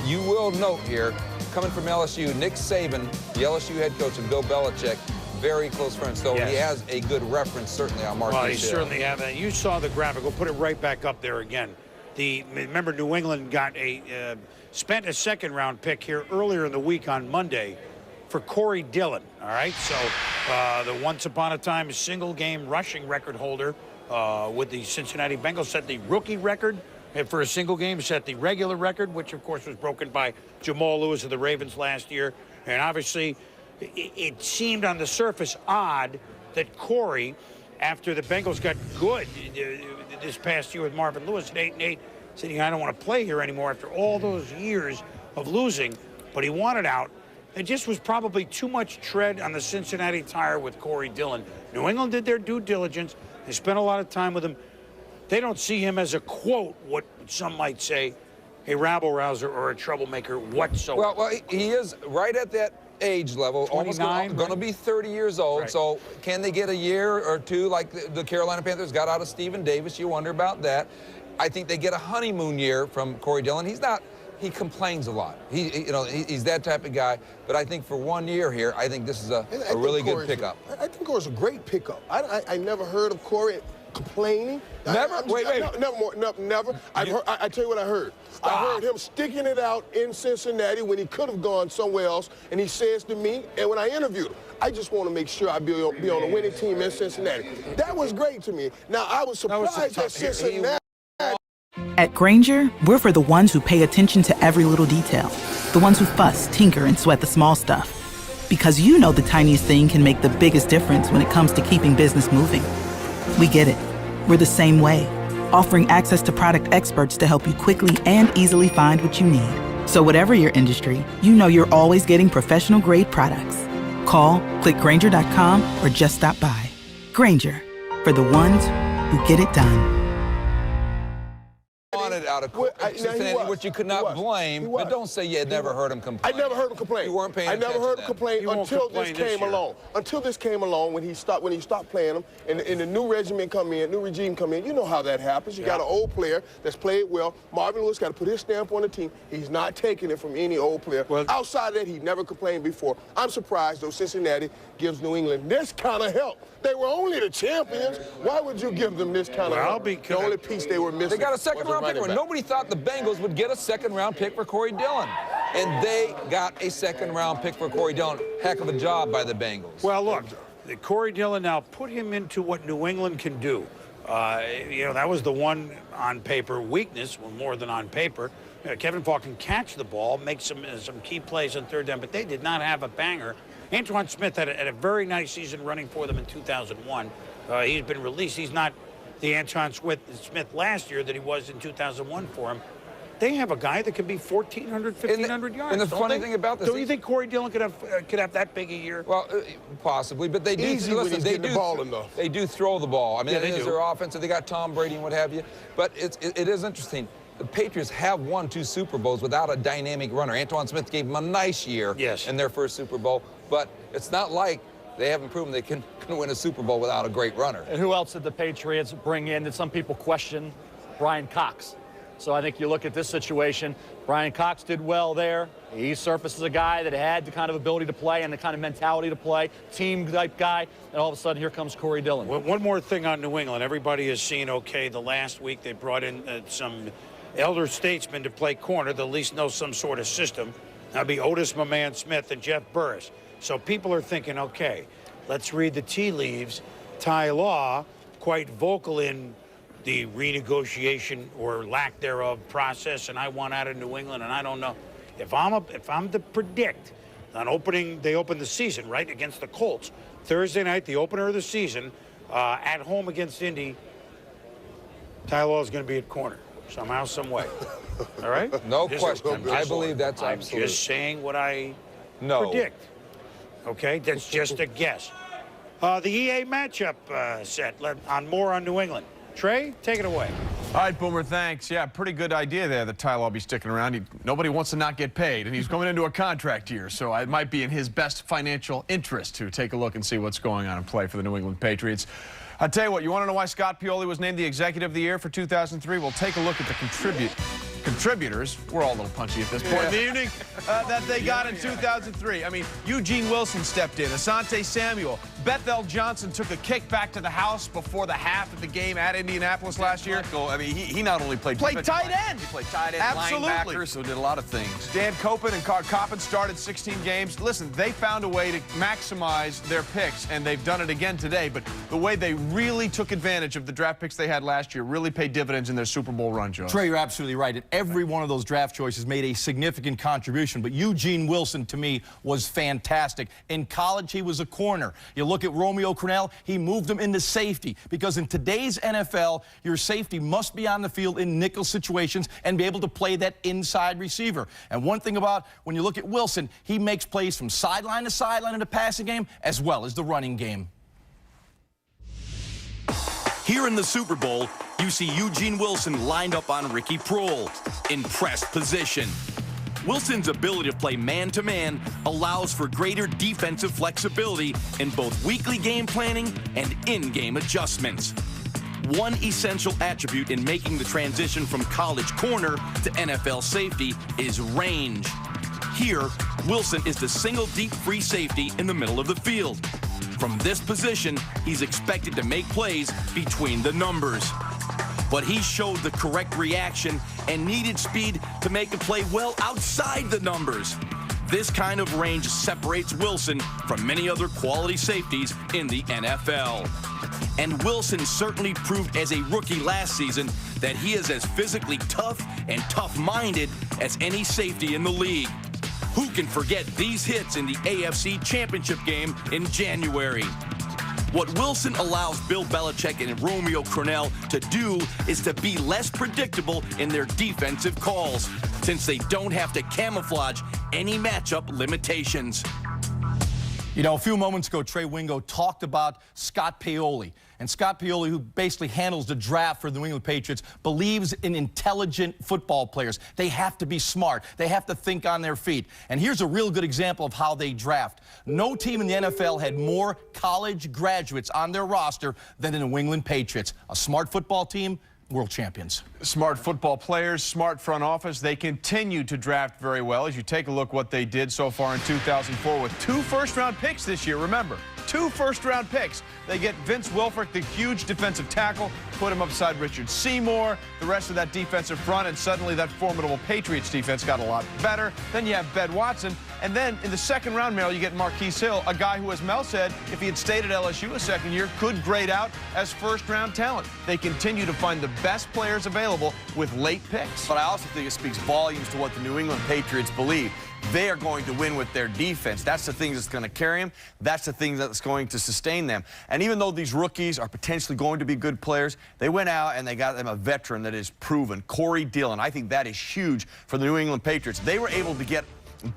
You will note here, coming from LSU, Nick Saban, the LSU head coach, and Bill Belichick, very close friends, so yes. He has a good reference, certainly, on Marquise Hill. Well, he certainly has. And you saw the graphic. We'll put it right back up there again. Remember, New England got spent a second-round pick here earlier in the week on Monday for Corey Dillon, all right? So the once upon a time single-game rushing record holder with the Cincinnati Bengals set the rookie record for a single game, set the regular record, which, of course, was broken by Jamal Lewis of the Ravens last year. And obviously, it seemed on the surface odd that Corey, after the Bengals got good this past year with Marvin Lewis at 8-8, said, I don't want to play here anymore after all those years of losing, but he wanted out. It just was probably too much tread on the Cincinnati tire with Corey Dillon. New England did their due diligence. They spent a lot of time with him. They don't see him as a, quote, what some might say, a rabble-rouser or a troublemaker whatsoever. Well, he is right at that age level, almost going to be 30 years old. Right. So can they get a year or two like the Carolina Panthers got out of Stephen Davis? You wonder about that. I think they get a honeymoon year from Corey Dillon. He complains a lot. He's that type of guy. But I think for 1 year here, I think this is a really good pickup. I think Corey's a great pickup. I never heard of Corey complaining. Never? Wait. Never. I tell you what I heard. Stop. I heard him sticking it out in Cincinnati when he could have gone somewhere else, and he says to me, and when I interviewed him, I just want to make sure I be on a winning team in Cincinnati. That was great to me. Now, I was surprised that Cincinnati. At Grainger, we're for the ones who pay attention to every little detail, the ones who fuss, tinker, and sweat the small stuff. Because you know the tiniest thing can make the biggest difference when it comes to keeping business moving. We get it. We're the same way, offering access to product experts to help you quickly and easily find what you need. So whatever your industry, you know you're always getting professional-grade products. Call, click Grainger.com, or just stop by. Grainger, for the ones who get it done. Wanted out of Cincinnati, which you could not blame, but don't say you had never heard him complain. I never heard him complain. You weren't paying attention. I never heard him complain until this came along. Until this came along, when he stopped playing him, and the new regime come in. You know how that happens. You got an old player that's played well. Marvin Lewis got to put his stamp on the team. He's not taking it from any old player. Well, outside of that, he never complained before. I'm surprised, though, Cincinnati gives New England this kind of help. They were only the champions. Why would you give them this kind of help? The only piece they were missing. They got a second-round pick. Nobody thought the Bengals would get a second-round pick for Corey Dillon. And they got a second-round pick for Corey Dillon. Heck of a job by the Bengals. Well, look, Corey Dillon, now put him into what New England can do. You know, that was the one on paper weakness, well, more than on paper. Kevin Falk can catch the ball, make some key plays on third down, but they did not have a banger. Antoine Smith had a very nice season running for them in 2001. He's been released. He's not the Antoine Smith last year that he was in 2001 for him. They have a guy that can be 1,400, 1,500 yards. And the funny thing about this, don't you think Corey Dillon could have that big a year? Well, possibly, but they do. Listen, they do throw the ball. I mean, it is their offense. They got Tom Brady and what have you. But it is interesting. The Patriots have won 2 Super Bowls without a dynamic runner. Antoine Smith gave them a nice year in their first Super Bowl, but it's not like they haven't proven they can win a Super Bowl without a great runner. And who else did the Patriots bring in that some people question? Brian Cox. So I think you look at this situation, Brian Cox did well there. He surfaces a guy that had the kind of ability to play and the kind of mentality to play, team-type guy, and all of a sudden here comes Corey Dillon. Well, one more thing on New England. Everybody has seen, okay, the last week they brought in some elder statesmen to play corner that at least know some sort of system. That'd be Otis "My Man" Smith and Jeff Burris. So people are thinking, okay, let's read the tea leaves. Ty Law, quite vocal in the renegotiation or lack thereof process, and I want out of New England, and I don't know. If I'm to predict, they open the season, right, against the Colts. Thursday night, the opener of the season, at home against Indy, Ty Law is going to be at corner. Somehow, some way. All right? No question. I believe that's absolute. I'm just saying what I predict. Okay? That's just a guess. The EA matchup set on New England. Trey, take it away. All right, Boomer, thanks. Yeah, pretty good idea there that Ty Law be sticking around. Nobody wants to not get paid, and he's going into a contract year, so it might be in his best financial interest to take a look and see what's going on and play for the New England Patriots. I'll tell you what, you want to know why Scott Pioli was named the Executive of the Year for 2003? Well, take a look at the contributors. We're all a little punchy at this point in the evening that they got in 2003. I mean, Eugene Wilson stepped in. Asante Samuel. Bethel Johnson took a kick back to the house before the half of the game at Indianapolis last year. I mean, he not only played tight end. He played tight end, linebacker, so did a lot of things. Dan Copen and Carl Coppen started 16 games. Listen, they found a way to maximize their picks, and they've done it again today. But the way they really took advantage of the draft picks they had last year really paid dividends in their Super Bowl run, Joe. Trey, you're absolutely right. Every one of those draft choices made a significant contribution, but Eugene Wilson, to me, was fantastic. In college, he was a corner. You look at Romeo Crennel, he moved him into safety, because in today's NFL, your safety must be on the field in nickel situations and be able to play that inside receiver. And one thing about when you look at Wilson, he makes plays from sideline to sideline in the passing game as well as the running game. Here in the Super Bowl, you see Eugene Wilson lined up on Ricky Proehl in press position. Wilson's ability to play man-to-man allows for greater defensive flexibility in both weekly game planning and in-game adjustments. One essential attribute in making the transition from college corner to NFL safety is range. Here, Wilson is the single deep free safety in the middle of the field. From this position, he's expected to make plays between the numbers. But he showed the correct reaction and needed speed to make a play well outside the numbers. This kind of range separates Wilson from many other quality safeties in the NFL. And Wilson certainly proved as a rookie last season that he is as physically tough and tough-minded as any safety in the league. Who can forget these hits in the AFC Championship game in January? What Wilson allows Bill Belichick and Romeo Crennel to do is to be less predictable in their defensive calls, since they don't have to camouflage any matchup limitations. You know, a few moments ago, Trey Wingo talked about Scott Pioli. And Scott Pioli, who basically handles the draft for the New England Patriots, believes in intelligent football players. They have to be smart. They have to think on their feet. And here's a real good example of how they draft. No team in the NFL had more college graduates on their roster than the New England Patriots. A smart football team, world champions. Smart football players, smart front office. They continue to draft very well. As you take a look what they did so far in 2004 with 2 first-round picks this year. Remember, 2 first-round picks. They get Vince Wilfork, the huge defensive tackle, put him upside Richard Seymour, the rest of that defensive front, and suddenly that formidable Patriots defense got a lot better. Then you have Ben Watson, and then in the second round, Mel, you get Marquise Hill, a guy who, as Mel said, if he had stayed at LSU a second year, could grade out as first-round talent. They continue to find the best players available with late picks. But I also think it speaks volumes to what the New England Patriots believe. They are going to win with their defense. That's the thing that's going to carry them. That's the thing that's going to sustain them. And even though these rookies are potentially going to be good players, they went out and they got them a veteran that is proven, Corey Dillon. I think that is huge for the New England Patriots. They were able to get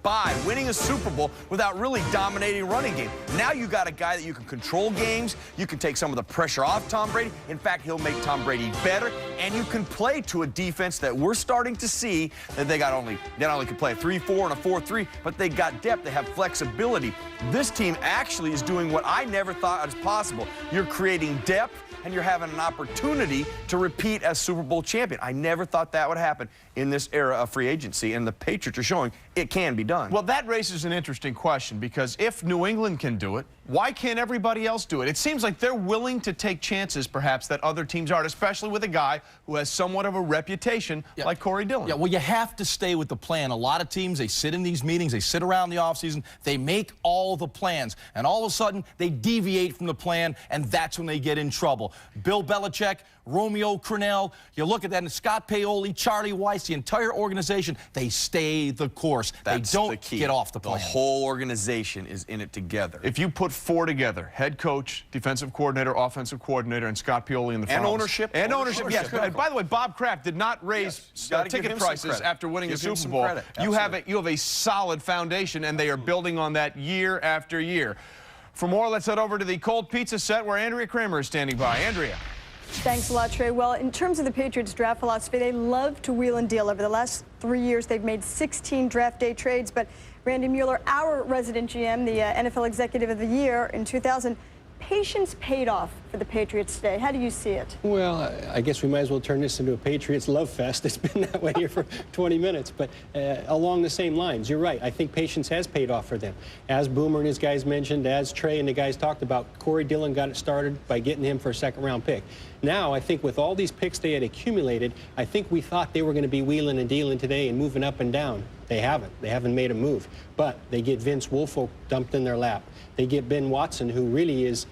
by winning a Super Bowl without really dominating running game. Now you got a guy that you can control games, you can take some of the pressure off Tom Brady. In fact, he'll make Tom Brady better, and you can play to a defense that we're starting to see that they not only can play a 3-4 and a 4-3, but they got depth, they have flexibility. This team actually is doing what I never thought was possible. You're creating depth, and you're having an opportunity to repeat as Super Bowl champion. I never thought that would happen in this era of free agency, and the Patriots are showing it can be done. Well, that raises an interesting question, because if New England can do it, why can't everybody else do it? It seems like they're willing to take chances, perhaps, that other teams aren't, especially with a guy who has somewhat of a reputation like Corey Dillon. Yeah, well, you have to stay with the plan. A lot of teams, they sit in these meetings, they sit around the offseason, they make all the plans, and all of a sudden, they deviate from the plan, and that's when they get in trouble. Bill Belichick, Romeo Crennel, you look at that, and Scott Pioli, Charlie Weiss, the entire organization, they stay the course. That's they don't the key. get off the plan. The whole organization is in it together. If you put 4 together, head coach, defensive coordinator, offensive coordinator, and Scott Pioli in the front ownership. And ownership, yes. And by the way, Bob Kraft did not raise ticket prices after winning a Super Bowl. You have a solid foundation, and they are building on that year after year. For more, let's head over to the Cold Pizza set where Andrea Kramer is standing by. Andrea. Thanks a lot, Trey. Well, in terms of the Patriots' draft philosophy, they love to wheel and deal. Over the last 3 years, they've made 16 draft day trades. But Randy Mueller, our resident GM, the NFL Executive of the Year in 2000, patience paid off for the Patriots today. How do you see it? Well, I guess we might as well turn this into a Patriots love fest. It's been that way here for 20 minutes. But along the same lines, you're right. I think patience has paid off for them. As Boomer and his guys mentioned, as Trey and the guys talked about, Corey Dillon got it started by getting him for a second-round pick. Now, I think with all these picks they had accumulated, I think we thought they were going to be wheeling and dealing today and moving up and down. They haven't. They haven't made a move. But they get Vince Wilfork dumped in their lap. They get Ben Watson, who really is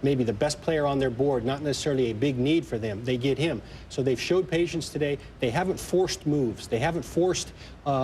maybe the best player on their board, not necessarily a big need for them. They get him. So they've showed patience today. They haven't forced moves. They haven't forced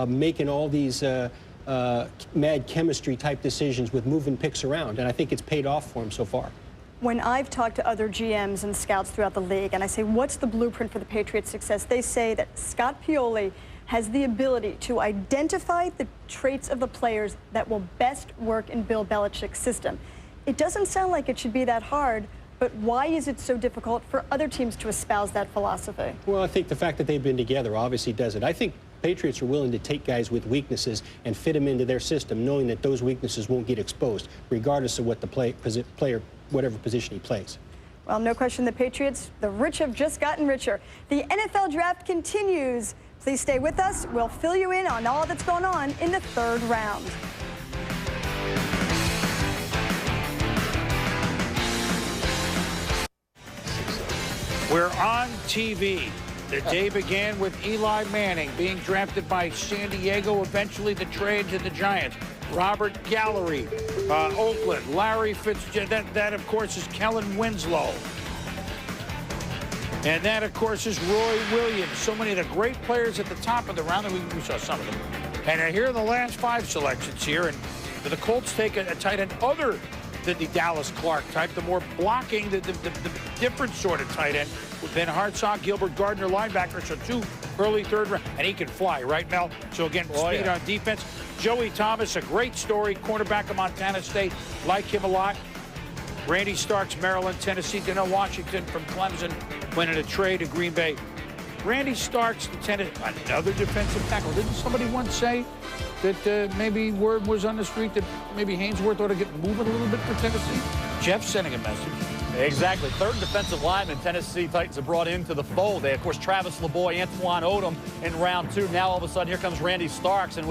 making all these mad chemistry type decisions with moving picks around. And I think it's paid off for them so far. When I've talked to other GMs and scouts throughout the league, and I say, what's the blueprint for the Patriots' success? They say that Scott Pioli has the ability to identify the traits of the players that will best work in Bill Belichick's system. It doesn't sound like it should be that hard, but why is it so difficult for other teams to espouse that philosophy? Well, I think the fact that they've been together obviously does it. I think Patriots are willing to take guys with weaknesses and fit them into their system, knowing that those weaknesses won't get exposed, regardless of what the player, whatever position he plays. Well, no question, the Patriots, the rich have just gotten richer. The NFL draft continues. Please stay with us. We'll fill you in on all that's going on in the third round. We're on TV. The day began with Eli Manning being drafted by San Diego, eventually the trade to the Giants. Robert Gallery, Oakland, Larry Fitzgerald. That, of course, is Kellen Winslow. And that, of course, is Roy Williams. So many of the great players at the top of the round. We saw some of them. And here are the last 5 selections here. And the Colts take a tight end other than the Dallas Clark type, the more blocking, the different sort of tight end. Ben Hartsock, Gilbert Gardner, linebacker, so 2 early 3rd round. And he can fly, right, Mel? So, again, speed on defense. Joey Thomas, a great story, cornerback of Montana State. Like him a lot. Randy Starks, Maryland, Tennessee. Denell Washington from Clemson went in a trade to Green Bay. Randy Starks, another defensive tackle. Didn't somebody once say that maybe word was on the street that maybe Hainsworth ought to get moving a little bit for Tennessee? Jeff's sending a message. Exactly. 3rd defensive lineman Tennessee Titans have brought into the fold. They, of course, Travis LeBoy, Antoine Odom in round 2. Now, all of a sudden, here comes Randy Starks. And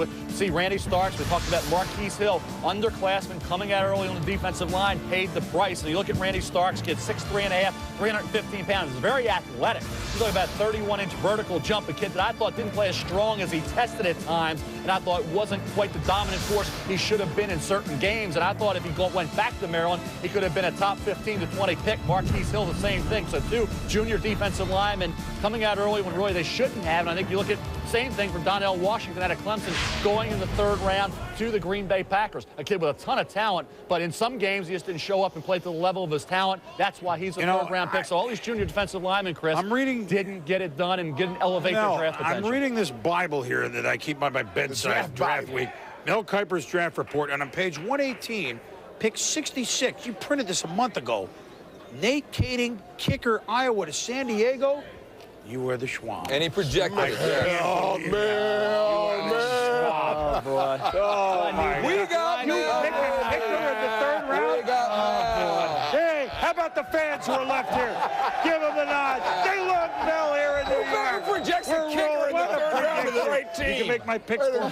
Randy Starks, we talked about Marquise Hill, underclassman coming out early on the defensive line, paid the price. So you look at Randy Starks, kid 6'3.5", 315 pounds. He's very athletic. He's talking about 31-inch vertical jump, a kid that I thought didn't play as strong as he tested at times. And I thought wasn't quite the dominant force he should have been in certain games. And I thought if he went back to Maryland, he could have been a top 15 to 20 pick. Marquise Hill, the same thing. So 2 junior defensive linemen coming out early when really they shouldn't have. And I think you look at the same thing for Donnell Washington out of Clemson going in the 3rd round to the Green Bay Packers. A kid with a ton of talent, but in some games he just didn't show up and play to the level of his talent. That's why he's a 3rd round pick. So all these junior defensive linemen, Chris, didn't get it done and didn't elevate their draft potential. I'm reading this Bible here that I keep by my bedside, draft week. Mel Kiper's draft report, and on page 118, pick 66. You printed this a month ago. Nate Kading, kicker, Iowa to San Diego. You were the Schwab. And he projected it. Oh, boy. We got you picked a kicker in the 3rd round? We got Hey, how about the fans who are left here? Give them the nod. They love Mel here in New York. Who projects a kicker in the 3rd round of the right team? You can make my picks for me.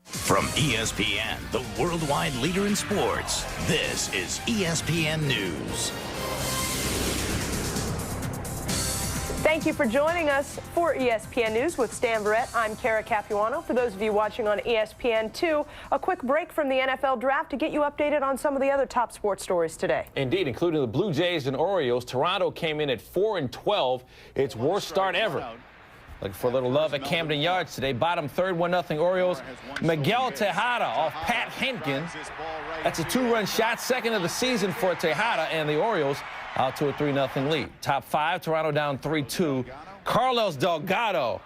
From ESPN, the worldwide leader in sports, this is ESPN News. Thank you for joining us for ESPN News with Stan Verrett. I'm Kara Capuano. For those of you watching on ESPN2, a quick break from the NFL draft to get you updated on some of the other top sports stories today. Indeed, including the Blue Jays and Orioles. Toronto came in at 4-12, its worst start ever. Looking for a little love at Camden Yards today. Bottom 3rd, 1-0 Orioles. Miguel Tejada off Pat Hentgen. That's a 2-run shot, 2nd of the season for Tejada and the Orioles out to a 3-0 lead. Top 5, Toronto down 3-2. Carlos Delgado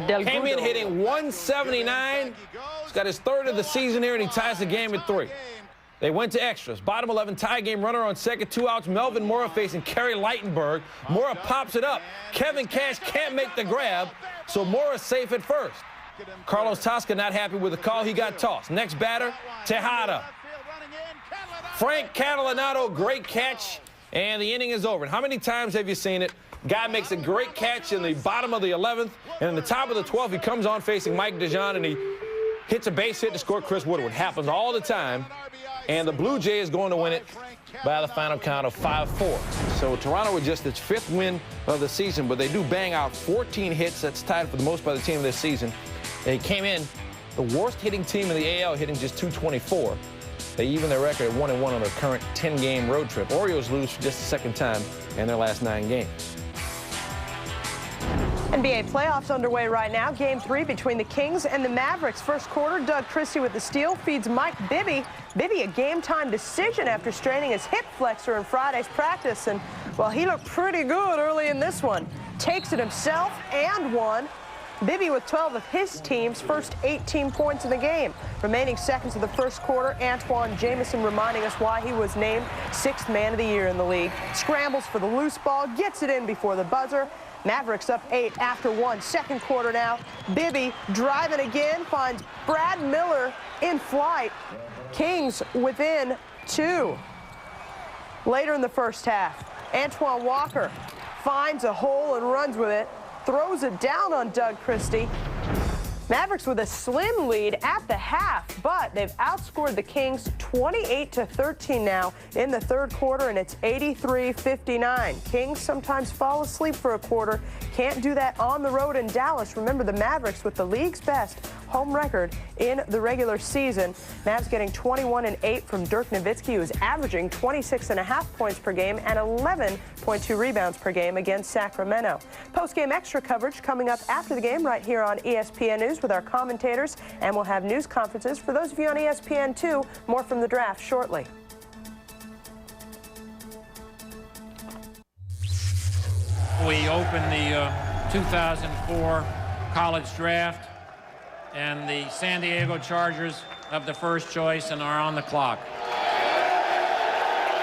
came in hitting 179. He's got his 3rd of the season here, and he ties the game at 3. They went to extras. Bottom 11 tie game, runner on second, 2 outs. Melvin Mora facing Kerry Lightenberg. Mora pops it up. Kevin Cash can't make the grab, so Mora's safe at 1st. Carlos Tosca not happy with the call. He got tossed. Next batter, Tejada. Frank Catalanato, great catch, and the inning is over. And how many times have you seen it? Guy makes a great catch in the bottom of the 11th, and in the top of the 12th, he comes on facing Mike DeJean, and he hits a base hit to score Chris Woodward. Happens all the time. And the Blue Jays going to win it by the final count of 5-4. So Toronto with just its 5th win of the season, but they do bang out 14 hits. That's tied for the most by the team this season. They came in the worst hitting team in the AL, hitting just .224. They even their record at 1-1 on their current 10-game road trip. Orioles lose for just the 2nd time in their last 9 games. NBA playoffs underway right now. Game 3 between the Kings and the Mavericks. First quarter, Doug Christie with the steal feeds Mike Bibby. Bibby a game-time decision after straining his hip flexor in Friday's practice. And, well, he looked pretty good early in this one. Takes it himself and won. Bibby with 12 of his team's first 18 points in the game. Remaining seconds of the first quarter, Antoine Jamison reminding us why he was named 6th man of the year in the league. Scrambles for the loose ball, gets it in before the buzzer. Mavericks up 8 after 1. Second quarter now. Bibby driving again, finds Brad Miller in flight. Kings within 2. Later in the first half, Antoine Walker finds a hole and runs with it. Throws it down on Doug Christie. Mavericks with a slim lead at the half, but they've outscored the Kings 28-13 now in the third quarter, and it's 83-59. Kings sometimes fall asleep for a quarter. Can't do that on the road in Dallas. Remember, the Mavericks with the league's best home record in the regular season. Mavs getting 21-8 from Dirk Nowitzki, who's averaging 26.5 points per game and 11.2 rebounds per game against Sacramento. Post-game extra coverage coming up after the game right here on ESPN News with our commentators, and we'll have news conferences for those of you on ESPN2. More from the draft shortly. We open the 2004 college draft, and the San Diego Chargers have the first choice and are on the clock.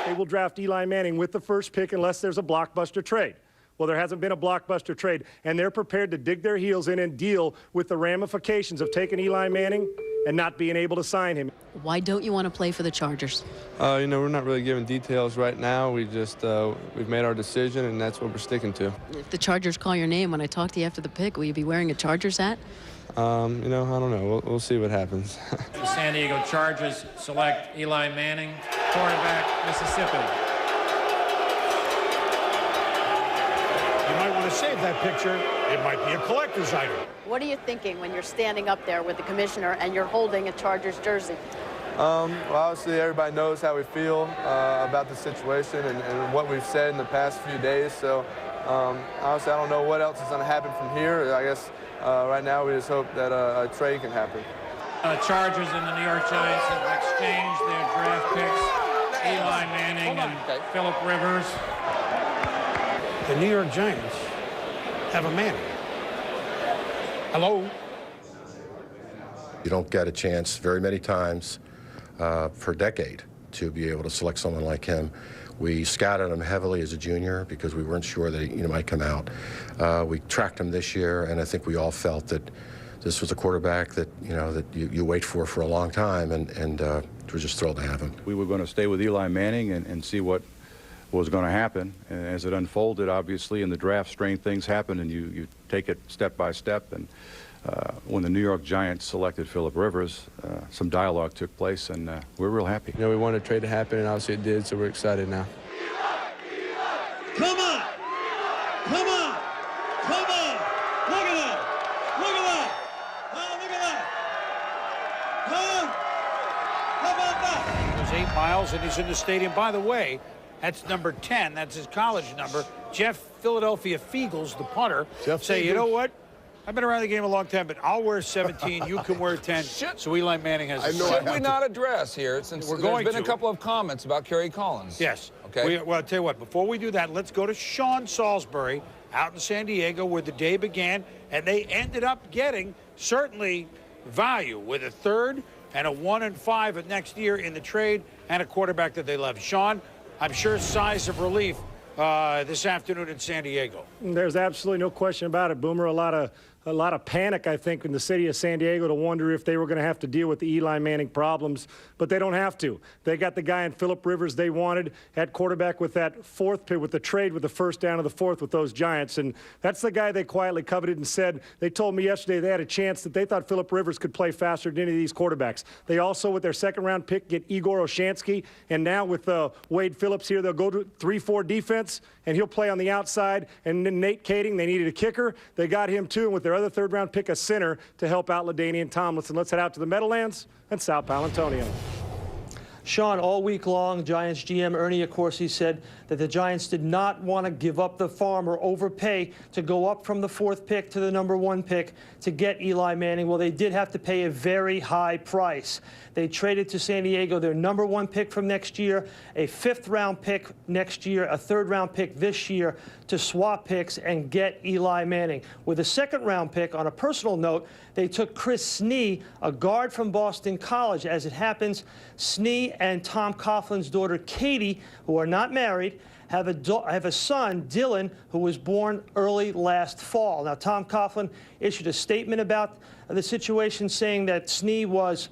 They will draft Eli Manning with the first pick unless there's a blockbuster trade. Well, there hasn't been a blockbuster trade, and they're prepared to dig their heels in and deal with the ramifications of taking Eli Manning and not being able to sign him. Why don't you want to play for the Chargers? You know, we're not really giving details right now. We've made our decision, and that's what we're sticking to. If the Chargers call your name when I talk to you after the pick, will you be wearing a Chargers hat? You know, I don't know. We'll see what happens. The San Diego Chargers select Eli Manning, quarterback, Mississippi. You might want to save that picture. It might be a collector's item. What are you thinking when you're standing up there with the commissioner and you're holding a Chargers jersey? Well, obviously, everybody knows how we feel about the situation and what we've said in the past few days. So, honestly, I don't know what else is going to happen from here. I guess right now we just hope that a trade can happen. Chargers and the New York Giants have exchanged their draft picks, Eli Manning and Phillip Rivers. The New York Giants have a Manning. Hello? You don't get a chance very many times for a decade to be able to select someone like him. We scouted him heavily as a junior because we weren't sure that he might come out. We tracked him this year, and I think we all felt that this was a quarterback that you wait for a long time, and we're just thrilled to have him. We were going to stay with Eli Manning and see what was going to happen. And as it unfolded, obviously, in the draft, strange things happen, and you take it step by step. And when the New York Giants selected Phillip Rivers, some dialogue took place, and we're real happy. You know, we wanted a trade to happen, and obviously it did, so we're excited now. Come on! Come on! Come on! Look at that! Look at that! Look at that! Huh? How about that? It was 8 miles, and he's in the stadium. By the way, that's number 10. That's his college number. Jeff Philadelphia Fiegels, the punter, you know what? I've been around the game a long time, but I'll wear 17. You can wear 10. So Eli Manning has. Should we not address here, since there's been a couple of comments about Kerry Collins? Yes. Okay. Well, I'll tell you what. Before we do that, let's go to Sean Salisbury out in San Diego, where the day began, and they ended up getting certainly value with a third and a 1 and 5 of next year in the trade, and a quarterback that they love. Sean, I'm sure sighs of relief this afternoon in San Diego. There's absolutely no question about it, Boomer. A lot of panic, I think, in the city of San Diego to wonder if they were going to have to deal with the Eli Manning problems, but they don't have to. They got the guy in Phillip Rivers they wanted at quarterback with that fourth pick, with the trade with the first down of the fourth with those Giants, and that's the guy they quietly coveted and said, they told me yesterday they had a chance that they thought Phillip Rivers could play faster than any of these quarterbacks. They also, with their second-round pick, get Igor Oshansky, and now with Wade Phillips here, they'll go to 3-4 defense, and he'll play on the outside, and then Nate Kading, they needed a kicker. They got him, too, and with their other third-round pick, a center to help out LaDainian Tomlinson. Let's head out to the Meadowlands and South Palantonio. Sean, all week long, Giants GM Ernie Accorsi said that the Giants did not want to give up the farm or overpay to go up from the 4th pick to the number 1 pick to get Eli Manning. Well, they did have to pay a very high price. They traded to San Diego their number 1 pick from next year, a 5th-round pick next year, a 3rd-round pick this year to swap picks and get Eli Manning. With a 2nd-round pick, on a personal note, they took Chris Snee, a guard from Boston College. As it happens, Snee and Tom Coughlin's daughter, Katie, who are not married, have a son, Dylan, who was born early last fall. Now, Tom Coughlin issued a statement about the situation, saying that Snee was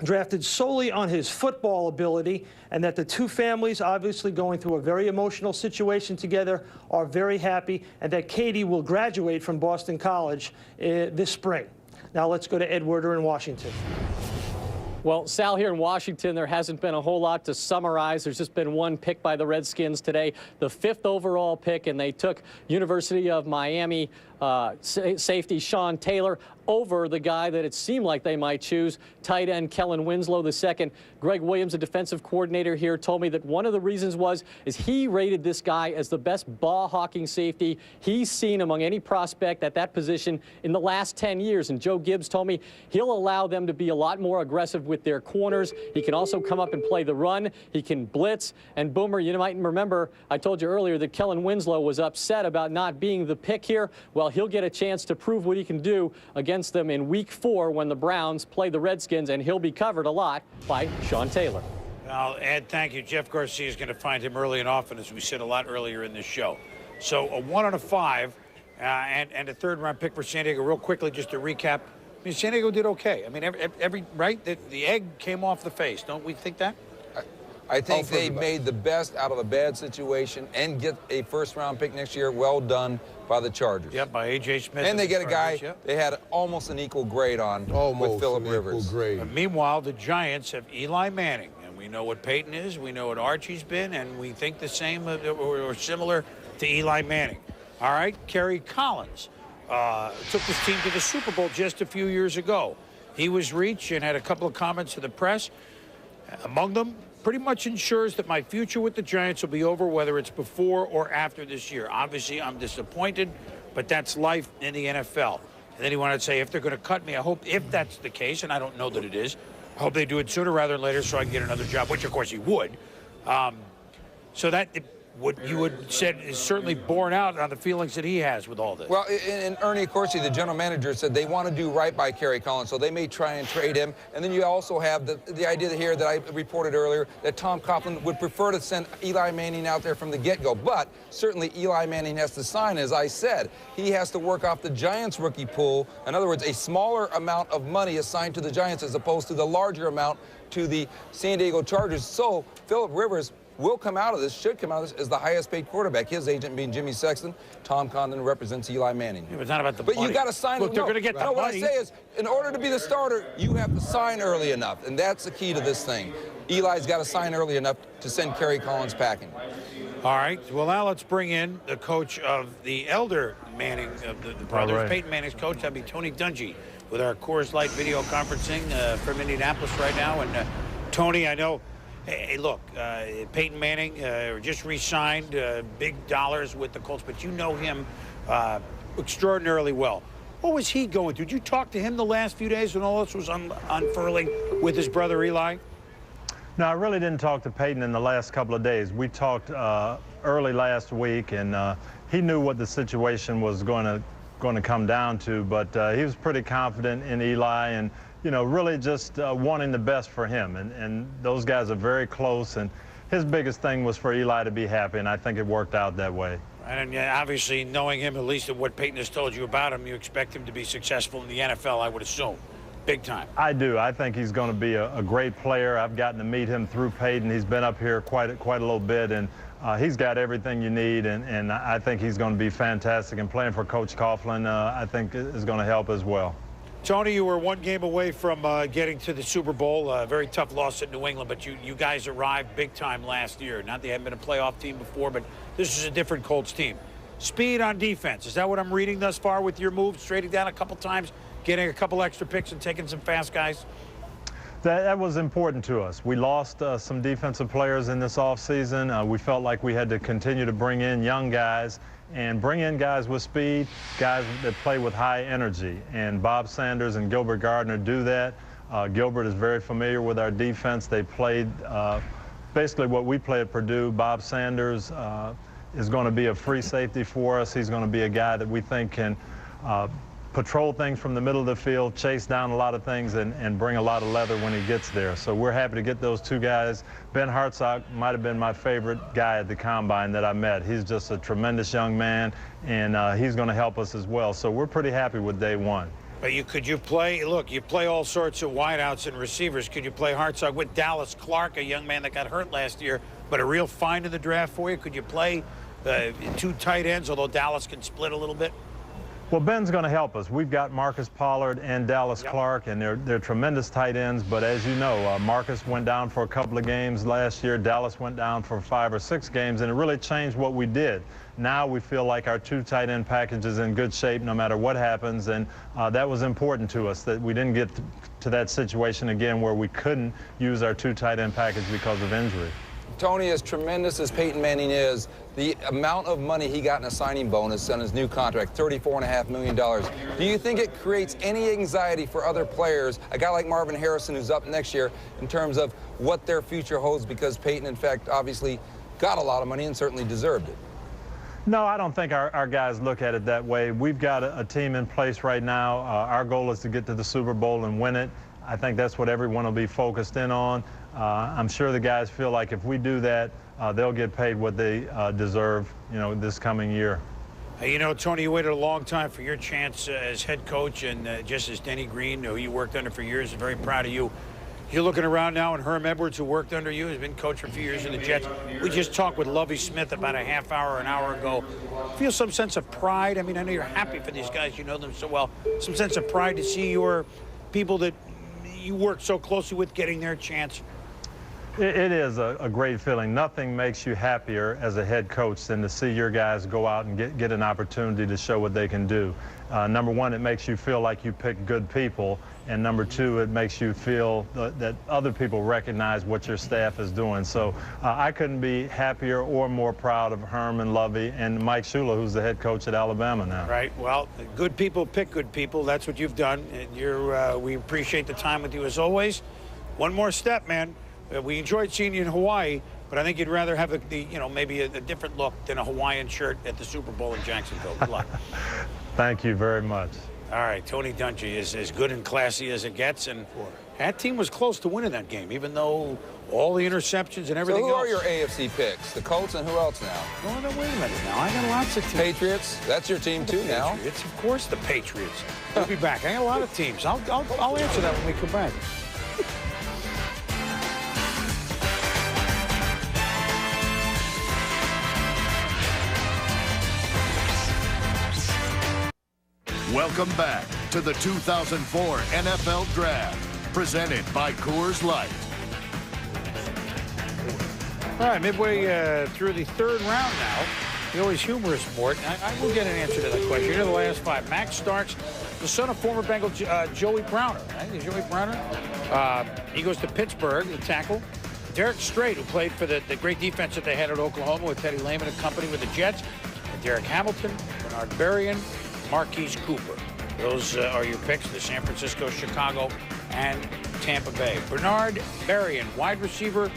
drafted solely on his football ability, and that the two families, obviously going through a very emotional situation together, are very happy, and that Katie will graduate from Boston College this spring. Now let's go to Ed Werder in Washington. Well, Sal, here in Washington, there hasn't been a whole lot to summarize. There's just been one pick by the Redskins today, the 5th overall pick, and they took University of Miami safety Sean Taylor over the guy that it seemed like they might choose, tight end Kellen Winslow II. Greg Williams, the defensive coordinator here, told me that one of the reasons is he rated this guy as the best ball-hawking safety he's seen among any prospect at that position in the last 10 years. And Joe Gibbs told me he'll allow them to be a lot more aggressive with their corners. He can also come up and play the run. He can blitz. And Boomer, you might remember I told you earlier that Kellen Winslow was upset about not being the pick here. Well, he'll get a chance to prove what he can do against them in Week 4 when the Browns play the Redskins, and he'll be covered a lot by Sean Taylor. Well, Ed, thank you. Jeff Garcia is going to find him early and often, as we said a lot earlier in this show. So a 1 out of 5 and a third-round pick for San Diego. Real quickly, just to recap, I mean, San Diego did okay. I mean, every right, the egg came off the face. Don't we think that? I think they made the best out of a bad situation and get a first-round pick next year. Well done by the Chargers. Yep, by A.J. Smith. And they get a guy they had almost an equal grade on with Phillip Rivers. Meanwhile, the Giants have Eli Manning. And we know what Peyton is. We know what Archie's been. And we think the same or similar to Eli Manning. All right, Kerry Collins took this team to the Super Bowl just a few years ago. He was reached and had a couple of comments to the press. Among them, pretty much ensures that my future with the Giants will be over, whether it's before or after this year. Obviously, I'm disappointed, but that's life in the NFL. And then he wanted to say, if they're going to cut me, I hope, if that's the case, and I don't know that it is, I hope they do it sooner rather than later so I can get another job, which, of course, he would. So that what you would said is certainly borne out on the feelings that he has with all this. Well, and Ernie Accorsi, the general manager, said they want to do right by Kerry Collins, so they may try and trade him. And then you also have the idea here that I reported earlier that Tom Coughlin would prefer to send Eli Manning out there from the get-go. But certainly Eli Manning has to sign, as I said. He has to work off the Giants rookie pool. In other words, a smaller amount of money assigned to the Giants as opposed to the larger amount to the San Diego Chargers. So Phillip Rivers will come out of this, should come out of this as the highest paid quarterback. His agent being Jimmy Sexton. Tom Condon represents Eli Manning. Yeah, but it's not about the money. But you got to sign. Look, they're going to get the money. What I say is, in order to be the starter, you have to sign early enough, and that's the key to this thing. Eli's got to sign early enough to send Kerry Collins packing. All right. Well, now let's bring in the coach of the elder Manning, of the brothers, right. Peyton Manning's coach. That'd be Tony Dungy, with our Coors Light video conferencing from Indianapolis right now. And Tony, I know. Hey, look, Peyton Manning just re-signed big dollars with the Colts, but you know him extraordinarily well. What was he going through? Did you talk to him the last few days when all this was unfurling with his brother Eli? No, I really didn't talk to Peyton in the last couple of days. We talked early last week, and he knew what the situation was going to come down to, but he was pretty confident in Eli and, you know, really just wanting the best for him. And those guys are very close, and his biggest thing was for Eli to be happy, and I think it worked out that way. And obviously, knowing him, at least of what Peyton has told you about him, you expect him to be successful in the NFL, I would assume. Big time. I do. I think he's going to be a great player. I've gotten to meet him through Peyton. He's been up here quite a little bit, and he's got everything you need, and I think he's going to be fantastic. And playing for Coach Coughlin, I think, is going to help as well. Tony, you were one game away from getting to the Super Bowl. A very tough loss at New England, but you guys arrived big time last year. Not that you hadn't been a playoff team before, but this is a different Colts team. Speed on defense. Is that what I'm reading thus far with your moves? Trading down a couple times, getting a couple extra picks, and taking some fast guys? That was important to us. We lost some defensive players in this offseason. We felt like we had to continue to bring in young guys and bring in guys with speed, guys that play with high energy. And Bob Sanders and Gilbert Gardner do that. Gilbert is very familiar with our defense. They played basically what we play at Purdue. Bob Sanders is going to be a free safety for us. He's going to be a guy that we think can patrol things from the middle of the field, chase down a lot of things, and bring a lot of leather when he gets there. So we're happy to get those two guys. Ben Hartsock might have been my favorite guy at the Combine that I met. He's just a tremendous young man, and he's going to help us as well. So we're pretty happy with day one. But you play all sorts of wideouts and receivers. Could you play Hartsock with Dallas Clark, a young man that got hurt last year, but a real find in the draft for you? Could you play two tight ends, although Dallas can split a little bit? Well, Ben's going to help us. We've got Marcus Pollard and Dallas Clark, and they're tremendous tight ends. But as you know, Marcus went down for a couple of games last year. Dallas went down for 5 or 6 games, and it really changed what we did. Now we feel like our 2 tight end package is in good shape no matter what happens, and that was important to us, that we didn't get to that situation again where we couldn't use our 2 tight end package because of injury. Tony, as tremendous as Peyton Manning is, the amount of money he got in a signing bonus on his new contract, $34.5 million, do you think it creates any anxiety for other players, a guy like Marvin Harrison who's up next year, in terms of what their future holds, because Peyton, in fact, obviously got a lot of money and certainly deserved it? No, I don't think our guys look at it that way. We've got a team in place right now. Our goal is to get to the Super Bowl and win it. I think that's what everyone will be focused in on. I'm sure the guys feel like if we do that, they'll get paid what they deserve, this coming year. You know, Tony, you waited a long time for your chance as head coach, and just as Denny Green, who you worked under for years, is very proud of you. You're looking around now, and Herm Edwards, who worked under you, has been coach for a few years in the Jets. We just talked with Lovie Smith about a half hour, an hour ago. Feel some sense of pride? I mean, I know you're happy for these guys. You know them so well. Some sense of pride to see your people that you worked so closely with getting their chance. It is a great feeling. Nothing makes you happier as a head coach than to see your guys go out and get an opportunity to show what they can do. Number one, it makes you feel like you pick good people. And number two, it makes you feel that other people recognize what your staff is doing. So I couldn't be happier or more proud of Herm and Lovie and Mike Shula, who's the head coach at Alabama now. Right. Well, good people pick good people. That's what you've done. And we appreciate the time with you as always. One more step, man. We enjoyed seeing you in Hawaii, but I think you'd rather have maybe a different look than a Hawaiian shirt at the Super Bowl in Jacksonville. Good luck. Thank you very much. All right, Tony Dungy is as good and classy as it gets, and that team was close to winning that game, even though all the interceptions and everything else. So who are your AFC picks? The Colts, and who else now? Well, no, wait a minute now. I got lots of teams. Patriots? That's your team too now. Patriots, of course, the Patriots. We'll be back. I got a lot of teams. I'll answer that when we come back. Welcome back to the 2004 NFL Draft, presented by Coors Light. All right, midway through the 3rd round now. The always humorous sport. I will get an answer to that question. Here are the last 5. Max Starks, the son of former Bengal Joey Browner. Right? Joey Browner. He goes to Pittsburgh, the tackle. Derek Strait, who played for the great defense that they had at Oklahoma with Teddy Lehman and company with the Jets. And Derek Hamilton, Bernard Berrien, Marquise Cooper. Those are your picks, the San Francisco, Chicago, and Tampa Bay. Bernard Berrien, wide receiver,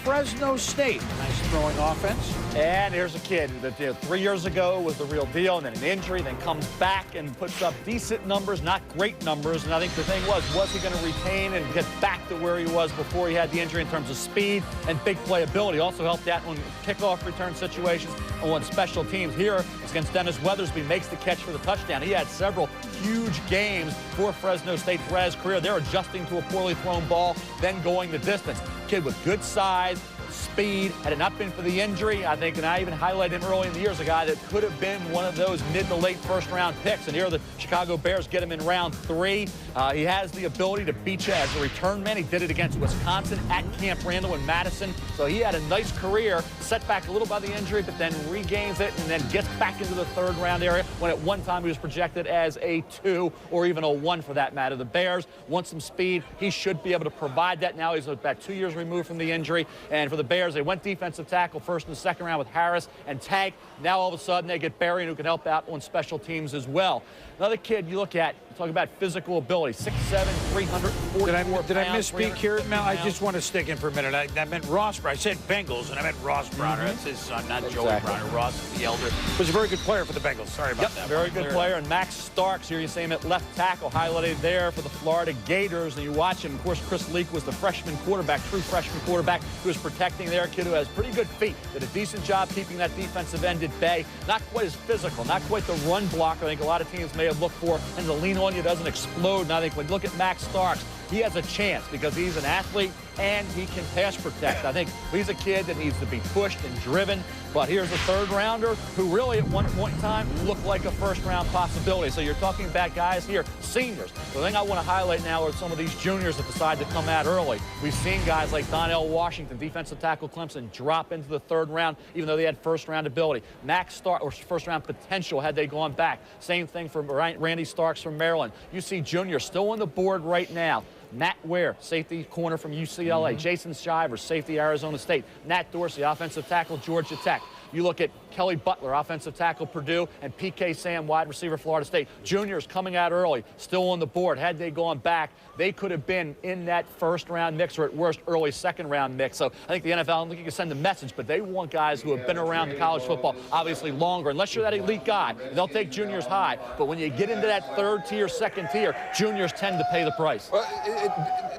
Fresno State. Nice throwing offense. And here's a kid that 3 years ago was the real deal, and then an injury, then comes back and puts up decent numbers, not great numbers. And I think the thing was he going to retain and get back to where he was before he had the injury in terms of speed and big playability? Also helped out on kickoff return situations and on special teams. Here it's against Dennis Weathersby, makes the catch for the touchdown. He had several huge games for Fresno State throughout his career. They're adjusting to a poorly thrown ball, then going the distance. Kid with good size, speed. Had it not been for the injury, I think, and I even highlighted him early in the year as a guy that could have been one of those mid to late 1st round picks. And here the Chicago Bears get him in round 3. He has the ability to beat you as a return man. He did it against Wisconsin at Camp Randall and Madison. So he had a nice career, set back a little by the injury, but then regains it and then gets back into the 3rd round area when at one time he was projected as a 2 or even a 1 for that matter. The Bears want some speed. He should be able to provide that now. He's about 2 years removed from the injury. And for the Bears, they went defensive tackle 1st and 2nd round with Harris and Tank. Now all of a sudden they get Berrien, who can help out on special teams as well. Another kid you look at, talk about physical ability, 6'7", 344 pounds. Did I misspeak here, Mel? I just want to stick in for a minute. I meant Ross. I said Bengals, and I meant Ross Browner. That's his son, not Joey Browner. Ross, the elder, was a very good player for the Bengals. Sorry about that. Very good player. And Max Starks, here you see him at left tackle, highlighted there for the Florida Gators. And you watch him. Of course, Chris Leak was the freshman quarterback, true freshman quarterback, who was protecting their kid who has pretty good feet. Did a decent job keeping that defensive end at bay. Not quite as physical, not quite the run blocker I think a lot of teams may have looked for. And the lean on you doesn't explode. And I think when you look at Max Starks, he has a chance because he's an athlete and he can pass protect. I think he's a kid that needs to be pushed and driven. But here's a third-rounder who really at one point in time looked like a first-round possibility. So you're talking about guys here, seniors. The thing I want to highlight now are some of these juniors that decide to come out early. We've seen guys like Donnell Washington, defensive tackle Clemson, drop into the third round, even though they had first-round ability. Max Stark, or first-round potential had they gone back. Same thing for Randy Starks from Maryland. You see juniors still on the board right now. Matt Ware, safety corner from UCLA. Jason Shivers, safety Arizona State. Nat Dorsey, offensive tackle Georgia Tech. You look at Kelly Butler, offensive tackle Purdue, and PK Sam, wide receiver Florida State. Juniors coming out early, still on the board. Had they gone back, they could have been in that first-round mix or at worst early second-round mix. So I think the NFL, I don't think you can send a message, but they want guys who have been around college football obviously longer. Unless you're that elite guy, they'll take juniors high. But when you get into that third tier, second tier, juniors tend to pay the price. Well,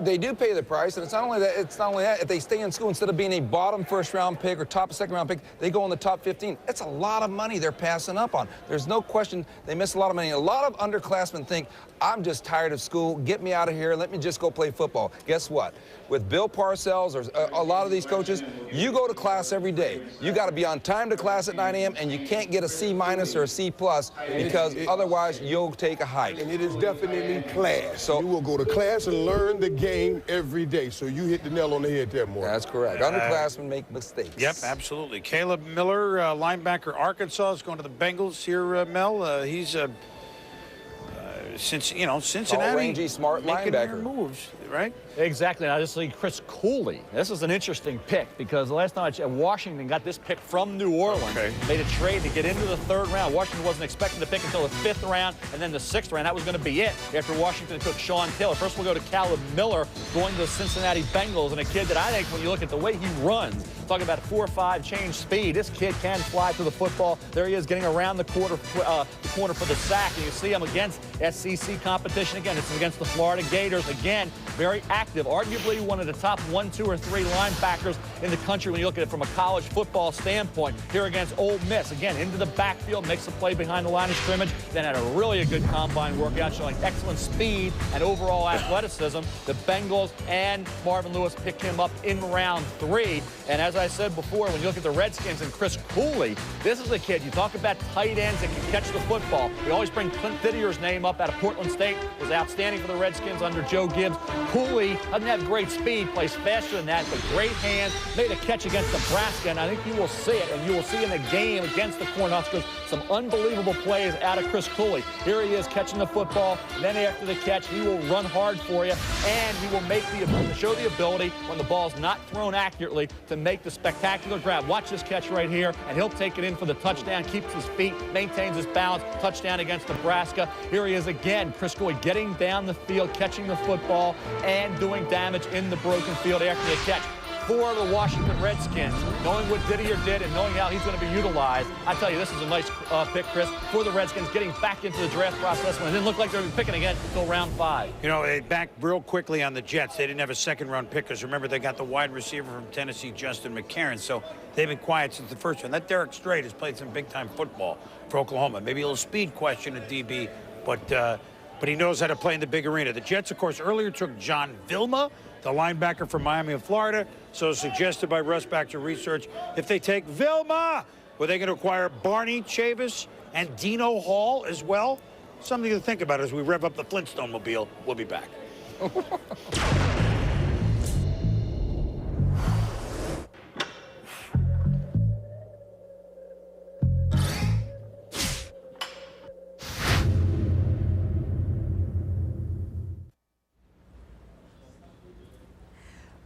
they do pay the price, and it's not only that. It's not only that. If they stay in school, instead of being a bottom first-round pick or top second-round pick, they go in the top 15. That's a lot of money they're passing up on. There's no question they miss a lot of money. A lot of underclassmen think, I'm just tired of school. Get me out of here. Let me just go play football. Guess what? With Bill Parcells or a lot of these coaches, you go to class every day. You got to be on time to class at 9 a.m., and you can't get a C- or a C+ because otherwise you'll take a hike. And it is definitely class. So you will go to class and learn the game every day. So you hit the nail on the head there, Morgan. That's correct. Underclassmen make mistakes. Yep, absolutely. Caleb Miller, linebacker, Arkansas, is going to the Bengals here, Mel. He's Cincinnati, rangy, smart making linebacker. their moves, right? Exactly. Now, this is Chris Cooley. This is an interesting pick because the last time Washington got this pick from New Orleans, made a trade to get into the third round. Washington wasn't expecting to pick until the 5th round and then the 6th round. That was going to be it after Washington took Sean Taylor. First, we'll go to Caleb Miller going to the Cincinnati Bengals, and a kid that I think when you look at the way he runs, talking about 4.5 change speed, this kid can fly to the football. There he is getting around the corner for the sack, and you see him against SEC competition again. This is against the Florida Gators. Again, very active, arguably one of the top 1, 2, or 3 linebackers in the country when you look at it from a college football standpoint. Here against Ole Miss, again, into the backfield, makes a play behind the line of scrimmage, then had a good combine workout showing excellent speed and overall athleticism. The Bengals and Marvin Lewis pick him up in round 3. And as I said before, when you look at the Redskins and Chris Cooley, this is a kid, you talk about tight ends that can catch the football. We always bring Clint Thidier's name up out of Portland State, was outstanding for the Redskins under Joe Gibbs. Cooley doesn't have great speed, plays faster than that, but great hands, made a catch against Nebraska, and I think you will see it, and you will see in the game against the Cornhuskers some unbelievable plays out of Chris Cooley. Here he is catching the football, then after the catch, he will run hard for you, and he will show the ability when the ball's not thrown accurately to make the spectacular grab. Watch this catch right here, and he'll take it in for the touchdown, keeps his feet, maintains his balance, touchdown against Nebraska. Here he is again, Chris Cooley getting down the field, catching the football, and doing damage in the broken field after the catch. For the Washington Redskins, knowing what Didier did and knowing how he's going to be utilized, I tell you, this is a nice pick, Chris, for the Redskins, getting back into the draft process when it didn't look like they were picking again until round 5. You know, back real quickly on the Jets, they didn't have a second-round pick because remember they got the wide receiver from Tennessee, Justin McCarron, so they've been quiet since the first one. That Derek Strait has played some big-time football for Oklahoma. Maybe a little speed question at DB, but he knows how to play in the big arena. The Jets, of course, earlier took John Vilma, the linebacker from Miami of Florida. So suggested by Russ Baxter Research, if they take Vilma, were they going to acquire Barney Chavis and Dino Hall as well? Something to think about as we rev up the Flintstone mobile. We'll be back.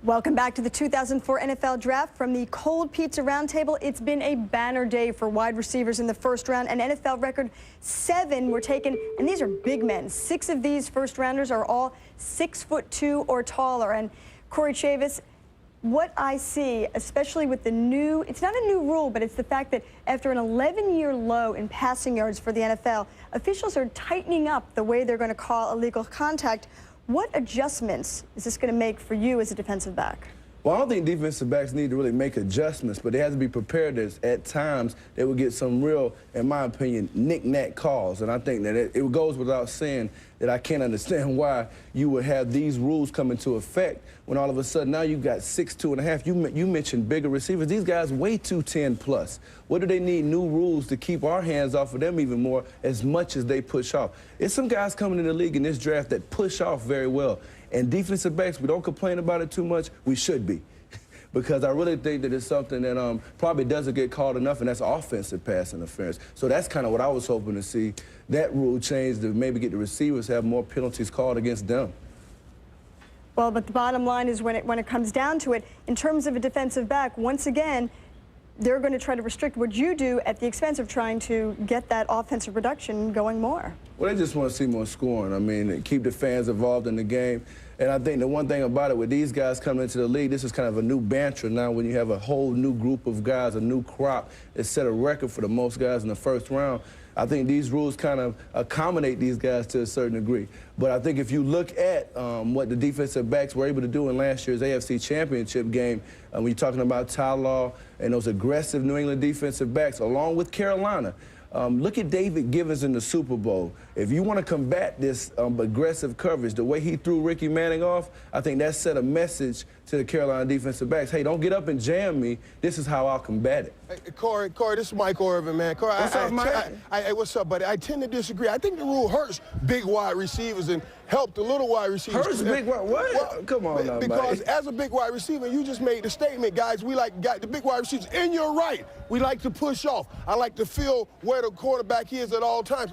Welcome back to the 2004 NFL Draft. From the Cold Pizza Roundtable, it's been a banner day for wide receivers in the first round. An NFL record 7 were taken, and these are big men. 6 of these first-rounders are all 6'2" or taller. And Corey Chavis, what I see, especially with the new, it's not a new rule, but it's the fact that after an 11-year low in passing yards for the NFL, officials are tightening up the way they're going to call illegal contact. What adjustments is this going to make for you as a defensive back? Well, I don't think defensive backs need to really make adjustments, but they have to be prepared that at times they will get some real, in my opinion, knick-knack calls. And I think that it goes without saying that I can't understand why you would have these rules come into effect when all of a sudden now you've got 6'2 1/2". You mentioned bigger receivers. These guys way 210 plus. What do they need new rules to keep our hands off of them even more as much as they push off? There's some guys coming in the league in this draft that push off very well. And defensive backs, we don't complain about it too much. We should be. Because I really think that it's something that probably doesn't get called enough, and that's offensive pass interference. So that's kind of what I was hoping to see, that rule change to maybe get the receivers have more penalties called against them. Well, but the bottom line is when it comes down to it, in terms of a defensive back, once again, they're going to try to restrict what you do at the expense of trying to get that offensive production going more. Well, they just want to see more scoring. I mean, keep the fans involved in the game. And I think the one thing about it, with these guys coming into the league, this is kind of a new banter now when you have a whole new group of guys, a new crop that set a record for the most guys in the first round. I think these rules kind of accommodate these guys to a certain degree. But I think if you look at what the defensive backs were able to do in last year's AFC Championship game, when you're talking about Ty Law and those aggressive New England defensive backs, along with Carolina, look at David Givens in the Super Bowl. If you want to combat this aggressive coverage, the way he threw Ricky Manning off, I think that set a message to the Carolina defensive backs. Hey, don't get up and jam me. This is how I'll combat it. Hey, Corey, this is Mike Irvin, man. Corey, what's up, Mike? Hey, what's up, buddy? I tend to disagree. I think the rule hurts big wide receivers and help the little wide receivers. Hurts big wide? What? Well, come on now, because Mike. as a big wide receiver, you just made the statement, guys, we got the big wide receivers. And you're right. We like to push off. I like to feel where the quarterback is at all times.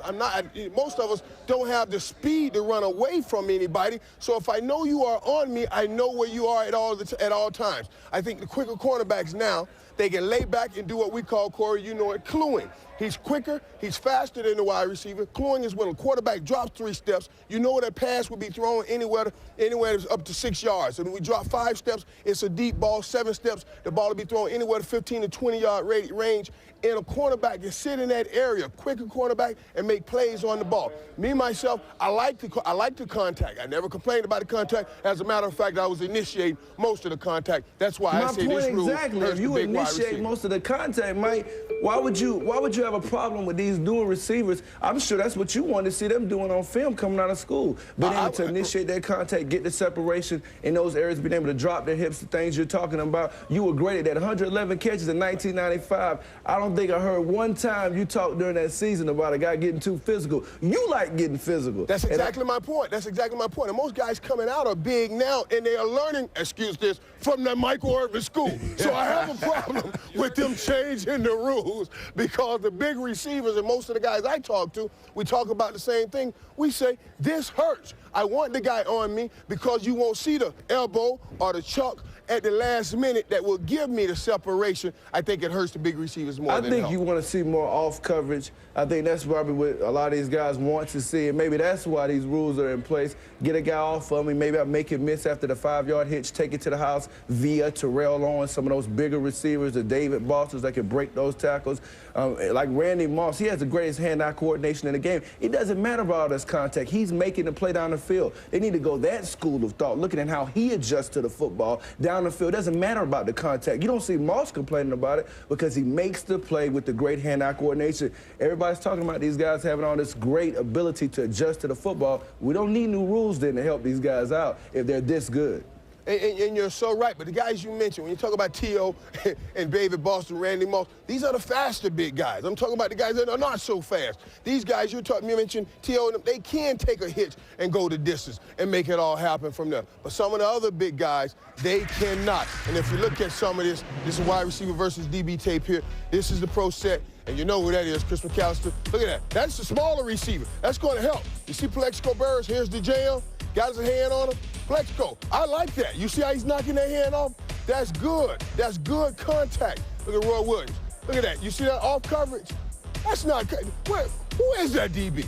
Most of us don't have the speed to run away from anybody. So if I know you are on me, I know where you are at all times. I think the quicker cornerbacks now, they can lay back and do what we call, Corey, you know it, cluing. He's quicker, he's faster than the wide receiver. Cluing is when a quarterback drops 3 steps, you know that pass would be thrown anywhere up to 6 yards. And when we drop 5 steps, it's a deep ball. 7 steps, the ball will be thrown anywhere to 15 to 20-yard range. And a cornerback can sit in that area, quicker cornerback, and make plays on the ball. Me, myself, I like the contact. I never complained about the contact. As a matter of fact, I was initiating most of the contact. That's why I say this rule exactly. If you initiate most of the contact, Mike, why would you have a problem with these newer receivers? I'm sure that's what you want to see them doing on film coming out of school. Being able to initiate that contact, get the separation in those areas, being able to drop their hips, the things you're talking about. You were great at that. 111 catches in 1995. I don't think I heard one time you talk during that season about a guy getting too physical. You like getting physical. That's exactly my point. That's exactly my point. And most guys coming out are big now, and they are learning, excuse this, from the Michael Irvin school. So I have a problem with them changing the rules because the big receivers and most of the guys I talk to, we talk about the same thing. We say, this hurts. I want the guy on me because you won't see the elbow or the chuck at the last minute that will give me the separation. I think it hurts the big receivers more than I think you want to see more off coverage. I think that's probably what a lot of these guys want to see, and maybe that's why these rules are in place. Get a guy off of me, maybe I make him miss after the 5-yard hitch, take it to the house via Terrell Owens, some of those bigger receivers, the David Bosters that can break those tackles. Like Randy Moss, he has the greatest hand-eye coordination in the game. It doesn't matter about all this contact. He's making the play down the field. They need to go that school of thought, looking at how he adjusts to the football down the field. It doesn't matter about the contact. You don't see Moss complaining about it because he makes the play with the great hand-eye coordination. Everybody's talking about these guys having all this great ability to adjust to the football. We don't need new rules then to help these guys out if they're this good. And you're so right, but the guys you mentioned, when you talk about T.O. and David Boston, Randy Moss, these are the faster big guys. I'm talking about the guys that are not so fast. These guys you mentioned, T.O. and them, they can take a hitch and go the distance and make it all happen from there. But some of the other big guys, they cannot. And if you look at some of this is wide receiver versus DB tape here. This is the pro set. And you know who that is, Chris McAllister. Look at that. That's the smaller receiver. That's going to help. You see Plexico Burris, here's the jam. Got his hand on him. Plexico, I like that. You see how he's knocking that hand off? That's good. That's good contact. Look at Roy Williams. Look at that. You see that off coverage? That's not good. Who is that DB?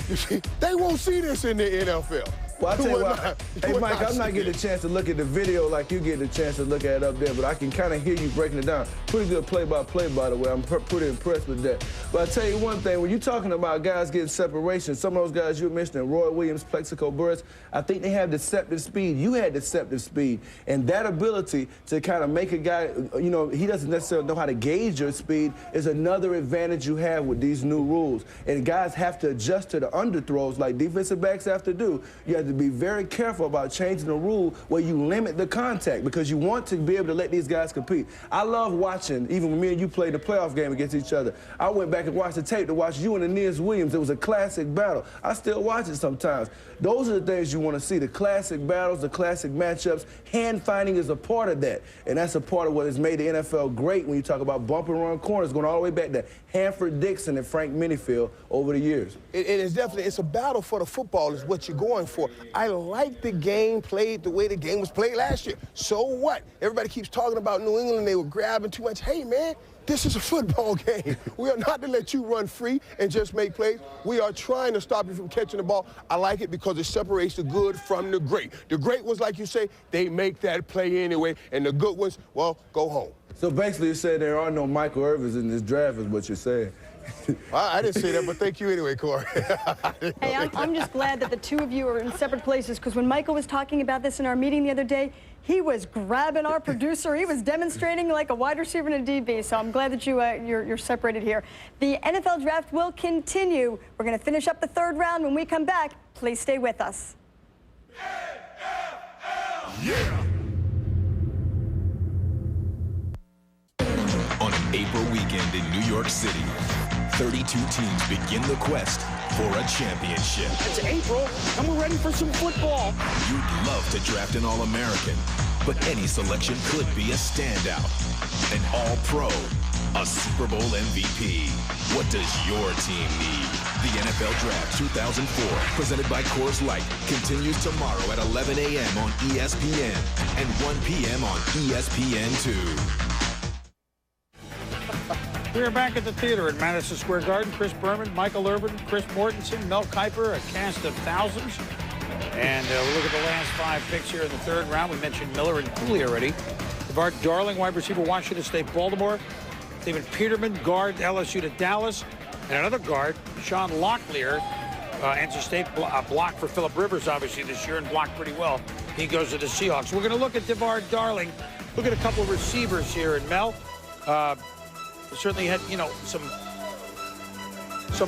You see, they won't see this in the NFL. Well, I tell you what, hey, Mike, I'm not see getting a chance to look at the video like you get a chance to look at it up there, but I can kind of hear you breaking it down. Pretty good play-by-play, by the way. I'm pretty impressed with that. But I tell you one thing, when you're talking about guys getting separation, some of those guys you were mentioning, Roy Williams, Plexico Burress, I think they have deceptive speed. You had deceptive speed. And that ability to kind of make a guy, you know, he doesn't necessarily know how to gauge your speed is another advantage you have with these new rules. And guys have to adjust to the underthrows like defensive backs have to do. You have to be very careful about changing the rule where you limit the contact because you want to be able to let these guys compete. I love watching, even when me and you played the playoff game against each other, I went back and watched the tape to watch you and Aeneas Williams. It was a classic battle. I still watch it sometimes. Those are the things you want to see, the classic battles, the classic matchups. Hand finding is a part of that, and that's a part of what has made the NFL great when you talk about bump and run corners, going all the way back to Hanford Dixon and Frank Minifield over the years. It is definitely, it's a battle for the football is what you're going for. I like the game played the way the game was played last year. So what? Everybody keeps talking about New England, they were grabbing too much. Hey, man, this is a football game. We are not to let you run free and just make plays. We are trying to stop you from catching the ball. I like it because it separates the good from the great. The great ones, like you say, they make that play anyway, and the good ones, well, go home. So basically you said there are no Michael Irvins in this draft is what you're saying. I didn't say that, but thank you anyway, Corey. Hey, I'm just glad that the two of you are in separate places because when Michael was talking about this in our meeting the other day, he was grabbing our producer. He was demonstrating like a wide receiver and a DB. So I'm glad that you're separated here. The NFL draft will continue. We're going to finish up the third round. When we come back, please stay with us. Yeah! On an April weekend in New York City, 32 teams begin the quest for a championship. It's April, and we're ready for some football. You'd love to draft an All-American, but any selection could be a standout. An All-Pro, a Super Bowl MVP. What does your team need? The NFL Draft 2004, presented by Coors Light, continues tomorrow at 11 a.m. on ESPN and 1 p.m. on ESPN2. We are back at the theater at Madison Square Garden. Chris Berman, Michael Irvin, Chris Mortensen, Mel Kiper, a cast of thousands. And we'll look at the last 5 picks here in the third round. We mentioned Miller and Cooley already. DeVar Darling, wide receiver, Washington State, Baltimore. David Peterman, guard, LSU to Dallas. And another guard, Sean Locklear, NC State, blocked for Phillip Rivers, obviously, this year and blocked pretty well. He goes to the Seahawks. We're going to look at DeVar Darling. Look at a couple of receivers here. And Mel, certainly had, you know, some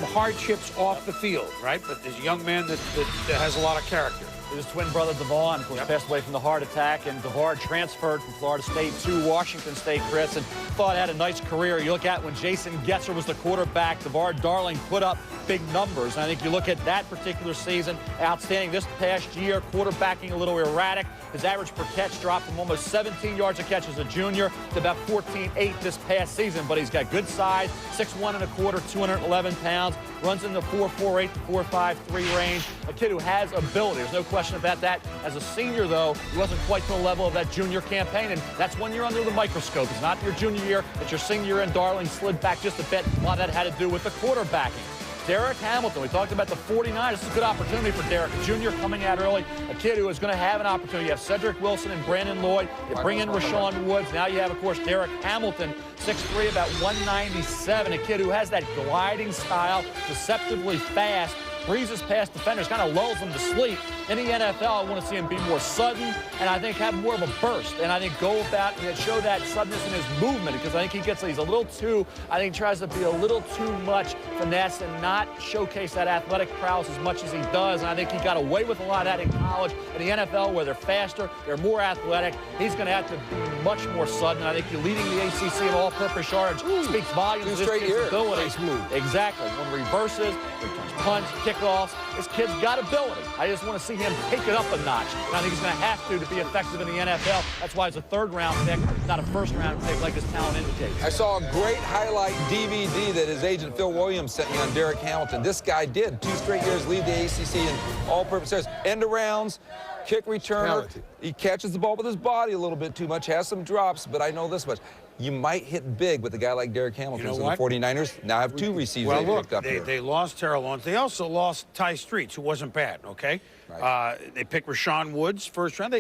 hardships off the field, right? But there's a young man that has a lot of character. His twin brother, Devon, of course, passed away from the heart attack, and DeVar transferred from Florida State to Washington State, Chris, and thought had a nice career. You look at when Jason Getzer was the quarterback, DeVar Darling put up big numbers. And I think you look at that particular season, outstanding this past year, quarterbacking a little erratic. His average per catch dropped from almost 17 yards a catch as a junior to about 14.8 this past season. But he's got good size, 6'1 1/4, 211 pounds, runs in the 4.48 to 4.53 range. A kid who has ability. There's no question about that. As a senior, though, he wasn't quite to the level of that junior campaign, and that's when you're under the microscope. It's not your junior year, it's your senior year, and Darling slid back just a bit. A lot of that had to do with the quarterbacking. Derek Hamilton, we talked about the 49ers. This is a good opportunity for Derek, a junior coming out early, a kid who is going to have an opportunity. You have Cedric Wilson and Brandon Lloyd. You bring in Rashawn Woods. Now you have, of course, Derek Hamilton, 6'3", about 197, a kid who has that gliding style, deceptively fast, breezes past defenders, kind of lulls them to sleep. In the NFL, I want to see him be more sudden and I think have more of a burst. And I think go about and show that suddenness in his movement because I think he's a little too, I think tries to be a little too much finesse and not showcase that athletic prowess as much as he does. And I think he got away with a lot of that in college. In the NFL, where they're faster, they're more athletic, he's going to have to be much more sudden. I think you're leading the ACC in all-purpose yardage. Speaks volumes of his kid's ability. Exactly. When reverses, punch, kickoffs, this kid's got ability. I just want to see him take it up a notch. And I think he's going to have to be effective in the NFL. That's why it's a third-round pick, not a first-round pick like his talent indicates. I saw a great highlight DVD that his agent Phil Williams sent me on Derek Hamilton. This guy did 2 straight years lead the ACC in all-purpose areas. End-arounds, kick returner. He catches the ball with his body a little bit too much, has some drops, but I know this much. you might hit big with a guy like Derrick Hamilton. You know So what? the 49ers now have 2 receivers Well, they look, picked up here. they lost Terrell Owens. They also lost Ty Streets, who wasn't bad, okay? Right. They picked Rashawn Woods first round.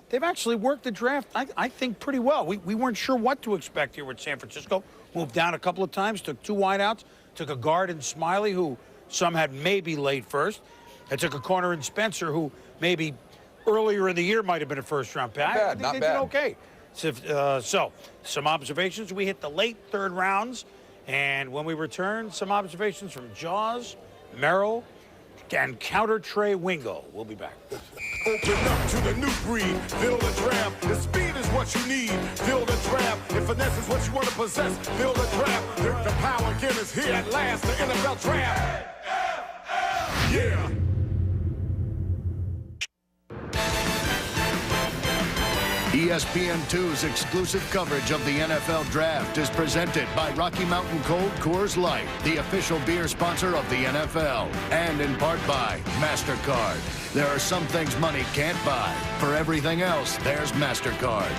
They've actually worked the draft, I think, pretty well. We weren't sure what to expect here with San Francisco. Moved down a couple of times, took 2 wideouts, took a guard in Smiley, who some had maybe late first. They took a corner in Spencer, who maybe earlier in the year might have been a first-round pick. I think they did okay. So, some observations. We hit the late 3rd rounds, and when we return, some observations from Jaws, Merrill, and counter Trey Wingo. We'll be back. Open up to the new breed. Build a draft. The speed is what you need. Build a draft. If finesse is what you want to possess, build a draft. The power again is here at last. The NFL draft. Yeah. ESPN2's exclusive coverage of the NFL Draft is presented by Rocky Mountain Cold Coors Light, the official beer sponsor of the NFL, and in part by MasterCard. There are some things money can't buy. For everything else, there's MasterCard.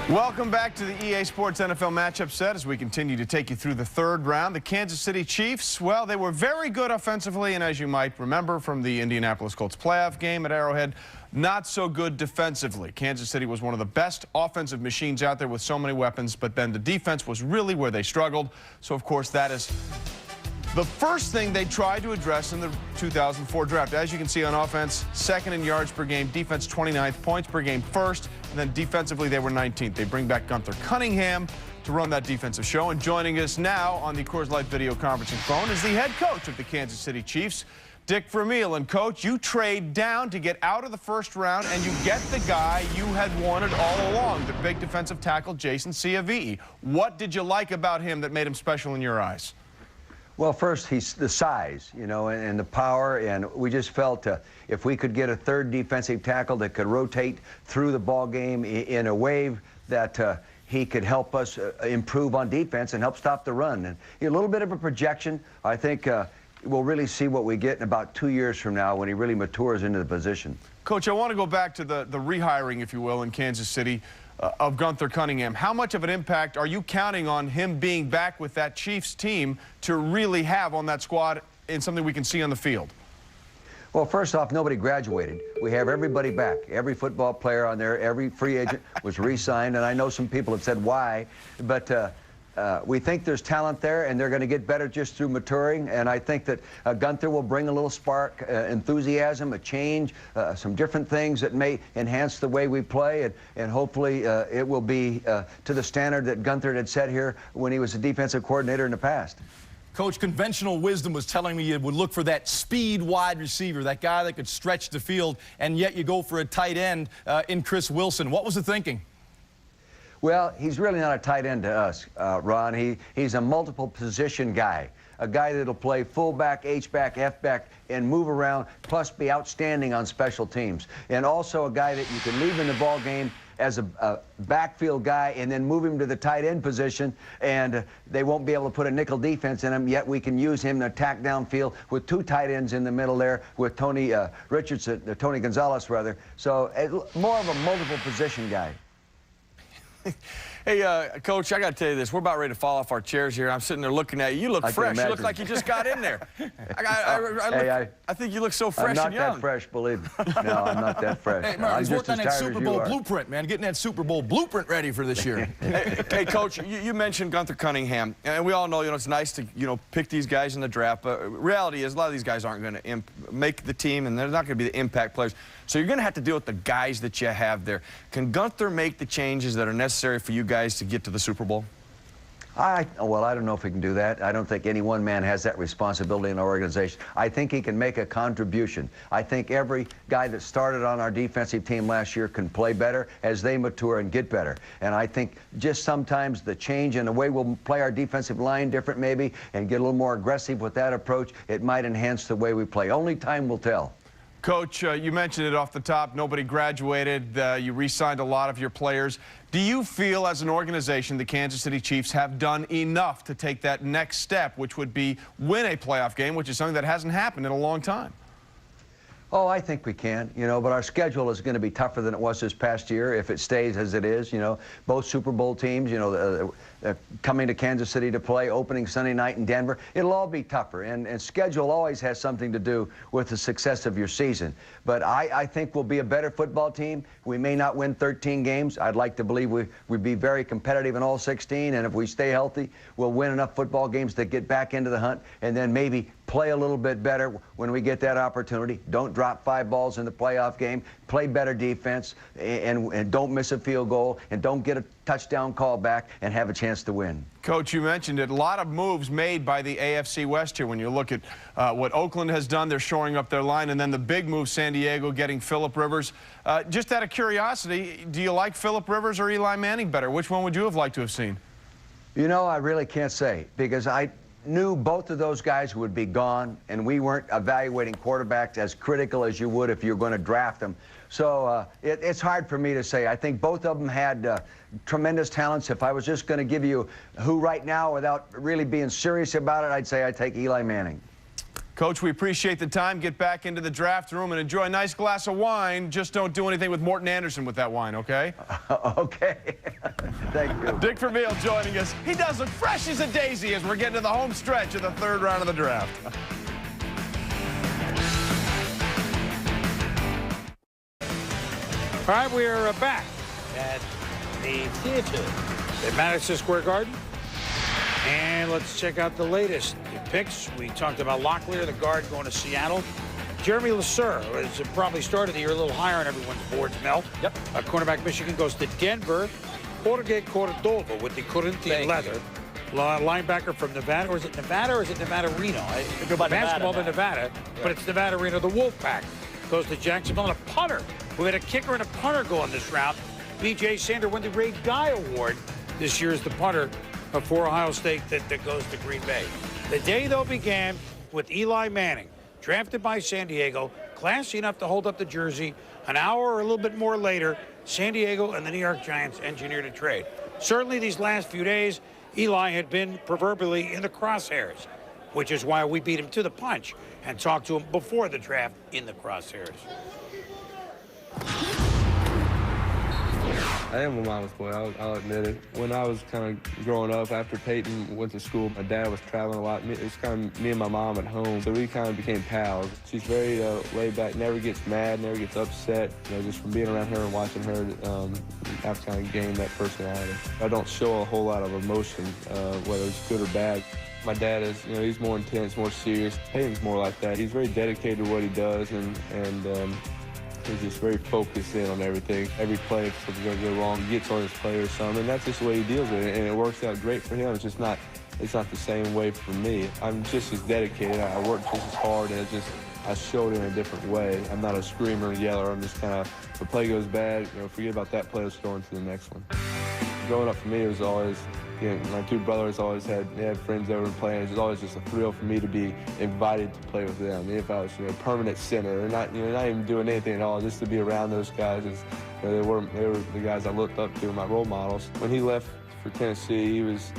Welcome back to the EA Sports NFL matchup set as we continue to take you through the 3rd round. The Kansas City Chiefs, well, they were very good offensively, and as you might remember from the Indianapolis Colts playoff game at Arrowhead, not so good defensively. Kansas City was one of the best offensive machines out there with so many weapons, but then the defense was really where they struggled. So, of course, that is the first thing they tried to address in the 2004 draft. As you can see on offense, 2nd in yards per game, defense 29th, points per game 1st, and then defensively they were 19th. They bring back Gunther Cunningham to run that defensive show. And joining us now on the Coors Light video conferencing phone is the head coach of the Kansas City Chiefs, Dick Vermeil. And Coach, you trade down to get out of the 1st round, and you get the guy you had wanted all along, the big defensive tackle, Jason Ciavii. What did you like about him that made him special in your eyes? Well, first, he's the size, you know, and the power, and we just felt if we could get a 3rd defensive tackle that could rotate through the ball game in a wave that he could help us improve on defense and help stop the run. And a little bit of a projection. I think we'll really see what we get in about 2 years from now when he really matures into the position. Coach, I want to go back to the rehiring, if you will, in Kansas City of Gunther Cunningham. How much of an impact are you counting on him being back with that Chiefs team to really have on that squad in something we can see on the field? Well, first off, nobody graduated. We have everybody back. Every football player on there, every free agent was re-signed, and I know some people have said why, but we think there's talent there, and they're going to get better just through maturing. And I think that Gunther will bring a little spark, enthusiasm, a change, some different things that may enhance the way we play. And hopefully it will be to the standard that Gunther had set here when he was a defensive coordinator in the past. Coach, conventional wisdom was telling me you would look for that speed wide receiver, that guy that could stretch the field, and yet you go for a tight end in Chris Wilson. What was the thinking? Well, he's really not a tight end to us, Ron. He's a multiple position guy, a guy that'll play fullback, H-back, F-back, and move around, plus be outstanding on special teams. And also a guy that you can leave in the ball game as a backfield guy and then move him to the tight end position, and they won't be able to put a nickel defense in him, yet we can use him to attack downfield with 2 tight ends in the middle there with Tony Gonzalez, rather. So more of a multiple position guy. Hey, Coach, I got to tell you this. We're about ready to fall off our chairs here. I'm sitting there looking at you. You look fresh. You look like you just got in there. I think you look so fresh and young. I'm not that fresh, believe me. No, I'm not that fresh. Hey, man, he's working on that Super Bowl blueprint, man. Getting that Super Bowl blueprint ready for this year. hey, Coach, you mentioned Gunther Cunningham, and we all know, it's nice to, pick these guys in the draft, but reality is a lot of these guys aren't going to make the team, and they're not going to be the impact players. So you're going to have to deal with the guys that you have there. Can Gunther make the changes that are necessary for you guys to get to the Super Bowl? Well, I don't know if he can do that. I don't think any one man has that responsibility in our organization. I think he can make a contribution. I think every guy that started on our defensive team last year can play better as they mature and get better. And I think just sometimes the change in the way we'll play our defensive line different maybe and get a little more aggressive with that approach, it might enhance the way we play. Only time will tell. Coach, you mentioned it off the top. Nobody graduated. You re-signed a lot of your players. Do you feel as an organization the Kansas City Chiefs have done enough to take that next step, which would be win a playoff game, which is something that hasn't happened in a long time? Oh, I think we can, but our schedule is going to be tougher than it was this past year if it stays as it is. Both Super Bowl teams, coming to Kansas City to play, opening Sunday night in Denver. It'll all be tougher, and schedule always has something to do with the success of your season. But I think we'll be a better football team. We may not win 13 games. I'd like to believe we'd be very competitive in all 16, and if we stay healthy, we'll win enough football games to get back into the hunt, and then maybe play a little bit better when we get that opportunity. Don't drop 5 balls in the playoff game. Play better defense, and don't miss a field goal, and don't get a touchdown call back and have a chance to win. Coach, you mentioned it. A lot of moves made by the AFC West here. When you look at what Oakland has done, they're shoring up their line, and then the big move, San Diego getting Phillip Rivers. Just out of curiosity, do you like Phillip Rivers or Eli Manning better? Which one would you have liked to have seen? I really can't say, because I knew both of those guys would be gone, and we weren't evaluating quarterbacks as critical as you would if you're going to draft them. So it's hard for me to say. I think both of them had tremendous talents. If I was just going to give you who right now without really being serious about it, I'd say I'd take Eli Manning. Coach, we appreciate the time. Get back into the draft room and enjoy a nice glass of wine. Just don't do anything with Morton Anderson with that wine, okay? Okay. Thank you. Dick Vermeil joining us. He does look fresh as a daisy as we're getting to the home stretch of the 3rd round of the draft. All right, we are back at the Cited at Madison Square Garden. And let's check out the latest picks. We talked about Locklear, the guard, going to Seattle. Jeremy Lasser has probably started the year a little higher on everyone's boards, Mel. Yep. Cornerback Michigan goes to Denver. Jorge Cordova with the Corinthian leather. Linebacker from Nevada. Or is it Nevada or is it Nevada Reno? Basketball to Nevada, but it's Nevada Reno. The Wolfpack goes to Jacksonville. And a punter. We had a kicker and a punter go on this round. B.J. Sander won the Ray Guy Award this year as the punter for Ohio State that goes to Green Bay. The day, though, began with Eli Manning, drafted by San Diego, classy enough to hold up the jersey. An hour or a little bit more later, San Diego and the New York Giants engineered a trade. Certainly these last few days, Eli had been proverbially in the crosshairs, which is why we beat him to the punch and talked to him before the draft in the crosshairs. I am a mama's boy, I'll admit it. When I was kind of growing up, after Peyton went to school, my dad was traveling a lot. It was kind of me and my mom at home, so we kind of became pals. She's very laid back, never gets mad, never gets upset. Just from being around her and watching her, I've kind of gained that personality. I don't show a whole lot of emotion, whether it's good or bad. My dad is, he's more intense, more serious. Peyton's more like that. He's very dedicated to what he does, and he's just very focused in on everything. Every play, if something's going to go wrong, he gets on his play or something, and that's just the way he deals with it, and it works out great for him. It's not the same way for me. I'm just as dedicated. I work just as hard, and I show it in a different way. I'm not a screamer and yeller. I'm just kind of, if the play goes bad, forget about that play, let's go into the next one. Growing up for me, it was always, my 2 brothers they had friends over and playing. It was always just a thrill for me to be invited to play with them. If I was, permanent center, or not even doing anything at all, just to be around those guys. They were the guys I looked up to, my role models. When he left for Tennessee, he was,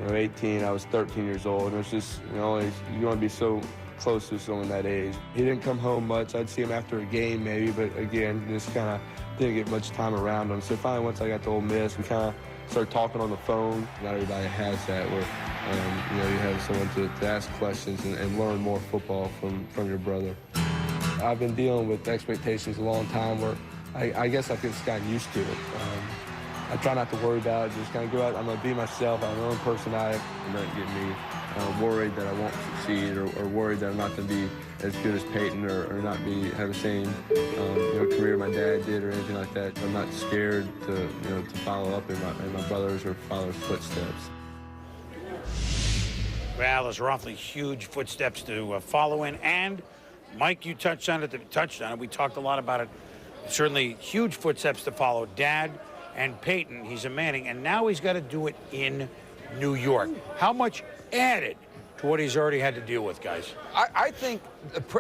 18. I was 13 years old, and it was just, you want to be so close to someone that age. He didn't come home much. I'd see him after a game maybe, but again, just kind of didn't get much time around him. So finally, once I got to Ole Miss, we kind of started talking on the phone. Not everybody has that where, you have someone to ask questions and learn more football from your brother. I've been dealing with expectations a long time where I guess I've just gotten used to it. I try not to worry about it, just kind of go out, I'm going to be myself, I'm my own personality, and not get me worried that I won't succeed or worried that I'm not going to be as good as Peyton or not have the same career my dad did or anything like that. I'm not scared to follow up in my brother's or father's footsteps. Well, those are awfully huge footsteps to follow in. And, Mike, you touched on it. We talked a lot about it. Certainly huge footsteps to follow. Dad and Peyton, he's a Manning, and now he's got to do it in New York. How much added to what he's already had to deal with, guys? I think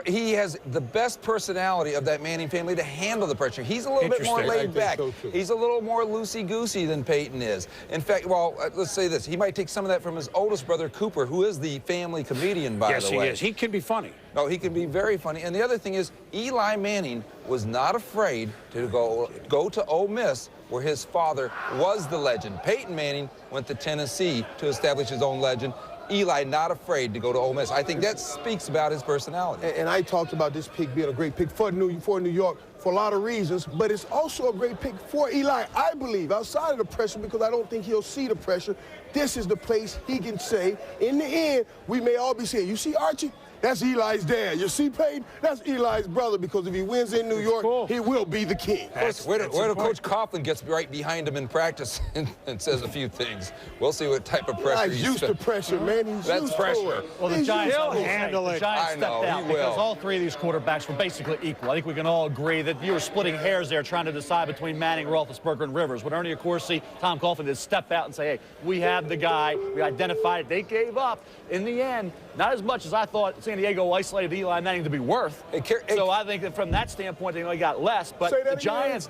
he has the best personality of that Manning family to handle the pressure. He's a little bit more laid back. So he's a little more loosey-goosey than Peyton is. In fact, well, let's say this. He might take some of that from his oldest brother, Cooper, who is the family comedian, by the way. Yes, he is. He can be funny. No, he can be very funny. And the other thing is, Eli Manning was not afraid to go to Ole Miss, where his father was the legend. Peyton Manning went to Tennessee to establish his own legend. Eli not afraid to go to Ole Miss. I think that speaks about his personality. And I talked about this pick being a great pick for New York for a lot of reasons, but it's also a great pick for Eli, I believe, outside of the pressure, because I don't think he'll see the pressure. This is the place he can say, in the end, we may all be saying, you see Archie? That's Eli's dad. You see Peyton? That's Eli's brother, because if he wins in New York, he will be the king. Where Coach Coughlin gets right behind him in practice and says a few things. We'll see what type of pressure he's used to pressure, man. That's pressure. Well, the Giants will handle it. The Giants stepped out because all three of these quarterbacks were basically equal. I think we can all agree that you were splitting hairs there trying to decide between Manning, Roethlisberger, and Rivers. What Ernie Accorsi, Tom Coughlin did step out and say, hey, we have the guy. We identified it. They gave up. In the end, not as much as I thought San Diego isolated Eli Manning to be worth. So I think that from that standpoint, they only got less. But the Giants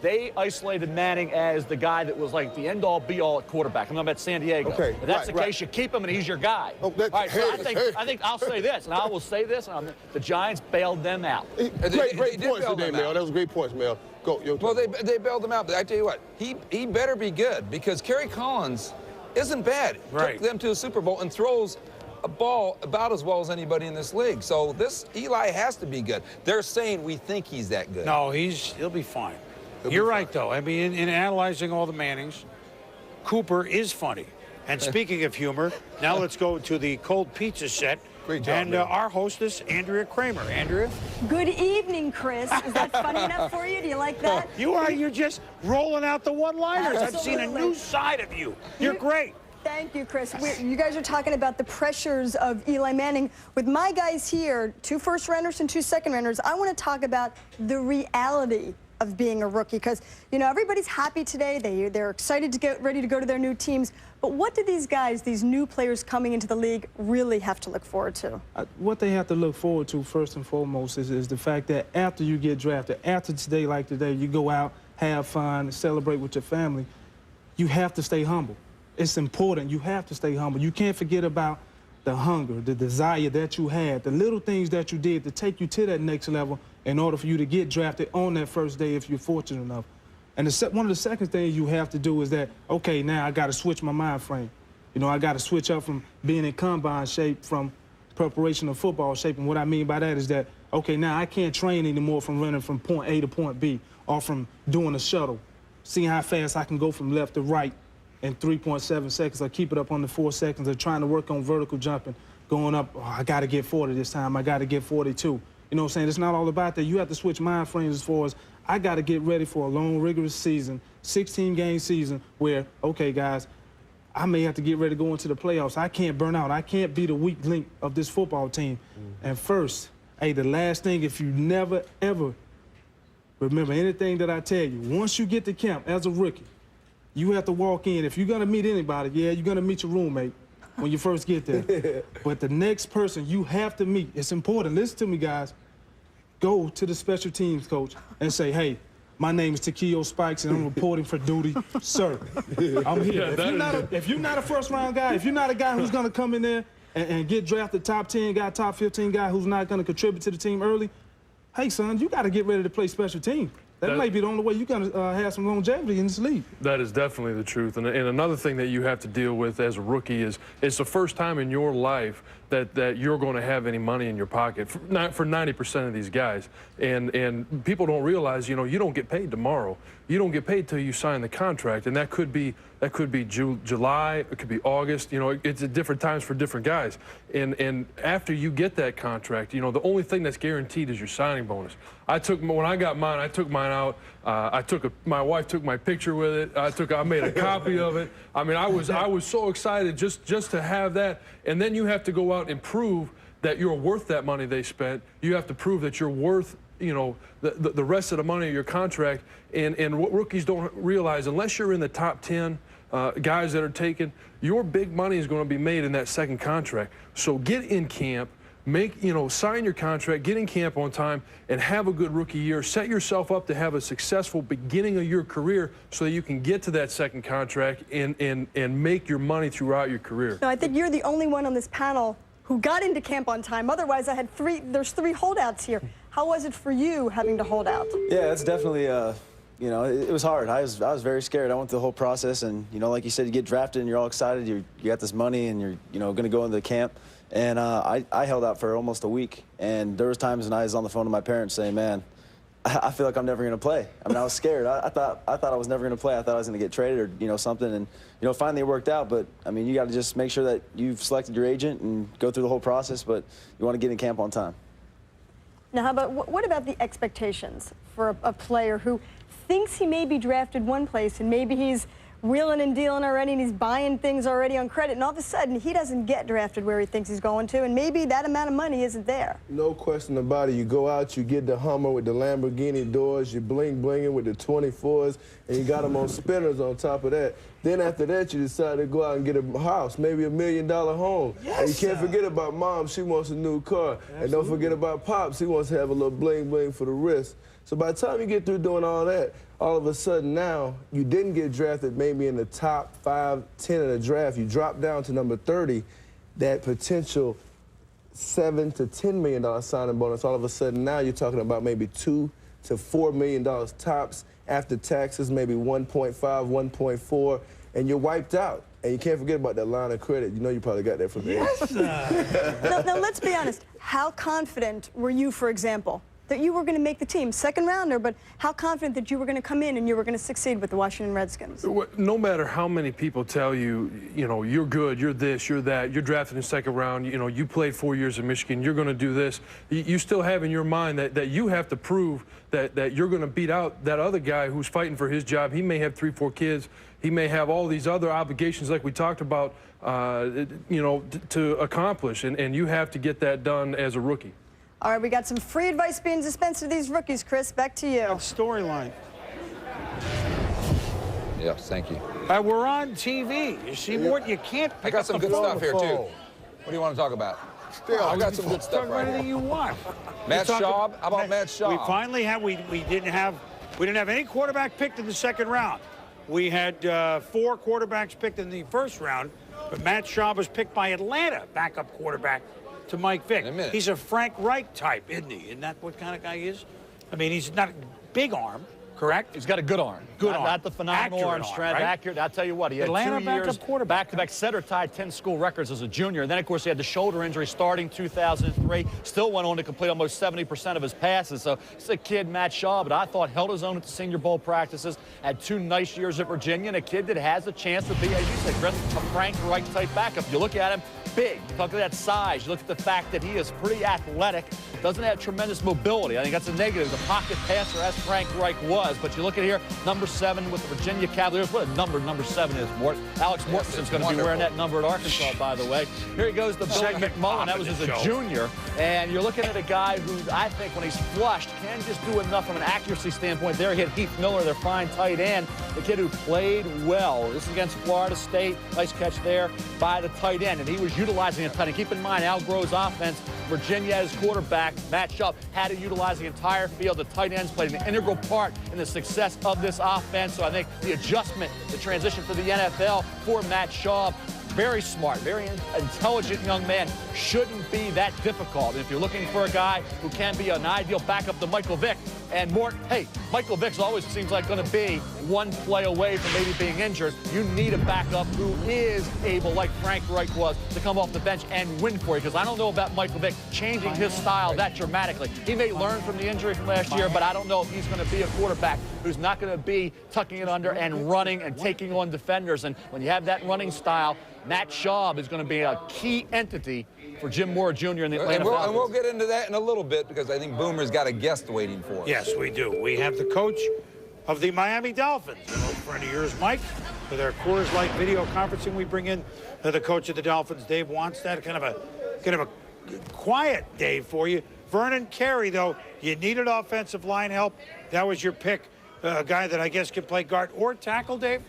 they isolated Manning as the guy that was like the end-all, be-all at quarterback. I'm talking about San Diego. Okay, if that's the case, you keep him and he's your guy. All right, so I think I'll say this, and I will say this, the Giants bailed them out. Great points today, Mel. That was great points, Mel. Go. Well, they bailed him out, but I tell you what, he better be good, because Kerry Collins isn't bad. Took them to a Super Bowl and throws a ball about as well as anybody in this league. So this Eli has to be good. They're saying we think he's that good. No, he'll be fine. You're right, though. I mean, in analyzing all the Mannings, Cooper is funny. And speaking of humor, now let's go to the cold pizza set. Great job, and our hostess, Andrea Kramer. Andrea? Good evening, Chris. Is that funny enough for you? Do you like that? You're just rolling out the one-liners. I've seen a new side of you. You're great. Thank you, Chris. You guys are talking about the pressures of Eli Manning. With my guys here, 2 first-rounders and 2 second-rounders, I want to talk about the reality of being a rookie, because, you know, everybody's happy today. They're excited to get ready to go to their new teams. But what do these guys, these new players coming into the league, really have to look forward to? What they have to look forward to, first and foremost, is the fact that after you get drafted, after today like today, you go out, have fun, celebrate with your family, you have to stay humble. It's important. You have to stay humble. You can't forget about the hunger, the desire that you had, the little things that you did to take you to that next level in order for you to get drafted on that first day if you're fortunate enough. And one of the second things you have to do is that, okay, now I got to switch my mind frame. You know, I got to switch up from being in combine shape from preparation of football shape. And what I mean by that is that, okay, now I can't train anymore from running from point A to point B or from doing a shuttle, seeing how fast I can go from left to right in 3.7 seconds, or keep it up under 4 seconds, or trying to work on vertical jumping, going up, oh, I got to get 40 this time, I got to get 42. You know what I'm saying? It's not all about that. You have to switch mind frames as far as, I got to get ready for a long, rigorous season, 16-game season where, okay, guys, I may have to get ready to go into the playoffs. I can't burn out. I can't be the weak link of this football team. And first, hey, the last thing, if you never, ever remember anything that I tell you, once you get to camp as a rookie, you have to walk in. If you're going to meet anybody, yeah, you're going to meet your roommate when you first get there. But the next person you have to meet, it's important. Listen to me, guys. Go to the special teams coach and say, hey, my name is Takeo Spikes, and I'm reporting for duty. Sir, I'm here. If you're not a first-round guy, if you're not a guy who's going to come in there and get drafted top 10 guy, top 15 guy who's not going to contribute to the team early, hey, son, you got to get ready to play special teams. That might be the only way you're going to have some longevity in this league. That is definitely the truth. And another thing that you have to deal with as a rookie is it's the first time in your life that you're going to have any money in your pocket, for 90% of these guys. And people don't realize, you know, you don't get paid tomorrow. You don't get paid till you sign the contract. And that could be July, it could be August. You know, it's at different times for different guys. And after you get that contract, you know, the only thing that's guaranteed is your signing bonus. When I got mine, I took mine out. My wife took my picture with it. I made a copy of it. I mean, I was so excited just to have that. And then you have to go out and prove that you're worth that money they spent. You have to prove that you're worth, you know, the rest of the money of your contract. And what rookies don't realize, unless you're in the top 10, guys that are taken, your big money is going to be made in that second contract. So get in camp. Sign your contract, get in camp on time, and have a good rookie year. Set yourself up to have a successful beginning of your career so that you can get to that second contract and make your money throughout your career. No, I think you're the only one on this panel who got into camp on time. Otherwise, there's three holdouts here. How was it for you having to hold out? Yeah, it's definitely, it was hard. I was very scared. I went through the whole process, and, like you said, you get drafted and you're all excited. You got this money and you're, going to go into the camp. And I held out for almost a week, and there was times when I was on the phone to my parents saying, man, I feel like I'm never going to play. I mean, I was scared. I thought I was never going to play. I thought I was going to get traded or, something. And, finally it worked out. But, I mean, you got to just make sure that you've selected your agent and go through the whole process, but you want to get in camp on time. Now, what about the expectations for a player who thinks he may be drafted one place and maybe he's wheeling and dealing already and he's buying things already on credit, and all of a sudden he doesn't get drafted where he thinks he's going to, and maybe that amount of money isn't there? No question about it. You go out, you get the Hummer with the Lamborghini doors, you bling-blinging with the 24s, and you got them on spinners on top of that. Then after that, you decide to go out and get a house, maybe $1 million home. Yes, and you can't forget about Mom. She wants a new car. Absolutely. And don't forget about Pops. He wants to have a little bling-bling for the wrist. So by the time you get through doing all that, all of a sudden now, you didn't get drafted maybe in the top 5, 10 of the draft. You drop down to number 30, that potential $7 to $10 million signing bonus. All of a sudden now you're talking about maybe $2 to $4 million tops after taxes, maybe 1.5, 1.4, and you're wiped out. And you can't forget about that line of credit. You probably got that from the Yes. Now, let's be honest. How confident were you, for example, that you were going to make the team? Second rounder, but how confident that you were going to come in and you were going to succeed with the Washington Redskins? No matter how many people tell you, you're good, you're this, you're that, you're drafted in the second round, you played 4 years in Michigan, you're going to do this, you still have in your mind that you have to prove that you're going to beat out that other guy who's fighting for his job. He may have 3, 4 kids. He may have all these other obligations like we talked about, to accomplish, and you have to get that done as a rookie. All right, we got some free advice being dispensed to these rookies, Chris. Back to you. Storyline. Yes, thank you. We're on TV. You see, Mort, you can't pick I got up some the good phone. stuff here, too. What do you want to talk about? I've got some good stuff Talk about right anything here. you want. Matt Schaub? How about Matt Schaub? We finally have. We didn't have any quarterback picked in the second round. We had 4 quarterbacks picked in the first round, but Matt Schaub was picked by Atlanta, backup quarterback to Mike Vick. He's a Frank Reich type, isn't he? Isn't that what kind of guy he is? I mean, he's not a big arm, correct? He's got a good arm. Good arm. Not the phenomenal arm strength. right? Accurate. I'll tell you what, he had Atlanta 2 years backup quarterback. back-to-back center-tied 10 school records as a junior. And then, of course, he had the shoulder injury starting 2003. Still went on to complete almost 70% of his passes. So it's a kid, Matt Schaub, but I thought held his own at the Senior Bowl practices, had 2 nice years at Virginia, and a kid that has a chance to be, as you said, Chris, a Frank Reich-type backup. You look at him, big. You look at that size. You look at the fact that he is pretty athletic, doesn't have tremendous mobility. I think that's a negative. The pocket passer, as Frank Reich was. But you look at here, number 7 with the Virginia Cavaliers. What a number 7 is, Mort. Alex Mortensen's going to be wearing that number at Arkansas, by the way. Here he goes to Billy McMullen. That was as a junior. And you're looking at a guy who I think when he's flushed can just do enough from an accuracy standpoint. There he hit Heath Miller, their fine tight end, the kid who played well. This is against Florida State. Nice catch there by the tight end. And he was utilizing a tight end. Keep in mind, Al Groh's offense, Virginia as quarterback, Matt Schaub had to utilize the entire field. The tight ends played an integral part in the success of this offense. So I think the adjustment, the transition for the NFL for Matt Schaub, very smart, very intelligent young man, shouldn't be that difficult. And if you're looking for a guy who can be an ideal backup to Michael Vick, and Mort, hey, Michael Vick's always seems like going to be one play away from maybe being injured. You need a backup who is able, like Frank Reich was, to come off the bench and win for you. Because I don't know about Michael Vick changing his style that dramatically. He may learn from the injury from last year, but I don't know if he's going to be a quarterback who's not going to be tucking it under and running and taking on defenders. And when you have that running style, Matt Schaub is going to be a key entity for Jim Moore Jr. in the Atlanta Falcons. And we'll get into that in a little bit because I think Boomer's got a guest waiting for us. Yes, we do. We have the coach of the Miami Dolphins, an old friend of yours, Mike. With our Coors Light video conferencing, we bring in the coach of the Dolphins, Dave Wannstedt. Kind of a quiet Dave for you. Vernon Carey, though, you needed offensive line help. That was your pick, a guy that I guess can play guard or tackle, Dave?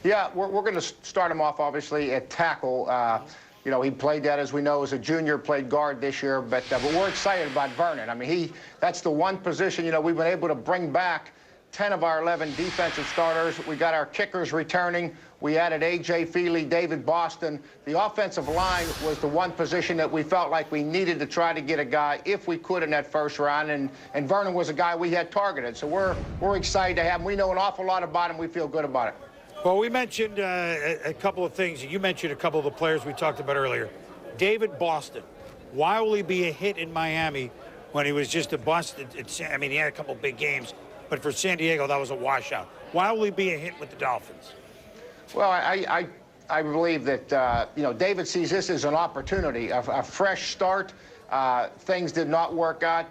Yeah, we're going to start him off, obviously, at tackle. You know, he played that, as we know, as a junior, played guard this year, but we're excited about Vernon. I mean, that's the one position, you know, we've been able to bring back 10 of our 11 defensive starters. We got our kickers returning. We added A.J. Feely, David Boston. The offensive line was the one position that we felt like we needed to try to get a guy, if we could, in that first round, and Vernon was a guy we had targeted. So we're excited to have him. We know an awful lot about him. We feel good about it. Well, we mentioned a couple of things. You mentioned a couple of the players we talked about earlier. David Boston. Why will he be a hit in Miami when he was just a bust? I mean, he had a couple of big games, but for San Diego, that was a washout. Why will he be a hit with the Dolphins? Well, I believe that, you know, David sees this as an opportunity, a fresh start. Things did not work out,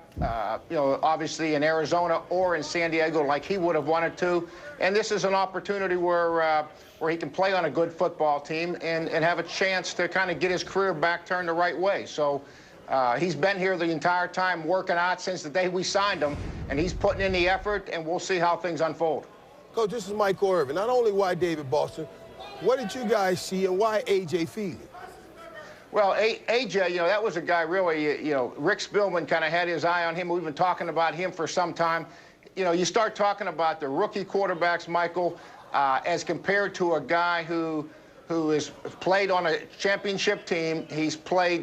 you know, obviously in Arizona or in San Diego like he would have wanted to. And this is an opportunity where he can play on a good football team and have a chance to kind of get his career back turned the right way. So he's been here the entire time working out since the day we signed him, and he's putting in the effort, and we'll see how things unfold. Coach, this is Michael Irvin. Not only why David Boston, what did you guys see and why A.J. Feely? Well, A.J., you know, that was a guy really, you know, Rick Spielman kind of had his eye on him. We've been talking about him for some time. You know, you start talking about the rookie quarterbacks, Michael, as compared to a guy who has played on a championship team. He's played,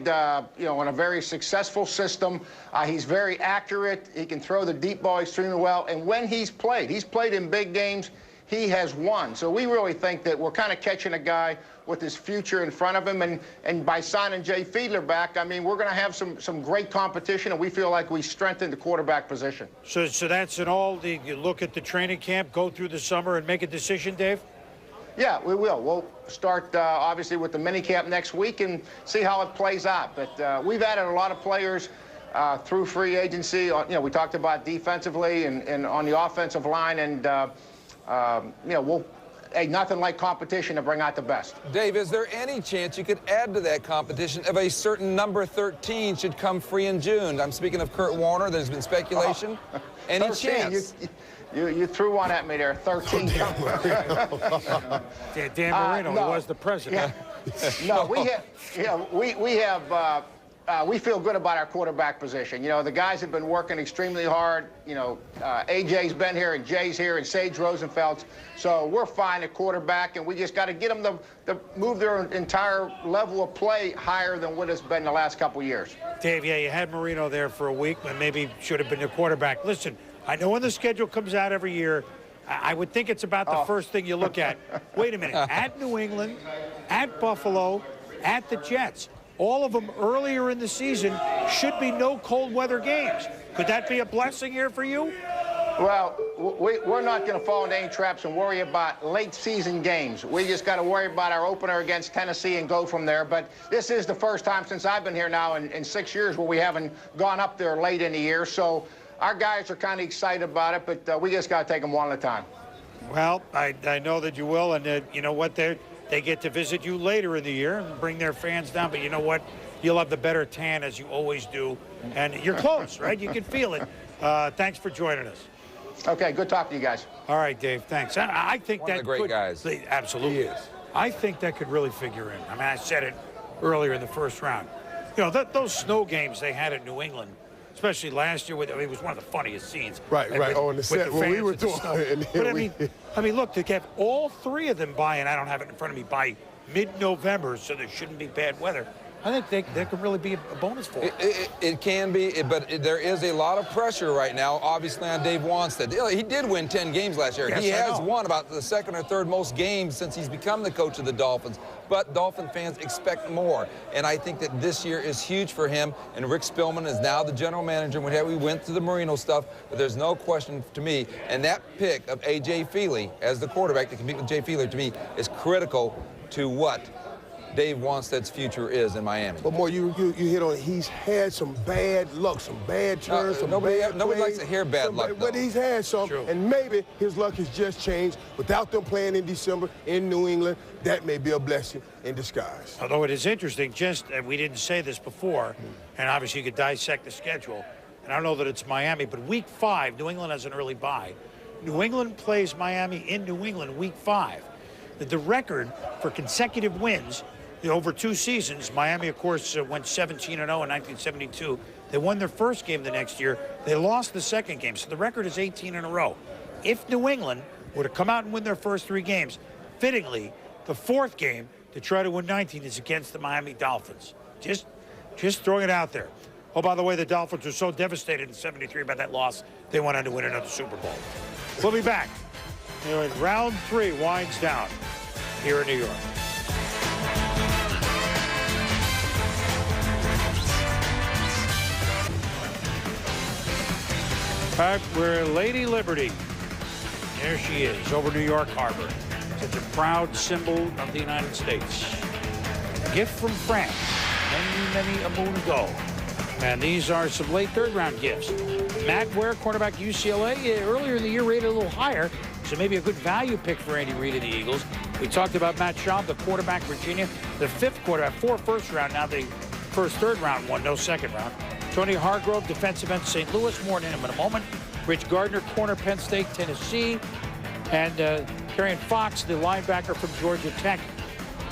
you know, on a very successful system. He's very accurate. He can throw the deep ball extremely well. And when he's played in big games, he has won. So we really think that we're kind of catching a guy with his future in front of him. And by signing Jay Fiedler back, I mean, we're going to have some great competition, and we feel like we strengthened the quarterback position. So that's in all. You look at the training camp, go through the summer, and make a decision, Dave? Yeah, we will. We'll start, obviously, with the minicamp next week and see how it plays out. But we've added a lot of players through free agency. You know, we talked about defensively and on the offensive line, and, you know, nothing like competition to bring out the best. Dave, is there any chance you could add to that competition if a certain number 13 should come free in June? I'm speaking of Kurt Warner. There's been speculation. Any 13, chance? You threw one at me there, 13. Dan Marino, no. who was the president. Yeah. No, we feel good about our quarterback position. You know, the guys have been working extremely hard. You know, AJ's been here, and Jay's here, and Sage Rosenfeld's. So we're fine at quarterback, and we just got to get them to move their entire level of play higher than what it's been the last couple of years. Dave, yeah, you had Marino there for a week, but maybe should have been your quarterback. Listen, I know when the schedule comes out every year, I would think it's about the first thing you look at. Wait a minute. At New England, at Buffalo, at the Jets. All of them earlier in the season should be no cold weather games. Could that be a blessing here for you? Well, we're not going to fall into any traps and worry about late season games. We just got to worry about our opener against Tennessee and go from there. But this is the first time since I've been here now in 6 years where we haven't gone up there late in the year. So our guys are kind of excited about it, but we just got to take them one at a time. Well, I know that you will, and you know what? They get to visit you later in the year and bring their fans down. But you know what? You'll have the better tan, as you always do. And you're close, right? You can feel it. Thanks for joining us. Okay, good talking to you guys. All right, Dave, thanks. I think One of the great guys. Absolutely. He is. I think that could really figure in. I mean, I said it earlier in the first round. You know, those snow games they had at New England, especially last year, it was one of the funniest scenes. Right. Oh, in the set when we were doing it. But I mean, look, to get all three of them by, and I don't have it in front of me, by mid-November, so there shouldn't be bad weather. I think there could really be a bonus for it. It can be, but there is a lot of pressure right now, obviously, on Dave Wanstead. He did win 10 games last year. Yes, he has I know. won about the second or third most games since he's become the coach of the Dolphins. But Dolphin fans expect more, and I think that this year is huge for him. And Rick Spielman is now the general manager. We went through the Marino stuff, but there's no question to me. And that pick of A.J. Feely as the quarterback to compete with Jay Fiedler, to me, is critical to what Dave Wanstead's future is in Miami. But more, you hit on it. He's had some bad luck, some bad turns, nobody bad likes to hear bad luck, but he's had some, and maybe his luck has just changed. Without them playing in December in New England, that may be a blessing in disguise. Although it is interesting, we didn't say this before, and obviously you could dissect the schedule, and I don't know that it's Miami, but week 5, New England has an early bye. New England plays Miami in New England week 5. the record for consecutive wins over 2 seasons. Miami, of course, went 17-0 in 1972. They won their first game the next year. They lost the second game, so the record is 18 in a row. If New England were to come out and win their first 3 games, fittingly, the 4th game to try to win 19 is against the Miami Dolphins. Just throwing it out there. Oh, by the way, the Dolphins were so devastated in '73 by that loss, they went on to win another Super Bowl. We'll be back. Round 3 winds down here in New York. All right, we're Lady Liberty. There she is, over New York Harbor. Such a proud symbol of the United States. A gift from France, many a moon ago. And these are some late 3rd-round gifts. Matt Ware, quarterback UCLA, earlier in the year rated a little higher, so maybe a good value pick for Andy Reid and the Eagles. We talked about Matt Schaub, the quarterback, Virginia, the 5th quarterback, 4 first-round, now the first 3rd-round one, no 2nd round. Tony Hargrove, defensive end, St. Louis, more on him in a moment. Rich Gardner, corner, Penn State, Tennessee. And Kerryon Fox, the linebacker from Georgia Tech.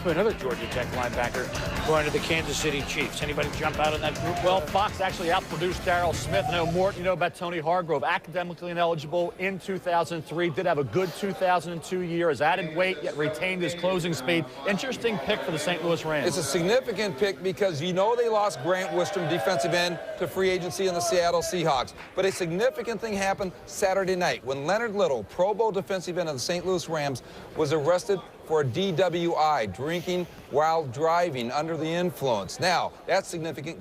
Another Georgia Tech linebacker going to the Kansas City Chiefs. Anybody jump out in that group? Well, Fox actually outproduced Darryl Smith. I know, Morton, you know about Tony Hargrove, academically ineligible in 2003, did have a good 2002 year, has added weight, yet retained his closing speed. Interesting pick for the St. Louis Rams. It's a significant pick because you know they lost Grant Wistrom, defensive end, to free agency in the Seattle Seahawks. But a significant thing happened Saturday night when Leonard Little, Pro Bowl defensive end of the St. Louis Rams, was arrested for a DWI, drinking while driving under the influence. Now, that's significant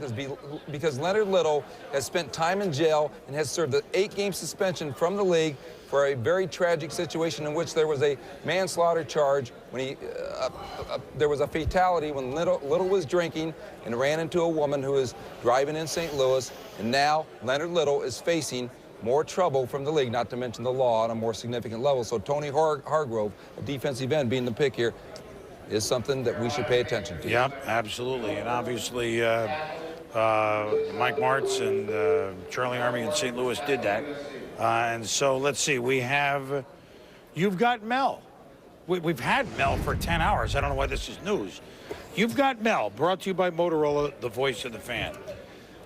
because Leonard Little has spent time in jail and has served an 8-game suspension from the league for a very tragic situation in which there was a manslaughter charge when there was a fatality when Little was drinking and ran into a woman who was driving in St. Louis. And now Leonard Little is facing more trouble from the league, not to mention the law on a more significant level. So Tony Hargrove, a defensive end, being the pick here, is something that we should pay attention to. Yep, absolutely. And obviously, Mike Martz and Charlie Army in St. Louis did that. And so let's see, we have, You've Got Mel. We've had Mel for 10 hours. I don't know why this is news. You've Got Mel, brought to you by Motorola, the voice of the fan.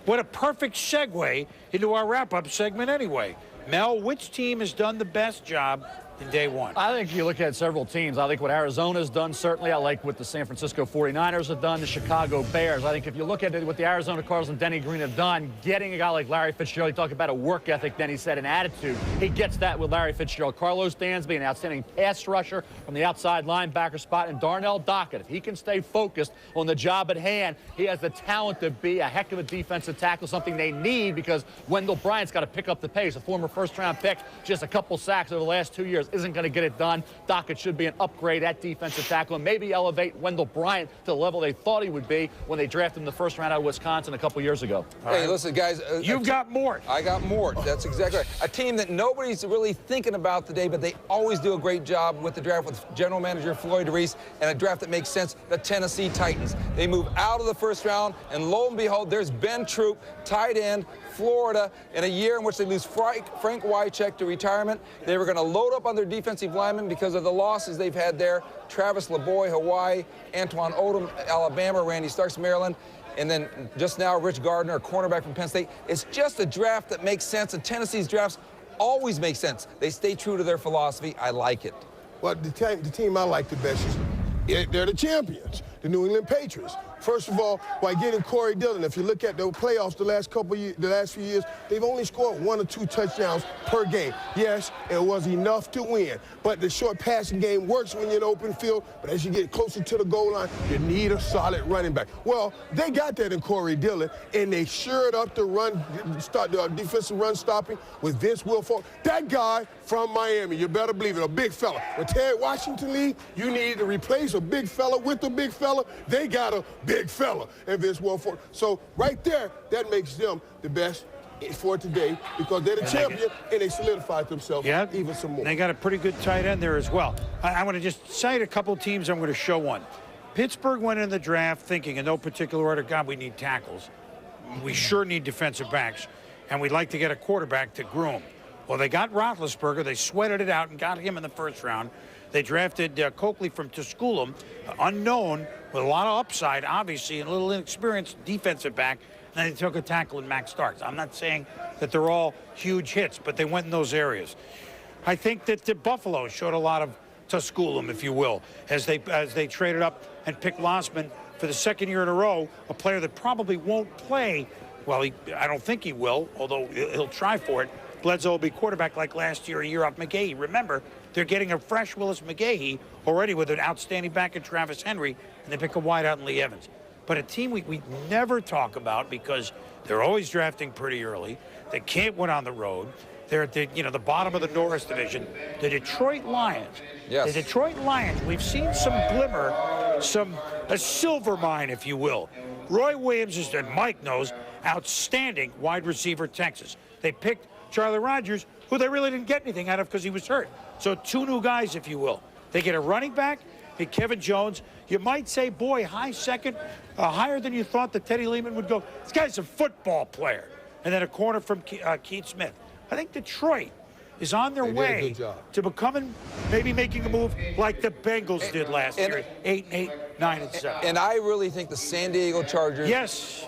What a perfect segue into our wrap-up segment anyway. Mel, which team has done the best job in day one? I think you look at several teams. I think what Arizona's done, certainly. I like what the San Francisco 49ers have done, the Chicago Bears. I think if you look at it, what the Arizona Cardinals and Denny Green have done, getting a guy like Larry Fitzgerald, you talk about a work ethic, then he said an attitude. He gets that with Larry Fitzgerald. Carlos Dansby, an outstanding pass rusher from the outside linebacker spot, and Darnell Dockett. If he can stay focused on the job at hand, he has the talent to be a heck of a defensive tackle, something they need because Wendell Bryant's got to pick up the pace. A former first-round pick, just a couple sacks over the last 2 years isn't going to get it done. Dockett should be an upgrade at defensive tackle and maybe elevate Wendell Bryant to the level they thought he would be when they drafted him in the first round out of Wisconsin a couple years ago. Hey, listen, guys. You've got Mort. I got Mort. That's exactly right. A team that nobody's really thinking about today, but they always do a great job with the draft with general manager Floyd Reese and a draft that makes sense, the Tennessee Titans. They move out of the first round, and lo and behold, there's Ben Troop, tight end, Florida, in a year in which they lose Frank Wycheck to retirement. They were going to load up on their defensive linemen because of the losses they've had there. Travis LeBoy, Hawaii, Antoine Odom, Alabama, Randy Starks, Maryland, and then just now Rich Gardner, a cornerback from Penn State. It's just a draft that makes sense, and Tennessee's drafts always make sense. They stay true to their philosophy. I like it. Well, the team I like the best is they're the champions, the New England Patriots. First of all, by getting Corey Dillon, if you look at the playoffs the last few years, they've only scored 1 or 2 touchdowns per game. Yes, it was enough to win, but the short passing game works when you're in open field, but as you get closer to the goal line, you need a solid running back. Well, they got that in Corey Dillon, and they shored up the defensive run stopping with Vince Wilfork. That guy from Miami, you better believe it, a big fella. When Terry Washington leaves, you need to replace a big fella with a big fella. They got a big fella and Vince Wilfork. So right there, that makes them the best for today because they're the champion and they solidified themselves even some more. They got a pretty good tight end there as well. I want to just cite a couple teams. I'm going to show one. Pittsburgh went in the draft thinking in no particular order, God, we need tackles. We sure need defensive backs, and we'd like to get a quarterback to groom. Well, they got Roethlisberger. They sweated it out and got him in the first round. They drafted Coakley from Tusculum, unknown, with a lot of upside, obviously, and a little inexperienced defensive back. And then they took a tackle in Max Starks. I'm not saying that they're all huge hits, but they went in those areas. I think that the Buffalo showed a lot of Tusculum, if you will, as they traded up and picked Lossman for the second year in a row, a player that probably won't play. Well, I don't think he will, although he'll try for it. Bledsoe will be quarterback like last year, a year off McGahee. Remember, they're getting a fresh Willis McGahee already with an outstanding back in Travis Henry, and they pick a wideout in Lee Evans. But a team we never talk about because they're always drafting pretty early. They can't win on the road. They're at the bottom of the Norris division. The Detroit Lions. Yes. The Detroit Lions, we've seen some glimmer, a silver mine, if you will. Roy Williams is, and Mike knows, outstanding wide receiver Texas. They picked Charlie Rogers, who they really didn't get anything out of because he was hurt. So 2 new guys, if you will. They get a running back, and Kevin Jones. You might say, boy, high second, higher than you thought that Teddy Lehman would go. This guy's a football player. And then a corner from Keith Smith. I think Detroit is on their way to becoming, maybe making a move like the Bengals did last year, 8-8, 9-7. And I really think the San Diego Chargers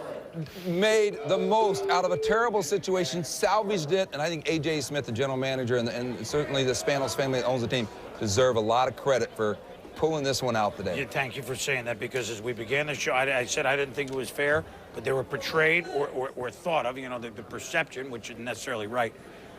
made the most out of a terrible situation, salvaged it, and I think A.J. Smith, the general manager, and certainly the Spanos family that owns the team, deserve a lot of credit for pulling this one out today. Yeah, thank you for saying that, because as we began the show, I said I didn't think it was fair, but they were portrayed or thought of, the perception, which isn't necessarily right,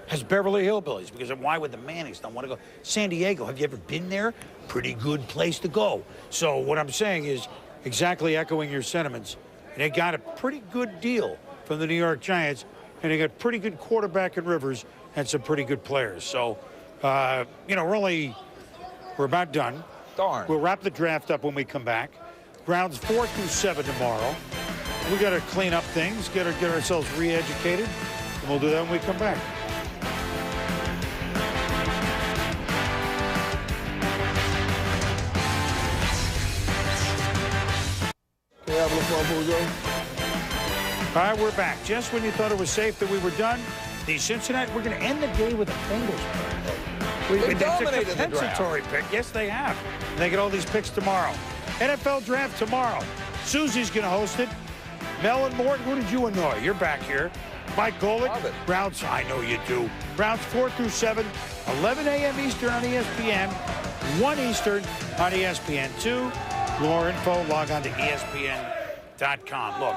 as Beverly Hillbillies, because why would the Mannings not want to go? San Diego, have you ever been there? Pretty good place to go. So what I'm saying is exactly echoing your sentiments. They got a pretty good deal from the New York Giants, and they got pretty good quarterback in Rivers and some pretty good players. So, we're about done. Darn. We'll wrap the draft up when we come back. Rounds 4 through 7 tomorrow. We got to clean up things, get ourselves re-educated, and we'll do that when we come back. All right, we're back. Just when you thought it was safe that we were done, the Cincinnati, we're going to end the day with a Bengals pick. They dominated the draft. Compensatory pick. Yes, they have. They get all these picks tomorrow. NFL draft tomorrow. Susie's going to host it. Mel and Morton, who did you annoy? You're back here. Mike Golick, rounds, I know you do. Rounds 4 through 7, 11 a.m. Eastern on ESPN, 1 Eastern on ESPN2. For more info, log on to ESPN.com. Look,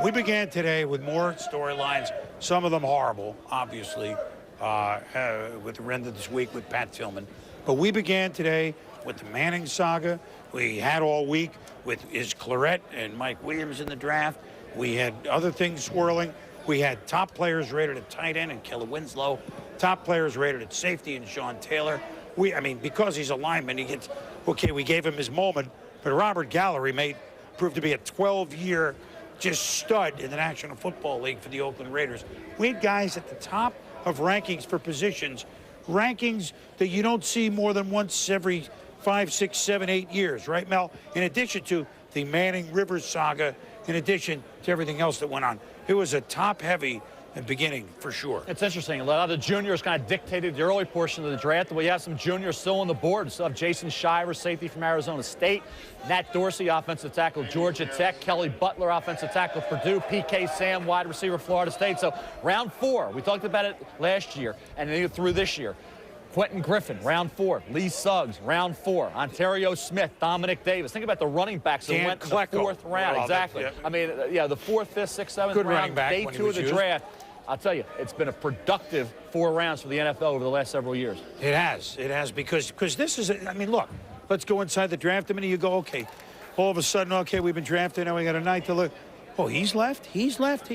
we began today with more storylines, some of them horrible, obviously, with the end of this week with Pat Tillman. But we began today with the Manning saga. We had all week with Is Clarett and Mike Williams in the draft. We had other things swirling. We had top players rated at tight end and Killer Winslow, top players rated at safety and Sean Taylor. Because he's a lineman, he gets, okay, we gave him his moment, but Robert Gallery proved to be a 12-year just stud in the National Football League for the Oakland Raiders. We had guys at the top of rankings for positions, rankings that you don't see more than once every 5, 6, 7, 8 years, right, Mel? In addition to the Manning-Rivers saga, in addition to everything else that went on. It was a top-heavy beginning, for sure. It's interesting. A lot of the juniors kind of dictated the early portion of the draft. We have some juniors still on the board. We still have Jason Shire, safety from Arizona State. Nat Dorsey, offensive tackle, Georgia Tech. Kelly Butler, offensive tackle, Purdue. P.K. Sam, wide receiver, Florida State. So round 4, we talked about it last year and then through this year. Quentin Griffin, round 4. Lee Suggs, round 4. Ontario Smith, Dominic Davis. Think about the running backs that went in the 4th round. Exactly. The 4th, 5th, 6th, 7th Good round, day 2 of the used. draft. I'll tell you, it's been a productive 4 rounds for the NFL over the last several years. It has, because this is, look, let's go inside the draft a minute. You go, okay, all of a sudden, okay, we've been drafted, now we got a night to look. Oh, he's left?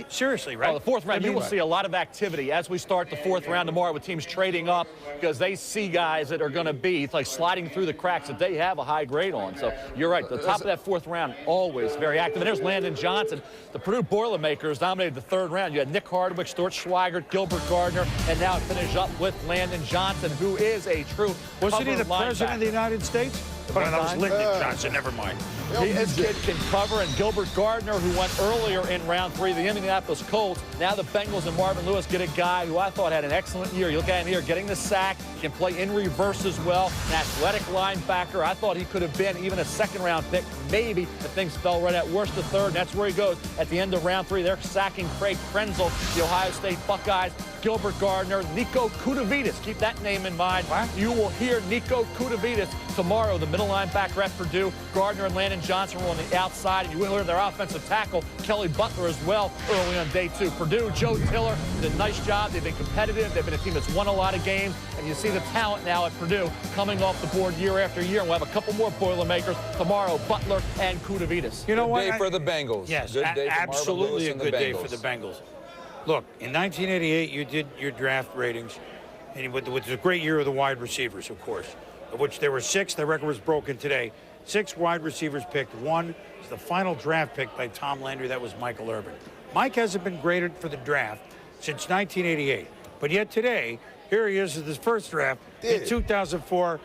Seriously, right? Well, the 4th round, you will see a lot of activity as we start the 4th round tomorrow with teams trading up because they see guys that are going to be, it's like sliding through the cracks that they have a high grade on. So you're right, the top of that 4th round, always very active. And there's Landon Johnson. The Purdue Boilermakers dominated the 3rd round. You had Nick Hardwick, Stuart Schweigert, Gilbert Gardner, and now finish up with Landon Johnson, who is a true Wasn't he the linebacker. president of the United States? But that was Lyndon Johnson, never mind. This kid can cover, and Gilbert Gardner, who went earlier in round 3, the Indianapolis Colts. Now the Bengals and Marvin Lewis get a guy who I thought had an excellent year. You look at him here, getting the sack, can play in reverse as well. An athletic linebacker. I thought he could have been even a second-round pick, maybe, if things fell right at worst to third. And that's where he goes at the end of round 3. They're sacking Craig Krenzel, the Ohio State Buckeyes. Gilbert Gardner, Nico Kudavitis. Keep that name in mind. You will hear Nico Kudavitis tomorrow, the middle linebacker at Purdue. Gardner and Landon Johnson were on the outside, and you will hear their offensive tackle, Kelly Butler, as well, early on day 2. Purdue, Joe Tiller did a nice job. They've been competitive. They've been a team that's won a lot of games, and you see the talent now at Purdue coming off the board year after year. And we'll have a couple more Boilermakers tomorrow, Butler and Kudavitis. You know what? Good day for the Bengals. Yes, good day for absolutely a Marvin Lewis good day and for the the Bengals. Look, in 1988, you did your draft ratings, and with a great year of the wide receivers, of course, of which there were 6. The record was broken today. 6 wide receivers picked. 1 is the final draft pick by Tom Landry. That was Michael Irvin. Mike hasn't been graded for the draft since 1988. But yet today, here he is with his first draft in 2004.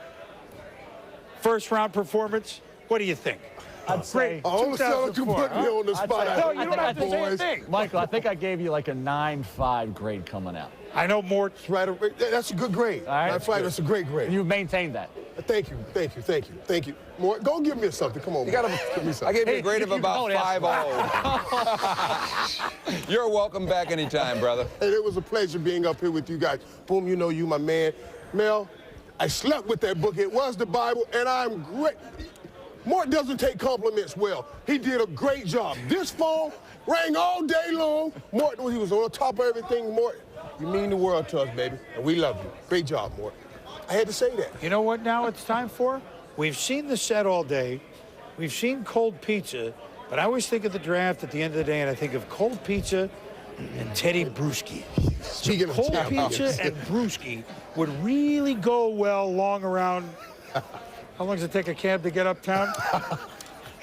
First-round performance. What do you think? I'd say You put me on the spot. No, you don't have to say a thing. Michael, I think I gave you like a 9.5 grade coming out. I know Mort's right. That's a good grade. All right, that's a great grade. And you've maintained that. Thank you. Mort, go give me something. Come on, You got I gave you a grade of about 5.0. You're welcome back anytime, brother. Hey, it was a pleasure being up here with you guys. Boom, you know you, my man. Mel, I slept with that book. It was the Bible, and I'm great. Mort doesn't take compliments well. He did a great job. This phone rang all day long. Mort, he was on top of everything. Mort, you mean the world to us, baby, and we love you. Great job, Mort. I had to say that. You know what now it's time for? We've seen the set all day. We've seen cold pizza, but I always think of the draft at the end of the day, and I think of cold pizza and Teddy Bruschi. Speaking of cold champions. pizza and Bruschi would really go well long around. How long does it take a cab to get uptown?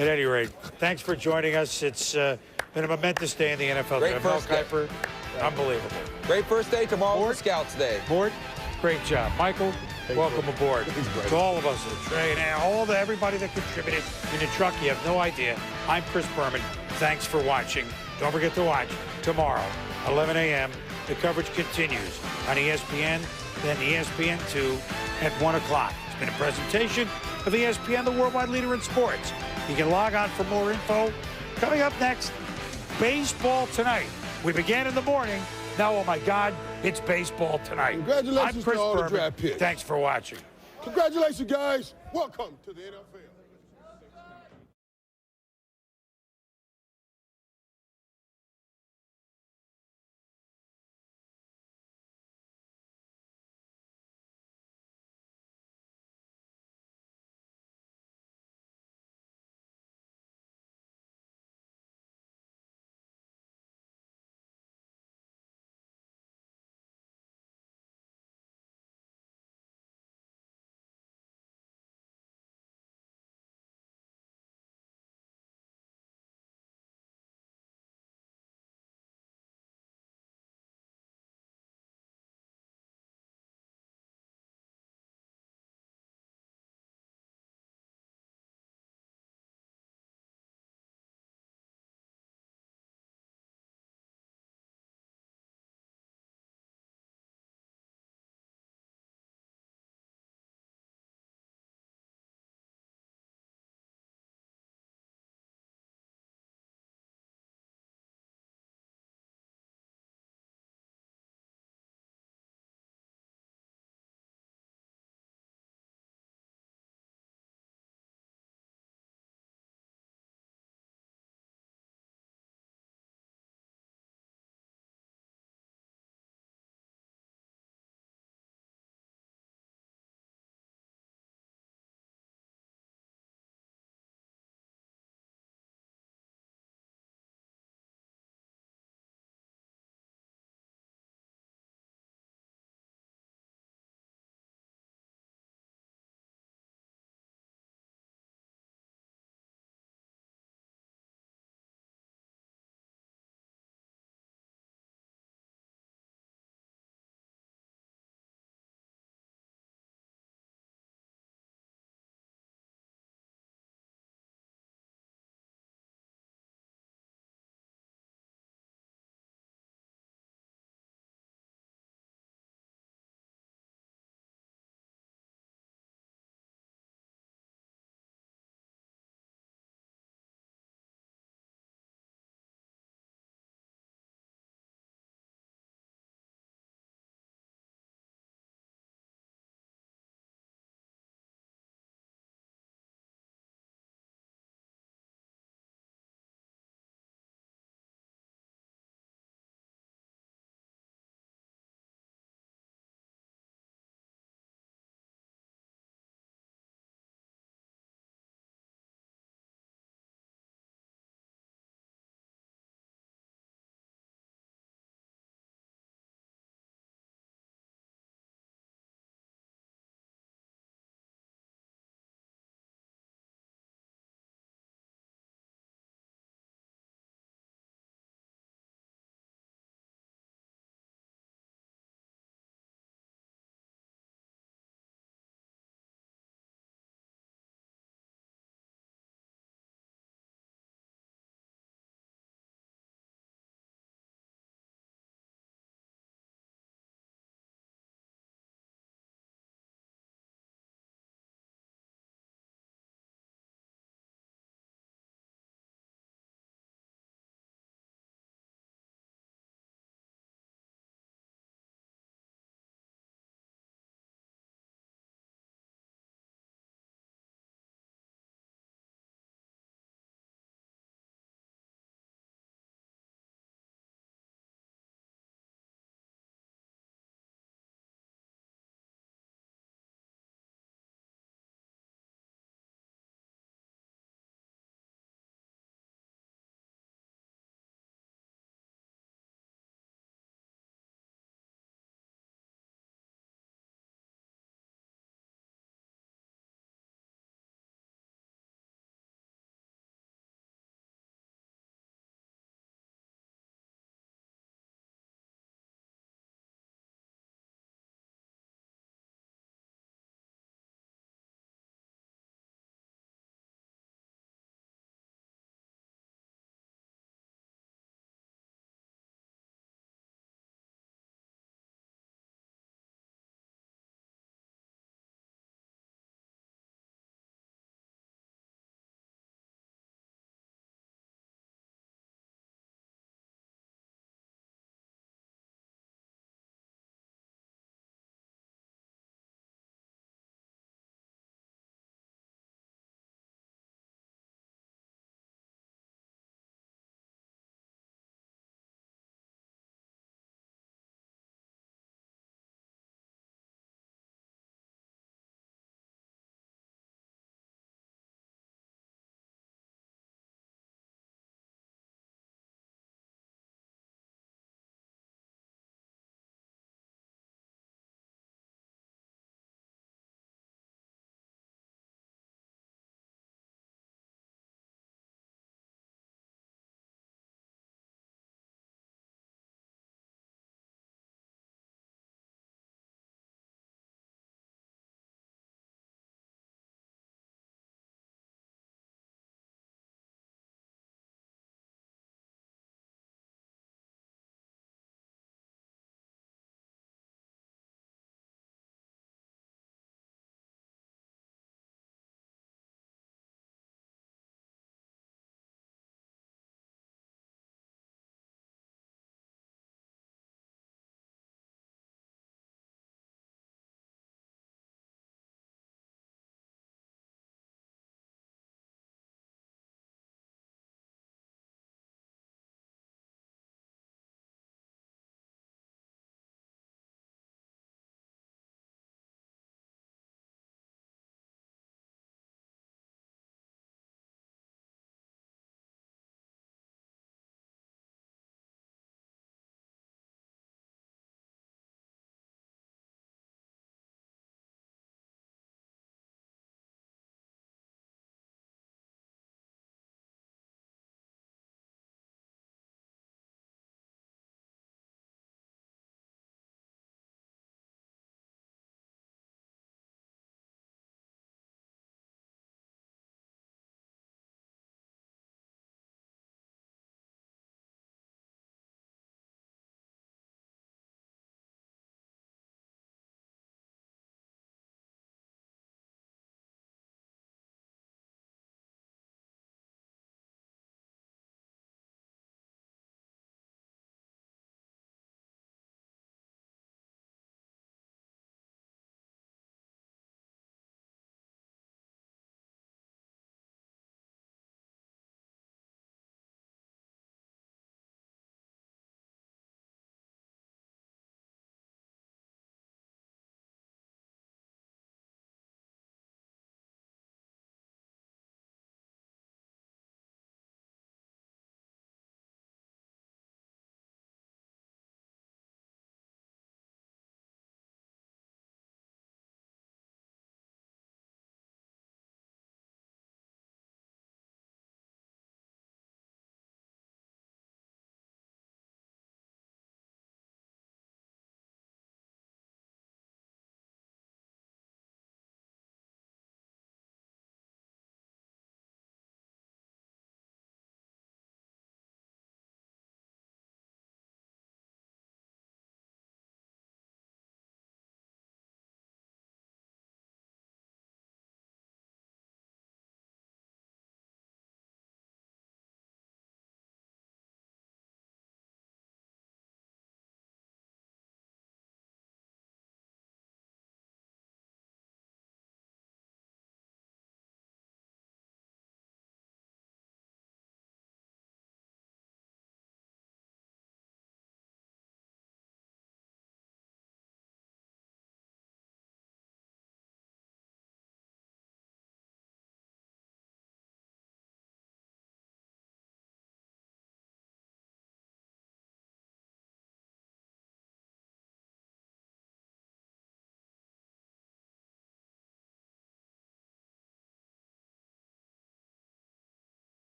At any rate, thanks for joining us. It's been a momentous day in the NFL. Great first day. Kuiper, unbelievable. Great first day. Tomorrow's Scouts Day. Mort, great job. Michael, welcome aboard. To all of us, Trey, and everybody that contributed in the truck. You have no idea. I'm Chris Berman. Thanks for watching. Don't forget to watch tomorrow, 11 a.m. The coverage continues on ESPN, then ESPN2 at 1 o'clock. It's been a presentation of ESPN, the worldwide leader in sports. You can log on for more info. Coming up next, baseball tonight. We began in the morning. Now, oh my God, it's baseball tonight. Congratulations I'm Chris to all the Berman. draft picks. Thanks for watching. Congratulations, guys. Welcome to the NFL.